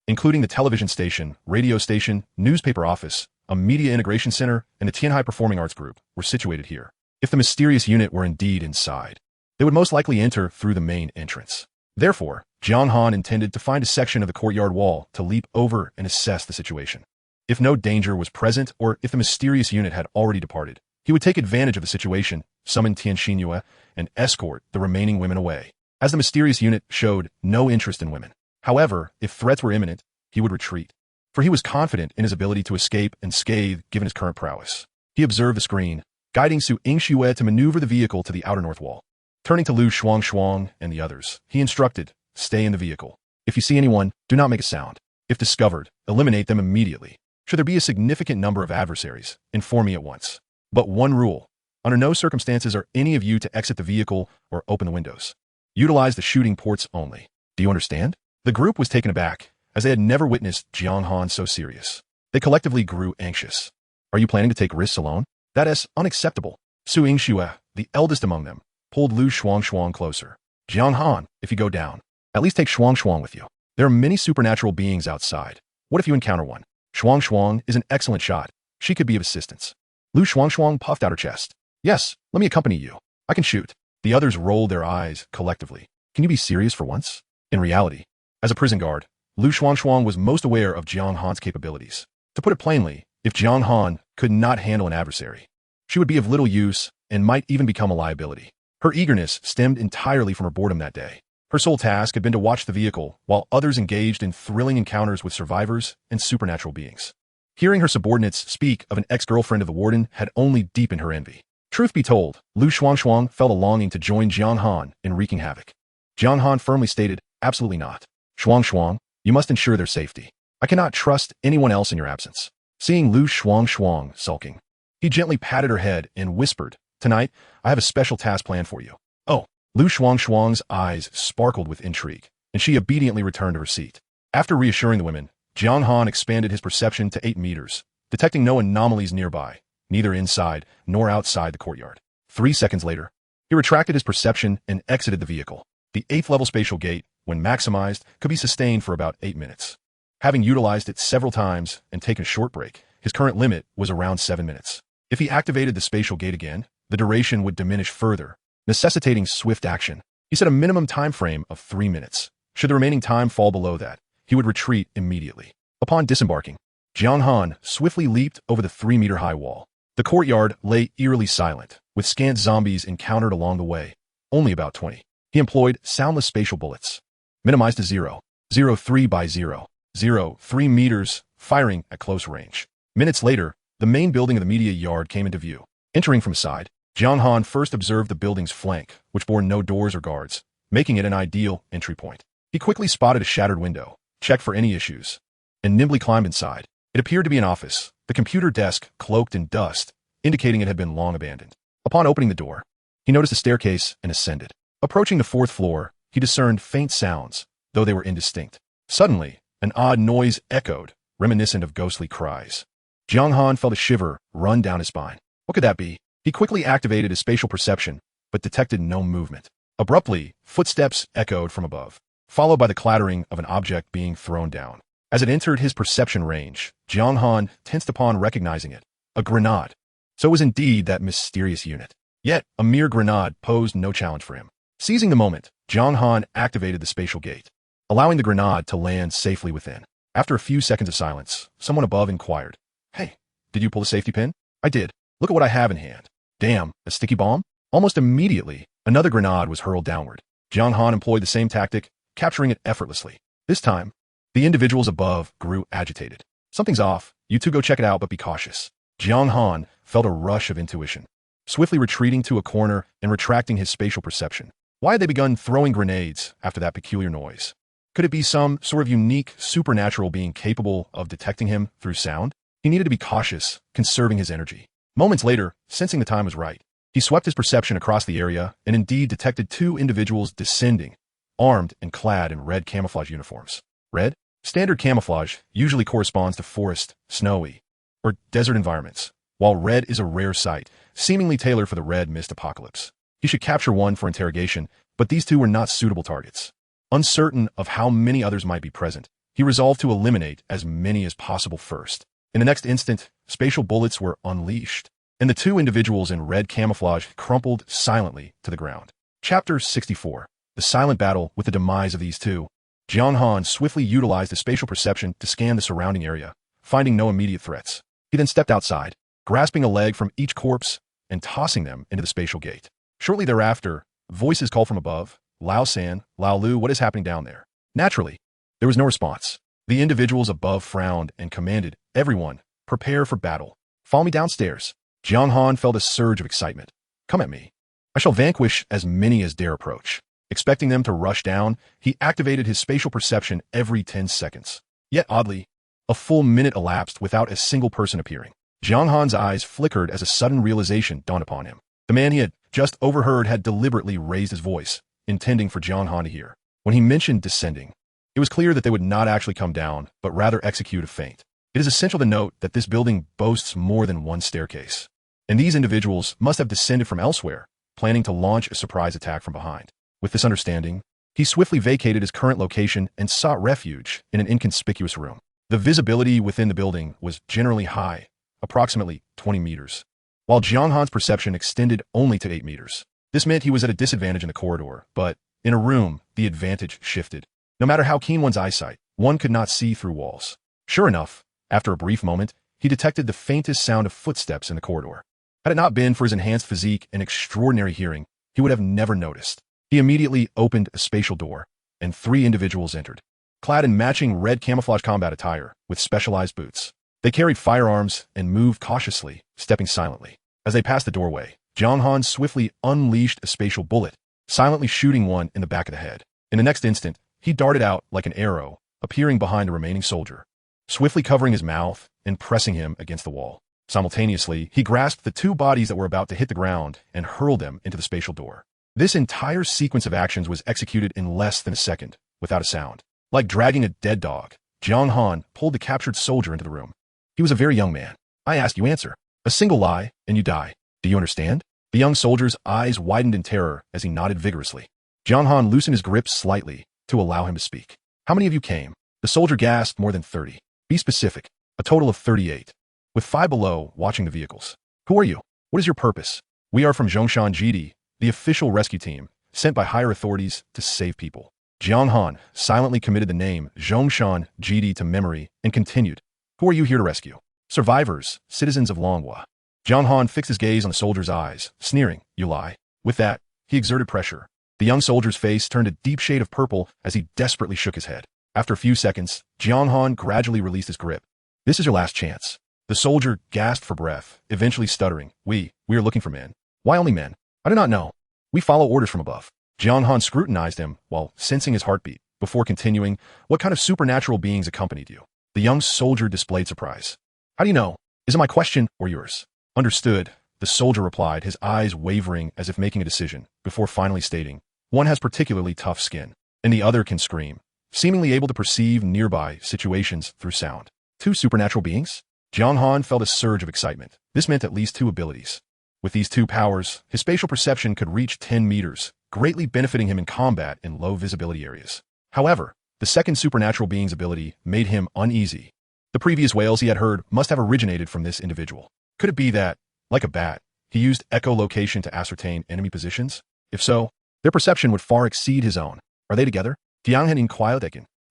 including the television station, radio station, newspaper office, a media integration center, and the Tianhai Performing Arts Group, were situated here. If the mysterious unit were indeed inside, they would most likely enter through the main entrance. Therefore, Jiang Han intended to find a section of the courtyard wall to leap over and assess the situation. If no danger was present, or if the mysterious unit had already departed, he would take advantage of the situation, summon Tian Xinyue, and escort the remaining women away, as the mysterious unit showed no interest in women. However, if threats were imminent, he would retreat, for he was confident in his ability to escape unscathed given his current prowess. He observed the screen, guiding Su Yingxue to maneuver the vehicle to the outer north wall. Turning to Lu Shuang and the others, he instructed, "Stay in the vehicle. If you see anyone, do not make a sound. If discovered, eliminate them immediately. Should there be a significant number of adversaries, inform me at once. But one rule: under no circumstances are any of you to exit the vehicle or open the windows. Utilize the shooting ports only. Do you understand?" The group was taken aback, as they had never witnessed Jiang Han so serious. They collectively grew anxious. "Are you planning to take risks alone? That is unacceptable." Su Yingxue, the eldest among them, pulled Lu Shuang closer. "Jiang Han, if you go down, at least take Shuang with you. There are many supernatural beings outside. What if you encounter one? Shuang is an excellent shot. She could be of assistance." Lu Shuang puffed out her chest. "Yes, let me accompany you. I can shoot." The others rolled their eyes collectively. "Can you be serious for once?" In reality, as a prison guard, Lu Shuang was most aware of Jiang Han's capabilities. To put it plainly, if Jiang Han could not handle an adversary, she would be of little use and might even become a liability. Her eagerness stemmed entirely from her boredom that day. Her sole task had been to watch the vehicle, while others engaged in thrilling encounters with survivors and supernatural beings. Hearing her subordinates speak of an ex-girlfriend of the warden had only deepened her envy. Truth be told, Lu Shuang felt a longing to join Jiang Han in wreaking havoc. Jiang Han firmly stated, "Absolutely not. Shuang, you must ensure their safety. I cannot trust anyone else in your absence." Seeing Lu Shuang sulking, he gently patted her head and whispered, "Tonight, I have a special task planned for you." "Oh." Lu Shuang's eyes sparkled with intrigue, and she obediently returned to her seat. After reassuring the women, Jiang Han expanded his perception to 8 meters, detecting no anomalies nearby, neither inside nor outside the courtyard. 3 seconds later, he retracted his perception and exited the vehicle. The 8th level spatial gate, when maximized, could be sustained for about 8 minutes. Having utilized it several times and taken a short break, his current limit was around 7 minutes. If he activated the spatial gate again, the duration would diminish further, necessitating swift action. He set a minimum time frame of 3 minutes. Should the remaining time fall below that, he would retreat immediately. Upon disembarking, Jiang Han swiftly leaped over the 3-meter-high wall. The courtyard lay eerily silent, with scant zombies encountered along the way, only about 20. He employed soundless spatial bullets, minimized to 0.03 by 0.03 meters, firing at close range. Minutes later, the main building of the media yard came into view. Entering from a side, Jiang Han first observed the building's flank, which bore no doors or guards, making it an ideal entry point. He quickly spotted a shattered window, checked for any issues, and nimbly climbed inside. It appeared to be an office, the computer desk cloaked in dust, indicating it had been long abandoned. Upon opening the door, he noticed a staircase and ascended. Approaching the 4th floor, he discerned faint sounds, though they were indistinct. Suddenly, an odd noise echoed, reminiscent of ghostly cries. Jiang Han felt a shiver run down his spine. What could that be? He quickly activated his spatial perception, but detected no movement. Abruptly, footsteps echoed from above, followed by the clattering of an object being thrown down. As it entered his perception range, Jiang Han tensed upon recognizing it. A grenade. So it was indeed that mysterious unit. Yet, a mere grenade posed no challenge for him. Seizing the moment, Jiang Han activated the spatial gate, allowing the grenade to land safely within. After a few seconds of silence, someone above inquired, "Hey, did you pull the safety pin?" "I did. Look at what I have in hand." "Damn, a sticky bomb?" Almost immediately, another grenade was hurled downward. Jiang Han employed the same tactic, capturing it effortlessly. This time, the individuals above grew agitated. "Something's off. You two go check it out, but be cautious." Jiang Han felt a rush of intuition, swiftly retreating to a corner and retracting his spatial perception. Why had they begun throwing grenades after that peculiar noise? Could it be some sort of unique, supernatural being capable of detecting him through sound? He needed to be cautious, conserving his energy. Moments later, sensing the time was right, he swept his perception across the area and indeed detected two individuals descending, armed and clad in red camouflage uniforms. Red? Standard camouflage usually corresponds to forest, snowy, or desert environments, while red is a rare sight, seemingly tailored for the red mist apocalypse. He should capture one for interrogation, but these two were not suitable targets. Uncertain of how many others might be present, he resolved to eliminate as many as possible first. In the next instant, spatial bullets were unleashed, and the two individuals in red camouflage crumpled silently to the ground. Chapter 64. The silent battle with the demise of these two. Jiang Han swiftly utilized his spatial perception to scan the surrounding area, finding no immediate threats. He then stepped outside, grasping a leg from each corpse and tossing them into the spatial gate. Shortly thereafter, voices called from above, "Lao San, Lao Lu, what is happening down there?" Naturally, there was no response. The individuals above frowned and commanded, "Everyone, prepare for battle. Follow me downstairs." Jiang Han felt a surge of excitement. "Come at me. I shall vanquish as many as dare approach." Expecting them to rush down, he activated his spatial perception every 10 seconds. Yet oddly, a full minute elapsed without a single person appearing. Jiang Han's eyes flickered as a sudden realization dawned upon him. The man he had just overheard had deliberately raised his voice, intending for Jiang Han to hear. When he mentioned descending, it was clear that they would not actually come down, but rather execute a feint. It is essential to note that this building boasts more than one staircase, and these individuals must have descended from elsewhere, planning to launch a surprise attack from behind. With this understanding, he swiftly vacated his current location and sought refuge in an inconspicuous room. The visibility within the building was generally high, approximately 20 meters, while Jiang Han's perception extended only to 8 meters. This meant he was at a disadvantage in the corridor, but in a room, the advantage shifted. No matter how keen one's eyesight, one could not see through walls. Sure enough, after a brief moment, he detected the faintest sound of footsteps in the corridor. Had it not been for his enhanced physique and extraordinary hearing, he would have never noticed. He immediately opened a spatial door, and 3 individuals entered, clad in matching red camouflage combat attire with specialized boots. They carried firearms and moved cautiously, stepping silently. As they passed the doorway, Jiang Han swiftly unleashed a spatial bullet, silently shooting one in the back of the head. In the next instant, he darted out like an arrow, appearing behind the remaining soldier, swiftly covering his mouth and pressing him against the wall. Simultaneously, he grasped the 2 bodies that were about to hit the ground and hurled them into the spatial door. This entire sequence of actions was executed in less than a second, without a sound. Like dragging a dead dog, Jiang Han pulled the captured soldier into the room. He was a very young man. "I ask, you answer. A single lie, and you die. Do you understand?" The young soldier's eyes widened in terror as he nodded vigorously. Jiang Han loosened his grip slightly to allow him to speak. "How many of you came?" The soldier gasped. "More than 30. Be specific." "A total of 38. With 5 below watching the vehicles." "Who are you? What is your purpose?" "We are from Zhongshan GD, the official rescue team, sent by higher authorities to save people." Jiang Han silently committed the name Zhongshan GD to memory and continued, "Who are you here to rescue?" "Survivors, citizens of Longhua." Jiang Han fixed his gaze on the soldier's eyes, sneering, "You lie." With that, he exerted pressure. The young soldier's face turned a deep shade of purple as he desperately shook his head. After a few seconds, Jiang Han gradually released his grip. "This is your last chance." The soldier gasped for breath, eventually stuttering, We are looking for men." "Why only men?" "I do not know. We follow orders from above." Jiang Han scrutinized him while sensing his heartbeat, before continuing, "What kind of supernatural beings accompanied you?" The young soldier displayed surprise. "How do you know? Is it my question or yours?" "Understood," the soldier replied, his eyes wavering as if making a decision, before finally stating, "One has particularly tough skin, and the other can scream, seemingly able to perceive nearby situations through sound." 2 supernatural beings? Jiang Han felt a surge of excitement. This meant at least 2 abilities. With these two powers, his spatial perception could reach 10 meters, greatly benefiting him in combat in low visibility areas. However, the second supernatural being's ability made him uneasy. The previous wails he had heard must have originated from this individual. Could it be that, like a bat, he used echolocation to ascertain enemy positions? If so, their perception would far exceed his own. Are they together? Jiang Han inquired.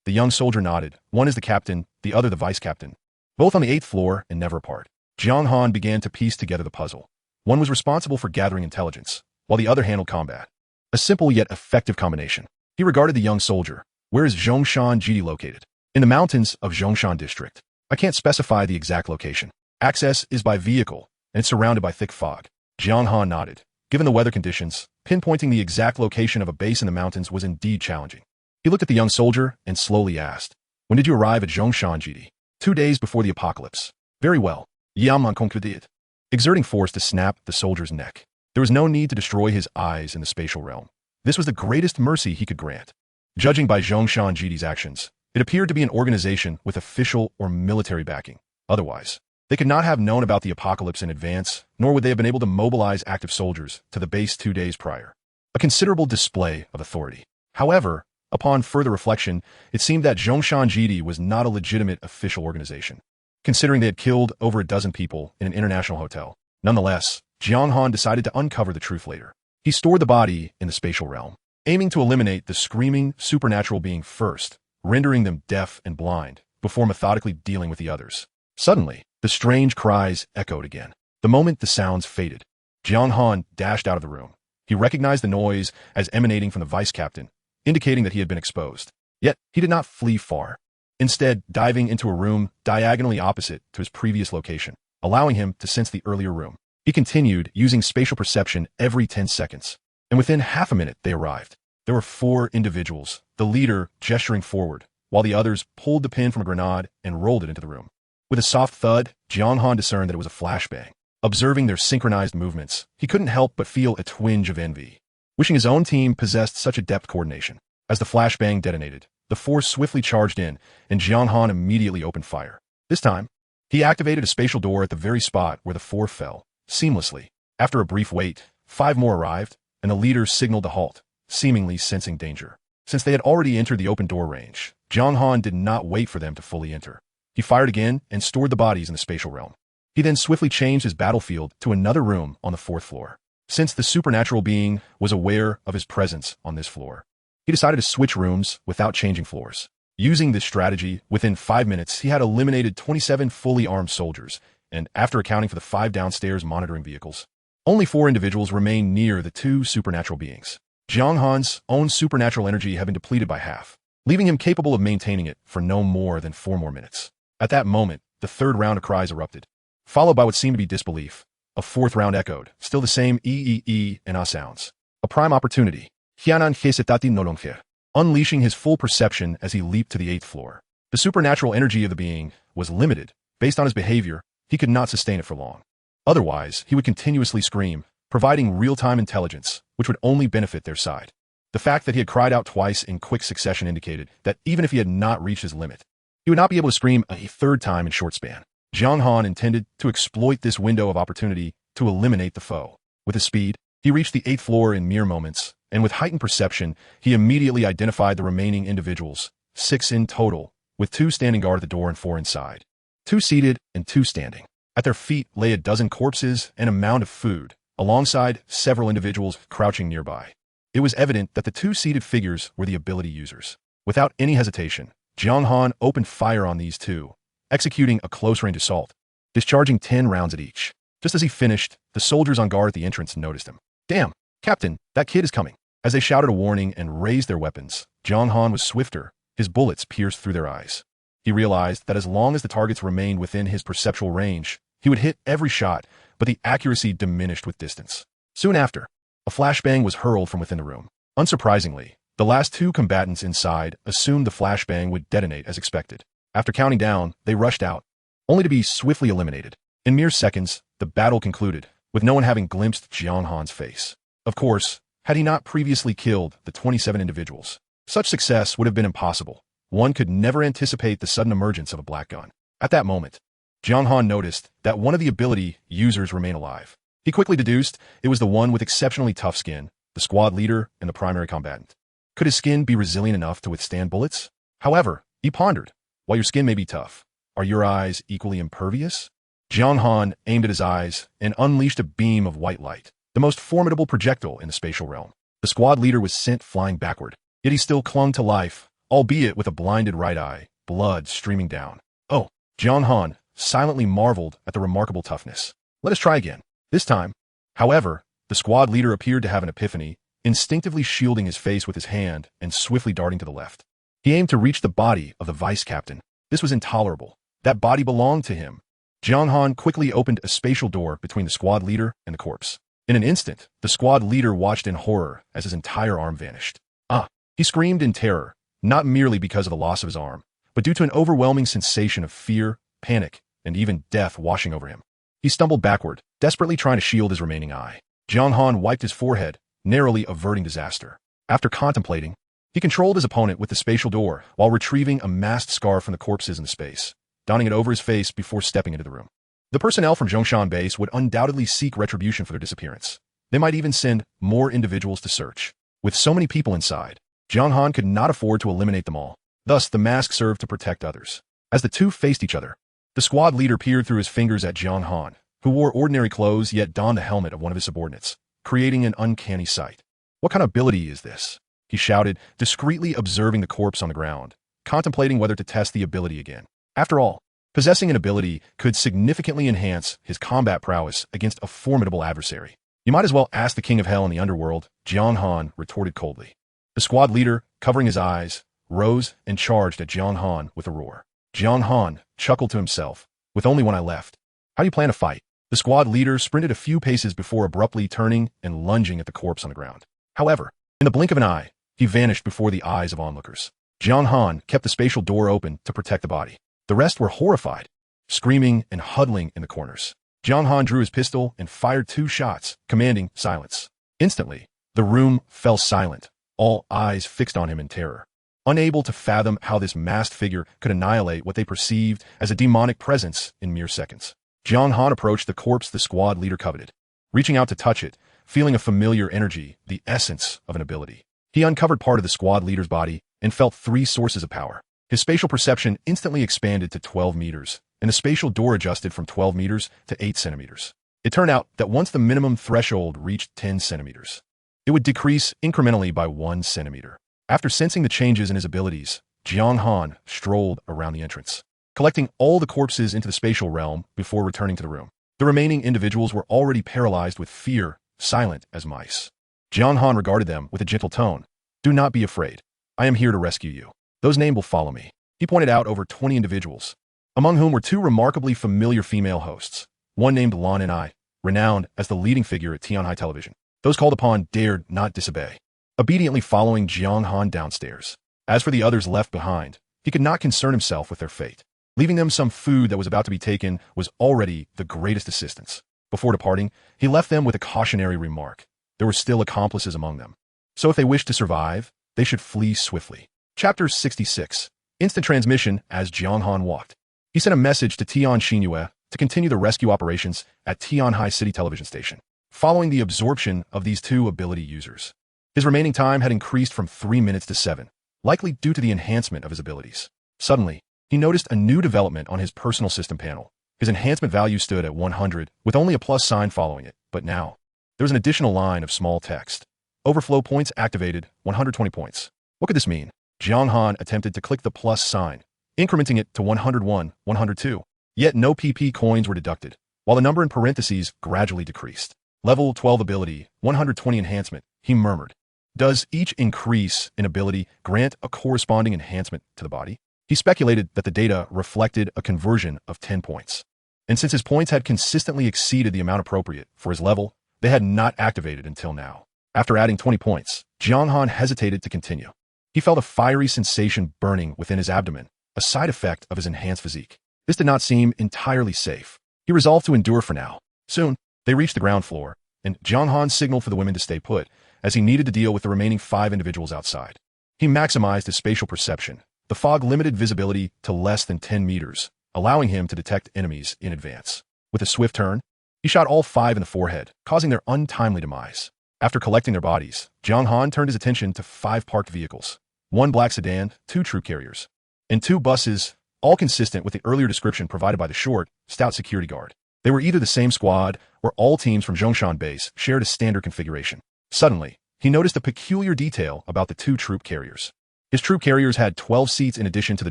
The young soldier nodded. One is the captain, the other the vice-captain. Both on the 8th floor and never apart. Jiang Han began to piece together the puzzle. One was responsible for gathering intelligence, while the other handled combat. A simple yet effective combination. He regarded the young soldier. Where is Zhongshan Jidi located? In the mountains of Zhongshan district. I can't specify the exact location. Access is by vehicle, and it's surrounded by thick fog. Jiang Han nodded. Given the weather conditions, pinpointing the exact location of a base in the mountains was indeed challenging. He looked at the young soldier and slowly asked, when did you arrive at Zhongshan Jidi? 2 days before the apocalypse. Very well. Yaman concluded, exerting force to snap the soldier's neck. There was no need to destroy his eyes in the spatial realm. This was the greatest mercy he could grant. Judging by Zhongshan Jidi's actions, it appeared to be an organization with official or military backing. Otherwise, they could not have known about the apocalypse in advance, nor would they have been able to mobilize active soldiers to the base 2 days prior. A considerable display of authority. However, upon further reflection, it seemed that Zhongshan Jidi was not a legitimate official organization, considering they had killed over a dozen people in an international hotel. Nonetheless, Jiang Han decided to uncover the truth later. He stored the body in the spatial realm, aiming to eliminate the screaming supernatural being first, rendering them deaf and blind, before methodically dealing with the others. Suddenly, the strange cries echoed again. The moment the sounds faded, Jiang Han dashed out of the room. He recognized the noise as emanating from the vice-captain, indicating that he had been exposed. Yet, he did not flee far, instead diving into a room diagonally opposite to his previous location, allowing him to sense the earlier room. He continued using spatial perception every 10 seconds, and within half a minute they arrived. There were 4 individuals, the leader gesturing forward, while the others pulled the pin from a grenade and rolled it into the room. With a soft thud, Jiang Han discerned that it was a flashbang. Observing their synchronized movements, he couldn't help but feel a twinge of envy, wishing his own team possessed such adept coordination. As the flashbang detonated, the force swiftly charged in, and Jiang Han immediately opened fire. This time, he activated a spatial door at the very spot where the 4 fell, seamlessly. After a brief wait, 5 more arrived, and the leader signaled to halt, seemingly sensing danger. Since they had already entered the open door range, Jiang Han did not wait for them to fully enter. He fired again and stored the bodies in the spatial realm. He then swiftly changed his battlefield to another room on the 4th floor. Since the supernatural being was aware of his presence on this floor, he decided to switch rooms without changing floors. Using this strategy, within 5 minutes, he had eliminated 27 fully armed soldiers, and after accounting for the 5 downstairs monitoring vehicles, only 4 individuals remained near the 2 supernatural beings. Jiang Han's own supernatural energy had been depleted by half, leaving him capable of maintaining it for no more than 4 more minutes. At that moment, the 3rd round of cries erupted, followed by what seemed to be disbelief. A 4th round echoed, still the same ee and ah sounds. A prime opportunity. Hianan Hesetati Nolonghe, unleashing his full perception as he leaped to the 8th floor. The supernatural energy of the being was limited. Based on his behavior, he could not sustain it for long. Otherwise, he would continuously scream, providing real-time intelligence, which would only benefit their side. The fact that he had cried out twice in quick succession indicated that even if he had not reached his limit, he would not be able to scream a 3rd time in short span. Jiang Han intended to exploit this window of opportunity to eliminate the foe. With his speed, he reached the 8th floor in mere moments, and with heightened perception, he immediately identified the remaining individuals, 6 in total, with 2 standing guard at the door and 4 inside. 2 seated and 2 standing. At their feet lay a dozen corpses and a mound of food, alongside several individuals crouching nearby. It was evident that the 2 seated figures were the ability users. Without any hesitation, Jiang Han opened fire on these 2, executing a close-range assault, discharging 10 rounds at each. Just as he finished, the soldiers on guard at the entrance noticed him. "Damn, Captain, that kid is coming." As they shouted a warning and raised their weapons, Jiang Han was swifter. His bullets pierced through their eyes. He realized that as long as the targets remained within his perceptual range, he would hit every shot, but the accuracy diminished with distance. Soon after, a flashbang was hurled from within the room. Unsurprisingly, the last 2 combatants inside assumed the flashbang would detonate as expected. After counting down, they rushed out, only to be swiftly eliminated. In mere seconds, the battle concluded, with no one having glimpsed Jiang Han's face. Of course, had he not previously killed the 27 individuals, such success would have been impossible. One could never anticipate the sudden emergence of a black gun. At that moment, Jiang Han noticed that one of the ability users remained alive. He quickly deduced it was the one with exceptionally tough skin, the squad leader and the primary combatant. Could his skin be resilient enough to withstand bullets? However, he pondered, while your skin may be tough, are your eyes equally impervious? Jiang Han aimed at his eyes and unleashed a beam of white light, the most formidable projectile in the spatial realm. The squad leader was sent flying backward, yet he still clung to life, albeit with a blinded right eye, blood streaming down. Oh, Jiang Han silently marveled at the remarkable toughness. Let us try again. This time, however, the squad leader appeared to have an epiphany, instinctively shielding his face with his hand and swiftly darting to the left. He aimed to reach the body of the vice captain. This was intolerable. That body belonged to him. Jiang Han quickly opened a spatial door between the squad leader and the corpse. In an instant, the squad leader watched in horror as his entire arm vanished. Ah! He screamed in terror, not merely because of the loss of his arm, but due to an overwhelming sensation of fear, panic, and even death washing over him. He stumbled backward, desperately trying to shield his remaining eye. Jiang Han wiped his forehead, narrowly averting disaster. After contemplating, he controlled his opponent with the spatial door while retrieving a masked scarf from the corpses in the space, donning it over his face before stepping into the room. The personnel from Zhongshan base would undoubtedly seek retribution for their disappearance. They might even send more individuals to search. With so many people inside, Jiang Han could not afford to eliminate them all. Thus, the mask served to protect others. As the two faced each other, the squad leader peered through his fingers at Jiang Han, who wore ordinary clothes yet donned the helmet of one of his subordinates, creating an uncanny sight. What kind of ability is this? He shouted, discreetly observing the corpse on the ground, contemplating whether to test the ability again. After all, possessing an ability could significantly enhance his combat prowess against a formidable adversary. You might as well ask the king of hell in the underworld, Jiang Han retorted coldly. The squad leader, covering his eyes, rose and charged at Jiang Han with a roar. Jiang Han chuckled to himself, with only one eye left. How do you plan to fight? The squad leader sprinted a few paces before abruptly turning and lunging at the corpse on the ground. However, in the blink of an eye, he vanished before the eyes of onlookers. Jiang Han kept the spatial door open to protect the body. The rest were horrified, screaming and huddling in the corners. Jiang Han drew his pistol and fired 2 shots, commanding silence. Instantly, the room fell silent, all eyes fixed on him in terror. Unable to fathom how this masked figure could annihilate what they perceived as a demonic presence in mere seconds, Jiang Han approached the corpse the squad leader coveted. Reaching out to touch it, feeling a familiar energy, the essence of an ability, he uncovered part of the squad leader's body and felt 3 sources of power. His spatial perception instantly expanded to 12 meters, and the spatial door adjusted from 12 meters to 8 centimeters. It turned out that once the minimum threshold reached 10 centimeters, it would decrease incrementally by 1 centimeter. After sensing the changes in his abilities, Jiang Han strolled around the entrance, collecting all the corpses into the spatial realm before returning to the room. The remaining individuals were already paralyzed with fear, silent as mice. Jiang Han regarded them with a gentle tone. Do not be afraid. I am here to rescue you. Those names will follow me. He pointed out over 20 individuals, among whom were 2 remarkably familiar female hosts, one named Lan and I, renowned as the leading figure at Tianhai Television. Those called upon dared not disobey, obediently following Jiang Han downstairs. As for the others left behind, he could not concern himself with their fate. Leaving them some food that was about to be taken was already the greatest assistance. Before departing, he left them with a cautionary remark. There were still accomplices among them, so if they wished to survive, they should flee swiftly. Chapter 66. Instant transmission as Jiang Han walked. He sent a message to Tian Xinyue to continue the rescue operations at Tianhai City Television Station, following the absorption of these 2 ability users. His remaining time had increased from 3 minutes to 7, likely due to the enhancement of his abilities. Suddenly, he noticed a new development on his personal system panel. His enhancement value stood at 100, with only a plus sign following it, but now, there was an additional line of small text. Overflow points activated, 120 points. What could this mean? Jiang Han attempted to click the plus sign, incrementing it to 101, 102. Yet no PP coins were deducted, while the number in parentheses gradually decreased. Level 12 ability, 120 enhancement, he murmured. Does each increase in ability grant a corresponding enhancement to the body? He speculated that the data reflected a conversion of 10 points. And since his points had consistently exceeded the amount appropriate for his level, they had not activated until now. After adding 20 points, Jiang Han hesitated to continue. He felt a fiery sensation burning within his abdomen, a side effect of his enhanced physique. This did not seem entirely safe. He resolved to endure for now. Soon, they reached the ground floor, and Jiang Han signaled for the women to stay put, as he needed to deal with the remaining 5 individuals outside. He maximized his spatial perception. The fog limited visibility to less than 10 meters, allowing him to detect enemies in advance. With a swift turn, He shot all 5 in the forehead, causing their untimely demise. After collecting their bodies, Jiang Han turned his attention to 5 parked vehicles, 1 black sedan, 2 troop carriers, and 2 buses, all consistent with the earlier description provided by the short, stout security guard. They were either the same squad, or all teams from Zhongshan base shared a standard configuration. Suddenly, he noticed a peculiar detail about the 2 troop carriers. His troop carriers had 12 seats in addition to the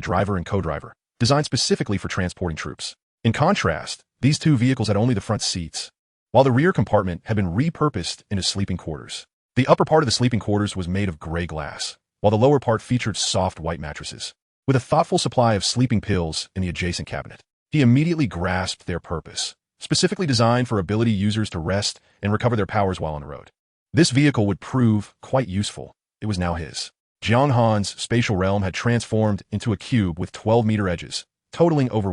driver and co-driver, designed specifically for transporting troops. In contrast, these 2 vehicles had only the front seats, while the rear compartment had been repurposed into sleeping quarters. The upper part of the sleeping quarters was made of gray glass, while the lower part featured soft white mattresses, with a thoughtful supply of sleeping pills in the adjacent cabinet. He immediately grasped their purpose, specifically designed for ability users to rest and recover their powers while on the road. This vehicle would prove quite useful. It was now his. Jiang Han's spatial realm had transformed into a cube with 12-meter edges, totaling over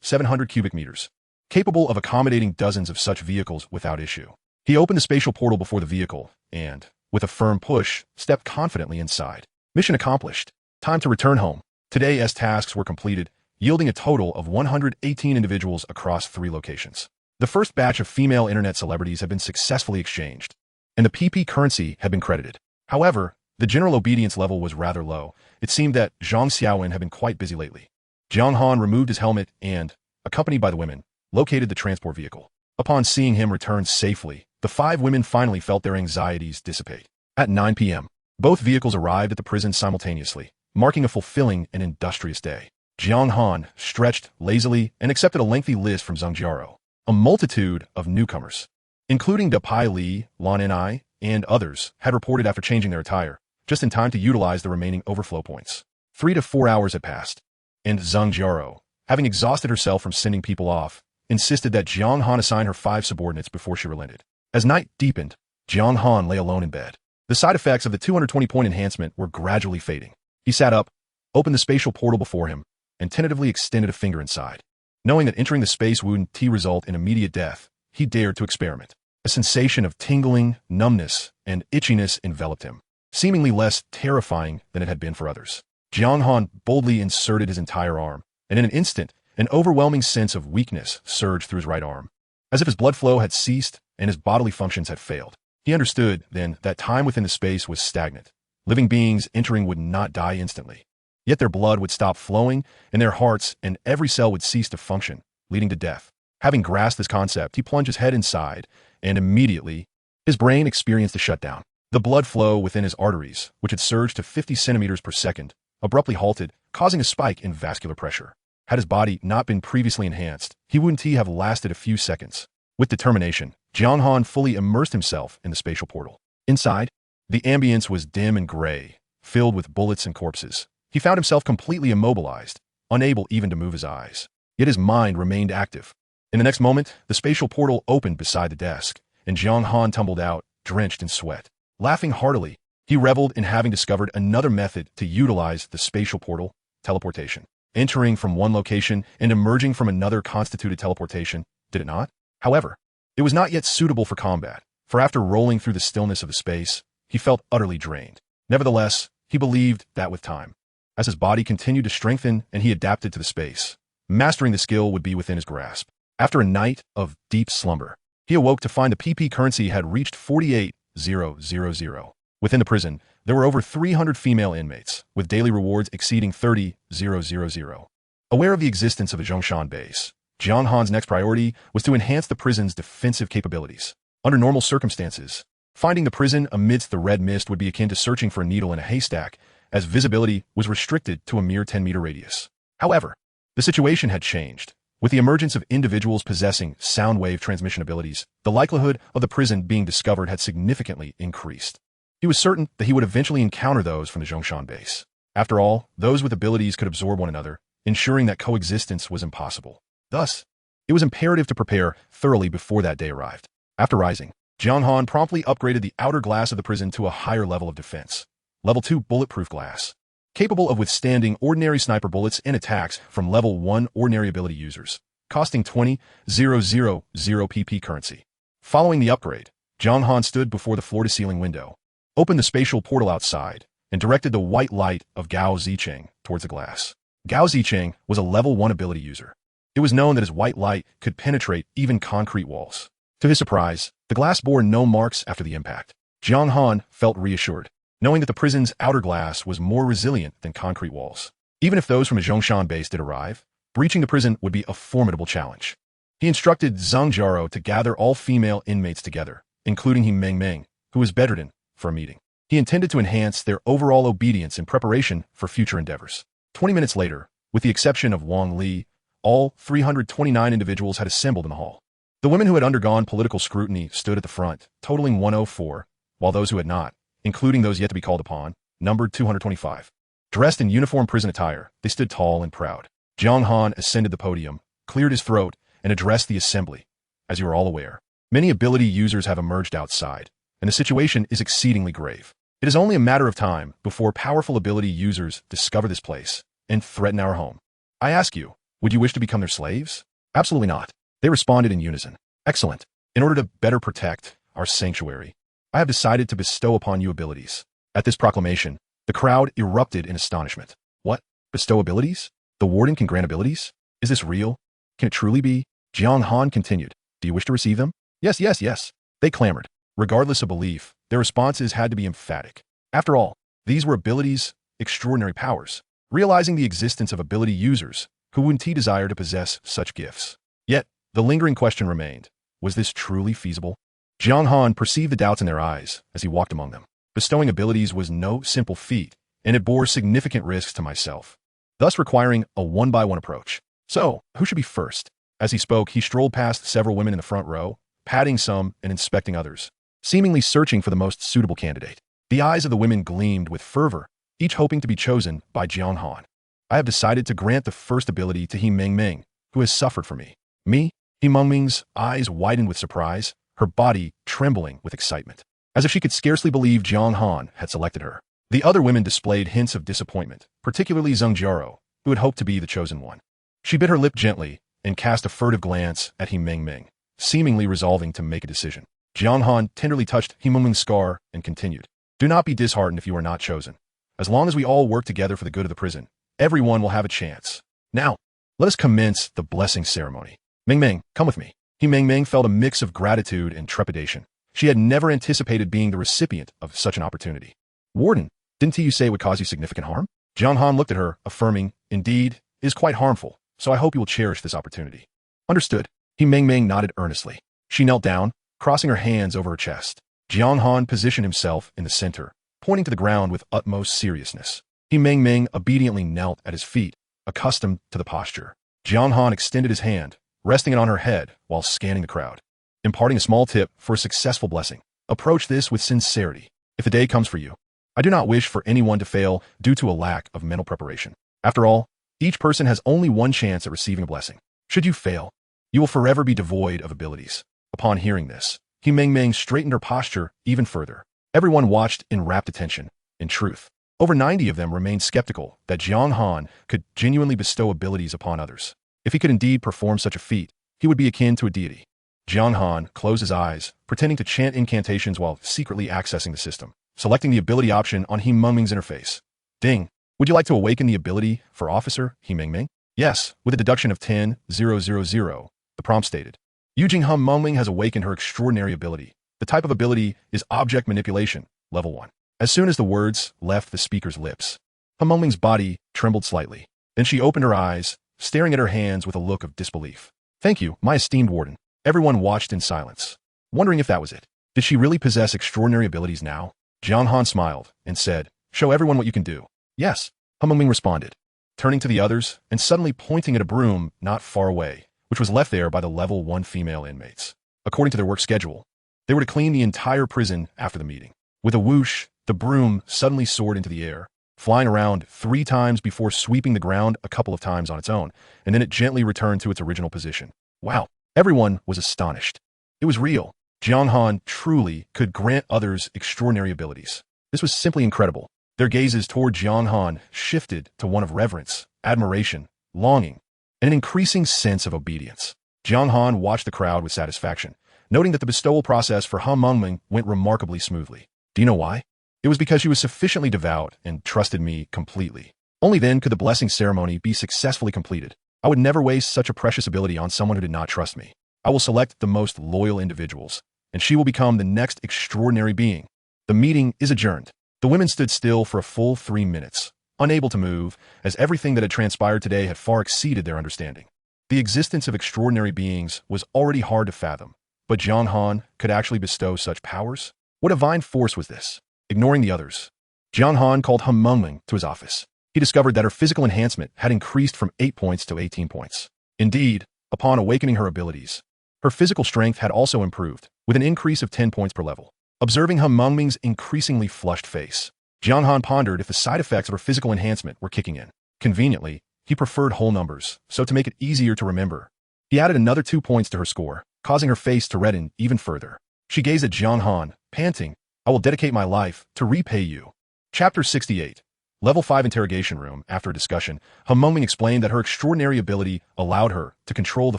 700 cubic meters, capable of accommodating dozens of such vehicles without issue. He opened the spatial portal before the vehicle and, with a firm push, stepped confidently inside. Mission accomplished. Time to return home. Today's tasks were completed, yielding a total of 118 individuals across 3 locations. The first batch of female internet celebrities had been successfully exchanged, and the PP currency had been credited. However, the general obedience level was rather low. It seemed that Zhang Xiaowen had been quite busy lately. Jiang Han removed his helmet and, accompanied by the women, located the transport vehicle. Upon seeing him return safely, the 5 women finally felt their anxieties dissipate. At 9 p.m., both vehicles arrived at the prison simultaneously, marking a fulfilling and industrious day. Jiang Han stretched lazily and accepted a lengthy list from Zhang Jiaro. A multitude of newcomers, including Depai Li, Lan Ni, and others, had reported after changing their attire, just in time to utilize the remaining overflow points. 3 to 4 hours had passed, and Zhang Jiaro, having exhausted herself from sending people off, insisted that Jiang Han assign her 5 subordinates before she relented. As night deepened, Jiang Han lay alone in bed. The side effects of the 220-point enhancement were gradually fading. He sat up, opened the spatial portal before him, and tentatively extended a finger inside. Knowing that entering the space would result in immediate death, he dared to experiment. A sensation of tingling, numbness, and itchiness enveloped him, seemingly less terrifying than it had been for others. Jiang Han boldly inserted his entire arm, and in an instant, an overwhelming sense of weakness surged through his right arm, as if his blood flow had ceased and his bodily functions had failed. He understood, then, that time within the space was stagnant. Living beings entering would not die instantly. Yet their blood would stop flowing, and their hearts and every cell would cease to function, leading to death. Having grasped this concept, he plunged his head inside, and immediately, his brain experienced a shutdown. The blood flow within his arteries, which had surged to 50 centimeters per second, abruptly halted, causing a spike in vascular pressure. Had his body not been previously enhanced, he wouldn't have lasted a few seconds. With determination, Jiang Han fully immersed himself in the spatial portal. Inside, the ambience was dim and gray, filled with bullets and corpses. He found himself completely immobilized, unable even to move his eyes. Yet his mind remained active. In the next moment, the spatial portal opened beside the desk, and Jiang Han tumbled out, drenched in sweat. Laughing heartily, he reveled in having discovered another method to utilize the spatial portal, teleportation. Entering from one location and emerging from another constituted teleportation, did it not? However, it was not yet suitable for combat, for after rolling through the stillness of the space, he felt utterly drained. Nevertheless, he believed that with time, as his body continued to strengthen and he adapted to the space, mastering the skill would be within his grasp. After a night of deep slumber, he awoke to find the PP currency had reached 48,000. Within the prison, there were over 300 female inmates, with daily rewards exceeding 30,000. Aware of the existence of a Zhongshan base, Jiang Han's next priority was to enhance the prison's defensive capabilities. Under normal circumstances, finding the prison amidst the red mist would be akin to searching for a needle in a haystack, as visibility was restricted to a mere 10-meter radius. However, the situation had changed. With the emergence of individuals possessing sound wave transmission abilities, the likelihood of the prison being discovered had significantly increased. He was certain that he would eventually encounter those from the Zhongshan base. After all, those with abilities could absorb one another, ensuring that coexistence was impossible. Thus, it was imperative to prepare thoroughly before that day arrived. After rising, Jiang Han promptly upgraded the outer glass of the prison to a higher level of defense. Level 2 bulletproof glass, capable of withstanding ordinary sniper bullets and attacks from Level 1 ordinary ability users, costing 20,000 PP currency. Following the upgrade, Jiang Han stood before the floor-to-ceiling window, opened the spatial portal outside, and directed the white light of Gao Zicheng towards the glass. Gao Zicheng was a Level 1 ability user. It was known that his white light could penetrate even concrete walls. To his surprise, the glass bore no marks after the impact. Jiang Han felt reassured, knowing that the prison's outer glass was more resilient than concrete walls. Even if those from a Zhongshan base did arrive, breaching the prison would be a formidable challenge. He instructed Zhang Jiaro to gather all female inmates together, including He Mengmeng, who was bedridden, for a meeting. He intended to enhance their overall obedience in preparation for future endeavors. 20 minutes later, with the exception of Wang Li, all 329 individuals had assembled in the hall. The women who had undergone political scrutiny stood at the front, totaling 104, while those who had not, including those yet to be called upon, numbered 225. Dressed in uniform prison attire, they stood tall and proud. Jiang Han ascended the podium, cleared his throat, and addressed the assembly. As you are all aware, many ability users have emerged outside, and the situation is exceedingly grave. It is only a matter of time before powerful ability users discover this place and threaten our home. I ask you, would you wish to become their slaves? Absolutely not. They responded in unison. Excellent. In order to better protect our sanctuary, I have decided to bestow upon you abilities. At this proclamation, the crowd erupted in astonishment. What? Bestow abilities? The warden can grant abilities? Is this real? Can it truly be? Jiang Han continued. Do you wish to receive them? Yes, yes, yes. They clamored. Regardless of belief, their responses had to be emphatic. After all, these were abilities, extraordinary powers. Realizing the existence of ability users who would indeed desire to possess such gifts. Yet, the lingering question remained. Was this truly feasible? Jiang Han perceived the doubts in their eyes as he walked among them. Bestowing abilities was no simple feat, and it bore significant risks to myself, thus requiring a one-by-one approach. So, who should be first? As he spoke, he strolled past several women in the front row, patting some and inspecting others, seemingly searching for the most suitable candidate. The eyes of the women gleamed with fervor, each hoping to be chosen by Jiang Han. I have decided to grant the first ability to He Mengmeng, who has suffered for me. Me? He Mengmeng's eyes widened with surprise, her body trembling with excitement, as if she could scarcely believe Jiang Han had selected her. The other women displayed hints of disappointment, particularly Zhang Jiaro, who had hoped to be the chosen one. She bit her lip gently and cast a furtive glance at He Mengmeng, seemingly resolving to make a decision. Jiang Han tenderly touched He Mengmeng's scar and continued. Do not be disheartened if you are not chosen. As long as we all work together for the good of the prison, everyone will have a chance. Now, let us commence the blessing ceremony. Mengmeng, come with me. He Mengmeng felt a mix of gratitude and trepidation. She had never anticipated being the recipient of such an opportunity. Warden, didn't you say it would cause you significant harm? Jiang Han looked at her, affirming, indeed, it is quite harmful, so I hope you will cherish this opportunity. Understood. He Mengmeng nodded earnestly. She knelt down, crossing her hands over her chest. Jiang Han positioned himself in the center, pointing to the ground with utmost seriousness. He Mengmeng obediently knelt at his feet, accustomed to the posture. Jiang Han extended his hand, resting it on her head while scanning the crowd, imparting a small tip for a successful blessing. Approach this with sincerity. If the day comes for you, I do not wish for anyone to fail due to a lack of mental preparation. After all, each person has only one chance at receiving a blessing. Should you fail, you will forever be devoid of abilities. Upon hearing this, He Mengmeng straightened her posture even further. Everyone watched in rapt attention. In truth, over 90 of them remained skeptical that Jiang Han could genuinely bestow abilities upon others. If he could indeed perform such a feat, he would be akin to a deity. Jiang Han closed his eyes, pretending to chant incantations while secretly accessing the system, selecting the ability option on He Mengmeng's interface. Ding! Would you like to awaken the ability for Officer He Mengmeng? Yes, with a deduction of 10,000, the prompt stated. Yujing He Mengmeng has awakened her extraordinary ability. The type of ability is Object Manipulation, Level 1. As soon as the words left the speaker's lips, He Mengmeng's body trembled slightly. Then she opened her eyes, staring at her hands with a look of disbelief. Thank you, my esteemed warden. Everyone watched in silence, wondering if that was it. Did she really possess extraordinary abilities now? Jiang Han smiled and said, show everyone what you can do. Yes, He Mengmeng responded, turning to the others and suddenly pointing at a broom not far away, which was left there by the level 1 female inmates. According to their work schedule, they were to clean the entire prison after the meeting. With a whoosh, the broom suddenly soared into the air, flying around 3 times before sweeping the ground a couple of times on its own, and then it gently returned to its original position. Wow! Everyone was astonished. It was real. Jiang Han truly could grant others extraordinary abilities. This was simply incredible. Their gazes toward Jiang Han shifted to one of reverence, admiration, longing, and an increasing sense of obedience. Jiang Han watched the crowd with satisfaction, noting that the bestowal process for He Mengmeng went remarkably smoothly. Do you know why? It was because she was sufficiently devout and trusted me completely. Only then could the blessing ceremony be successfully completed. I would never waste such a precious ability on someone who did not trust me. I will select the most loyal individuals, and she will become the next extraordinary being. The meeting is adjourned. The women stood still for a full 3 minutes, unable to move, as everything that had transpired today had far exceeded their understanding. The existence of extraordinary beings was already hard to fathom, but Jiang Han could actually bestow such powers? What divine force was this? Ignoring the others, Jiang Han called Han Mengming to his office. He discovered that her physical enhancement had increased from 8 points to 18 points. Indeed, upon awakening her abilities, her physical strength had also improved, with an increase of 10 points per level. Observing Han Mengming's increasingly flushed face, Jiang Han pondered if the side effects of her physical enhancement were kicking in. Conveniently, he preferred whole numbers, so to make it easier to remember, he added another 2 points to her score, causing her face to redden even further. She gazed at Jiang Han, panting, "I will dedicate my life to repay you." Chapter 68. Level 5 Interrogation Room. After a discussion, Han Mengming explained that her extraordinary ability allowed her to control the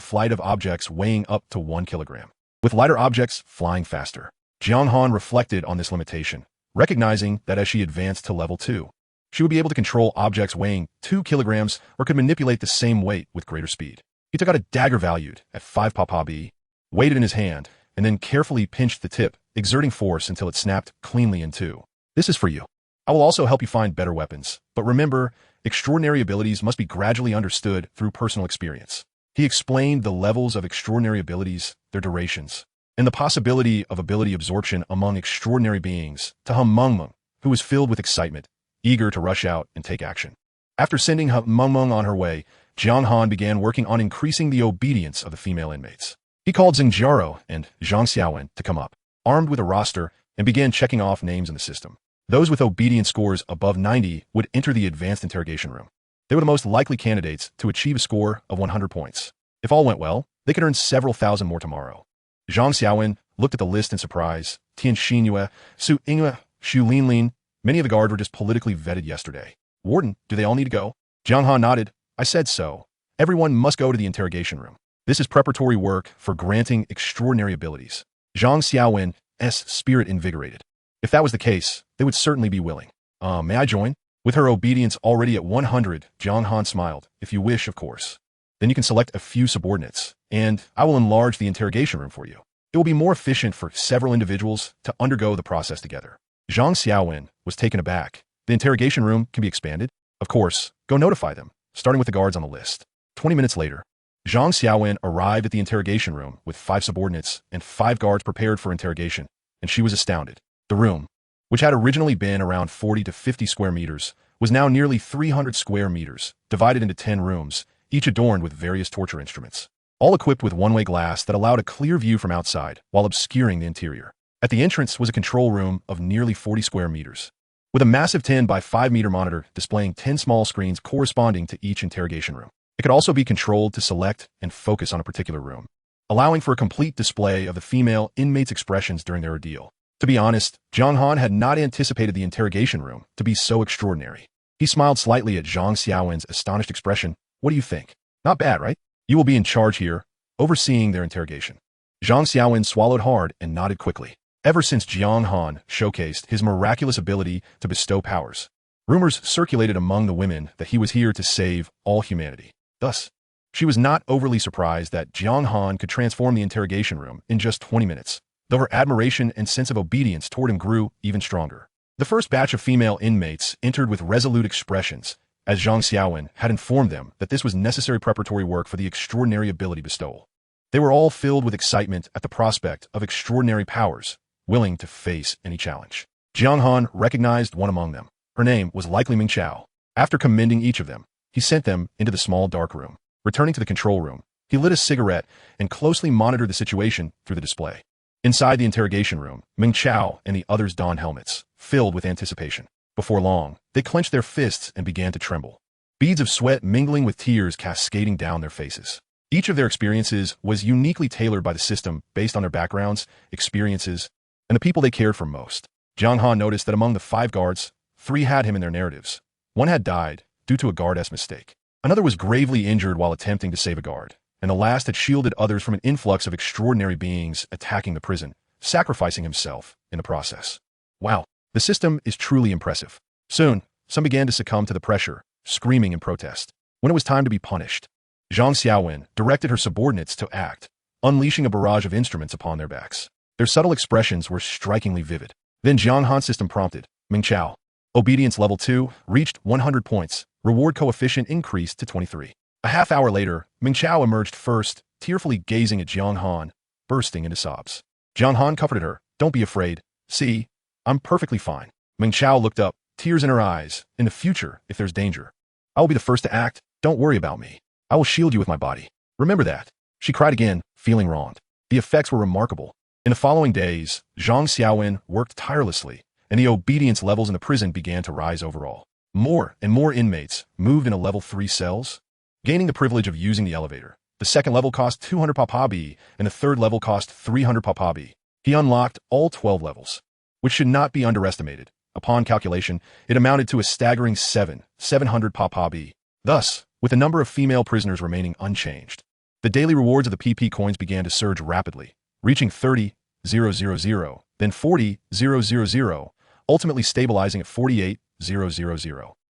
flight of objects weighing up to 1 kilogram, with lighter objects flying faster. Jiang Han reflected on this limitation, recognizing that as she advanced to level 2, she would be able to control objects weighing 2 kilograms or could manipulate the same weight with greater speed. He took out a dagger valued at 5 papabi, weighed it in his hand, and then carefully pinched the tip, exerting force until it snapped cleanly in two. "This is for you. I will also help you find better weapons, but remember, extraordinary abilities must be gradually understood through personal experience." He explained the levels of extraordinary abilities, their durations, and the possibility of ability absorption among extraordinary beings to Han Mengming, who was filled with excitement, eager to rush out and take action. After sending Han Mengming on her way, Jiang Han began working on increasing the obedience of the female inmates. He called Xingjiaro and Zhang Xiaowen to come up, armed with a roster, and began checking off names in the system. Those with obedience scores above 90 would enter the advanced interrogation room. They were the most likely candidates to achieve a score of 100 points. If all went well, they could earn several thousand more tomorrow. Zhang Xiaowen looked at the list in surprise. Tian Xinyue, Su Yingwe, Xu Linlin, many of the guards were just politically vetted yesterday. "Warden, do they all need to go?" Jiang Han nodded. "I said so. Everyone must go to the interrogation room. This is preparatory work for granting extraordinary abilities." Zhang Xiaowen's spirit invigorated. If that was the case, they would certainly be willing. May I join?" With her obedience already at 100, Jiang Han smiled. "If you wish, of course. Then you can select a few subordinates, and I will enlarge the interrogation room for you. It will be more efficient for several individuals to undergo the process together." Zhang Xiaowen was taken aback. "The interrogation room can be expanded?" "Of course. Go notify them, starting with the guards on the list." 20 minutes later, Zhang Xiaowen arrived at the interrogation room with 5 subordinates and 5 guards prepared for interrogation, and she was astounded. The room, which had originally been around 40 to 50 square meters, was now nearly 300 square meters, divided into 10 rooms, each adorned with various torture instruments, all equipped with one-way glass that allowed a clear view from outside while obscuring the interior. At the entrance was a control room of nearly 40 square meters, with a massive 10 by 5 meter monitor displaying 10 small screens corresponding to each interrogation room. It could also be controlled to select and focus on a particular room, allowing for a complete display of the female inmates' expressions during their ordeal. To be honest, Jiang Han had not anticipated the interrogation room to be so extraordinary. He smiled slightly at Zhang Xiaowen's astonished expression. "What do you think? Not bad, right? You will be in charge here, overseeing their interrogation." Zhang Xiaowen swallowed hard and nodded quickly. Ever since Jiang Han showcased his miraculous ability to bestow powers, rumors circulated among the women that he was here to save all humanity. Thus, she was not overly surprised that Jiang Han could transform the interrogation room in just 20 minutes, though her admiration and sense of obedience toward him grew even stronger. The first batch of female inmates entered with resolute expressions, as Zhang Xiaowen had informed them that this was necessary preparatory work for the extraordinary ability bestowal. They were all filled with excitement at the prospect of extraordinary powers, willing to face any challenge. Jiang Han recognized one among them. Her name was likely Ming Chao. After commending each of them, he sent them into the small dark room. Returning to the control room, he lit a cigarette and closely monitored the situation through the display. Inside the interrogation room, Ming Chao and the others donned helmets, filled with anticipation. Before long, they clenched their fists and began to tremble, beads of sweat mingling with tears cascading down their faces. Each of their experiences was uniquely tailored by the system based on their backgrounds, experiences, and the people they cared for most. Jiang Han noticed that among the 5 guards, 3 had him in their narratives. One had died due to a guard's mistake. Another was gravely injured while attempting to save a guard, and the last had shielded others from an influx of extraordinary beings attacking the prison, sacrificing himself in the process. Wow, the system is truly impressive. Soon, some began to succumb to the pressure, screaming in protest. When it was time to be punished, Zhang Xiaowen directed her subordinates to act, unleashing a barrage of instruments upon their backs. Their subtle expressions were strikingly vivid. Then Jiang Han's system prompted, Ming Chao. Obedience level 2 reached 100 points. Reward coefficient increased to 23. A half hour later, Ming Chao emerged first, tearfully gazing at Jiang Han, bursting into sobs. Jiang Han comforted her. Don't be afraid. See, I'm perfectly fine. Ming Chao looked up, tears in her eyes. In the future, if there's danger, I will be the first to act. Don't worry about me. I will shield you with my body. Remember that. She cried again, feeling wronged. The effects were remarkable. In the following days, Zhang Xiaowen worked tirelessly, and the obedience levels in the prison began to rise overall. More and more inmates moved into level 3 cells, gaining the privilege of using the elevator. The second level cost 200 papabi, and the third level cost 300 papabi. He unlocked all 12 levels, which should not be underestimated. Upon calculation, it amounted to a staggering 700 papabi. Thus, with the number of female prisoners remaining unchanged, the daily rewards of the PP coins began to surge rapidly, reaching 30,000, then 40,000, ultimately stabilizing at 48,000.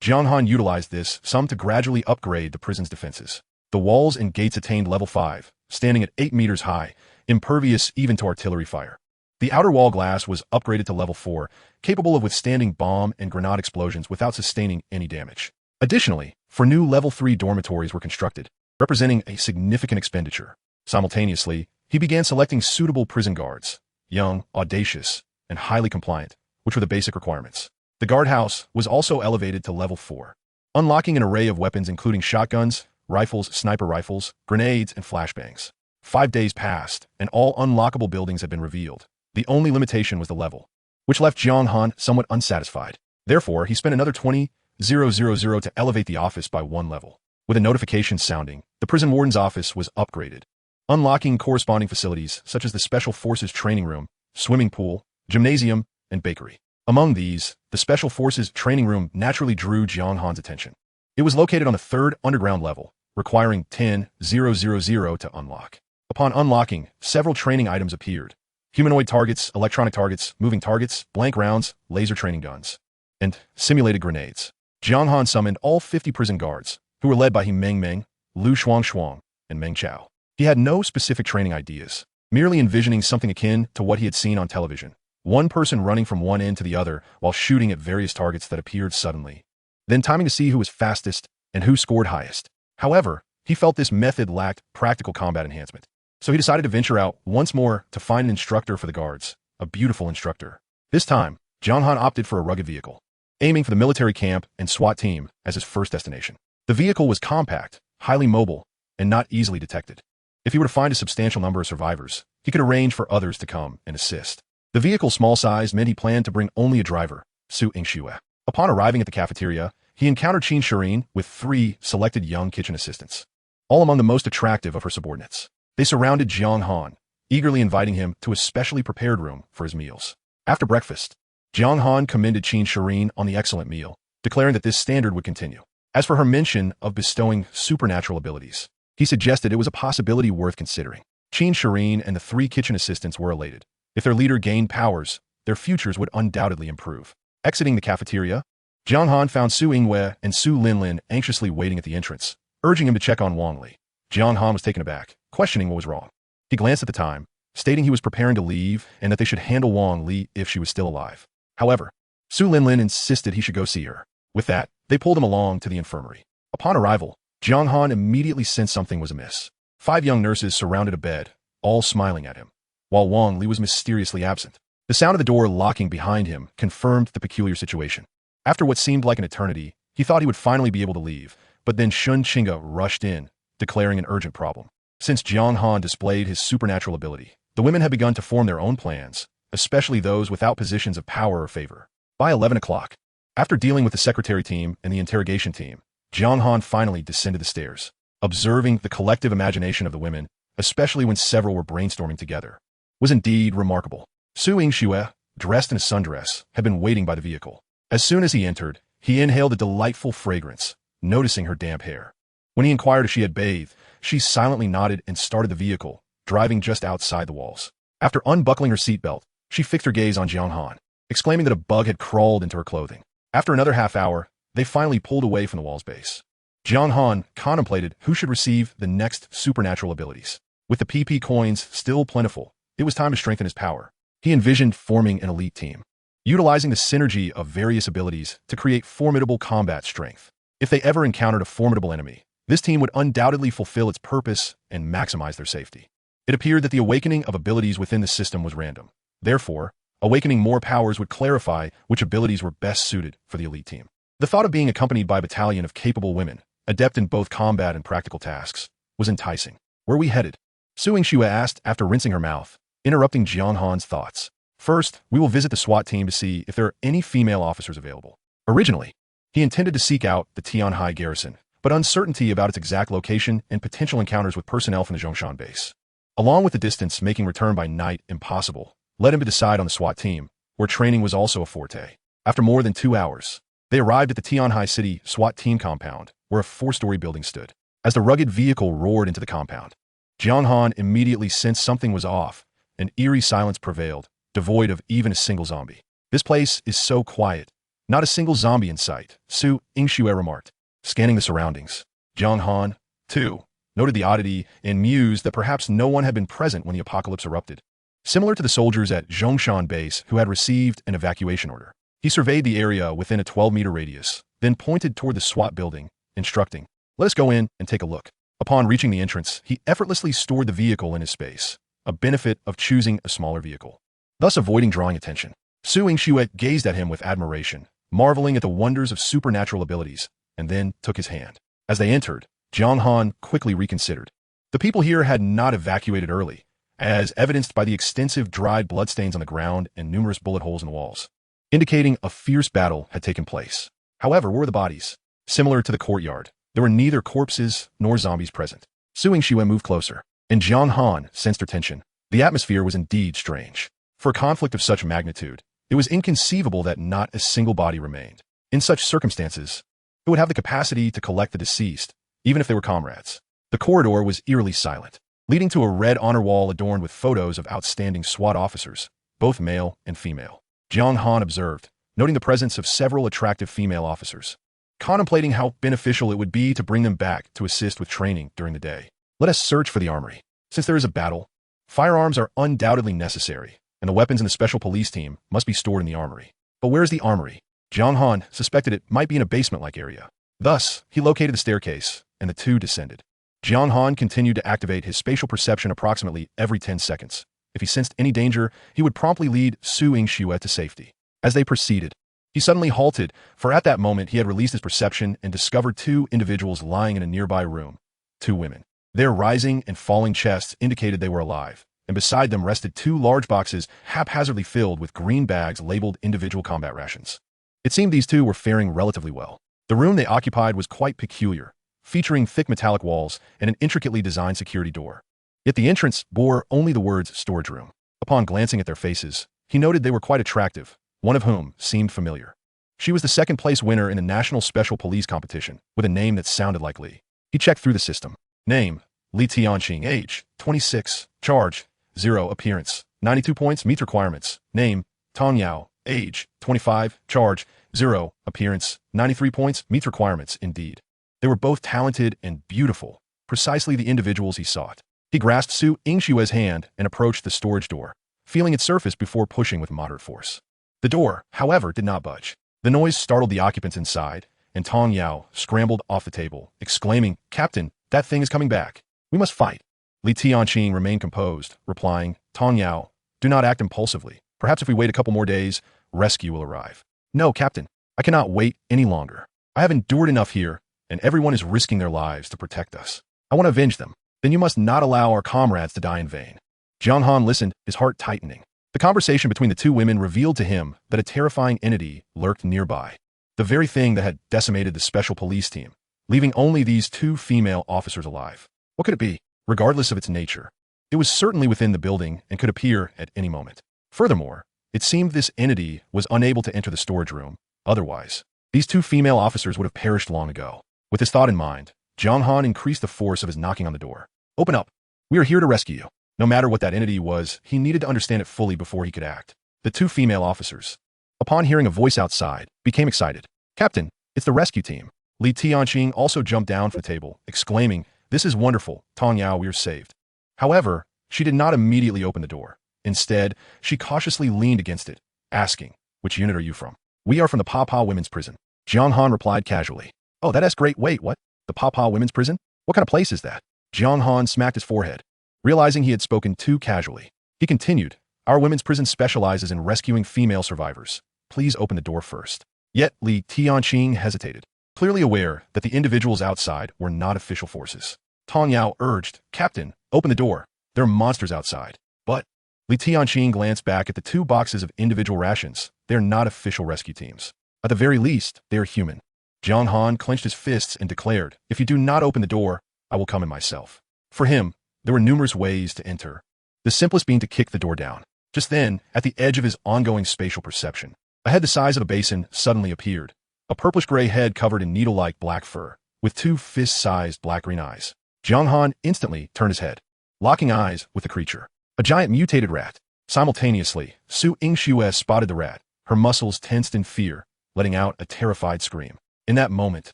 Jiang Han utilized this sum to gradually upgrade the prison's defenses. The walls and gates attained level 5, standing at 8 meters high, impervious even to artillery fire. The outer wall glass was upgraded to level 4, capable of withstanding bomb and grenade explosions without sustaining any damage. Additionally, 4 new level 3 dormitories were constructed, representing a significant expenditure. Simultaneously, he began selecting suitable prison guards, young, audacious, and highly compliant, which were the basic requirements. The guardhouse was also elevated to level 4, unlocking an array of weapons including shotguns, rifles, sniper rifles, grenades, and flashbangs. 5 days passed, and all unlockable buildings had been revealed. The only limitation was the level, which left Jiang Han somewhat unsatisfied. Therefore, he spent another 20,000 to elevate the office by 1 level. With a notification sounding, the prison warden's office was upgraded, unlocking corresponding facilities such as the Special Forces training room, swimming pool, gymnasium, and bakery. Among these, the Special Forces training room naturally drew Jiang Han's attention. It was located on the 3rd underground level, requiring 10,000 to unlock. Upon unlocking, several training items appeared: humanoid targets, electronic targets, moving targets, blank rounds, laser training guns, and simulated grenades. Jiang Han summoned all 50 prison guards, who were led by He Meng Meng, Lu Shuang, and Meng Chao. He had no specific training ideas, merely envisioning something akin to what he had seen on television. One person running from one end to the other while shooting at various targets that appeared suddenly, then timing to see who was fastest and who scored highest. However, he felt this method lacked practical combat enhancement, so he decided to venture out once more to find an instructor for the guards, a beautiful instructor. This time, Jiang Han opted for a rugged vehicle, aiming for the military camp and SWAT team as his first destination. The vehicle was compact, highly mobile, and not easily detected. If he were to find a substantial number of survivors, he could arrange for others to come and assist. The vehicle's small size meant he planned to bring only a driver, Su Yingxue. Upon arriving at the cafeteria, he encountered Qin Shirin with 3 selected young kitchen assistants, all among the most attractive of her subordinates. They surrounded Jiang Han, eagerly inviting him to a specially prepared room for his meals. After breakfast, Jiang Han commended Qin Shirin on the excellent meal, declaring that this standard would continue. As for her mention of bestowing supernatural abilities, he suggested it was a possibility worth considering. Qin Shirin and the 3 kitchen assistants were elated. If their leader gained powers, their futures would undoubtedly improve. Exiting the cafeteria, Jiang Han found Su Yingwei and Su Linlin anxiously waiting at the entrance, urging him to check on Wang Li. Jiang Han was taken aback, questioning what was wrong. He glanced at the time, stating he was preparing to leave and that they should handle Wang Li if she was still alive. However, Su Linlin insisted he should go see her. With that, they pulled him along to the infirmary. Upon arrival, Jiang Han immediately sensed something was amiss. 5 young nurses surrounded a bed, all smiling at him, while Wang Li was mysteriously absent. The sound of the door locking behind him confirmed the peculiar situation. After what seemed like an eternity, he thought he would finally be able to leave, but then Shun Qingge rushed in, declaring an urgent problem. Since Jiang Han displayed his supernatural ability, the women had begun to form their own plans, especially those without positions of power or favor. By 11 o'clock, after dealing with the secretary team and the interrogation team, Jiang Han finally descended the stairs, observing the collective imagination of the women, especially when several were brainstorming together, was indeed remarkable. Su Yingxue, dressed in a sundress, had been waiting by the vehicle. As soon as he entered, he inhaled a delightful fragrance, noticing her damp hair. When he inquired if she had bathed, she silently nodded and started the vehicle, driving just outside the walls. After unbuckling her seatbelt, she fixed her gaze on Jiang Han, exclaiming that a bug had crawled into her clothing. After another half hour, they finally pulled away from the wall's base. Jiang Han contemplated who should receive the next supernatural abilities. With the PP coins still plentiful, it was time to strengthen his power. He envisioned forming an elite team, utilizing the synergy of various abilities to create formidable combat strength. If they ever encountered a formidable enemy, this team would undoubtedly fulfill its purpose and maximize their safety. It appeared that the awakening of abilities within the system was random. Therefore, awakening more powers would clarify which abilities were best suited for the elite team. The thought of being accompanied by a battalion of capable women, adept in both combat and practical tasks, was enticing. Where are we headed? Su Yingxue asked after rinsing her mouth, interrupting Jiang Han's thoughts. First, we will visit the SWAT team to see if there are any female officers available. Originally, he intended to seek out the Tianhai garrison, but uncertainty about its exact location and potential encounters with personnel from the Zhongshan base, along with the distance making return by night impossible, led him to decide on the SWAT team, where training was also a forte. After more than 2 hours, they arrived at the Tianhai City SWAT team compound, where a 4-story building stood. As the rugged vehicle roared into the compound, Jiang Han immediately sensed something was off. An eerie silence prevailed, devoid of even a single zombie. This place is so quiet. Not a single zombie in sight, Su Yingxue remarked. Scanning the surroundings, Jiang Han, too, noted the oddity and mused that perhaps no one had been present when the apocalypse erupted. Similar to the soldiers at Zhongshan base who had received an evacuation order. He surveyed the area within a 12-meter radius, then pointed toward the SWAT building, instructing, "Let us go in and take a look." Upon reaching the entrance, he effortlessly stored the vehicle in his space, a benefit of choosing a smaller vehicle, thus avoiding drawing attention. Su Yingxue gazed at him with admiration, marveling at the wonders of supernatural abilities, and then took his hand. As they entered, Jiang Han quickly reconsidered. The people here had not evacuated early, as evidenced by the extensive dried bloodstains on the ground and numerous bullet holes in the walls, indicating a fierce battle had taken place. However, where were the bodies? Similar to the courtyard, there were neither corpses nor zombies present. Su Yingxue moved closer, and Jiang Han sensed her tension. The atmosphere was indeed strange. For a conflict of such magnitude, it was inconceivable that not a single body remained. In such circumstances, it would have the capacity to collect the deceased, even if they were comrades. The corridor was eerily silent, leading to a red honor wall adorned with photos of outstanding SWAT officers, both male and female. Jiang Han observed, noting the presence of several attractive female officers, contemplating how beneficial it would be to bring them back to assist with training during the day. Let us search for the armory. Since there is a battle, firearms are undoubtedly necessary, and the weapons in the special police team must be stored in the armory. But where is the armory? Jiang Han suspected it might be in a basement-like area. Thus, he located the staircase, and the two descended. Jiang Han continued to activate his spatial perception approximately every 10 seconds. If he sensed any danger, he would promptly lead Su Yingxue to safety. As they proceeded, he suddenly halted, for at that moment he had released his perception and discovered 2 individuals lying in a nearby room. 2 women. Their rising and falling chests indicated they were alive, and beside them rested 2 large boxes haphazardly filled with green bags labeled individual combat rations. It seemed these 2 were faring relatively well. The room they occupied was quite peculiar, featuring thick metallic walls and an intricately designed security door. Yet the entrance bore only the words storage room. Upon glancing at their faces, he noted they were quite attractive, one of whom seemed familiar. She was the second-place winner in the National Special Police Competition, with a name that sounded like Li. He checked through the system. Name, Li Tianqing. Age, 26. Charge, 0. Appearance, 92 points. Meets requirements. Name, Tong Yao. Age, 25. Charge, 0. Appearance, 93 points. Meets requirements. Indeed, they were both talented and beautiful, precisely the individuals he sought. He grasped Su Yingxue's hand and approached the storage door, feeling its surface before pushing with moderate force. The door, however, did not budge. The noise startled the occupants inside, and Tong Yao scrambled off the table, exclaiming, "Captain, that thing is coming back. We must fight." Li Tianqing remained composed, replying, "Tong Yao, do not act impulsively. Perhaps if we wait a couple more days, rescue will arrive." "No, Captain, I cannot wait any longer. I have endured enough here, and everyone is risking their lives to protect us. I want to avenge them." "Then you must not allow our comrades to die in vain." Jiang Han listened, his heart tightening. The conversation between the 2 women revealed to him that a terrifying entity lurked nearby, the very thing that had decimated the special police team, leaving only these 2 female officers alive. What could it be? Regardless of its nature, it was certainly within the building and could appear at any moment. Furthermore, it seemed this entity was unable to enter the storage room. Otherwise, these 2 female officers would have perished long ago. With this thought in mind, Jiang Han increased the force of his knocking on the door. "Open up. We are here to rescue you." No matter what that entity was, he needed to understand it fully before he could act. The 2 female officers, upon hearing a voice outside, became excited. "Captain, it's the rescue team." Li Tianqing also jumped down from the table, exclaiming, "This is wonderful. Tong Yao, we are saved." However, she did not immediately open the door. Instead, she cautiously leaned against it, asking, "Which unit are you from?" "We are from the Papa Women's Prison," Jiang Han replied casually. "Oh, that's great. Wait, what? The Papa Women's Prison? What kind of place is that?" Jiang Han smacked his forehead, realizing he had spoken too casually. He continued, "Our women's prison specializes in rescuing female survivors. Please open the door first." Yet Li Tianqing hesitated, clearly aware that the individuals outside were not official forces. Tong Yao urged, "Captain, open the door. There are monsters outside." But Li Tianqing glanced back at the 2 boxes of individual rations. They are not official rescue teams. At the very least, they are human. Jiang Han clenched his fists and declared, "If you do not open the door, I will come in myself." For him, there were numerous ways to enter, the simplest being to kick the door down. Just then, at the edge of his ongoing spatial perception, a head the size of a basin suddenly appeared, a purplish-gray head covered in needle-like black fur, with 2 fist-sized black-green eyes. Jiang Han instantly turned his head, locking eyes with the creature. A giant mutated rat. Simultaneously, Su Yingxue spotted the rat, her muscles tensed in fear, letting out a terrified scream. In that moment,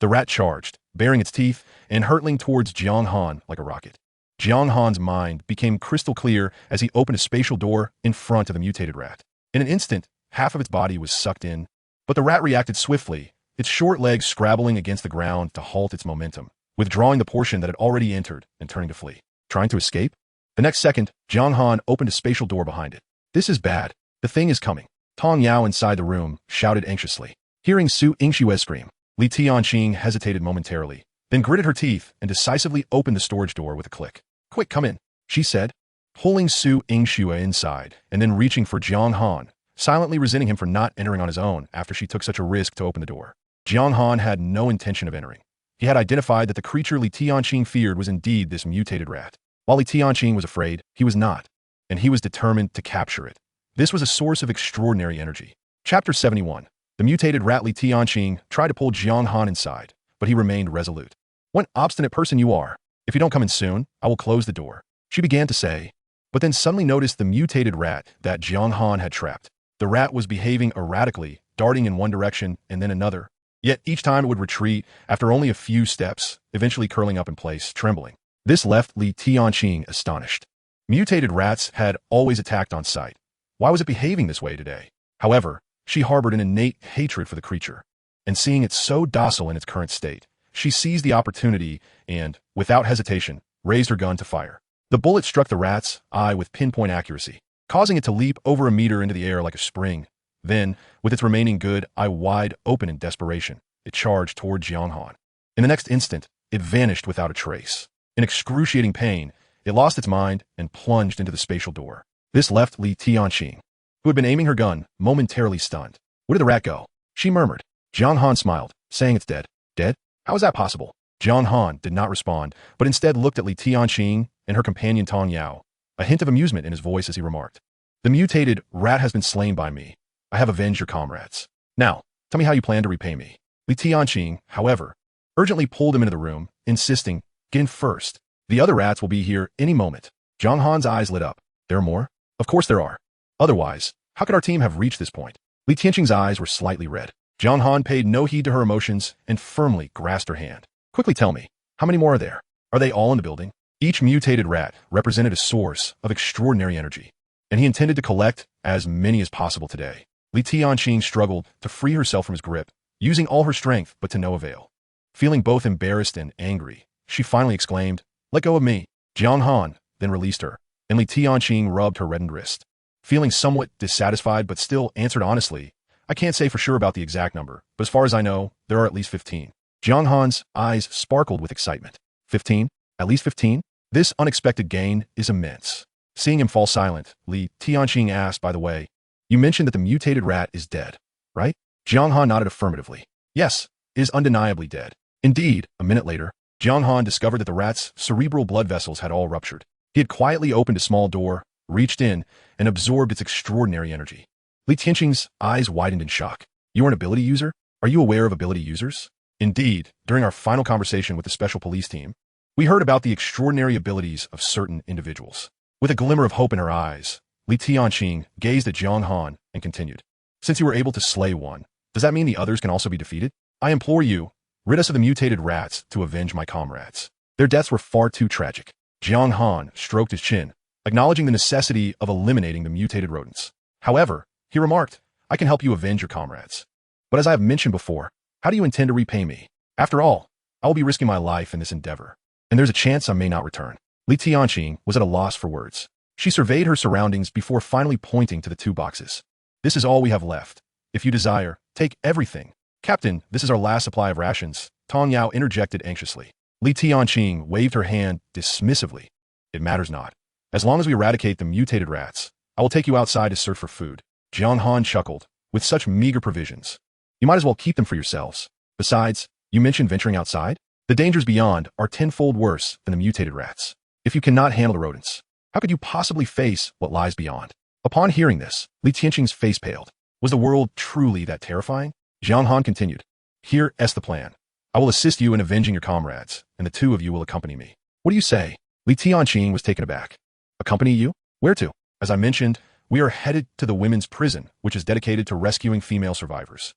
the rat charged, baring its teeth and hurtling towards Jiang Han like a rocket. Jiang Han's mind became crystal clear as he opened a spatial door in front of the mutated rat. In an instant, half of its body was sucked in, but the rat reacted swiftly, its short legs scrabbling against the ground to halt its momentum, withdrawing the portion that had already entered and turning to flee. Trying to escape? The next second, Jiang Han opened a spatial door behind it. "This is bad. The thing is coming." Tong Yao inside the room shouted anxiously. Hearing Su Yingxue scream, Li Tianqing hesitated momentarily, then gritted her teeth and decisively opened the storage door with a click. "Quick, come in," she said, pulling Su Yingxue inside and then reaching for Jiang Han, silently resenting him for not entering on his own after she took such a risk to open the door. Jiang Han had no intention of entering. He had identified that the creature Li Tianqing feared was indeed this mutated rat. While Li Tianqing was afraid, he was not, and he was determined to capture it. This was a source of extraordinary energy. Chapter 71. The mutated rat Li Tianqing tried to pull Jiang Han inside, but he remained resolute. "What obstinate person you are. If you don't come in soon, I will close the door," she began to say, but then suddenly noticed the mutated rat that Jiang Han had trapped. The rat was behaving erratically, darting in one direction and then another. Yet each time it would retreat after only a few steps, eventually curling up in place, trembling. This left Li Tianqing astonished. Mutated rats had always attacked on sight. Why was it behaving this way today? However, she harbored an innate hatred for the creature, and seeing it so docile in its current state, she seized the opportunity and, without hesitation, raised her gun to fire. The bullet struck the rat's eye with pinpoint accuracy, causing it to leap over a meter into the air like a spring. Then, with its remaining good eye wide open in desperation, it charged toward Jiang Han. In the next instant, it vanished without a trace. In excruciating pain, it lost its mind and plunged into the spatial door. This left Li Tianqing, who had been aiming her gun, momentarily stunned. "Where did the rat go?" she murmured. Jiang Han smiled, saying, "It's dead." "Dead? How is that possible?" Jiang Han did not respond, but instead looked at Li Tianqing and her companion Tong Yao, a hint of amusement in his voice as he remarked, "The mutated rat has been slain by me. I have avenged your comrades. Now, tell me how you plan to repay me." Li Tianqing, however, urgently pulled him into the room, insisting, "Get in first. The other rats will be here any moment." Jiang Han's eyes lit up. "There are more?" "Of course there are. Otherwise, how could our team have reached this point?" Li Tianqing's eyes were slightly red. Jiang Han paid no heed to her emotions and firmly grasped her hand. "Quickly tell me, how many more are there? Are they all in the building?" Each mutated rat represented a source of extraordinary energy, and he intended to collect as many as possible today. Li Tianqing struggled to free herself from his grip, using all her strength but to no avail. Feeling both embarrassed and angry, she finally exclaimed, "Let go of me." Jiang Han then released her, and Li Tianqing rubbed her reddened wrist. Feeling somewhat dissatisfied but still answered honestly, "I can't say for sure about the exact number, but as far as I know, there are at least 15. Jiang Han's eyes sparkled with excitement. 15? At least 15? This unexpected gain is immense. Seeing him fall silent, Li Tianqing asked, "By the way, you mentioned that the mutated rat is dead, right?" Jiang Han nodded affirmatively. "Yes, it is undeniably dead." Indeed, a minute later, Jiang Han discovered that the rat's cerebral blood vessels had all ruptured. He had quietly opened a small door, reached in, and absorbed its extraordinary energy. Li Tianqing's eyes widened in shock. "You are an ability user? Are you aware of ability users?" "Indeed, during our final conversation with the special police team, we heard about the extraordinary abilities of certain individuals." With a glimmer of hope in her eyes, Li Tianqing gazed at Jiang Han and continued, "Since you were able to slay one, does that mean the others can also be defeated? I implore you, rid us of the mutated rats to avenge my comrades. Their deaths were far too tragic." Jiang Han stroked his chin, acknowledging the necessity of eliminating the mutated rodents. However, he remarked, I can help you avenge your comrades. But as I have mentioned before, how do you intend to repay me? After all, I will be risking my life in this endeavor, and there's a chance I may not return. Li Tianqing was at a loss for words. She surveyed her surroundings before finally pointing to the 2 boxes. This is all we have left. If you desire, take everything. Captain, this is our last supply of rations, Tong Yao interjected anxiously. Li Tianqing waved her hand dismissively. It matters not. As long as we eradicate the mutated rats, I will take you outside to search for food. Jiang Han chuckled. With such meager provisions, you might as well keep them for yourselves. Besides, you mentioned venturing outside? The dangers beyond are tenfold worse than the mutated rats. If you cannot handle the rodents, how could you possibly face what lies beyond? Upon hearing this, Li Tianqing's face paled. Was the world truly that terrifying? Jiang Han continued. Here is the plan. I will assist you in avenging your comrades, and the 2 of you will accompany me. What do you say? Li Tianqing was taken aback. Accompany you? Where to? As I mentioned, we are headed to the women's prison, which is dedicated to rescuing female survivors.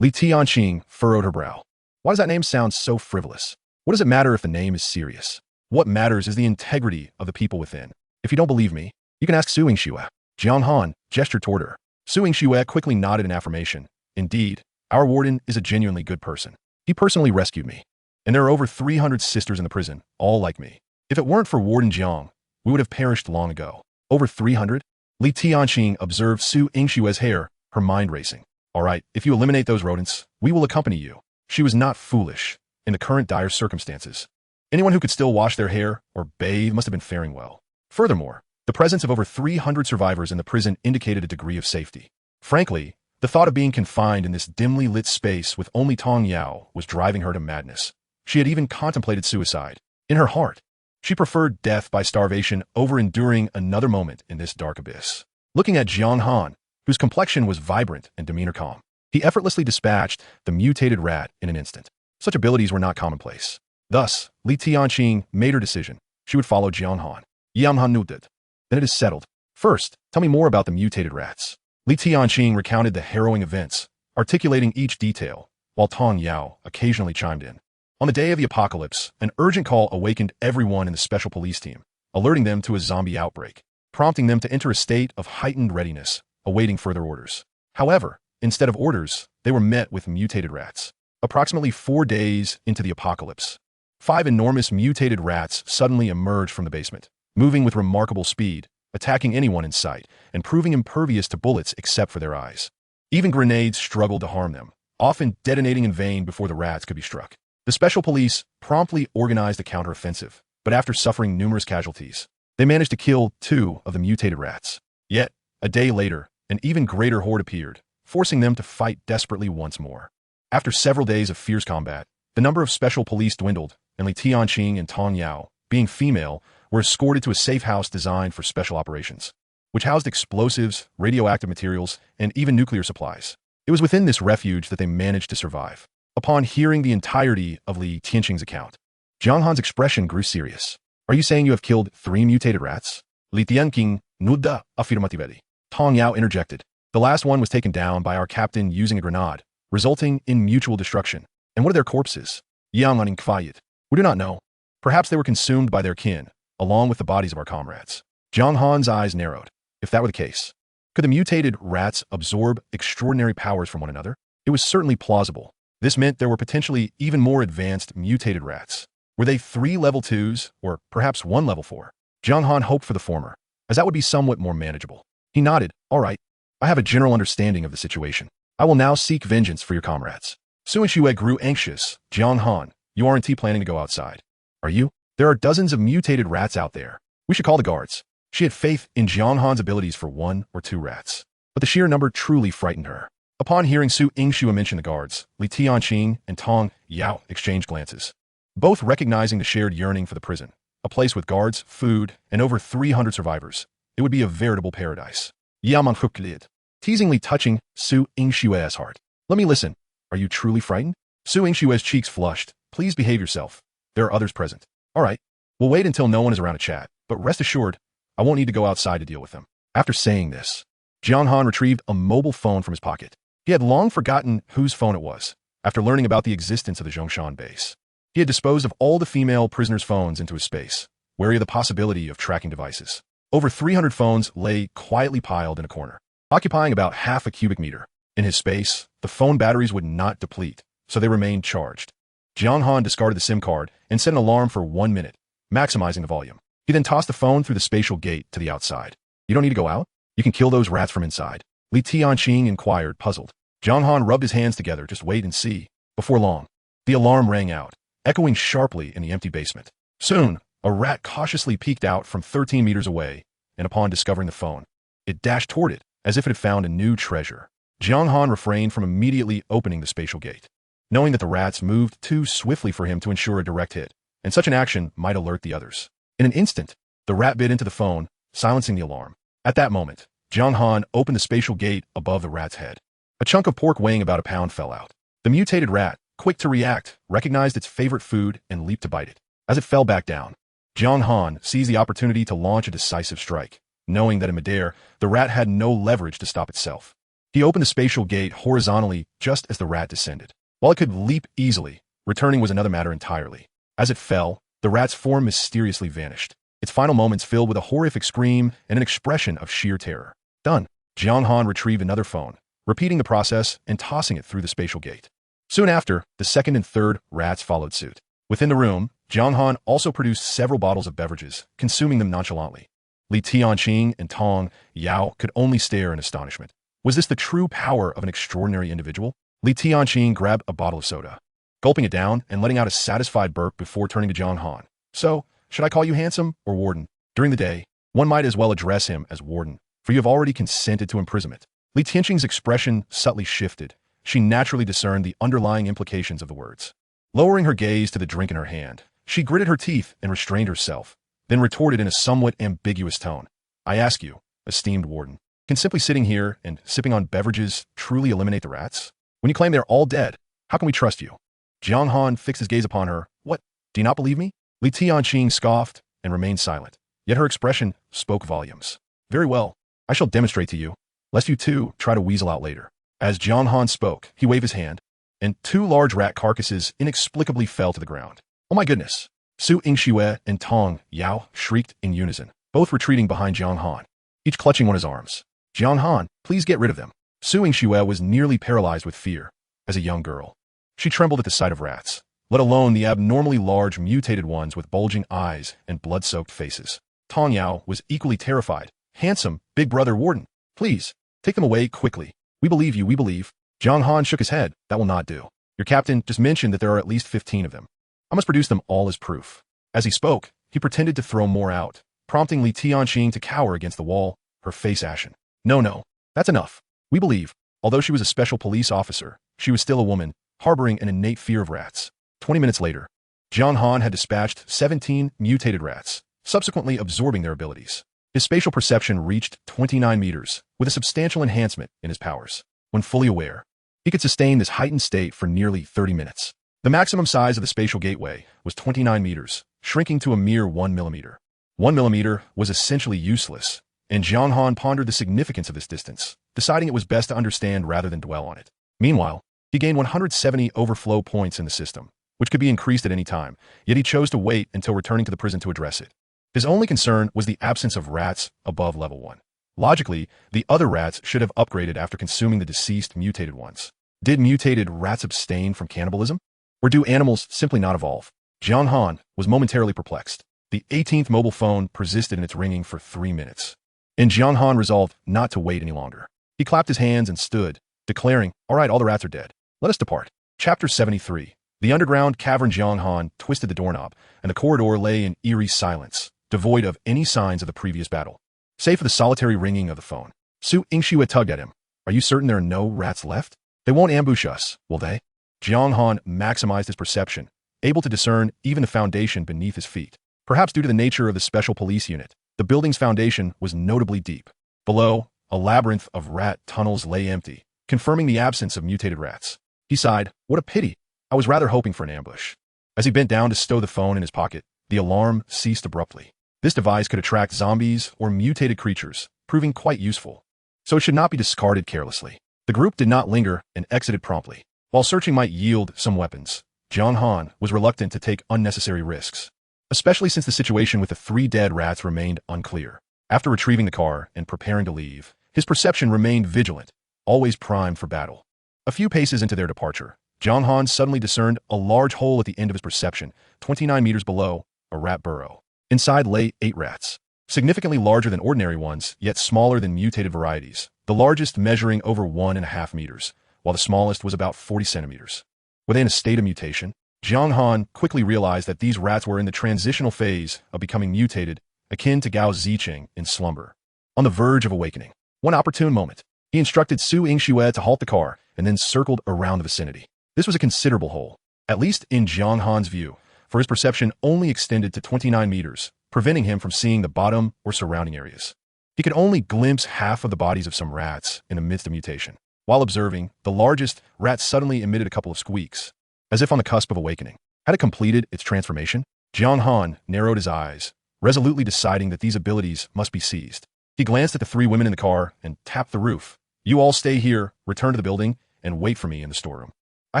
Li Tianqing furrowed her brow. Why does that name sound so frivolous? What does it matter if the name is serious? What matters is the integrity of the people within. If you don't believe me, you can ask Su Yingxue. Jiang Han gestured toward her. Su Yingxue quickly nodded in affirmation. Indeed, our warden is a genuinely good person. He personally rescued me. And there are over 300 sisters in the prison, all like me. If it weren't for Warden Jiang, we would have perished long ago. Over 300? Li Tianqing observed Su Yingxue's hair, her mind racing. All right, if you eliminate those rodents, we will accompany you. She was not foolish in the current dire circumstances. Anyone who could still wash their hair or bathe must have been faring well. Furthermore, the presence of over 300 survivors in the prison indicated a degree of safety. Frankly, the thought of being confined in this dimly lit space with only Tong Yao was driving her to madness. She had even contemplated suicide. In her heart, she preferred death by starvation over enduring another moment in this dark abyss. Looking at Jiang Han, whose complexion was vibrant and demeanor calm, he effortlessly dispatched the mutated rat in an instant. Such abilities were not commonplace. Thus, Li Tianqing made her decision. She would follow Jiang Han. Jiang Han nodded. Then it is settled. First, tell me more about the mutated rats. Li Tianqing recounted the harrowing events, articulating each detail, while Tong Yao occasionally chimed in. On the day of the apocalypse, an urgent call awakened everyone in the special police team, alerting them to a zombie outbreak, prompting them to enter a state of heightened readiness, awaiting further orders. However, instead of orders, they were met with mutated rats. Approximately 4 days into the apocalypse, 5 enormous mutated rats suddenly emerged from the basement, moving with remarkable speed, attacking anyone in sight, and proving impervious to bullets except for their eyes. Even grenades struggled to harm them, often detonating in vain before the rats could be struck. The special police promptly organized a counteroffensive, but after suffering numerous casualties, they managed to kill 2 of the mutated rats. Yet, a day later, an even greater horde appeared, forcing them to fight desperately once more. After several days of fierce combat, the number of special police dwindled, and Li Tianqing and Tong Yao, being female, were escorted to a safe house designed for special operations, which housed explosives, radioactive materials, and even nuclear supplies. It was within this refuge that they managed to survive. Upon hearing the entirety of Li Tianqing's account, Jiang Han's expression grew serious. Are you saying you have killed 3 mutated rats? Li Tianqing nodded affirmatively. Tong Yao interjected. The last one was taken down by our captain using a grenade, resulting in mutual destruction. And what are their corpses? Jiang Han inquired. We do not know. Perhaps they were consumed by their kin, along with the bodies of our comrades. Jiang Han's eyes narrowed. If that were the case, could the mutated rats absorb extraordinary powers from one another? It was certainly plausible. This meant there were potentially even more advanced mutated rats. Were they 3 level 2s, or perhaps 1 level 4? Jiang Han hoped for the former, as that would be somewhat more manageable. He nodded. All right. I have a general understanding of the situation. I will now seek vengeance for your comrades. Su Yingxue grew anxious. Jiang Han, you aren't planning to go outside, are you? There are dozens of mutated rats out there. We should call the guards. She had faith in Jiang Han's abilities for 1 or 2 rats, but the sheer number truly frightened her. Upon hearing Su Yingxue mention the guards, Li Tianqing and Tong Yao exchanged glances, both recognizing the shared yearning for the prison, a place with guards, food, and over 300 survivors. It would be a veritable paradise. Yaman huklid, teasingly touching Su Yingxue's heart. Let me listen. Are you truly frightened? Su Yingxue's cheeks flushed. Please behave yourself. There are others present. All right. We'll wait until no one is around to chat, but rest assured, I won't need to go outside to deal with them. After saying this, Jiang Han retrieved a mobile phone from his pocket. He had long forgotten whose phone it was, after learning about the existence of the Zhongshan base. He had disposed of all the female prisoners' phones into his space, wary of the possibility of tracking devices. Over 300 phones lay quietly piled in a corner, occupying about half a cubic meter. In his space, the phone batteries would not deplete, so they remained charged. Jiang Han discarded the SIM card and set an alarm for 1 minute, maximizing the volume. He then tossed the phone through the spatial gate to the outside. You don't need to go out? You can kill those rats from inside. Li Tianqing inquired, puzzled. Jiang Han rubbed his hands together, just wait and see. Before long, the alarm rang out, echoing sharply in the empty basement. Soon, a rat cautiously peeked out from 13 meters away, and upon discovering the phone, it dashed toward it as if it had found a new treasure. Jiang Han refrained from immediately opening the spatial gate, knowing that the rats moved too swiftly for him to ensure a direct hit, and such an action might alert the others. In an instant, the rat bit into the phone, silencing the alarm. At that moment, Jiang Han opened the spatial gate above the rat's head. A chunk of pork weighing about a pound fell out. The mutated rat, quick to react, recognized its favorite food and leaped to bite it. As it fell back down, Jiang Han seized the opportunity to launch a decisive strike, knowing that in midair, the rat had no leverage to stop itself. He opened the spatial gate horizontally just as the rat descended. While it could leap easily, returning was another matter entirely. As it fell, the rat's form mysteriously vanished, its final moments filled with a horrific scream and an expression of sheer terror. Done. Jiang Han retrieved another phone, repeating the process and tossing it through the spatial gate. Soon after, the second and third rats followed suit. Within the room, Jiang Han also produced several bottles of beverages, consuming them nonchalantly. Li Tianqing and Tong Yao could only stare in astonishment. Was this the true power of an extraordinary individual? Li Tianqing grabbed a bottle of soda, gulping it down and letting out a satisfied burp before turning to Jiang Han. So, should I call you handsome or warden? During the day, one might as well address him as warden, for you have already consented to imprisonment. Li Tianqing's expression subtly shifted. She naturally discerned the underlying implications of the words. Lowering her gaze to the drink in her hand, she gritted her teeth and restrained herself, then retorted in a somewhat ambiguous tone. I ask you, esteemed warden, can simply sitting here and sipping on beverages truly eliminate the rats? When you claim they're all dead, how can we trust you? Jiang Han fixed his gaze upon her. What, do you not believe me? Li Tianqing scoffed and remained silent, yet her expression spoke volumes. Very well, I shall demonstrate to you, lest you too try to weasel out later. As Jiang Han spoke, he waved his hand, and 2 large rat carcasses inexplicably fell to the ground. Oh my goodness! Su Yingxue and Tong Yao shrieked in unison, both retreating behind Jiang Han, each clutching one of his arms. Jiang Han, please get rid of them. Su Yingxue was nearly paralyzed with fear. As a young girl, she trembled at the sight of rats, let alone the abnormally large mutated ones with bulging eyes and blood-soaked faces. Tong Yao was equally terrified. Handsome, big brother warden, please, take them away quickly. We believe you, we believe. Jiang Han shook his head. That will not do. Your captain just mentioned that there are at least 15 of them. I must produce them all as proof. As he spoke, he pretended to throw more out, prompting Li Tianqing to cower against the wall, her face ashen. No, that's enough. We believe, although she was a special police officer, she was still a woman, harboring an innate fear of rats. 20 minutes later, Jiang Han had dispatched 17 mutated rats, subsequently absorbing their abilities. His spatial perception reached 29 meters, with a substantial enhancement in his powers. When fully aware, he could sustain this heightened state for nearly 30 minutes. The maximum size of the spatial gateway was 29 meters, shrinking to a mere 1 millimeter. 1 millimeter was essentially useless, and Jiang Han pondered the significance of this distance, deciding it was best to understand rather than dwell on it. Meanwhile, he gained 170 overflow points in the system, which could be increased at any time, yet he chose to wait until returning to the prison to address it. His only concern was the absence of rats above level 1. Logically, the other rats should have upgraded after consuming the deceased mutated ones. Did mutated rats abstain from cannibalism? Or do animals simply not evolve? Jiang Han was momentarily perplexed. The 18th mobile phone persisted in its ringing for 3 minutes. And Jiang Han resolved not to wait any longer. He clapped his hands and stood, declaring, all right, all the rats are dead. Let us depart. Chapter 73. The underground cavern. Jiang Han twisted the doorknob, and the corridor lay in eerie silence, devoid of any signs of the previous battle, save for the solitary ringing of the phone. Su Yingxue tugged at him. Are you certain there are no rats left? They won't ambush us, will they? Jiang Han maximized his perception, able to discern even the foundation beneath his feet. Perhaps due to the nature of the special police unit, the building's foundation was notably deep. Below, a labyrinth of rat tunnels lay empty, confirming the absence of mutated rats. He sighed, what a pity. I was rather hoping for an ambush. As he bent down to stow the phone in his pocket, the alarm ceased abruptly. This device could attract zombies or mutated creatures, proving quite useful. So it should not be discarded carelessly. The group did not linger and exited promptly. While searching might yield some weapons, Jiang Han was reluctant to take unnecessary risks. especially since the situation with the 3 dead rats remained unclear. After retrieving the car and preparing to leave, his perception remained vigilant, always primed for battle. A few paces into their departure, Jiang Han suddenly discerned a large hole at the end of his perception, 29 meters below, a rat burrow. Inside lay 8 rats, significantly larger than ordinary ones, yet smaller than mutated varieties, the largest measuring over 1.5 meters, while the smallest was about 40 centimeters. Were they in a state of mutation? Jiang Han quickly realized that these rats were in the transitional phase of becoming mutated, akin to Gao Ziqing in slumber, on the verge of awakening. One opportune moment, he instructed Su Yingxue to halt the car and then circled around the vicinity. This was a considerable hole, at least in Jiang Han's view, for his perception only extended to 29 meters, preventing him from seeing the bottom or surrounding areas. He could only glimpse half of the bodies of some rats in the midst of mutation. While observing, the largest rat suddenly emitted a couple of squeaks, as if on the cusp of awakening. Had it completed its transformation? Jiang Han narrowed his eyes, resolutely deciding that these abilities must be seized. He glanced at the 3 women in the car and tapped the roof. You all stay here, return to the building, and wait for me in the storeroom. I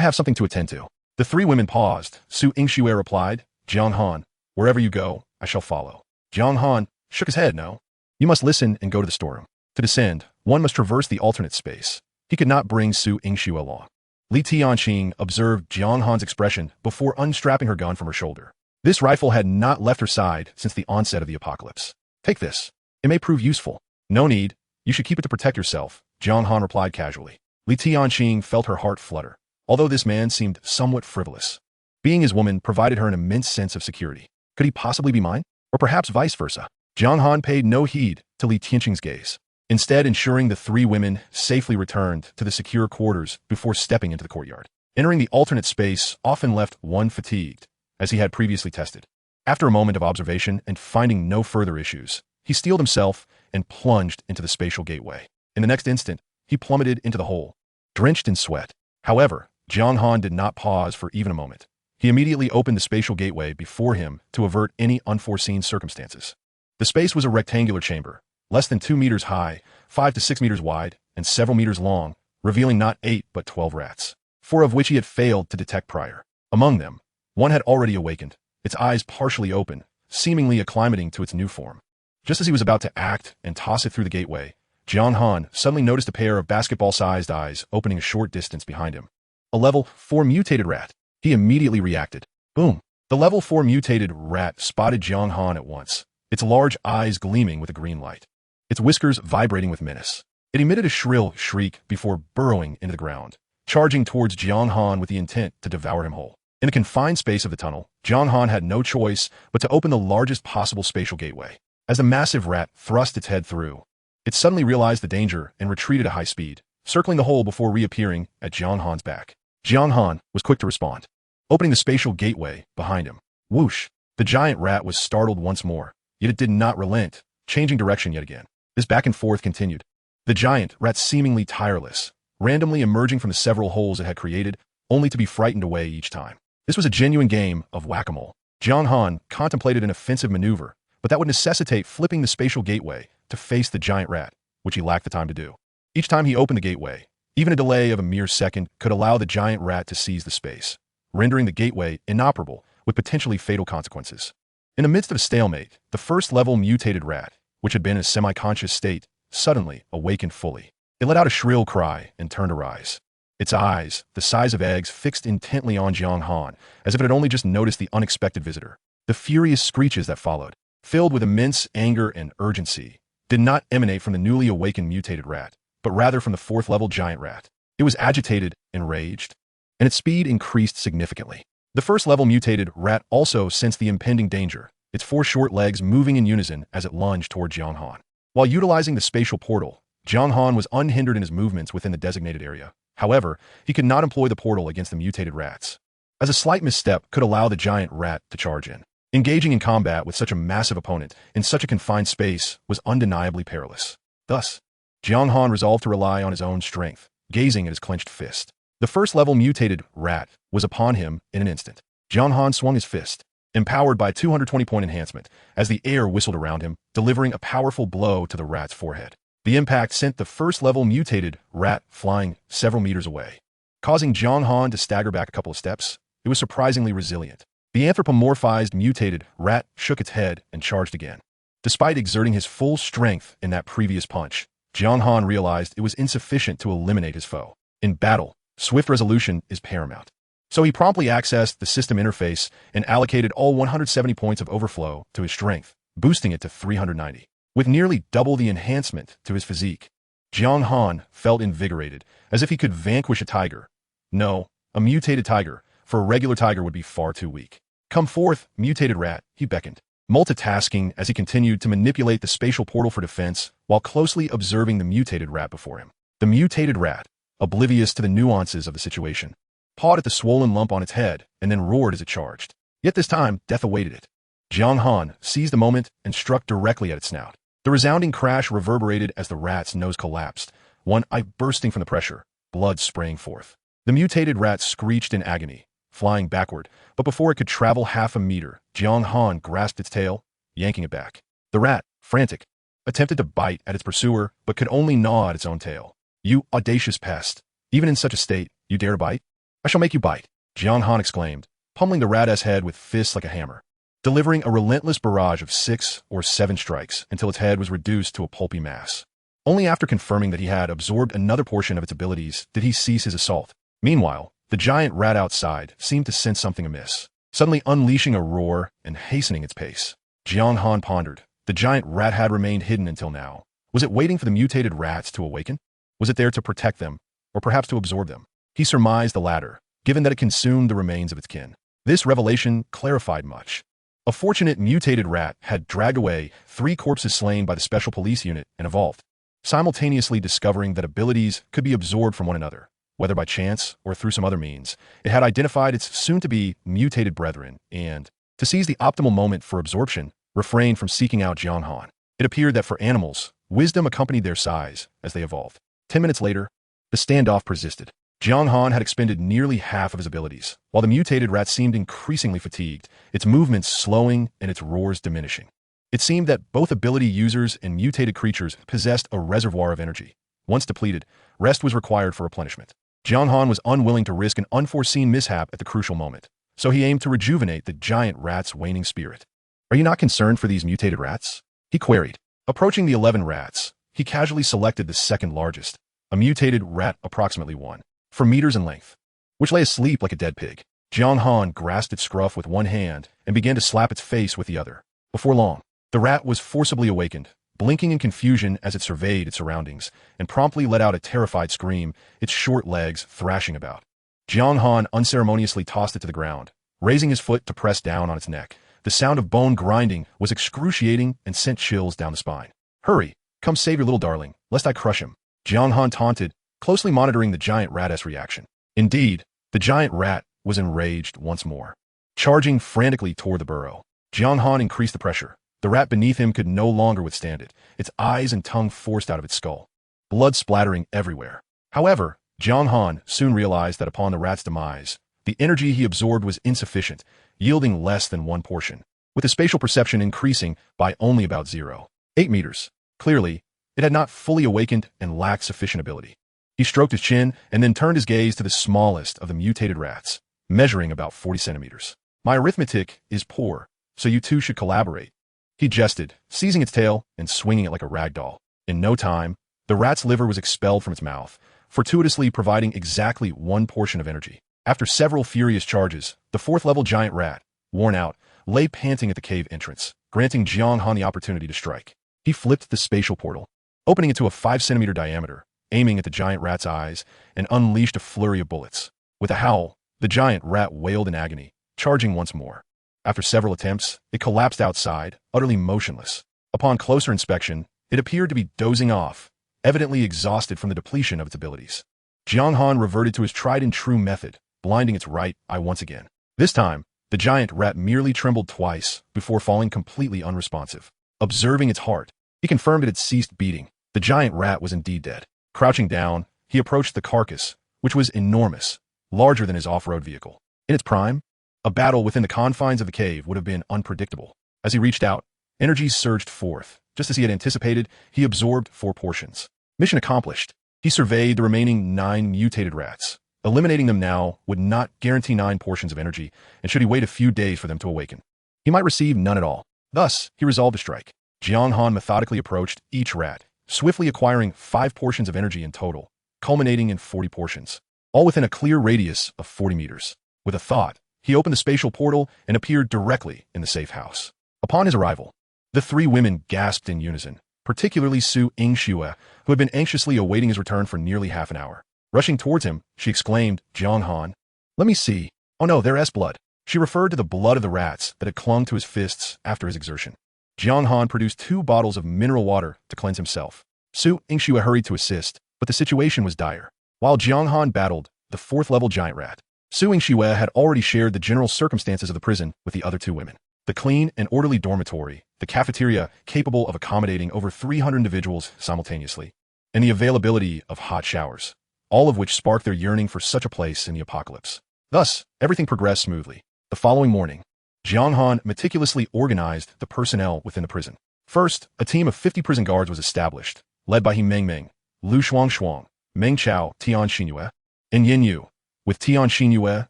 have something to attend to. The 3 women paused. Su Yingxue replied, Jiang Han, wherever you go, I shall follow. Jiang Han shook his head. No. You must listen and go to the storeroom. To descend, one must traverse the alternate space. He could not bring Su Yingxue along. Li Tianqing observed Jiang Han's expression before unstrapping her gun from her shoulder. This rifle had not left her side since the onset of the apocalypse. Take this. It may prove useful. No need. You should keep it to protect yourself, Jiang Han replied casually. Li Tianqing felt her heart flutter, although this man seemed somewhat frivolous. Being his woman provided her an immense sense of security. Could he possibly be mine? Or perhaps vice versa? Jiang Han paid no heed to Li Tianqing's gaze, instead ensuring the 3 women safely returned to the secure quarters before stepping into the courtyard. Entering the alternate space often left one fatigued, as he had previously tested. After a moment of observation and finding no further issues, he steeled himself and plunged into the spatial gateway. In the next instant, he plummeted into the hole, drenched in sweat. However, Jiang Han did not pause for even a moment. He immediately opened the spatial gateway before him to avert any unforeseen circumstances. The space was a rectangular chamber, less than 2 meters high, 5 to 6 meters wide, and several meters long, revealing not 8 but 12 rats, 4 of which he had failed to detect prior. Among them, one had already awakened, its eyes partially open, seemingly acclimating to its new form. Just as he was about to act and toss it through the gateway, Jiang Han suddenly noticed a pair of basketball-sized eyes opening a short distance behind him. A level 4 mutated rat. He immediately reacted. Boom! The level 4 mutated rat spotted Jiang Han at once, its large eyes gleaming with a green light, its whiskers vibrating with menace. It emitted a shrill shriek before burrowing into the ground, charging towards Jiang Han with the intent to devour him whole. In the confined space of the tunnel, Jiang Han had no choice but to open the largest possible spatial gateway. As the massive rat thrust its head through, it suddenly realized the danger and retreated at high speed, circling the hole before reappearing at Jiang Han's back. Jiang Han was quick to respond, opening the spatial gateway behind him. Whoosh! The giant rat was startled once more, yet it did not relent, changing direction yet again. This back and forth continued. The giant rat seemingly tireless, randomly emerging from the several holes it had created, only to be frightened away each time. This was a genuine game of whack-a-mole. Jiang Han contemplated an offensive maneuver, but that would necessitate flipping the spatial gateway to face the giant rat, which he lacked the time to do. Each time he opened the gateway, even a delay of a mere second could allow the giant rat to seize the space, rendering the gateway inoperable with potentially fatal consequences. In the midst of a stalemate, the first-level mutated rat, which had been in a semi-conscious state, suddenly awakened fully. It let out a shrill cry and turned to rise. Its eyes, the size of eggs, fixed intently on Jiang Han, as if it had only just noticed the unexpected visitor. The furious screeches that followed, filled with immense anger and urgency, did not emanate from the newly awakened mutated rat, but rather from the 4th-level giant rat. It was agitated, enraged, and its speed increased significantly. The 1st-level mutated rat also sensed the impending danger, its 4 short legs moving in unison as it lunged toward Jiang Han. While utilizing the spatial portal, Jiang Han was unhindered in his movements within the designated area. However, he could not employ the portal against the mutated rats, as a slight misstep could allow the giant rat to charge in. Engaging in combat with such a massive opponent in such a confined space was undeniably perilous. Thus, Jiang Han resolved to rely on his own strength, gazing at his clenched fist. The 1st-level mutated rat was upon him in an instant. Jiang Han swung his fist, empowered by a 220-point enhancement, as the air whistled around him, delivering a powerful blow to the rat's forehead. The impact sent the 1st-level mutated rat flying several meters away. Causing Jiang Han to stagger back a couple of steps, it was surprisingly resilient. The anthropomorphized mutated rat shook its head and charged again. Despite exerting his full strength in that previous punch, Jiang Han realized it was insufficient to eliminate his foe. In battle, swift resolution is paramount. So he promptly accessed the system interface and allocated all 170 points of overflow to his strength, boosting it to 390. With nearly double the enhancement to his physique, Jiang Han felt invigorated, as if he could vanquish a tiger. No, a mutated tiger, for a regular tiger would be far too weak. Come forth, mutated rat, he beckoned, multitasking as he continued to manipulate the spatial portal for defense while closely observing the mutated rat before him. The mutated rat, oblivious to the nuances of the situation, pawed at the swollen lump on its head and then roared as it charged. Yet this time, death awaited it. Jiang Han seized the moment and struck directly at its snout. The resounding crash reverberated as the rat's nose collapsed, one eye bursting from the pressure, blood spraying forth. The mutated rat screeched in agony, flying backward, but before it could travel half a meter, Jiang Han grasped its tail, yanking it back. The rat, frantic, attempted to bite at its pursuer, but could only gnaw at its own tail. You audacious pest! Even in such a state, you dare to bite? I shall make you bite, Jiang Han exclaimed, pummeling the rat's head with fists like a hammer, delivering a relentless barrage of 6 or 7 strikes until its head was reduced to a pulpy mass. Only after confirming that he had absorbed another portion of its abilities did he cease his assault. Meanwhile, the giant rat outside seemed to sense something amiss, suddenly unleashing a roar and hastening its pace. Jiang Han pondered. The giant rat had remained hidden until now. Was it waiting for the mutated rats to awaken? Was it there to protect them, or perhaps to absorb them? He surmised the latter, given that it consumed the remains of its kin. This revelation clarified much. A fortunate mutated rat had dragged away 3 corpses slain by the special police unit and evolved, simultaneously discovering that abilities could be absorbed from one another, whether by chance or through some other means. It had identified its soon-to-be mutated brethren and, to seize the optimal moment for absorption, refrained from seeking out Jiang Han. It appeared that for animals, wisdom accompanied their size as they evolved. 10 minutes later, the standoff persisted. Jiang Han had expended nearly half of his abilities, while the mutated rat seemed increasingly fatigued, its movements slowing and its roars diminishing. It seemed that both ability users and mutated creatures possessed a reservoir of energy. Once depleted, rest was required for replenishment. Jiang Han was unwilling to risk an unforeseen mishap at the crucial moment, so he aimed to rejuvenate the giant rat's waning spirit. Are you not concerned for these mutated rats? He queried. Approaching the 11 rats, he casually selected the second largest, a mutated rat approximately 1 meters in length, which lay asleep like a dead pig. Jiang Han grasped its scruff with one hand and began to slap its face with the other. Before long, the rat was forcibly awakened, blinking in confusion as it surveyed its surroundings, and promptly let out a terrified scream, its short legs thrashing about. Jiang Han unceremoniously tossed it to the ground, raising his foot to press down on its neck. The sound of bone grinding was excruciating and sent chills down the spine. Hurry, come save your little darling, lest I crush him, Jiang Han taunted, closely monitoring the giant rat's reaction. Indeed, the giant rat was enraged once more. Charging frantically toward the burrow, Jiang Han increased the pressure. The rat beneath him could no longer withstand it, its eyes and tongue forced out of its skull, blood splattering everywhere. However, Jiang Han soon realized that upon the rat's demise, the energy he absorbed was insufficient, yielding less than 1 portion, with the spatial perception increasing by only about 0.8 meters. Clearly, it had not fully awakened and lacked sufficient ability. He stroked his chin and then turned his gaze to the smallest of the mutated rats, measuring about 40 centimeters. My arithmetic is poor, so you two should collaborate. He jested, seizing its tail and swinging it like a rag doll. In no time, the rat's liver was expelled from its mouth, fortuitously providing exactly 1 portion of energy. After several furious charges, the 4th-level giant rat, worn out, lay panting at the cave entrance, granting Jiang Han the opportunity to strike. He flipped the spatial portal, opening it to a 5-centimeter diameter, aiming at the giant rat's eyes, and unleashed a flurry of bullets. With a howl, the giant rat wailed in agony, charging once more. After several attempts, it collapsed outside, utterly motionless. Upon closer inspection, it appeared to be dozing off, evidently exhausted from the depletion of its abilities. Jiang Han reverted to his tried-and-true method, blinding its right eye once again. This time, the giant rat merely trembled twice before falling completely unresponsive. Observing its heart, he confirmed it had ceased beating. The giant rat was indeed dead. Crouching down, he approached the carcass, which was enormous, larger than his off-road vehicle. In its prime, a battle within the confines of the cave would have been unpredictable. As he reached out, energy surged forth. Just as he had anticipated, he absorbed 4 portions. Mission accomplished. He surveyed the remaining 9 mutated rats, Eliminating them now would not guarantee 9 portions of energy, and should he wait a few days for them to awaken, he might receive none at all. Thus, he resolved to strike. Jiang Han methodically approached each rat, swiftly acquiring 5 portions of energy in total, culminating in 40 portions, all within a clear radius of 40 meters. With a thought, he opened the spatial portal and appeared directly in the safe house. Upon his arrival, the 3 women gasped in unison, particularly Su Yingxue, who had been anxiously awaiting his return for nearly half an hour. Rushing towards him, she exclaimed, "Jiang Han, let me see. Oh no, there's blood." She referred to the blood of the rats that had clung to his fists after his exertion. Jiang Han produced 2 bottles of mineral water to cleanse himself. Su Yingxue hurried to assist, but the situation was dire. While Jiang Han battled the 4th-level giant rat, Su Yingxue had already shared the general circumstances of the prison with the other 2 women. The clean and orderly dormitory, the cafeteria capable of accommodating over 300 individuals simultaneously, and the availability of hot showers, all of which sparked their yearning for such a place in the apocalypse. Thus, everything progressed smoothly. The following morning, Jiang Han meticulously organized the personnel within the prison. First, a team of 50 prison guards was established, led by He Mengmeng, Lu Shuangshuang, Meng Chao, Tian Xinyue, and Yin Yu, with Tian Xinyue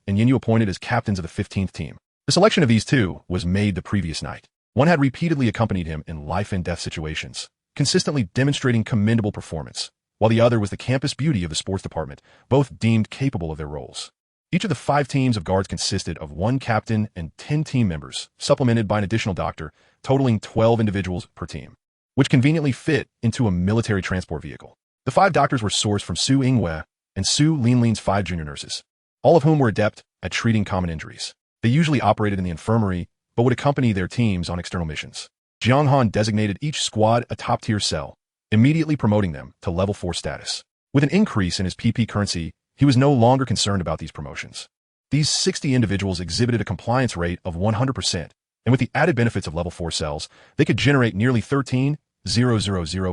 and Yin Yu appointed as captains of the 15th team. The selection of these 2 was made the previous night. One had repeatedly accompanied him in life-and-death situations, consistently demonstrating commendable performance, while the other was the campus beauty of the sports department, both deemed capable of their roles. Each of the 5 teams of guards consisted of 1 captain and 10 team members, supplemented by an additional doctor, totaling 12 individuals per team, which conveniently fit into a military transport vehicle. The 5 doctors were sourced from Su Yingwei and Su Linlin's 5 junior nurses, all of whom were adept at treating common injuries. They usually operated in the infirmary, but would accompany their teams on external missions. Jiang Han designated each squad a top-tier cell, immediately promoting them to level 4 status. With an increase in his PP currency, he was no longer concerned about these promotions. These 60 individuals exhibited a compliance rate of 100%, and with the added benefits of level 4 cells, they could generate nearly 13,000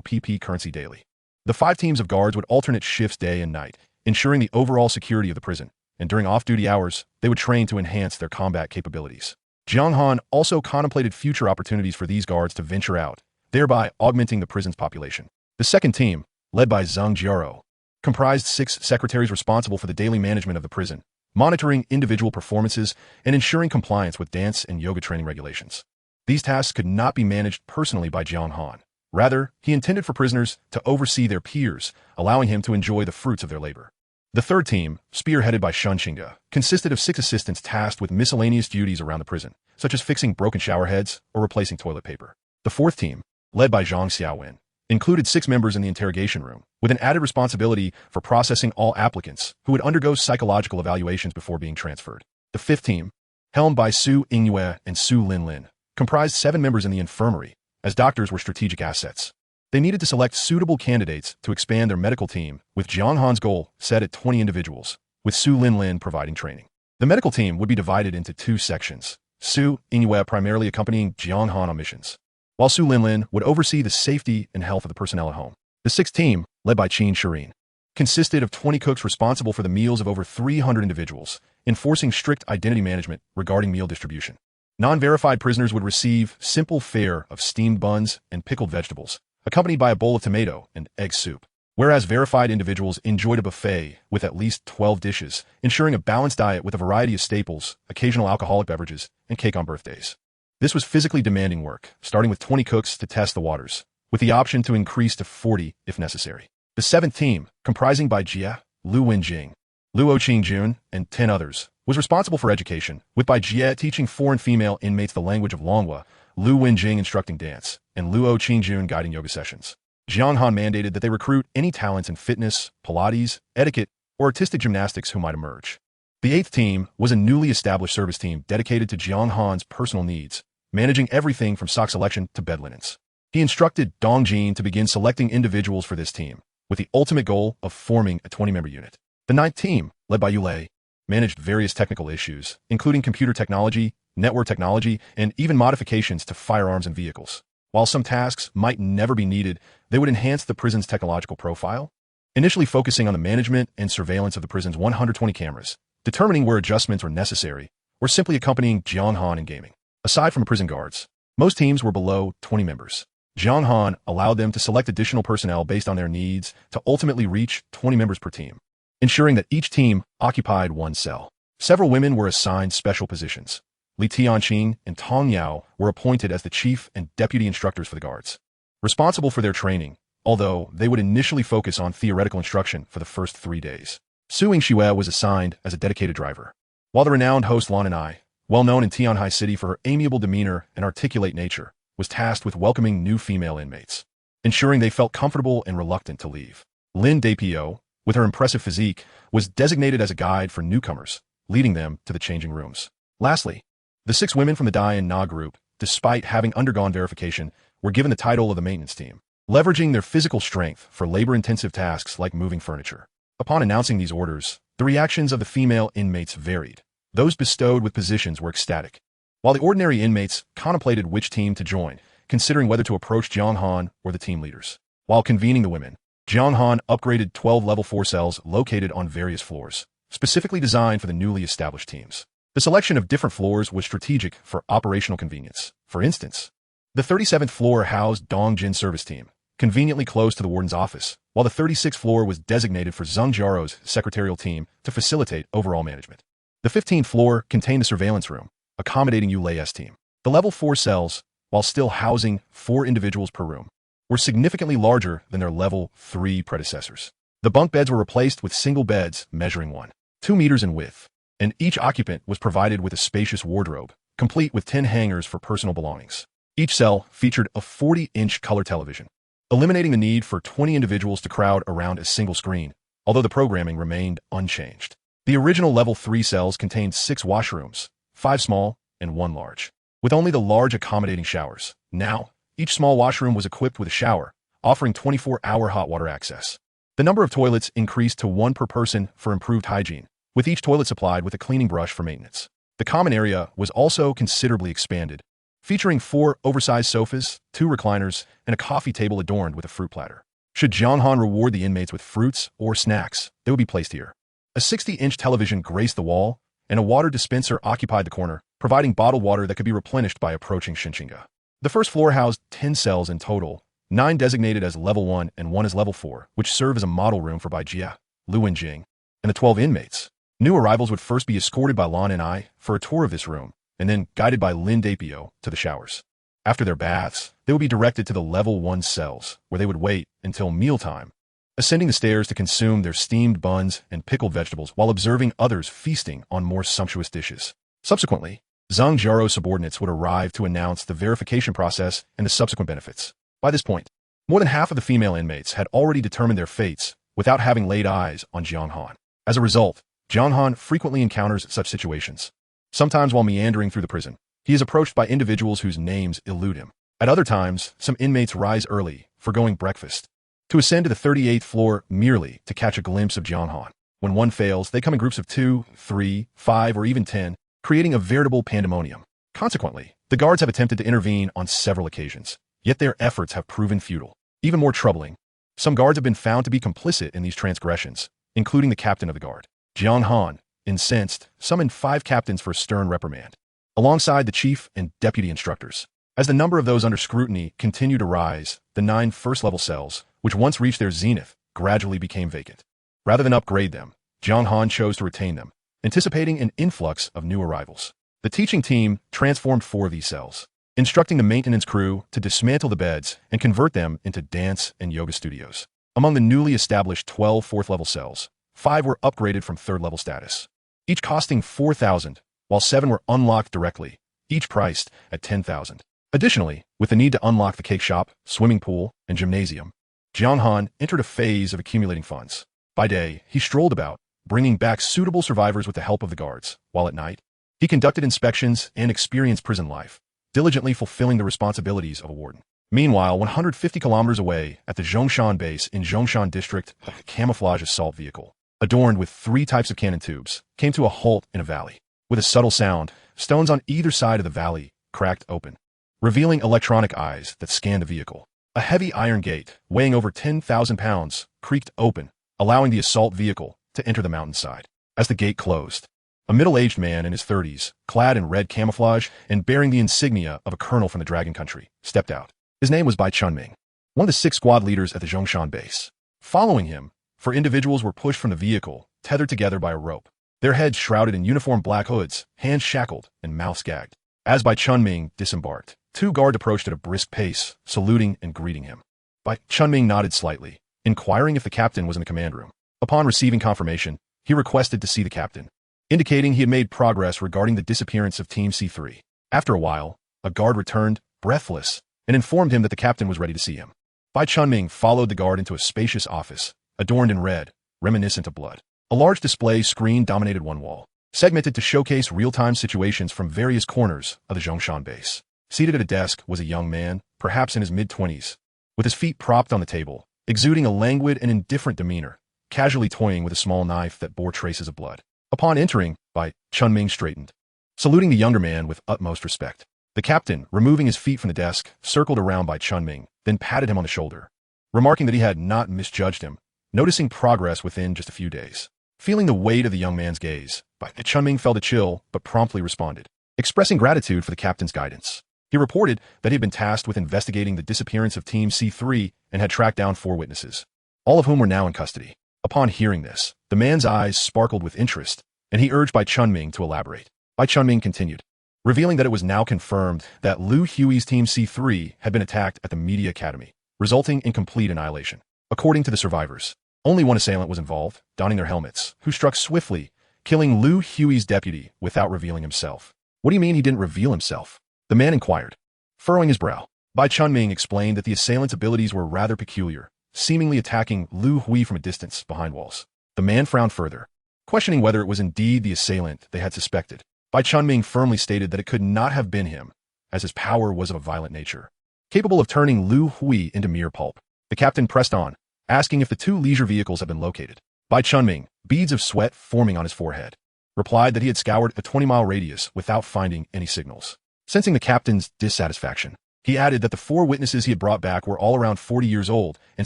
PP currency daily. The 5 teams of guards would alternate shifts day and night, ensuring the overall security of the prison, and during off-duty hours, they would train to enhance their combat capabilities. Jiang Han also contemplated future opportunities for these guards to venture out, thereby augmenting the prison's population. The second team, led by Zhang Jiaro, comprised 6 secretaries responsible for the daily management of the prison, monitoring individual performances and ensuring compliance with dance and yoga training regulations. These tasks could not be managed personally by Jiang Han. Rather, he intended for prisoners to oversee their peers, allowing him to enjoy the fruits of their labor. The third team, spearheaded by Shun Xinge, consisted of 6 assistants tasked with miscellaneous duties around the prison, such as fixing broken shower heads or replacing toilet paper. The fourth team, led by Zhang Xiaowen, included 6 members in the interrogation room, with an added responsibility for processing all applicants who would undergo psychological evaluations before being transferred. The fifth team, helmed by Su Yingyue and Su Linlin, comprised 7 members in the infirmary, as doctors were strategic assets. They needed to select suitable candidates to expand their medical team, with Jiang Han's goal set at 20 individuals, with Su Linlin providing training. The medical team would be divided into 2 sections, Su Yingyue primarily accompanying Jiang Han on missions, while Su Linlin would oversee the safety and health of the personnel at home. The 6th team, led by Qin Shirin, consisted of 20 cooks responsible for the meals of over 300 individuals, enforcing strict identity management regarding meal distribution. Non-verified prisoners would receive simple fare of steamed buns and pickled vegetables, accompanied by a bowl of tomato and egg soup, whereas verified individuals enjoyed a buffet with at least 12 dishes, ensuring a balanced diet with a variety of staples, occasional alcoholic beverages, and cake on birthdays. This was physically demanding work, starting with 20 cooks to test the waters, with the option to increase to 40 if necessary. The 7th team, comprising by Jie, Lu Wenjing, Luo Qingjun, and 10 others, was responsible for education, with Bai Jie teaching foreign female inmates the language of Longhua, Lu Wenjing instructing dance, and Luo Qingjun guiding yoga sessions. Jiang Han mandated that they recruit any talents in fitness, Pilates, etiquette, or artistic gymnastics who might emerge. The 8th team was a newly established service team dedicated to Jiang Han's personal needs, managing everything from sock selection to bed linens. He instructed Dong Jin to begin selecting individuals for this team, with the ultimate goal of forming a 20-member unit. The 9th team, led by Yu Lei, managed various technical issues, including computer technology, network technology, and even modifications to firearms and vehicles. While some tasks might never be needed, they would enhance the prison's technological profile, initially focusing on the management and surveillance of the prison's 120 cameras, determining where adjustments were necessary, or simply accompanying Jiang Han in gaming. Aside from prison guards, most teams were below 20 members. Jiang Han allowed them to select additional personnel based on their needs to ultimately reach 20 members per team. ensuring that each team occupied one cell. Several women were assigned special positions. Li Tianqing and Tong Yao were appointed as the chief and deputy instructors for the guards, responsible for their training, although they would initially focus on theoretical instruction for the first 3 days. Su Yingxue was assigned as a dedicated driver, while the renowned host Lan Anai, well known in Tianhai City for her amiable demeanor and articulate nature, was tasked with welcoming new female inmates, ensuring they felt comfortable and reluctant to leave. Lin Dapio, with her impressive physique, was designated as a guide for newcomers, leading them to the changing rooms. Lastly, the 6 women from the Dai and Na group, despite having undergone verification, were given the title of the maintenance team, leveraging their physical strength for labor-intensive tasks like moving furniture. Upon announcing these orders, the reactions of the female inmates varied. Those bestowed with positions were ecstatic, while the ordinary inmates contemplated which team to join, considering whether to approach Jiang Han or the team leaders. While convening the women, Jiang Han upgraded 12 level 4 cells located on various floors, specifically designed for the newly established teams. The selection of different floors was strategic for operational convenience. For instance, the 37th floor housed Dong Jin's service team, conveniently close to the warden's office, while the 36th floor was designated for Zheng Jiarou's secretarial team to facilitate overall management. The 15th floor contained the surveillance room, accommodating Yu Lei's team. The level 4 cells, while still housing 4 individuals per room, were significantly larger than their level 3 predecessors. The bunk beds were replaced with single beds measuring 1.2 meters in width, and each occupant was provided with a spacious wardrobe, complete with 10 hangers for personal belongings. Each cell featured a 40-inch color television, eliminating the need for 20 individuals to crowd around a single screen, although the programming remained unchanged. The original level 3 cells contained 6 washrooms, 5 small and 1 large, with only the large accommodating showers. Now, each small washroom was equipped with a shower, offering 24-hour hot water access. The number of toilets increased to 1 per person for improved hygiene, with each toilet supplied with a cleaning brush for maintenance. The common area was also considerably expanded, featuring 4 oversized sofas, 2 recliners, and a coffee table adorned with a fruit platter. Should Jiang Han reward the inmates with fruits or snacks, they would be placed here. A 60-inch television graced the wall, and a water dispenser occupied the corner, providing bottled water that could be replenished by approaching Shinchinga. The first floor housed 10 cells in total, 9 designated as level 1 and 1 as level 4, which serve as a model room for Bai Jia, Lu Wenjing, and the 12 inmates. New arrivals would first be escorted by Lan and I for a tour of this room, and then guided by Lin Dapio to the showers. After their baths, they would be directed to the level 1 cells, where they would wait until mealtime, ascending the stairs to consume their steamed buns and pickled vegetables while observing others feasting on more sumptuous dishes. Subsequently, Zheng Jiarou's subordinates would arrive to announce the verification process and the subsequent benefits. By this point, more than half of the female inmates had already determined their fates without having laid eyes on Jiang Han. As a result, Jiang Han frequently encounters such situations. Sometimes while meandering through the prison, he is approached by individuals whose names elude him. At other times, some inmates rise early, foregoing breakfast, to ascend to the 38th floor merely to catch a glimpse of Jiang Han. When one fails, they come in groups of 2, 3, 5, or even 10, creating a veritable pandemonium. Consequently, the guards have attempted to intervene on several occasions, yet their efforts have proven futile. Even more troubling, some guards have been found to be complicit in these transgressions, including the captain of the guard. Jiang Han, incensed, summoned 5 captains for a stern reprimand, alongside the chief and deputy instructors. As the number of those under scrutiny continued to rise, the 9 first-level cells, which once reached their zenith, gradually became vacant. Rather than upgrade them, Jiang Han chose to retain them, anticipating an influx of new arrivals. The teaching team transformed 4 of these cells, instructing the maintenance crew to dismantle the beds and convert them into dance and yoga studios. Among the newly established 12 fourth-level cells, 5 were upgraded from third-level status, each costing 4,000, while 7 were unlocked directly, each priced at 10,000. Additionally, with the need to unlock the cake shop, swimming pool, and gymnasium, Jiang Han entered a phase of accumulating funds. By day, he strolled about, bringing back suitable survivors with the help of the guards, while at night, he conducted inspections and experienced prison life, diligently fulfilling the responsibilities of a warden. Meanwhile, 150 kilometers away at the Zhongshan base in Zhongshan district, a camouflage assault vehicle, adorned with 3 types of cannon tubes, came to a halt in a valley. With a subtle sound, stones on either side of the valley cracked open, revealing electronic eyes that scanned the vehicle. A heavy iron gate, weighing over 10,000 pounds, creaked open, allowing the assault vehicle to enter the mountainside. As the gate closed, a middle-aged man in his 30s, clad in red camouflage and bearing the insignia of a colonel from the Dragon Country, stepped out. His name was Bai Chunming, one of the 6 squad leaders at the Zhongshan base. Following him, 4 individuals were pushed from the vehicle, tethered together by a rope, their heads shrouded in uniform black hoods, hands shackled, and mouths gagged. As Bai Chunming disembarked, two guards approached at a brisk pace, saluting and greeting him. Bai Chunming nodded slightly, inquiring if the captain was in the command room. Upon receiving confirmation, he requested to see the captain, indicating he had made progress regarding the disappearance of Team C3. After a while, a guard returned, breathless, and informed him that the captain was ready to see him. Bai Chunming followed the guard into a spacious office, adorned in red, reminiscent of blood. A large display screen dominated one wall, segmented to showcase real-time situations from various corners of the Zhongshan base. Seated at a desk was a young man, perhaps in his mid-20s, with his feet propped on the table, exuding a languid and indifferent demeanor, casually toying with a small knife that bore traces of blood. Upon entering, Bai Chunming straightened, saluting the younger man with utmost respect. The captain, removing his feet from the desk, circled around Bai Chunming, then patted him on the shoulder, remarking that he had not misjudged him, noticing progress within just a few days. Feeling the weight of the young man's gaze, Bai Chunming felt a chill, but promptly responded, expressing gratitude for the captain's guidance. He reported that he had been tasked with investigating the disappearance of Team C3 and had tracked down 4 witnesses, all of whom were now in custody. Upon hearing this, the man's eyes sparkled with interest, and he urged Bai Chunming to elaborate. Bai Chunming continued, revealing that it was now confirmed that Lu Hui's Team C3 had been attacked at the Media Academy, resulting in complete annihilation. According to the survivors, only one assailant was involved, donning their helmets, who struck swiftly, killing Lu Hui's deputy without revealing himself. What do you mean he didn't reveal himself? The man inquired, furrowing his brow. Bai Chunming explained that the assailant's abilities were rather peculiar, seemingly attacking Lu Hui from a distance behind walls. The man frowned further, questioning whether it was indeed the assailant they had suspected. Bai Chunming firmly stated that it could not have been him, as his power was of a violent nature, capable of turning Lu Hui into mere pulp. The captain pressed on, asking if the 2 leisure vehicles had been located. Bai Chunming, beads of sweat forming on his forehead, replied that he had scoured a 20-mile radius without finding any signals. Sensing the captain's dissatisfaction, he added that the 4 witnesses he had brought back were all around 40 years old and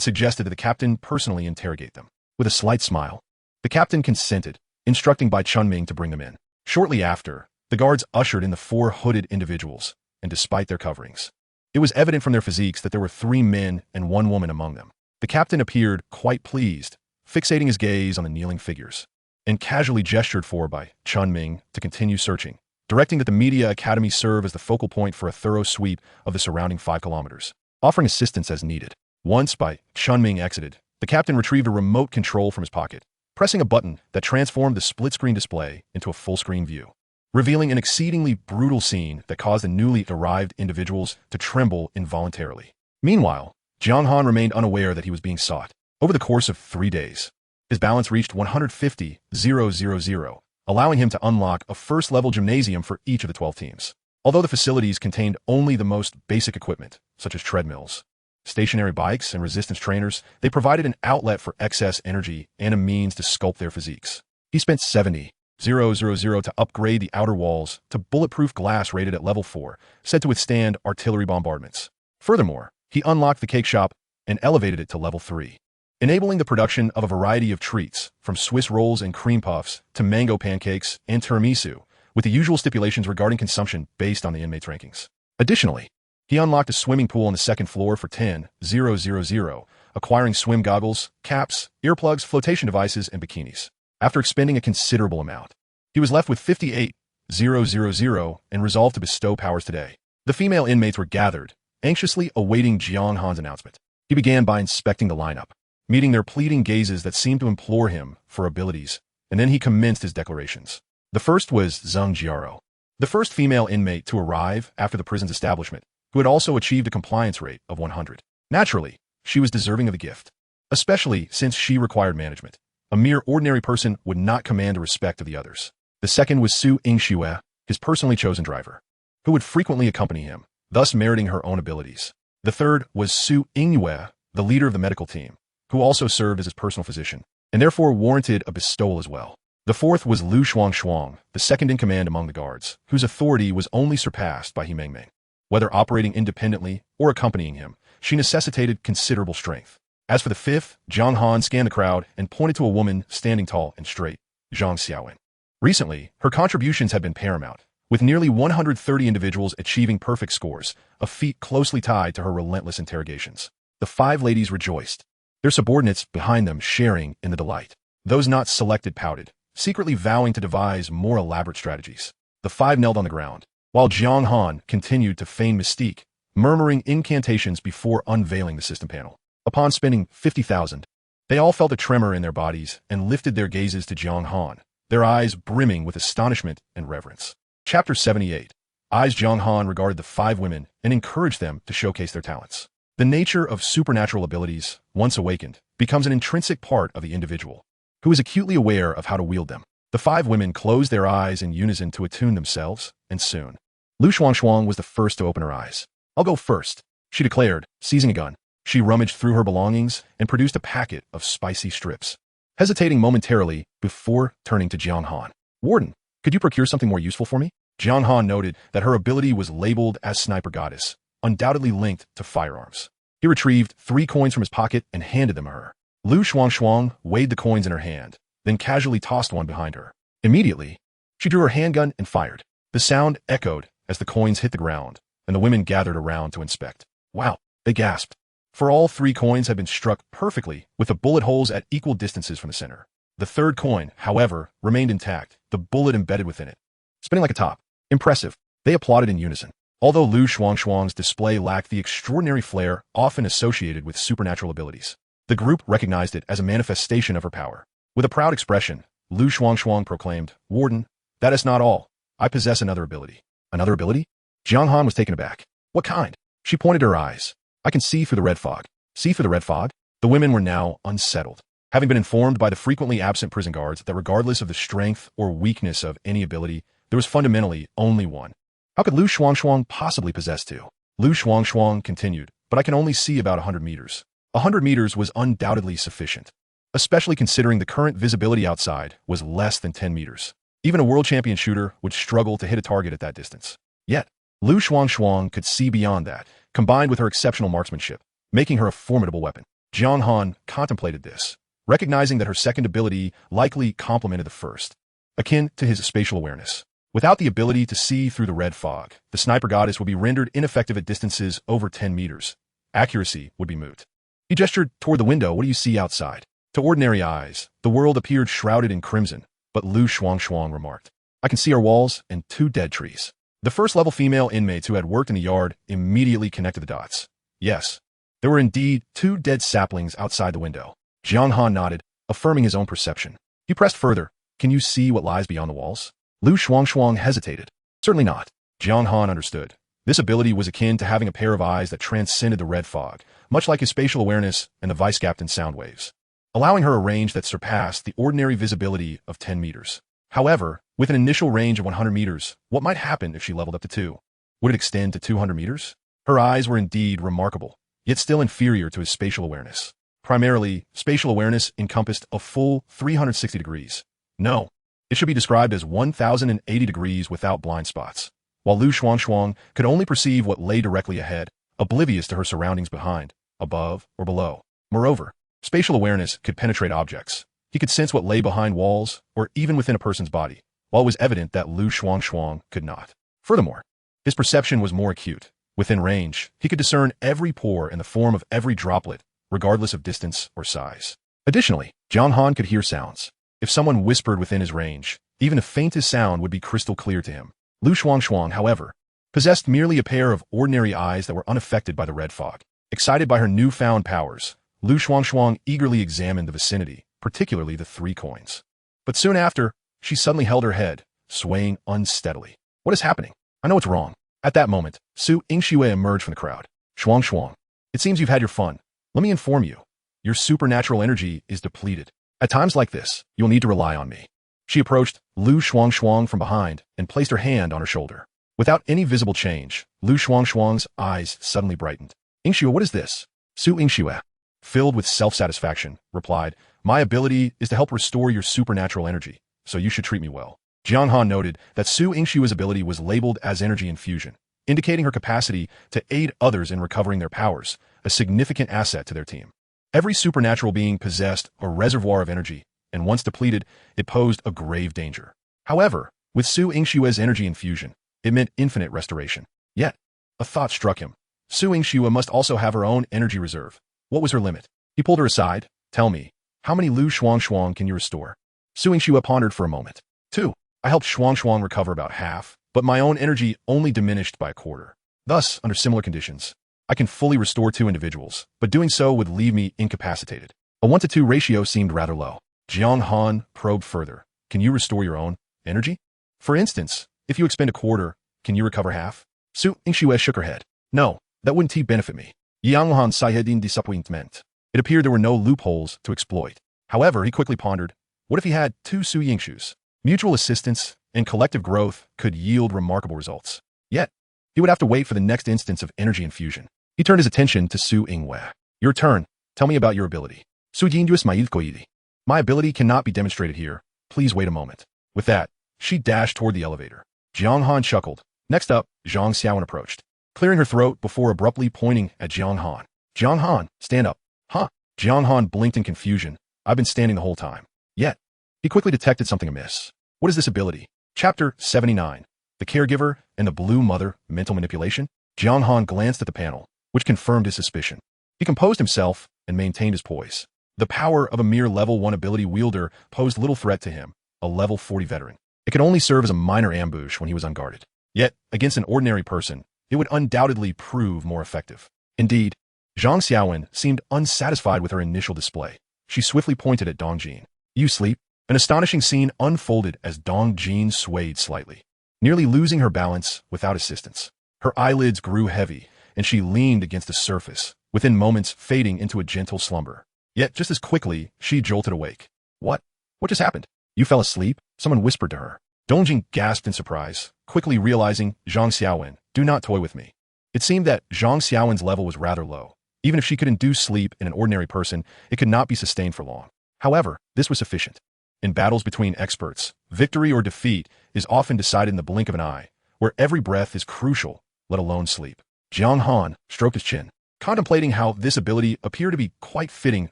suggested that the captain personally interrogate them. With a slight smile, the captain consented, instructing Bai Chunming to bring them in. Shortly after, the guards ushered in the 4 hooded individuals, and despite their coverings, it was evident from their physiques that there were 3 men and 1 woman among them. The captain appeared quite pleased, fixating his gaze on the kneeling figures, and casually gestured for Bai Chunming to continue searching, directing that the Media Academy serve as the focal point for a thorough sweep of the surrounding 5 kilometers, offering assistance as needed. Once Bai Chunming exited, the captain retrieved a remote control from his pocket, pressing a button that transformed the split-screen display into a full-screen view, revealing an exceedingly brutal scene that caused the newly arrived individuals to tremble involuntarily. Meanwhile, Jiang Han remained unaware that he was being sought. Over the course of 3 days, his balance reached 150,000, allowing him to unlock a first-level gymnasium for each of the 12 teams. Although the facilities contained only the most basic equipment, such as treadmills, stationary bikes, and resistance trainers, they provided an outlet for excess energy and a means to sculpt their physiques. He spent 70,000 to upgrade the outer walls to bulletproof glass rated at level 4, said to withstand artillery bombardments. Furthermore, he unlocked the cake shop and elevated it to level 3, enabling the production of a variety of treats, from Swiss rolls and cream puffs to mango pancakes and tiramisu, with the usual stipulations regarding consumption based on the inmates' rankings. Additionally, he unlocked a swimming pool on the 2nd floor for 10,000, acquiring swim goggles, caps, earplugs, flotation devices, and bikinis. After expending a considerable amount, he was left with 58,000 and resolved to bestow powers today. The female inmates were gathered, anxiously awaiting Jiang Han's announcement. He began by inspecting the lineup, meeting their pleading gazes that seemed to implore him for abilities, and then he commenced his declarations. The first was Zheng Jiaro, the first female inmate to arrive after the prison's establishment, who had also achieved a compliance rate of 100. Naturally, she was deserving of the gift, especially since she required management. A mere ordinary person would not command the respect of the others. The second was Su Yingxue, his personally chosen driver, who would frequently accompany him, thus meriting her own abilities. The third was Su Yingyue, the leader of the medical team, who also served as his personal physician, and therefore warranted a bestowal as well. The fourth was Lu Shuangshuang, the second in command among the guards, whose authority was only surpassed by He Mengmeng. Whether operating independently or accompanying him, she necessitated considerable strength. As for the fifth, Jiang Han scanned the crowd and pointed to a woman standing tall and straight, Zhang Xiaowen. Recently, her contributions had been paramount, with nearly 130 individuals achieving perfect scores, a feat closely tied to her relentless interrogations. The 5 ladies rejoiced, their subordinates behind them sharing in the delight. Those not selected pouted, secretly vowing to devise more elaborate strategies. The five knelt on the ground, while Jiang Han continued to feign mystique, murmuring incantations before unveiling the system panel. Upon spinning 50,000, they all felt a tremor in their bodies and lifted their gazes to Jiang Han, their eyes brimming with astonishment and reverence. Chapter 78. Eyes. Jiang Han regarded the five women and encouraged them to showcase their talents. The nature of supernatural abilities, once awakened, becomes an intrinsic part of the individual, who is acutely aware of how to wield them. The five women closed their eyes in unison to attune themselves, and soon, Lu Shuangshuang was the first to open her eyes. "I'll go first," she declared, seizing a gun. She rummaged through her belongings and produced a packet of spicy strips, hesitating momentarily before turning to Jiang Han. "Warden, could you procure something more useful for me?" Jiang Han noted that her ability was labeled as Sniper Goddess, undoubtedly linked to firearms. He retrieved 3 coins from his pocket and handed them to her. Lu Shuangshuang weighed the coins in her hand, then casually tossed one behind her. Immediately, she drew her handgun and fired. The sound echoed as the coins hit the ground, and the women gathered around to inspect. "Wow," they gasped, for all 3 coins had been struck perfectly with the bullet holes at equal distances from the center. The third coin, however, remained intact, the bullet embedded within it, spinning like a top. "Impressive," they applauded in unison. Although Lu Shuangshuang's display lacked the extraordinary flair often associated with supernatural abilities, the group recognized it as a manifestation of her power. With a proud expression, Lu Shuangshuang proclaimed, "Warden, that is not all. I possess another ability." "Another ability?" Jiang Han was taken aback. "What kind?" She pointed her eyes. "I can see through the red fog." "See through the red fog?" The women were now unsettled, having been informed by the frequently absent prison guards that regardless of the strength or weakness of any ability, there was fundamentally only one. How could Lu Shuangshuang possibly possess 2? Lu Shuangshuang continued, "But I can only see about 100 meters. 100 meters was undoubtedly sufficient, especially considering the current visibility outside was less than 10 meters. Even a world champion shooter would struggle to hit a target at that distance. Yet, Lu Shuangshuang could see beyond that, combined with her exceptional marksmanship, making her a formidable weapon." Jiang Han contemplated this, recognizing that her second ability likely complemented the first, akin to his spatial awareness. Without the ability to see through the red fog, the Sniper Goddess would be rendered ineffective at distances over 10 meters. Accuracy would be moot. He gestured toward the window. "What do you see outside?" To ordinary eyes, the world appeared shrouded in crimson, but Lu Shuangshuang remarked, "I can see our walls and 2 dead trees." The first-level female inmates who had worked in the yard immediately connected the dots. Yes, there were indeed 2 dead saplings outside the window. Jiang Han nodded, affirming his own perception. He pressed further. "Can you see what lies beyond the walls?" Lu Shuangshuang hesitated. "Certainly not." Jiang Han understood. This ability was akin to having a pair of eyes that transcended the red fog, much like his spatial awareness and the vice captain's sound waves, allowing her a range that surpassed the ordinary visibility of 10 meters. However, with an initial range of 100 meters, what might happen if she leveled up to 2? Would it extend to 200 meters? Her eyes were indeed remarkable, yet still inferior to his spatial awareness. Primarily, spatial awareness encompassed a full 360 degrees. No, it should be described as 1,080 degrees without blind spots, while Lu Shuangshuang could only perceive what lay directly ahead, oblivious to her surroundings behind, above, or below. Moreover, spatial awareness could penetrate objects. He could sense what lay behind walls, or even within a person's body, while it was evident that Lu Shuangshuang could not. Furthermore, his perception was more acute. Within range, he could discern every pore and the form of every droplet, regardless of distance or size. Additionally, Jiang Han could hear sounds. If someone whispered within his range, even the faintest sound would be crystal clear to him. Lu Shuangshuang, however, possessed merely a pair of ordinary eyes that were unaffected by the red fog. Excited by her newfound powers, Lu Shuangshuang eagerly examined the vicinity, particularly the 3 coins. But soon after, she suddenly held her head, swaying unsteadily. "What is happening? I know it's wrong." At that moment, Su Yingxue emerged from the crowd. "Shuangshuang, it seems you've had your fun. Let me inform you. Your supernatural energy is depleted. At times like this, you'll need to rely on me." She approached Lu Shuangshuang from behind and placed her hand on her shoulder. Without any visible change, Lu Shuangshuang's eyes suddenly brightened. "Yingxue, what is this?" Su Yingxue, filled with self-satisfaction, replied, "My ability is to help restore your supernatural energy, so you should treat me well." Jiang Han noted that Su Yingxue's ability was labeled as energy infusion, indicating her capacity to aid others in recovering their powers, a significant asset to their team. Every supernatural being possessed a reservoir of energy, and once depleted, it posed a grave danger. However, with Su Yingxue's energy infusion, it meant infinite restoration. Yet, a thought struck him. Su Yingxue must also have her own energy reserve. What was her limit? He pulled her aside. "Tell me, How many Lu Shuang can you restore? Su Yingxue pondered for a moment. 2. I helped Shuang recover about half, but my own energy only diminished by a quarter. Thus, under similar conditions, I can fully restore 2 individuals, but doing so would leave me incapacitated. A 1-to-2 ratio seemed rather low. Jiang Han probed further. Can you restore your own energy? For instance, if you expend a quarter, can you recover half? Su Yingxue shook her head. No, that wouldn't benefit me. Jiang Han sighed in disappointment. It appeared there were no loopholes to exploit. However, he quickly pondered, what if he had 2 Su Yingxues? Mutual assistance and collective growth could yield remarkable results. Yet, he would have to wait for the next instance of energy infusion. He turned his attention to Su Yingxue. Your turn. Tell me about your ability. Su Yingxue's maidkoidi. My ability cannot be demonstrated here. Please wait a moment. With that, she dashed toward the elevator. Jiang Han chuckled. Next up, Zhang Xiaowen approached, clearing her throat before abruptly pointing at Jiang Han. Jiang Han, stand up. Huh? Jiang Han blinked in confusion. I've been standing the whole time. Yet, he quickly detected something amiss. What is this ability? Chapter 79. The Caregiver and the Blue Mother, Mental Manipulation? Jiang Han glanced at the panel, which confirmed his suspicion. He composed himself and maintained his poise. The power of a mere level 1 ability wielder posed little threat to him, a level 40 veteran. It could only serve as a minor ambush when he was unguarded. Yet, against an ordinary person, it would undoubtedly prove more effective. Indeed, Zhang Xiaowen seemed unsatisfied with her initial display. She swiftly pointed at Dong Jin. You sleep? An astonishing scene unfolded as Dong Jin swayed slightly, nearly losing her balance without assistance. Her eyelids grew heavy, and she leaned against the surface, within moments fading into a gentle slumber. Yet just as quickly, she jolted awake. What? What just happened? You fell asleep? Someone whispered to her. Dong Jin gasped in surprise, quickly realizing, Zhang Xiaowen, do not toy with me. It seemed that Zhang Xiaowen's level was rather low. Even if she could induce sleep in an ordinary person, it could not be sustained for long. However, this was sufficient. In battles between experts, victory or defeat is often decided in the blink of an eye, where every breath is crucial, let alone sleep. Jiang Han stroked his chin, contemplating how this ability appeared to be quite fitting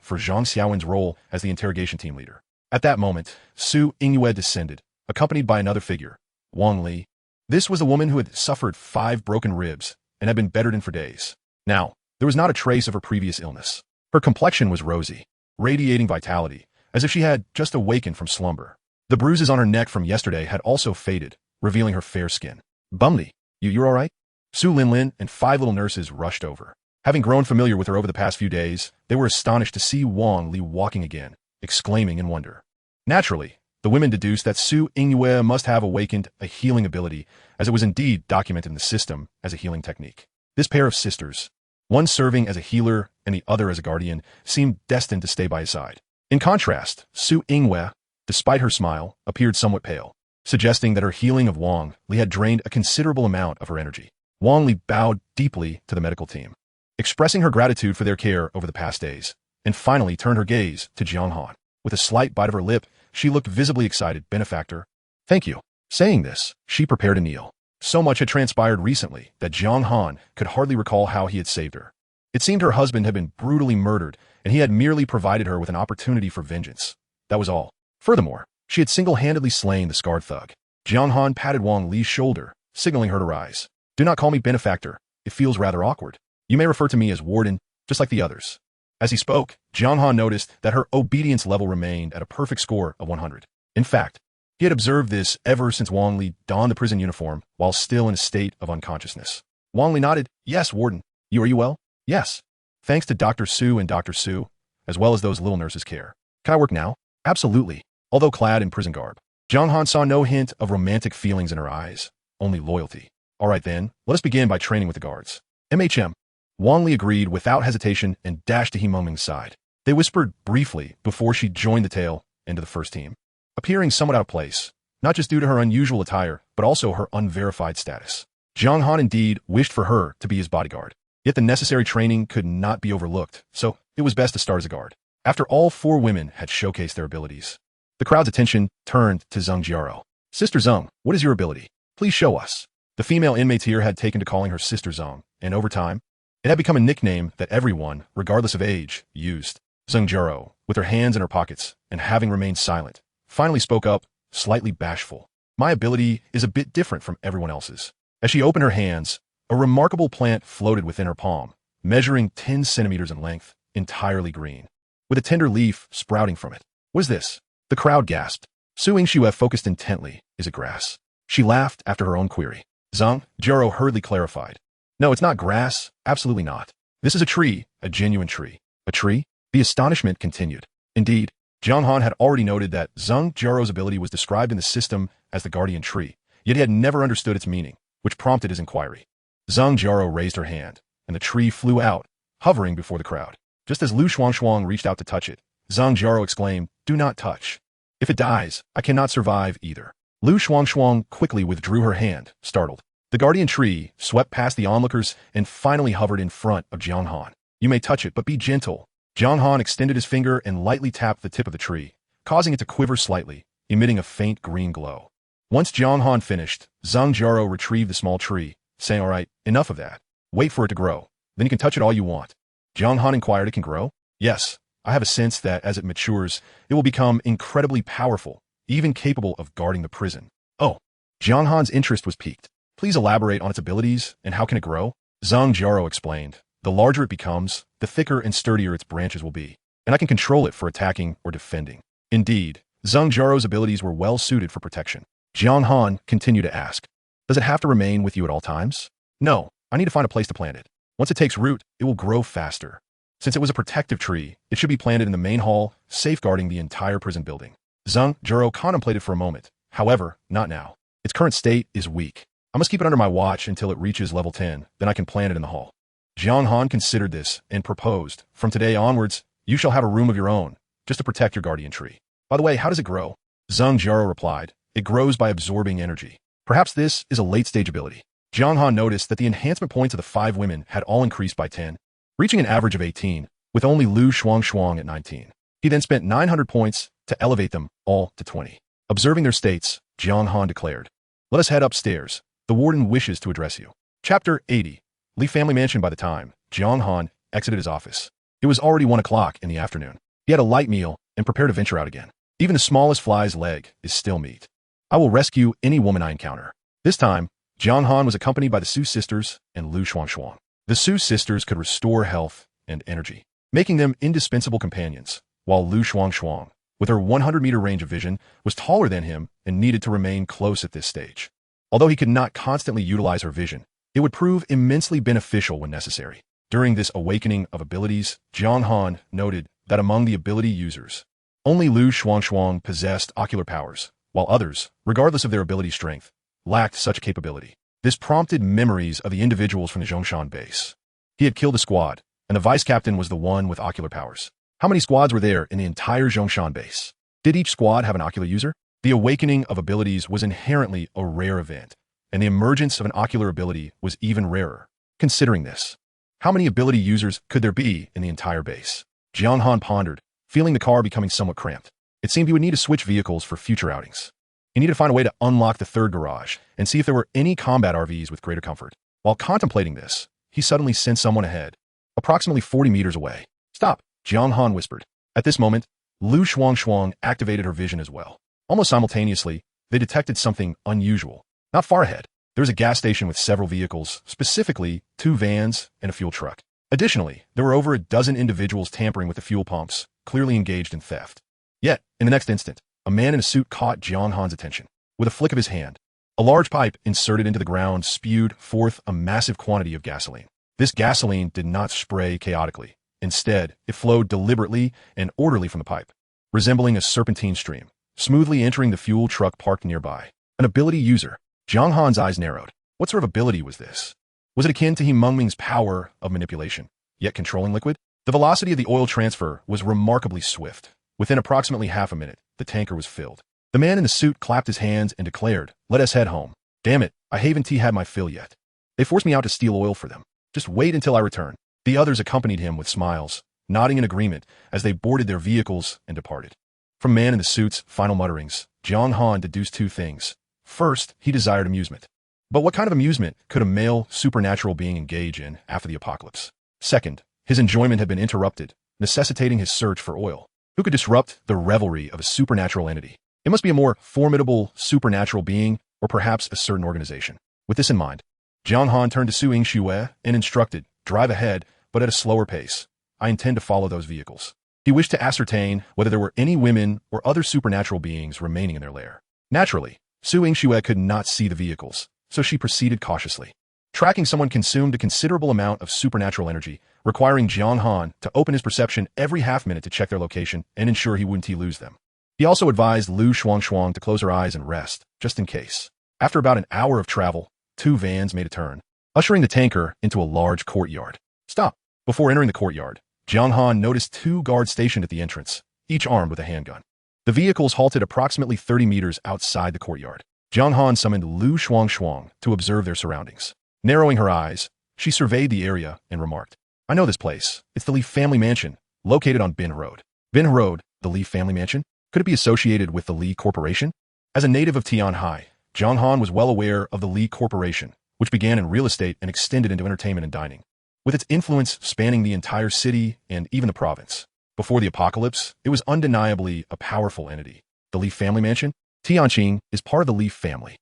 for Zhang Xiaowen's role as the interrogation team leader. At that moment, Su Yingxue descended, accompanied by another figure, Wang Li. This was a woman who had suffered 5 broken ribs and had been bedridden for days. Now, there was not a trace of her previous illness. Her complexion was rosy, radiating vitality, as if she had just awakened from slumber. The bruises on her neck from yesterday had also faded, revealing her fair skin. Bumli, you're all right? Su Linlin and 5 little nurses rushed over. Having grown familiar with her over the past few days, they were astonished to see Wang Li walking again, exclaiming in wonder. Naturally, the women deduced that Su Yingxue must have awakened a healing ability, as it was indeed documented in the system as a healing technique. This pair of sisters, one serving as a healer and the other as a guardian, seemed destined to stay by his side. In contrast, Su Yingxue, despite her smile, appeared somewhat pale, suggesting that her healing of Wang Li had drained a considerable amount of her energy. Wang Li bowed deeply to the medical team, expressing her gratitude for their care over the past days, and finally turned her gaze to Jiang Han. With a slight bite of her lip, she looked visibly excited. Benefactor, thank you. Saying this, she prepared to kneel. So much had transpired recently that Jiang Han could hardly recall how he had saved her. It seemed her husband had been brutally murdered, and he had merely provided her with an opportunity for vengeance. That was all. Furthermore, she had single-handedly slain the scarred thug. Jiang Han patted Wang Li's shoulder, signaling her to rise. Do not call me benefactor. It feels rather awkward. You may refer to me as warden, just like the others. As he spoke, Jiang Han noticed that her obedience level remained at a perfect score of 100. In fact, he had observed this ever since Wang Li donned the prison uniform while still in a state of unconsciousness. Wang Li nodded. Yes, warden. Are you well? Yes. Thanks to Dr. Su and Dr. Su, as well as those little nurses' care. Can I work now? Absolutely. Although clad in prison garb, Jiang Han saw no hint of romantic feelings in her eyes, only loyalty. All right then, let us begin by training with the guards. MHM. Wang Li agreed without hesitation and dashed to He Mengming's side. They whispered briefly before she joined the tail into the first team, appearing somewhat out of place, not just due to her unusual attire, but also her unverified status. Jiang Han indeed wished for her to be his bodyguard, yet the necessary training could not be overlooked, so it was best to start as a guard. After all 4 women had showcased their abilities, the crowd's attention turned to Zheng Jiaro. Sister Zheng, what is your ability? Please show us. The female inmates here had taken to calling her Sister Zheng, and over time, it had become a nickname that everyone, regardless of age, used. Zheng Jiaro, with her hands in her pockets and having remained silent, finally spoke up, slightly bashful. My ability is a bit different from everyone else's. As she opened her hands, a remarkable plant floated within her palm, measuring 10 centimeters in length, entirely green. with a tender leaf sprouting from it. What is this? The crowd gasped. Su Yingxue focused intently. Is it grass? She laughed after her own query. Zhang Jiao hurriedly clarified. No, it's not grass. Absolutely not. This is a tree, a genuine tree. A tree? The astonishment continued. Indeed, Jiang Han had already noted that Zhang Jiao's ability was described in the system as the guardian tree, yet he had never understood its meaning, which prompted his inquiry. Zhang Jiao raised her hand, and the tree flew out, hovering before the crowd. Just as Lu Shuangshuang reached out to touch it, Zhang Jiao exclaimed, "Do not touch. If it dies, I cannot survive either." Lu Shuangshuang quickly withdrew her hand, startled. The guardian tree swept past the onlookers and finally hovered in front of Jiang Han. "You may touch it, but be gentle." Jiang Han extended his finger and lightly tapped the tip of the tree, causing it to quiver slightly, emitting a faint green glow. Once Jiang Han finished, Zhang Jiao retrieved the small tree, saying, "All right, enough of that. Wait for it to grow. Then you can touch it all you want." Jiang Han inquired, "It can grow?" "Yes. I have a sense that as it matures, it will become incredibly powerful, even capable of guarding the prison." "Oh." Jiang Han's interest was piqued. "Please elaborate on its abilities and how can it grow?" Zhang Jiao explained. "The larger it becomes, the thicker and sturdier its branches will be, and I can control it for attacking or defending." Indeed, Zhang Jiao's abilities were well suited for protection. Jiang Han continued to ask, "Does it have to remain with you at all times?" "No, I need to find a place to plant it. Once it takes root, it will grow faster. Since it was a protective tree, it should be planted in the main hall, safeguarding the entire prison building." Zhang Jiao contemplated for a moment. "However, not now. Its current state is weak. I must keep it under my watch until it reaches level 10, then I can plant it in the hall." Jiang Han considered this and proposed, "From today onwards, you shall have a room of your own, just to protect your guardian tree. By the way, how does it grow?" Zhang Jiao replied, "It grows by absorbing energy. Perhaps this is a late-stage ability." Jiang Han noticed that the enhancement points of the 5 women had all increased by 10, reaching an average of 18, with only Lu Shuangshuang at 19. He then spent 900 points to elevate them all to 20. Observing their states, Jiang Han declared, "Let us head upstairs. The warden wishes to address you." Chapter 80. Li family mansion. By the time Jiang Han exited his office, it was already 1 o'clock in the afternoon. He had a light meal and prepared to venture out again. Even the smallest fly's leg is still meat. "I will rescue any woman I encounter." This time, Jiang Han was accompanied by the Su sisters and Lu Shuangshuang. The Su sisters could restore health and energy, making them indispensable companions, while Lu Shuangshuang, with her 100-meter range of vision, was taller than him and needed to remain close at this stage. Although he could not constantly utilize her vision, it would prove immensely beneficial when necessary. During this awakening of abilities, Jiang Han noted that among the ability users, only Lu Shuangshuang possessed ocular powers, while others, regardless of their ability strength, lacked such capability. This prompted memories of the individuals from the Zhongshan base. He had killed a squad, and the vice captain was the one with ocular powers. How many squads were there in the entire Zhongshan base? Did each squad have an ocular user? The awakening of abilities was inherently a rare event, and the emergence of an ocular ability was even rarer. Considering this, how many ability users could there be in the entire base? Jiang Han pondered, feeling the car becoming somewhat cramped. It seemed he would need to switch vehicles for future outings. He needed to find a way to unlock the third garage and see if there were any combat RVs with greater comfort. While contemplating this, he suddenly sensed someone ahead, approximately 40 meters away. "Stop," Jiang Han whispered. At this moment, Lu Shuangshuang activated her vision as well. Almost simultaneously, they detected something unusual. Not far ahead, there was a gas station with several vehicles, specifically 2 vans and a fuel truck. Additionally, there were over a dozen individuals tampering with the fuel pumps, clearly engaged in theft. Yet, in the next instant, a man in a suit caught Jiang Han's attention. With a flick of his hand, a large pipe inserted into the ground spewed forth a massive quantity of gasoline. This gasoline did not spray chaotically. Instead, it flowed deliberately and orderly from the pipe, resembling a serpentine stream, smoothly entering the fuel truck parked nearby. An ability user. Jiang Han's eyes narrowed. What sort of ability was this? Was it akin to He Mengming's power of manipulation, yet controlling liquid? The velocity of the oil transfer was remarkably swift. Within approximately half a minute, the tanker was filled. The man in the suit clapped his hands and declared, "Let us head home. Damn it, I haven't had my fill yet. They forced me out to steal oil for them. Just wait until I return." The others accompanied him with smiles, nodding in agreement as they boarded their vehicles and departed. From man in the suit's final mutterings, Jiang Han deduced 2 things. First, he desired amusement. But what kind of amusement could a male supernatural being engage in after the apocalypse? Second, his enjoyment had been interrupted, necessitating his search for oil. Who could disrupt the revelry of a supernatural entity? It must be a more formidable supernatural being, or perhaps a certain organization. With this in mind, Jiang Han turned to Su Yingxue and instructed, "Drive ahead, but at a slower pace. I intend to follow those vehicles." He wished to ascertain whether there were any women or other supernatural beings remaining in their lair. Naturally, Su Yingxue could not see the vehicles, so she proceeded cautiously. Tracking someone consumed a considerable amount of supernatural energy, requiring Jiang Han to open his perception every half-minute to check their location and ensure he wouldn't lose them. He also advised Lu Shuangshuang to close her eyes and rest, just in case. After about an hour of travel, 2 vans made a turn, ushering the tanker into a large courtyard. Stop! Before entering the courtyard, Jiang Han noticed 2 guards stationed at the entrance, each armed with a handgun. The vehicles halted approximately 30 meters outside the courtyard. Jiang Han summoned Lu Shuangshuang to observe their surroundings. Narrowing her eyes, she surveyed the area and remarked, "I know this place. It's the Li family mansion, located on Bin Road." Bin Road, the Li family mansion? Could it be associated with the Li Corporation? As a native of Tianhai, Jiang Han was well aware of the Li Corporation, which began in real estate and extended into entertainment and dining, with its influence spanning the entire city and even the province. Before the apocalypse, it was undeniably a powerful entity. The Li family mansion? Tianqing is part of the Li family.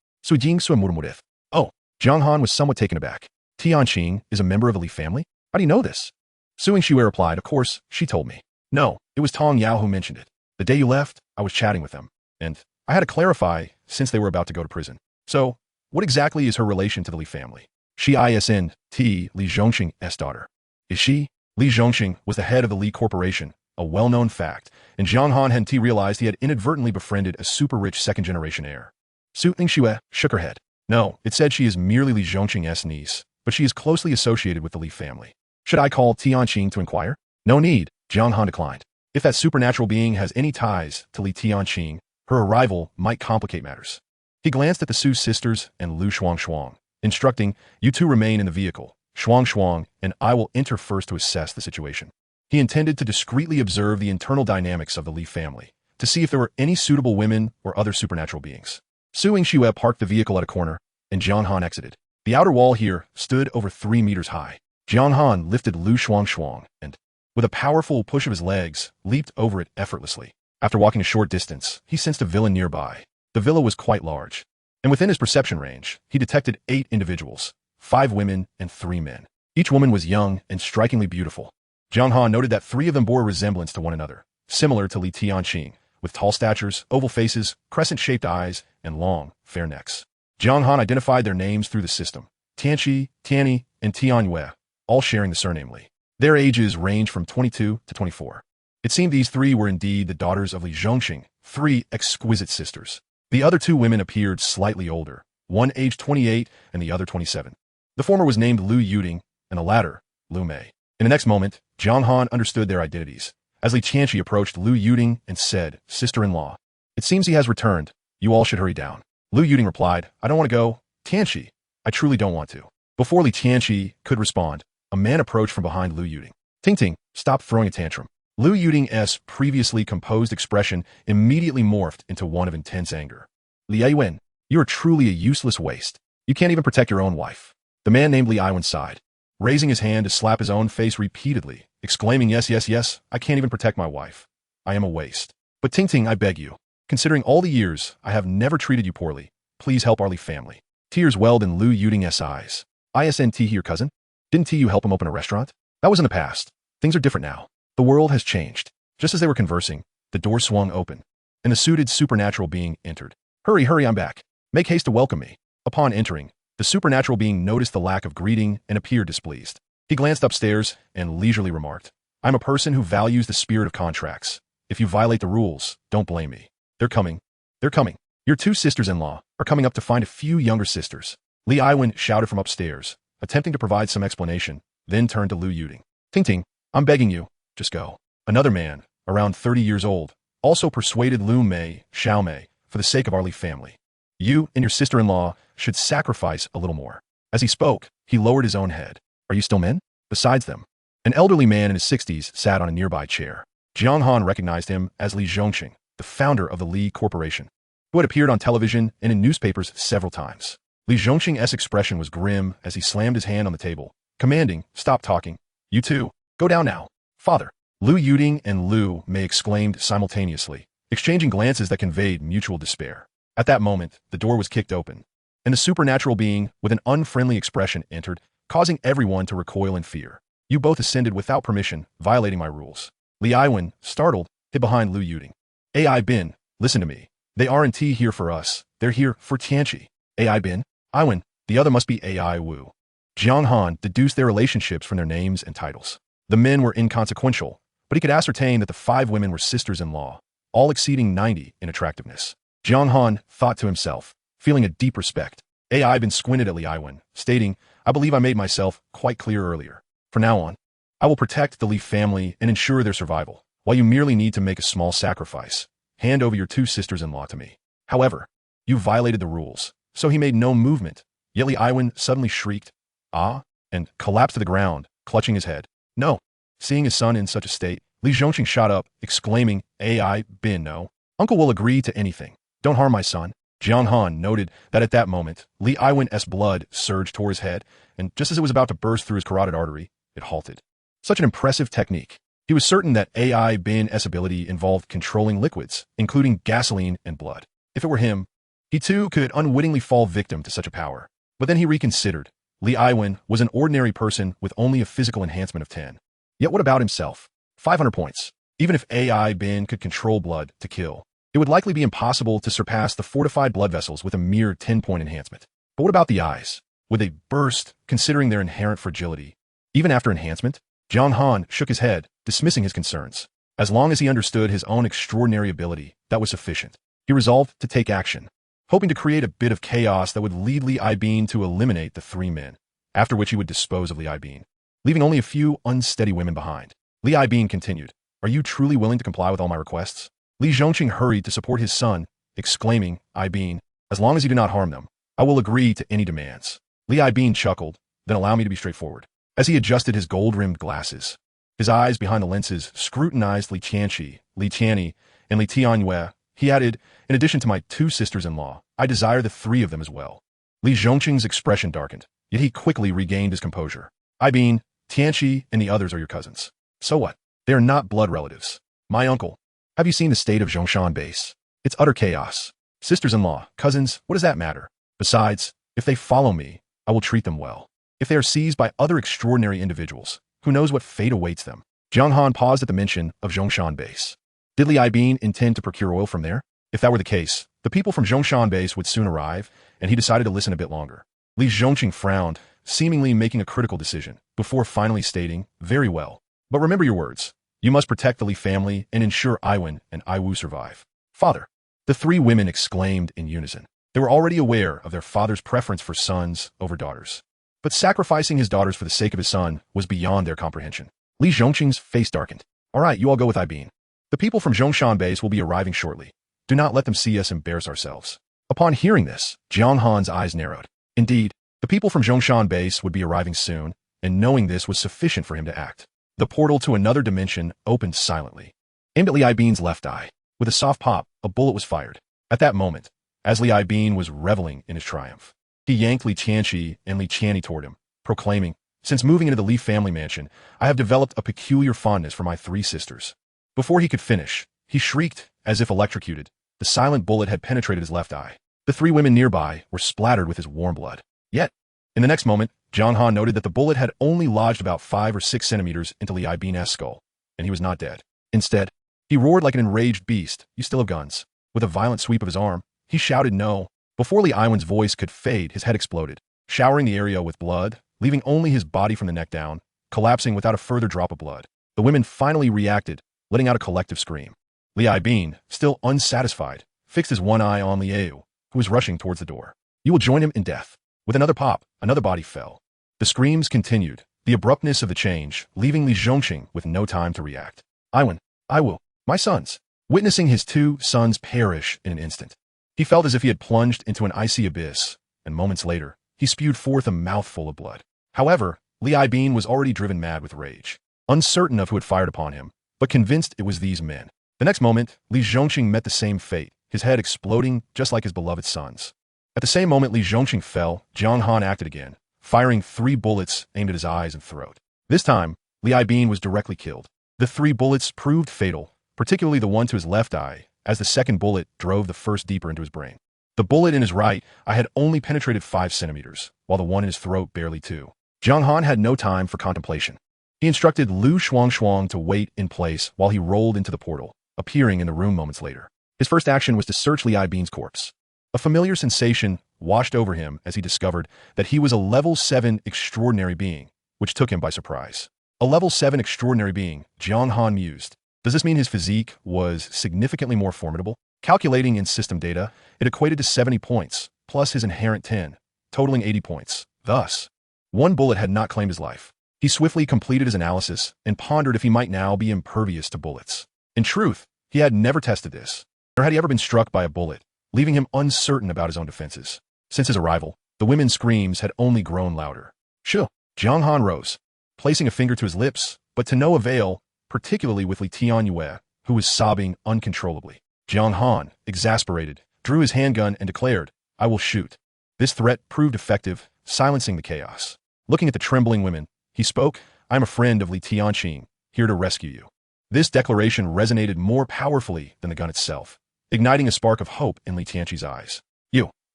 Oh, Jiang Han was somewhat taken aback. Tianqing is a member of the Li family? How do you know this? Su Yingxue replied, "Of course, she told me." "No, it was Tong Yao who mentioned it. The day you left, I was chatting with them, and I had to clarify since they were about to go to prison. So, what exactly is her relation to the Li family?" "She isn't Li Zhongxing's daughter." "Is she?" Li Zhongxing was the head of the Li Corporation, a well-known fact, and Jiang Han hadn't realized he had inadvertently befriended a super-rich second-generation heir. Su Yingxue shook her head. "No, it said she is merely Li Zhongxing's niece, but she is closely associated with the Li family. Should I call Tianqing to inquire?" "No need," Jiang Han declined. "If that supernatural being has any ties to Li Tianqing, her arrival might complicate matters." He glanced at the Su sisters and Lu Shuangshuang, instructing, "You two remain in the vehicle. Shuangshuang and I will enter first to assess the situation." He intended to discreetly observe the internal dynamics of the Li family, to see if there were any suitable women or other supernatural beings. Su Yingxue parked the vehicle at a corner, and Jiang Han exited. The outer wall here stood over 3 meters high. Jiang Han lifted Lu Shuangshuang and, with a powerful push of his legs, leaped over it effortlessly. After walking a short distance, he sensed a villa nearby. The villa was quite large, and within his perception range, he detected 8 individuals, 5 women and 3 men. Each woman was young and strikingly beautiful. Jiang Han noted that 3 of them bore a resemblance to one another, similar to Li Tianqing, with tall statures, oval faces, crescent-shaped eyes, and long, fair necks. Jiang Han identified their names through the system: Tianqi, Tianyi, and Tianyue, all sharing the surname Li. Their ages ranged from 22 to 24. It seemed these 3 were indeed the daughters of Li Zhongxing, 3 exquisite sisters. The other 2 women appeared slightly older, one aged 28 and the other 27. The former was named Lu Yuding, and the latter, Lu Mei. In the next moment, Jiang Han understood their identities, as Li Tianqi approached Lu Yuding and said, "Sister-in-law, it seems he has returned. You all should hurry down." Lu Yuding replied, "I don't want to go, Tianqi. I truly don't want to." Before Li Tianqi could respond, a man approached from behind Lu Yuding. "Ting Ting, stop throwing a tantrum." Lu Yuding's previously composed expression immediately morphed into one of intense anger. "Li Aiwen, you are truly a useless waste. You can't even protect your own wife." The man named Li Aiwen sighed, raising his hand to slap his own face repeatedly, exclaiming, "Yes, yes, yes, I can't even protect my wife. I am a waste. But Ting Ting, I beg you, considering all the years I have never treated you poorly, please help our Li family." Tears welled in Lu Yuding's eyes. "Isn't he your cousin? Didn't you help him open a restaurant?" "That was in the past. Things are different now. The world has changed." Just as they were conversing, the door swung open, and the suited supernatural being entered. "Hurry, hurry, I'm back. Make haste to welcome me." Upon entering, the supernatural being noticed the lack of greeting and appeared displeased. He glanced upstairs and leisurely remarked, "I'm a person who values the spirit of contracts. If you violate the rules, don't blame me. They're coming. They're coming. Your 2 sisters-in-law are coming up to find a few younger sisters." Li Aiwen shouted from upstairs, attempting to provide some explanation, then turned to Lu Yuding. "Ting Ting, I'm begging you, just go." Another man, around 30 years old, also persuaded Lu Mei, Xiao Mei, for the sake of our Li family. "You and your sister-in-law should sacrifice a little more." As he spoke, he lowered his own head. "Are you still men?" Besides them, an elderly man in his 60s sat on a nearby chair. Jiang Han recognized him as Li Zhongxing, the founder of the Li Corporation, who had appeared on television and in newspapers several times. Li Zhongxing's expression was grim as he slammed his hand on the table, commanding, "Stop talking. You two, go down now." "Father." Lu Yuding and Lu Mei exclaimed simultaneously, exchanging glances that conveyed mutual despair. At that moment, the door was kicked open, and the supernatural being, with an unfriendly expression, entered, causing everyone to recoil in fear. "You both ascended without permission, violating my rules." Li Iwen, startled, hid behind Lu Yuding. AI Bin, listen to me. They aren't here for us. They're here for Tianqi. AI Bin, Iwen, the other must be AI Wu. Jiang Han deduced their relationships from their names and titles. The men were inconsequential, but he could ascertain that the 5 women were sisters-in-law, all exceeding 90 in attractiveness. Jiang Han thought to himself, feeling a deep respect. AI Bin squinted at Li Iwen, stating, I believe I made myself quite clear earlier. From now on, I will protect the Li family and ensure their survival, while you merely need to make a small sacrifice. Hand over your 2 sisters-in-law to me. However, you violated the rules, so he made no movement. Yet Li Iwen suddenly shrieked, ah, and collapsed to the ground, clutching his head. No. Seeing his son in such a state, Li Zhongqing shot up, exclaiming, AI Bin, no. Uncle will agree to anything. Don't harm my son. Jiang Han noted that at that moment, Li Iwen's blood surged toward his head, and just as it was about to burst through his carotid artery, it halted. Such an impressive technique. He was certain that AI Bin's ability involved controlling liquids, including gasoline and blood. If it were him, he too could unwittingly fall victim to such a power. But then he reconsidered. Li Iwen was an ordinary person with only a physical enhancement of 10. Yet what about himself? 500 points. Even if AI Bin could control blood to kill, it would likely be impossible to surpass the fortified blood vessels with a mere 10-point enhancement. But what about the eyes? Would they burst, considering their inherent fragility? Even after enhancement, Jiang Han shook his head, dismissing his concerns. As long as he understood his own extraordinary ability, that was sufficient. He resolved to take action, hoping to create a bit of chaos that would lead Li Iben to eliminate the 3 men, after which he would dispose of Li Iben, leaving only a few unsteady women behind. Li Iben continued, Are you truly willing to comply with all my requests? Li Zhongqing hurried to support his son, exclaiming, Iben, as long as you do not harm them, I will agree to any demands. Li Iben chuckled, then allow me to be straightforward. As he adjusted his gold-rimmed glasses, his eyes behind the lenses scrutinized Li Tianqi, Li Tianyi, and Li Tianyue. He added, in addition to my 2 sisters-in-law, I desire the 3 of them as well. Li Zhongqing's expression darkened, yet he quickly regained his composure. Iben, Tianqi, and the others are your cousins. So what? They are not blood relatives. My uncle. Have you seen the state of Zhongshan base? It's utter chaos. Sisters-in-law, cousins, what does that matter? Besides, if they follow me, I will treat them well. If they are seized by other extraordinary individuals, who knows what fate awaits them? Jiang Han paused at the mention of Zhongshan base. Did Li Iben intend to procure oil from there? If that were the case, the people from Zhongshan base would soon arrive, and he decided to listen a bit longer. Li Zhongqing frowned, seemingly making a critical decision, before finally stating, very well. But remember your words. You must protect the Li family and ensure Iwen and Iwu survive. Father. The 3 women exclaimed in unison. They were already aware of their father's preference for sons over daughters. But sacrificing his daughters for the sake of his son was beyond their comprehension. Li Zhongqing's face darkened. All right, you all go with Iben. The people from Zhongshan base will be arriving shortly. Do not let them see us embarrass ourselves. Upon hearing this, Jiang Han's eyes narrowed. Indeed, the people from Zhongshan base would be arriving soon, and knowing this was sufficient for him to act. The portal to another dimension opened silently. Aimed at Li Iben's left eye. With a soft pop, a bullet was fired. At that moment, as Li Iben was reveling in his triumph, he yanked Li Tianqi and Li Tianyi toward him, proclaiming, Since moving into the Li family mansion, I have developed a peculiar fondness for my 3 sisters. Before he could finish, he shrieked, as if electrocuted. The silent bullet had penetrated his left eye. The 3 women nearby were splattered with his warm blood. Yet, in the next moment, Jiang Han noted that the bullet had only lodged about 5 or 6 centimeters into Li Iben's skull, and he was not dead. Instead, he roared like an enraged beast, You still have guns. With a violent sweep of his arm, he shouted no. Before Li Iwen's voice could fade, his head exploded, showering the area with blood, leaving only his body from the neck down, collapsing without a further drop of blood. The women finally reacted, letting out a collective scream. Li Iben, still unsatisfied, fixed his one eye on Liu, who was rushing towards the door. You will join him in death. With another pop, another body fell. The screams continued, the abruptness of the change, leaving Li Zhongqing with no time to react. Iwen, Iwu, my sons. Witnessing his 2 sons perish in an instant, he felt as if he had plunged into an icy abyss, and moments later, he spewed forth a mouthful of blood. However, Li Iben was already driven mad with rage, uncertain of who had fired upon him, but convinced it was these men. The next moment, Li Zhongqing met the same fate, his head exploding just like his beloved sons. At the same moment Li Zhongqing fell, Jiang Han acted again, firing 3 bullets aimed at his eyes and throat. This time, Li Iben was directly killed. The 3 bullets proved fatal, particularly the one to his left eye, as the second bullet drove the first deeper into his brain. The bullet in his right eye had only penetrated 5 centimeters, while the one in his throat barely 2. Jiang Han had no time for contemplation. He instructed Lu Shuangshuang to wait in place while he rolled into the portal, appearing in the room moments later. His first action was to search Li Bing's corpse. A familiar sensation washed over him as he discovered that he was a level 7 extraordinary being, which took him by surprise. A level 7 extraordinary being, Jiang Han mused. Does this mean his physique was significantly more formidable? Calculating in system data, it equated to 70 points, plus his inherent 10, totaling 80 points. Thus, one bullet had not claimed his life. He swiftly completed his analysis and pondered if he might now be impervious to bullets. In truth, he had never tested this, nor had he ever been struck by a bullet, leaving him uncertain about his own defenses. Since his arrival, the women's screams had only grown louder. Shoo! Jiang Han rose, placing a finger to his lips, but to no avail, particularly with Li Tianyue, who was sobbing uncontrollably. Jiang Han, exasperated, drew his handgun and declared, "I will shoot." This threat proved effective, silencing the chaos. Looking at the trembling women, he spoke, "I am a friend of Li Tianqing, here to rescue you." This declaration resonated more powerfully than the gun itself, igniting a spark of hope in Li Tianqing's eyes.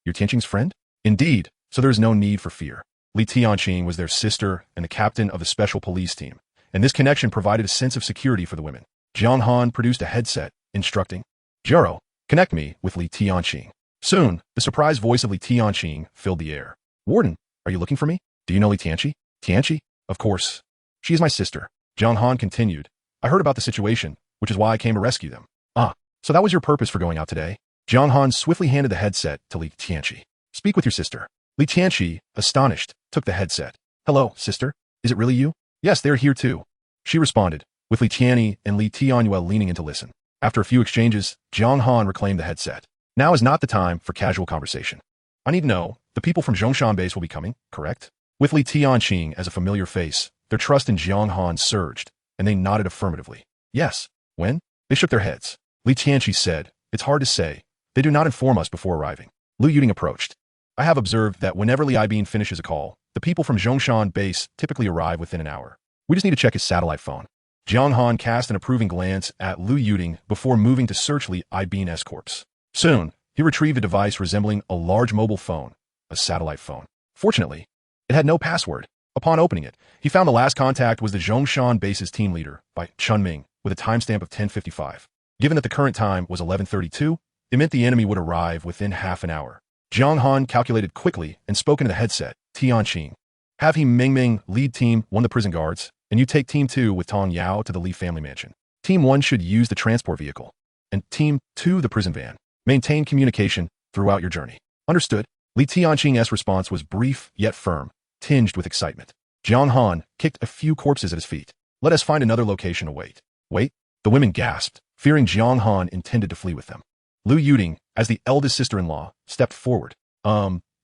You're Tianqing's friend? Indeed, so there is no need for fear. Li Tianqing was their sister and the captain of the special police team, and this connection provided a sense of security for the women. Jiang Han produced a headset, instructing, "Juro, connect me with Li Tianqing." Soon, the surprised voice of Li Tianqing filled the air. "Warden, are you looking for me? Do you know Li Tianqi?" "Tianqi? Of course. She is my sister." Jiang Han continued, "I heard about the situation, which is why I came to rescue them." "Ah, so that was your purpose for going out today?" Jiang Han swiftly handed the headset to Li Tianqi. "Speak with your sister." Li Tianqi, astonished, took the headset. "Hello, sister. Is it really you?" "Yes, they're here too," she responded, with Li Tianyi and Li Tianyue leaning in to listen. After a few exchanges, Jiang Han reclaimed the headset. "Now is not the time for casual conversation. I need to know, the people from Zhongshan base will be coming, correct?" With Li Tianqing as a familiar face, their trust in Jiang Han surged, and they nodded affirmatively. "Yes. When?" They shook their heads. Li Tianqi said, "It's hard to say. They do not inform us before arriving." Lu Yuting approached. "I have observed that whenever Li Bing finishes a call, the people from Zhongshan base typically arrive within an hour. We just need to check his satellite phone." Jiang Han cast an approving glance at Lu Yuting before moving to search Li Bing's corpse. Soon, he retrieved a device resembling a large mobile phone, a satellite phone. Fortunately, it had no password. Upon opening it, he found the last contact was the Zhongshan base's team leader, by Chun Ming, with a timestamp of 10:55. Given that the current time was 11:32, it meant the enemy would arrive within half an hour. Jiang Han calculated quickly and spoke into the headset. "Tianqing, have he Ming lead Team 1 the prison guards, and you take Team 2 with Tong Yao to the Li family mansion. Team 1 should use the transport vehicle, and Team 2 the prison van. Maintain communication throughout your journey." "Understood." Li Tianqing's response was brief yet firm, tinged with excitement. Jiang Han kicked a few corpses at his feet. "Let us find another location to wait." "Wait?" The women gasped, fearing Jiang Han intended to flee with them. Lu Yuting, as the eldest sister-in-law, stepped forward.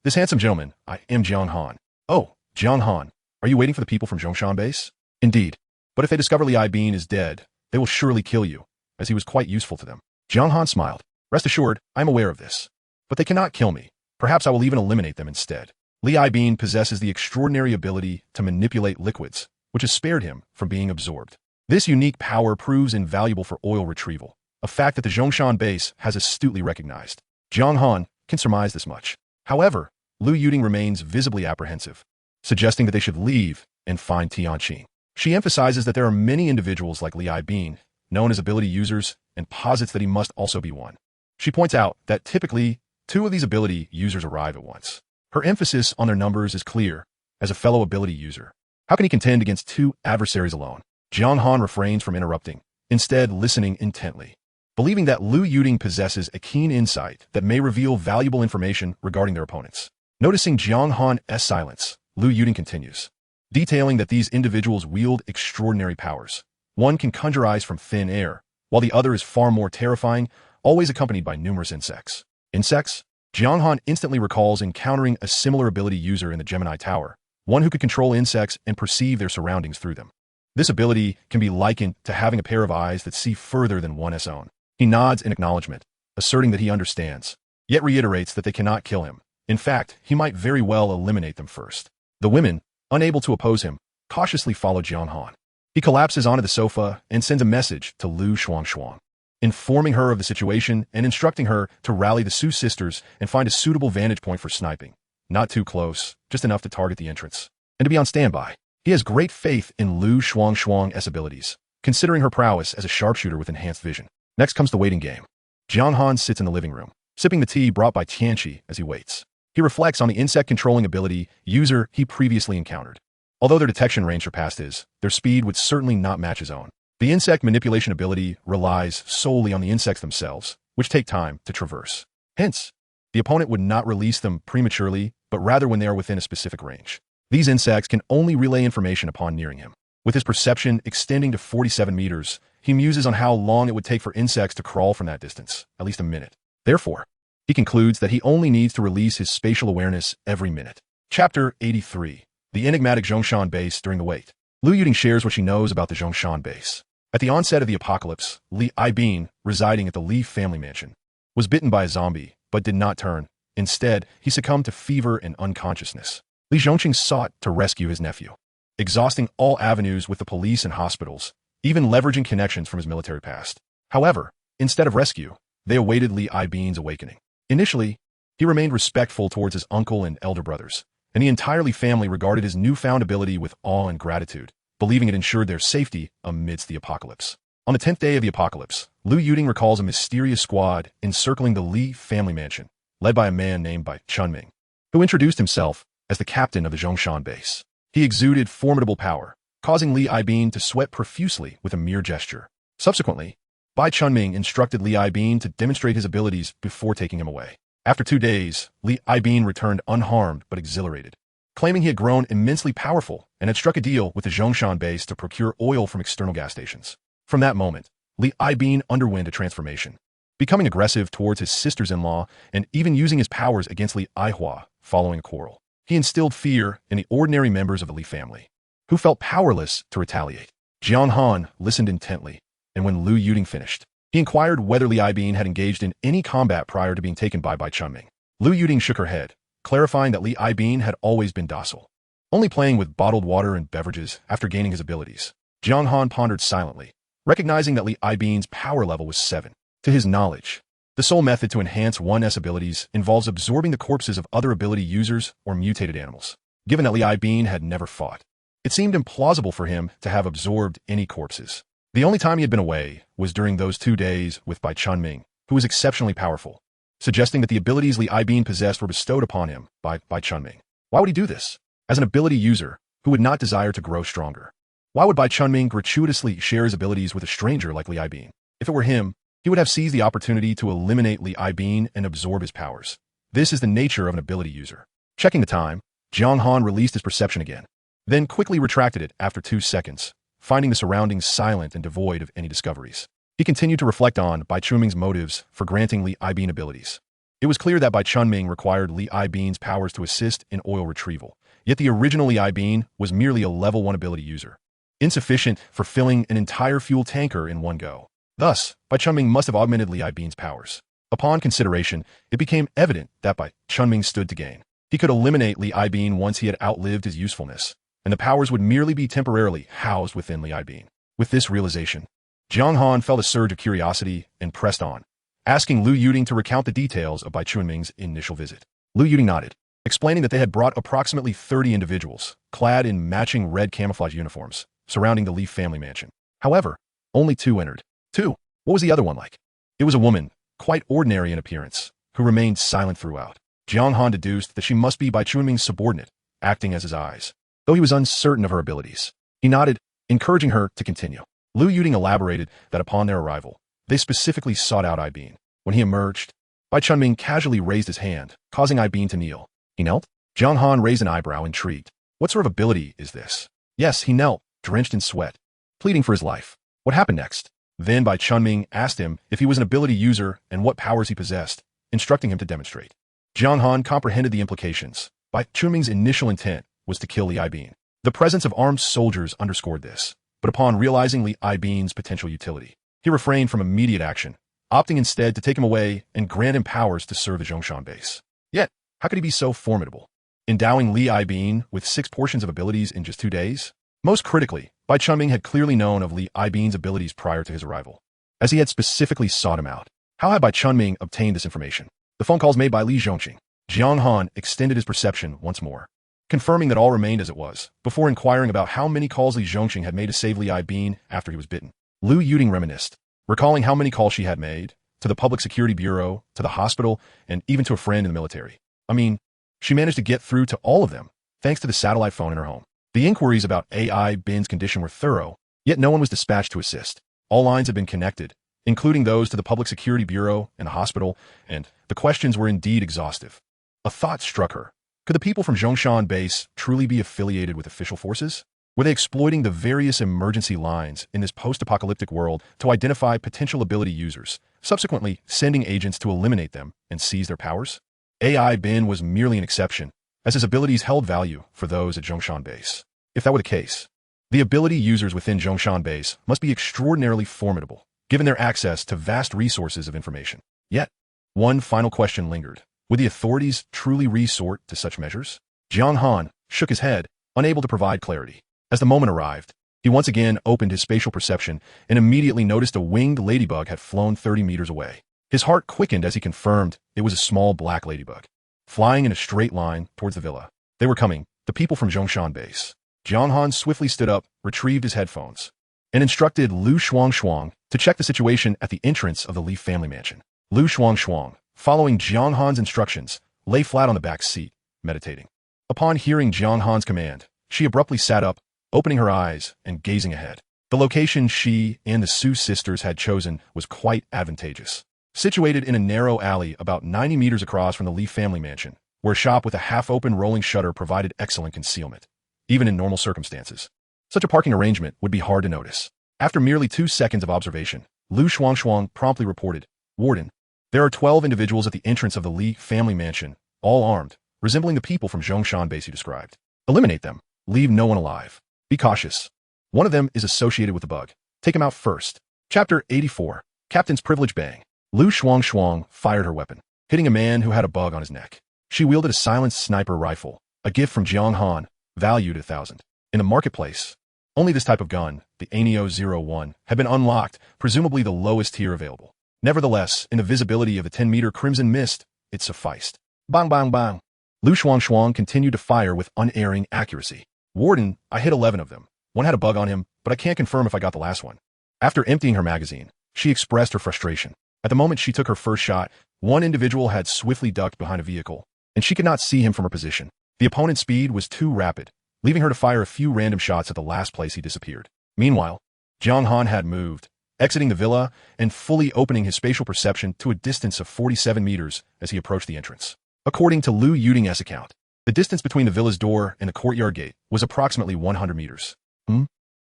This handsome gentleman, I am Jiang Han." "Oh, Jiang Han, are you waiting for the people from Zhongshan base?" "Indeed. But if they discover Li Bing is dead, they will surely kill you, as he was quite useful to them." Jiang Han smiled. "Rest assured, I am aware of this. But they cannot kill me. Perhaps I will even eliminate them instead." Li Bing possesses the extraordinary ability to manipulate liquids, which has spared him from being absorbed. This unique power proves invaluable for oil retrieval, a fact that the Zhongshan base has astutely recognized. Jiang Han can surmise this much. However, Lu Yuting remains visibly apprehensive, suggesting that they should leave and find Tianqing. She emphasizes that there are many individuals like Li Bing, known as ability users, and posits that he must also be one. She points out that typically, 2 of these ability users arrive at once. Her emphasis on their numbers is clear. As a fellow ability user, how can he contend against 2 adversaries alone? Jiang Han refrains from interrupting, instead listening intently, believing that Lu Yuting possesses a keen insight that may reveal valuable information regarding their opponents. Noticing Jiang Han's silence, Lu Yuting continues, detailing that these individuals wield extraordinary powers. One can conjure eyes from thin air, while the other is far more terrifying, always accompanied by numerous insects. Insects? Jiang Han instantly recalls encountering a similar ability user in the Gemini Tower, one who could control insects and perceive their surroundings through them. This ability can be likened to having a pair of eyes that see further than one's own. He nods in acknowledgement, asserting that he understands, yet reiterates that they cannot kill him. In fact, he might very well eliminate them first. The women, unable to oppose him, cautiously follow Jiang Han. He collapses onto the sofa and sends a message to Lu Shuangshuang, informing her of the situation and instructing her to rally the Su sisters and find a suitable vantage point for sniping. Not too close, just enough to target the entrance, and to be on standby. He has great faith in Lu Shuang's abilities, considering her prowess as a sharpshooter with enhanced vision. Next comes the waiting game. Jiang Han sits in the living room, sipping the tea brought by Tianqi as he waits. He reflects on the insect-controlling ability user he previously encountered. Although their detection range surpassed his, their speed would certainly not match his own. The insect manipulation ability relies solely on the insects themselves, which take time to traverse. Hence, the opponent would not release them prematurely, but rather when they are within a specific range. These insects can only relay information upon nearing him. With his perception extending to 47 meters, he muses on how long it would take for insects to crawl from that distance, at least a minute. Therefore, he concludes that he only needs to release his spatial awareness every minute. Chapter 83. The enigmatic Zhongshan base during the wait. Lu Yuding shares what she knows about the Zhongshan base. At the onset of the apocalypse, Li Aibin, residing at the Li family mansion, was bitten by a zombie, but did not turn. Instead, he succumbed to fever and unconsciousness. Li Zhongqing sought to rescue his nephew, exhausting all avenues with the police and hospitals, even leveraging connections from his military past. However, instead of rescue, they awaited Li Aibin's awakening. Initially, he remained respectful towards his uncle and elder brothers, and the entire family regarded his newfound ability with awe and gratitude, believing it ensured their safety amidst the apocalypse. On the 10th day of the apocalypse, Lu Yuding recalls a mysterious squad encircling the Li family mansion, led by a man named Bai Chunming, who introduced himself as the captain of the Zhongshan base. He exuded formidable power, causing Li Aibin to sweat profusely with a mere gesture. Subsequently, Bai Chunming instructed Li Aibin to demonstrate his abilities before taking him away. After 2 days, Li Aibin returned unharmed but exhilarated, claiming he had grown immensely powerful and had struck a deal with the Zhongshan base to procure oil from external gas stations. From that moment, Li Aibin underwent a transformation, becoming aggressive towards his sisters-in-law and even using his powers against Li Aihua following a quarrel. He instilled fear in the ordinary members of the Li family, who felt powerless to retaliate. Jiang Han listened intently, and when Lu Yuding finished, he inquired whether Li Aibin had engaged in any combat prior to being taken by Bai Chunming. Lu Yuding shook her head, clarifying that Li Aibin had always been docile, only playing with bottled water and beverages after gaining his abilities. Jiang Han pondered silently, recognizing that Li Aibin's power level was 7. To his knowledge, the sole method to enhance one's abilities involves absorbing the corpses of other ability users or mutated animals. Given that Li Aibin had never fought, it seemed implausible for him to have absorbed any corpses. The only time he had been away was during those 2 days with Bai Chunming, who was exceptionally powerful, suggesting that the abilities Li Aibin possessed were bestowed upon him by Bai Chunming. Why would he do this? As an ability user who would not desire to grow stronger, why would Bai Chunming gratuitously share his abilities with a stranger like Li Aibin? If it were him, he would have seized the opportunity to eliminate Li Aibin and absorb his powers. This is the nature of an ability user. Checking the time, Jiang Han released his perception again, then quickly retracted it after 2 seconds, finding the surroundings silent and devoid of any discoveries. He continued to reflect on Bai Chunming's motives for granting Li Aibin abilities. It was clear that Bai Chunming required Li Aibin's powers to assist in oil retrieval, yet the original Li Aibin was merely a level 1 ability user, insufficient for filling an entire fuel tanker in one go. Thus, Bai Chunming must have augmented Li Aibin's powers. Upon consideration, it became evident that Bai Chunming stood to gain. He could eliminate Li Aibin once he had outlived his usefulness, and the powers would merely be temporarily housed within Li Aibin. With this realization, Jiang Han felt a surge of curiosity and pressed on, asking Lu Yuding to recount the details of Bai Chunming's initial visit. Lu Yuding nodded, explaining that they had brought approximately 30 individuals, clad in matching red camouflage uniforms, surrounding the Li family mansion. However, only 2 entered. 2. What was the other one like? It was a woman, quite ordinary in appearance, who remained silent throughout. Jiang Han deduced that she must be Bai Chunming's subordinate, acting as his eyes. Though he was uncertain of her abilities, he nodded, encouraging her to continue. Lu Yuding elaborated that upon their arrival, they specifically sought out Aibin. When he emerged, Bai Chunming casually raised his hand, causing Aibin to kneel. He knelt? Jiang Han raised an eyebrow, intrigued. What sort of ability is this? Yes, he knelt, drenched in sweat, pleading for his life. What happened next? Then Bai Chunming asked him if he was an ability user and what powers he possessed, instructing him to demonstrate. Jiang Han comprehended the implications. Bai Chunming's initial intent was to kill Li Aibin. The presence of armed soldiers underscored this, but upon realizing Li Aibin's potential utility, he refrained from immediate action, opting instead to take him away and grant him powers to serve the Zhongshan base. Yet, how could he be so formidable, endowing Li Aibin with 6 portions of abilities in just 2 days? Most critically, Bai Chunming had clearly known of Li Aibin's abilities prior to his arrival, as he had specifically sought him out. How had Bai Chunming obtained this information? The phone calls made by Li Zhongqing. Jiang Han extended his perception once more, confirming that all remained as it was, before inquiring about how many calls Li Zhongxing had made to save Li Aibin after he was bitten. Lu Yuding reminisced, recalling how many calls she had made, to the Public Security Bureau, to the hospital, and even to a friend in the military. I mean, she managed to get through to all of them, thanks to the satellite phone in her home. The inquiries about AI Bin's condition were thorough, yet no one was dispatched to assist. All lines had been connected, including those to the Public Security Bureau and the hospital, and the questions were indeed exhaustive. A thought struck her. Could the people from Zhongshan Base truly be affiliated with official forces? Were they exploiting the various emergency lines in this post-apocalyptic world to identify potential ability users, subsequently sending agents to eliminate them and seize their powers? AI Bin was merely an exception, as his abilities held value for those at Zhongshan Base. If that were the case, the ability users within Zhongshan Base must be extraordinarily formidable, given their access to vast resources of information. Yet, one final question lingered. Would the authorities truly resort to such measures? Jiang Han shook his head, unable to provide clarity. As the moment arrived, he once again opened his spatial perception and immediately noticed a winged ladybug had flown 30 meters away. His heart quickened as he confirmed it was a small black ladybug, flying in a straight line towards the villa. They were coming, the people from Zhongshan Base. Jiang Han swiftly stood up, retrieved his headphones, and instructed Lu Shuang to check the situation at the entrance of the Li family mansion. Lu Shuang, following Jiang Han's instructions, lay flat on the back seat, meditating. Upon hearing Jiang Han's command, she abruptly sat up, opening her eyes and gazing ahead. The location she and the Su sisters had chosen was quite advantageous. Situated in a narrow alley about 90 meters across from the Li family mansion, where a shop with a half-open rolling shutter provided excellent concealment, even in normal circumstances. Such a parking arrangement would be hard to notice. After merely 2 seconds of observation, Lu Shuang promptly reported, "Warden, there are 12 individuals at the entrance of the Li family mansion, all armed, resembling the people from Zhongshan Base he described. Eliminate them. Leave no one alive. Be cautious. One of them is associated with the bug. Take him out first." Chapter 84. Captain's Privilege Bang. Lu Shuang fired her weapon, hitting a man who had a bug on his neck. She wielded a silenced sniper rifle, a gift from Jiang Han, valued at 1,000. In the marketplace, only this type of gun, the Anio 01, had been unlocked, presumably the lowest tier available. Nevertheless, in the visibility of the 10-meter crimson mist, it sufficed. Bang, bang, bang. Lu Shuang continued to fire with unerring accuracy. "Warden, I hit 11 of them. One had a bug on him, but I can't confirm if I got the last one." After emptying her magazine, she expressed her frustration. At the moment she took her first shot, one individual had swiftly ducked behind a vehicle, and she could not see him from her position. The opponent's speed was too rapid, leaving her to fire a few random shots at the last place he disappeared. Meanwhile, Jiang Han had moved, exiting the villa and fully opening his spatial perception to a distance of 47 meters as he approached the entrance. According to Lu Yuding's account, the distance between the villa's door and the courtyard gate was approximately 100 meters.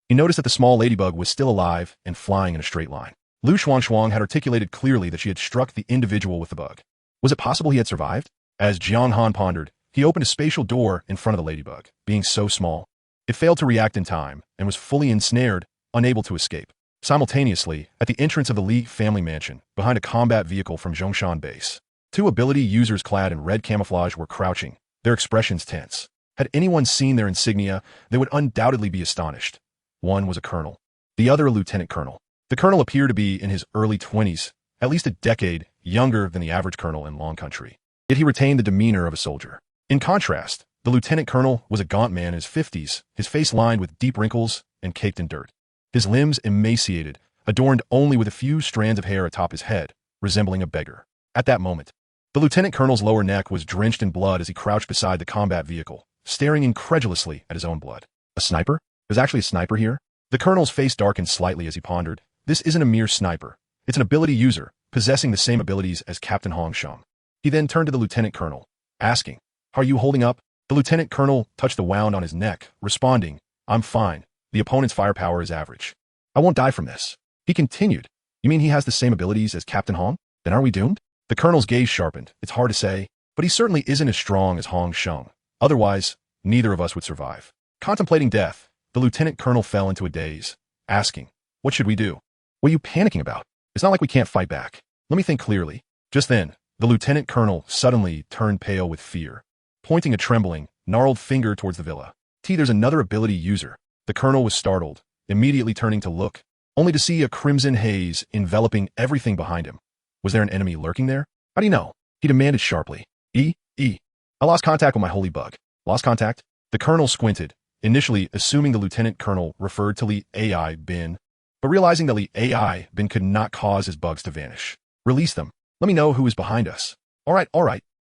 He noticed that the small ladybug was still alive and flying in a straight line. Lu Shuang had articulated clearly that she had struck the individual with the bug. Was it possible he had survived? As Jiang Han pondered, he opened a spatial door in front of the ladybug. Being so small, it failed to react in time and was fully ensnared, unable to escape. Simultaneously, at the entrance of the Li family mansion, behind a combat vehicle from Zhongshan Base, 2 ability users clad in red camouflage were crouching, their expressions tense. Had anyone seen their insignia, they would undoubtedly be astonished. One was a colonel, the other a lieutenant colonel. The colonel appeared to be in his early 20s, at least a decade younger than the average colonel in Long Country. Yet he retained the demeanor of a soldier. In contrast, the lieutenant colonel was a gaunt man in his 50s, his face lined with deep wrinkles and caked in dirt. His limbs emaciated, adorned only with a few strands of hair atop his head, resembling a beggar. At that moment, the lieutenant colonel's lower neck was drenched in blood as he crouched beside the combat vehicle, staring incredulously at his own blood. A sniper? There's actually a sniper here? The colonel's face darkened slightly as he pondered. This isn't a mere sniper. It's an ability user, possessing the same abilities as Captain Hong Sheng. He then turned to the lieutenant colonel, asking, "Are you holding up?" The lieutenant colonel touched the wound on his neck, responding, "I'm fine. The opponent's firepower is average. I won't die from this." He continued, "You mean he has the same abilities as Captain Hong? Then are we doomed?" The colonel's gaze sharpened. "It's hard to say, but he certainly isn't as strong as Hong Sheng. Otherwise, neither of us would survive." Contemplating death, the lieutenant colonel fell into a daze, asking, "What should we do?" "What are you panicking about? It's not like we can't fight back. Let me think clearly." Just then, the lieutenant colonel suddenly turned pale with fear, pointing a trembling, gnarled finger towards the villa. There's another ability user." The colonel was startled, immediately turning to look, only to see a crimson haze enveloping everything behind him. Was there an enemy lurking there? "How do you know?" he demanded sharply. I lost contact with my holy bug." "Lost contact? The colonel squinted, initially assuming the lieutenant colonel referred to Li AI Bin, but realizing that Li AI Bin could not cause his bugs to vanish. Release them. Let me know who is behind us. All right,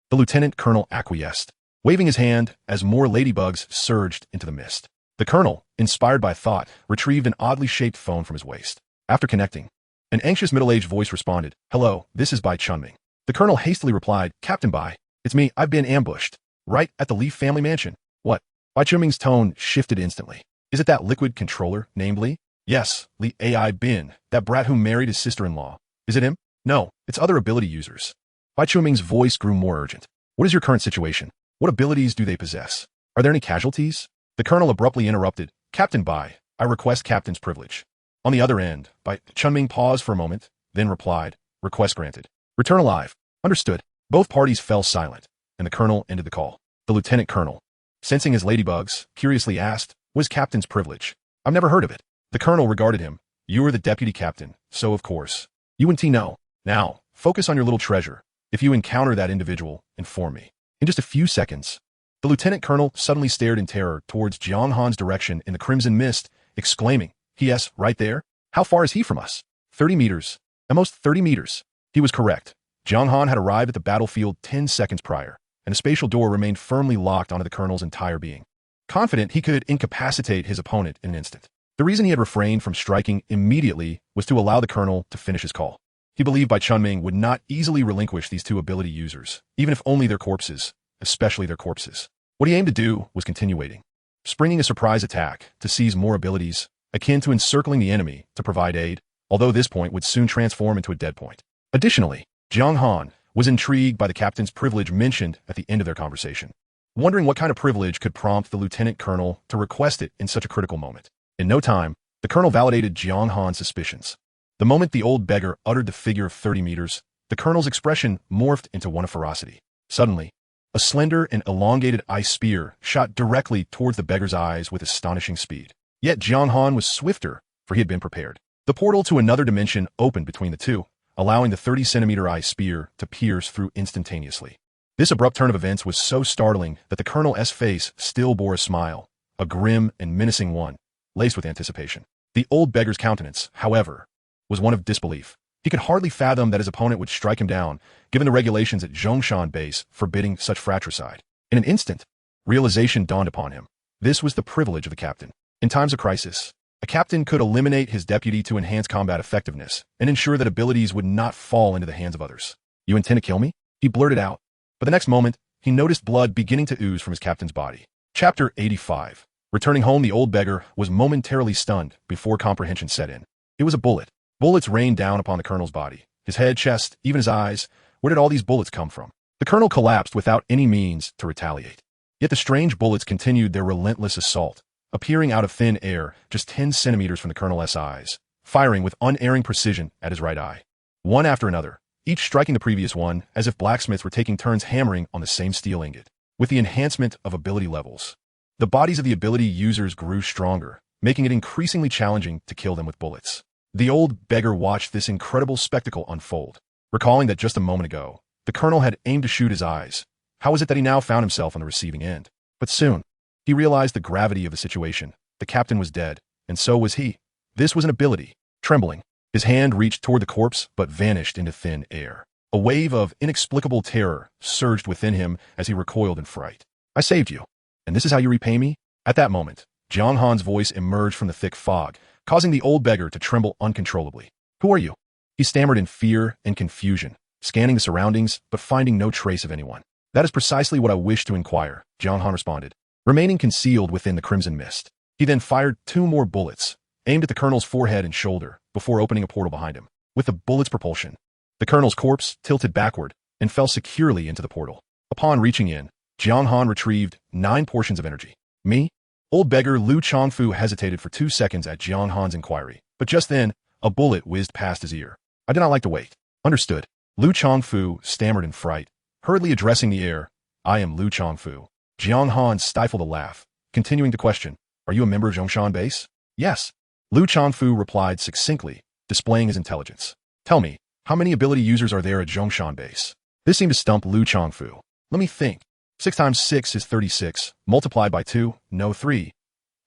the lieutenant colonel acquiesced, waving his hand as more ladybugs surged into the mist. The colonel, inspired by thought, retrieved an oddly shaped phone from his waist. After connecting, an anxious middle-aged voice responded, "Hello, this is Bai Chunming." The colonel hastily replied, "Captain Bai, it's me, I've been ambushed. Right at the Li family mansion." "What?" Bai Chunming's tone shifted instantly. "Is it that liquid controller named Li?" "Yes, Li AI Bin, that brat who married his sister-in-law." "Is it him?" "No, it's other ability users." Bai Chunming's voice grew more urgent. "What is your current situation? What abilities do they possess? Are there any casualties?" The colonel abruptly interrupted, "Captain Bai, I request captain's privilege." On the other end, Bai Chunming paused for a moment, then replied, "Request granted. Return alive." "Understood." Both parties fell silent, and the colonel ended the call. The lieutenant colonel, sensing his ladybugs, curiously asked, "What is captain's privilege?" "I've never heard of it." The colonel regarded him. "You are the deputy captain, so of course. You and T know. Now, focus on your little treasure. If you encounter that individual, inform me." In just a few seconds, the lieutenant colonel suddenly stared in terror towards Jiang Han's direction in the crimson mist, exclaiming, "Yes, right there? How far is he from us?" 30 meters. At most 30 meters. He was correct. Jiang Han had arrived at the battlefield 10 seconds prior, and the spatial door remained firmly locked onto the colonel's entire being. Confident he could incapacitate his opponent in an instant. The reason he had refrained from striking immediately was to allow the colonel to finish his call. He believed Bai Chunming would not easily relinquish these two ability users, even if only their corpses, especially their corpses. What he aimed to do was continue waiting, springing a surprise attack to seize more abilities, akin to encircling the enemy to provide aid, although this point would soon transform into a dead point. Additionally, Jiang Han was intrigued by the captain's privilege mentioned at the end of their conversation, wondering what kind of privilege could prompt the lieutenant colonel to request it in such a critical moment. In no time, the colonel validated Jiang Han's suspicions. The moment the old beggar uttered the figure of 30 meters, the colonel's expression morphed into one of ferocity. Suddenly, a slender and elongated ice spear shot directly towards the beggar's eyes with astonishing speed. Yet Jiang Han was swifter, for he had been prepared. The portal to another dimension opened between the two, allowing the 30-centimeter ice spear to pierce through instantaneously. This abrupt turn of events was so startling that the colonel's face still bore a smile, a grim and menacing one, laced with anticipation. The old beggar's countenance, however, was one of disbelief. He could hardly fathom that his opponent would strike him down, given the regulations at Zhongshan base forbidding such fratricide. In an instant, realization dawned upon him. This was the privilege of the captain. In times of crisis, a captain could eliminate his deputy to enhance combat effectiveness and ensure that abilities would not fall into the hands of others. "You intend to kill me?" he blurted out. But the next moment, he noticed blood beginning to ooze from his captain's body. Chapter 85. Returning home, the old beggar was momentarily stunned before comprehension set in. It was a bullet. Bullets rained down upon the colonel's body, his head, chest, even his eyes. Where did all these bullets come from? The colonel collapsed without any means to retaliate. Yet the strange bullets continued their relentless assault, appearing out of thin air just 10 centimeters from the colonel's eyes, firing with unerring precision at his right eye. One after another, each striking the previous one as if blacksmiths were taking turns hammering on the same steel ingot. With the enhancement of ability levels, the bodies of the ability users grew stronger, making it increasingly challenging to kill them with bullets. The old beggar watched this incredible spectacle unfold, recalling that just a moment ago, the colonel had aimed to shoot his eyes. How was it that he now found himself on the receiving end? But soon, he realized the gravity of the situation. The captain was dead, and so was he. This was an ability. Trembling, his hand reached toward the corpse but vanished into thin air. A wave of inexplicable terror surged within him as he recoiled in fright. "I saved you, and this is how you repay me?" At that moment, Jiang Han's voice emerged from the thick fog, causing the old beggar to tremble uncontrollably. "Who are you?" He stammered in fear and confusion, scanning the surroundings but finding no trace of anyone. "That is precisely what I wish to inquire," Jiang Han responded, remaining concealed within the crimson mist. He then fired 2 more bullets, aimed at the colonel's forehead and shoulder, before opening a portal behind him. With the bullet's propulsion, the colonel's corpse tilted backward and fell securely into the portal. Upon reaching in, Jiang Han retrieved 9 portions of energy. "Me?" Old beggar Lu Chongfu hesitated for 2 seconds at Jiang Han's inquiry, but just then, a bullet whizzed past his ear. "I did not like to wait." "Understood." Lu Chongfu stammered in fright, hurriedly addressing the air. "I am Lu Chongfu." Jiang Han stifled a laugh, continuing to question, "Are you a member of Zhongshan base?" "Yes." Lu Chongfu replied succinctly, displaying his intelligence. "Tell me, how many ability users are there at Zhongshan base?" This seemed to stump Lu Chongfu. "Let me think." 6 times 6 is 36. Multiplied by 2, no 3.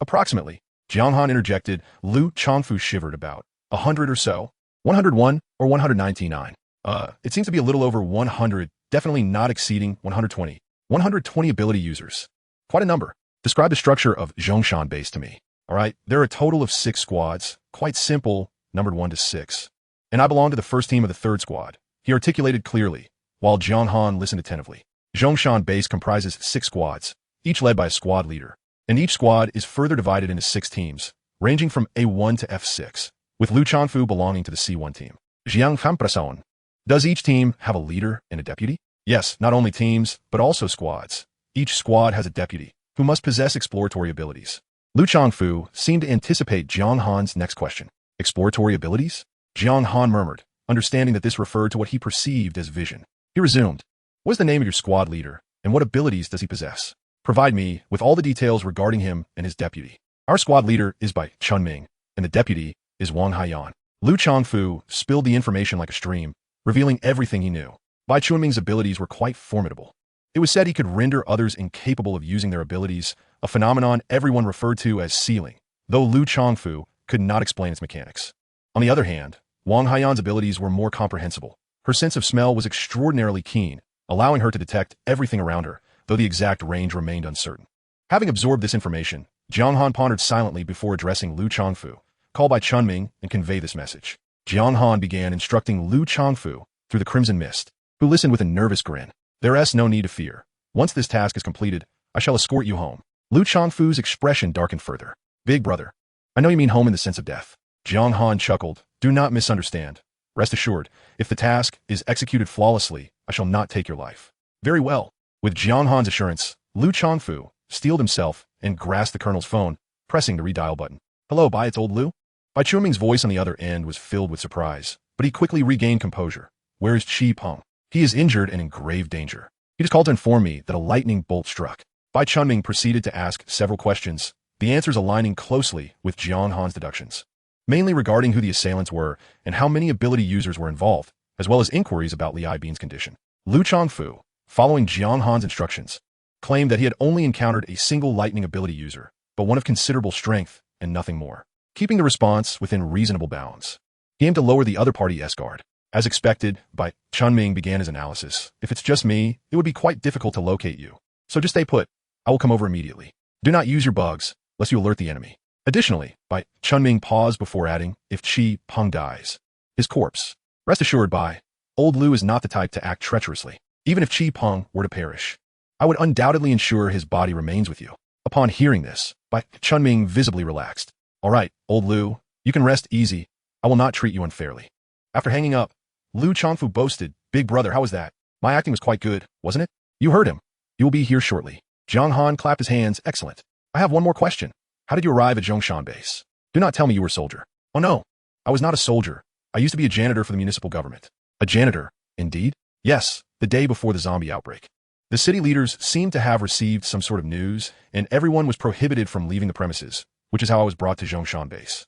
Approximately. Jiang Han interjected. Lu Chongfu shivered about 100 or so. 101 or 199. It seems to be a little over 100, definitely not exceeding 120. 120 ability users. Quite a number. Describe the structure of Zhongshan base to me. Alright, there are a total of 6 squads, quite simple, numbered 1 to 6. And I belong to the first team of the 3rd squad. He articulated clearly, while Jiang Han listened attentively. Zhongshan base comprises 6 squads, each led by a squad leader. And each squad is further divided into 6 teams, ranging from A1 to F6, with Lu Chongfu belonging to the C1 team. Jiang Han. Does each team have a leader and a deputy? Yes, not only teams, but also squads. Each squad has a deputy, who must possess exploratory abilities. Lu Chongfu seemed to anticipate Jiang Han's next question. Exploratory abilities? Jiang Han murmured, understanding that this referred to what he perceived as vision. He resumed, what is the name of your squad leader, and what abilities does he possess? Provide me with all the details regarding him and his deputy. Our squad leader is Bai Chunming, and the deputy is Wang Haiyan. Lu Chongfu spilled the information like a stream, revealing everything he knew. Bai Chunming's abilities were quite formidable. It was said he could render others incapable of using their abilities, a phenomenon everyone referred to as sealing, though Lu Chongfu could not explain its mechanics. On the other hand, Wang Haiyan's abilities were more comprehensible. Her sense of smell was extraordinarily keen, allowing her to detect everything around her, though the exact range remained uncertain. Having absorbed this information, Jiang Han pondered silently before addressing Lu Chongfu. Call Bai Chunming and convey this message. Jiang Han began instructing Lu Chongfu through the crimson mist, who listened with a nervous grin. There is no need to fear. Once this task is completed, I shall escort you home. Lu Chongfu's expression darkened further. Big brother. I know you mean home in the sense of death. Jiang Han chuckled. Do not misunderstand. Rest assured, if the task is executed flawlessly, I shall not take your life. Very well. With Jiang Han's assurance, Lu Chongfu steeled himself and grasped the colonel's phone, pressing the redial button. Hello, Bai, it's old Lu. Bai Chunming's voice on the other end was filled with surprise, but he quickly regained composure. Where is Chi Peng? He is injured and in grave danger. He just called to inform me that a lightning bolt struck. Bai Chunming proceeded to ask several questions, the answers aligning closely with Jiang Han's deductions, mainly regarding who the assailants were and how many ability users were involved, as well as inquiries about Li Aibin's condition. Lu Chongfu, following Jiang Han's instructions, claimed that he had only encountered a single lightning ability user, but one of considerable strength and nothing more, keeping the response within reasonable bounds. He aimed to lower the other party's guard. As expected, Bai Chunming began his analysis. If it's just me, it would be quite difficult to locate you. So just stay put. I will come over immediately. Do not use your bugs, lest you alert the enemy. Additionally, Bai Chunming paused before adding, if Chi Peng dies, his corpse. Rest assured, Bai, old Lu is not the type to act treacherously. Even if Chi Peng were to perish, I would undoubtedly ensure his body remains with you. Upon hearing this, Bai Chunming visibly relaxed. All right, old Lu, you can rest easy. I will not treat you unfairly. After hanging up, Lu Chongfu boasted, Big brother, how was that? My acting was quite good, wasn't it? You heard him. He will be here shortly. Jiang Han clapped his hands. Excellent. I have one more question. How did you arrive at Zhongshan base? Do not tell me you were a soldier. Oh no, I was not a soldier. I used to be a janitor for the municipal government. A janitor, indeed? Yes, the day before the zombie outbreak. The city leaders seemed to have received some sort of news, and everyone was prohibited from leaving the premises, which is how I was brought to Zhongshan base.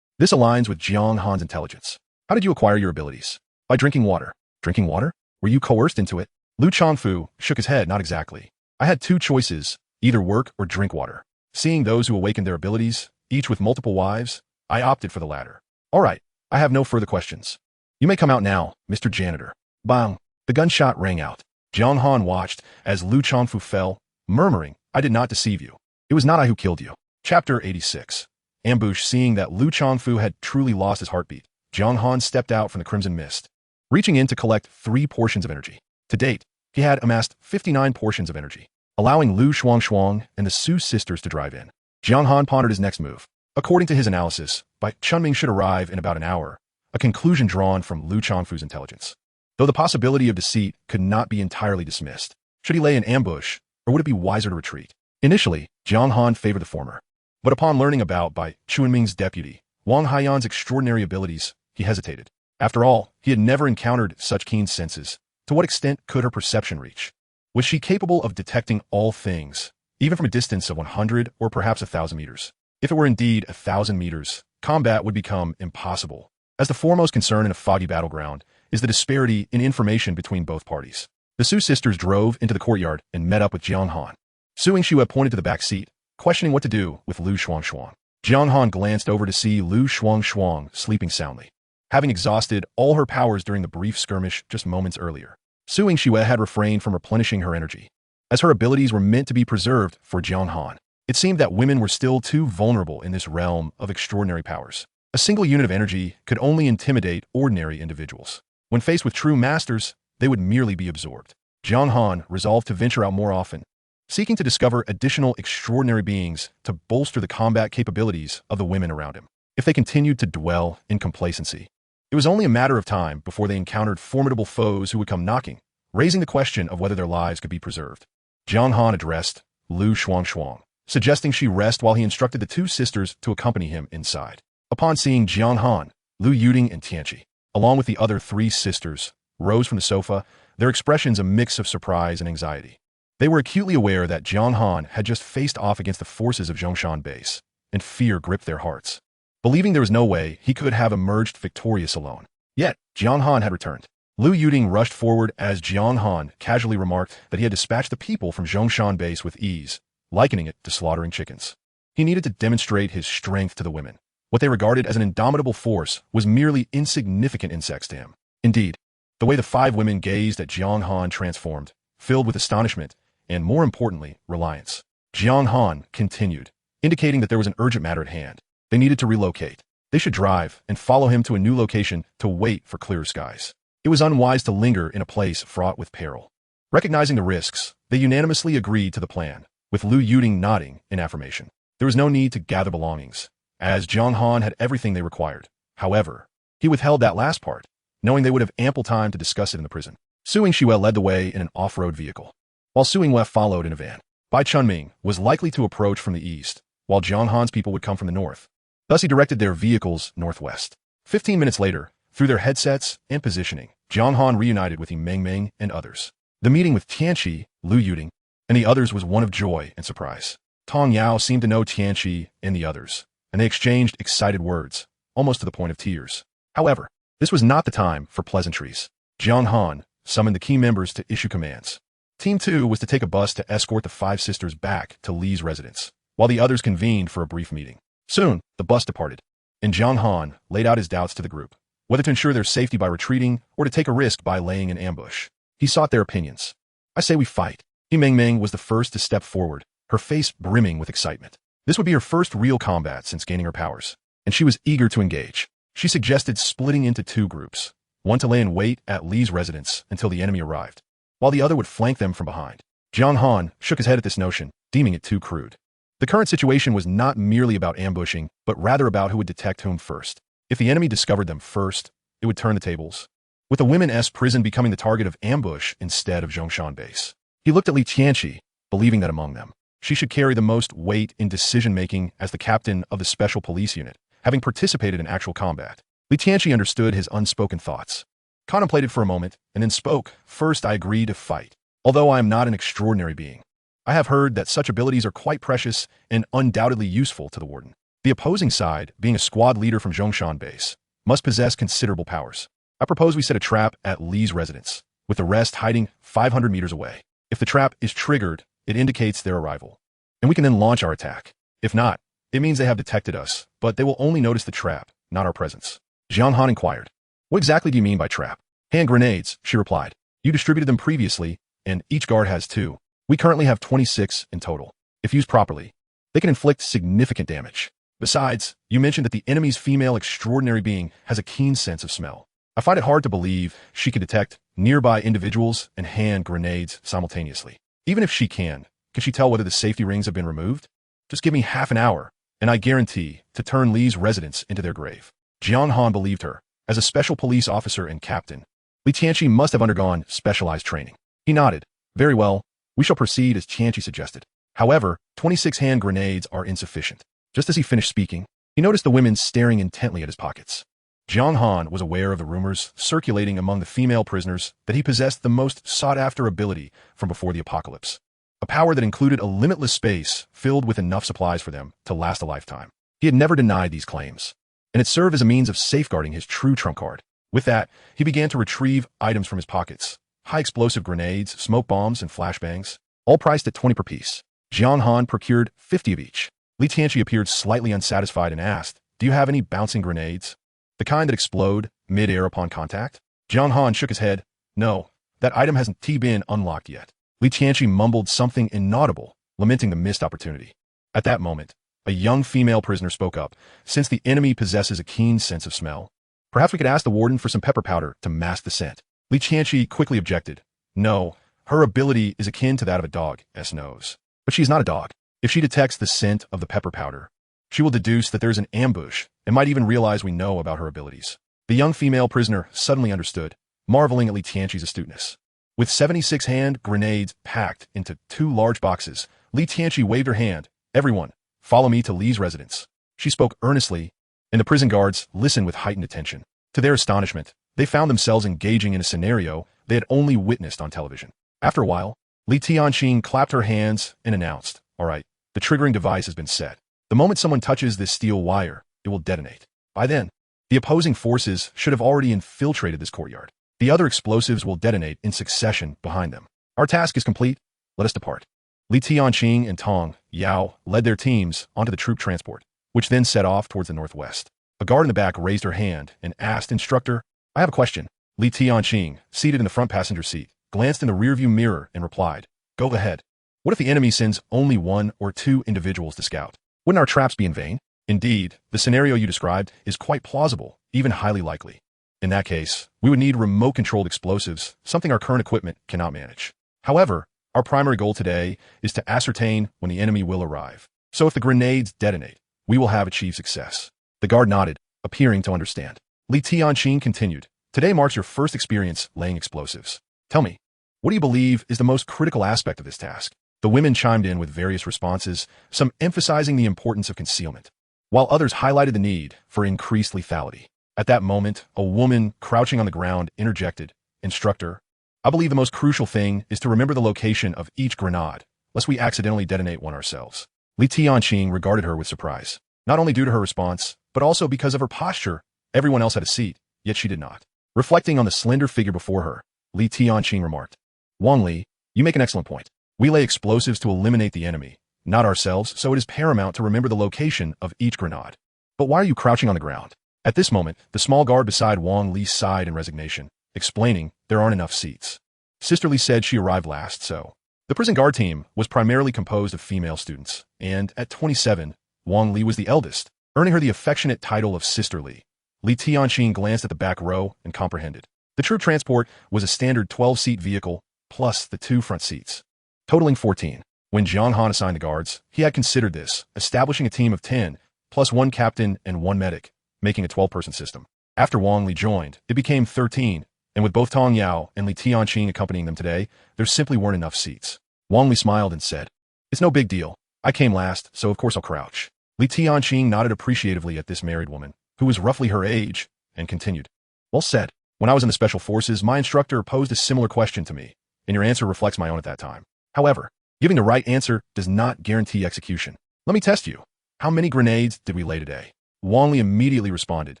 This aligns with Jiang Han's intelligence. How did you acquire your abilities? By drinking water. Drinking water? Were you coerced into it? Lu Chongfu shook his head. Not exactly. I had 2 choices, either work or drink water. Seeing those who awakened their abilities, each with multiple wives, I opted for the latter. All right, I have no further questions. You may come out now, Mr. Janitor. Bang! The gunshot rang out. Jiang Han watched as Lu Chongfu fell, murmuring, I did not deceive you. It was not I who killed you. Chapter 86. Ambush. Seeing that Lu Chongfu had truly lost his heartbeat, Jiang Han stepped out from the crimson mist, reaching in to collect 3 portions of energy. To date, he had amassed 59 portions of energy, allowing Lu Shuang and the Su sisters to drive in. Jiang Han pondered his next move. According to his analysis, Bai Chunming should arrive in about an hour, a conclusion drawn from Lu Chongfu's intelligence. Though the possibility of deceit could not be entirely dismissed. Should he lay an ambush, or would it be wiser to retreat? Initially, Jiang Han favored the former. But upon learning about Bai Chunming's deputy, Wang Haiyan's extraordinary abilities, he hesitated. After all, he had never encountered such keen senses. To what extent could her perception reach? Was she capable of detecting all things, even from a distance of 100 or perhaps 1,000 meters? If it were indeed 1,000 meters, combat would become impossible, as the foremost concern in a foggy battleground is the disparity in information between both parties. The Su sisters drove into the courtyard and met up with Jiang Han. Su Yingxue pointed to the back seat, questioning what to do with Lu Shuangshuang. Jiang Han glanced over to see Lu Shuangshuang sleeping soundly, having exhausted all her powers during the brief skirmish just moments earlier. Su Yingxue had refrained from replenishing her energy, as her abilities were meant to be preserved for Jiang Han. It seemed that women were still too vulnerable in this realm of extraordinary powers. A single unit of energy could only intimidate ordinary individuals. When faced with true masters, they would merely be absorbed. Jiang Han resolved to venture out more often, seeking to discover additional extraordinary beings to bolster the combat capabilities of the women around him. If they continued to dwell in complacency, it was only a matter of time before they encountered formidable foes who would come knocking, raising the question of whether their lives could be preserved. Jiang Han addressed Lu Shuangshuang, suggesting she rest while he instructed the two sisters to accompany him inside. Upon seeing Jiang Han, Lu Yuding and Tianqi, along with the other three sisters, rose from the sofa, their expressions a mix of surprise and anxiety. They were acutely aware that Jiang Han had just faced off against the forces of Zhongshan base, and fear gripped their hearts, believing there was no way he could have emerged victorious alone. Yet, Jiang Han had returned. Lu Yuding rushed forward as Jiang Han casually remarked that he had dispatched the people from Zhongshan base with ease, likening it to slaughtering chickens. He needed to demonstrate his strength to the women. What they regarded as an indomitable force was merely insignificant insects to him. Indeed, the way the five women gazed at Jiang Han transformed, filled with astonishment and, more importantly, reliance. Jiang Han continued, indicating that there was an urgent matter at hand. They needed to relocate. They should drive and follow him to a new location to wait for clearer skies. It was unwise to linger in a place fraught with peril. Recognizing the risks, they unanimously agreed to the plan, with Lu Yuding nodding in affirmation. There was no need to gather belongings, as Jiang Han had everything they required. However, he withheld that last part, knowing they would have ample time to discuss it in the prison. Su Yingxue led the way in an off-road vehicle, while Su Yingwe followed in a van. Bai Chunming was likely to approach from the east, while Jiang Han's people would come from the north. Thus he directed their vehicles northwest. 15 minutes later, through their headsets and positioning, Jiang Han reunited with Meng Meng and others. The meeting with Tianqi, Lu Yuding, and the others was one of joy and surprise. Tong Yao seemed to know Tianqi and the others, and they exchanged excited words, almost to the point of tears. However, this was not the time for pleasantries. Jiang Han summoned the key members to issue commands. Team 2 was to take a bus to escort the five sisters back to Li's residence, while the others convened for a brief meeting. Soon, the bus departed, and Jiang Han laid out his doubts to the group, whether to ensure their safety by retreating or to take a risk by laying an ambush. He sought their opinions. I say we fight. Meng Meng was the first to step forward, her face brimming with excitement. This would be her first real combat since gaining her powers, and she was eager to engage. She suggested splitting into two groups, one to lay in wait at Li's residence until the enemy arrived, while the other would flank them from behind. Jiang Han shook his head at this notion, deeming it too crude. The current situation was not merely about ambushing, but rather about who would detect whom first. If the enemy discovered them first, it would turn the tables, with the women's prison becoming the target of ambush instead of Zhongshan base. He looked at Li Tianqi, believing that among them, she should carry the most weight in decision-making as the captain of the special police unit, having participated in actual combat. Li Tianqi understood his unspoken thoughts, contemplated for a moment, and then spoke. First, I agree to fight. Although I am not an extraordinary being, I have heard that such abilities are quite precious and undoubtedly useful to the warden. The opposing side, being a squad leader from Zhongshan base, must possess considerable powers. I propose we set a trap at Li's residence, with the rest hiding 500 meters away. If the trap is triggered, it indicates their arrival, and we can then launch our attack. If not, it means they have detected us, but they will only notice the trap, not our presence. Jiang Han inquired, what exactly do you mean by trap? Hand grenades, she replied. You distributed them previously, and each guard has 2. We currently have 26 in total. If used properly, they can inflict significant damage. Besides, you mentioned that the enemy's female extraordinary being has a keen sense of smell. I find it hard to believe she can detect nearby individuals and hand grenades simultaneously. Even if she can she tell whether the safety rings have been removed? Just give me half an hour, and I guarantee to turn Li's residence into their grave. Jiang Han believed her. As a special police officer and captain, Li Tianqi must have undergone specialized training. He nodded. Very well, we shall proceed as Tianqi suggested. However, 26 hand grenades are insufficient. Just as he finished speaking, he noticed the women staring intently at his pockets. Jiang Han was aware of the rumors circulating among the female prisoners that he possessed the most sought-after ability from before the apocalypse, a power that included a limitless space filled with enough supplies for them to last a lifetime. He had never denied these claims, and it served as a means of safeguarding his true trump card. With that, he began to retrieve items from his pockets, high-explosive grenades, smoke bombs, and flashbangs, all priced at 20 per piece. Jiang Han procured 50 of each. Li Tianqi appeared slightly unsatisfied and asked, "Do you have any bouncing grenades? The kind that explode mid-air upon contact?" Jiang Han shook his head. "No, that item hasn't been unlocked yet." Li Tianqi mumbled something inaudible, lamenting the missed opportunity. At that moment, a young female prisoner spoke up. "Since the enemy possesses a keen sense of smell, perhaps we could ask the warden for some pepper powder to mask the scent." Li Tianqi quickly objected. "No, her ability is akin to that of a dog's nose. But she is not a dog. If she detects the scent of the pepper powder, she will deduce that there is an ambush and might even realize we know about her abilities." The young female prisoner suddenly understood, marveling at Li Tianqi's astuteness. With 76 hand grenades packed into 2 large boxes, Li Tianqi waved her hand. "Everyone, follow me to Li's residence." She spoke earnestly, and the prison guards listened with heightened attention. To their astonishment, they found themselves engaging in a scenario they had only witnessed on television. After a while, Li Tianqi clapped her hands and announced, "All right, the triggering device has been set. The moment someone touches this steel wire, it will detonate. By then, the opposing forces should have already infiltrated this courtyard. The other explosives will detonate in succession behind them. Our task is complete. Let us depart." Li Tianqi and Tong Yao led their teams onto the troop transport, which then set off towards the northwest. A guard in the back raised her hand and asked, "Instructor, I have a question." Li Tianqi, seated in the front passenger seat, glanced in the rearview mirror and replied, "Go ahead. What if the enemy sends only 1 or 2 individuals to scout? Wouldn't our traps be in vain?" "Indeed, the scenario you described is quite plausible, even highly likely. In that case, we would need remote-controlled explosives, something our current equipment cannot manage. However, our primary goal today is to ascertain when the enemy will arrive. So if the grenades detonate, we will have achieved success." The guard nodded, appearing to understand. Li Tianqi continued, "Today marks your first experience laying explosives. Tell me, what do you believe is the most critical aspect of this task?" The women chimed in with various responses, some emphasizing the importance of concealment, while others highlighted the need for increased lethality. At that moment, a woman crouching on the ground interjected, "Instructor, I believe the most crucial thing is to remember the location of each grenade, lest we accidentally detonate one ourselves." Li Tianqi regarded her with surprise, not only due to her response, but also because of her posture. Everyone else had a seat, yet she did not. Reflecting on the slender figure before her, Li Tianqi remarked, "Wang Li, you make an excellent point. We lay explosives to eliminate the enemy, not ourselves, so it is paramount to remember the location of each grenade. But why are you crouching on the ground?" At this moment, the small guard beside Wang Li sighed in resignation, explaining, "There aren't enough seats. Sister Li said she arrived last, so." The prison guard team was primarily composed of female students, and at 27, Wang Li was the eldest, earning her the affectionate title of Sister Li. Li Tianqi glanced at the back row and comprehended. The troop transport was a standard 12-seat vehicle, plus the 2 front seats, totaling 14. When Jiang Han assigned the guards, he had considered this, establishing a team of 10, plus 1 captain and 1 medic, making a 12-person system. After Wang Li joined, it became 13, and with both Tong Yao and Li Tianqi accompanying them today, there simply weren't enough seats. Wang Li smiled and said, "It's no big deal. I came last, so of course I'll crouch." Li Tianqi nodded appreciatively at this married woman, who was roughly her age, and continued, "Well said. When I was in the Special Forces, my instructor posed a similar question to me, and your answer reflects my own at that time. However, giving the right answer does not guarantee execution. Let me test you. How many grenades did we lay today?" Wang Li immediately responded,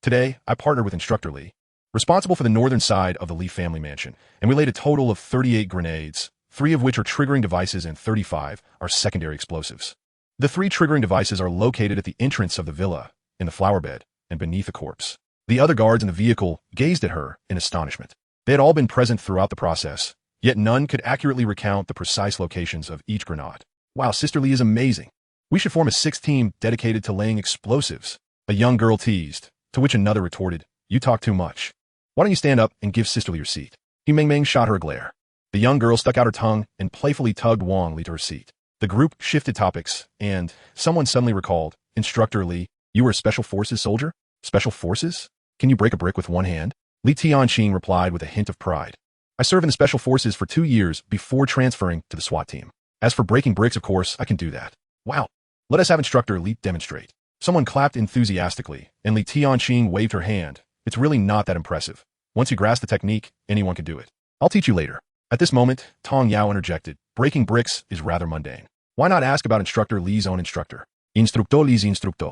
"Today, I partnered with Instructor Li, responsible for the northern side of the Li family mansion, and we laid a total of 38 grenades, 3 of which are triggering devices and 35 are secondary explosives. The 3 triggering devices are located at the entrance of the villa, in the flower bed, and beneath the corpse." The other guards in the vehicle gazed at her in astonishment. They had all been present throughout the process, yet none could accurately recount the precise locations of each grenade. "Wow, Sister Li is amazing. We should form a 6th team dedicated to laying explosives," a young girl teased, to which another retorted, "You talk too much. Why don't you stand up and give Sister Li your seat?" He Meng Meng shot her a glare. The young girl stuck out her tongue and playfully tugged Wang Li to her seat. The group shifted topics, and someone suddenly recalled, "Instructor Li, you were a Special Forces soldier? Special Forces? Can you break a brick with 1 hand?" Li Tianqi replied with a hint of pride, "I served in the Special Forces for 2 years before transferring to the SWAT team. As for breaking bricks, of course, I can do that." "Wow. Let us have Instructor Li demonstrate." Someone clapped enthusiastically, and Li Tianqi waved her hand. "It's really not that impressive. Once you grasp the technique, anyone can do it. I'll teach you later." At this moment, Tong Yao interjected, "Breaking bricks is rather mundane. Why not ask about Instructor Li's own instructor? Instructor Li's instructor."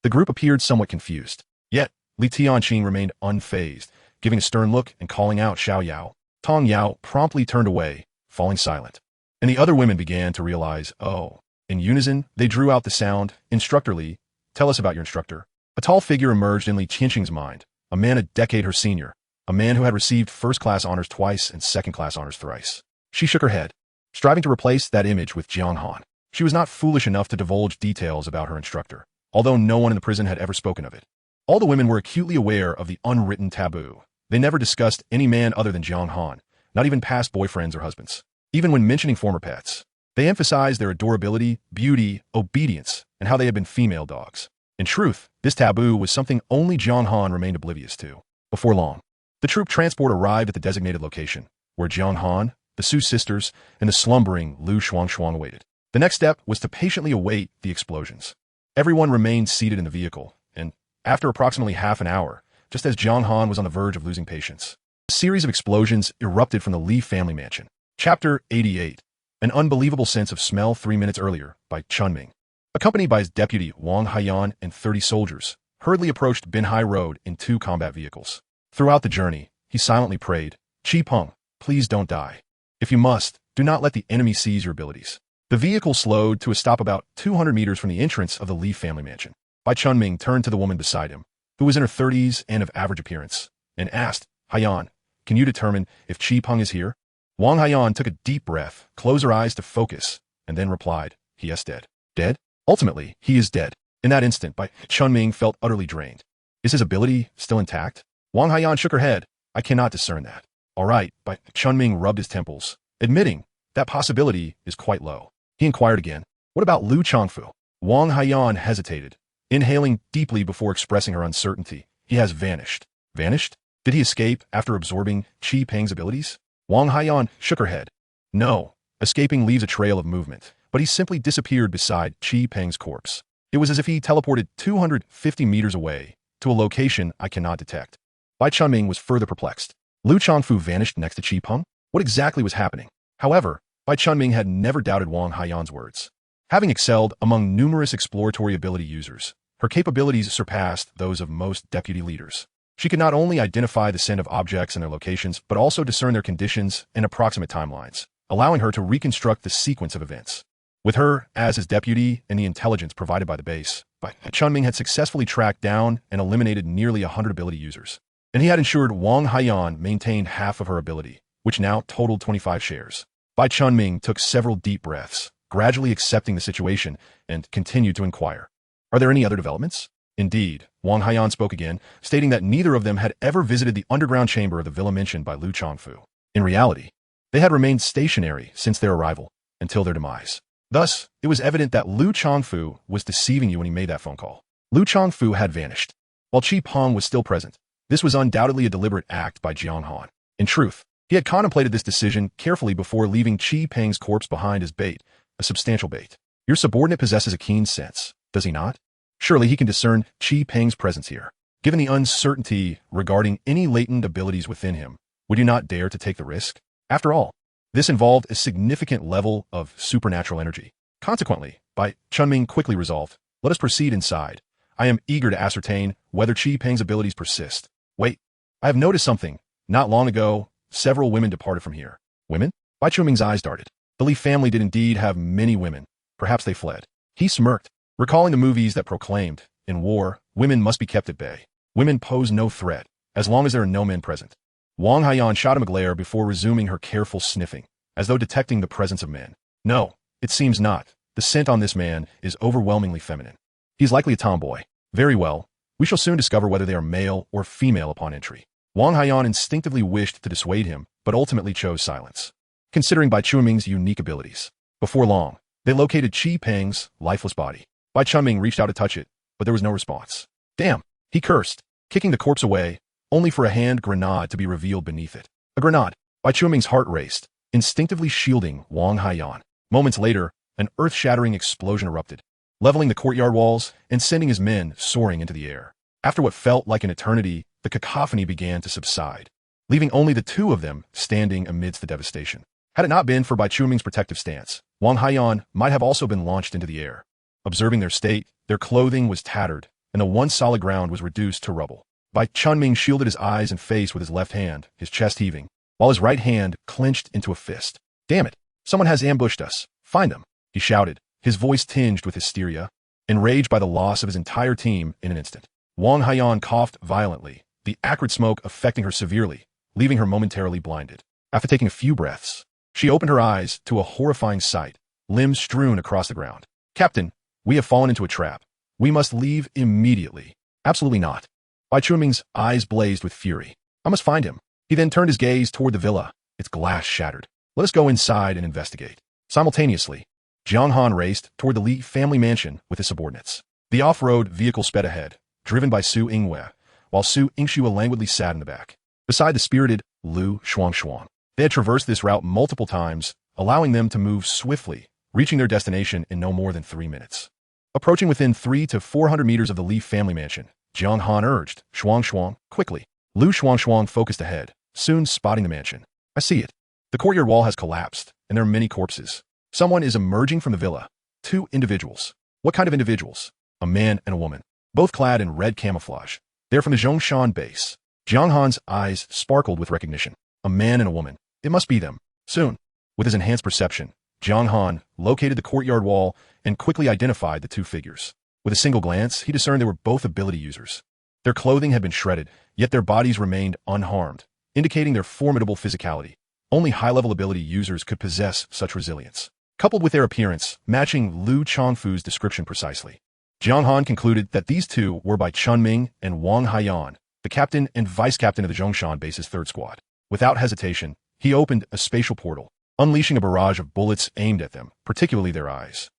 The group appeared somewhat confused. Yet, Li Tianqi remained unfazed, giving a stern look and calling out Xiao Yao. Tong Yao promptly turned away, falling silent. And the other women began to realize, oh. In unison, they drew out the sound, "Instructor Li, tell us about your instructor." A tall figure emerged in Li Qingqing's mind, a man a decade her senior, a man who had received first-class honors twice and second-class honors thrice. She shook her head, striving to replace that image with Jiang Han. She was not foolish enough to divulge details about her instructor, although no one in the prison had ever spoken of it. All the women were acutely aware of the unwritten taboo. They never discussed any man other than Jiang Han, not even past boyfriends or husbands. Even when mentioning former pets, they emphasized their adorability, beauty, obedience, and how they had been female dogs. In truth, this taboo was something only Jiang Han remained oblivious to. Before long, the troop transport arrived at the designated location, where Jiang Han, the Su sisters, and the slumbering Lu Shuangshuang awaited. The next step was to patiently await the explosions. Everyone remained seated in the vehicle, and after approximately half an hour, just as Jiang Han was on the verge of losing patience, a series of explosions erupted from the Li family mansion. Chapter 88. An Unbelievable Sense of Smell 3 minutes earlier by Chunming. Accompanied by his deputy Wang Haiyan and 30 soldiers, hurriedly approached Binhai Road in 2 combat vehicles. Throughout the journey, he silently prayed, "Qi Peng, please don't die. If you must, do not let the enemy seize your abilities." The vehicle slowed to a stop about 200 meters from the entrance of the Li family mansion. Bai Chunming turned to the woman beside him, who was in her 30s and of average appearance, and asked, "Haiyan, can you determine if Qi Peng is here?" Wang Haiyan took a deep breath, closed her eyes to focus, and then replied, "He is dead." Dead? Ultimately, he is dead. In that instant, Bai Chunming felt utterly drained. Is his ability still intact? Wang Haiyan shook her head. "I cannot discern that." "All right," Bai Chunming rubbed his temples, admitting that possibility is quite low. He inquired again, "What about Lu Changfu?" Wang Haiyan hesitated, inhaling deeply before expressing her uncertainty. "He has vanished." Vanished? Did he escape after absorbing Qi Peng's abilities? Wang Haiyan shook her head. "No, escaping leaves a trail of movement, but he simply disappeared beside Qi Peng's corpse. It was as if he teleported 250 meters away to a location I cannot detect." Bai Chunming was further perplexed. Lu Changfu vanished next to Qi Peng? What exactly was happening? However, Bai Chunming had never doubted Wang Haiyan's words. Having excelled among numerous exploratory ability users, her capabilities surpassed those of most deputy leaders. She could not only identify the scent of objects and their locations, but also discern their conditions and approximate timelines, allowing her to reconstruct the sequence of events. With her as his deputy and the intelligence provided by the base, Bai Chunming had successfully tracked down and eliminated nearly 100 ability users. And he had ensured Wang Haiyan maintained half of her ability, which now totaled 25 shares. Bai Chunming took several deep breaths, gradually accepting the situation, and continued to inquire, "Are there any other developments?" Indeed, Wang Haiyan spoke again, stating that neither of them had ever visited the underground chamber of the villa mentioned by Lu Changfu. In reality, they had remained stationary since their arrival, until their demise. Thus, it was evident that Lu Changfu was deceiving you when he made that phone call. Lu Changfu had vanished, while Qi Peng was still present. This was undoubtedly a deliberate act by Jiang Han. In truth, he had contemplated this decision carefully before leaving Qi Peng's corpse behind as bait, a substantial bait. Your subordinate possesses a keen sense, does he not? Surely he can discern Qi Peng's presence here. Given the uncertainty regarding any latent abilities within him, would you not dare to take the risk? After all, this involved a significant level of supernatural energy. Consequently, Bai Chunming quickly resolved, "Let us proceed inside. I am eager to ascertain whether Qi Peng's abilities persist." "Wait, I have noticed something. Not long ago, several women departed from here." "Women?" Bai Chunming's eyes darted. The Li family did indeed have many women. Perhaps they fled. He smirked, recalling the movies that proclaimed, in war, women must be kept at bay. Women pose no threat, as long as there are no men present. Wang Haiyan shot him a glare before resuming her careful sniffing, as though detecting the presence of men. "No, it seems not. The scent on this man is overwhelmingly feminine. He's likely a tomboy. Very well. We shall soon discover whether they are male or female upon entry." Wang Haiyan instinctively wished to dissuade him, but ultimately chose silence, considering Bai Chunming's unique abilities. Before long, they located Qi Peng's lifeless body. Bai Chunming reached out to touch it, but there was no response. "Damn!" he cursed, kicking the corpse away, only for a hand grenade to be revealed beneath it. A grenade. Bai Chunming's heart raced, instinctively shielding Wang Haiyan. Moments later, an earth-shattering explosion erupted, leveling the courtyard walls and sending his men soaring into the air. After what felt like an eternity, the cacophony began to subside, leaving only the two of them standing amidst the devastation. Had it not been for Bai Chunming's protective stance, Wang Haiyan might have also been launched into the air. Observing their state, their clothing was tattered, and the once solid ground was reduced to rubble. Bai Chunming shielded his eyes and face with his left hand, his chest heaving. while his right hand clenched into a fist. "Damn it! Someone has ambushed us. Find them!" he shouted, his voice tinged with hysteria, enraged by the loss of his entire team in an instant. Wang Haiyan coughed violently, the acrid smoke affecting her severely, leaving her momentarily blinded. After taking a few breaths, she opened her eyes to a horrifying sight, limbs strewn across the ground. "Captain, we have fallen into a trap. We must leave immediately." "Absolutely not." Bai Chunming's eyes blazed with fury. "I must find him." He then turned his gaze toward the villa, its glass shattered. "Let us go inside and investigate." Simultaneously, Jiang Han raced toward the Li family mansion with his subordinates. The off-road vehicle sped ahead, driven by Su Yingwei, while Su Yingxue languidly sat in the back, beside the spirited Lu Shuangshuang. They had traversed this route multiple times, allowing them to move swiftly, reaching their destination in no more than 3 minutes. Approaching within 300 to 400 meters of the Li family mansion, Jiang Han urged, "Shuangshuang, quickly." Lu Shuangshuang focused ahead, soon spotting the mansion. "I see it. The courtyard wall has collapsed, and there are many corpses. Someone is emerging from the villa. 2 individuals. What kind of individuals?" "A man and a woman, both clad in red camouflage. They're from the Zhongshan base." Jiang Han's eyes sparkled with recognition. A man and a woman. It must be them. Soon, with his enhanced perception, Jiang Han located the courtyard wall and quickly identified the 2 figures. With a single glance, he discerned they were both ability users. Their clothing had been shredded, yet their bodies remained unharmed, indicating their formidable physicality. Only high-level ability users could possess such resilience. Coupled with their appearance, matching Lu Changfu's description precisely, Jiang Han concluded that these 2 were Bai Chunming and Wang Haiyan, the captain and vice-captain of the Zhongshan base's 3rd squad. Without hesitation, he opened a spatial portal, unleashing a barrage of bullets aimed at them, particularly their eyes.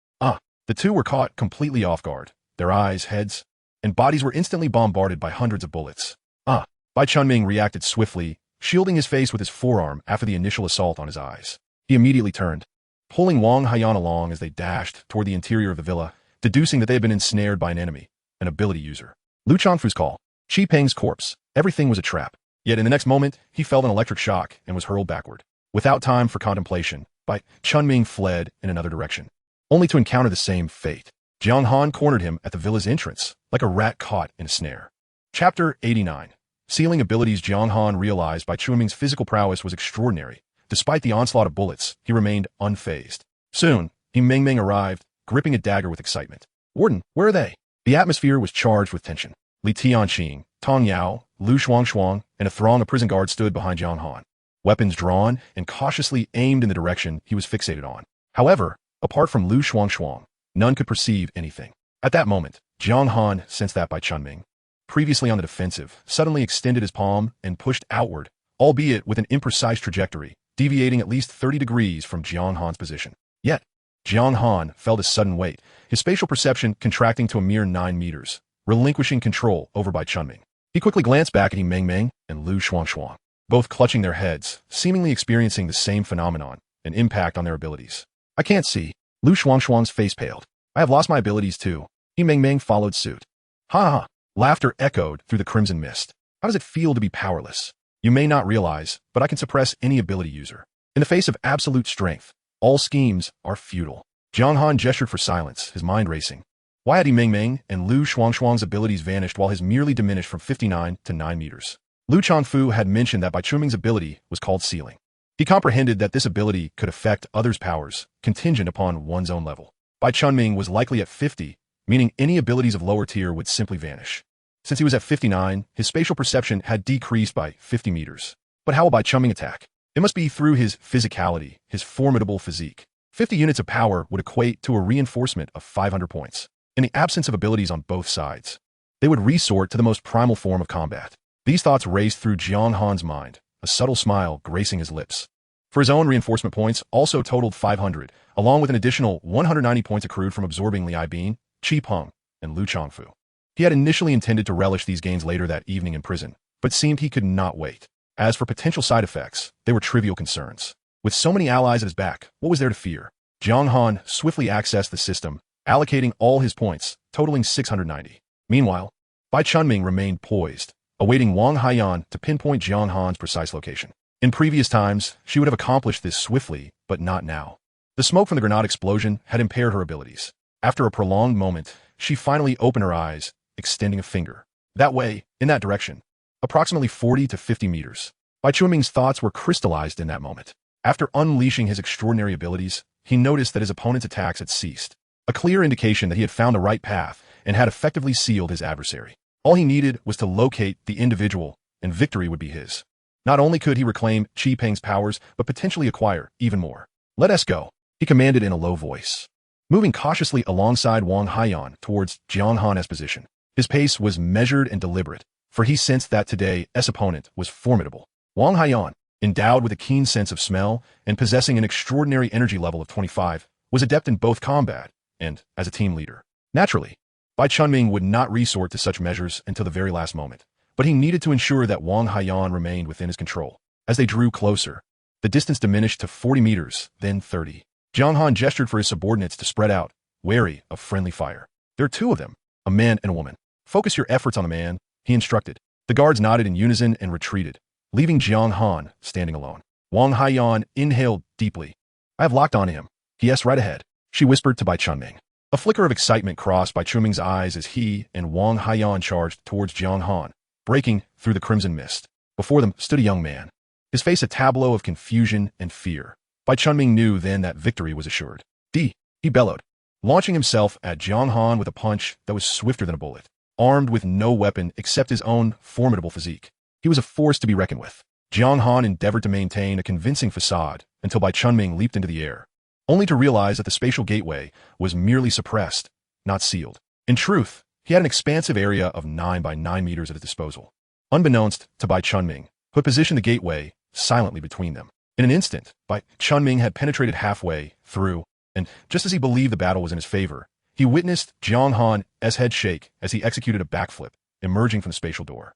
The 2 were caught completely off guard. Their eyes, heads, and bodies were instantly bombarded by hundreds of bullets. Bai Chunming reacted swiftly, shielding his face with his forearm after the initial assault on his eyes. He immediately turned, pulling Wang Haiyan along as they dashed toward the interior of the villa, deducing that they had been ensnared by an enemy, an ability user. Lu Changfu's call. Qi Peng's corpse. Everything was a trap. Yet in the next moment, he felt an electric shock and was hurled backward. Without time for contemplation, Bai Chunming fled in another direction, only to encounter the same fate. Jiang Han cornered him at the villa's entrance, like a rat caught in a snare. Chapter 89. Sealing abilities. Jiang Han realized Bai Chunming's physical prowess was extraordinary. Despite the onslaught of bullets, he remained unfazed. Soon, He Ming arrived, gripping a dagger with excitement. "Warden, where are they?" The atmosphere was charged with tension. Li Tianqing, Tong Yao, Lu Shuangshuang, and a throng of prison guards stood behind Jiang Han, weapons drawn and cautiously aimed in the direction he was fixated on. However, apart from Lu Shuangshuang, none could perceive anything. At that moment, Jiang Han sensed that Bai Chunming, previously on the defensive, suddenly extended his palm and pushed outward, albeit with an imprecise trajectory, deviating at least 30 degrees from Jiang Han's position. Yet, Jiang Han felt a sudden weight, his spatial perception contracting to a mere 9 meters, relinquishing control over Bai Chunming. He quickly glanced back at He Ming and Lu Shuangshuang, both clutching their heads, seemingly experiencing the same phenomenon, an impact on their abilities. "I can't see." Lu Shuangshuang's face paled. "I have lost my abilities too." He Ming followed suit. "Ha ha!" Laughter echoed through the crimson mist. "How does it feel to be powerless? You may not realize, but I can suppress any ability user. In the face of absolute strength, all schemes are futile." Jiang Han gestured for silence, his mind racing. Why had He Ming and Lu Shuangshuang's abilities vanished while his merely diminished from 59 to 9 meters? Lu Changfu had mentioned that Bai Chunming's ability was called sealing. He comprehended that this ability could affect others' powers, contingent upon one's own level. Bai Chunming was likely at 50, meaning any abilities of lower tier would simply vanish. Since he was at 59, his spatial perception had decreased by 50 meters. But how will Bai Chunming attack? It must be through his physicality, his formidable physique. 50 units of power would equate to a reinforcement of 500 points. In the absence of abilities on both sides, they would resort to the most primal form of combat. These thoughts raced through Jiang Han's mind, a subtle smile gracing his lips. For his own reinforcement points also totaled 500, along with an additional 190 points accrued from absorbing Li Bin, Qi Peng, and Lu Changfu. He had initially intended to relish these gains later that evening in prison, but seemed he could not wait. As for potential side effects, they were trivial concerns. With so many allies at his back, what was there to fear? Jiang Han swiftly accessed the system, allocating all his points, totaling 690. Meanwhile, Bai Chunming remained poised, awaiting Wang Haiyan to pinpoint Jiang Han's precise location. In previous times, she would have accomplished this swiftly, but not now. The smoke from the grenade explosion had impaired her abilities. After a prolonged moment, she finally opened her eyes, extending a finger. That way, in that direction. Approximately 40 to 50 meters. Bai Chunming's thoughts were crystallized in that moment. After unleashing his extraordinary abilities, he noticed that his opponent's attacks had ceased, a clear indication that he had found the right path and had effectively sealed his adversary. All he needed was to locate the individual, and victory would be his. Not only could he reclaim Qi Peng's powers, but potentially acquire even more. "Let us go," he commanded in a low voice. Moving cautiously alongside Wang Haiyan towards Jiang Han's position. His pace was measured and deliberate, for he sensed that today's opponent was formidable. Wang Haiyan, endowed with a keen sense of smell and possessing an extraordinary energy level of 25, was adept in both combat and as a team leader. Naturally, Bai Chunming would not resort to such measures until the very last moment, but he needed to ensure that Wang Haiyan remained within his control. As they drew closer, the distance diminished to 40 meters, then 30. Jiang Han gestured for his subordinates to spread out, wary of friendly fire. "There are two of them, a man and a woman. Focus your efforts on the man," he instructed. The guards nodded in unison and retreated, leaving Jiang Han standing alone. Wang Haiyan inhaled deeply. "I have locked onto him. He is right ahead," she whispered to Bai Chunming. A flicker of excitement crossed Bai Chunming's eyes as he and Wang Haiyan charged towards Jiang Han, breaking through the crimson mist. Before them stood a young man, his face a tableau of confusion and fear. Bai Chunming knew then that victory was assured. He bellowed, launching himself at Jiang Han with a punch that was swifter than a bullet. Armed with no weapon except his own formidable physique, he was a force to be reckoned with. Jiang Han endeavored to maintain a convincing facade until Bai Chunming leaped into the air, only to realize that the spatial gateway was merely suppressed, not sealed. In truth, he had an expansive area of 9 by 9 meters at his disposal. Unbeknownst to Bai Chunming, who had positioned the gateway silently between them. In an instant, Bai Chunming had penetrated halfway through, and just as he believed the battle was in his favor, he witnessed Jiang Han's head shake as he executed a backflip, emerging from the spatial door.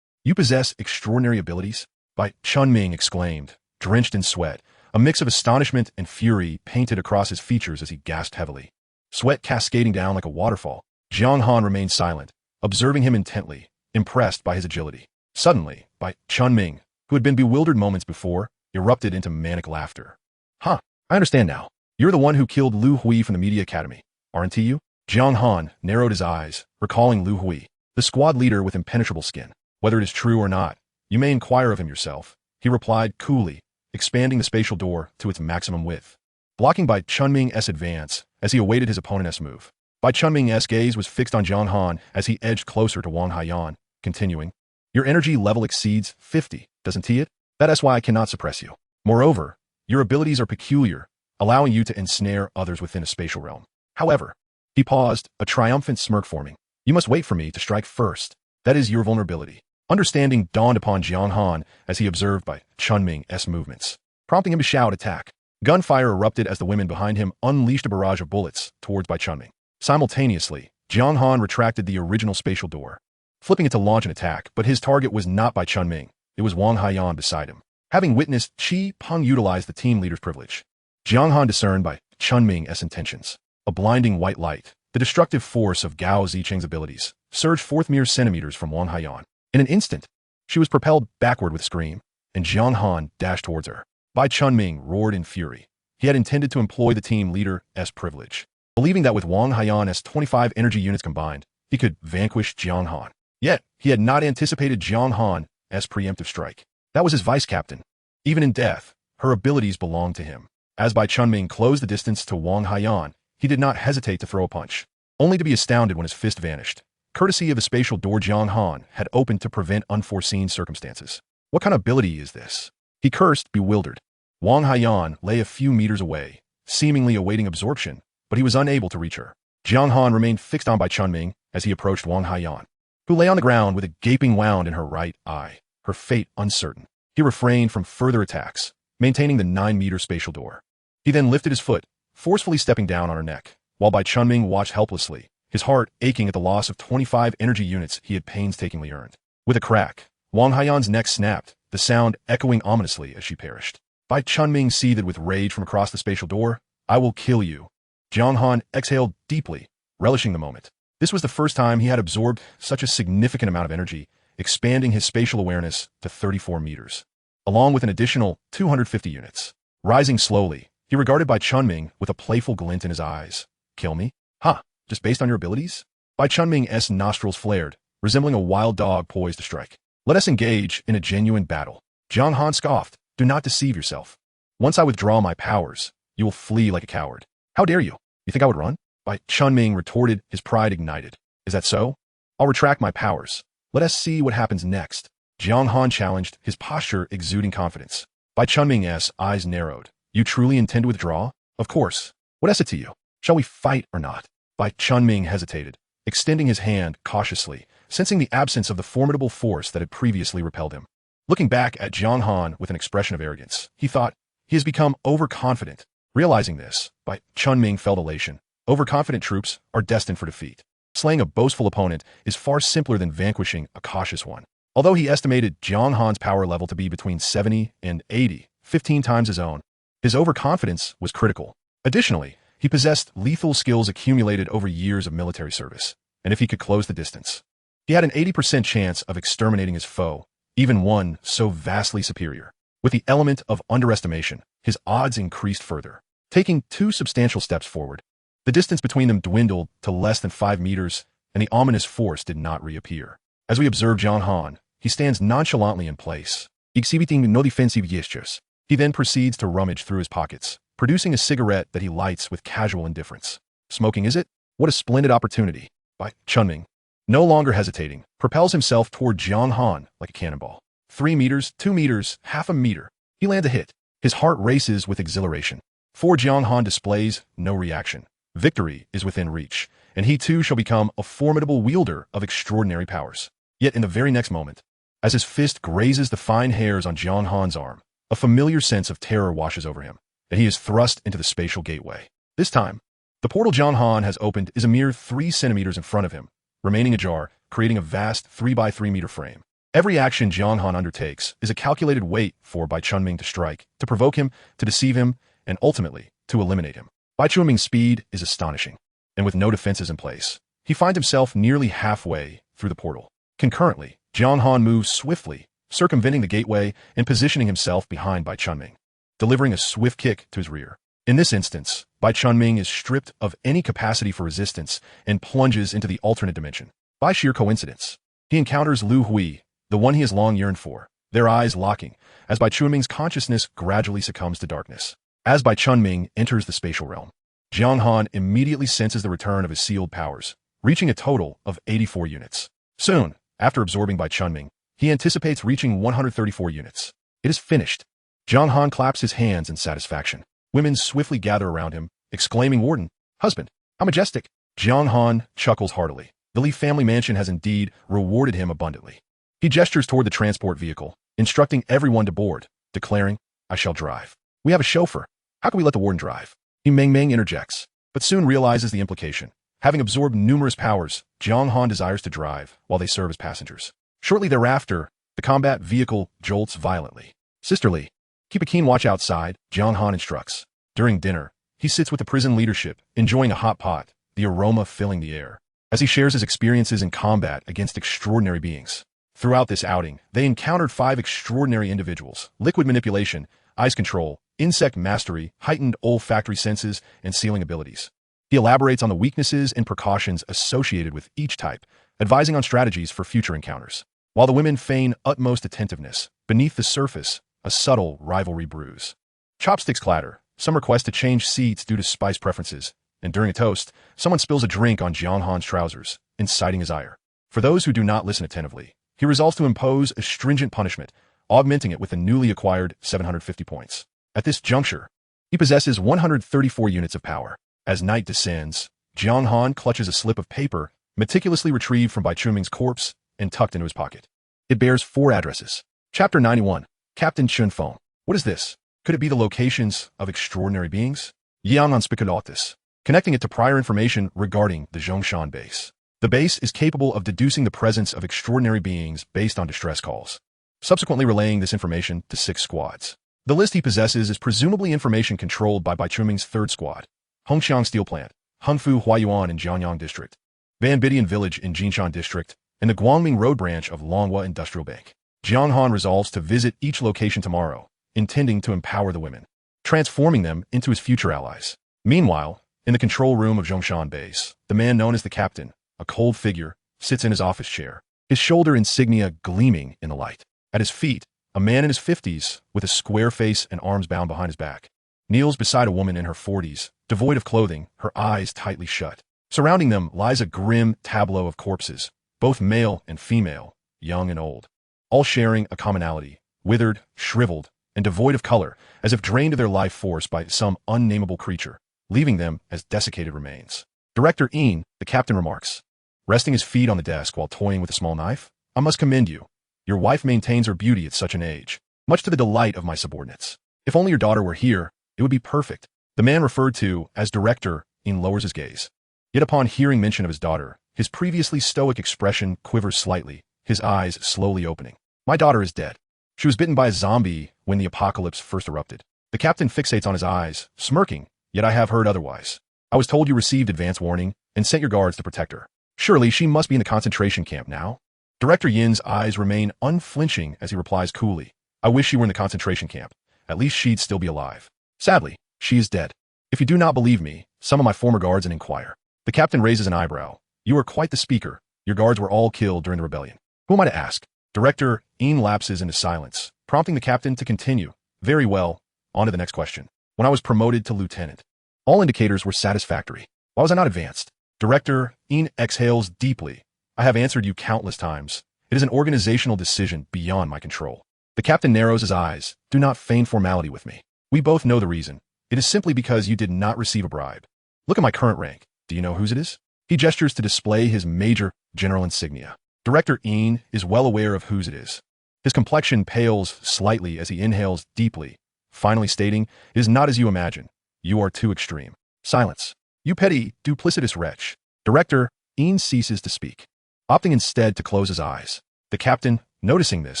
You possess extraordinary abilities?" Bai Chunming exclaimed, drenched in sweat. A mix of astonishment and fury painted across his features as he gasped heavily. Sweat cascading down like a waterfall, Jiang Han remained silent, observing him intently, impressed by his agility. Suddenly, Bai Chunming, who had been bewildered moments before, erupted into manic laughter. "Huh, I understand now. You're the one who killed Lu Hui from the Media Academy, aren't you?" Jiang Han narrowed his eyes, recalling Lu Hui, the squad leader with impenetrable skin. "Whether it is true or not, you may inquire of him yourself," he replied coolly, expanding the spatial door to its maximum width, blocking Bai Chunming's advance as he awaited his opponent's move. Bai Chunming's gaze was fixed on Jiang Han as he edged closer to Wang Haiyan, continuing, "Your energy level exceeds 50, doesn't it? That is why I cannot suppress you. Moreover, your abilities are peculiar, allowing you to ensnare others within a spatial realm. However," he paused, a triumphant smirk forming, "you must wait for me to strike first. That is your vulnerability." Understanding dawned upon Jiang Han as he observed Bai Chunming's movements, prompting him to shout attack. Gunfire erupted as the women behind him unleashed a barrage of bullets towards Bai Chunming. Simultaneously, Jiang Han retracted the original spatial door, flipping it to launch an attack, but his target was not Bai Chunming. It was Wang Haiyan beside him. Having witnessed Qi Peng utilize the team leader's privilege, Jiang Han discerned Bai Chunming's intentions. A blinding white light, the destructive force of Gao Zicheng's abilities, surged forth mere centimeters from Wang Haiyan. In an instant, she was propelled backward with a scream, and Jiang Han dashed towards her. Bai Chunming roared in fury. He had intended to employ the team leader's privilege, believing that with Wang Haiyan's 25 energy units combined, he could vanquish Jiang Han. Yet, he had not anticipated Jiang Han's preemptive strike. That was his vice-captain. Even in death, her abilities belonged to him. As Bai Chunming closed the distance to Wang Haiyan, he did not hesitate to throw a punch, only to be astounded when his fist vanished. Courtesy of the spatial door Jiang Han had opened to prevent unforeseen circumstances. What kind of ability is this? He cursed, bewildered. Wang Haiyan lay a few meters away, seemingly awaiting absorption, but he was unable to reach her. Jiang Han remained fixed on Bai Chunming as he approached Wang Haiyan, who lay on the ground with a gaping wound in her right eye, her fate uncertain. He refrained from further attacks, maintaining the 9-meter spatial door. He then lifted his foot, forcefully stepping down on her neck, while Bai Chunming watched helplessly, his heart aching at the loss of 25 energy units he had painstakingly earned. With a crack, Wang Haiyan's neck snapped, the sound echoing ominously as she perished. Bai Chunming seethed with rage from across the spatial door. "I will kill you." Jiang Han exhaled deeply, relishing the moment. This was the first time he had absorbed such a significant amount of energy, expanding his spatial awareness to 34 meters, along with an additional 250 units. Rising slowly, he regarded Bai Chunming with a playful glint in his eyes. "Kill me? Huh, just based on your abilities?" Bai Chunming's nostrils flared, resembling a wild dog poised to strike. "Let us engage in a genuine battle." Jiang Han scoffed. Do not deceive yourself. Once I withdraw my powers, you will flee like a coward. How dare you? You think I would run? Bai Chunming retorted, his pride ignited. Is that so? I'll retract my powers. Let us see what happens next. Jiang Han challenged, his posture exuding confidence. Bai Chunming's eyes narrowed. You truly intend to withdraw? Of course. What is it to you? Shall we fight or not? Bai Chunming hesitated, extending his hand cautiously, sensing the absence of the formidable force that had previously repelled him. Looking back at Jiang Han with an expression of arrogance, he thought, he has become overconfident. Realizing this, Bai Chunming felt elation. Overconfident troops are destined for defeat. Slaying a boastful opponent is far simpler than vanquishing a cautious one. Although he estimated Jiang Han's power level to be between 70 and 80, 15 times his own, his overconfidence was critical. Additionally, he possessed lethal skills accumulated over years of military service, and if he could close the distance, he had an 80% chance of exterminating his foe, even one so vastly superior. With the element of underestimation, his odds increased further. Taking 2 substantial steps forward, the distance between them dwindled to less than 5 meters, and the ominous force did not reappear. As we observe Jiang Han, he stands nonchalantly in place, exhibiting no defensive gestures. He then proceeds to rummage through his pockets, producing a cigarette that he lights with casual indifference. Smoking, is it? What a splendid opportunity. Bai Chunming, no longer hesitating, propels himself toward Jiang Han like a cannonball. 3 meters, 2 meters, half a meter. He lands a hit. His heart races with exhilaration. For Jiang Han displays no reaction. Victory is within reach, and he too shall become a formidable wielder of extraordinary powers. Yet in the very next moment, as his fist grazes the fine hairs on Jiang Han's arm, a familiar sense of terror washes over him, and he is thrust into the spatial gateway. This time, the portal Jiang Han has opened is a mere 3 centimeters in front of him, remaining ajar, creating a vast 3 by 3 meter frame. Every action Jiang Han undertakes is a calculated wait for Bai Chunming to strike, to provoke him, to deceive him, and ultimately, to eliminate him. Bai Chunming's speed is astonishing, and with no defenses in place, he finds himself nearly halfway through the portal. Concurrently, Jiang Han moves swiftly, circumventing the gateway and positioning himself behind Bai Chunming, delivering a swift kick to his rear. In this instance, Bai Chunming is stripped of any capacity for resistance and plunges into the alternate dimension. By sheer coincidence, he encounters Lu Hui, the one he has long yearned for, their eyes locking, as Bai Chunming's consciousness gradually succumbs to darkness. As Bai Chunming enters the spatial realm, Jiang Han immediately senses the return of his sealed powers, reaching a total of 84 units. Soon, after absorbing Bai Chunming, he anticipates reaching 134 units. It is finished. Jiang Han claps his hands in satisfaction. Women swiftly gather around him, exclaiming, Warden, husband, how majestic. Jiang Han chuckles heartily. The Li family mansion has indeed rewarded him abundantly. He gestures toward the transport vehicle, instructing everyone to board, declaring, I shall drive. We have a chauffeur. How can we let the warden drive? He Meng interjects, but soon realizes the implication. Having absorbed numerous powers, Jiang Han desires to drive while they serve as passengers. Shortly thereafter, the combat vehicle jolts violently. Sister Li, keep a keen watch outside, Jiang Han instructs. During dinner, he sits with the prison leadership, enjoying a hot pot, the aroma filling the air, as he shares his experiences in combat against extraordinary beings. Throughout this outing, they encountered 5 extraordinary individuals: liquid manipulation, ice control, insect mastery, heightened olfactory senses, and sealing abilities. He elaborates on the weaknesses and precautions associated with each type, advising on strategies for future encounters. While the women feign utmost attentiveness, beneath the surface, a subtle rivalry brews. Chopsticks clatter, some request to change seats due to spice preferences, and during a toast, someone spills a drink on Jiang Han's trousers, inciting his ire. For those who do not listen attentively, he resolves to impose a stringent punishment, augmenting it with the newly acquired 750 points. At this juncture, he possesses 134 units of power. As night descends, Jiang Han clutches a slip of paper, meticulously retrieved from Bai Chunming's corpse and tucked into his pocket. It bears 4 addresses. Chapter 91, Captain Chun Feng. What is this? Could it be the locations of extraordinary beings? Jiang Han speculates, connecting it to prior information regarding the Zhongshan base. The base is capable of deducing the presence of extraordinary beings based on distress calls, subsequently relaying this information to 6 squads. The list he possesses is presumably information controlled by Bai Chunming's 3rd squad, Hongxiang Steel Plant, Hungfu Huayuan in Jianyang District, Van Bidian Village in Jinshan District, and the Guangming Road branch of Longhua Industrial Bank. Jiang Han resolves to visit each location tomorrow, intending to empower the women, transforming them into his future allies. Meanwhile, in the control room of Zhongshan Base, the man known as the Captain, a cold figure, sits in his office chair, his shoulder insignia gleaming in the light. At his feet, A man in his 50s, with a square face and arms bound behind his back, kneels beside a woman in her 40s, devoid of clothing, her eyes tightly shut. Surrounding them lies a grim tableau of corpses, both male and female, young and old, all sharing a commonality, withered, shriveled, and devoid of color, as if drained of their life force by some unnameable creature, leaving them as desiccated remains. Director Ian, the captain remarks, resting his feet on the desk while toying with a small knife. I must commend you. Your wife maintains her beauty at such an age, much to the delight of my subordinates. If only your daughter were here, it would be perfect. The man referred to as Director Ian lowers his gaze. Yet upon hearing mention of his daughter, his previously stoic expression quivers slightly, his eyes slowly opening. My daughter is dead. She was bitten by a zombie when the apocalypse first erupted. The captain fixates on his eyes, smirking, yet I have heard otherwise. I was told you received advance warning and sent your guards to protect her. Surely she must be in the concentration camp now? Director Yin's eyes remain unflinching as he replies coolly. I wish she were in the concentration camp. At least she'd still be alive. Sadly, she is dead. If you do not believe me, summon my former guards and inquire. The captain raises an eyebrow. You are quite the speaker. Your guards were all killed during the rebellion. Who am I to ask? Director Ian lapses into silence, prompting the captain to continue. Very well, on to the next question. When I was promoted to lieutenant, all indicators were satisfactory. Why was I not advanced? Director Ian exhales deeply. I have answered you countless times. It is an organizational decision beyond my control. The captain narrows his eyes. Do not feign formality with me. We both know the reason. It is simply because you did not receive a bribe. Look at my current rank. Do you know whose it is? He gestures to display his major general insignia. Director Ian is well aware of whose it is. His complexion pales slightly as he inhales deeply, finally stating, it is not as you imagine. You are too extreme. Silence. You petty, duplicitous wretch. Director Ian ceases to speak, opting instead to close his eyes. The captain, noticing this,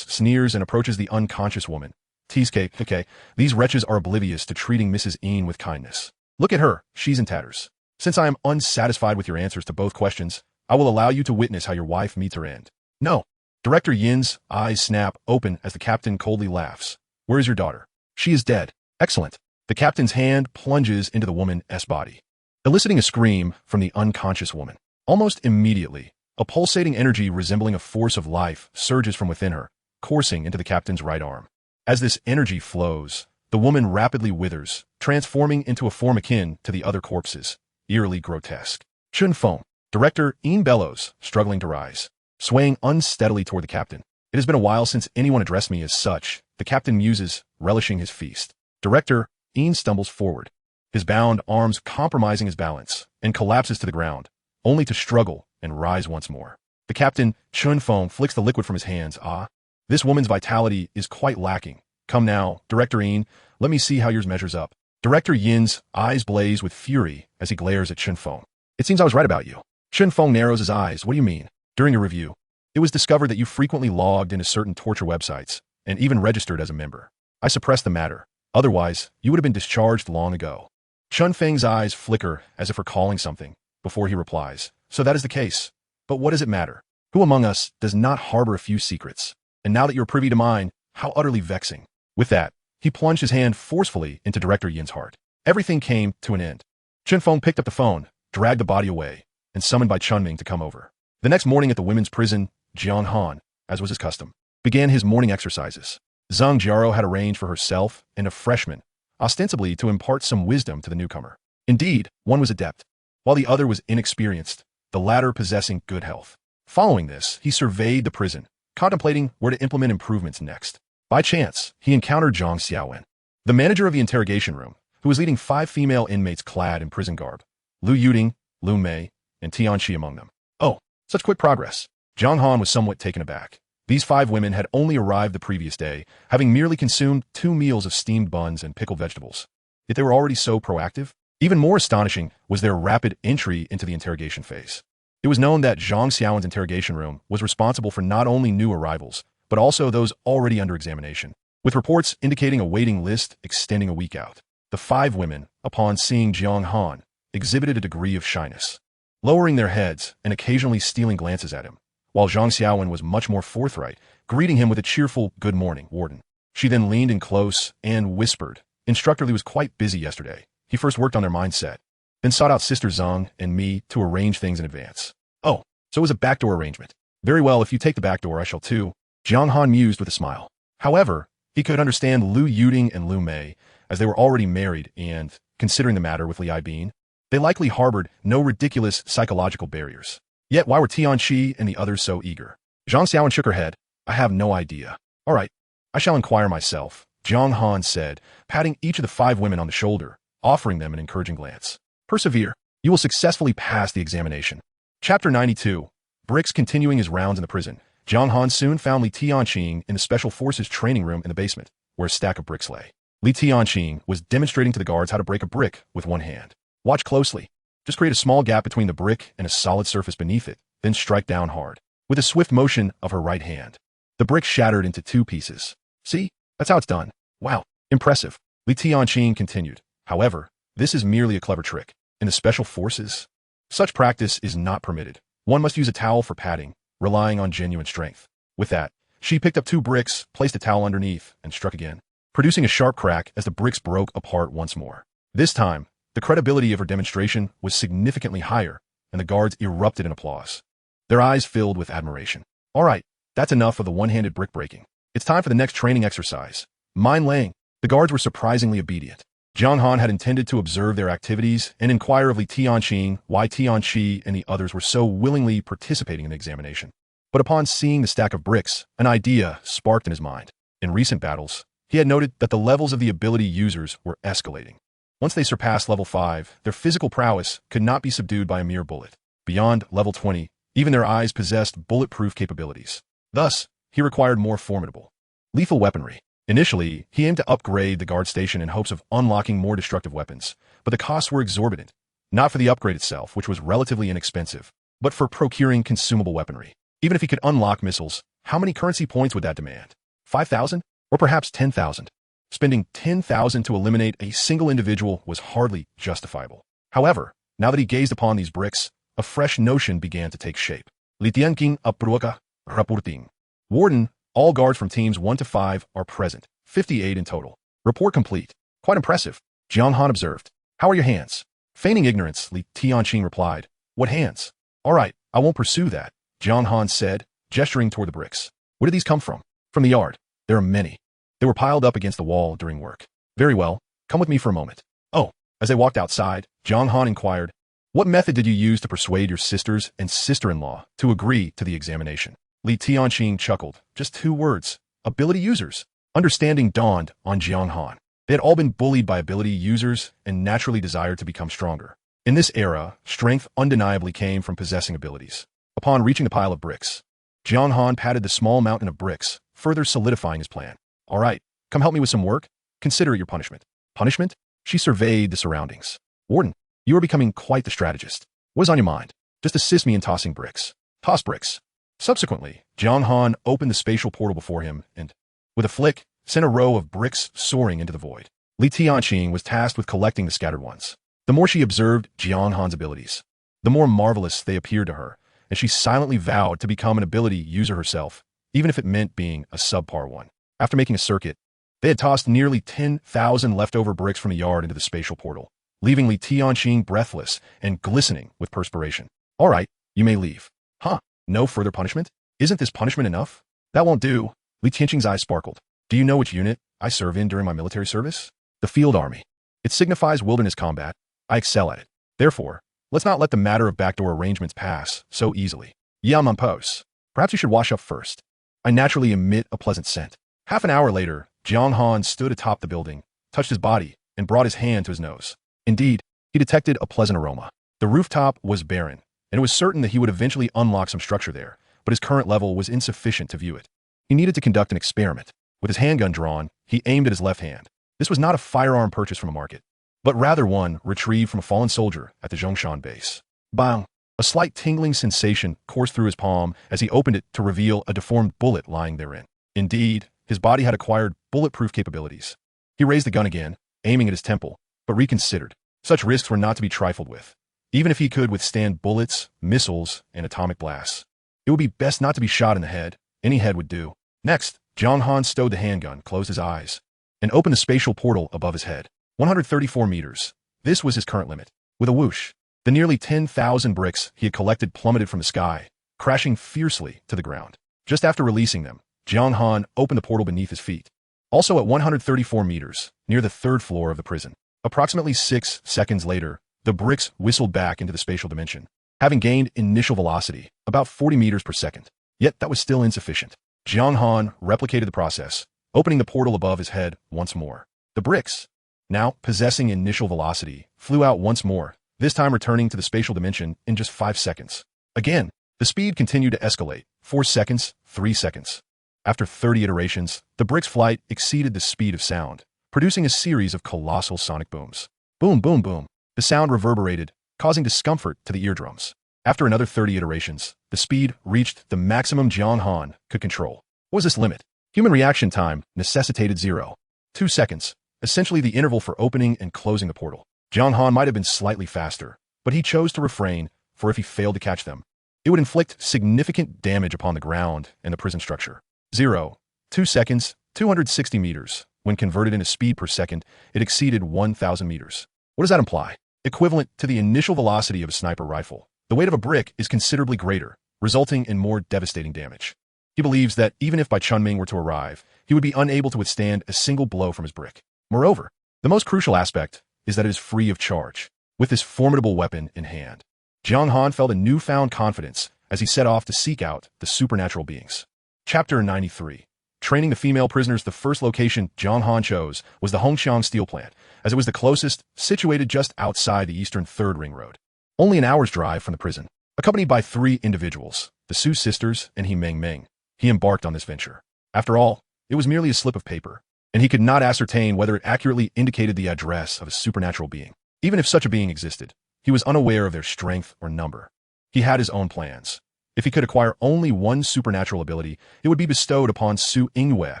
sneers and approaches the unconscious woman. Teascake, okay, these wretches are oblivious to treating Mrs. Ian with kindness. Look at her, she's in tatters. Since I am unsatisfied with your answers to both questions, I will allow you to witness how your wife meets her end. No. Director Yin's eyes snap open as the captain coldly laughs. Where is your daughter? She is dead. Excellent. The captain's hand plunges into the woman's body, eliciting a scream from the unconscious woman. Almost immediately, a pulsating energy resembling a force of life surges from within her, coursing into the captain's right arm. As this energy flows, the woman rapidly withers, transforming into a form akin to the other corpses, eerily grotesque. Chun Feng. Director Ian bellows, struggling to rise, swaying unsteadily toward the captain. It has been a while since anyone addressed me as such, the captain muses, relishing his feast. Director Ian stumbles forward, his bound arms compromising his balance, and collapses to the ground, only to struggle and rise once more. The captain, Chun Feng, flicks the liquid from his hands. Ah, this woman's vitality is quite lacking. Come now, Director Ian, let me see how yours measures up. Director Yin's eyes blaze with fury as he glares at Chun Feng. It seems I was right about you. Chun Feng narrows his eyes. What do you mean? During your review, it was discovered that you frequently logged into certain torture websites and even registered as a member. I suppressed the matter. Otherwise, you would have been discharged long ago. Chun Feng's eyes flicker as if recalling something before he replies. So that is the case. But what does it matter? Who among us does not harbor a few secrets? And now that you're privy to mine, how utterly vexing. With that, he plunged his hand forcefully into Director Yin's heart. Everything came to an end. Chun Feng picked up the phone, dragged the body away, and summoned by Chun Ming to come over. The next morning at the women's prison, Jiang Han, as was his custom, began his morning exercises. Zhang Jiaro had arranged for herself and a freshman, ostensibly to impart some wisdom to the newcomer. Indeed, one was adept, while the other was inexperienced, the latter possessing good health. Following this, he surveyed the prison, contemplating where to implement improvements next. By chance, he encountered Zhang Xiaowen, the manager of the interrogation room, who was leading 5 female inmates clad in prison garb. Lu Yuding, Lu Mei, and Tianxi among them. Oh, such quick progress. Jiang Han was somewhat taken aback. These 5 women had only arrived the previous day, having merely consumed 2 meals of steamed buns and pickled vegetables. Yet they were already so proactive. Even more astonishing was their rapid entry into the interrogation phase. It was known that Zhang Xiaowen's interrogation room was responsible for not only new arrivals, but also those already under examination, with reports indicating a waiting list extending a week out. The 5 women, upon seeing Jiang Han, exhibited a degree of shyness, lowering their heads and occasionally stealing glances at him, while Zhang Xiaowen was much more forthright, greeting him with a cheerful "Good morning, Warden." She then leaned in close and whispered, "Instructor Liu was quite busy yesterday. He first worked on their mindset, then sought out Sister Zhang and me to arrange things in advance." "Oh, so it was a backdoor arrangement. Very well, if you take the backdoor, I shall too." Jiang Han mused with a smile. However, he could understand Liu Yuding and Liu Mei, as they were already married and, considering the matter with Li Aibin, they likely harbored no ridiculous psychological barriers. Yet why were Tianqi and the others so eager? Zhang Xiaoan shook her head. I have no idea. All right, I shall inquire myself, Jiang Han said, patting each of the 5 women on the shoulder, offering them an encouraging glance. Persevere. You will successfully pass the examination. Chapter 92. Bricks continuing his rounds in the prison. Jiang Han soon found Li Tianqing in the Special Forces training room in the basement, where a stack of bricks lay. Li Tianqing was demonstrating to the guards how to break a brick with one hand. Watch closely. Just create a small gap between the brick and a solid surface beneath it, then strike down hard. With a swift motion of her right hand, the brick shattered into 2 pieces. See? That's how it's done. Wow. Impressive. Li Tianqing continued. However, this is merely a clever trick. In the Special Forces, such practice is not permitted. One must use a towel for padding, relying on genuine strength. With that, she picked up 2 bricks, placed a towel underneath, and struck again, producing a sharp crack as the bricks broke apart once more. This time, the credibility of her demonstration was significantly higher, and the guards erupted in applause. Their eyes filled with admiration. All right, that's enough of the one-handed brick breaking. It's time for the next training exercise. Mine laying. The guards were surprisingly obedient. Jiang Han had intended to observe their activities and inquire of Li Tianqing why Tianqi and the others were so willingly participating in the examination. But upon seeing the stack of bricks, an idea sparked in his mind. In recent battles, he had noted that the levels of the ability users were escalating. Once they surpassed level 5, their physical prowess could not be subdued by a mere bullet. Beyond level 20, even their eyes possessed bulletproof capabilities. Thus, he required more formidable, lethal weaponry. Initially, he aimed to upgrade the guard station in hopes of unlocking more destructive weapons, but the costs were exorbitant, not for the upgrade itself, which was relatively inexpensive, but for procuring consumable weaponry. Even if he could unlock missiles, how many currency points would that demand? 5,000? Or perhaps 10,000? Spending 10,000 to eliminate a single individual was hardly justifiable. However, now that he gazed upon these bricks, a fresh notion began to take shape. Li Tianqing apruaka raporting. Warden, all guards from teams 1 to 5 are present, 58 in total. Report complete. Quite impressive, Jiang Han observed. How are your hands? Feigning ignorance, Li Tianqing replied. What hands? All right, I won't pursue that, Jiang Han said, gesturing toward the bricks. Where did these come from? From the yard. There are many. They were piled up against the wall during work. Very well, come with me for a moment. Oh, as they walked outside, Jiang Han inquired, what method did you use to persuade your sisters and sister-in-law to agree to the examination? Li Tianqing chuckled. Just 2 words. Ability users. Understanding dawned on Jiang Han. They had all been bullied by ability users and naturally desired to become stronger. In this era, strength undeniably came from possessing abilities. Upon reaching the pile of bricks, Jiang Han patted the small mountain of bricks, further solidifying his plan. All right, come help me with some work. Consider it your punishment. Punishment? She surveyed the surroundings. Warden, you are becoming quite the strategist. What is on your mind? Just assist me in tossing bricks. Toss bricks. Subsequently, Jiang Han opened the spatial portal before him and, with a flick, sent a row of bricks soaring into the void. Li Tianqing was tasked with collecting the scattered ones. The more she observed Jiang Han's abilities, the more marvelous they appeared to her, and she silently vowed to become an ability user herself, even if it meant being a subpar one. After making a circuit, they had tossed nearly 10,000 leftover bricks from the yard into the spatial portal, leaving Li Tianqing breathless and glistening with perspiration. All right, you may leave. Huh? No further punishment? Isn't this punishment enough? That won't do. Li Tianqing's eyes sparkled. Do you know which unit I serve in during my military service? The Field Army. It signifies wilderness combat. I excel at it. Therefore, let's not let the matter of backdoor arrangements pass so easily. Yaman pose. Perhaps you should wash up first. I naturally emit a pleasant scent. Half an hour later, Jiang Han stood atop the building, touched his body, and brought his hand to his nose. Indeed, he detected a pleasant aroma. The rooftop was barren, and it was certain that he would eventually unlock some structure there, but his current level was insufficient to view it. He needed to conduct an experiment. With his handgun drawn, he aimed at his left hand. This was not a firearm purchased from a market, but rather one retrieved from a fallen soldier at the Zhongshan base. Bang! A slight tingling sensation coursed through his palm as he opened it to reveal a deformed bullet lying therein. Indeed, his body had acquired bulletproof capabilities. He raised the gun again, aiming at his temple, but reconsidered. Such risks were not to be trifled with. Even if he could withstand bullets, missiles, and atomic blasts, it would be best not to be shot in the head. Any head would do. Next, Jiang Han stowed the handgun, closed his eyes, and opened the spatial portal above his head. 134 meters. This was his current limit. With a whoosh, the nearly 10,000 bricks he had collected plummeted from the sky, crashing fiercely to the ground. Just after releasing them, Jiang Han opened the portal beneath his feet. Also at 134 meters, near the third floor of the prison. Approximately 6 seconds later, the bricks whistled back into the spatial dimension, having gained initial velocity, about 40 meters per second. Yet that was still insufficient. Jiang Han replicated the process, opening the portal above his head once more. The bricks, now possessing initial velocity, flew out once more, this time returning to the spatial dimension in just 5 seconds. Again, the speed continued to escalate, 4 seconds, 3 seconds. After 30 iterations, the brick's flight exceeded the speed of sound, producing a series of colossal sonic booms. Boom, boom, boom. The sound reverberated, causing discomfort to the eardrums. After another 30 iterations, the speed reached the maximum Jiang Han could control. What was this limit? Human reaction time necessitated 0.2 seconds, essentially the interval for opening and closing the portal. Jiang Han might have been slightly faster, but he chose to refrain, for if he failed to catch them, it would inflict significant damage upon the ground and the prison structure. 0.2 seconds, 260 meters. When converted into speed per second, it exceeded 1,000 meters. What does that imply? Equivalent to the initial velocity of a sniper rifle. The weight of a brick is considerably greater, resulting in more devastating damage. He believes that even if Bai Chunming were to arrive, he would be unable to withstand a single blow from his brick. Moreover, the most crucial aspect is that it is free of charge. With this formidable weapon in hand, Jiang Han felt a newfound confidence as he set off to seek out the supernatural beings. Chapter 93. Training the female prisoners. The first location Jiang Han chose was the Hongxiang steel plant, as it was the closest, situated just outside the eastern third ring road. Only an hour's drive from the prison. Accompanied by 3 individuals, the Su sisters and He Meng, he embarked on this venture. After all, it was merely a slip of paper, and he could not ascertain whether it accurately indicated the address of a supernatural being. Even if such a being existed, he was unaware of their strength or number. He had his own plans. If he could acquire only one supernatural ability, it would be bestowed upon Su Yingwei,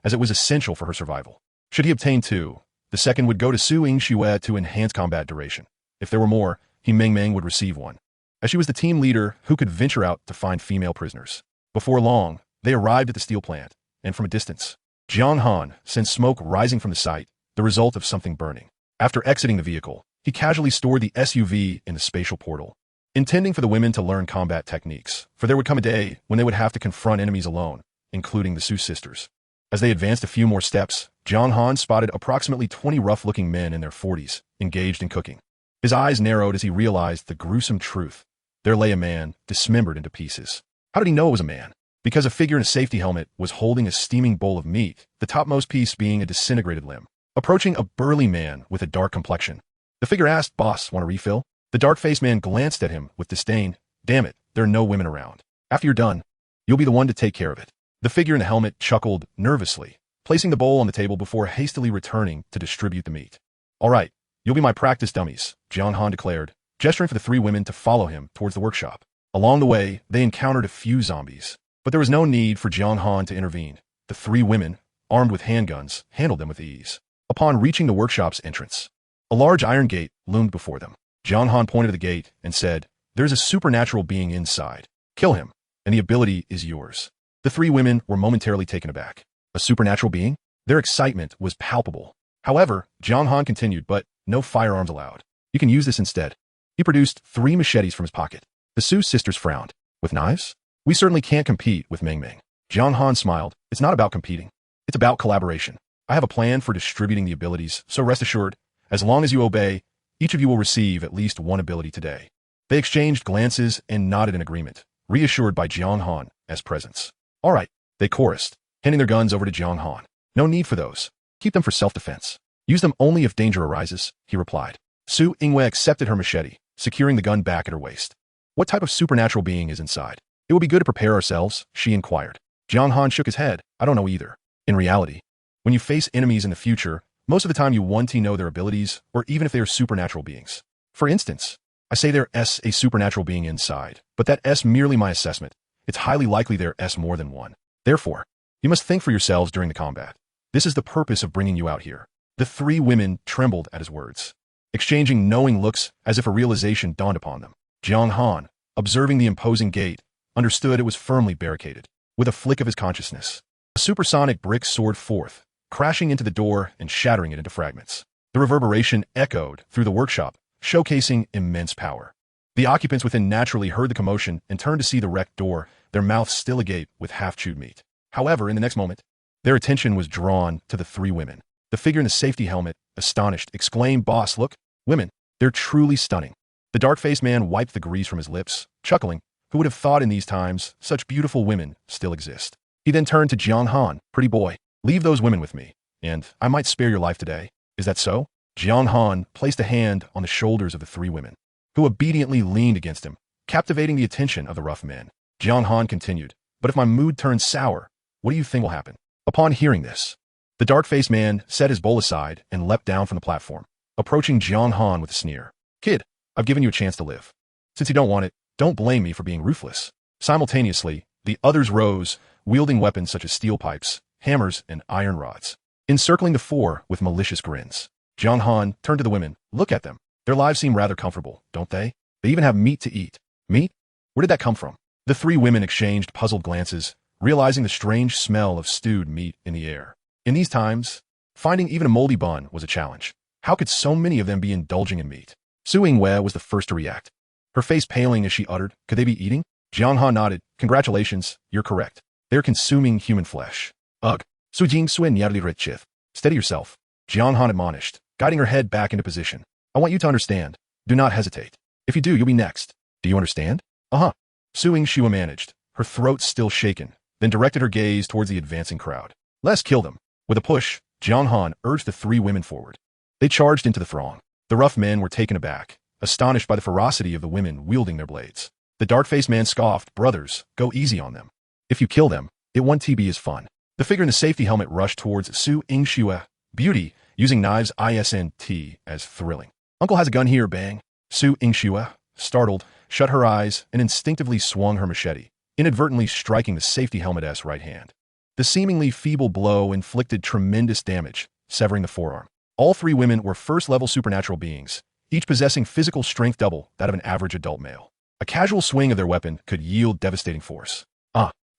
as it was essential for her survival. Should he obtain 2, the second would go to Su Yingxue to enhance combat duration. If there were more, He Meng would receive one, as she was the team leader who could venture out to find female prisoners. Before long, they arrived at the steel plant, and from a distance, Jiang Han sensed smoke rising from the site, the result of something burning. After exiting the vehicle, he casually stored the SUV in the spatial portal, intending for the women to learn combat techniques, for there would come a day when they would have to confront enemies alone, including the Su sisters. As they advanced a few more steps, Jiang Han spotted approximately 20 rough-looking men in their 40s, engaged in cooking. His eyes narrowed as he realized the gruesome truth. There lay a man, dismembered into pieces. How did he know it was a man? Because a figure in a safety helmet was holding a steaming bowl of meat, the topmost piece being a disintegrated limb. Approaching a burly man with a dark complexion, the figure asked, "Boss, want a refill?" The dark-faced man glanced at him with disdain. "Damn it, there are no women around. After you're done, you'll be the one to take care of it." The figure in the helmet chuckled nervously, placing the bowl on the table before hastily returning to distribute the meat. "All right, you'll be my practice dummies," Jiang Han declared, gesturing for the 3 women to follow him towards the workshop. Along the way, they encountered a few zombies, but there was no need for Jiang Han to intervene. The 3 women, armed with handguns, handled them with ease. Upon reaching the workshop's entrance, a large iron gate loomed before them. Jiang Han pointed to the gate and said, "There's a supernatural being inside. Kill him, and the ability is yours." The 3 women were momentarily taken aback. A supernatural being? Their excitement was palpable. However, Jiang Han continued, "But no firearms allowed. You can use this instead." He produced 3 machetes from his pocket. The Su sisters frowned. "With knives? We certainly can't compete with Meng." Jiang Han smiled. "It's not about competing. It's about collaboration. I have a plan for distributing the abilities, so rest assured, as long as you obey, each of you will receive at least 1 ability today." They exchanged glances and nodded in agreement, reassured by Jiang Han as presence. "All right," they chorused, handing their guns over to Jiang Han. "No need for those. Keep them for self-defense. Use them only if danger arises," he replied. Su Yingwei accepted her machete, securing the gun back at her waist. "What type of supernatural being is inside? It will be good to prepare ourselves," she inquired. Jiang Han shook his head. "I don't know either. In reality, when you face enemies in the future, most of the time you want to know their abilities, or even if they are supernatural beings. For instance, I say there's a supernatural being inside, but that's merely my assessment. It's highly likely there's more than one. Therefore, you must think for yourselves during the combat. This is the purpose of bringing you out here." The 3 women trembled at his words, exchanging knowing looks as if a realization dawned upon them. Jiang Han, observing the imposing gate, understood it was firmly barricaded. With a flick of his consciousness, a supersonic brick soared forth, crashing into the door and shattering it into fragments. The reverberation echoed through the workshop, showcasing immense power. The occupants within naturally heard the commotion and turned to see the wrecked door, their mouths still agape with half-chewed meat. However, in the next moment, their attention was drawn to the three women. The figure in the safety helmet, astonished, exclaimed, "Boss, look, women, they're truly stunning." The dark-faced man wiped the grease from his lips, chuckling. Who would have thought in these times such beautiful women still exist? He then turned to Jiang Han. "Pretty boy, leave those women with me, and I might spare your life today. Is that so?" Jiang Han placed a hand on the shoulders of the three women, who obediently leaned against him, captivating the attention of the rough men. Jiang Han continued, "But if my mood turns sour, what do you think will happen?" Upon hearing this, the dark-faced man set his bowl aside and leapt down from the platform, approaching Jiang Han with a sneer. "Kid, I've given you a chance to live. Since you don't want it, don't blame me for being ruthless." Simultaneously, the others rose, wielding weapons such as steel pipes, hammers, and iron rods, encircling the four with malicious grins. Jiang Han turned to the women. "Look at them. Their lives seem rather comfortable, don't they? They even have meat to eat." "Meat? Where did that come from?" The three women exchanged puzzled glances, realizing the strange smell of stewed meat in the air. In these times, finding even a moldy bun was a challenge. How could so many of them be indulging in meat? Su Yingwei was the first to react, her face paling as she uttered, "Could they be eating?" Jiang Han nodded. "Congratulations, you're correct. They're consuming human flesh." "Ugh. Su Jing Suen Yadli Richith. Steady yourself," Jiang Han admonished, guiding her head back into position. "I want you to understand. Do not hesitate. If you do, you'll be next. Do you understand?" "Uh-huh." Su Yingxue managed, her throat still shaken, then directed her gaze towards the advancing crowd. "Let's kill them." With a push, Jiang Han urged the three women forward. They charged into the throng. The rough men were taken aback, astonished by the ferocity of the women wielding their blades. The dark-faced man scoffed, "Brothers, go easy on them. If you kill them, it won't TB is fun." The figure in the safety helmet rushed towards Su Yingxue, Beauty, using knives ISNT as thrilling. "Uncle has a gun here, bang." Su Yingxue, startled, shut her eyes and instinctively swung her machete, inadvertently striking the safety helmet's right hand. The seemingly feeble blow inflicted tremendous damage, severing the forearm. All three women were first-level supernatural beings, each possessing physical strength double that of an average adult male. A casual swing of their weapon could yield devastating force.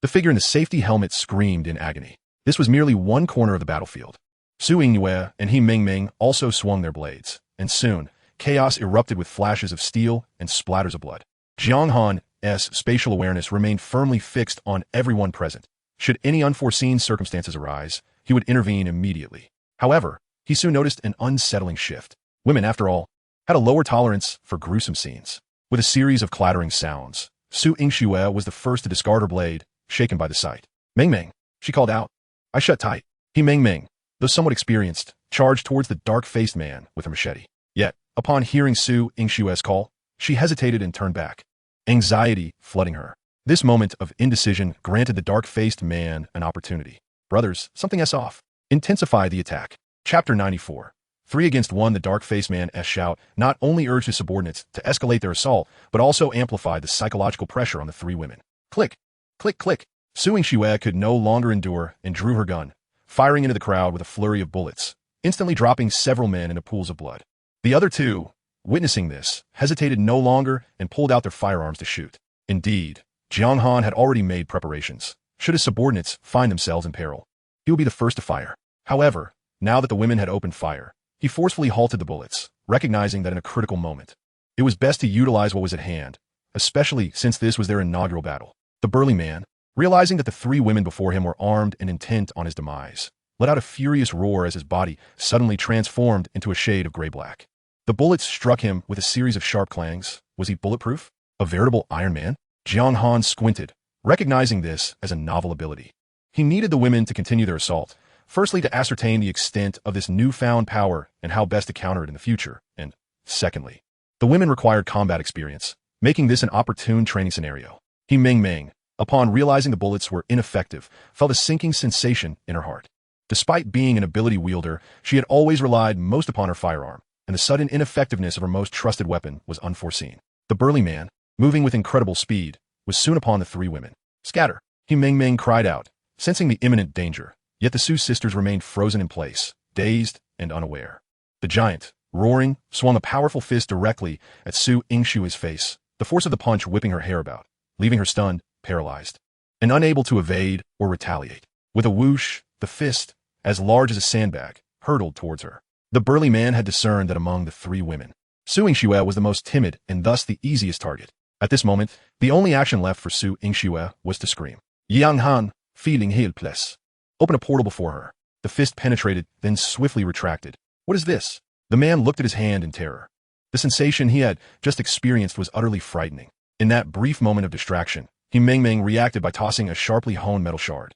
The figure in the safety helmet screamed in agony. This was merely one corner of the battlefield. Su Yingwei and He Mingming also swung their blades, and soon, chaos erupted with flashes of steel and splatters of blood. Jiang Han's spatial awareness remained firmly fixed on everyone present. Should any unforeseen circumstances arise, he would intervene immediately. However, he soon noticed an unsettling shift. Women, after all, had a lower tolerance for gruesome scenes. With a series of clattering sounds, Su Yingxue was the first to discard her blade, shaken by the sight. "Meng Meng," she called out. "I shut tight." He Meng Meng, though somewhat experienced, charged towards the dark-faced man with her machete. Yet, upon hearing Su Yingxue's call, she hesitated and turned back, anxiety flooding her. This moment of indecision granted the dark-faced man an opportunity. "Brothers, something's off. Intensify the attack." Chapter 94. 3 against 1. The dark-faced man's shout not only urged his subordinates to escalate their assault, but also amplified the psychological pressure on the three women. Click, click, click. Su Yingxue could no longer endure and drew her gun, firing into the crowd with a flurry of bullets, instantly dropping several men into pools of blood. The other two, witnessing this, hesitated no longer and pulled out their firearms to shoot. Indeed, Jiang Han had already made preparations. Should his subordinates find themselves in peril, he would be the first to fire. However, now that the women had opened fire, he forcefully halted the bullets, recognizing that in a critical moment, it was best to utilize what was at hand, especially since this was their inaugural battle. The burly man, realizing that the three women before him were armed and intent on his demise, let out a furious roar as his body suddenly transformed into a shade of gray-black. The bullets struck him with a series of sharp clangs. Was he bulletproof? A veritable Iron Man? Jiang Han squinted, recognizing this as a novel ability. He needed the women to continue their assault, firstly to ascertain the extent of this newfound power and how best to counter it in the future, and secondly, the women required combat experience, making this an opportune training scenario. He Ming Ming, upon realizing the bullets were ineffective, felt a sinking sensation in her heart. Despite being an ability wielder, she had always relied most upon her firearm, and the sudden ineffectiveness of her most trusted weapon was unforeseen. The burly man, moving with incredible speed, was soon upon the three women. "Scatter!" He Ming Ming cried out, sensing the imminent danger, yet the Su sisters remained frozen in place, dazed and unaware. The giant, roaring, swung a powerful fist directly at Su Yingxue's face, the force of the punch whipping her hair about, leaving her stunned, paralyzed, and unable to evade or retaliate. With a whoosh, the fist, as large as a sandbag, hurtled towards her. The burly man had discerned that among the three women, Su Yingxue was the most timid and thus the easiest target. At this moment, the only action left for Su Yingxue was to scream. "Jiang Han, feeling helpless. Open a portal before her. The fist penetrated, then swiftly retracted. What is this? The man looked at his hand in terror. The sensation he had just experienced was utterly frightening. In that brief moment of distraction, he Meng reacted by tossing a sharply honed metal shard.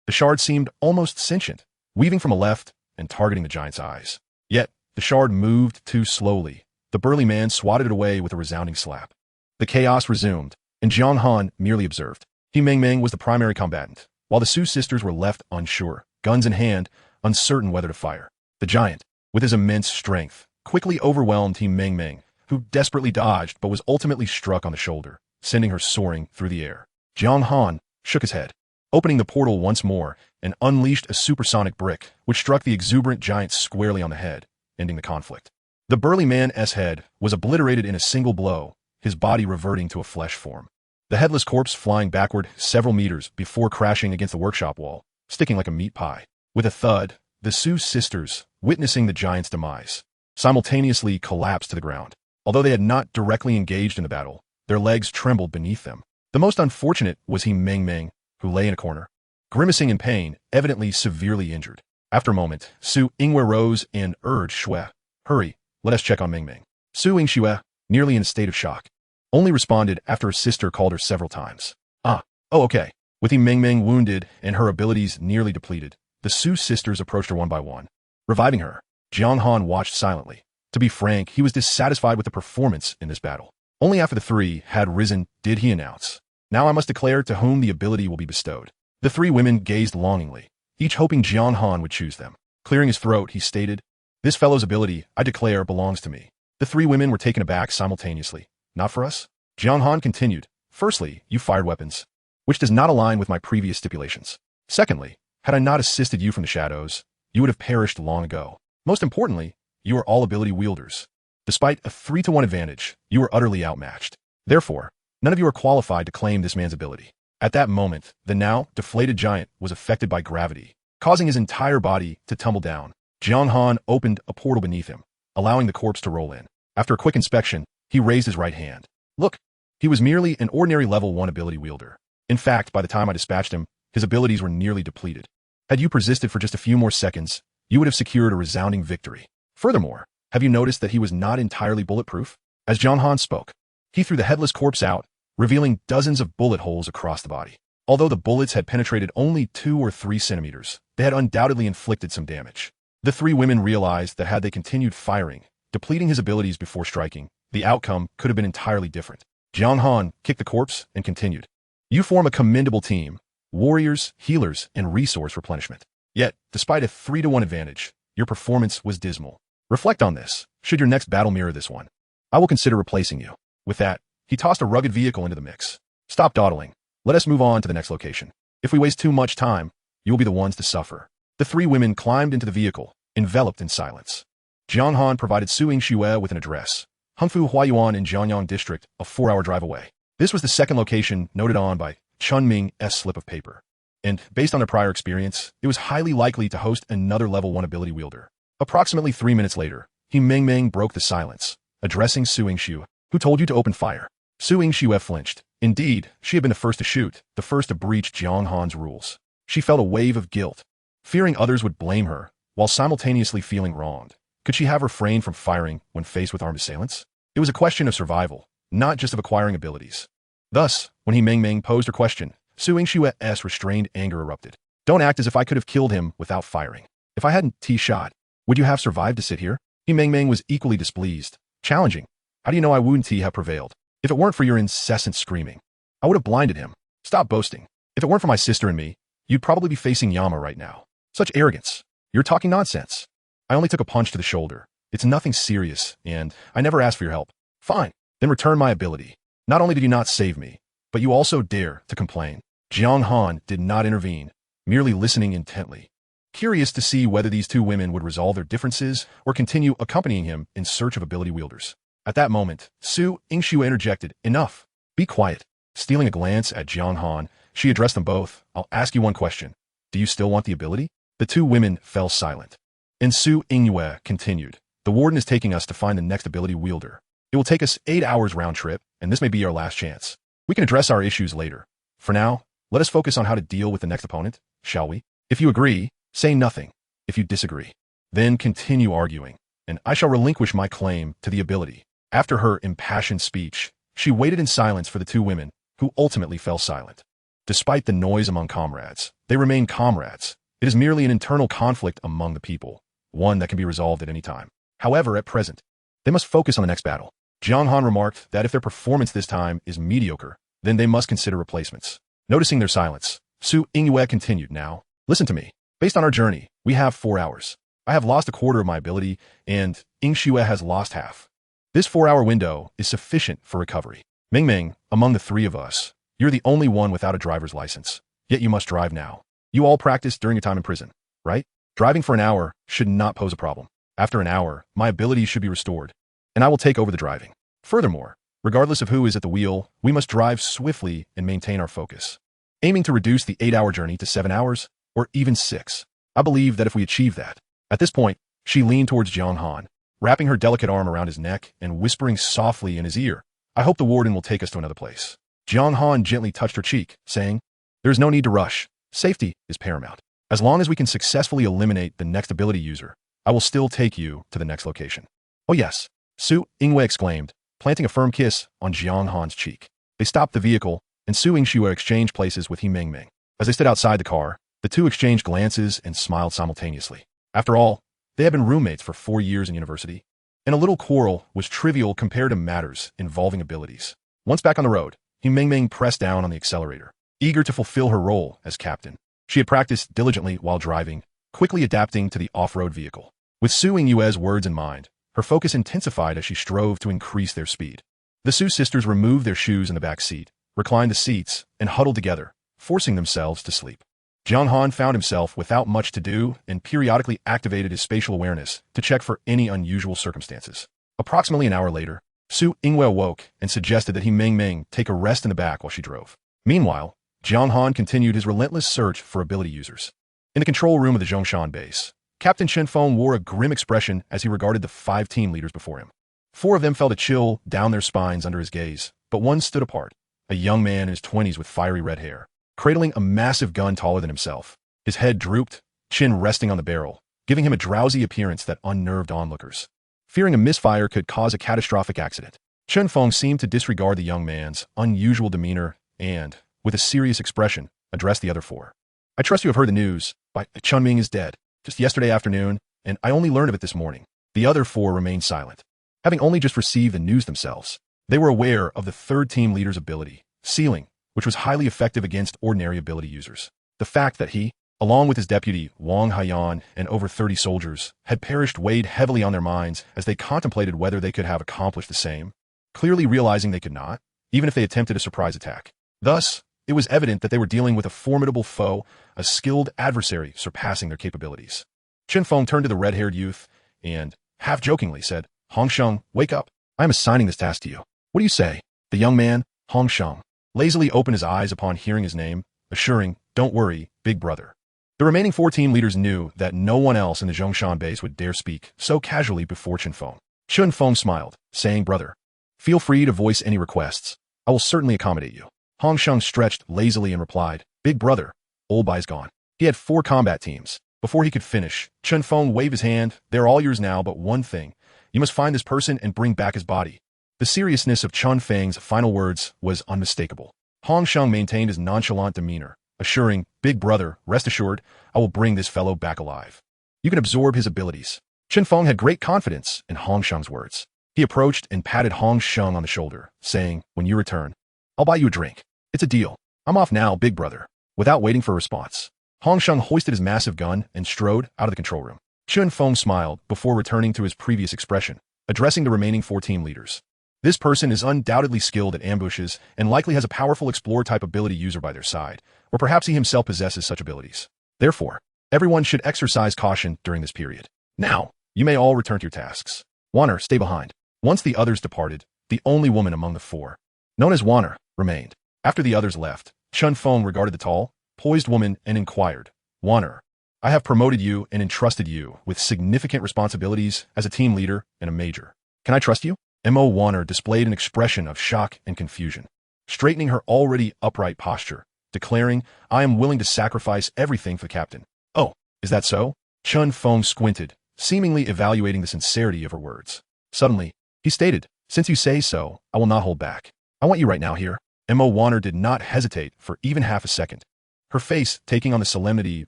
The shard seemed almost sentient, weaving from a left and targeting the giant's eyes. Yet, the shard moved too slowly. The burly man swatted it away with a resounding slap. The chaos resumed, and Jiang Han merely observed. He Meng was the primary combatant, while the Su sisters were left unsure, guns in hand, uncertain whether to fire. The giant, with his immense strength, quickly overwhelmed He Meng, who desperately dodged but was ultimately struck on the shoulder, sending her soaring through the air. Jiang Han shook his head, opening the portal once more, and unleashed a supersonic brick, which struck the exuberant giant squarely on the head, ending the conflict. The burly man's head was obliterated in a single blow, his body reverting to a flesh form. The headless corpse flying backward several meters before crashing against the workshop wall, sticking like a meat pie. With a thud, the Su sisters, witnessing the giant's demise, simultaneously collapsed to the ground. Although they had not directly engaged in the battle, their legs trembled beneath them. The most unfortunate was He Meng, who lay in a corner, grimacing in pain, evidently severely injured. After a moment, Su Yingwe rose and urged Shui, "Hurry, let us check on Meng." Su Yingxue, nearly in a state of shock, only responded after her sister called her several times. Oh, okay. With He Meng wounded and her abilities nearly depleted, the Su sisters approached her one by one, reviving her. Jiang Han watched silently. To be frank, he was dissatisfied with the performance in this battle. Only after the three had risen did he announce, "Now I must declare to whom the ability will be bestowed." The three women gazed longingly, each hoping Jiang Han would choose them. Clearing his throat, he stated, "This fellow's ability, I declare, belongs to me." The three women were taken aback simultaneously. "Not for us?" Jiang Han continued, "Firstly, you fired weapons, which does not align with my previous stipulations. Secondly, had I not assisted you from the shadows, you would have perished long ago. Most importantly, you are all ability wielders. Despite a 3-to-1 advantage, you are utterly outmatched. Therefore, none of you are qualified to claim this man's ability." At that moment, the now deflated giant was affected by gravity, causing his entire body to tumble down. Jiang Han opened a portal beneath him, allowing the corpse to roll in. After a quick inspection, he raised his right hand. Look, he was merely an ordinary level 1 ability wielder. In fact, by the time I dispatched him, his abilities were nearly depleted. Had you persisted for just a few more seconds, you would have secured a resounding victory. Furthermore, have you noticed that he was not entirely bulletproof? As Jiang Han spoke, he threw the headless corpse out, revealing dozens of bullet holes across the body. Although the bullets had penetrated only 2 or 3 centimeters, they had undoubtedly inflicted some damage. The three women realized that had they continued firing, depleting his abilities before striking, the outcome could have been entirely different. Jiang Han kicked the corpse and continued, "You form a commendable team, warriors, healers, and resource replenishment. Yet, despite a 3-to-1 advantage, your performance was dismal. Reflect on this, should your next battle mirror this one. I will consider replacing you." With that, he tossed a rugged vehicle into the mix. "Stop dawdling. Let us move on to the next location. If we waste too much time, you will be the ones to suffer." The three women climbed into the vehicle, enveloped in silence. Jiang Han provided Su Yingxue with an address, Hungfu Huayuan in Jianyang District, a 4-hour drive away. This was the second location noted on by Chun Ming's slip of paper. And, based on their prior experience, it was highly likely to host another level 1 ability wielder. Approximately 3 minutes later, He Meng broke the silence, addressing Su Yingxue, "Who told you to open fire?" Su Yingxue flinched. Indeed, she had been the first to shoot, the first to breach Jiang Han's rules. She felt a wave of guilt, fearing others would blame her, while simultaneously feeling wronged. Could she have refrained from firing when faced with armed assailants? It was a question of survival, not just of acquiring abilities. Thus, when He Meng posed her question, Su Yingxue's restrained anger erupted. "Don't act as if I could have killed him without firing. If I hadn't shot, would you have survived to sit here?" He Meng was equally displeased, challenging, "How do you know I wouldn't have prevailed? If it weren't for your incessant screaming, I would have blinded him. Stop boasting. If it weren't for my sister and me, you'd probably be facing Yama right now. Such arrogance. You're talking nonsense. I only took a punch to the shoulder. It's nothing serious, and I never asked for your help." "Fine, then return my ability. Not only did you not save me, but you also dare to complain." Jiang Han did not intervene, merely listening intently, curious to see whether these two women would resolve their differences or continue accompanying him in search of ability wielders. At that moment, Su Yingxue interjected, "Enough. Be quiet." Stealing a glance at Jiang Han, she addressed them both. "I'll ask you one question. Do you still want the ability?" The two women fell silent. And Su Yingxue continued, "The warden is taking us to find the next ability wielder. It will take us 8 hours round trip, and this may be our last chance. We can address our issues later. For now, Let us focus on how to deal with the next opponent, shall we? If you agree, say nothing. If you disagree, then continue arguing, and I shall relinquish my claim to the ability. After her impassioned speech, she waited in silence for the two women, who ultimately fell silent. Despite the noise among comrades, they remain comrades. It is merely an internal conflict among the people, one that can be resolved at any time. However, at present, they must focus on the next battle. Jiang Han remarked that if their performance this time is mediocre, then they must consider replacements. Noticing their silence, Su Yingyue continued, now, listen to me. Based on our journey, we have 4 hours. I have lost a quarter of my ability, and Ying Xue has lost half. This 4-hour window is sufficient for recovery. Ming Ming, among the three of us, you're the only one without a driver's license, yet you must drive now. You all practiced during your time in prison, right? Driving for an hour should not pose a problem. After an hour, my abilities should be restored, and I will take over the driving. Furthermore, regardless of who is at the wheel, we must drive swiftly and maintain our focus, aiming to reduce the 8-hour journey to 7 hours, or even 6. I believe that if we achieve that. At this point, she leaned towards Jiang Han, wrapping her delicate arm around his neck and whispering softly in his ear, I hope the warden will take us to another place. Jiang Han gently touched her cheek, saying, there is no need to rush. Safety is paramount. As long as we can successfully eliminate the next ability user, I will still take you to the next location. Oh yes, Su Yingyue exclaimed, planting a firm kiss on Jiang Han's cheek. They stopped the vehicle, and Su Yingyue exchanged places with He Ming Ming. As they stood outside the car, the two exchanged glances and smiled simultaneously. After all, they had been roommates for 4 years in university, and a little quarrel was trivial compared to matters involving abilities. Once back on the road, He Ming Ming pressed down on the accelerator, eager to fulfill her role as captain. She had practiced diligently while driving, quickly adapting to the off-road vehicle. With Su Yingyue's words in mind, her focus intensified as she strove to increase their speed. The Su sisters removed their shoes in the back seat, reclined the seats, and huddled together, forcing themselves to sleep. Jiang Han found himself without much to do and periodically activated his spatial awareness to check for any unusual circumstances. Approximately an hour later, Su Yingyue awoke and suggested that He Ming Ming take a rest in the back while she drove. Meanwhile, Jiang Han continued his relentless search for ability users. In the control room of the Zhongshan base, Captain Chen Feng wore a grim expression as he regarded the 5 team leaders before him. 4 of them felt a chill down their spines under his gaze, but one stood apart, a young man in his 20s with fiery red hair, cradling a massive gun taller than himself. His head drooped, chin resting on the barrel, giving him a drowsy appearance that unnerved onlookers. Fearing a misfire could cause a catastrophic accident, Chen Feng seemed to disregard the young man's unusual demeanor and, with a serious expression, addressed the other 4. I trust you have heard the news, but Chun Ming is dead, just yesterday afternoon, and I only learned of it this morning. The other 4 remained silent. Having only just received the news themselves, they were aware of the 3rd team leader's ability, Sealing, which was highly effective against ordinary ability users. The fact that he, along with his deputy Wang Haiyan and over 30 soldiers, had perished weighed heavily on their minds as they contemplated whether they could have accomplished the same, clearly realizing they could not, even if they attempted a surprise attack. Thus, it was evident that they were dealing with a formidable foe, a skilled adversary surpassing their capabilities. Chen Feng turned to the red-haired youth and, half-jokingly, said, Hong Sheng, wake up. I am assigning this task to you. What do you say? The young man, Hong Sheng, lazily opened his eyes upon hearing his name, assuring, don't worry, big brother. The remaining 4 team leaders knew that no one else in the Zhongshan base would dare speak so casually before Chen Feng. Chen Feng smiled, saying, brother, feel free to voice any requests. I will certainly accommodate you. Hong Sheng stretched lazily and replied, big brother, old Bai's gone. He had 4 combat teams. Before he could finish, Chen Feng waved his hand, they're all yours now but one thing. You must find this person and bring back his body. The seriousness of Chen Feng's final words was unmistakable. Hong Sheng maintained his nonchalant demeanor, assuring, big brother, rest assured, I will bring this fellow back alive. You can absorb his abilities. Chen Feng had great confidence in Hong Sheng's words. He approached and patted Hong Sheng on the shoulder, saying, when you return, I'll buy you a drink. It's a deal. I'm off now, big brother. Without waiting for a response, Hong Sheng hoisted his massive gun and strode out of the control room. Chen Feng smiled before returning to his previous expression, addressing the remaining 4 team leaders. This person is undoubtedly skilled at ambushes and likely has a powerful explorer-type ability user by their side, or perhaps he himself possesses such abilities. Therefore, everyone should exercise caution during this period. Now, you may all return to your tasks. Wanner, stay behind. Once the others departed, the only woman among the 4, known as Wanner, remained. After the others left, Chen Feng regarded the tall, poised woman and inquired, Wanner, I have promoted you and entrusted you with significant responsibilities as a team leader and a major. Can I trust you? M.O. Wanner displayed an expression of shock and confusion. Straightening her already upright posture, declaring, "I am willing to sacrifice everything for the captain." "Oh, is that so?" Chun Feng squinted, seemingly evaluating the sincerity of her words. Suddenly, he stated, "Since you say so, I will not hold back. I want you right now here." Mo Warner did not hesitate for even half a second, her face taking on the solemnity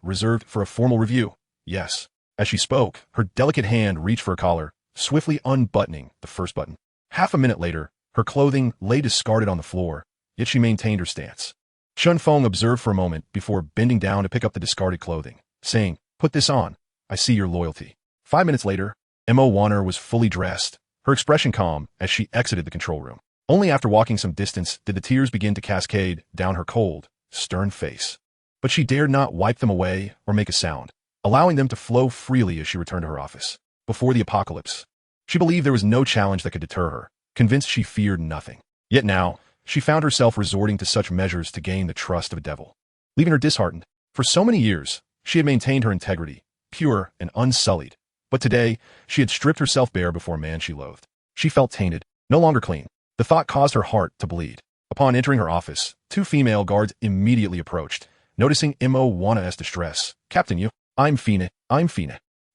reserved for a formal review. "Yes." As she spoke, her delicate hand reached for her collar, swiftly unbuttoning the first button. Half a minute later, her clothing lay discarded on the floor, yet she maintained her stance. Chun Feng observed for a moment before bending down to pick up the discarded clothing, saying, "Put this on. I see your loyalty." 5 minutes later, Mo Warner was fully dressed, her expression calm as she exited the control room. Only after walking some distance did the tears begin to cascade down her cold, stern face. But she dared not wipe them away or make a sound, allowing them to flow freely as she returned to her office. Before the apocalypse, she believed there was no challenge that could deter her, convinced she feared nothing. Yet now, she found herself resorting to such measures to gain the trust of a devil, leaving her disheartened. For so many years, she had maintained her integrity, pure and unsullied. But today, she had stripped herself bare before a man she loathed. She felt tainted, no longer clean. The thought caused her heart to bleed. Upon entering her office, 2 female guards immediately approached, noticing Mo Warner's distress. "Captain, I'm Fina.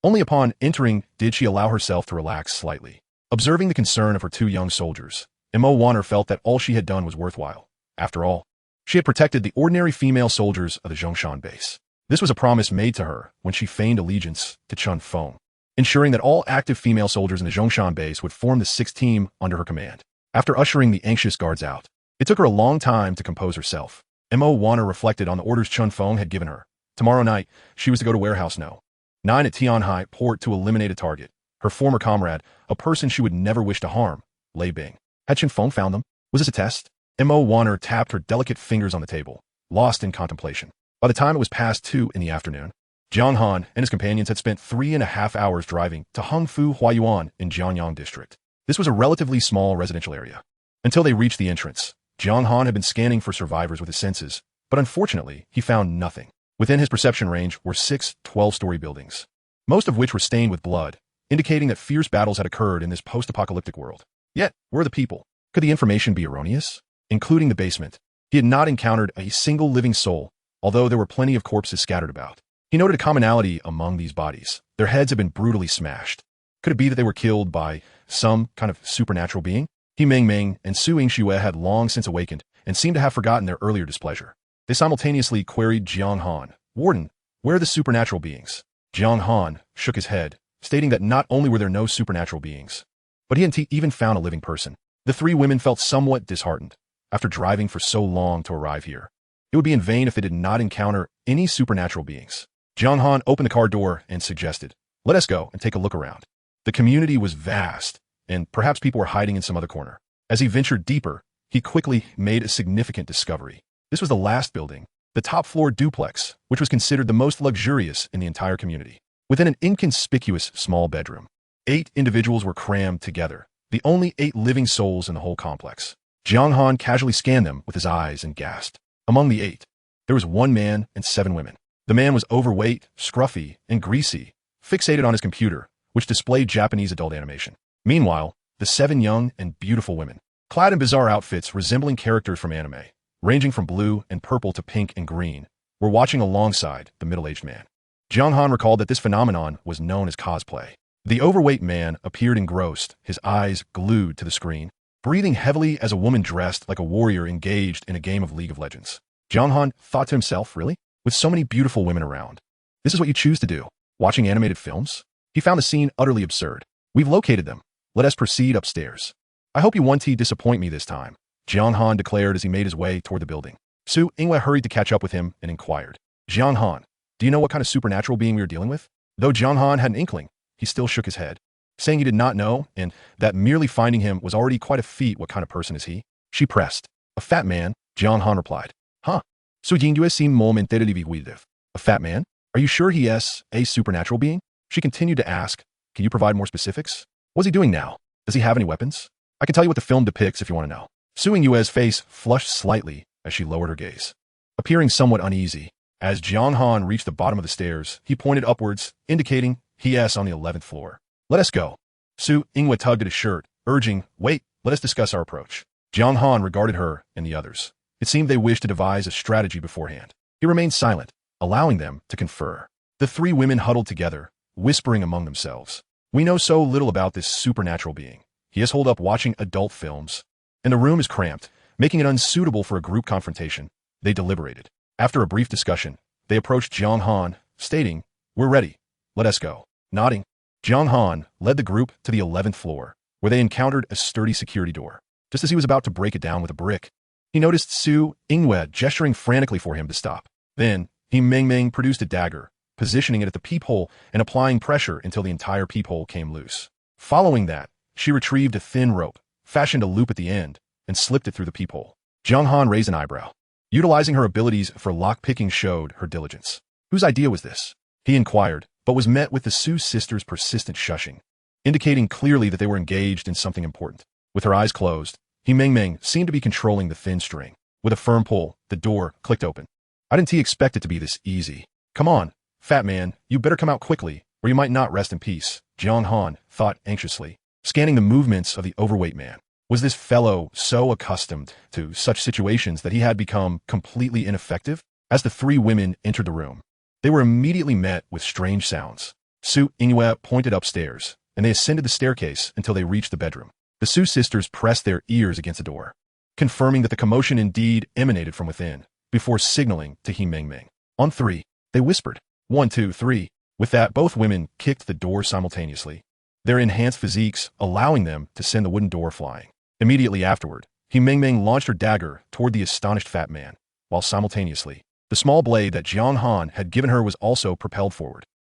Only upon entering did she allow herself to relax slightly. Observing the concern of her 2 young soldiers, Mo Warner felt that all she had done was worthwhile. After all, she had protected the ordinary female soldiers of the Zhongshan base. This was a promise made to her when she feigned allegiance to Chun Feng, ensuring that all active female soldiers in the Zhongshan base would form the 6th team under her command. After ushering the anxious guards out, it took her a long time to compose herself. Mo Warner reflected on the orders Chun Feng had given her. Tomorrow night, she was to go to Warehouse No. 9 at Tianhai Port to eliminate a target. Her former comrade, a person she would never wish to harm, Lei Bing. Had Chun Feng found them? Was this a test? Mo Warner tapped her delicate fingers on the table, lost in contemplation. By the time it was past 2 in the afternoon, Jiang Han and his companions had spent 3.5 hours driving to Hongfu Huayuan in Jianyang District. This was a relatively small residential area. Until they reached the entrance, Jiang Han had been scanning for survivors with his senses, but unfortunately, he found nothing. Within his perception range were 6 12-story buildings, most of which were stained with blood, indicating that fierce battles had occurred in this post-apocalyptic world. Yet, where were the people? Could the information be erroneous? Including the basement, he had not encountered a single living soul, although there were plenty of corpses scattered about. He noted a commonality among these bodies. Their heads had been brutally smashed. Could it be that they were killed by some kind of supernatural being? He Ming and Su Yingxue had long since awakened and seemed to have forgotten their earlier displeasure. They simultaneously queried Jiang Han, "Warden, where are the supernatural beings?" Jiang Han shook his head, stating that not only were there no supernatural beings, but he hadn't even found a living person. The 3 women felt somewhat disheartened. After driving for so long to arrive here, it would be in vain if they did not encounter any supernatural beings. Jiang Han opened the car door and suggested, "Let us go and take a look around." The community was vast, and perhaps people were hiding in some other corner. As he ventured deeper, he quickly made a significant discovery. This was the last building, the top-floor duplex, which was considered the most luxurious in the entire community. Within an inconspicuous small bedroom, 8 individuals were crammed together, the only 8 living souls in the whole complex. Jiang Han casually scanned them with his eyes and gasped. Among the 8, there was 1 man and 7 women. The man was overweight, scruffy, and greasy, fixated on his computer, which displayed Japanese adult animation. Meanwhile, the 7 young and beautiful women, clad in bizarre outfits resembling characters from anime, ranging from blue and purple to pink and green, were watching alongside the middle-aged man. Jiang Han recalled that this phenomenon was known as cosplay. The overweight man appeared engrossed, his eyes glued to the screen, breathing heavily as a woman dressed like a warrior engaged in a game of League of Legends. Jiang Han thought to himself, "Really? With so many beautiful women around, this is what you choose to do? Watching animated films?" He found the scene utterly absurd. "We've located them. Let us proceed upstairs." "I hope you won't disappoint me this time," Jiang Han declared as he made his way toward the building. Su Yingwei hurried to catch up with him and inquired, "Jiang Han, do you know what kind of supernatural being we are dealing with?" Though Jiang Han had an inkling, he still shook his head, saying he did not know and that merely finding him was already quite a feat. "What kind of person is he?" She pressed. "A fat man," Jiang Han replied. "Huh? Su Yingwei seemed momentarily with. "A fat man? Are you sure he is a supernatural being?" She continued to ask, "Can you provide more specifics? What's he doing now? Does he have any weapons? I can tell you what the film depicts if you want to know." Su Yingwei's face flushed slightly as she lowered her gaze, appearing somewhat uneasy. As Jiang Han reached the bottom of the stairs, he pointed upwards, indicating he is on the 11th floor. "Let us go." Su Yingwei tugged at his shirt, urging, "Wait, let us discuss our approach." Jiang Han regarded her and the others, It seemed they wished to devise a strategy beforehand. He remained silent, allowing them to confer. The three women huddled together, whispering among themselves. We know so little about this supernatural being. He has holed up watching adult films. And the room is cramped, making it unsuitable for a group confrontation. They deliberated. After a brief discussion, they approached Jiang Han, stating, "We're ready. Let us go." Nodding, Jiang Han led the group to the 11th floor, where they encountered a sturdy security door. Just as he was about to break it down with a brick, he noticed Su Yingwei gesturing frantically for him to stop. Then, he Meng produced a dagger, positioning it at the peephole and applying pressure until the entire peephole came loose. Following that, she retrieved a thin rope, fashioned a loop at the end, and slipped it through the peephole. Jiang Han raised an eyebrow. Utilizing her abilities for lock-picking showed her diligence. Whose idea was this? He inquired, but was met with the Su sisters' persistent shushing, indicating clearly that they were engaged in something important. With her eyes closed, he Meng seemed to be controlling the thin string. With a firm pull, the door clicked open. I didn't expect it to be this easy. Come on, fat man, you better come out quickly, or you might not rest in peace, Jiang Han thought anxiously, scanning the movements of the overweight man. Was this fellow so accustomed to such situations that he had become completely ineffective? As the three women entered the room, they were immediately met with strange sounds. Su Yingwei pointed upstairs, and they ascended the staircase until they reached the bedroom. The Su sisters pressed their ears against the door, confirming that the commotion indeed emanated from within, before signaling to He Meng. On three, they whispered, 1, 2, 3. With that, both women kicked the door simultaneously, their enhanced physiques allowing them to send the wooden door flying. Immediately afterward, He Meng launched her dagger toward the astonished fat man, while simultaneously, the small blade that Jiang Han had given her was also propelled forward.